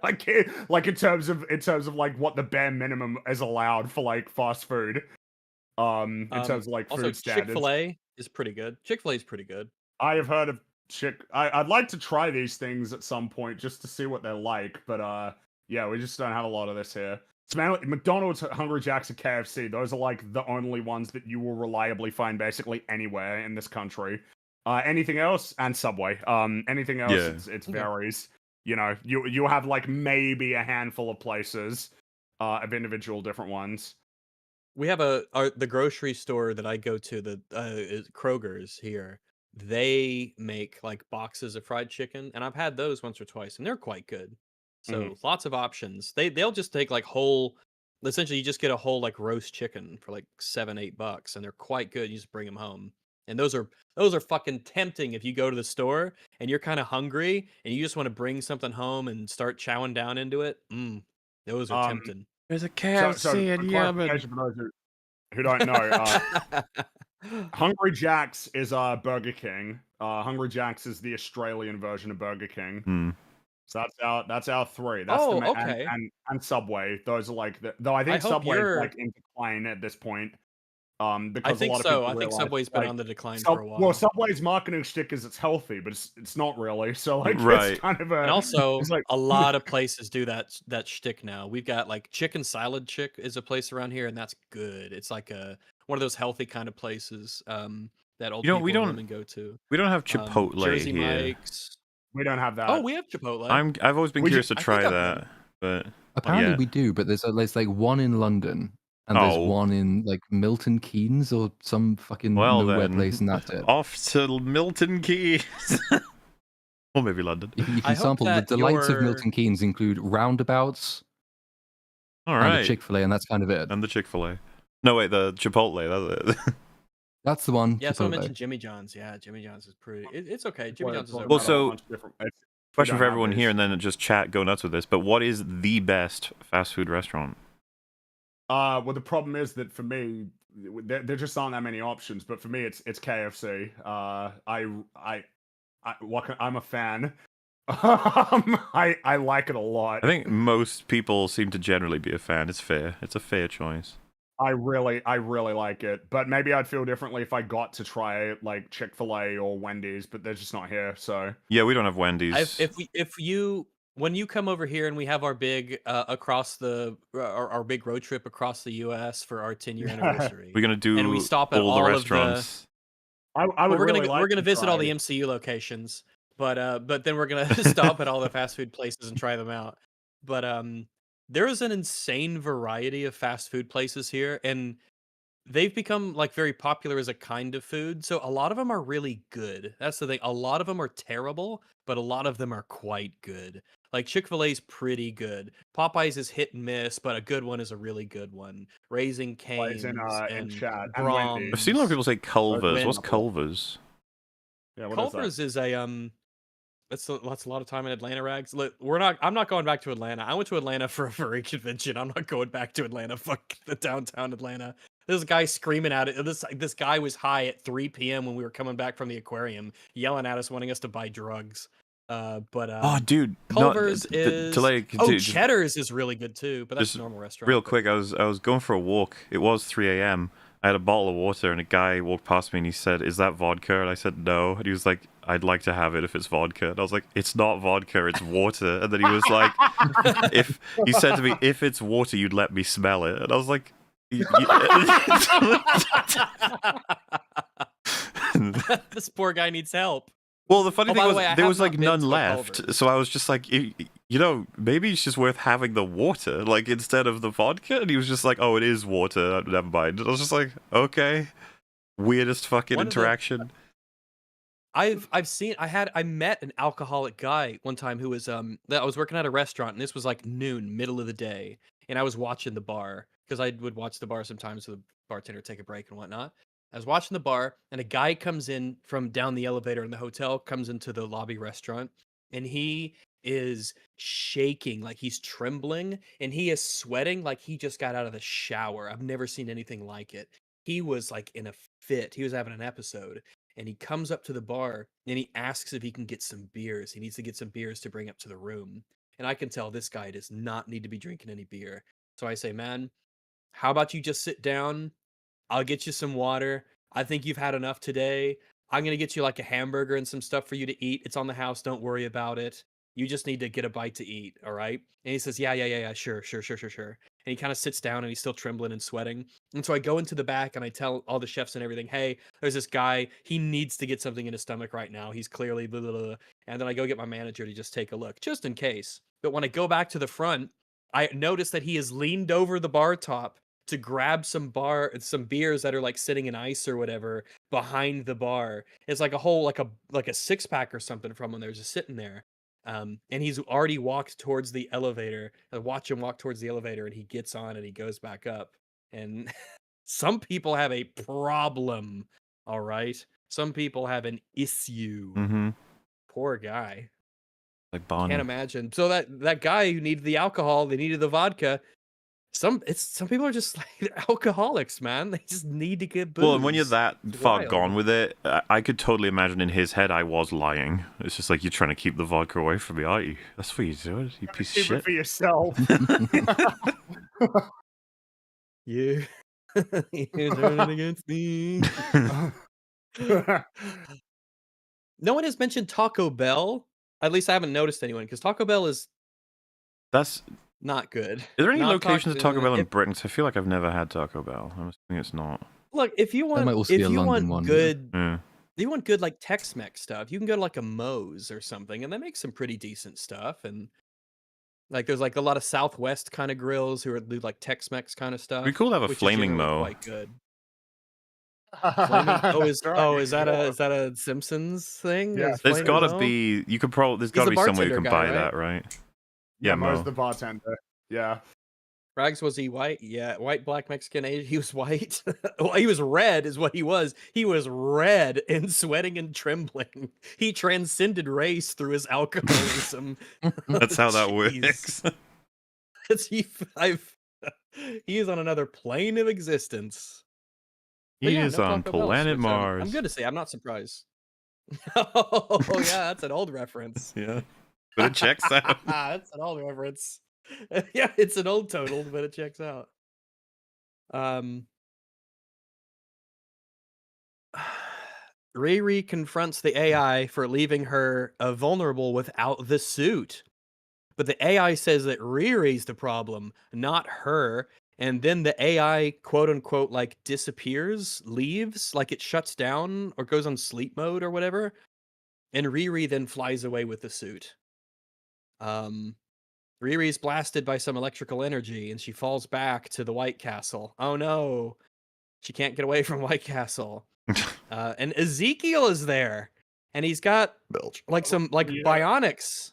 like in terms of like what the bare minimum is allowed for like fast food, in terms of like Also, food standards. Chick-fil-A is pretty good. Chick-fil-A is pretty good. I have heard of I'd like to try these things at some point just to see what they're like, but yeah, we just don't have a lot of this here. It's mainly McDonald's, Hungry Jack's, and KFC. Those are like the only ones that you will reliably find basically anywhere in this country. Anything else, and Subway. Anything else, Yeah. it Okay. varies. You have like maybe a handful of places, of individual different ones. We have the grocery store that I go to, is Kroger's here. They make like boxes of fried chicken, and I've had those once or twice, and they're quite good. So lots of options. They'll just take like essentially you just get a whole like roast chicken for like $7-8, and they're quite good. You just bring them home, And those are fucking tempting if you go to the store and you're kind of hungry and you just want to bring something home and start chowing down into it. Those are tempting. There's a So KFC in for Yemen. clarification for those who don't know, Hungry Jack's is Burger King. Hungry Jack's is the Australian version of Burger King. Hmm. So that's our three. That's Oh, the okay. and Subway. Those are like though I I think hope Subway is you're. like in decline at this point. I Because a think lot of so. people I think realize Subway's been like on the decline for a well, while. Subway's marketing shtick is it's healthy, but it's not really. So like Right. it's kind of And a also, it's like a lot of places do that shtick now. We've got like Chicken Salad Chick is a place around here, and that's good. It's like one of those healthy kind of places that old You know, people and women go to. we don't have Chipotle Jersey here. Mike's. we don't have that. Oh, we have Chipotle. I've always been We curious to I try think I've that, but Apparently yeah. we do, but there's like one in London, and there's Oh. one in like Milton Keynes or some fucking Well nowhere then, place, and that's it. off to Milton Keynes, or maybe London. If you I hope sample the that delights of your- Milton Keynes include roundabouts All and a right, Chick-fil-A, and that's kind of it. and the Chick-fil-A. No wait, the Chipotle. That's it. That's the one. Yeah, someone Chipotle. mentioned Jimmy John's. Yeah, Jimmy John's is pretty. It's okay. Jimmy Well, John's is it's okay. Well, not a so- bunch of different- it's- we Question don't for have everyone these. here, and then just chat, go nuts with this. But what is the best fast food restaurant? Well, the problem is that for me, there just aren't that many options. But for me, it's KFC. I'm a fan. I like it a lot. I think most people seem to generally be a fan. It's fair. It's a fair choice. I really like it. But maybe I'd feel differently if I got to try like Chick-fil-A or Wendy's, but they're just not here. So Yeah, we don't have Wendy's. When you come over here and we have our big our big road trip across the U.S. for our 10-year anniversary, We're gonna do and we stop at all all the of the- restaurants. I well, would we're really gonna like we're gonna to visit all try- the MCU locations, but then we're gonna stop at all the fast food places and try them out. But there is an insane variety of fast food places here, and they've become like very popular as a kind of food. So a lot of them are really good. That's the thing. A lot of them are terrible, but a lot of them are quite good. Like Chick-fil-A's pretty good. Popeyes is hit and miss, but a good one is a really good one. Raising Cane's in and chat, and Brahms. Wendy's. I've seen a lot of people say Culver's. When- What's Culver's? Yeah, what is that? Culver's is a that's a lot of time in Atlanta, Rags. Look, I'm not going back to Atlanta. I went to Atlanta for a furry convention. I'm not going back to Atlanta. Fuck the downtown Atlanta. This guy screaming at it. This guy was high at 3 p.m. when we were coming back from the aquarium, yelling at us, wanting us to buy drugs. Oh, dude, Culver's is dude, Cheddar's is really good too, but that's just a normal restaurant. real quick. I was going for a walk. It was 3 a.m. I had a bottle of water, and a guy walked past me, and he said, "Is that vodka?" And I said, "No." And he was like, "I'd like to have it if it's vodka." And I was like, "It's not vodka, it's water." And then he was like, he said to me, "If it's water, you'd let me smell it." And I was like, This poor guy needs help. Well, the funny Oh, thing by the was, way, I there have was like not been none to a left. Culver's. So I was just like, maybe it's just worth having the water, like instead of the vodka. And he was just like, "Oh, it is water. Never mind." And I was just like, "Okay." Weirdest fucking One of the- interaction. I met an alcoholic guy one time who was I was working at a restaurant, and this was like noon, middle of the day, and I was watching the bar because I would watch the bar sometimes so the bartender would take a break and whatnot. I was watching the bar, and a guy comes in from down the elevator in the hotel, comes into the lobby restaurant, and he is shaking, like he's trembling, and he is sweating like he just got out of the shower. I've never seen anything like it. He was like in a fit. He was having an episode. And he comes up to the bar and he asks if he can get some beers. He needs to get some beers to bring up to the room. And I can tell this guy does not need to be drinking any beer. So I say, "Man, how about you just sit down? I'll get you some water. I think you've had enough today. I'm going to get you like a hamburger and some stuff for you to eat. It's on the house. Don't worry about it. You just need to get a bite to eat. All right." And he says, yeah. Sure. And he kind of sits down and he's still trembling and sweating. And so I go into the back and I tell all the chefs and everything, "Hey, there's this guy. He needs to get something in his stomach right now. He's clearly blah, blah, blah." And then I go get my manager to just take a look, just in case. But when I go back to the front, I notice that he has leaned over the bar top to grab some beers that are like sitting in ice or whatever behind the bar. It's like a whole like a 6-pack or something from him. They're just sitting there. And he's already walked towards the elevator. I watch him walk towards the elevator, and he gets on and he goes back up. And some people have a problem. All right. Some people have an issue. Mm-hmm. Poor guy. Like Barney. Can't imagine. So that guy who needed the alcohol, they needed the vodka. Some people are just like they're alcoholics, man. They just need to get booze. Well, and when you're that It's far wild. gone with it, I could totally imagine in his head I was lying. It's just like, you're trying to keep the vodka away from me, aren't you? That's what you're doing, you piece of Keep it shit. for yourself. You you're turning against me. No one has mentioned Taco Bell. At least I haven't noticed anyone, because Taco Bell is That's. not good. Is there any Not locations of Taco Bell in if- Britain? 'Cause I feel like I've never had Taco Bell. I'm assuming it's not. Look, if you might want, also be if a you London want one, yeah. good, Yeah. if you want good like Tex-Mex stuff, you can go to like a Moe's or something, and they make some pretty decent stuff. And like, there's like a lot of Southwest kind of grills who do like Tex-Mex kind of stuff. It'd be cool to have a which is flaming generally Moe. quite good. Flaming? That's right, Is that a Simpsons thing? Yeah. Is There's Flaming gotta Moe? be. You could probably. There's He's gotta the be somewhere you bartender can guy, buy right? that, right? Yeah, Yeah, Mo's Mo. the bartender. Yeah. Rags, was he white? Yeah, white, black, Mexican, Asian. He was white. Well, he was red, is what he was. He was red and sweating and trembling. He transcended race through his alcoholism. That's how that Jeez. works. He is on another plane of existence. But He yeah, is no on Taco Bells, planet which I'm Mars. good to say. I'm not surprised. Oh yeah, that's an old reference. Yeah, but it checks out. That's an old reference. Yeah, it's an old total, but it checks out. Riri confronts the AI for leaving her vulnerable without the suit. But the AI says that Riri's the problem, not her. And then the AI, quote unquote, like disappears, leaves, like it shuts down or goes on sleep mode or whatever. And Riri then flies away with the suit. Riri's blasted by some electrical energy and she falls back to the White Castle. Oh no, she can't get away from White Castle. And Ezekiel is there, and he's got like some Yeah. bionics.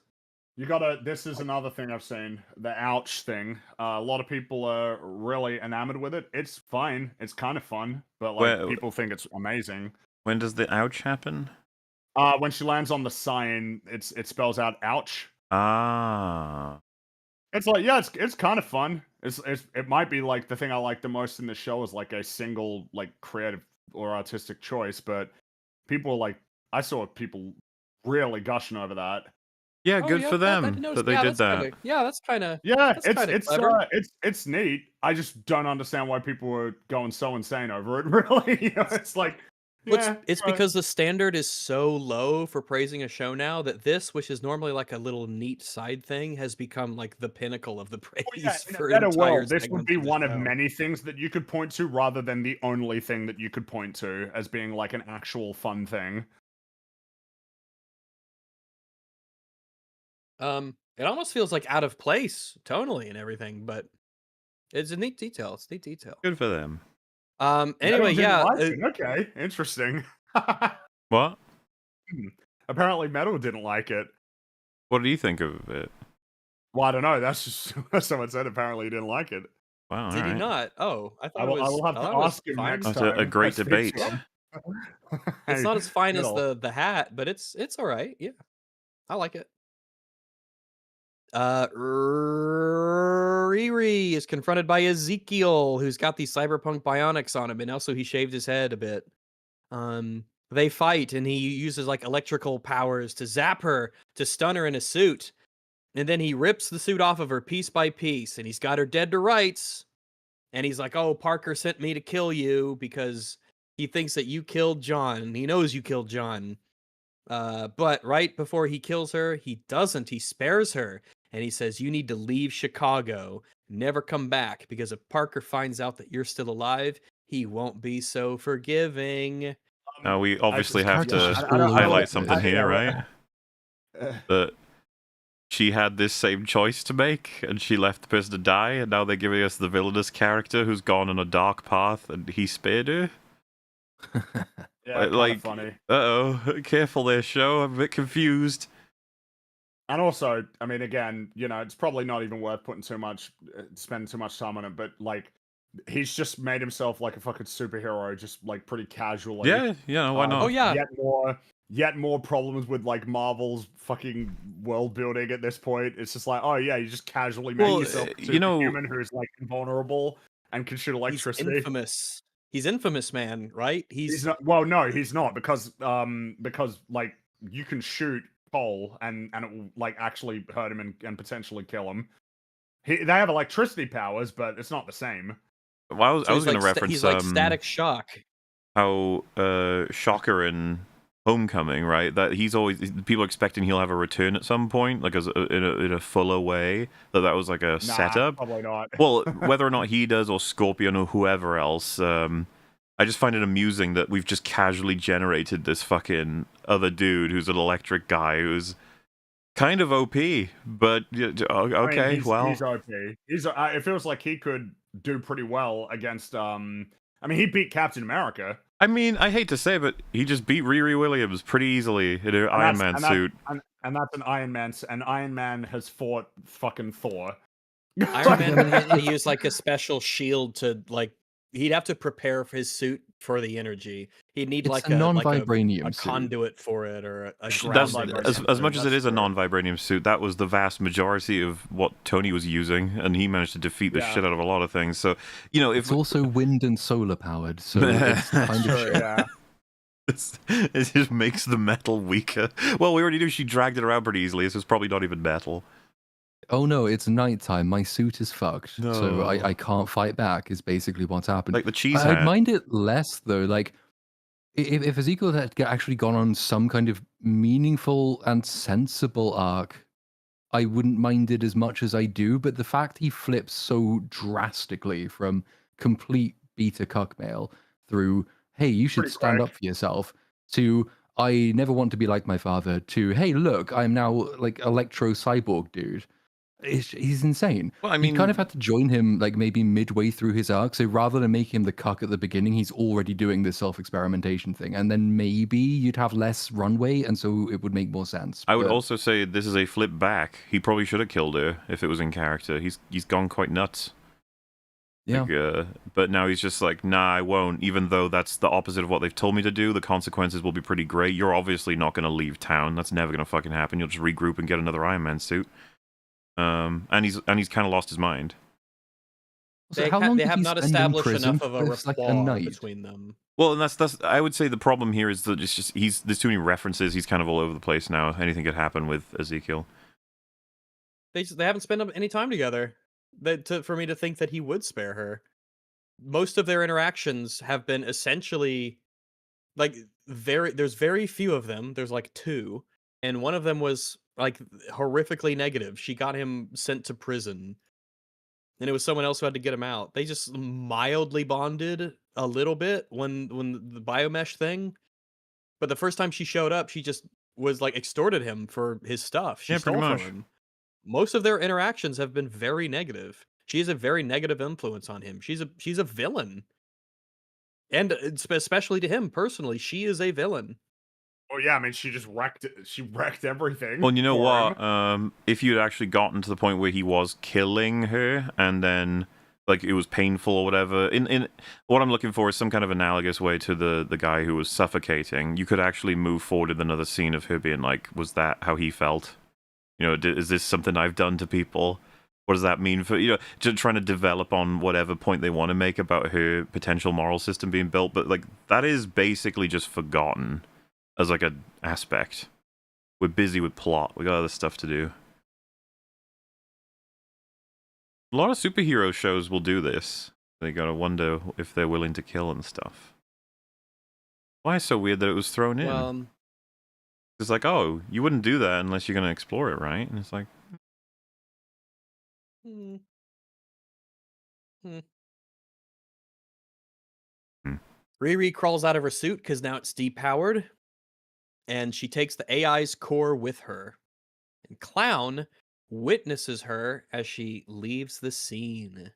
You gotta. This is another thing I've seen. The ouch thing. A lot of people are really enamored with it. It's fine. It's kind of fun, but like people think it's amazing. When does the ouch happen? When she lands on the sign, it spells out ouch. Ah. It's like, yeah, it's kind of fun. It might be like the thing I like the most in the show is like a single like creative or artistic choice, but people like I saw people really gushing over that. Yeah, Oh, good yeah, for I them didn't notice- that they yeah, did that's that. kinda- yeah, that's kind of Yeah, That's kinda clever. it's neat. I just don't understand why people are going so insane over it. Really, you know, it's like It's because the standard is so low for praising a show now that this, which is normally like a little neat side thing, has become like the pinnacle of the praise in for a better entire world, this would segments be of the one of show. many things that you could point to, rather than the only thing that you could point to as being like an actual fun thing. It almost feels like out of place tonally and everything, but it's a neat detail. It's a neat detail. Good for them. Anyway, Metal didn't yeah. like it. Okay, interesting. What? Apparently, Metal didn't like it. What do you think of it? Well, I don't know. That's just someone said. Apparently, he didn't like it. Wow. Did he alright. not? Oh, I thought I will, it was. I will have I to thought it was ask him fine. next That's time. a great I speak to debate. him. It's Hey, not as fine as Metal. the hat, but it's all right. Yeah, I like it. Riri is confronted by Ezekiel, who's got these cyberpunk bionics on him, and also he shaved his head a bit. They fight, and he uses like electrical powers to zap her, to stun her in a suit, and then he rips the suit off of her piece by piece, and he's got her dead to rights. And he's like, "Oh, Parker sent me to kill you because he thinks that you killed John. He knows you killed John." But right before he kills her, he doesn't. He spares her. And he says, "You need to leave Chicago. Never come back. Because if Parker finds out that you're still alive, he won't be so forgiving." Now we obviously I have just- to just all over highlight this. something here, right? Uh, That she had this same choice to make, and she left the person to die, and now they're giving us the villainous character who's gone on a dark path, and he spared her. yeah, kind like- of funny. Uh-oh, careful there, show. I'm a bit confused. And also, I mean, again, you know, it's probably not even worth spending too much time on it. But like, he's just made himself like a fucking superhero, just like pretty casually. Yeah, why not? Oh yeah, Yet more problems with like Marvel's fucking world building at this point. It's just like, oh yeah, you just casually made Well, yourself a you know, superhuman who's like invulnerable and can shoot he's electricity. infamous. He's infamous, man. Right? He's not. Well, no, he's not because like you can shoot Cole and it will like actually hurt him and potentially kill him. They have electricity powers, but it's not the same. well, So I was he's going to like reference he's like static shock. how Shocker in Homecoming, right? That he's always people are expecting he'll have a return at some point, like as in a fuller way. That was like a Nah, setup. probably not. Well, whether or not he does or Scorpion or whoever else, I just find it amusing that we've just casually generated this fucking other dude who's an electric guy who's kind of OP, but okay, I mean, well, he's OP. It feels like he could do pretty well against. I mean, he beat Captain America. I mean, I hate to say, but he just beat Riri Williams pretty easily in an Iron Man suit. And that's an Iron Man. And Iron Man has fought fucking Thor. Iron Man would have to use like a special shield to like. He'd have to prepare for his suit for the energy. He'd need It's like a a non-vibranium a suit. conduit for it or a That's, ground. as much as it That's is a true. non-vibranium suit, that was the vast majority of what Tony was using, and he managed to defeat the Yeah. shit out of a lot of things. So, you know, if It's also wind and solar powered, so it's kind of Sure, shit. yeah. it just makes the metal weaker. Well, we already knew she dragged it around pretty easily, so it's probably not even metal. Oh no, it's nighttime. My suit is fucked, so No. I can't fight back. Is basically what's happened. Like the cheese I'd hat. mind it less though. Like if Ezekiel had actually gone on some kind of meaningful and sensible arc, I wouldn't mind it as much as I do. But the fact he flips so drastically from complete beta cuck male through, hey, you should Pretty stand quick. up for yourself, to I never want to be like my father, to hey, look, I'm now like electro cyborg dude. He's insane. Well, I You mean, kind of had to join him like maybe midway through his arc. So rather than make him the cuck at the beginning, he's already doing this self-experimentation thing, and then maybe you'd have less runway, and so it would make more sense. I would But also say this is a flip back. He probably should have killed her if it was in character. He's gone quite nuts. yeah, Like, but now he's just like, nah, I won't. Even though that's the opposite of what they've told me to do, the consequences will be pretty great. You're obviously not going to leave town. That's never going to fucking happen. You'll just regroup and get another Iron Man suit. And he's kind of lost his mind. So They, how ha- long they did have he not spend in established prison enough of a for? It's like a rapport night. between them. Well, and that's I would say the problem here is that it's just there's too many references. He's kind of all over the place now. Anything could happen with Ezekiel. They haven't spent any time together. For me to think that he would spare her. Most of their interactions have been essentially like there's very few of them. There's like two, and one of them was like horrifically negative. She got him sent to prison, and it was someone else who had to get him out. They just mildly bonded a little bit when the biomesh thing, but the first time she showed up, she just was like extorted him for his stuff. She Yeah, pretty stole much. from him. Most of their interactions have been very negative. She has a very negative influence on him. She's a villain. And especially to him personally, she is a villain. Oh yeah, I mean, she wrecked everything. Well, you know for what? him. If you'd actually gotten to the point where he was killing her, and then like it was painful or whatever, in what I'm looking for is some kind of analogous way to the guy who was suffocating. You could actually move forward with another scene of her being like, "Was that how he felt? You know, is this something I've done to people? What does that mean for just trying to develop on whatever point they want to make about her potential moral system being built? But like that is basically just forgotten as like an aspect. We're busy with plot. We got other stuff to do. A lot of superhero shows will do this. They gotta wonder if they're willing to kill and stuff. Why is it so weird that it was thrown in? Well, It's like, oh, you wouldn't do that unless you're gonna explore it, right? And it's like, hmm. Riri crawls out of her suit because now it's depowered, and she takes the AI's core with her. And Clown witnesses her as she leaves the scene.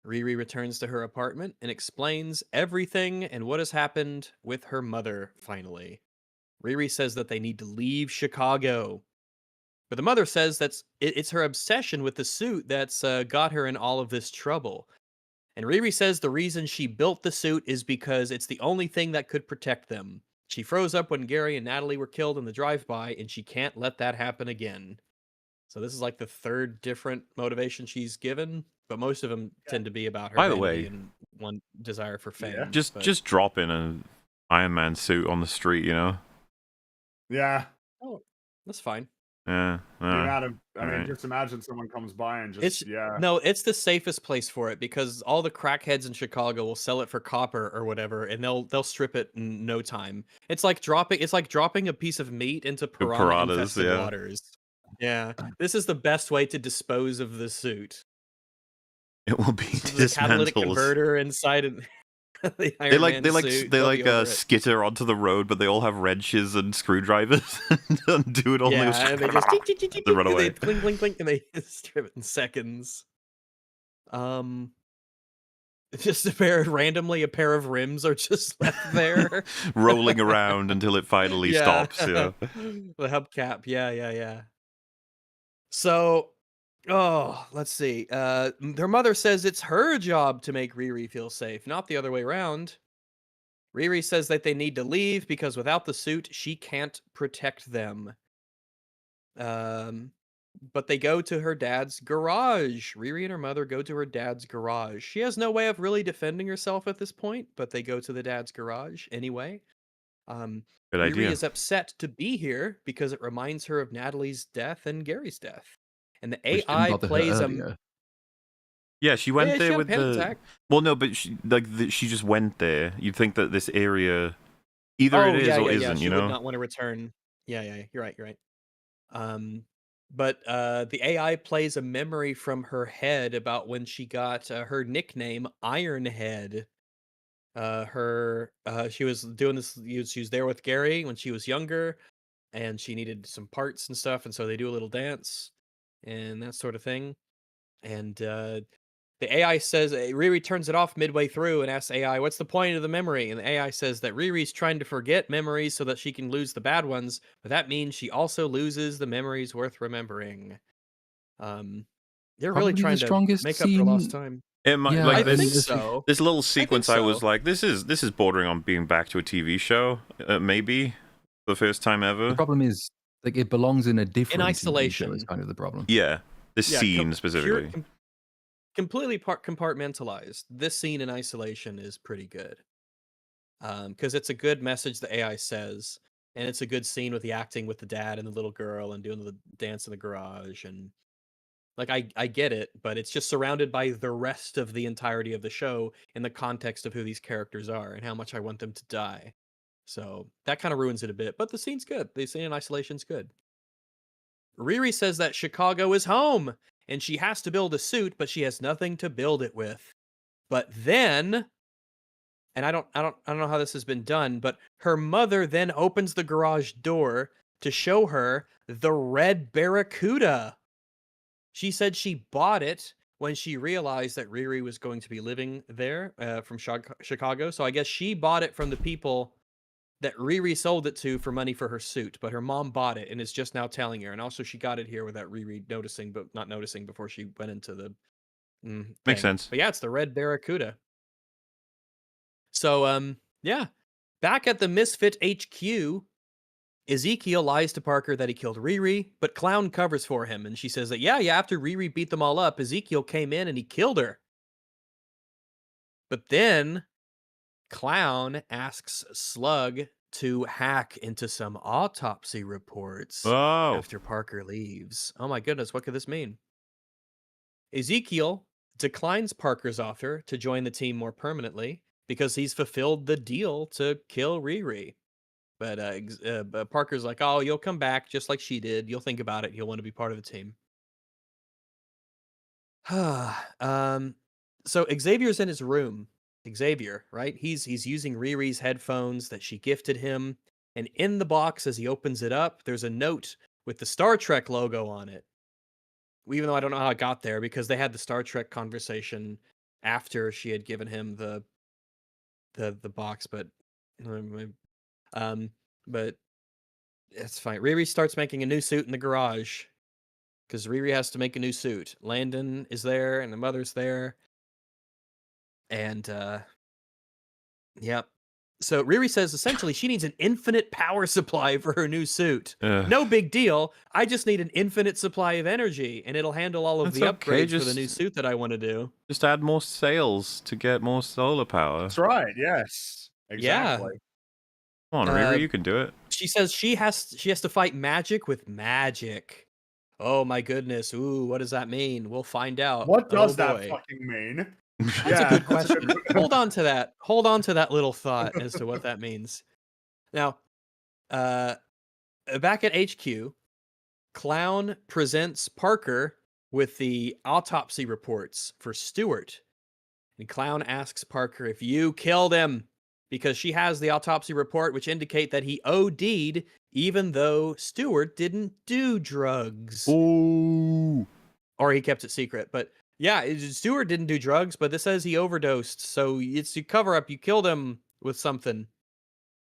Riri returns to her apartment and explains everything and what has happened with her mother, finally. Riri says that they need to leave Chicago. But the mother says it's her obsession with the suit that's got her in all of this trouble. And Riri says the reason she built the suit is because it's the only thing that could protect them. She froze up when Gary and Natalie were killed in the drive-by, and she can't let that happen again. So this is like the third different motivation she's given, but most of them tend to be about her By the vanity way, and one desire for Yeah. fame. just but- just drop in an Iron Man suit on the street, you know? Yeah. Oh, that's fine. Yeah. The amount of, I mean, alright. just imagine someone comes by and just, It's yeah. no, it's the safest place for it because all the crackheads in Chicago will sell it for copper or whatever, and they'll strip it in no time. It's like dropping a piece of meat into piranha piranhas, infested yeah. waters. Yeah, this is the best way to dispose of the suit. It will be The catalytic dismantled. converter inside of the Iron Man suit. They they'll like be over it. skitter onto the road, but they all have wrenches and screwdrivers and do it all. Yeah, and they just they run away. they clink clink clink, and they strip it in seconds. Just randomly a pair of rims are just left there, rolling around until it finally stops. Yeah. The hubcap. Yeah. So, let's see. Their mother says it's her job to make Riri feel safe, not the other way around. Riri says that they need to leave because without the suit, she can't protect them. But they go to her dad's garage. Riri and her mother go to her dad's garage. She has no way of really defending herself at this point, but they go to the dad's garage anyway. Good Riri idea. is upset to be here because it reminds her of Natalie's death and Gary's death. And the Which didn't AI bother her plays earlier. Yeah, she went she there had a with panic the. attack. Well, no, but she just went there. You'd think that this area, either it is or isn't. She You would know. not want to return. Yeah. You're right. But the AI plays a memory from her head about when she got her nickname Ironhead. She was doing this. She was there with Gary when she was younger, and she needed some parts and stuff, and so they do a little dance and that sort of thing. And the AI says Riri turns it off midway through and asks AI, "What's the point of the memory?" And the AI says that Riri's trying to forget memories so that she can lose the bad ones, but that means she also loses the memories worth remembering. They're really Probably the trying to strongest make up for lost scene- time. It might Yeah, like I this. think this- so. This little sequence, I was so. like, this is bordering on being back to a TV show, maybe the first time ever. The problem is, like, it belongs in a different TV show. isolation. Is kind of the problem. Yeah, this Yeah, scene specifically. Completely compartmentalized. This scene in isolation is pretty good. Because it's a good message the AI says, and it's a good scene with the acting with the dad and the little girl and doing the dance in the garage, and like I get it, but it's just surrounded by the rest of the entirety of the show in the context of who these characters are and how much I want them to die. So that kind of ruins it a bit, but the scene's good. The scene in isolation's good. Riri says that Chicago is home and she has to build a suit, but she has nothing to build it with. But then, and I don't know how this has been done, but her mother then opens the garage door to show her the red Barracuda. She said she bought it when she realized that Riri was going to be living there from Chicago. So I guess she bought it from the people that Riri sold it to for money for her suit, but her mom bought it and is just now telling her. And also she got it here without Riri noticing, but not noticing before she went into the Makes thing. sense. But yeah, it's the red Barracuda. So, yeah. Back at the Misfit HQ, Ezekiel lies to Parker that he killed Riri, but Clown covers for him, and she says that, yeah, after Riri beat them all up, Ezekiel came in and he killed her. But then Clown asks Slug to hack into some autopsy reports Oh, after Parker leaves. Oh my goodness, what could this mean? Ezekiel declines Parker's offer to join the team more permanently because he's fulfilled the deal to kill Riri. But Parker's like, oh, you'll come back just like she did. You'll think about it. You'll want to be part of the team. So Xavier's in his room. Xavier, right? He's using Riri's headphones that she gifted him. And in the box, as he opens it up, there's a note with the Star Trek logo on it. Even though I don't know how it got there, because they had the Star Trek conversation after she had given him the box, but it's fine. Riri starts making a new suit in the garage because Riri has to make a new suit. Landon is there and the mother's there. And yep. So Riri says essentially she needs an infinite power supply for her new suit. Ugh. No big deal. I just need an infinite supply of energy, and it'll handle all of That's the okay, upgrades for the new suit that I want to do. Just add more sails to get more solar power. That's right. Yes. Exactly. Come on, Riri, you can do it. She says she has to fight magic with magic. Oh my goodness. Ooh, what does that mean? We'll find out. What does Oh, that boy. fucking mean? That's a good question. Hold on to that. Hold on to that little thought as to what that means. Now, back at HQ, Clown presents Parker with the autopsy reports for Stewart. And Clown asks Parker if you killed him, because she has the autopsy report which indicate that he OD'd even though Stewart didn't do drugs. Ooh. Or he kept it secret. But yeah, Stewart didn't do drugs, but this says he overdosed. So it's a cover up. You killed him with something.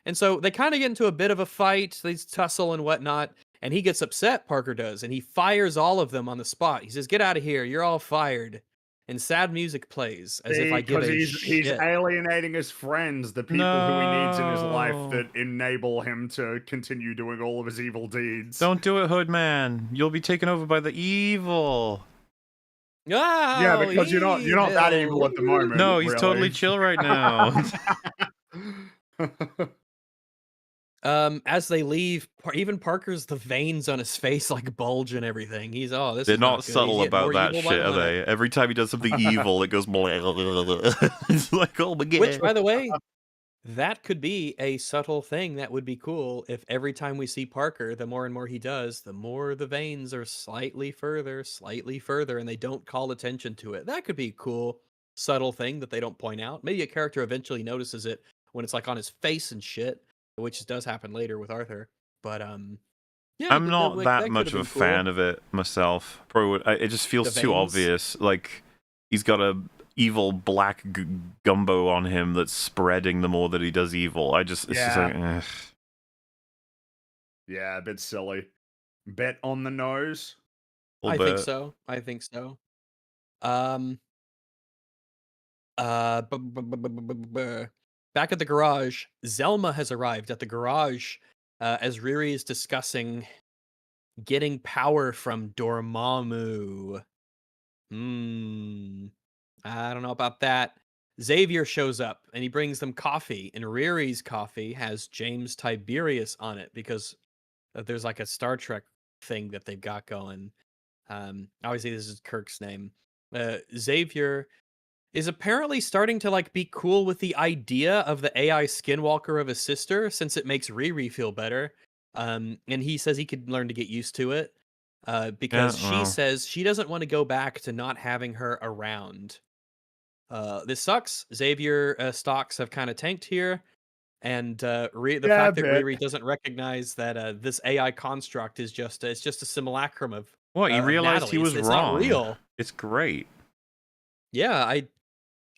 And so they kind of get into a bit of a fight. They tussle and whatnot. And he gets upset, Parker does. And he fires all of them on the spot. He says, "Get out of here. You're all fired." And sad music plays as if I give a he's shit. alienating his friends, the people who he needs in his life No. that enable him to continue doing all of his evil deeds. Don't do it, Hoodman. You'll be taken over by the evil. Yeah, Oh, because you're not that evil at the moment. No, he's really. totally chill right now. As they leave, even Parker's the veins on his face like bulge and everything. He's this. They're is not good. He's subtle getting about more that evil by shit, the are minute. they? Every time he does something evil, it goes it's like, oh my god. Which, by the way, that could be a subtle thing that would be cool if every time we see Parker, the more and more he does, the more the veins are slightly further, and they don't call attention to it. That could be a cool, subtle thing that they don't point out. Maybe a character eventually notices it when it's like on his face and shit, which does happen later with Arthur. But yeah, I'm not that much could've of a been cool. fan of it myself. Probably would, it just feels The too veins? obvious. Like he's got a evil black gumbo on him that's spreading the more that he does evil. It's just like, ugh. Yeah, a bit silly. Bit on the nose. I Little think bit. so. I think so. Back at the garage, Zelma has arrived at the garage as Riri is discussing getting power from Dormammu. I don't know about that. Xavier shows up and he brings them coffee, and Riri's coffee has James Tiberius on it because there's like a Star Trek thing that they've got going. Obviously this is Kirk's name. Xavier is apparently starting to like be cool with the idea of the AI skinwalker of his sister since it makes Riri feel better. And he says he could learn to get used to it because she says she doesn't want to go back to not having her around. This sucks. Xavier stocks have kind of tanked here. And the fact that Riri doesn't recognize that this AI construct is just a simulacrum of What, he realized he was it's wrong. not real. It's great. Yeah,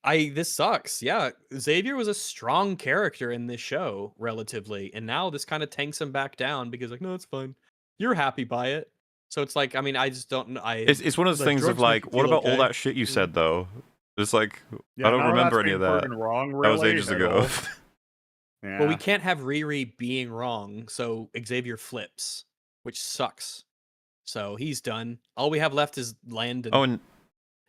this sucks. Yeah, Xavier was a strong character in this show, relatively, and now this kind of tanks him back down because, like, no, it's fine. You're happy by it, so it's like, I mean, I just don't. It's one of those things of like, what about all that shit you said though? It's like I don't remember any of that. Wrong, really, that was ages ago. Yeah. Well, we can't have Riri being wrong, so Xavier flips, which sucks. So he's done. All we have left is Landon. Oh, and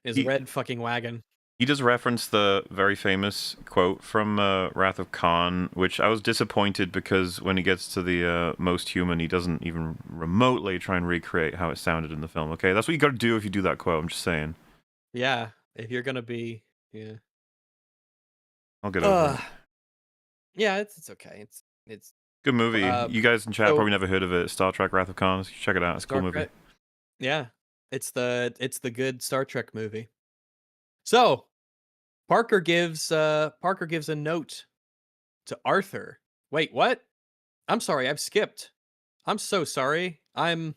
his red fucking wagon. He does reference the very famous quote from Wrath of Khan, which I was disappointed because when he gets to the most human, he doesn't even remotely try and recreate how it sounded in the film. Okay, that's what you got to do if you do that quote. I'm just saying. Yeah, if you're gonna be, yeah. I'll get over it. Yeah, it's okay. It's good movie. You guys in chat probably never heard of it. Star Trek: Wrath of Khan. Check it out. It's a cool movie. Yeah, it's the good Star Trek movie. So, Parker gives a note to Arthur. Wait, what? I'm sorry, I've skipped. I'm so sorry. I'm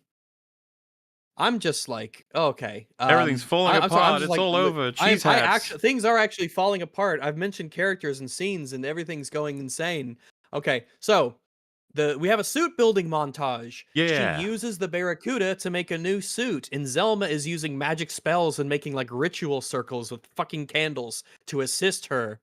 just like, okay. Everything's falling apart. It's like, all over. Cheese hats. Things are actually falling apart. I've mentioned characters and scenes, and everything's going insane. Okay, so we have a suit building montage. Yeah. She uses the Barracuda to make a new suit, and Zelma is using magic spells and making like ritual circles with fucking candles to assist her.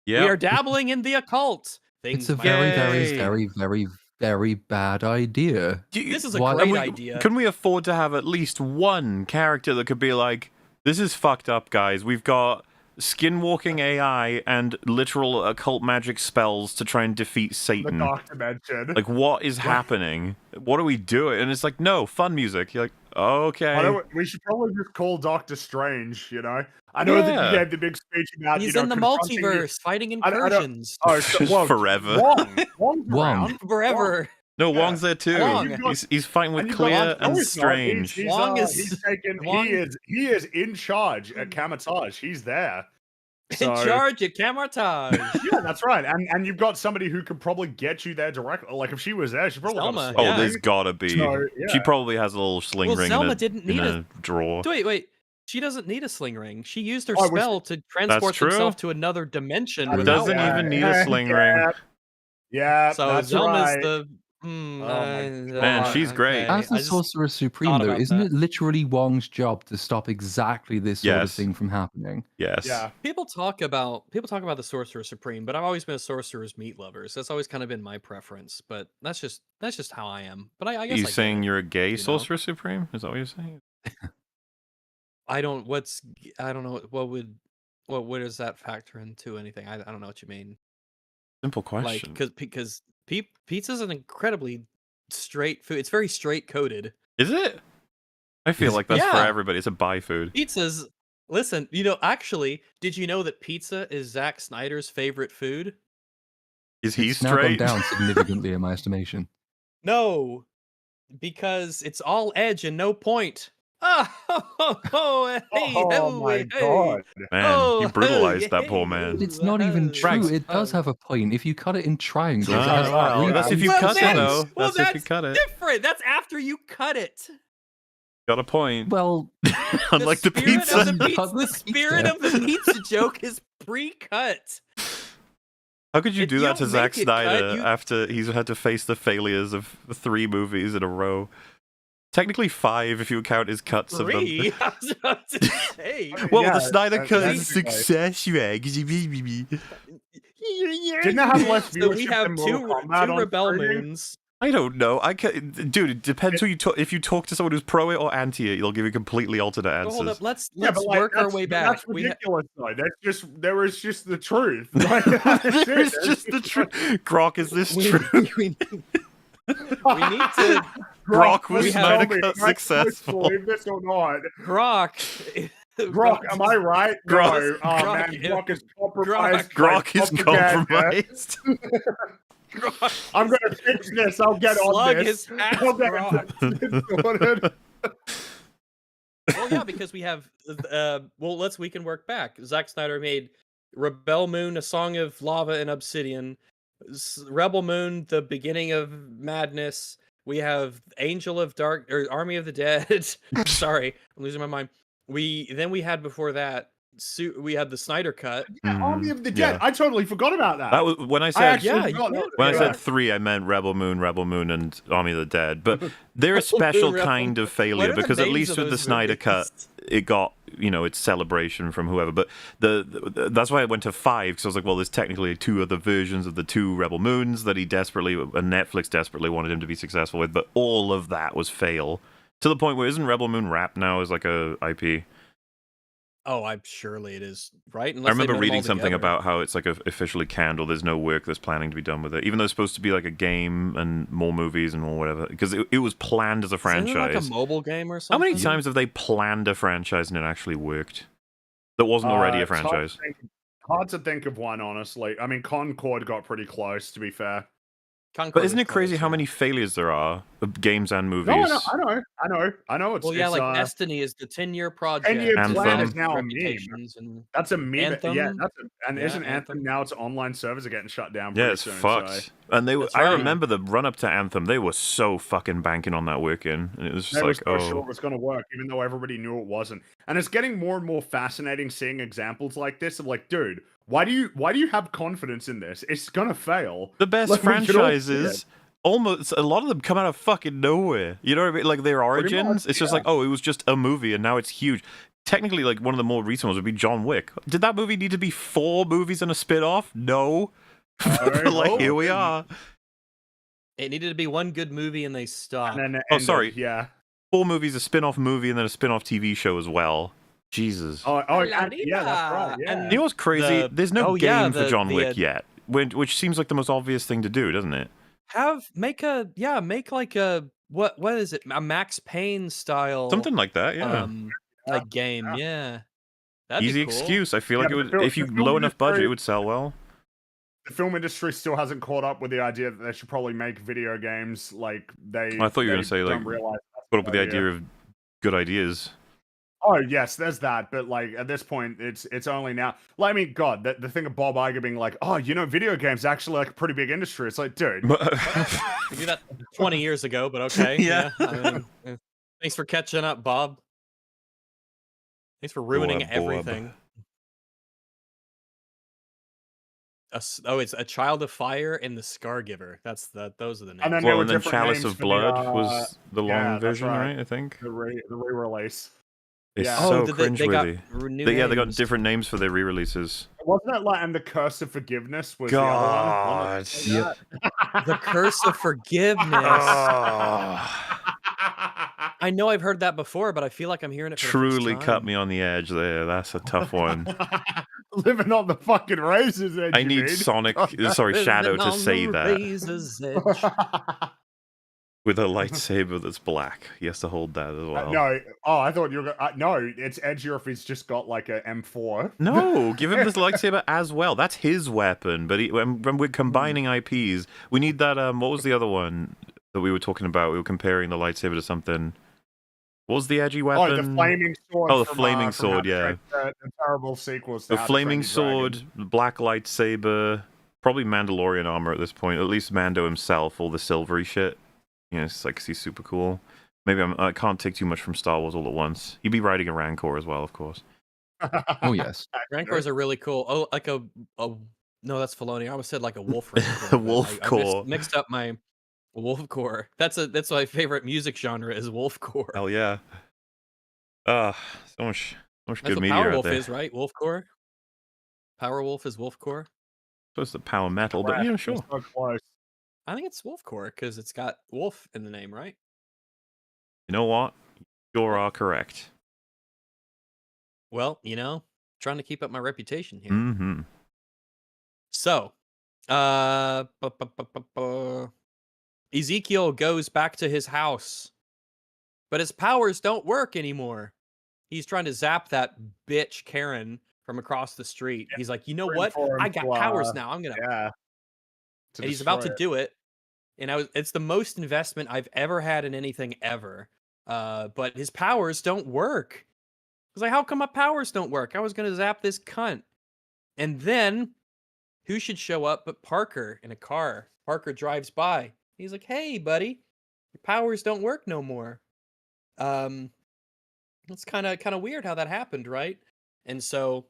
We are Yep. dabbling in the occult. It's Things a might very, go very, Yay. very, very, very bad idea. This is a Why- great And idea. Can we afford to have at least one character that could be like, this is fucked up, guys. We've got skinwalking AI and literal occult magic spells to try and defeat The Satan. dark dimension. Like, what is happening? What are we doing? And it's like, no, fun music. You're like, okay. We should probably just call Doctor Strange, you know? I know that Yeah. you gave the big speech about, He's you know, in the confronting multiverse, fighting I don't- incursions Oh, so, Just well, forever. Wong's Wong. around. forever. No, Yeah. Wong's there too. Wong. He's fighting with And you've got- Clear no, and he's not. Strange. He's, Wong is- he's taken. Wong- He is in charge at Kamatage. He's there. In So- charge at Camartage. Yeah, that's right. And you've got somebody who could probably get you there directly. Like if she was there, she probably. Selma, got a Oh, yeah. there's gotta be. So, yeah. She probably has a little sling Well, ring Selma in a, didn't need in a- a drawer. Wait. She doesn't need a sling ring. She used her Oh, was- spell to transport true. herself to another dimension. Oh, without doesn't one. even need a sling ring. Yeah, So that's Zelma's right. the. my Man, she's great. As the I just Sorcerer Supreme, thought though, about isn't that. it literally Wong's job to stop exactly this sort of Yes. thing from happening? Yes. Yeah. People talk about the Sorcerer Supreme, but I've always been a Sorcerer's meat lover. So that's always kind of been my preference. But that's just how I am. But I guess You I get saying it. you're a gay know? Sorcerer Supreme? Is that what you're saying? I don't know what does that factor into anything? I don't know what you mean. Simple Like question. because pizza's an incredibly straight food. It's very straight coded. Is it? I feel like that's for Yeah. everybody. It's a buy food. Pizza's listen, actually, did you know that pizza is Zack Snyder's favorite food? Is he It's now gone straight? down significantly in my estimation. No, because it's all edge and no point. Oh, hey, Oh my god. Man, Oh, you brutalized that poor hey. man. But it's not even true. Frags. It does have a point. If you cut it in triangles, it No, has no, three that's if you Well, cut it that's- though. well, That's if you that's cut it. different. That's after you cut it. Got a point. Well, Unlike the spirit pizza. of the Cut the the spirit pizza. of the pizza joke is pre-cut. How could you If do you that to don't Zack make it cut, Snyder you- after he's had to face the failures of 3 movies in a row? Technically 5 if you count his cuts of them. Free. I was about to say. Well, Yeah, the Snyder that- cut that's is a good success, Reg. Didn't it have less So we viewership have than two Mortal Kombat on Rebel streaming? Moons. I don't know. Dude, it depends who you talk. If you talk to someone who's pro it or anti it, they'll give you completely alternate Well, answers. hold up. Let's Yeah, but like, work our that's- way but back. That's ridiculous, though. There is just the truth. Like, There's just the truth. Grok, is this we, true? we need to Grok was we have- Snyder Tell me, cut am I supposed to successful. Believe this or not? Grok. Grok, am I right? Grok- No. Oh Grok- man, Grok is compromised. Grok is propaganda. compromised. Grok. I'm gonna fix this. I'll get on Slug this. his ass, I'll get Grok. this sorted. Well, yeah, because we have. We can work back. Zack Snyder made Rebel Moon, A Song of Lava and Obsidian, Rebel Moon, The Beginning of Madness. We have Angel of Dark or Army of the Dead. Sorry, I'm losing my mind. We had before that. We had the Snyder cut. Yeah, Army of the Yeah. Dead. I totally forgot about that. That was, when I I said actually Yeah, forgot you that. did. when I Yeah. said 3, I meant Rebel Moon, and Army of the Dead. But they're a special Rebel kind of What failure are the because at names least of with the those Snyder cut, movies? it got its celebration from whoever. But that's why I went to 5 because I was like, well, there's technically 2 other versions of the 2 Rebel Moons that Netflix desperately wanted him to be successful with. But all of that was fail to the point where isn't Rebel Moon wrapped now as like a IP? Oh, I'm surely it is right. I Unless they remember put 'em reading all something together. about how it's like officially canned or there's no work that's planning to be done with it, even though it's supposed to be like a game and more movies and more whatever. Because it was planned as a Isn't it franchise. like a mobile game or How something. many times have they planned a franchise and it actually worked? That wasn't already a It's hard to franchise. Hard to think of one, honestly. I mean, Concord got pretty close, to be fair. Concord But isn't is it crazy close, how yeah. many failures there are of games and movies? No, I know. It's, Well, yeah, it's, like Destiny is the 10-year project. 10-year Anthem. plan is now a meme. reputations and That's a meme. Anthem? Yeah, and Yeah, isn't Anthem Anthem. now? Its online servers are getting shut down. Yeah, pretty it's soon, fucked. So And they were, That's I right. remember the run up to Anthem, they were so fucking banking on that working. And it was just they were like, so sure oh. it was going to work, even though everybody knew it wasn't. And it's getting more and more fascinating seeing examples like this of like, dude, why do you have confidence in this? It's gonna fail. The best Like, we could all see franchises almost a lot of them come out of fucking nowhere. You know what I mean? Like their origins. It's just like, oh, it was just a movie and now it's huge. Technically, like one of the more recent ones would be John Wick. Did that movie need to be 4 movies and a spin-off? No. But like here we are. It needed to be one good movie and they stopped. And then Oh, sorry. Yeah. 4 movies, a spin-off movie, and then a spin-off TV show as well. Jesus. Yeah, that's right. Yeah. And You know what's crazy? There's no game for John Wick the, yet, which seems like the most obvious thing to do, doesn't it? make like a what is it? A Max Payne style Something like that, yeah. like game, yeah. That'd Easy be cool. excuse. I feel like it would, the if you film low enough budget, industry- it would sell well. The film industry still hasn't caught up with the idea that they should probably make video games like they. I thought you were they going to say don't like realize that's put up with the a good idea of good ideas. Oh yes, there's that, but like at this point, it's only now. Like I mean, God, the thing of Bob Iger being like, oh, video games actually like a pretty big industry. It's like, dude, We did that 20 years ago, but okay. Yeah. I mean, thanks for catching up, Bob. Thanks for ruining Bob. everything. It's A Child of Fire and The Scargiver. Those are the names. And then Well, there and were then different Chalice names of for the, Blood was the long yeah, that's version, right. right? I think. the re-release. It's Yeah. so they got cringeworthy. new They got names. different names for their re-releases. Wasn't it like and the Curse of Forgiveness was God. the other one? The Curse of Forgiveness. I know I've heard that before, but I feel like I'm hearing it for the Truly first cut time. me on the edge there. That's a tough one. Living on the fucking razor's edge. I you need mean? Sonic, Oh, sorry, Shadow Living to on say the that razor's edge. with a lightsaber that's black. He has to hold that as well. No, I thought you were going no, it's edgier if he's just got like a M4. No, give him this lightsaber as well. That's his weapon. But when we're combining IPs, we need that. What was the other one that we were talking about? We were comparing the lightsaber to something. What was the edgy weapon? Oh, the flaming sword. Oh, the from, flaming from sword, How to yeah. Train- the terrible sequels. To The How to flaming Train Your sword, Dragon. the black lightsaber, probably Mandalorian armor at this point. At least Mando himself, all the silvery shit. You know, it's like 'cause he's super cool. Maybe I can't take too much from Star Wars all at once. He'd be riding a Rancor as well, of course. Oh yes. Rancors are really cool. Oh, like a no, that's Filoni. I almost said like a wolf Rancor. A wolf I core. mixed up my wolf core. That's my favorite music genre is wolf core. Hell yeah. So much That's good what media out Powerwolf there. is, right? Wolf core. Powerwolf is wolf core. Supposed to power metal, but yeah, sure. So close. I think it's wolf core because it's got wolf in the name, right? You know what? You are correct. Well, trying to keep up my reputation here. Mm-hmm. So, Ezekiel goes back to his house, but his powers don't work anymore. He's trying to zap that bitch Karen from across the street. He's like, you know Waiting what? for him I got to, powers now. I'm gonna. Yeah. And he's about to destroy it. do it. And it's the most investment I've ever had in anything ever. But his powers don't work. I was like, how come my powers don't work? I was gonna zap this cunt. And then who should show up but Parker in a car? Parker drives by. He's like, hey, buddy, your powers don't work no more. It's kind of weird how that happened, right? And so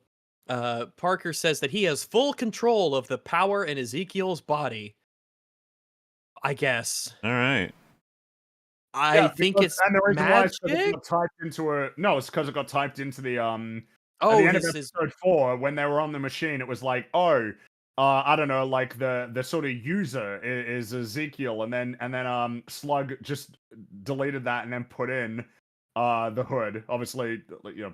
Parker says that he has full control of the power in Ezekiel's body. I guess. All right. I think it's and the reason why it's 'cause it magic. got typed into it's because it got typed into the at Oh, the end of this is episode 4 when they were on the machine. It was like, I don't know, like the sort of user is Ezekiel, and then Slug just deleted that and then put in the hood, obviously,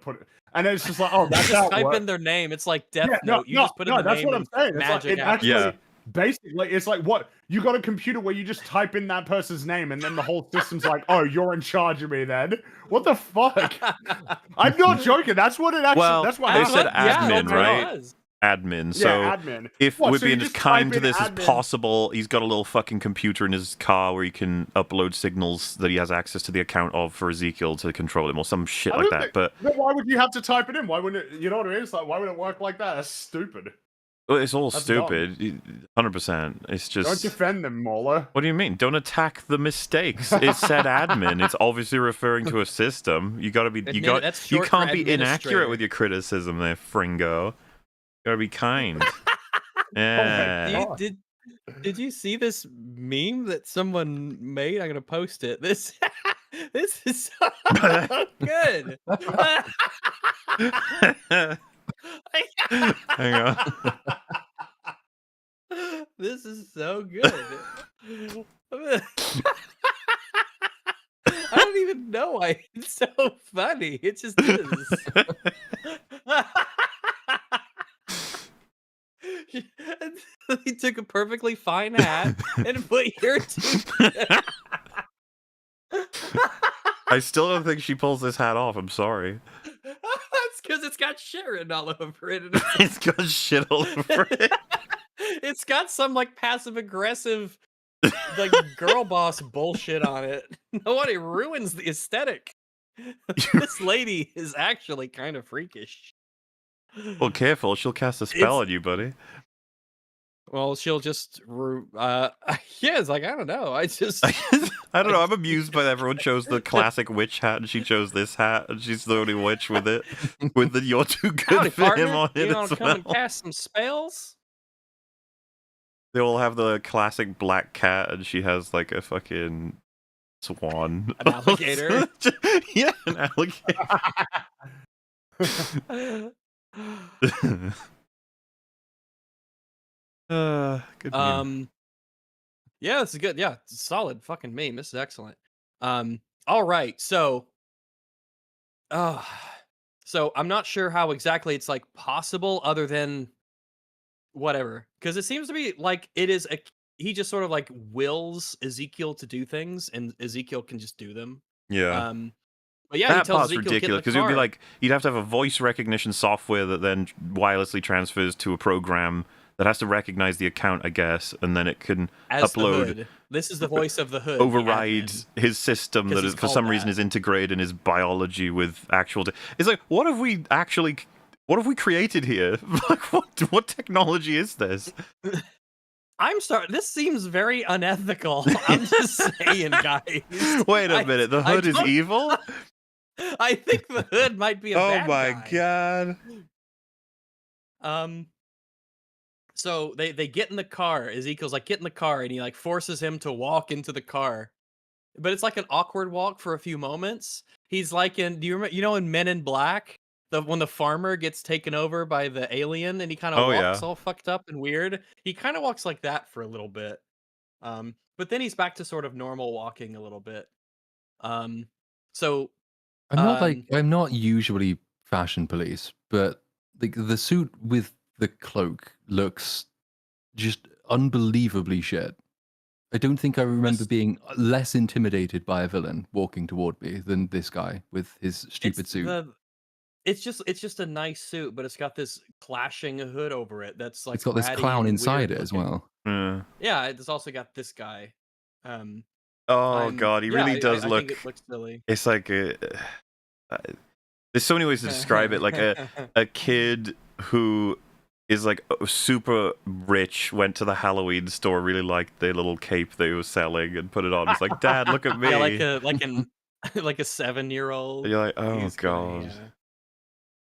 put it, and it's just like, oh, that's just how it type works. in their name. It's like Death Yeah, Note. You just put in the that's name what I'm and saying. It's like, magic it happens. actually, Yeah. basically, it's like what you got a computer where you just type in that person's name, and then the whole system's like, oh, you're in charge of me. Then what the fuck? I'm not joking. That's what it actually. Well, that's what they happened. said admin, that's what it right? was. Admin. So Yeah, admin. if What, we're so you being as just kind type to in this as admin? possible, he's got a little fucking computer in his car where he can upload signals that he has access to the account of for Ezekiel to control him or some shit I like don't that. think- But Then why would you have to type it in? Why wouldn't it? You know what I mean? It's like, why would it work like that? That's stupid. well, it's all That's stupid. 100%. It's Don't just. defend them, Mauler. What do you mean? Don't attack the mistakes. It said admin. It's obviously referring to a system. You gotta be. That's You short can't for be inaccurate administrator. with your criticism, there, Fringo. You gotta be kind. Oh Yeah. God. Did Did you see this meme that someone made? I'm gonna post it. This this is so good. Hang on. This is so good. I don't even know why it's so funny. It just is. He took a perfectly fine hat and put your two. I still don't think she pulls this hat off. I'm sorry. That's because it's got shit written all over it. And It's got shit all over it. it's got some like passive aggressive like girl boss bullshit on it. No one, it ruins the aesthetic. This lady is actually kind of freakish. Well, careful. She'll cast a spell It's- on you, buddy. Well, she'll just yeah, it's like I don't know. I just I don't know. I'm amused by that everyone chose the classic witch hat, and she chose this hat, and she's the only witch with it. With the "you're too good howdy, for partner. him" on it You want as to come and well. cast some spells? They all have the classic black cat, and she has like a fucking swan. An alligator. Yeah, an alligator. Good meme. Yeah, this is good. Yeah, it's a solid fucking meme. This is excellent. All right, so uh so I'm not sure how exactly it's like possible other than whatever. Because it seems to be like it is a he just sort of like wills Ezekiel to do things and Ezekiel can just do them. Yeah. But yeah, he That tells part's Ezekiel ridiculous because because it would be like you'd have to have a voice recognition software that then wirelessly transfers to a program that has to recognize the account, I guess, and then it can as the upload, hood. This is the voice of the hood. the override admin. his system 'Cause that he's is, for called some reason that. is integrated in his biology with actual. It's like, what have we created here? Like, what technology is this? This seems very unethical. I'm just saying, guys. Wait a minute, the hood is don't- evil? I think the hood might be a Oh bad my guy. god. So they get in the car. Ezekiel's like, get in the car, and he like forces him to walk into the car. But it's like an awkward walk for a few moments. He's like do you remember, in Men in Black? When the farmer gets taken over by the alien and he kind of Oh, walks yeah. all fucked up and weird. He kind of walks like that for a little bit. But then he's back to sort of normal walking a little bit. So I'm not usually fashion police, but the suit with the cloak looks just unbelievably shit. I don't think I remember This- being less intimidated by a villain walking toward me than this guy with his stupid suit. It's just a nice suit, but it's got this clashing hood over it that's like It's got this ratty clown and inside weird it as looking. well. Yeah. Yeah, it's also got this guy. Oh god, he really does I look. think it looks silly. It's like there's so many ways to describe it. Like a kid who is like super rich went to the Halloween store, really liked the little cape they were selling, and put it on. It's like, Dad, look at me. Yeah, like a 7-year-old. You're like, oh He's god. funny, yeah.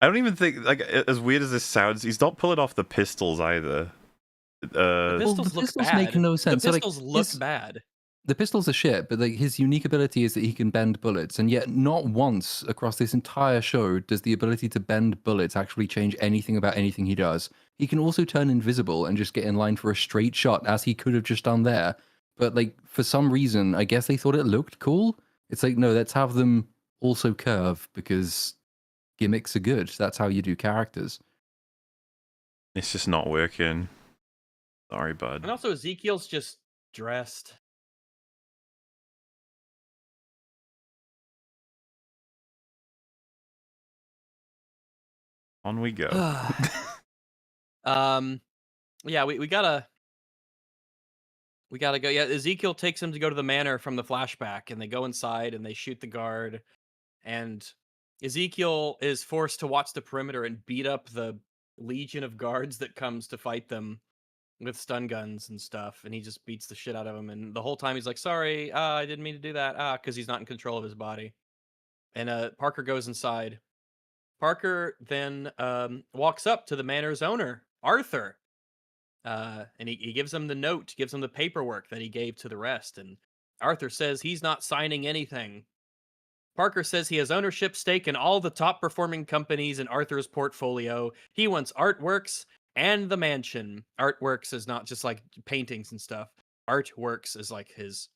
I don't even think, like, as weird as this sounds, he's not pulling off the pistols either. The Well, pistols the look pistols bad. make no sense. The So, like, pistols look his- bad. The pistols are shit, but like his unique ability is that he can bend bullets, and yet not once across this entire show does the ability to bend bullets actually change anything about anything he does. He can also turn invisible and just get in line for a straight shot, as he could have just done there. But like for some reason, I guess they thought it looked cool. It's like, no, let's have them also curve because gimmicks are good. That's how you do characters. It's just not working. Sorry, bud. And also Ezekiel's just dressed. On we go. Yeah, we gotta go. Yeah, Ezekiel takes him to go to the manor from the flashback, and they go inside and they shoot the guard, and Ezekiel is forced to watch the perimeter and beat up the legion of guards that comes to fight them with stun guns and stuff, and he just beats the shit out of them. And the whole time he's like, "Sorry, I didn't mean to do that," because he's not in control of his body. And Parker goes inside. Parker then walks up to the manor's owner, Arthur, And he gives him the note, gives him the paperwork that he gave to the rest. And Arthur says he's not signing anything. Parker says he has ownership stake in all the top performing companies in Arthur's portfolio. He wants Artworks and the mansion. Artworks is not just like paintings and stuff. Artworks is like his,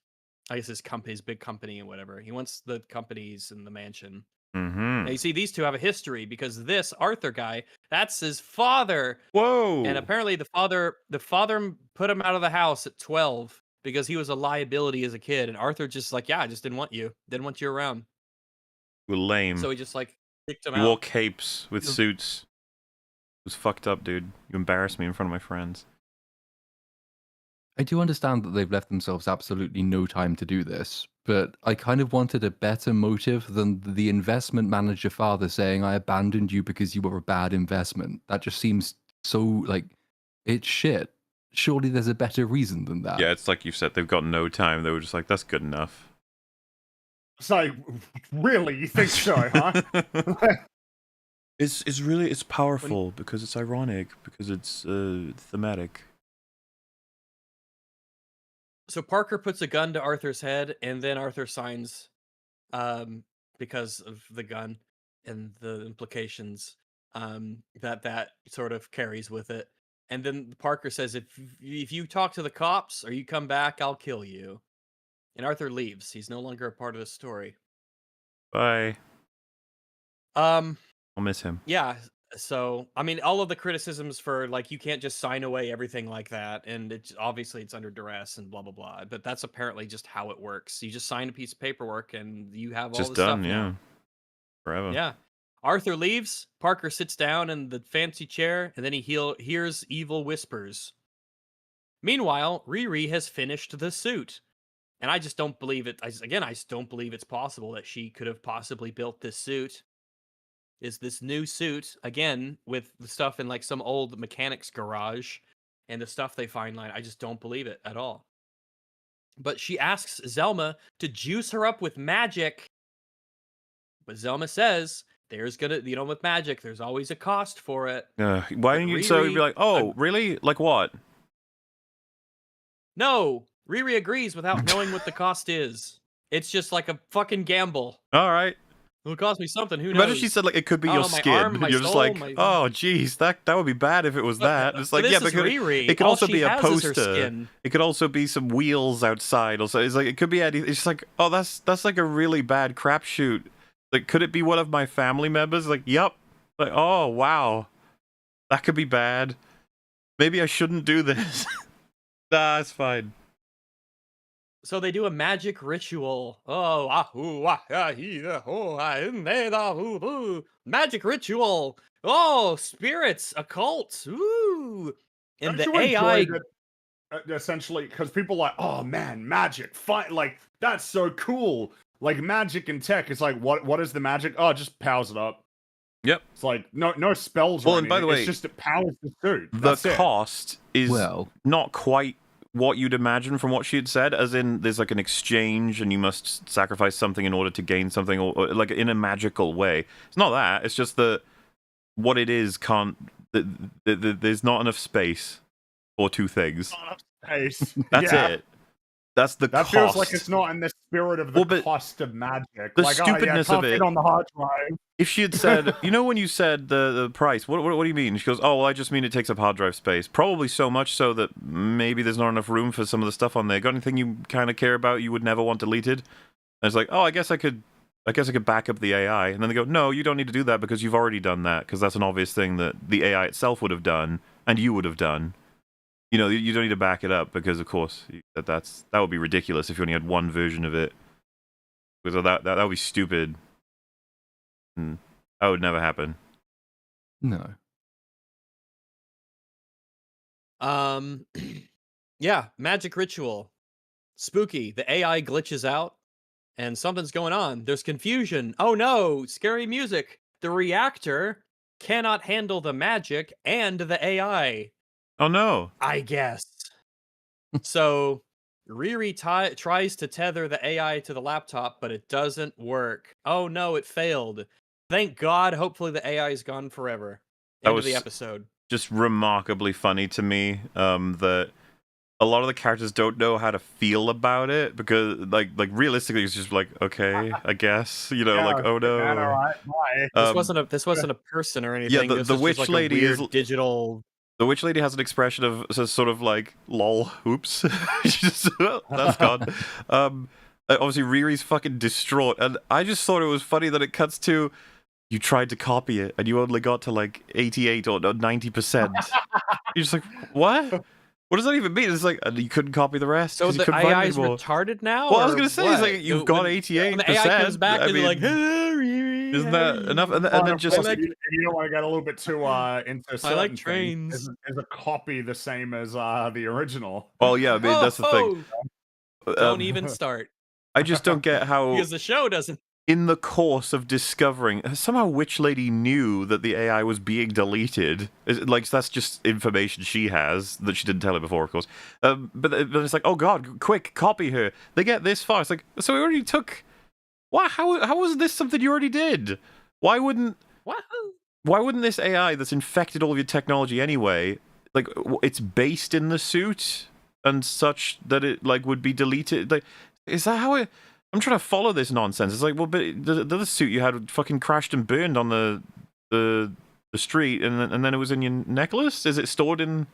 I guess his company, his big company and whatever. He wants the companies and the mansion. Now you see, these two have a history because this Arthur guy, that's his father. Whoa! And apparently the father put him out of the house at 12 because he was a liability as a kid. And Arthur just like, yeah, I just didn't want you around. You were lame. So he just like kicked him You wore out. capes with suits. It was fucked up, dude. You embarrassed me in front of my friends. I do understand that they've left themselves absolutely no time to do this, but I kind of wanted a better motive than the investment manager father saying, I abandoned you because you were a bad investment. That just seems so, like, it's shit. Surely there's a better reason than that. Yeah, it's like you said, they've got no time. They were just like, that's good enough. It's like, really? You think so, huh? It's powerful because it's ironic, because it's thematic. So Parker puts a gun to Arthur's head, and then Arthur signs because of the gun and the implications that sort of carries with it. And then Parker says, if you talk to the cops or you come back, I'll kill you. And Arthur leaves. He's no longer a part of the story. Bye. I'll miss him. Yeah. So, I mean, all of the criticisms for like you can't just sign away everything like that, and it's obviously it's under duress and blah blah blah. But that's apparently just how it works. You just sign a piece of paperwork and you have all Just the done, stuff yeah. now. Forever. Yeah. Arthur leaves. Parker sits down in the fancy chair, and then he hears evil whispers. Meanwhile, Riri has finished the suit. And I just don't believe it. I just don't believe it's possible that she could have possibly built this suit. Is this new suit, again, with the stuff in like some old mechanic's garage and the stuff they find line. I just don't believe it at all. But she asks Zelma to juice her up with magic. But Zelma says there's gonna, with magic, there's always a cost for it. Why didn't you so you'd be like, oh, really? Like what? No, Riri agrees without knowing what the cost is. It's just like a fucking gamble. All right. It'll cost me something. Who knows? Imagine she said like it could be your my skin. arm, my You're just soul, like, oh, geez, that would be bad if it was that. It's like, But yeah, this but is Riri. it could All also she be a has is her poster. skin. It could also be some wheels outside. Also, it's like it could be anything. It's just like, oh, that's like a really bad crapshoot. Like, could it be one of my family members? Like, yep. Like, oh wow, that could be bad. Maybe I shouldn't do this. Nah, it's fine. So they do a magic ritual. Magic ritual. Oh, spirits, occult. Ooh. And Don't the you AI. enjoy that, essentially, because people are like, oh man, magic, like that's so cool. Like magic and tech, it's like, what is the magic? Oh, it just powers it up. Yep. It's like no spells. Well, or and by the way, it's just it powers the suit. The That's it. cost is not quite what you'd imagine from what she had said, as in there's like an exchange and you must sacrifice something in order to gain something, or like in a magical way. It's not that. It's just that what it is can't. There's not enough space for two things. Not enough space. That's Yeah. it. That's the That cost. feels like it's not in the spirit of the cost of magic. The like, stupidness can't of it. fit on the hard drive. If she had said, you know, when you said the price, what do you mean? She goes, oh, well, I just mean it takes up hard drive space. Probably so much so that maybe there's not enough room for some of the stuff on there. Got anything you kind of care about you would never want deleted? And it's like, oh, I guess I could back up the AI. And then they go, no, you don't need to do that because you've already done that, because that's an obvious thing that the AI itself would have done and you would have done. You know, you don't need to back it up because, of course, that would be ridiculous if you only had one version of it. Because that would be stupid. And that would never happen. No. Yeah, magic ritual. Spooky. The AI glitches out and something's going on. There's confusion. Oh no, scary music. The reactor cannot handle the magic and the AI. Oh no. I guess. So Riri tries to tether the AI to the laptop, but it doesn't work. Oh no, it failed. Thank God. Hopefully the AI is gone forever. End of the episode. just remarkably funny to me. That a lot of the characters don't know how to feel about it because, like realistically, it's just like, okay, I guess, you know, like, oh no. Man, all right, bye. This wasn't a person or Yeah, anything. the This was witch just like lady a weird is digital. The witch lady has an expression of sort of like, lol, oops. She's just, that's gone. Obviously, Riri's fucking distraught, and I just thought it was funny that it cuts to, you tried to copy it, and you only got to like 88 or 90%. You're just like, what? What does that even mean? It's like, you couldn't copy the rest So because you the couldn't find it AI is anymore. retarded now? Well, I was or gonna say, what? it's like, you've got 88%. When the AI comes back I and mean, like, hello, Riri. isn't how that are enough? you?" And then Of just course, like- if you don't want to get a little bit too into certain like things, trains. is a copy the same as the original? well, yeah, I mean, that's the thing. Don't even start. I just don't get how, Because the show doesn't. in the course of discovering, somehow Witch Lady knew that the AI was being deleted. Like, that's just information she has that she didn't tell her before, of course. But it's like, oh god, quick, copy her. They get this far. It's like, so we already took. What? How was this something you already did? Why wouldn't this AI that's infected all of your technology anyway, like, it's based in the suit and such that it like would be deleted? Like, is that how it? I'm trying to follow this nonsense. It's like, well, but the other suit you had fucking crashed and burned on the street, and then it was in your necklace. Is it stored in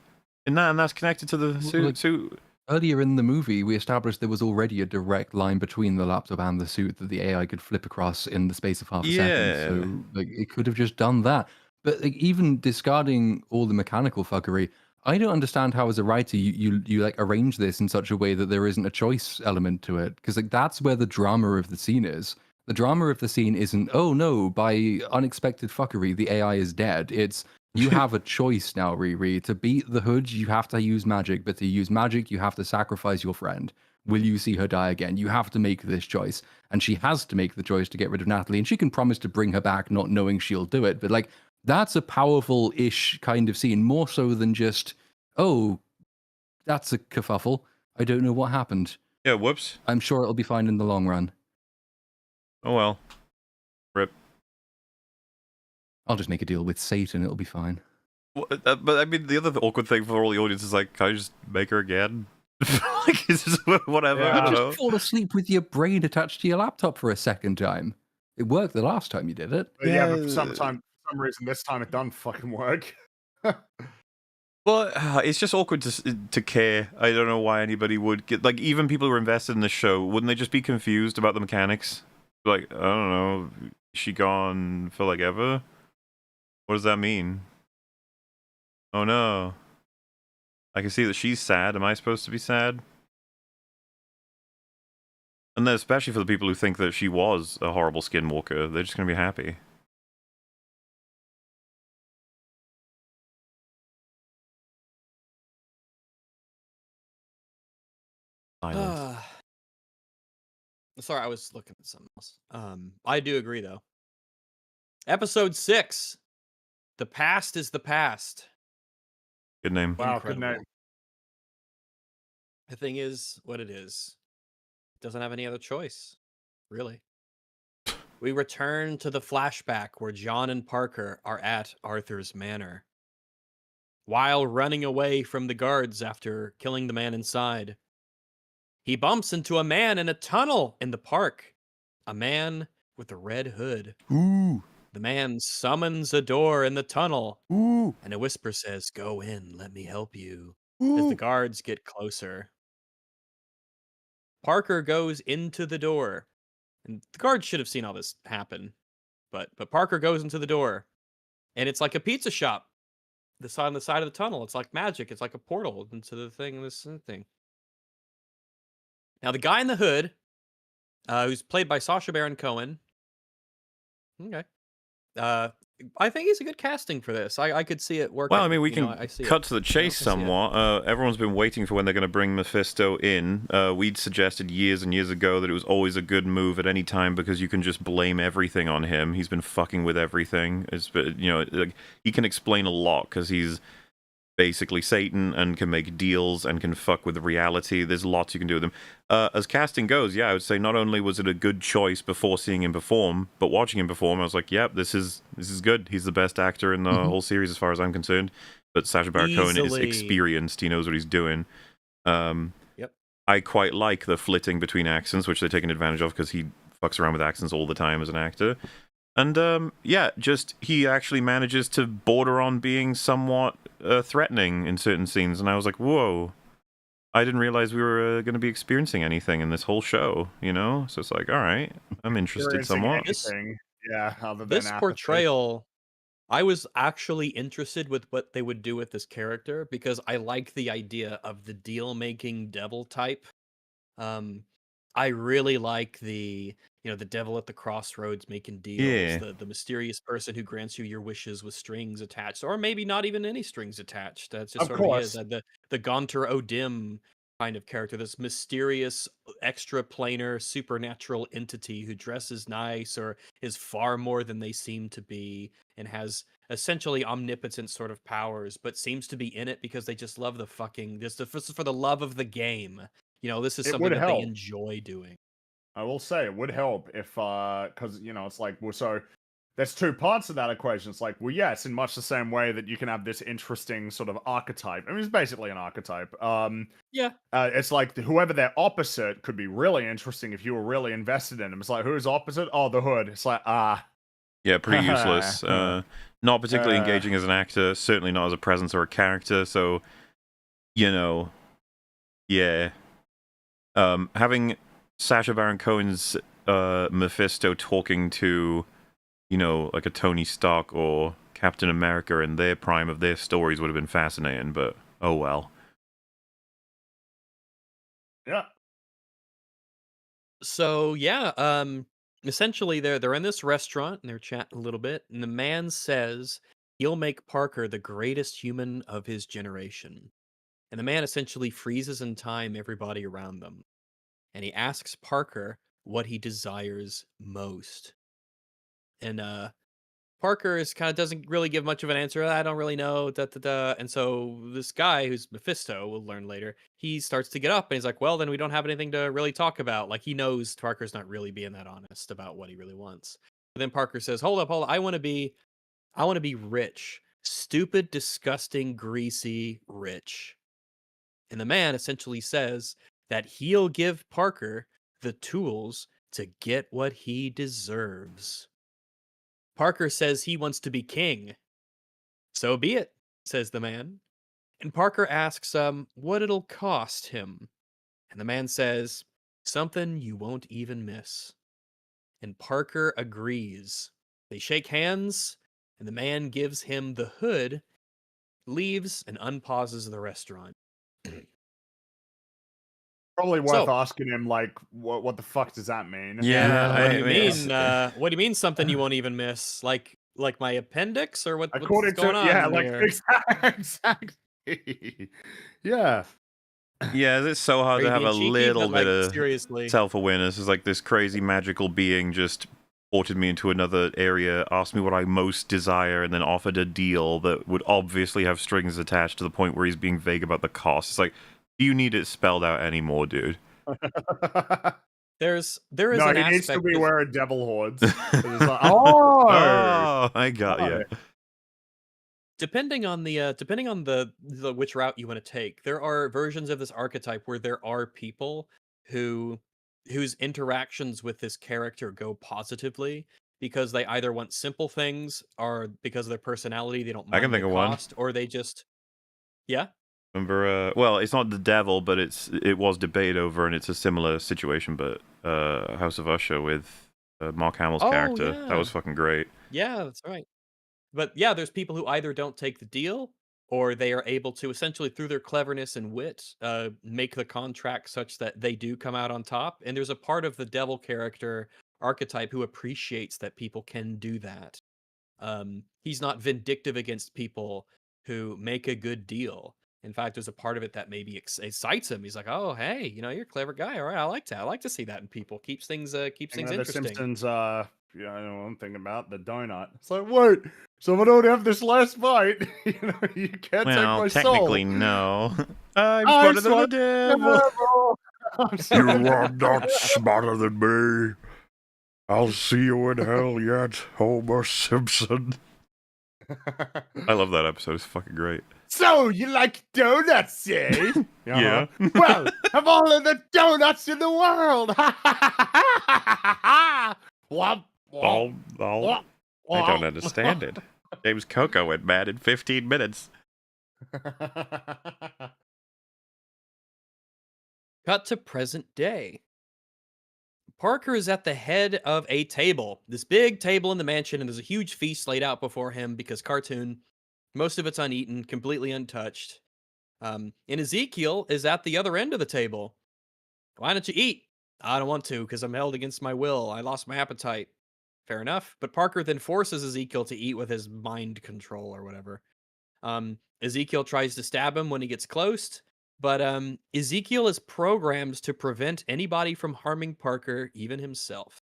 that, and that's connected to the suit? Earlier in the movie, we established there was already a direct line between the laptop and the suit that the AI could flip across in the space of half a second. So, like, it could have just done that. But like, even discarding all the mechanical fuckery, I don't understand how, as a writer, you like arrange this in such a way that there isn't a choice element to it. Because like that's where the drama of the scene is. The drama of the scene isn't, oh no, by unexpected fuckery, the AI is dead. It's, you have a choice now, Riri. To beat the Hood, you have to use magic, but to use magic, you have to sacrifice your friend. Will you see her die again? You have to make this choice. And she has to make the choice to get rid of Natalie, and she can promise to bring her back, not knowing she'll do it. But like, that's a powerful-ish kind of scene, more so than just, oh, that's a kerfuffle. I don't know what happened. Yeah, whoops. I'm sure it'll be fine in the long run. Oh well. Rip. I'll just make a deal with Satan, it'll be fine. Well, but I mean, the other awkward thing for all the audience is like, can I just make her again? Like, it's just whatever. Yeah. I don't know. Just fall asleep with your brain attached to your laptop for a second time. It worked the last time you did it. But yeah, but for some reason this time it doesn't fucking work. Well, it's just awkward to care. I don't know why anybody would get, like, even people who are invested in this show, wouldn't they just be confused about the mechanics? Like, I don't know, is she gone for like ever? What does that mean? Oh no. I can see that she's sad. Am I supposed to be sad? And then especially for the people who think that she was a horrible skinwalker, they're just going to be happy. Silence. Sorry, I was looking at something else. I do agree though. Episode 6. The past is the past. Good name. Wow, good Incredible. name. The thing is what it is. It doesn't have any other choice, really. We return to the flashback where John and Parker are at Arthur's manor. While running away from the guards after killing the man inside, he bumps into a man in a tunnel in the park. A man with a red hood. Ooh. The man summons a door in the tunnel, Ooh. and a whisper says, "Go in, let me help you," Ooh. as the guards get closer. Parker goes into the door, and the guards should have seen all this happen, but Parker goes into the door, and it's like a pizza shop. On the side of the tunnel, it's like magic. It's like a portal into the thing. This thing. Now the guy in the hood, who's played by Sacha Baron Cohen. Okay. I think he's a good casting for this. I could see it working. Well, I mean, we you know, can I see cut it. to the chase I see it. somewhat. Everyone's been waiting for when they're going to bring Mephisto in. We'd suggested years and years ago that it was always a good move at any time because you can just blame everything on him. He's been fucking with everything. Like, he can explain a lot because he's basically Satan and can make deals and can fuck with reality. There's lots you can do with him. As casting goes, yeah, I would say not only was it a good choice before seeing him perform, but watching him perform, I was like, yep, this is good. He's the best actor in the whole series as far as I'm concerned. But Sacha Baron Cohen is Easily. experienced. He knows what he's doing. Yep. I quite like the flitting between accents, which they're taking advantage of because he fucks around with accents all the time as an actor. And yeah, just he actually manages to border on being somewhat threatening in certain scenes, and I was like, whoa, I didn't realize we were going to be experiencing anything in this whole show, you know? So it's like, all right, I'm interested somewhat. Anything, yeah, other than This apathy. portrayal, I was actually interested with what they would do with this character because I like the idea of the deal-making devil type. I really like the the devil at the crossroads making deals, Yeah. the mysterious person who grants you your wishes with strings attached, or maybe not even any strings attached. That's just Of sort of he is. course. The Gaunter O'Dim kind of character, this mysterious, extra planar, supernatural entity who dresses nice or is far more than they seem to be, and has essentially omnipotent sort of powers, but seems to be in it because they just love the fucking this is for the love of the game. This is It something would that they help. enjoy doing. I will say it would help if, because it's like, well, so there's two parts of that equation. It's like, well, yes, in much the same way that you can have this interesting sort of archetype. I mean, it's basically an archetype. Yeah. It's like whoever their opposite could be really interesting if you were really invested in them. It's like, who's opposite? Oh, the Hood. It's like, Yeah, pretty useless. Not particularly engaging as an actor, certainly not as a presence or a character, so, yeah. Having Sacha Baron Cohen's Mephisto talking to, like a Tony Stark or Captain America in their prime of their stories would have been fascinating, but oh well. yeah. So yeah, essentially they're in this restaurant and they're chatting a little bit, and the man says he'll make Parker the greatest human of his generation. And the man essentially freezes in time everybody around them. And he asks Parker what he desires most. And Parker is kind of doesn't really give much of an answer. I don't really know. Da, da, da. And so this guy who's Mephisto, we'll learn later, he starts to get up and he's like, well, then we don't have anything to really talk about. Like he knows Parker's not really being that honest about what he really wants. But then Parker says, hold up. I want to be rich. Stupid, disgusting, greasy, rich. And the man essentially says that he'll give Parker the tools to get what he deserves. Parker says he wants to be king. So be it, says the man. And Parker asks what it'll cost him. And the man says, something you won't even miss. And Parker agrees. They shake hands, and the man gives him the hood, leaves, and unpauses the restaurant. Probably worth So- asking him, like, what the fuck does that mean? Yeah, What do you I mean, mean? What do you mean something you won't even miss? Like my appendix, or what's According going to, on yeah, like, here? exactly. Yeah. yeah, it's so hard Are to you have being a cheeky? little But, bit like, of seriously. self-awareness. It's like this crazy magical being just ported me into another area, asked me what I most desire, and then offered a deal that would obviously have strings attached to the point where he's being vague about the cost. It's like, do you need it spelled out anymore, dude? There is No, an he needs to aspect be of wearing devil hordes. It's like, oh, I got you. depending on the which route you want to take. There are versions of this archetype where there are people whose interactions with this character go positively because they either want simple things, or because of their personality they don't I can mind think the of one. cost, or they just yeah. Remember, well, it's not the devil, but it was debated over, and it's a similar situation, but House of Usher with Mark Hamill's Oh, character. That yeah. was fucking great. Yeah, that's right. But yeah, there's people who either don't take the deal, or they are able to essentially, through their cleverness and wit, make the contract such that they do come out on top. And there's a part of the devil character archetype who appreciates that people can do that. He's not vindictive against people who make a good deal. In fact, there's a part of it that maybe excites him. He's like, "Oh, hey, you're a clever guy. All right, I like that. I like to see that in people. Keeps things The interesting." Simpsons, I know what I'm thinking about, the donut. It's like, wait, So if I don't have this last bite, you can't take Well, my technically, soul. no. I'm I smarter than the swear devil. I'm You are not smarter than me. I'll see you in hell yet, Homer Simpson. I love that episode. It's fucking great. So, you like donuts, eh? Yeah. Well, have all of the donuts in the world! Womp, womp, womp, I don't womp. understand it. James Coco went mad in 15 minutes. Cut to present day. Parker is at the head of a table, this big table in the mansion, and there's a huge feast laid out before him because cartoon. Most of it's uneaten, completely untouched. And Ezekiel is at the other end of the table. Why don't you eat? I don't want to because I'm held against my will. I lost my appetite. Fair enough. But Parker then forces Ezekiel to eat with his mind control or whatever. Ezekiel tries to stab him when he gets close, but Ezekiel is programmed to prevent anybody from harming Parker, even himself.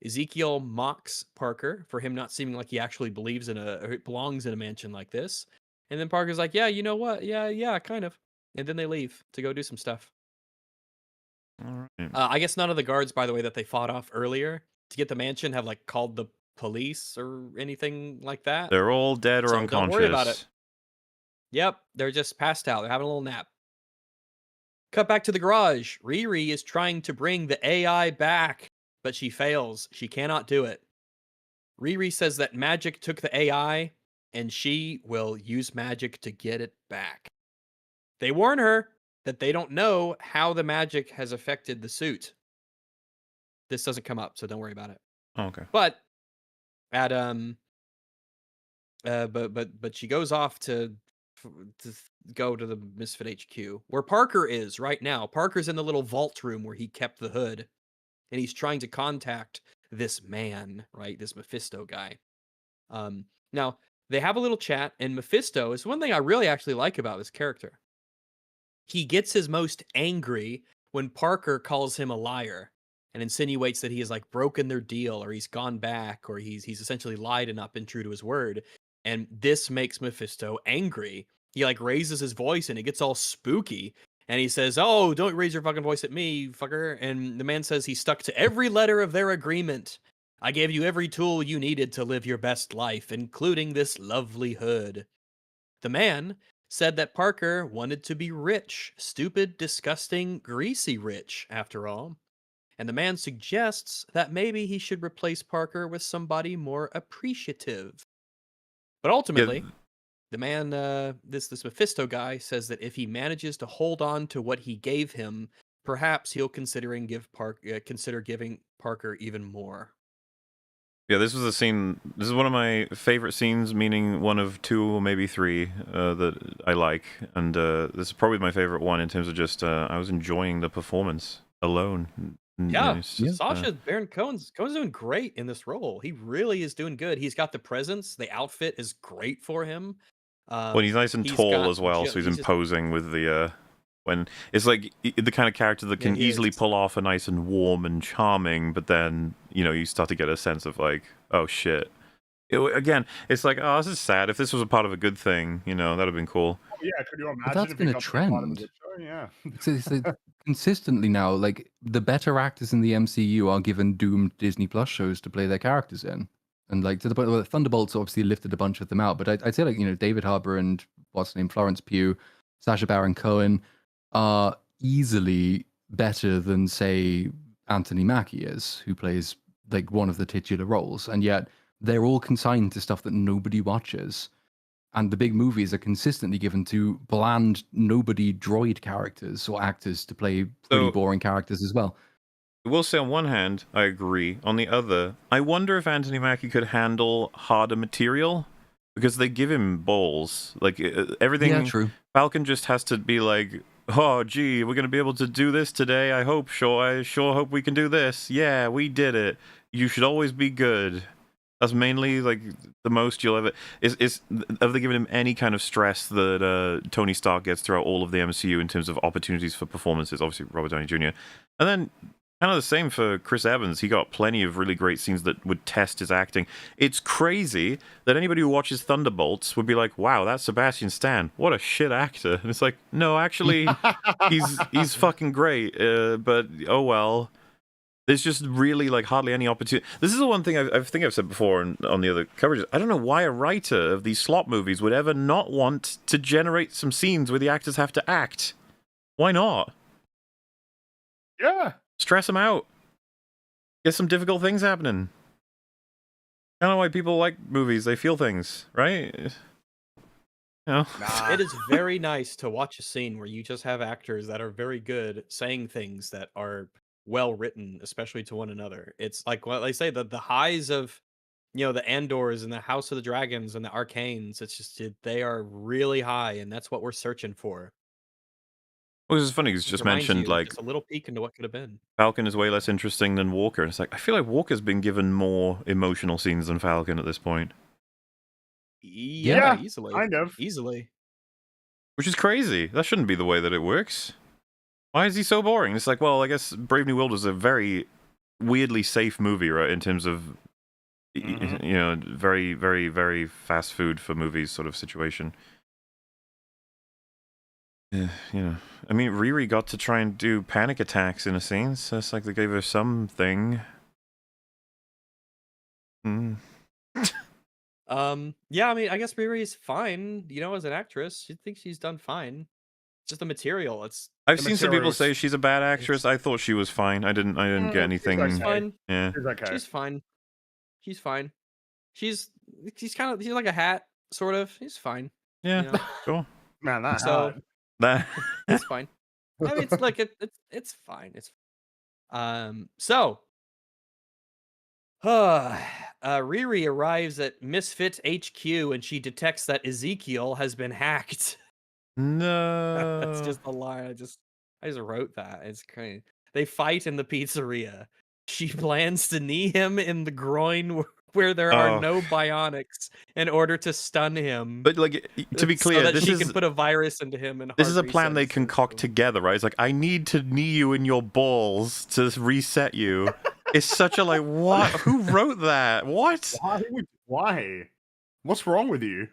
Ezekiel mocks Parker for him not seeming like he actually believes in or belongs in a mansion like this. And then Parker's like, yeah, you know what? Yeah, kind of. And then they leave to go do some stuff. All right. I guess none of the guards, by the way, that they fought off earlier to get the mansion have like called the police or anything like that. They're all dead or So unconscious. don't worry about it. Yep, they're just passed out. They're having a little nap. Cut back to the garage. Riri is trying to bring the AI back, but she fails. She cannot do it. Riri says that magic took the AI, and she will use magic to get it back. They warn her that they don't know how the magic has affected the suit. This doesn't come up, so don't worry about it. Oh, okay. But at but she goes off to go to the Misfit HQ where Parker is right now. Parker's in the little vault room where he kept the hood, and he's trying to contact this man, right? This Mephisto guy. Now they have a little chat, and Mephisto is one thing I really actually like about this character. He gets his most angry when Parker calls him a liar and insinuates that he has like broken their deal, or he's gone back, or he's essentially lied and not been true to his word. And this makes Mephisto angry. He like raises his voice and it gets all spooky. And he says, "Oh, don't raise your fucking voice at me, fucker." And the man says he stuck to every letter of their agreement. I gave you every tool you needed to live your best life, including this lovely hood. The man said that Parker wanted to be rich, stupid, disgusting, greasy rich, after all. And the man suggests that maybe he should replace Parker with somebody more appreciative. But ultimately, the man, this Mephisto guy, says that if he manages to hold on to what he gave him, perhaps he'll consider giving Parker even more. Yeah, this was a scene. This is one of my favorite scenes, meaning one of two or maybe three that I like. And this is probably my favorite one in terms of just I was enjoying the performance alone. Yeah, Just, Sacha Baron Cohen's doing great in this role. He really is doing good. He's got the presence. The outfit is great for him. well, he's nice and tall as well, so he's imposing with the when it's like the kind of character that can easily pull off a nice and warm and charming, but then you start to get a sense of like, oh shit. Again, it's like, oh, this is sad. If this was a part of a good thing, that'd have been cool. Oh, yeah, could you imagine? But that's if been he a got to be part of trend. the show? Yeah. So consistently now, like the better actors in the MCU are given doomed Disney Plus shows to play their characters in, and like to the point where Thunderbolts obviously lifted a bunch of them out. But I'd say like David Harbour and what's his name, Florence Pugh, Sacha Baron Cohen are easily better than say Anthony Mackie is, who plays like one of the titular roles, and yet they're all consigned to stuff that nobody watches. And the big movies are consistently given to bland, nobody droid characters or actors to play pretty boring characters as well. I will say on one hand, I agree. On the other, I wonder if Anthony Mackie could handle harder material, because they give him balls. Like everything. Yeah, true. Falcon just has to be like, oh, gee, we're going to be able to do this today. I sure hope we can do this. Yeah, we did it. You should always be good. That's mainly like the most you'll ever have they given him any kind of stress that Tony Stark gets throughout all of the MCU in terms of opportunities for performances? Obviously, Robert Downey Jr. And then Kind of the same for Chris Evans. He got plenty of really great scenes that would test his acting. It's crazy that anybody who watches Thunderbolts would be like, "Wow, that's Sebastian Stan. What a shit actor." And it's like, no, actually, he's fucking great. But oh well. There's just really like hardly any opportunity. This is the one thing I think I've said before on the other coverages. I don't know why a writer of these slop movies would ever not want to generate some scenes where the actors have to act. Why not? Yeah. Stress them out. Get some difficult things happening. Kind of why people like movies. They feel things, right? You know? Nah. It is very nice to watch a scene where you just have actors that are very good saying things that are well written, especially to one another. It's like what they say, the highs of, you know, the Andors and the House of the Dragons and the Arcanes. It's just they are really high, and that's what we're searching for. Well, this is funny because It just reminds mentioned you, like just a little peek into what could have been. Falcon is way less interesting than Walker. It's like I feel like Walker's been given more emotional scenes than Falcon at this point, Yeah, easily, kind of. easily. which is crazy. That shouldn't be the way that it works. Why is he so boring? It's like, well, I guess Brave New World was a very weirdly safe movie, right? In terms of, you know, very, very, very fast food for movies sort of situation. Yeah, you know, I mean, Riri got to try and do panic attacks in a scene, so it's like they gave her something. Yeah, I mean, I guess Riri is fine, you know, as an actress. I think she's done fine. Just the material. I've seen some people say she's a bad actress. it's- I thought she was fine. I didn't get anything. She's fine. Yeah. She's okay. She's fine. She's fine. She's kind of like a hat, sort of. She's fine. Yeah. You know? Cool. Man, that So- hard. That. It's fine. I mean, it's like it's fine. It's so Riri arrives at Misfit HQ and she detects that Ezekiel has been hacked. No. That's just a line. I just wrote that. It's crazy. They fight in the pizzeria. She plans to knee him in the groin where there are no bionics in order to stun him. But like, to be clear, so that this she is can put a virus into him and this is a hard plan they reset concoct system. together, right? It's like, I need to knee you in your balls to reset you. It's such a like, what? Who wrote that? What? Why? What's wrong with you?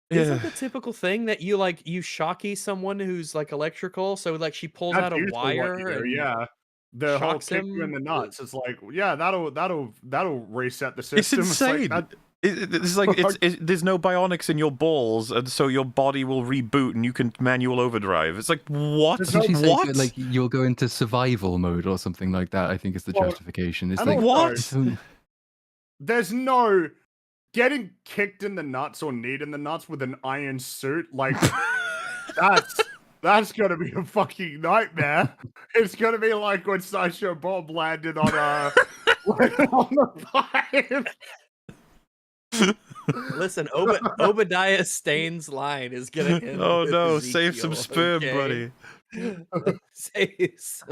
Isn't the typical thing that you shocky someone who's like electrical? So like she pulls That's out a usually what you wire do, and yeah. The whole shocks kick you in him. the nuts. It's like, yeah, that'll reset the It's system. insane. Like, It's like there's no bionics in your balls, and so your body will reboot, and you can manual overdrive. It's like, what? There's Didn't she say, What? like, you'll go into survival mode or something like that? I think is the Well, justification. It's I like, don't What? know. There's no getting kicked in the nuts or kneed in the nuts with an iron suit. Like, that's gonna be a fucking nightmare. It's gonna be like when Sideshow Bob landed on on the pipe. Listen, Obadiah Stain's line is gonna end. Oh with no! Save some Ezekiel, sperm, okay? buddy. Save some.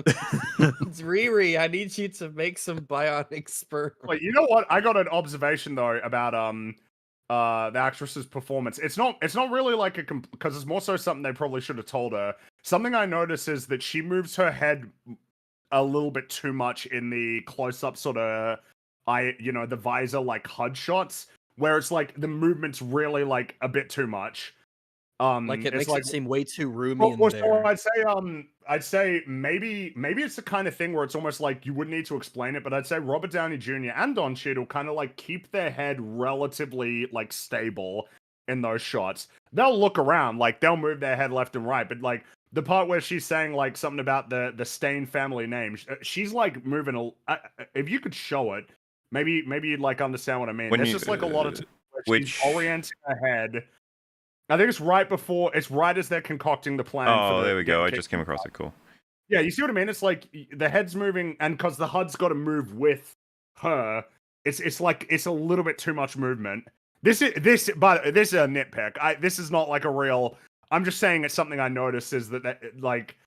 It's Riri. I need you to make some bionic sperm. Wait, you know what? I got an observation though about the actress's performance. It's not really like because it's more so something they probably should have told her. Something I notice is that she moves her head a little bit too much in the close-up sort of the visor like HUD shots, where it's like the movement's really like a bit too much. Like it it's makes it seem way too roomy in so there. I'd say maybe it's the kind of thing where it's almost like you wouldn't need to explain it, but I'd say Robert Downey Jr. and Don Cheadle kind of like keep their head relatively like stable in those shots. They'll look around, like they'll move their head left and right, but like the part where she's saying like something about the Stain family name, she's like moving if you could show it, maybe you'd like understand what I mean. There's just like a lot of times where she's orienting her head. I think it's right as they're concocting the plan. Oh, there we go. I just came across it. Cool. Yeah, you see what I mean? It's like the head's moving, and because the HUD's got to move with her, it's like it's a little bit too much movement. This is a nitpick. This is not like a real. I'm just saying it's something I noticed is that like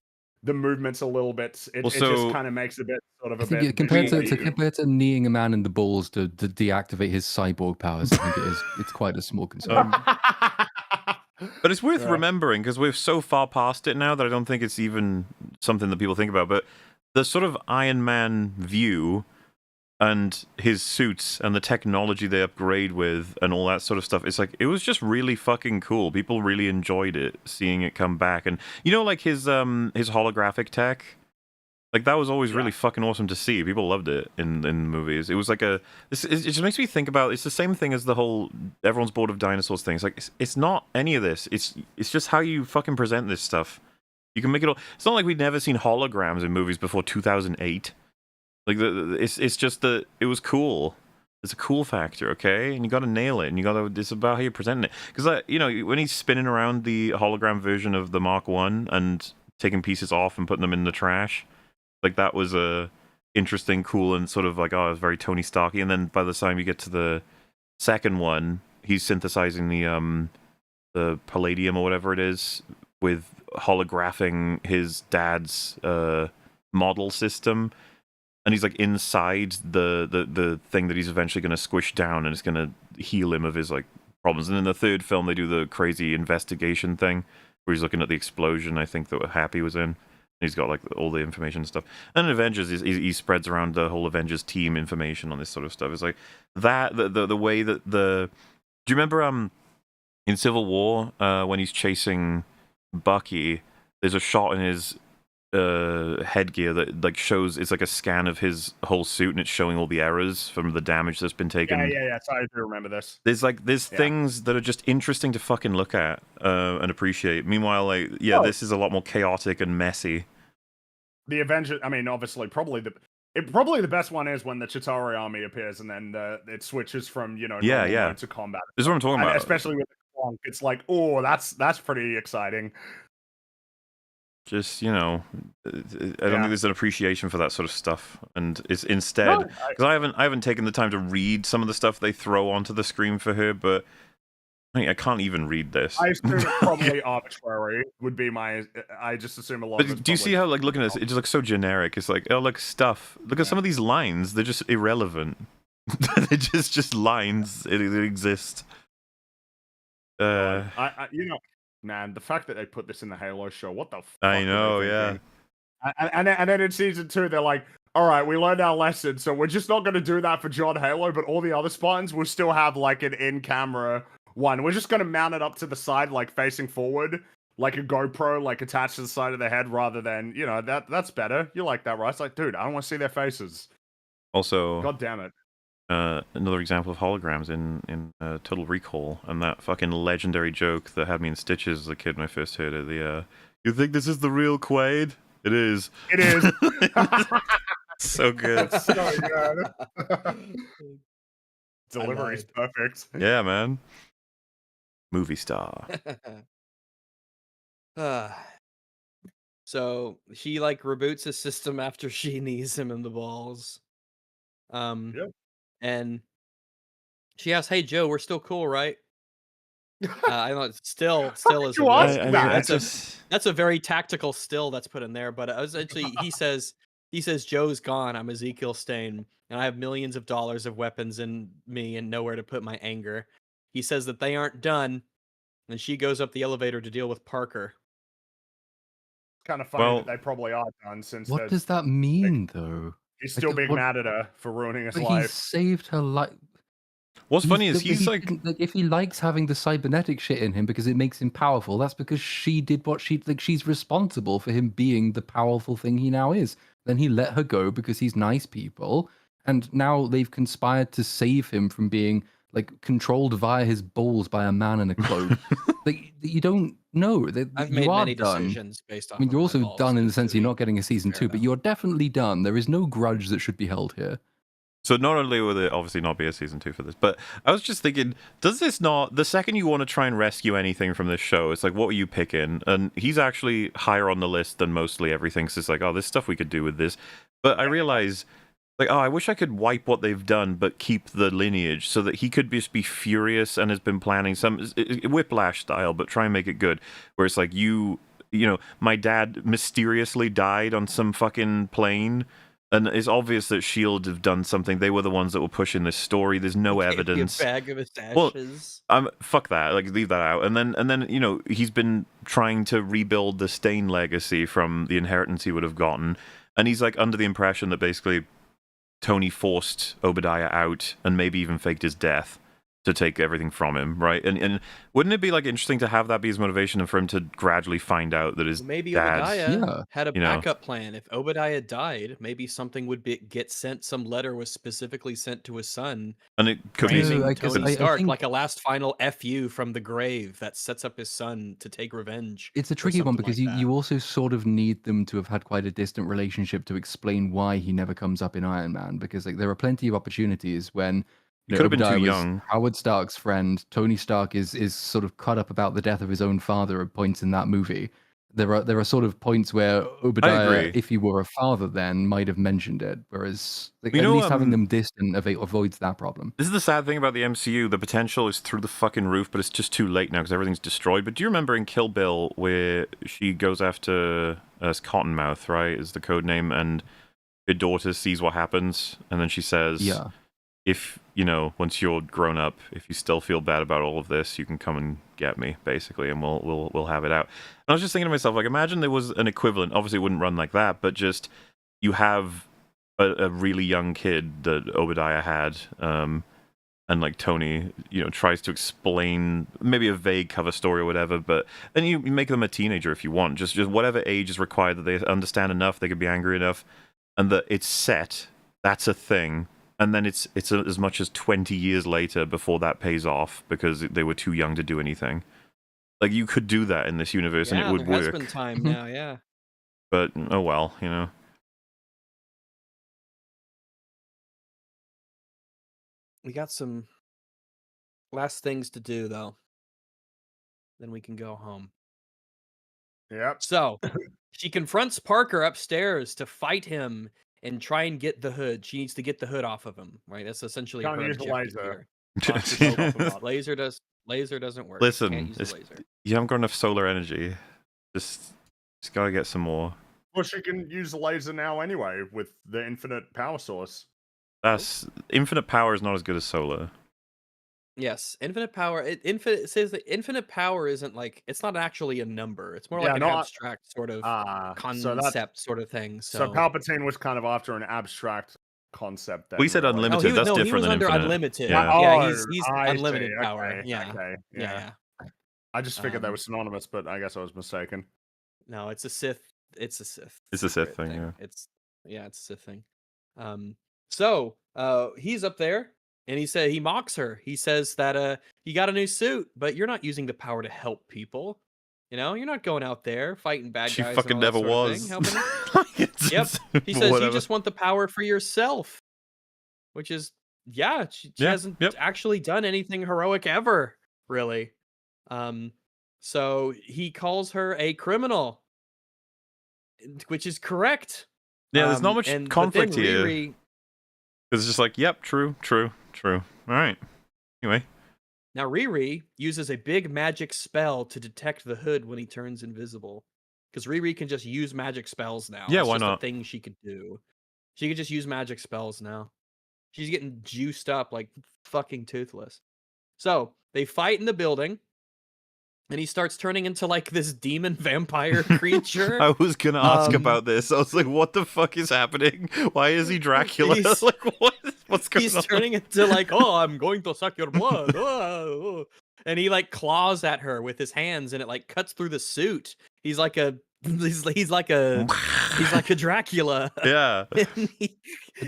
the movement's a little bit. It just kind of makes a bit sort of I a think bit. compared to kneeing a man in the balls to deactivate his cyborg powers, I think it's quite a small concern. But it's worth remembering because we're so far past it now that I don't think it's even something that people think about. But the sort of Iron Man view and his suits and the technology they upgrade with and all that sort of stuff, it's like it was just really fucking cool. People really enjoyed it, seeing it come back. And you know, like his holographic tech, like that was always really fucking awesome to see. People loved it in movies. It was like it just makes me think about, it's the same thing as the whole everyone's bored of dinosaurs thing. It's like it's not any of this. It's just how you fucking present this stuff. You can make it all. It's not like we'd never seen holograms in movies before 2008. Like it's just that it was cool. It's a cool factor, okay? And you got to nail it, and you got to. It's about how you're presenting it. Because you know, when he's spinning around the hologram version of the Mark I and taking pieces off and putting them in the trash, like that was a interesting, cool, and sort of like, oh, it was very Tony Starky. And then by the time you get to the second one, he's synthesizing the palladium or whatever it is with holographing his dad's model system. And he's like inside the thing that he's eventually going to squish down, and it's going to heal him of his like problems. And in the third film, they do the crazy investigation thing where he's looking at the explosion, I think, that Happy was in. He's got like all the information and stuff. And in Avengers, he spreads around the whole Avengers team information on this sort of stuff. It's like that the way that the. Do you remember in Civil War when he's chasing Bucky? There's a shot in his headgear that like shows, it's like a scan of his whole suit, and it's showing all the errors from the damage that's been taken. Yeah. So I do remember this. There's things that are just interesting to fucking look at and appreciate. Meanwhile, like this is a lot more chaotic and messy. The Avengers, I mean, obviously, probably the best one is when the Chitauri army appears, and then it switches from normal mode to combat. This is what I'm talking about. Especially with the Clonk, it's like, oh, that's pretty exciting. Just, I don't think there's an appreciation for that sort of stuff, and it's instead, because I haven't taken the time to read some of the stuff they throw onto the screen for her, but I can't even read this. I assume it's probably arbitrary would be my. I just assume a lot. But do you see how, like, looking at this, it just looks so generic? It's like, oh, look, stuff. Look at some of these lines; they're just irrelevant. They're just lines. It exist. Man, the fact that they put this in the Halo show, what the fuck? I know, yeah. And then in season 2, they're like, all right, we learned our lesson, so we're just not going to do that for John Halo, but all the other Spartans will still have, like, an in-camera one. We're just going to mount it up to the side, like, facing forward, like a GoPro, like, attached to the side of the head, rather than, that's better. You like that, right? It's like, dude, I don't want to see their faces. Also... God damn it. Another example of holograms in Total Recall, and that fucking legendary joke that had me in stitches as a kid when I first heard it. You think this is the real Quaid? It is. It is. So good. That's so good. Delivery's perfect. Yeah, man. Movie star. So he like reboots his system after she knees him in the balls. Yep. And she asks, "Hey Joe, we're still cool, right?" I know still is that's a very tactical still that's put in there, but essentially he says Joe's gone. I'm Ezekiel Stain, and I have millions of dollars of weapons in me and nowhere to put my anger. He says that they aren't done, and she goes up the elevator to deal with Parker. Kind of funny that they probably are done, since what does that mean though? He's still being mad at her for ruining his life. He saved her life. What's funny is he's like, if he likes having the cybernetic shit in him because it makes him powerful, that's because she did what she's responsible for him being the powerful thing he now is. Then he let her go because he's nice people, and now they've conspired to save him from being like controlled via his balls by a man in a cloak. Like, you don't know. I've made many decisions based on. I mean, you're also done in the sense you're not getting a season 2, but you're definitely done. There is no grudge that should be held here. So not only will there obviously not be a season 2 for this, but I was just thinking, does this not, the second you want to try and rescue anything from this show, it's like, what were you picking? And he's actually higher on the list than mostly everything, so it's like, oh, there's stuff we could do with this. But I realize, like, oh, I wish I could wipe what they've done, but keep the lineage, so that he could just be furious and has been planning some Whiplash style, but try and make it good. Where it's like, my dad mysteriously died on some fucking plane, and it's obvious that S.H.I.E.L.D. have done something. They were the ones that were pushing this story. There's no evidence. A bag of his ashes. Well, fuck that. Like, leave that out. And then he's been trying to rebuild the Stain legacy from the inheritance he would have gotten. and he's like under the impression that basically Tony forced Obadiah out and maybe even faked his death to take everything from him, right? And wouldn't it be like interesting to have that be his motivation and for him to gradually find out that his Maybe dad, Obadiah had a you know. backup plan. If Obadiah died, maybe something would get sent. Some letter was specifically sent to his son, and it could be framing No, I guess Tony I Stark think like a last final fu from the grave that sets up his son to take revenge. it's a or tricky one something because like that. you also sort of need them to have had quite a distant relationship to explain why he never comes up in Iron Man. Because like there are plenty of opportunities when He could have been too Obadiah was young. Howard Stark's friend. Tony Stark is sort of caught up about the death of his own father at points in that movie. There are sort of points where Obadiah, agree. if he were a father, then might have mentioned it. Whereas like, You at know, least having them distant avoids that problem. This is the sad thing about the MCU. The potential is through the fucking roof, but it's just too late now because everything's destroyed. But do you remember in Kill Bill where she goes after Cottonmouth, right, is the code name, and her daughter sees what happens, and then she says, Yeah. if, you know, once you're grown up, if you still feel bad about all of this, you can come and get me, basically, and we'll have it out. And I was just thinking to myself, like, imagine there was an equivalent. Obviously, it wouldn't run like that, but just you have a really young kid that Obadiah had, and like Tony, you know, tries to explain maybe a vague cover story or whatever, but then you make them a teenager if you want, just whatever age is required that they understand enough, they could be angry enough, and that it's set. That's a thing. And then it's as much as 20 years later before that pays off because they were too young to do anything. Like, you could do that in this universe and it would there has work. been time now, yeah. But, oh well, you know. We got some last things to do, though. Then we can go home. Yep. So, she confronts Parker upstairs to fight him and try and get the hood. She needs to get the hood off of him, right? That's essentially Can't her use a objective laser. here. Laser doesn't work. Listen, Can't use a laser. you haven't got enough solar energy. Just gotta get some more. Well, she can use the laser now anyway with the infinite power source. Infinite power is not as good as solar. Yes, infinite power. It says that infinite power isn't like, it's not actually a number. It's more like an abstract sort of concept sort of thing. So Palpatine was kind of after an abstract concept. Then, We said really. unlimited. That's different he was than under infinite. unlimited. Yeah. He's unlimited see. power. Okay, Yeah. okay, Yeah. I just figured they were synonymous, but I guess I was mistaken. No, it's a Sith. It's a Sith. It's a Sith secret thing, yeah. It's a Sith thing. So he's up there and he mocks her. He says that you got a new suit, but you're not using the power to help people. You know, you're not going out there fighting bad She guys. fucking and all that never sort of was. thing, helping them. Yep. He says you just want the power for yourself, which is she hasn't actually done anything heroic ever, really. So he calls her a criminal, which is correct. Yeah, there's not much conflict here. It's just like, yep, true. All right. Anyway. Now Riri uses a big magic spell to detect the hood when he turns invisible. Because Riri can just use magic spells now. Yeah, it's why just not? a thing she could do. She could just use magic spells now. She's getting juiced up like fucking Toothless. So they fight in the building. And he starts turning into like this demon vampire creature. I was gonna ask about this. I was like, "What the fuck is happening? Why is he Dracula?" Like, what's going on? He's turning into like, "Oh, I'm going to suck your blood." And he like claws at her with his hands, and it like cuts through the suit. He's like a Dracula. Yeah. The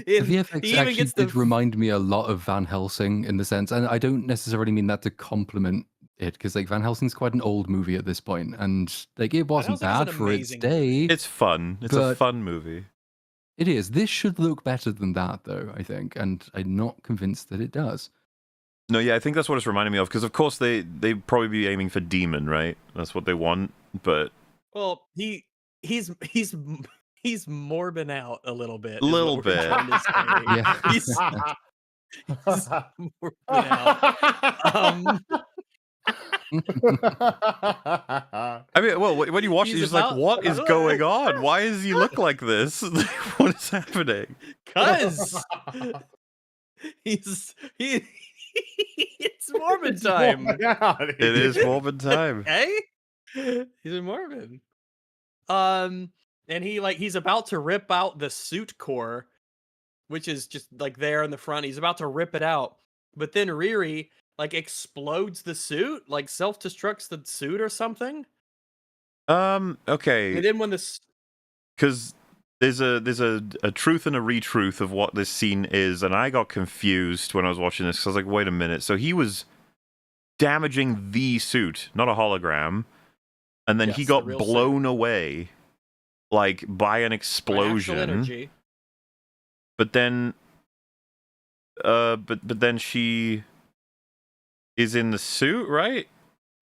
VFX actually did remind me a lot of Van Helsing in the sense, and I don't necessarily mean that to compliment it, because like Van Helsing's quite an old movie at this point, and like it wasn't bad for its day. It's fun. It's a fun movie. It is. This should look better than that, though, I think, and I'm not convinced that it does. No, yeah, I think that's what it's reminding me of, because of course they probably be aiming for demon, right? That's what they want, but well, he's morbing out a little bit. A little bit. Yeah. He's morbing out. I mean, well, when you watch it, you're just like, what is going on? Why does he look like this? What is happening? Because it's Morbid time. It is Morbid time. Okay? He's in Morbid. and he's about to rip out the suit core, which is just like there in the front. He's about to rip it out, but then Riri like explodes the suit, like self-destructs the suit or something. Okay. And then when this, because there's a truth and a retruth of what this scene is, and I got confused when I was watching this because I was like, wait a minute. So he was damaging the suit, not a hologram, and then he Yes, the got real blown away, like by an by actual explosion. energy. But then, but then she is in the suit, right?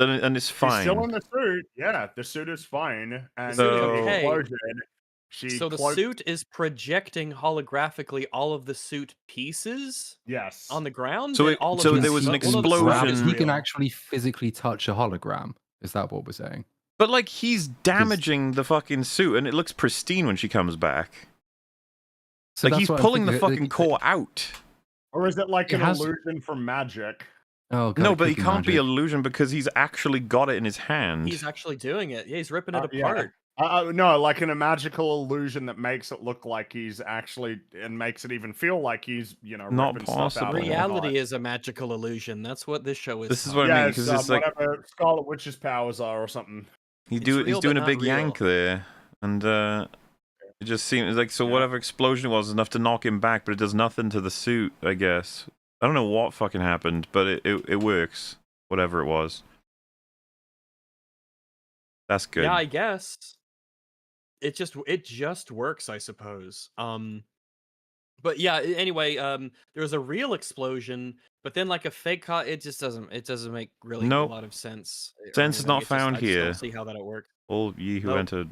And it's She's fine. still in the suit. Yeah, the suit is fine. And suit is in the okay. explosion, So the suit is projecting holographically all of the suit pieces Yes. on the ground. So and it- all so of there the was an all of the stuff explosion. is He can real. actually physically touch a hologram. Is that what we're saying? But like he's damaging the fucking suit, and it looks pristine when she comes back. So Like that's he's what I'm pulling the thinking, fucking core out. Or is it like It an has- illusion from magic? Oh, God, No, it but could he be can't be magic. illusion because he's actually got it in his hand. He's actually doing it. Yeah, he's ripping it Yeah. apart. No, like in a magical illusion that makes it look like he's actually, and makes it even feel like he's, Not ripping stuff out. possible. of the Reality heart. is a magical illusion. That's what this show is. This is Tom. what I mean, Yes, 'cause it's like- whatever Scarlet Witch's powers are or something. he's real, doing but a big not yank real. there, and it just seems like Yeah. whatever explosion was enough to knock him back, but it does nothing to the suit. I guess I don't know what fucking happened, but it works. Whatever it was, that's good. Yeah, I guess. It just works, I suppose. But yeah, anyway, there was a real explosion, but then like a fake it just doesn't make really Nope. a lot of sense. or Sense is anything. not It just- found I just here. don't see how that works. All ye who Nope. entered.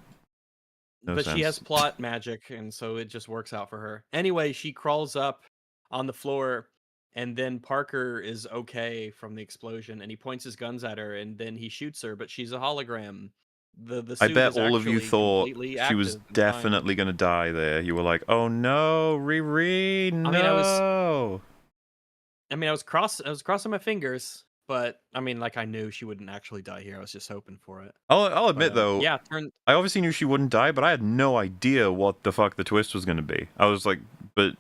No But she has sense. plot magic, and so it just works out for her. Anyway, she crawls up on the floor, and then Parker is okay from the explosion, and he points his guns at her, and then he shoots her, but she's a hologram. The I suit bet is all of you actually thought completely she was active and fine. definitely gonna die there. You were like, "Oh no, Riri, no!" I mean, I was crossing my fingers, but I mean, like I knew she wouldn't actually die here. I was just hoping for it. I'll admit But, though, yeah, I obviously knew she wouldn't die, but I had no idea what the fuck the twist was gonna be. I was like, "But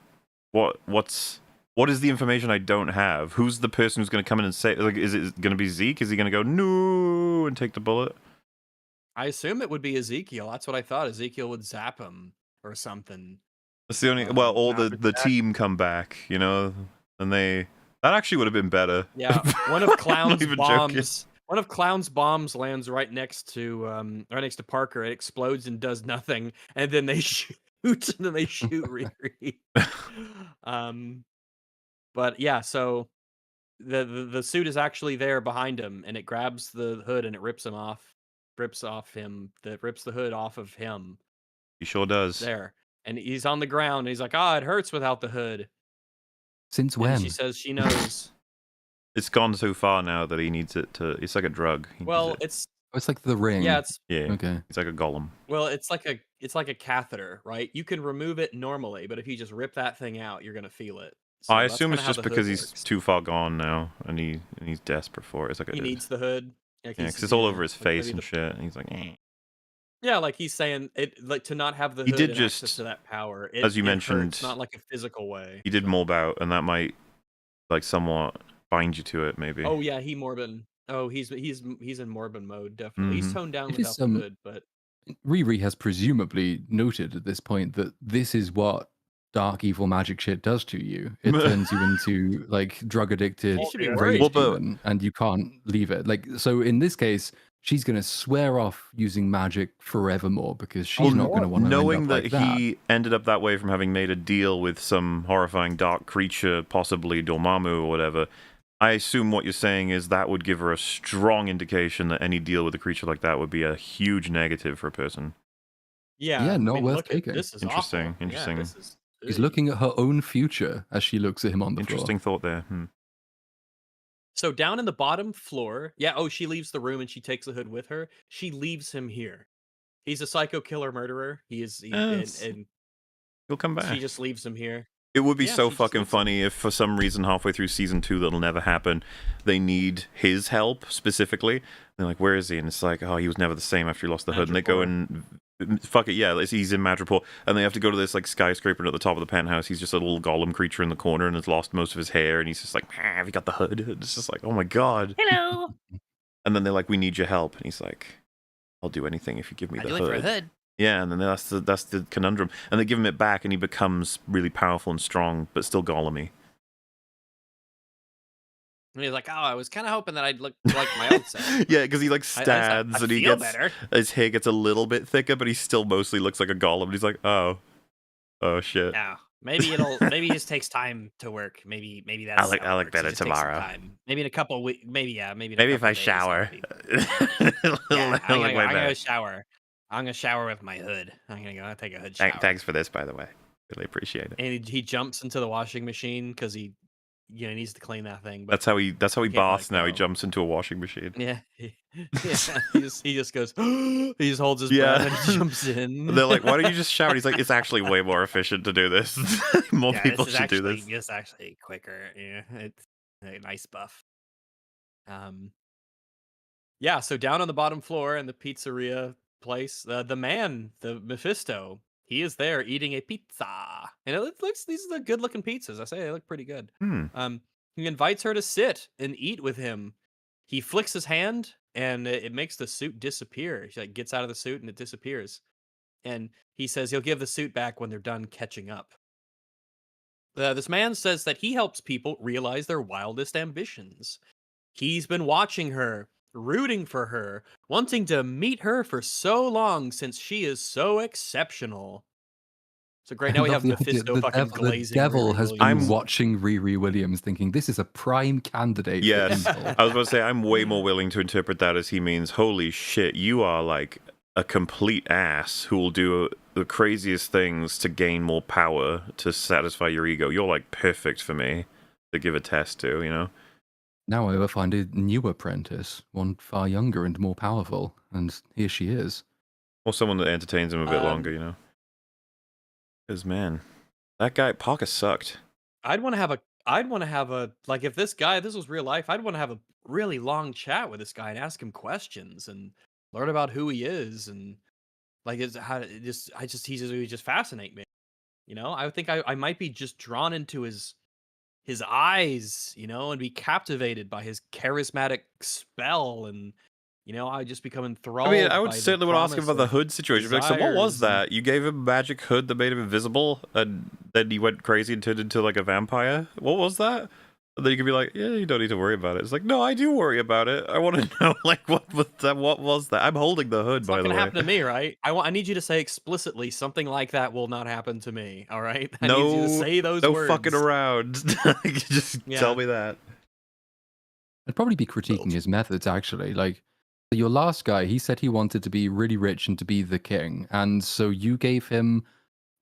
what is the information I don't have? Who's the person who's gonna come in and say, like, is it gonna be Zeke? Is he gonna go no and take the bullet?" I assume it would be Ezekiel. That's what I thought. Ezekiel would zap him or something. That's the only. Well, all Nah, the but team come back, and that actually would have been better. Yeah, one of Clown's even joking. bombs. One of Clown's bombs lands right next to Parker. It explodes and does nothing, and then they shoot, and then they shoot Riri. But yeah, so the suit is actually there behind him, and it grabs the hood and it rips the hood off of him. He sure does. There, and he's on the ground. And he's like, "Ah, it hurts without the hood." Since And when? she says she knows. It's gone so far now that he needs it to. It's like a drug. He needs Well, it. it's Oh, it's like the ring. yeah, it's Yeah. Okay. It's like a golem. well, it's like a catheter, right? You can remove it normally, but if you just rip that thing out, you're gonna feel it. So I that's assume kinda it's how just the hood because he's works. too far gone now, and he's desperate for it. It's like He needs the hood. Like, yeah, he's- because it's all yeah, over his like face maybe and the- shit. And he's like, eh. Yeah, like he's saying it, like to not have the He hood did and access just- to that power. as you it mentioned, hurts, not like a physical way. He did so. mob out, and that might like somewhat bind you to it, maybe. Oh yeah, he Morbin. Oh, he's in Morbin mode, definitely. He's Mhm. toned down It without is, the hood, but Riri has presumably noted at this point that this is what dark evil magic shit does to you. It turns you into like drug addicted, You should be Well, worried. rage but- demon, and you can't leave it. Like so, in this case, she's gonna swear off using magic forevermore because she's not gonna want to knowing end up that like he ended up that way from having made a deal with some horrifying dark creature, possibly Dormammu or whatever. I assume what you're saying is that would give her a strong indication that any deal with a creature like that would be a huge negative for a person. yeah, Yeah, I not mean, worth look at- taking. This is Interesting, awful. interesting. Yeah, this is, She's looking at her own future as she looks at him on the Interesting thought there. So down in the bottom floor, yeah. Oh, she leaves the room and she takes the hood with her. She leaves him here. He's a psycho killer murderer. Yes. And He'll come back. she just leaves him here. It would be Yeah, so she just fucking leaves him. funny if for some reason halfway through season 2 that'll never happen, they need his help specifically. They're like, where is he? And it's like, oh, he was never the same after he lost the hood. And they go Magic and Fuck it, yeah, he's in Madripoor, and they have to go to this like skyscraper, and at the top of the penthouse, he's just a little golem creature in the corner and has lost most of his hair, and he's just like, have you got the hood? It's just like, oh my god. Hello. And then they're like, we need your help, and he's like, I'll do anything if you give me the I do it for a hood. hood. Yeah, and then that's the conundrum, and they give him it back, and he becomes really powerful and strong, but still golemy. And he's like, oh, I was kind of hoping that I'd look like my old self. Yeah, because he like stands I and he feel gets better. his hair gets a little bit thicker, but he still mostly looks like a golem. And he's like, oh shit. Yeah, maybe it just takes time to work. Maybe that's. I'll look how it works. It better just takes some tomorrow. time. Maybe in a couple weeks. Maybe if I shower. Yeah, I'm Like gonna go shower. I'm gonna shower with my hood. I'll take a hood shower. Thanks for this, by the way. Really appreciate it. And he jumps into the washing machine because he needs to clean that thing. But That's how he can't boss let now. He go. jumps into a washing machine. Yeah, he just goes. He just holds his Yeah. breath and jumps in. They're like, why don't you just shower? And he's like, it's actually way more efficient to do this. More people this is should do actually, this. It's actually quicker. Yeah, it's a nice buff. Yeah. So down on the bottom floor in the pizzeria place, the man, the Mephisto, he is there eating a pizza, and it looks. These are the good-looking pizzas. I say they look pretty good. He invites her to sit and eat with him. He flicks his hand, and it makes the suit disappear. She like gets out of the suit, and it disappears. And he says he'll give the suit back when they're done catching up. This man says that he helps people realize their wildest ambitions. He's been watching her, rooting for her, wanting to meet her for so long since she is so exceptional. So great, now we have Mephisto fucking glazing. The devil Riri has Williams. been watching Riri Williams thinking, this is a prime candidate. for Yes. evil." I was about to say, I'm way more willing to interpret that as he means, holy shit, you are like a complete ass who will do the craziest things to gain more power to satisfy your ego. You're like perfect for me to give a test to, you know? Now I will find a new apprentice, one far younger and more powerful, and here she is. Or someone that entertains him a bit longer, you know? Because, man, that guy, Parker sucked. I'd want to have a like if this was real life, I'd want to have a really long chat with this guy and ask him questions and learn about who he is and like he's just fascinate me. You know, I think I might be just drawn into his eyes, you know, and be captivated by his charismatic spell and you know, I just become enthralled. I mean, I would by the certainly want to ask him promise about the of hood situation. Like, so what was desires that? You gave him a magic hood that made him invisible, and then he went crazy and turned into like a vampire? What was that? And then you could be like, yeah, you don't need to worry about it. It's like, no, I do worry about it. I want to know, like, what was that? What was that? I'm holding the hood, It's by not the gonna way. happen to me, right? I need you to say explicitly something like that will not happen to me. All right? I need you to say those no words. fucking around. Just tell me that. I'd probably be critiquing his methods, actually. Like, your last guy, he said he wanted to be really rich and to be the king. And so you gave him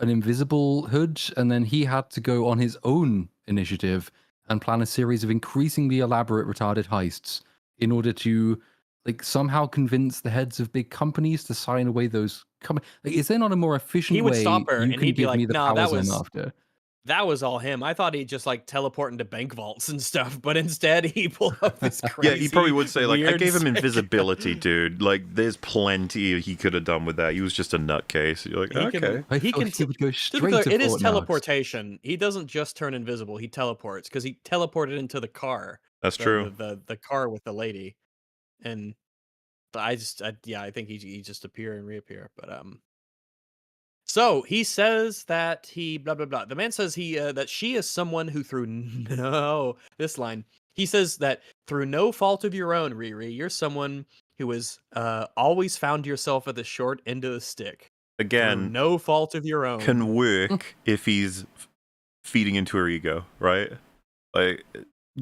an invisible hood, and then he had to go on his own initiative and plan a series of increasingly elaborate, retarded heists in order to, like, somehow convince the heads of big companies to sign away those companies. Like, is there not a more efficient He would way stop her, you and can he'd be give like, me the "Nah, that powers I'm was- after?" That was all him. I thought he'd just like teleport into bank vaults and stuff, but instead he pulled up this crazy. Yeah, he probably would say, like, I weird gave him stick. invisibility, dude. Like, there's plenty he could have done with that. He was just a nutcase. You're like, He can- okay. I He thought can he would go Just to be straight clear, to it is Fort Knox. teleportation. He doesn't just turn invisible; he teleports because he teleported into the car. That's true. The car with the lady, and I think he just appear and reappear. But so he says that he blah blah blah. The man says that she is someone who this line. He says that through no fault of your own, Riri, you're someone who has always found yourself at the short end of the stick. Through Again, no fault of your own. can work if he's feeding into her ego, right? Like,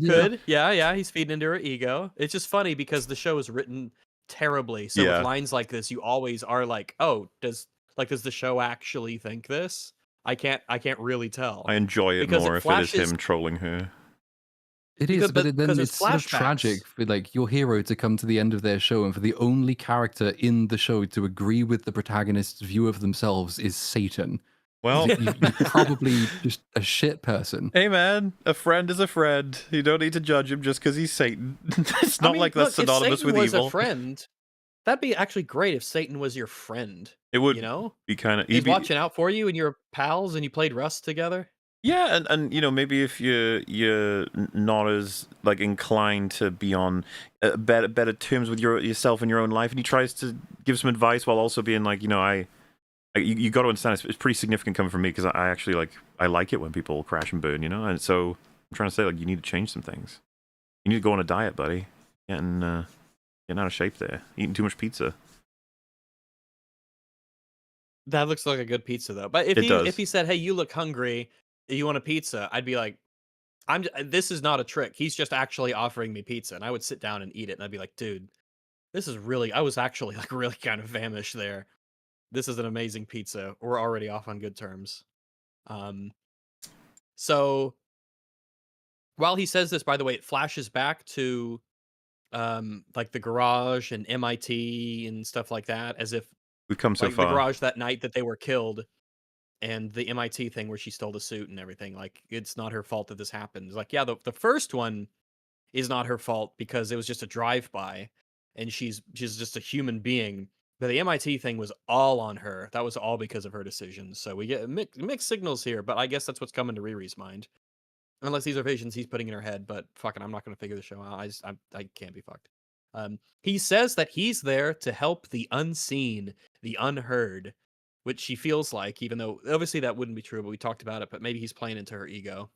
Could. Yeah, he's feeding into her ego. It's just funny because the show is written terribly. So Yeah. with lines like this, you always are like, oh, does the show actually think this? I can't really tell. I enjoy it Because it more if it flashes- is him trolling her. It is, Because- but but- then because it's it's sort of flashbacks. tragic for like your hero to come to the end of their show and for the only character in the show to agree with the protagonist's view of themselves is Satan. Well, You're probably just a shit person. hey man, a friend is a friend. You don't need to judge him just because he's Satan. It's not like that's if synonymous Satan with was evil. a friend. That'd be actually great if Satan was your friend. It would You know, be kind of he's watching out for you, and you're pals, and you played Rust together. Yeah, and you know, maybe if you're not as like inclined to be on better terms with yourself in your own life, and he tries to give some advice while also being like, you know, you got to understand it's pretty significant coming from me, because I actually I like it when people crash and burn, you know. And so I'm trying to say, like, you need to change some things. You need to go on a diet, buddy. Getting out of shape there. Eating too much pizza. That looks like a good pizza though. But if It does. he said, "Hey, you look hungry. You want a pizza?" I'd be like, This is not a trick. He's just actually offering me pizza," and I would sit down and eat it, and I'd be like, "Dude, this is really." I was actually like really kind of famished there. This is an amazing pizza. We're already off on good terms. So while he says this, by the way, it flashes back to like the garage and MIT and stuff like that, as if We've come so like the far. garage that night that they were killed, and the MIT thing where she stole the suit and everything. Like, it's not her fault that this happened. It's like, yeah, the first one is not her fault because it was just a drive-by, and she's just a human being. But the MIT thing was all on her. That was all because of her decisions. So we get mixed signals here, but I guess that's what's coming to Riri's mind. Unless these are visions he's putting in her head, but fucking, I'm not going to figure the show out. I can't be fucked. He says that he's there to help the unseen, the unheard, which she feels like, even though obviously that wouldn't be true, but we talked about it, but maybe he's playing into her ego.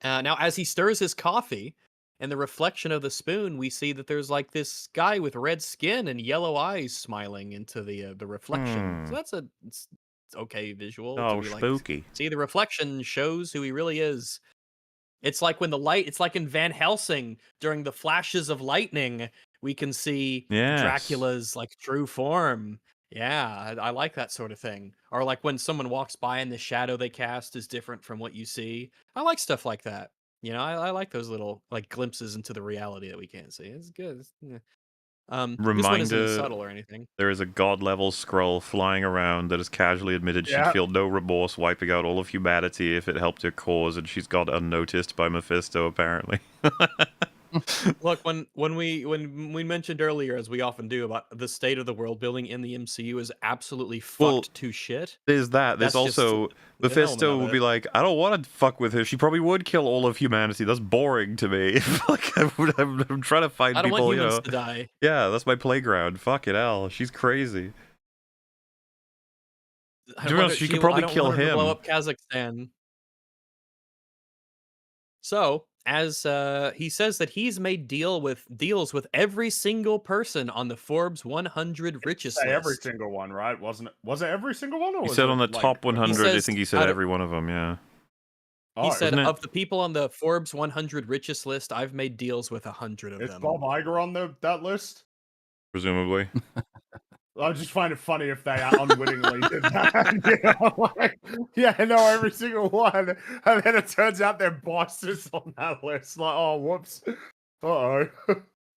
Now, as he stirs his coffee, and the reflection of the spoon, we see that there's like this guy with red skin and yellow eyes smiling into the reflection. So that's it's okay visual. Oh, to be like, spooky. see, the reflection shows who he really is. It's like when it's like in Van Helsing during the flashes of lightning, we can see Yes. Dracula's like true form. Yeah, I like that sort of thing. Or like when someone walks by and the shadow they cast is different from what you see. I like stuff like that. You know, I like those little like glimpses into the reality that we can't see. It's good. This one isn't Reminder, subtle or anything. there is a god-level scroll flying around that has casually admitted she'd feel no remorse wiping out all of humanity if it helped her cause, and she's gone unnoticed by Mephisto, apparently. Look, when we mentioned earlier, as we often do, about the state of the world building in the MCU is absolutely fucked to shit. There's that. There's That's just also the Mephisto element would of be it. like, I don't want to fuck with her. She probably would kill all of humanity. That's boring to me. Like, I'm trying to find I don't people, want you humans know. to die. Yeah, that's my playground. Fuck it, hell. She's crazy. To be honest, she could probably kill I don't want her to blow him. up Kazakhstan. So, as he says that he's made deals with every single person on the Forbes 100 richest list. Every single one, right? Was it every single one? Or He was said it on the like, top 100, I says think he said out of- every one of them, yeah. He said, Wasn't it? of the people on the Forbes 100 richest list, I've made deals with 100 of Is them. Bob Iger on that list? Presumably. I just find it funny if they unwittingly did that. You know, like, yeah, no, every single one. And then it turns out their boss is on that list. Like, oh, whoops. Uh-oh.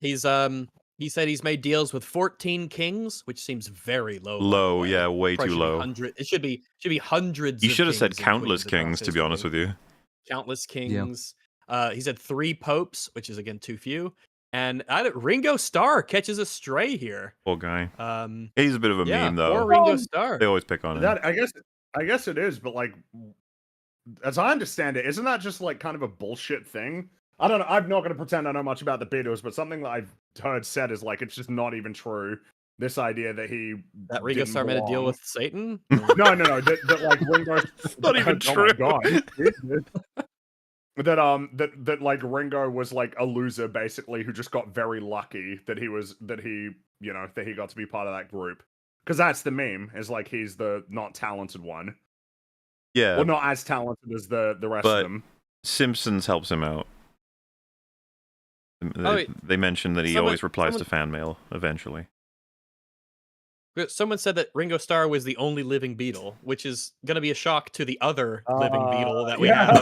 He said he's made deals with 14 kings, which seems very low. by the Low, way. yeah, way Probably too should be low. 100 It should be hundreds. You of should have said kings and countless queens across kings, to be honest history. with you. Countless kings. He said 3 popes, which is again too few. And Ringo Starr catches a stray here. Poor guy. He's a bit of a meme, though. Poor Ringo Starr. They always pick on him. That I guess it is, but like, as I understand it, isn't that just like kind of a bullshit thing? I don't know. I'm not going to pretend I know much about the Beatles, but something that I've heard said is like it's just not even true. This idea that Ringo didn't Starr made a deal belong. with Satan. No. That like Ringo. Not even true. Oh my God. That like Ringo was like a loser basically who just got very lucky that he got to be part of that group, because that's the meme, is like he's the not talented one. Yeah. Well, not as talented as the rest But of them. Simpsons helps him out. They mentioned that he always replies to fan mail eventually. Someone said that Ringo Starr was the only living Beatle, which is going to be a shock to the other living Beatle that we have.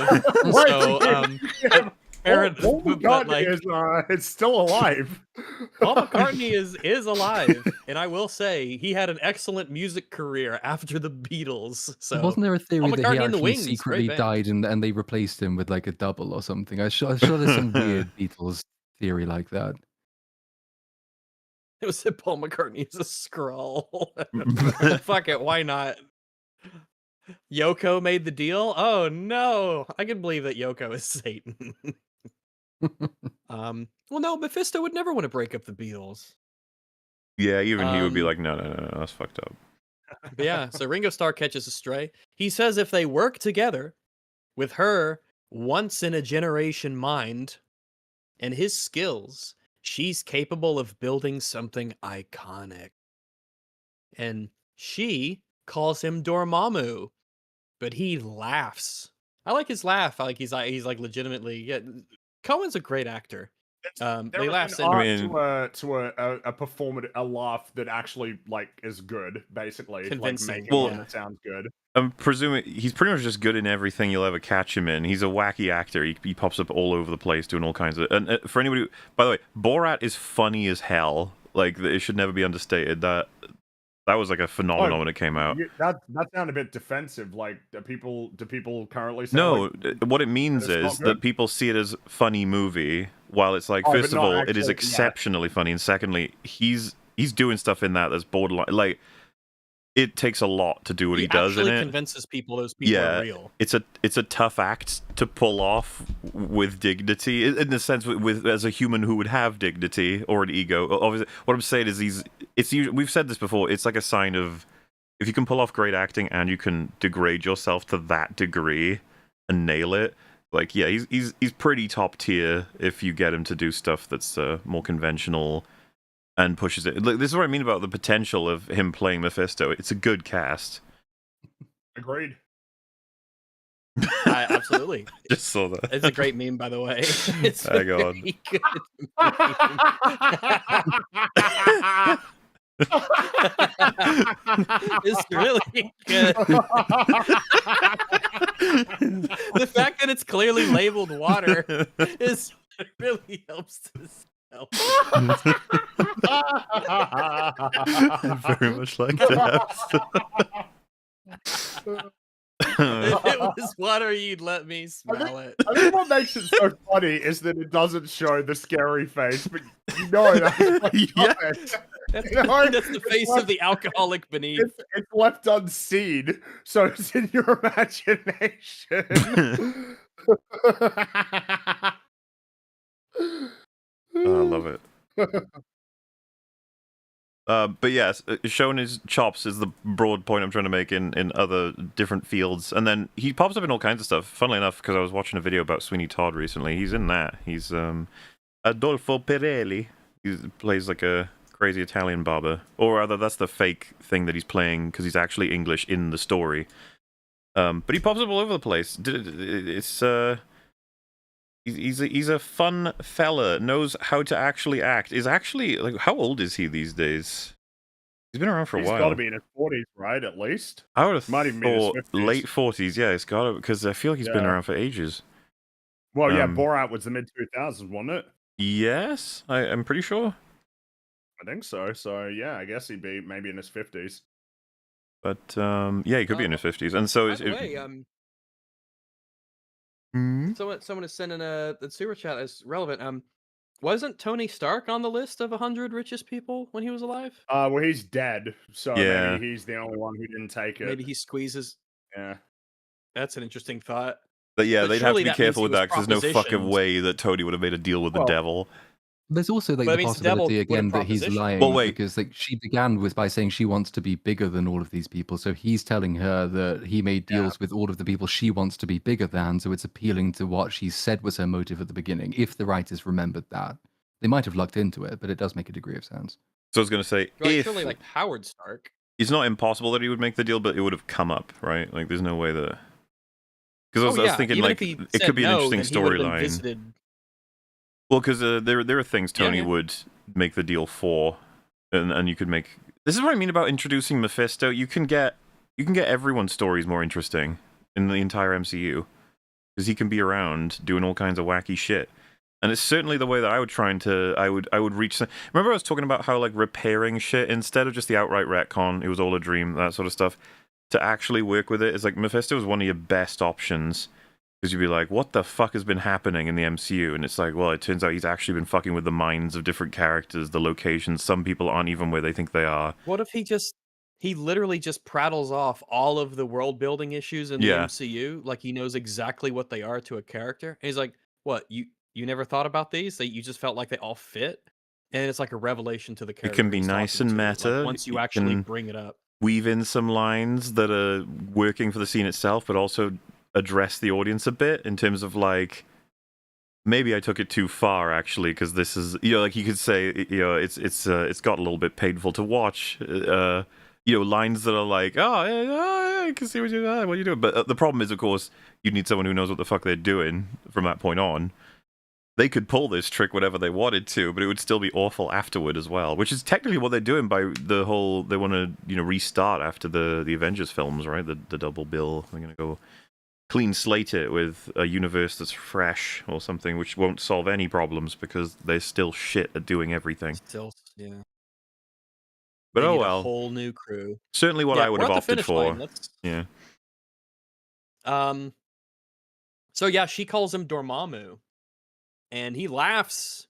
So, Paul McCartney is still alive. Paul McCartney is alive, and I will say he had an excellent music career after the Beatles. So wasn't there a theory that he actually Wings, secretly died and they replaced him with like a double or something? I'm sure there's some weird Beatles theory like that. It was that Paul McCartney is a Skrull. Fuck it, why not? Yoko made the deal? Oh no! I can believe that Yoko is Satan. Well, no, Mephisto would never want to break up the Beatles. Yeah, even he would be Um, like, no, that's fucked up. But yeah, so Ringo Starr catches a stray. He says if they work together with her once in a generation mind and his skills, she's capable of building something iconic. And she calls him Dormammu, but he laughs. I like his laugh. I like he's like legitimately. Yeah, Cohen's a great actor. There They is laugh. an art mean- to a performance, a laugh that actually like is good, basically. Convincing, like making Well, one that sounds good. I'm presuming he's pretty much just good in everything you'll ever catch him in. He's a wacky actor. He pops up all over the place doing all kinds of. And for anybody, by the way, Borat is funny as hell. Like it should never be understated. That was like a phenomenon when it came out. That sounded a bit defensive. Like, do people currently say No, like, what it means it's not is good? that people see it as funny movie, while it's like, Oh, but first of not all, it is actually- yeah. exceptionally funny, and secondly, he's doing stuff in that's borderline. Like, it takes a lot to do what he does in actually it. convinces people those people Yeah, are real. it's a tough act to pull off with dignity, in the sense with as a human who would have dignity or an ego. Obviously, what I'm saying is we've said this before. It's like a sign of if you can pull off great acting and you can degrade yourself to that degree and nail it. Like, yeah, he's pretty top tier if you get him to do stuff that's more conventional and pushes it. Like, this is what I mean about the potential of him playing Mephisto. It's a good cast. agreed. Absolutely. Just saw that. It's a great meme, by the way. It's Hang on. very good meme. It's really good. The fact that it's clearly labeled water is really helps to sell. I very much like that. If it was water, you'd let me smell it. I think what makes it so funny is that it doesn't show the scary face, but you know that's what Yeah. That's, You know, that's the it's face like- of the alcoholic beneath. it's left unseen, so it's in your imagination. I love it. But yes, showing his chops is the broad point I'm trying to make in other different fields. And then he pops up in all kinds of stuff. Funnily enough, because I was watching a video about Sweeney Todd recently, he's in that. He's Adolfo Pirelli. He plays like a crazy Italian barber. Or rather, that's the fake thing that he's playing because he's actually English in the story. But he pops up all over the place. It's He's a fun fella, knows how to actually act. Is actually like, how old is he these days? He's been around for a He's while. got to be in his 40s, right? At least. I would have might even be in his thought 50s. late 40s. Yeah, it's got to, because I feel like he's been Yeah. around for ages. Well, yeah, Um, Borat was the mid 2000s, wasn't it? Yes, I'm pretty sure. I think so. So yeah, I guess he'd be maybe in his 50s. But yeah, he could be in his 50s. And so By it's the way, someone is sending a super chat that's relevant. Wasn't Tony Stark on the list of 100 richest people when he was alive? Well, he's dead, so Yeah. maybe he's the only one who didn't take it. Maybe he squeezes. Yeah. That's an interesting thought. but yeah, but they'd have surely to be that means careful he with was that because there's no fucking propositioned. way that Tony would have made a deal with the Well, devil. There's also like But it the means the devil possibility would again have that he's propositioned. lying Well, wait. because like she began with by saying she wants to be bigger than all of these people, so he's telling her that he made deals with all of the people she wants to be bigger than. So it's appealing to what she said was her motive at the beginning. If the writers remembered that, they might have lucked into it, but it does make a degree of sense. So I was going to say, Right, if surely like Howard Stark. it's not impossible that he would make the deal, but it would have come up, right? Like, there's no way that. Because I was thinking, even like, if he it said could be an no, interesting then he would have been storyline. visited. Well, because there are things Yeah, Tony yeah. would make the deal for, and you could make. This is what I mean about introducing Mephisto. You can get everyone's stories more interesting in the entire MCU because he can be around doing all kinds of wacky shit. And it's certainly the way that I would I would reach. Remember I was talking about how like repairing shit instead of just the outright retcon, it was all a dream, that sort of stuff. To actually work with it is like Mephisto is one of your best options Because you'd be like, what the fuck has been happening in the MCU? And it's like, well, it turns out he's actually been fucking with the minds of different characters, the locations. Some people aren't even where they think they are. What if he literally just prattles off all of the world building issues in the Yeah. MCU, like he knows exactly what they are to a character? And he's like, "What, you never thought about these? That you just felt like they all fit?" And it's like a revelation to the It character can be he's nice talking and to, meta. like, once you You actually can bring it up. weave in some lines that are working for the scene itself, but also address the audience a bit in terms of like, maybe I took it too far actually, because this is, you know, like you could say, you know, it's got a little bit painful to watch. You know, lines that are like, oh, I can see what you're doing. But the problem is, of course, you need someone who knows what the fuck they're doing from that point on. They could pull this trick whatever they wanted to, but it would still be awful afterward as well. Which is technically what they're doing by the whole, they want to, you know, restart after the Avengers films, right? The double bill. They're gonna go clean slate it with a universe that's fresh or something, which won't solve any problems because they're still shit at doing everything. Still, yeah. But They oh need a well. whole new crew. Certainly what Yeah, I would we're have at the opted finish for. line. Let's. Yeah. So yeah, she calls him Dormammu, and he laughs.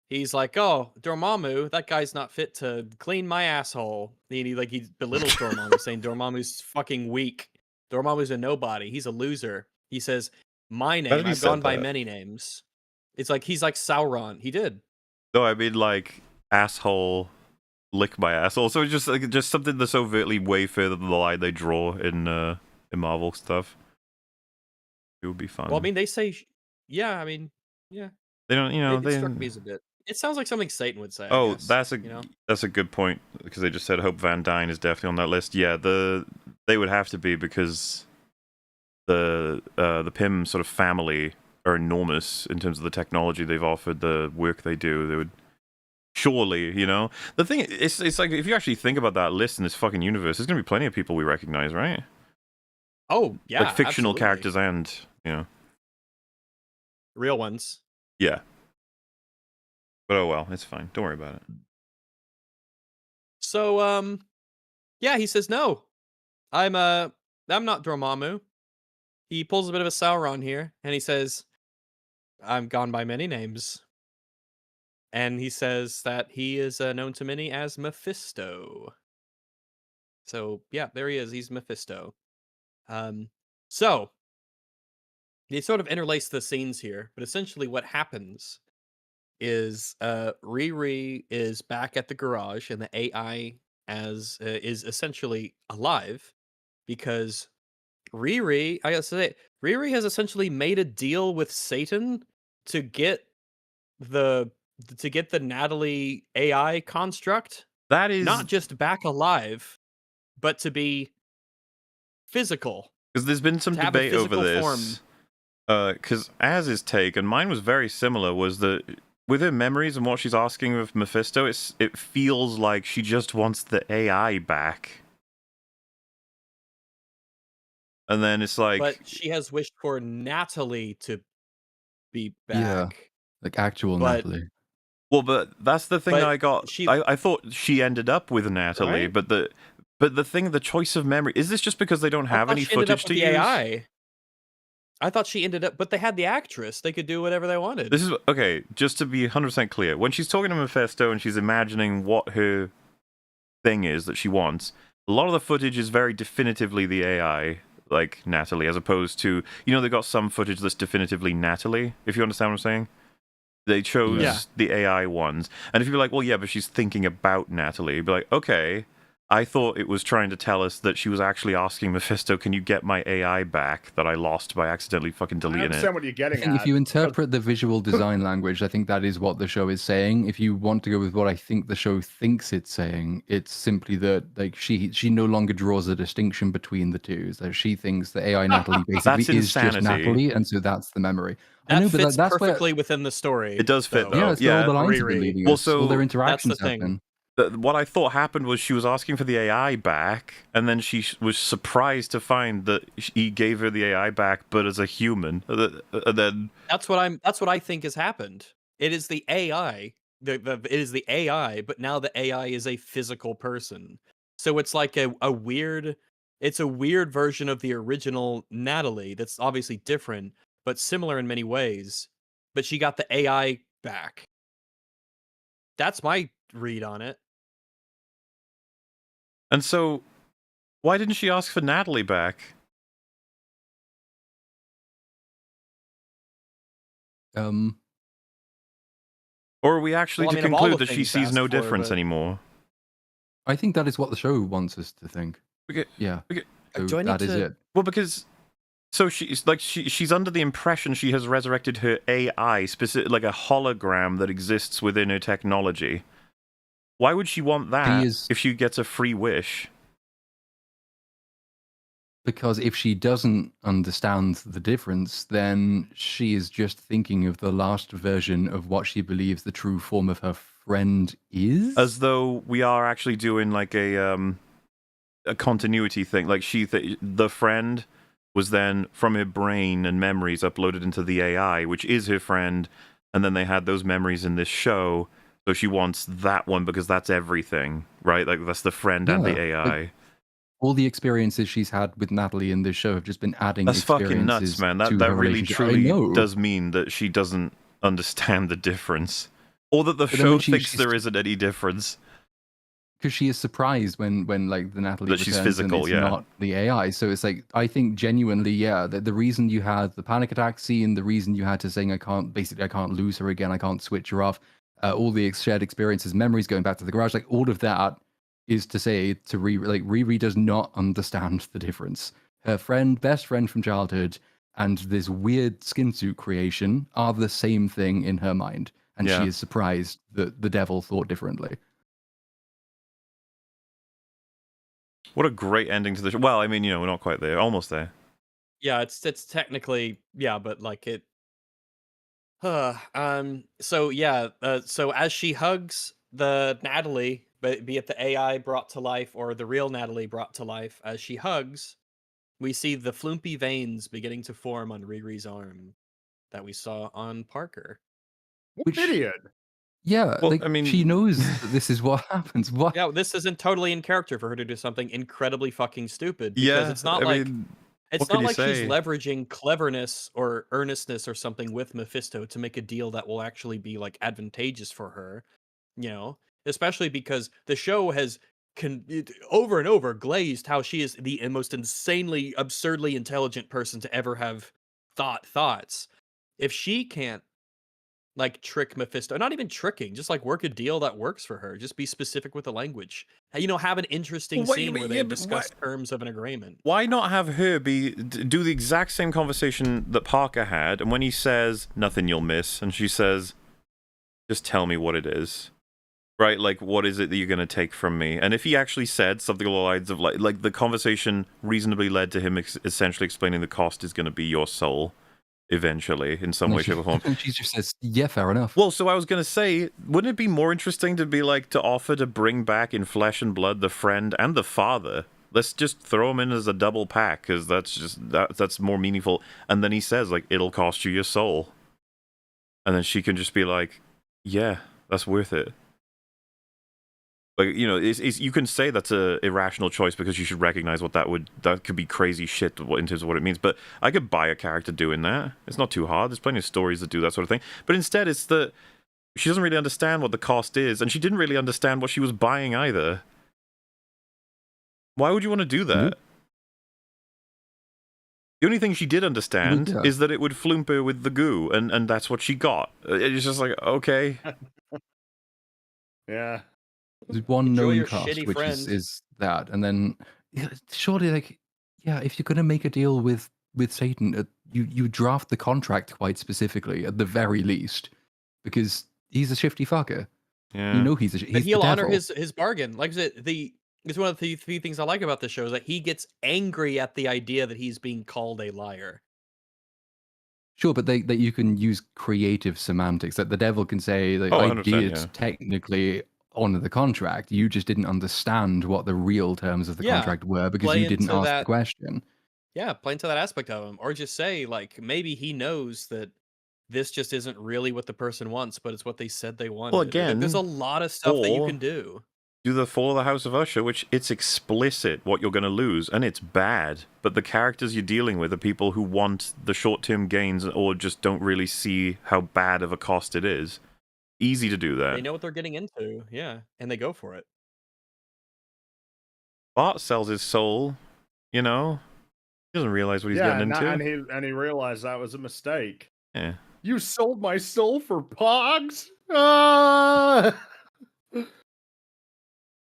He's like, "Oh, Dormammu, that guy's not fit to clean my asshole." And he belittles Dormammu, saying Dormammu's fucking weak. Dormammu's a nobody. He's a loser. He says, "My How name. did he I've gone said by that? many names." It's like he's like Sauron. He did. No, I mean like asshole, lick my asshole. So it's just something that's overtly way further than the line they draw in Marvel stuff. It would be fun. Well, I mean, they say, yeah. I mean, yeah. They don't, you know, It they. struck me as a bit. It sounds like something Satan would say. I Oh, guess, that's a good point because they just said Hope Van Dyne is definitely on that list. Yeah, they would have to be because the Pym sort of family are enormous in terms of the technology they've offered, the work they do. They would surely, you know, the thing it's like if you actually think about that list in this fucking universe, there's gonna be plenty of people we recognize, right? Oh yeah, like fictional absolutely. characters and you know, real ones. yeah. But oh well, it's fine. Don't worry about it. So yeah, he says no. I'm not Dormammu. He pulls a bit of a Sauron here, and he says, "I'm gone by many names." And he says that he is known to many as Mephisto. So yeah, there he is. He's Mephisto. So they sort of interlace the scenes here, but essentially what happens is Riri is back at the garage, and the AI is essentially alive because I gotta say, Riri has essentially made a deal with Satan to get the Natalie AI construct That is not just back alive, but to be physical. because there's been some To have a debate over physical form. this. Because as his take, and mine was very similar, was that with her memories and what she's asking of Mephisto, it feels like she just wants the AI back. And then it's like, But she has wished for Natalie to be back. Yeah, like actual But- Natalie. well, but that's the thing But that I got. she- I thought she ended up with Natalie, Right? but the thing, the choice of memory, is this just because they don't I have thought any she ended up footage with to the use? AI. I thought she ended up, but they had the actress. They could do whatever they wanted. This is okay. Just to be 100% clear, when she's talking to Mephisto and she's imagining what her thing is that she wants, a lot of the footage is very definitively the AI, like Natalie, as opposed to, you know, they got some footage that's definitively Natalie. If you understand what I'm saying, they chose Yeah. the AI ones, and if you're like, well, yeah, but she's thinking about Natalie, you'd be like, okay. I thought it was trying to tell us that she was actually asking Mephisto, can you get my AI back that I lost by accidentally fucking I deleting it? understand what you're I getting think at. if you interpret the visual design language, I think that is what the show is saying. If you want to go with what I think the show thinks it's saying, it's simply that like she no longer draws a distinction between the two. So she thinks the AI Natalie basically is just insanity. Natalie, and so that's the memory. That I know, but fits that's perfectly within the story. It does fit, though. though. yeah, it's where all the lines have been Riri. leading Well, us. All their so interactions have thing. been. What I thought happened was she was asking for the AI back, and then she was surprised to find that he gave her the AI back, but as a human. And then That's what I think has happened. It is the AI. It is the AI, but now the AI is a physical person. So it's like a weird It's a weird version of the original Natalie that's obviously different, but similar in many ways. But she got the AI back. That's my read on it. And so, why didn't she ask for Natalie back? Um, Or are we actually Well, I to mean, of all conclude the that she things to sees ask no for, difference but anymore? I think that is what the show wants us to think. Okay, Yeah. okay. So do I need that is to? it. Well, because so she's under the impression she has resurrected her AI, specific like a hologram that exists within her technology. Why would she want She that is if she gets a free wish? because if she doesn't understand the difference, then she is just thinking of the last version of what she believes the true form of her friend is. As though we are actually doing like a continuity thing. Like the friend was then from her brain and memories uploaded into the AI, which is her friend, and then they had those memories in this show. So she wants that one because that's everything, right? Like that's the friend and the Yeah, AI. all the experiences she's had with Natalie in this show have just been adding That's fucking nuts, experiences man. to That her really relationship. I truly know. does mean that she doesn't understand the difference, or that the But then show when thinks she's there isn't any difference. because she is surprised when like the Natalie That she's returns and physical, it's yeah. not the AI. So it's like I think genuinely, yeah, the reason you had the panic attack scene, the reason you had to saying I can't lose her again, I can't switch her off, all the shared experiences, memories going back to the garage, like all of that is to say to Riri does not understand the difference. Her best friend from childhood, and this weird skin suit creation are the same thing in her mind, and she Yeah. is surprised that the devil thought differently. What a great ending to the show. Well, I mean, we're not quite there. Almost there. Yeah, it's technically, yeah, but like it. So yeah. So as she hugs the Natalie, but be it the AI brought to life or the real Natalie brought to life, as she hugs, we see the flumpy veins beginning to form on Riri's arm that we saw on Parker. What Which idiot? Yeah, Well, like I mean, she knows that this is what happens. What? Yeah, this isn't totally in character for her to do something incredibly fucking stupid because yeah. I mean, it's what can not you like she's say? leveraging cleverness or earnestness or something with Mephisto to make a deal that will actually be like advantageous for her, especially because the show has over and over glazed how she is the most insanely absurdly intelligent person to ever have thoughts. If she can't like trick Mephisto, not even tricking, just like work a deal that works for her, just be specific with the language, have an interesting What you scene mean? where Yeah, they but discuss terms of an agreement. why not have her do the exact same conversation that Parker had, and when he says nothing you'll miss, and she says, just tell me what it is, right? Like, what is it that you're going to take from me? And if he actually said something along the lines of like the conversation reasonably led to him essentially explaining the cost is going to be your soul eventually in some way, shape, or form. And she just says, "Yeah, fair enough." Well, so I was going to say, wouldn't it be more interesting to be like to offer to bring back in flesh and blood the friend and the father? Let's just throw them in as a double pack because that's more meaningful. And then he says like, "It'll cost you your soul," and then she can just be like, "Yeah, that's worth it." Like you can say that's a irrational choice because you should recognize that could be crazy shit in terms of what it means. But I could buy a character doing that. It's not too hard. There's plenty of stories that do that sort of thing. But instead, it's that she doesn't really understand what the cost is, and she didn't really understand what she was buying either. Why would you want to do that? Nope. The only thing she did understand Yeah. is that it would floomp her with the goo, and that's what she got. It's just like, okay. Yeah. There's one Enjoy known your cost, shitty which friend. is that, and then surely, like, yeah, if you're gonna make a deal with Satan, you draft the contract quite specifically at the very least, because he's a shifty fucker. Yeah. You know he's But the he'll honor devil. his bargain. Like I said, it's one of the few things I like about this show is that he gets angry at the idea that he's being called a liar. Sure, but that you can use creative semantics. That the devil can say, like, Oh, I 100%, did yeah. technically honor the contract. You just didn't understand what the real terms of the Yeah, contract were because play you didn't into ask the that. question. Yeah, play into that aspect of him, or just say like maybe he knows that this just isn't really what the person wants, but it's what they said they wanted. Well, There's again, a lot of stuff that you or can do. do the Fall of the House of Usher, which it's explicit what you're going to lose, and it's bad. But the characters you're dealing with are people who want the short-term gains or just don't really see how bad of a cost it is. Easy to do that. They know what they're getting into, yeah, and they go for it. Bart sells his soul, you know? He doesn't realize what he's getting into. and he realized that was a mistake. Yeah. You sold my soul for pogs? Ah!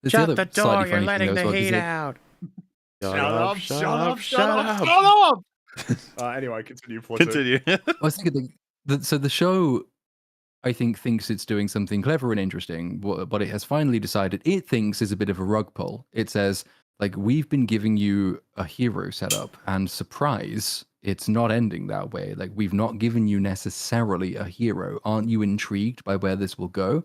There's Shut other the slightly door, you're funny thing letting though as the well, 'cause heat it- out. Shut up! Anyway, continue, Flitzer. Continue. I was thinking so the show, I think, thinks it's doing something clever and interesting. What it has finally decided it thinks is a bit of a rug pull. It says, like, we've been giving you a hero setup, and surprise, it's not ending that way. Like, we've not given you necessarily a hero. Aren't you intrigued by where this will go?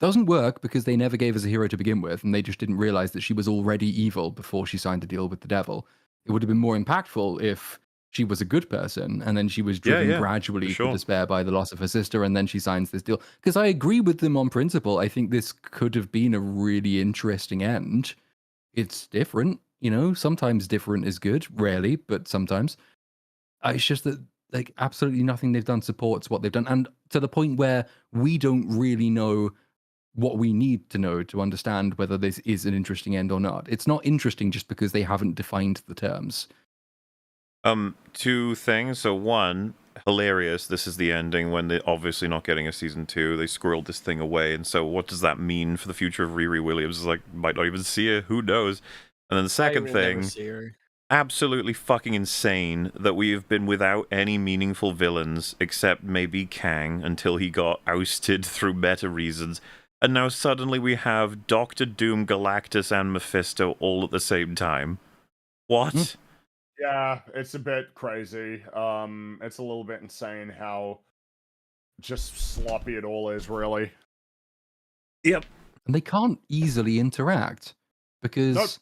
Doesn't work because they never gave us a hero to begin with, and they just didn't realize that she was already evil before she signed a deal with the devil. It would have been more impactful if she was a good person, and then she was driven gradually to despair by the loss of her sister, and then she signs this deal. Because I agree with them on principle. I think this could have been a really interesting end. It's different, you know. Sometimes different is good, rarely, but sometimes. It's just that like absolutely nothing they've done supports what they've done, and to the point where we don't really know what we need to know to understand whether this is an interesting end or not. It's not interesting just because they haven't defined the terms. Two things. So one, hilarious. This is the ending when they're obviously not getting a season 2. They squirreled this thing away, and so what does that mean for the future of Riri Williams? Like, might not even see her. Who knows? And then the second thing, absolutely fucking insane that we have been without any meaningful villains except maybe Kang until he got ousted through meta reasons. And now suddenly we have Doctor Doom, Galactus, and Mephisto all at the same time. What? Yeah, it's a bit crazy. It's a little bit insane how just sloppy it all is, really. Yep. And they can't easily interact because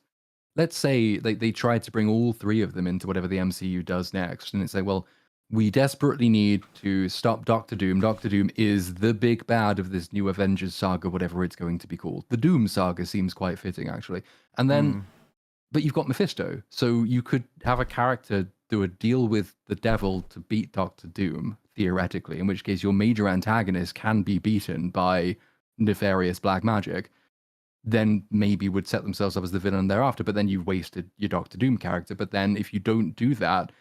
let's say they tried to bring all three of them into whatever the MCU does next, and it's like, well, we desperately need to stop Doctor Doom. Doctor Doom is the big bad of this new Avengers saga, whatever it's going to be called. The Doom saga seems quite fitting, actually. And then, but you've got Mephisto, so you could have a character do a deal with the devil to beat Doctor Doom, theoretically, in which case your major antagonist can be beaten by nefarious black magic. Then maybe would set themselves up as the villain thereafter, but then you've wasted your Doctor Doom character. But then if you don't do that,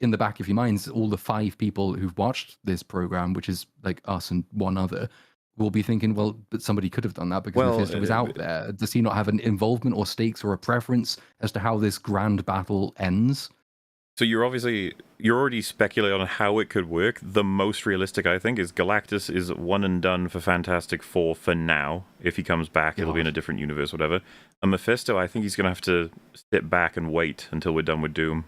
in the back of your minds, all the 5 people who've watched this program, which is like us and one other, will be thinking, well, but somebody could have done that because Mephisto was out there. Does he not have an involvement or stakes or a preference as to how this grand battle ends? So you're already speculating on how it could work. The most realistic, I think, is Galactus is one and done for Fantastic Four for now. If he comes back, it'll be in a different universe, whatever. And Mephisto, I think he's going to have to sit back and wait until we're done with Doom.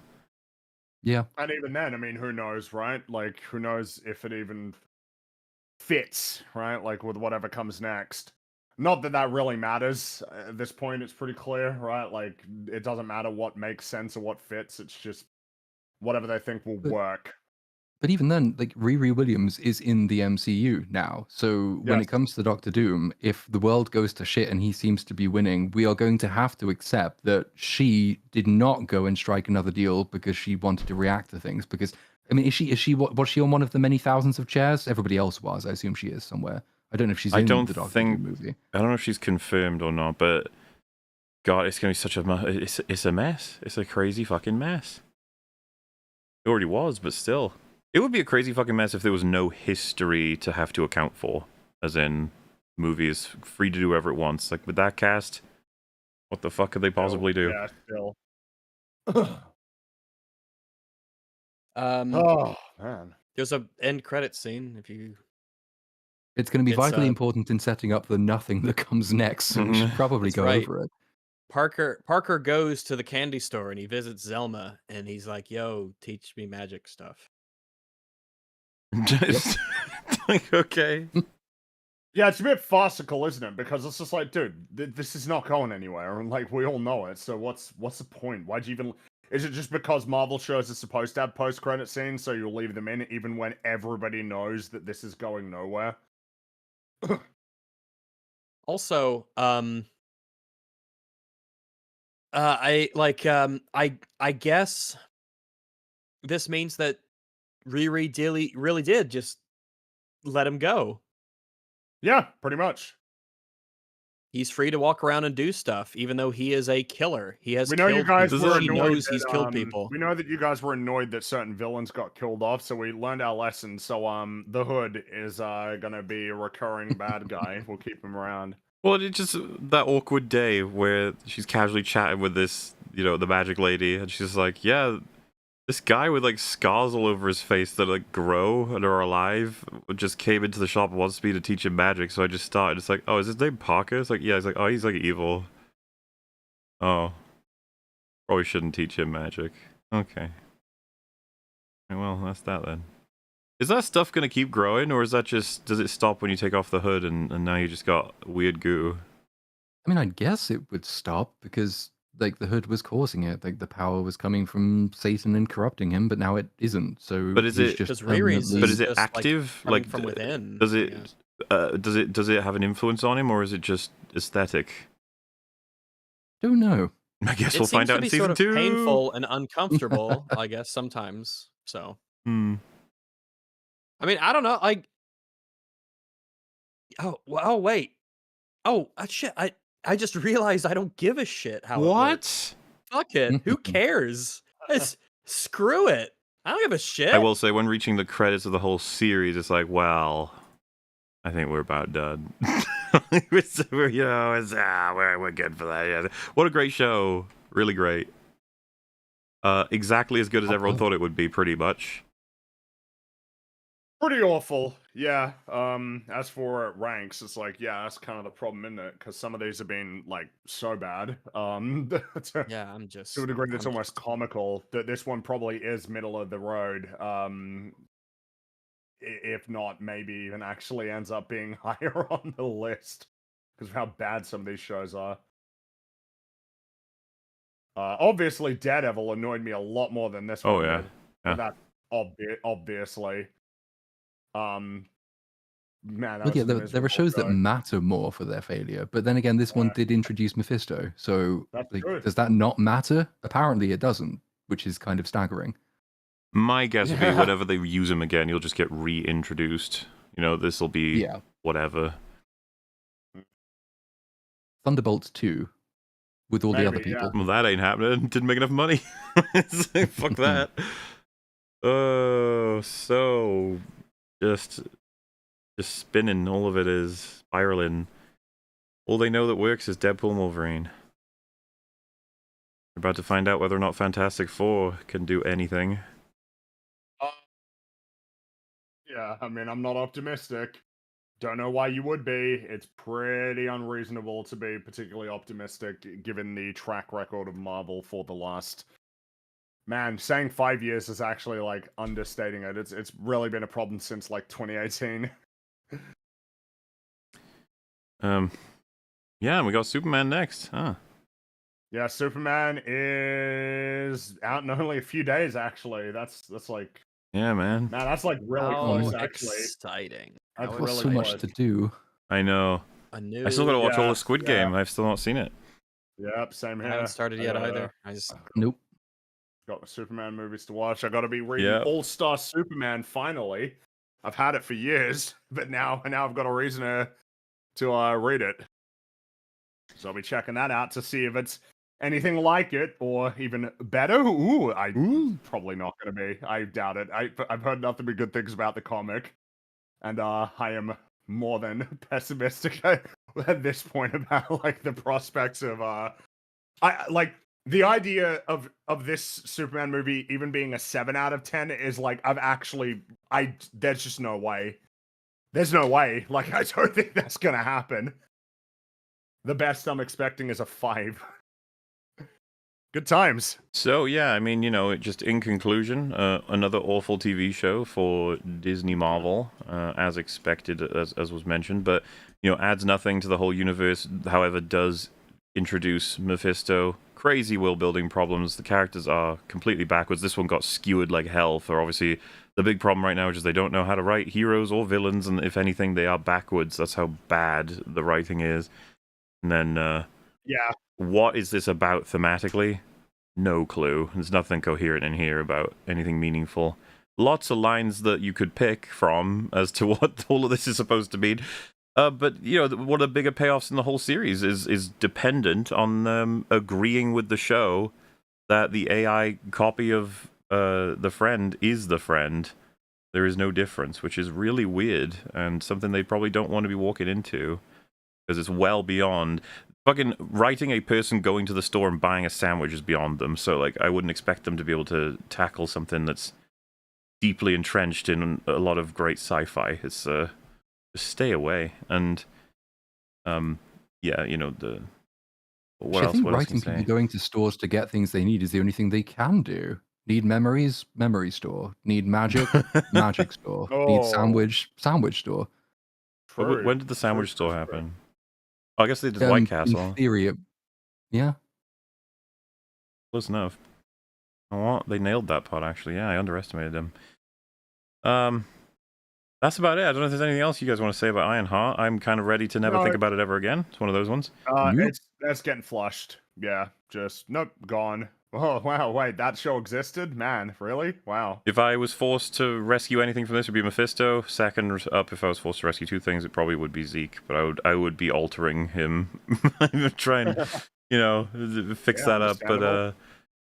Yeah. And even then, I mean, who knows, right? Like, who knows if it even fits, right? Like, with whatever comes next. Not that that really matters. At this point, it's pretty clear, right? Like, it doesn't matter what makes sense or what fits. It's just whatever they think will work. But even then, like, Riri Williams is in the MCU now. So when it comes to Doctor Doom, if the world goes to shit and he seems to be winning, we are going to have to accept that she did not go and strike another deal because she wanted to react to things. Because, I mean, was she on one of the many thousands of chairs? Everybody else was. I assume she is somewhere. I don't know if she's in the Doctor Doom movie. I don't know if she's confirmed or not, but God, it's going to be such a it's a mess. It's a crazy fucking mess. It already was, but still. It would be a crazy fucking mess if there was no history to have to account for. As in, movie is free to do whatever it wants. Like, with that cast, what the fuck could they possibly do? Yeah, still. Oh, man. There's a end credit scene, if you... It's going to be vitally important in setting up the nothing that comes next, so we should probably go over it. Parker goes to the candy store and he visits Zelma and he's like, yo, teach me magic stuff. Just like, okay. Yeah, it's a bit farcical, isn't it? Because it's just like, dude, this is not going anywhere, and like we all know it. So what's the point? Why'd you even? Is it just because Marvel shows are supposed to have post-credit scenes, so you'll leave them in even when everybody knows that this is going nowhere? Also, I guess this means that Riri really did just let him go. Yeah, pretty much. He's free to walk around and do stuff, even though he is a killer. He has We know you killed guys people. were She annoyed knows he's killed that people. we know that you guys were annoyed that certain villains got killed off, so we learned our lesson. So the Hood is gonna be a recurring bad guy. We'll keep him around. Well, it's just that awkward day where she's casually chatting with this, the magic lady, and she's like, yeah, this guy with like scars all over his face that like grow and are alive just came into the shop and wants me to teach him magic, so I just started. It's like, oh, is his name Parker? It's like, yeah. It's like, oh, he's like evil. Oh, probably shouldn't teach him magic. Okay. Well, that's that then. Is that stuff gonna keep growing, or is that just, does it stop when you take off the hood and now you just got weird goo? I mean, I guess it would stop because like the Hood was causing it. Like the power was coming from Satan and corrupting him, but now it isn't. So But is he's it- just Because Riri's permanently- But is it just, like, active? coming Like, from within. Does it? Yeah. Does it have an influence on him, or is it just aesthetic? don't know. I guess It we'll seems find to out in be season sort of 2. painful and uncomfortable, I guess, sometimes. So, Hmm. I mean, I don't know. Like, oh, wait. Oh, shit. I just realized I don't give a shit how it works. What? Fuck it. Who cares? Screw it. I don't give a shit. I will say, when reaching the credits of the whole series, it's like, well, I think we're about done. We're good for that. Yeah. What a great show. Really great. Exactly as good as everyone thought it would be, pretty much. Pretty awful, yeah. As for ranks, it's like, yeah, that's kind of the problem, isn't it? Because some of these have been like so bad. To, Yeah, I'm just. to a degree that's I'm almost just- comical. That this one probably is middle of the road. If not, maybe even actually ends up being higher on the list because of how bad some of these shows are. Obviously, Daredevil annoyed me a lot more than this one. Oh, yeah. Did, Yeah. but that obviously. Man, that Well, was yeah, a there are miserable shows that show. matter more for their failure, but then again, this one Yeah. did introduce Mephisto. So, That's like, good. does that not matter? Apparently, it doesn't, which is kind of staggering. My guess would be Yeah. whenever they use him again, you'll just get reintroduced. This will be Yeah, whatever. Thunderbolts 2 with all the other Maybe, yeah. people. Well, that ain't happening. Didn't make enough money. It's like, fuck that. Oh, so just spinning. All of it is spiraling. All they know that works is Deadpool and Wolverine. We're about to find out whether or not Fantastic Four can do anything. Yeah, I mean, I'm not optimistic. Don't know why you would be. It's pretty unreasonable to be particularly optimistic given the track record of Marvel for the last. Man, saying 5 years is actually like understating it. It's really been a problem since like 2018. Yeah, and we got Superman next, huh? Yeah, Superman is out in only a few days. Actually, that's like, Yeah, man. man, that's like really How close. Actually, exciting. That's How There's really so much close. to do. I know. A new. I still gotta watch all Yeah, the Squid yeah. Game. I've still not seen it. Yep, same I here. haven't started I yet gotta- either. I just. Nope. Got the Superman movies to watch. I got to be reading Yep. All-Star Superman finally. I've had it for years, but now I've got a reason to read it. So I'll be checking that out to see if it's anything like it or even better. Ooh, probably not going to be. I doubt it. I've heard nothing but good things about the comic, and I am more than pessimistic at this point about like the prospects of I like the idea of this Superman movie even being a 7 out of 10 is like there's just no way. There's no way. Like, I don't think that's gonna happen. The best I'm expecting is a 5. Good times. So yeah, I mean, just in conclusion, another awful TV show for Disney Marvel, as expected, as was mentioned, but adds nothing to the whole universe. However, does introduce Mephisto. Crazy world building problems. The characters are completely backwards. This one got skewered like hell for obviously the big problem right now, which is they don't know how to write heroes or villains, and if anything, they are backwards. That's how bad the writing is. And then Yeah. what is this about thematically? No clue. There's nothing coherent in here about anything meaningful. Lots of lines that you could pick from as to what all of this is supposed to mean. But, you know, one of the bigger payoffs in the whole series is dependent on them agreeing with the show that the AI copy of the friend is the friend. There is no difference, which is really weird and something they probably don't want to be walking into because it's well beyond... Fucking writing a person going to the store and buying a sandwich is beyond them, so, like, I wouldn't expect them to be able to tackle something that's deeply entrenched in a lot of great sci-fi. It's, just stay away. And, yeah, you know, the... What I else? think What else writing can you people say? going to stores to get things they need is the only thing they can do. Need memories? Memory store. Need magic? Magic store. Need Oh, sandwich? Sandwich store. true. When did the sandwich True, store true, true. happen? Oh, I guess they did White In Castle. theory, yeah. Close enough. Oh, they nailed that part, actually. Yeah, I underestimated them. That's about it. I don't know if there's anything else you guys want to say about Ironheart. I'm kind of ready to never No, think about it ever again. It's one of those ones. Nope. That's getting flushed. Yeah, just nope, gone. Oh wow, wait, that show existed? Man, really? Wow. If I was forced to rescue anything from this, it would be Mephisto. Second up, if I was forced to rescue two things, it probably would be Zeke. But I would be altering him, trying, you know, fix Yeah, that up. But understandable.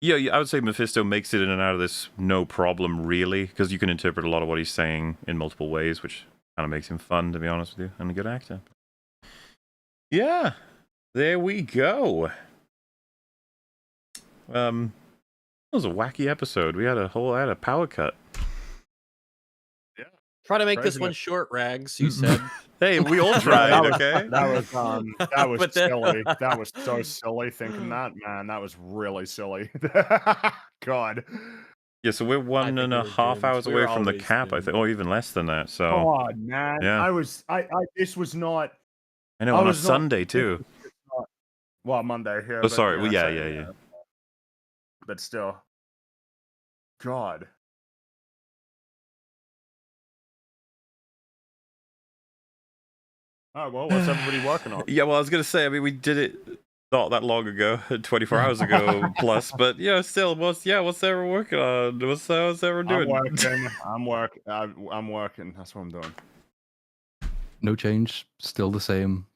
yeah, I would say Mephisto makes it in and out of this no problem, really, because you can interpret a lot of what he's saying in multiple ways, which kind of makes him fun, to be honest with you, and a good actor. Yeah, there we go. That was a wacky episode. We had a power cut. Try to make this Crazy. one short, Rags. You said. Hey, we all Yeah, tried, that was okay? that was But then- silly. That was so silly thinking that, man. That was really silly. God. Yeah, so we're I think we were 1.5 doomed. hours We away were from the always cap, I doomed. think, or even less than that. So God, man. yeah. I this was not I know I on a was not- Sunday too. well, Monday here. Oh, sorry. Well, yeah. But still. God. Oh well, what's everybody working on? Yeah, well, I was gonna say, I mean, we did it not that long ago, 24 hours ago plus, but yeah, still, what's everyone working on? What's everyone doing? I'm working. That's what I'm doing. No change. Still the same.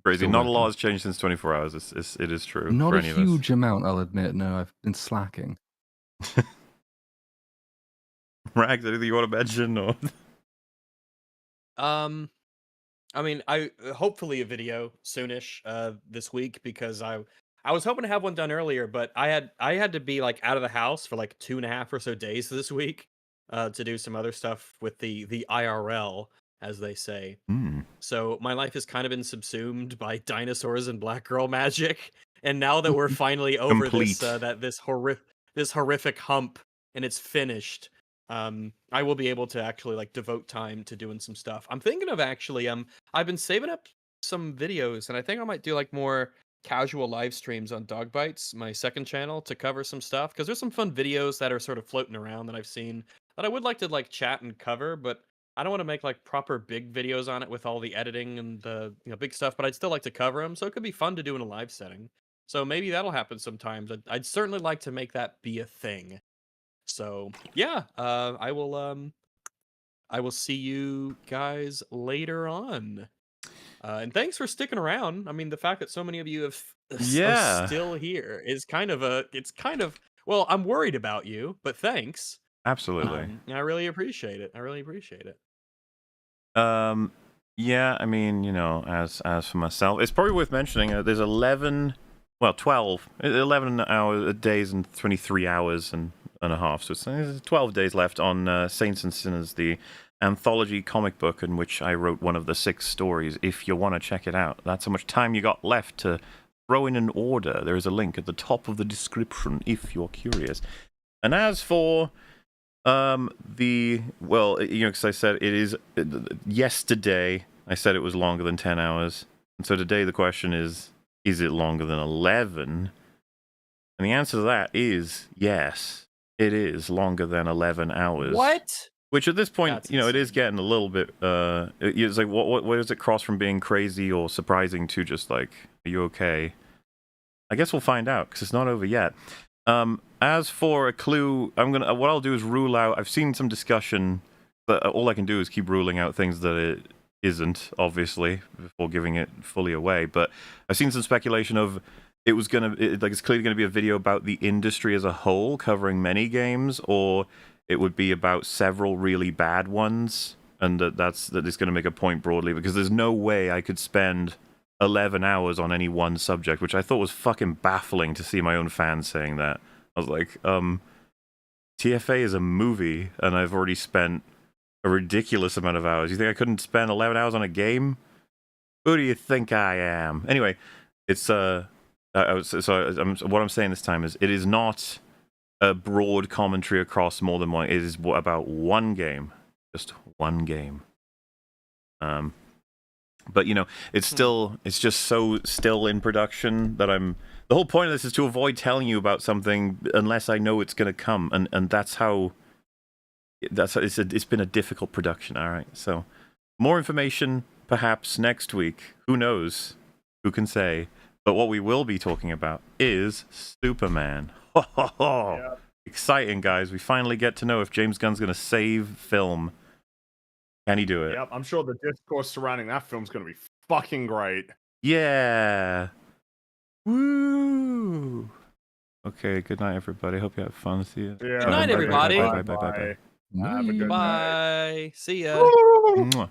Crazy. Still Not a working. lot has changed since 24 hours. It is true Not for a any of huge amount, I'll admit. No, I've been slacking. us. Rags, anything you want to mention? Or I mean, I hopefully a video soonish this week because I was hoping to have one done earlier, but I had to be like out of the house for like 2.5 or so days this week to do some other stuff with the IRL, as they say. So my life has kind of been subsumed by dinosaurs and black girl magic, and now that we're finally over Complete. this horrific hump and it's finished, I will be able to actually like devote time to doing some stuff. I'm thinking of actually I've been saving up some videos, and I think I might do like more casual live streams on Dog Bites, my second channel, to cover some stuff because there's some fun videos that are sort of floating around that I've seen that I would like to like chat and cover, but I don't want to make like proper big videos on it with all the editing and the big stuff, but I'd still like to cover them, so it could be fun to do in a live setting. So maybe that'll happen sometimes. I'd certainly like to make that be a thing. So yeah, I will see you guys later on. And thanks for sticking around. I mean, the fact that so many of you are still here is kind of well, I'm worried about you, but thanks. Absolutely. I really appreciate it. Yeah, I mean, you know, as for myself, it's probably worth mentioning there's 11 days and 23 hours and a half, so there's 12 days left on Saints and Sinners, the anthology comic book in which I wrote one of the 6 stories. If you want to check it out, that's how much time you got left to throw in an order. There is a link at the top of the description if you're curious. And as for because I said it is yesterday, I said it was longer than 10 hours. And so today the question is it longer than 11? And the answer to that is yes, it is longer than 11 hours. What? Which at this point, That's it is insane. getting a little bit, it's like, what does it cross from being crazy or surprising to just like, are you okay? I guess we'll find out because it's not over yet. As for a clue, what I'll do is rule out. I've seen some discussion, but all I can do is keep ruling out things that it isn't, obviously, before giving it fully away. But I've seen some speculation of it's clearly gonna be a video about the industry as a whole, covering many games, or it would be about several really bad ones, and that it's gonna make a point broadly, because there's no way I could spend 11 hours on any one subject, which I thought was fucking baffling to see my own fans saying that. I was like, TFA is a movie, and I've already spent a ridiculous amount of hours. You think I couldn't spend 11 hours on a game? Who do you think I am? Anyway, it's what I'm saying this time is it is not a broad commentary across more than one. It is about one game, just one game. But it's just so still in production that the whole point of this is to avoid telling you about something unless I know it's going to come, and that's how it's been a difficult production. All right, so more information perhaps next week. Who knows? Who can say? But what we will be talking about is Superman. Yeah. Exciting, guys. We finally get to know if James Gunn's going to save film. Can he do it? Yep, I'm sure the discourse surrounding that film's going to be fucking great. Yeah. Woo. Okay, good night, everybody. Hope you have fun. See you. Yeah, good night, everybody. Bye. Have a good night. Bye. See ya. Mwah.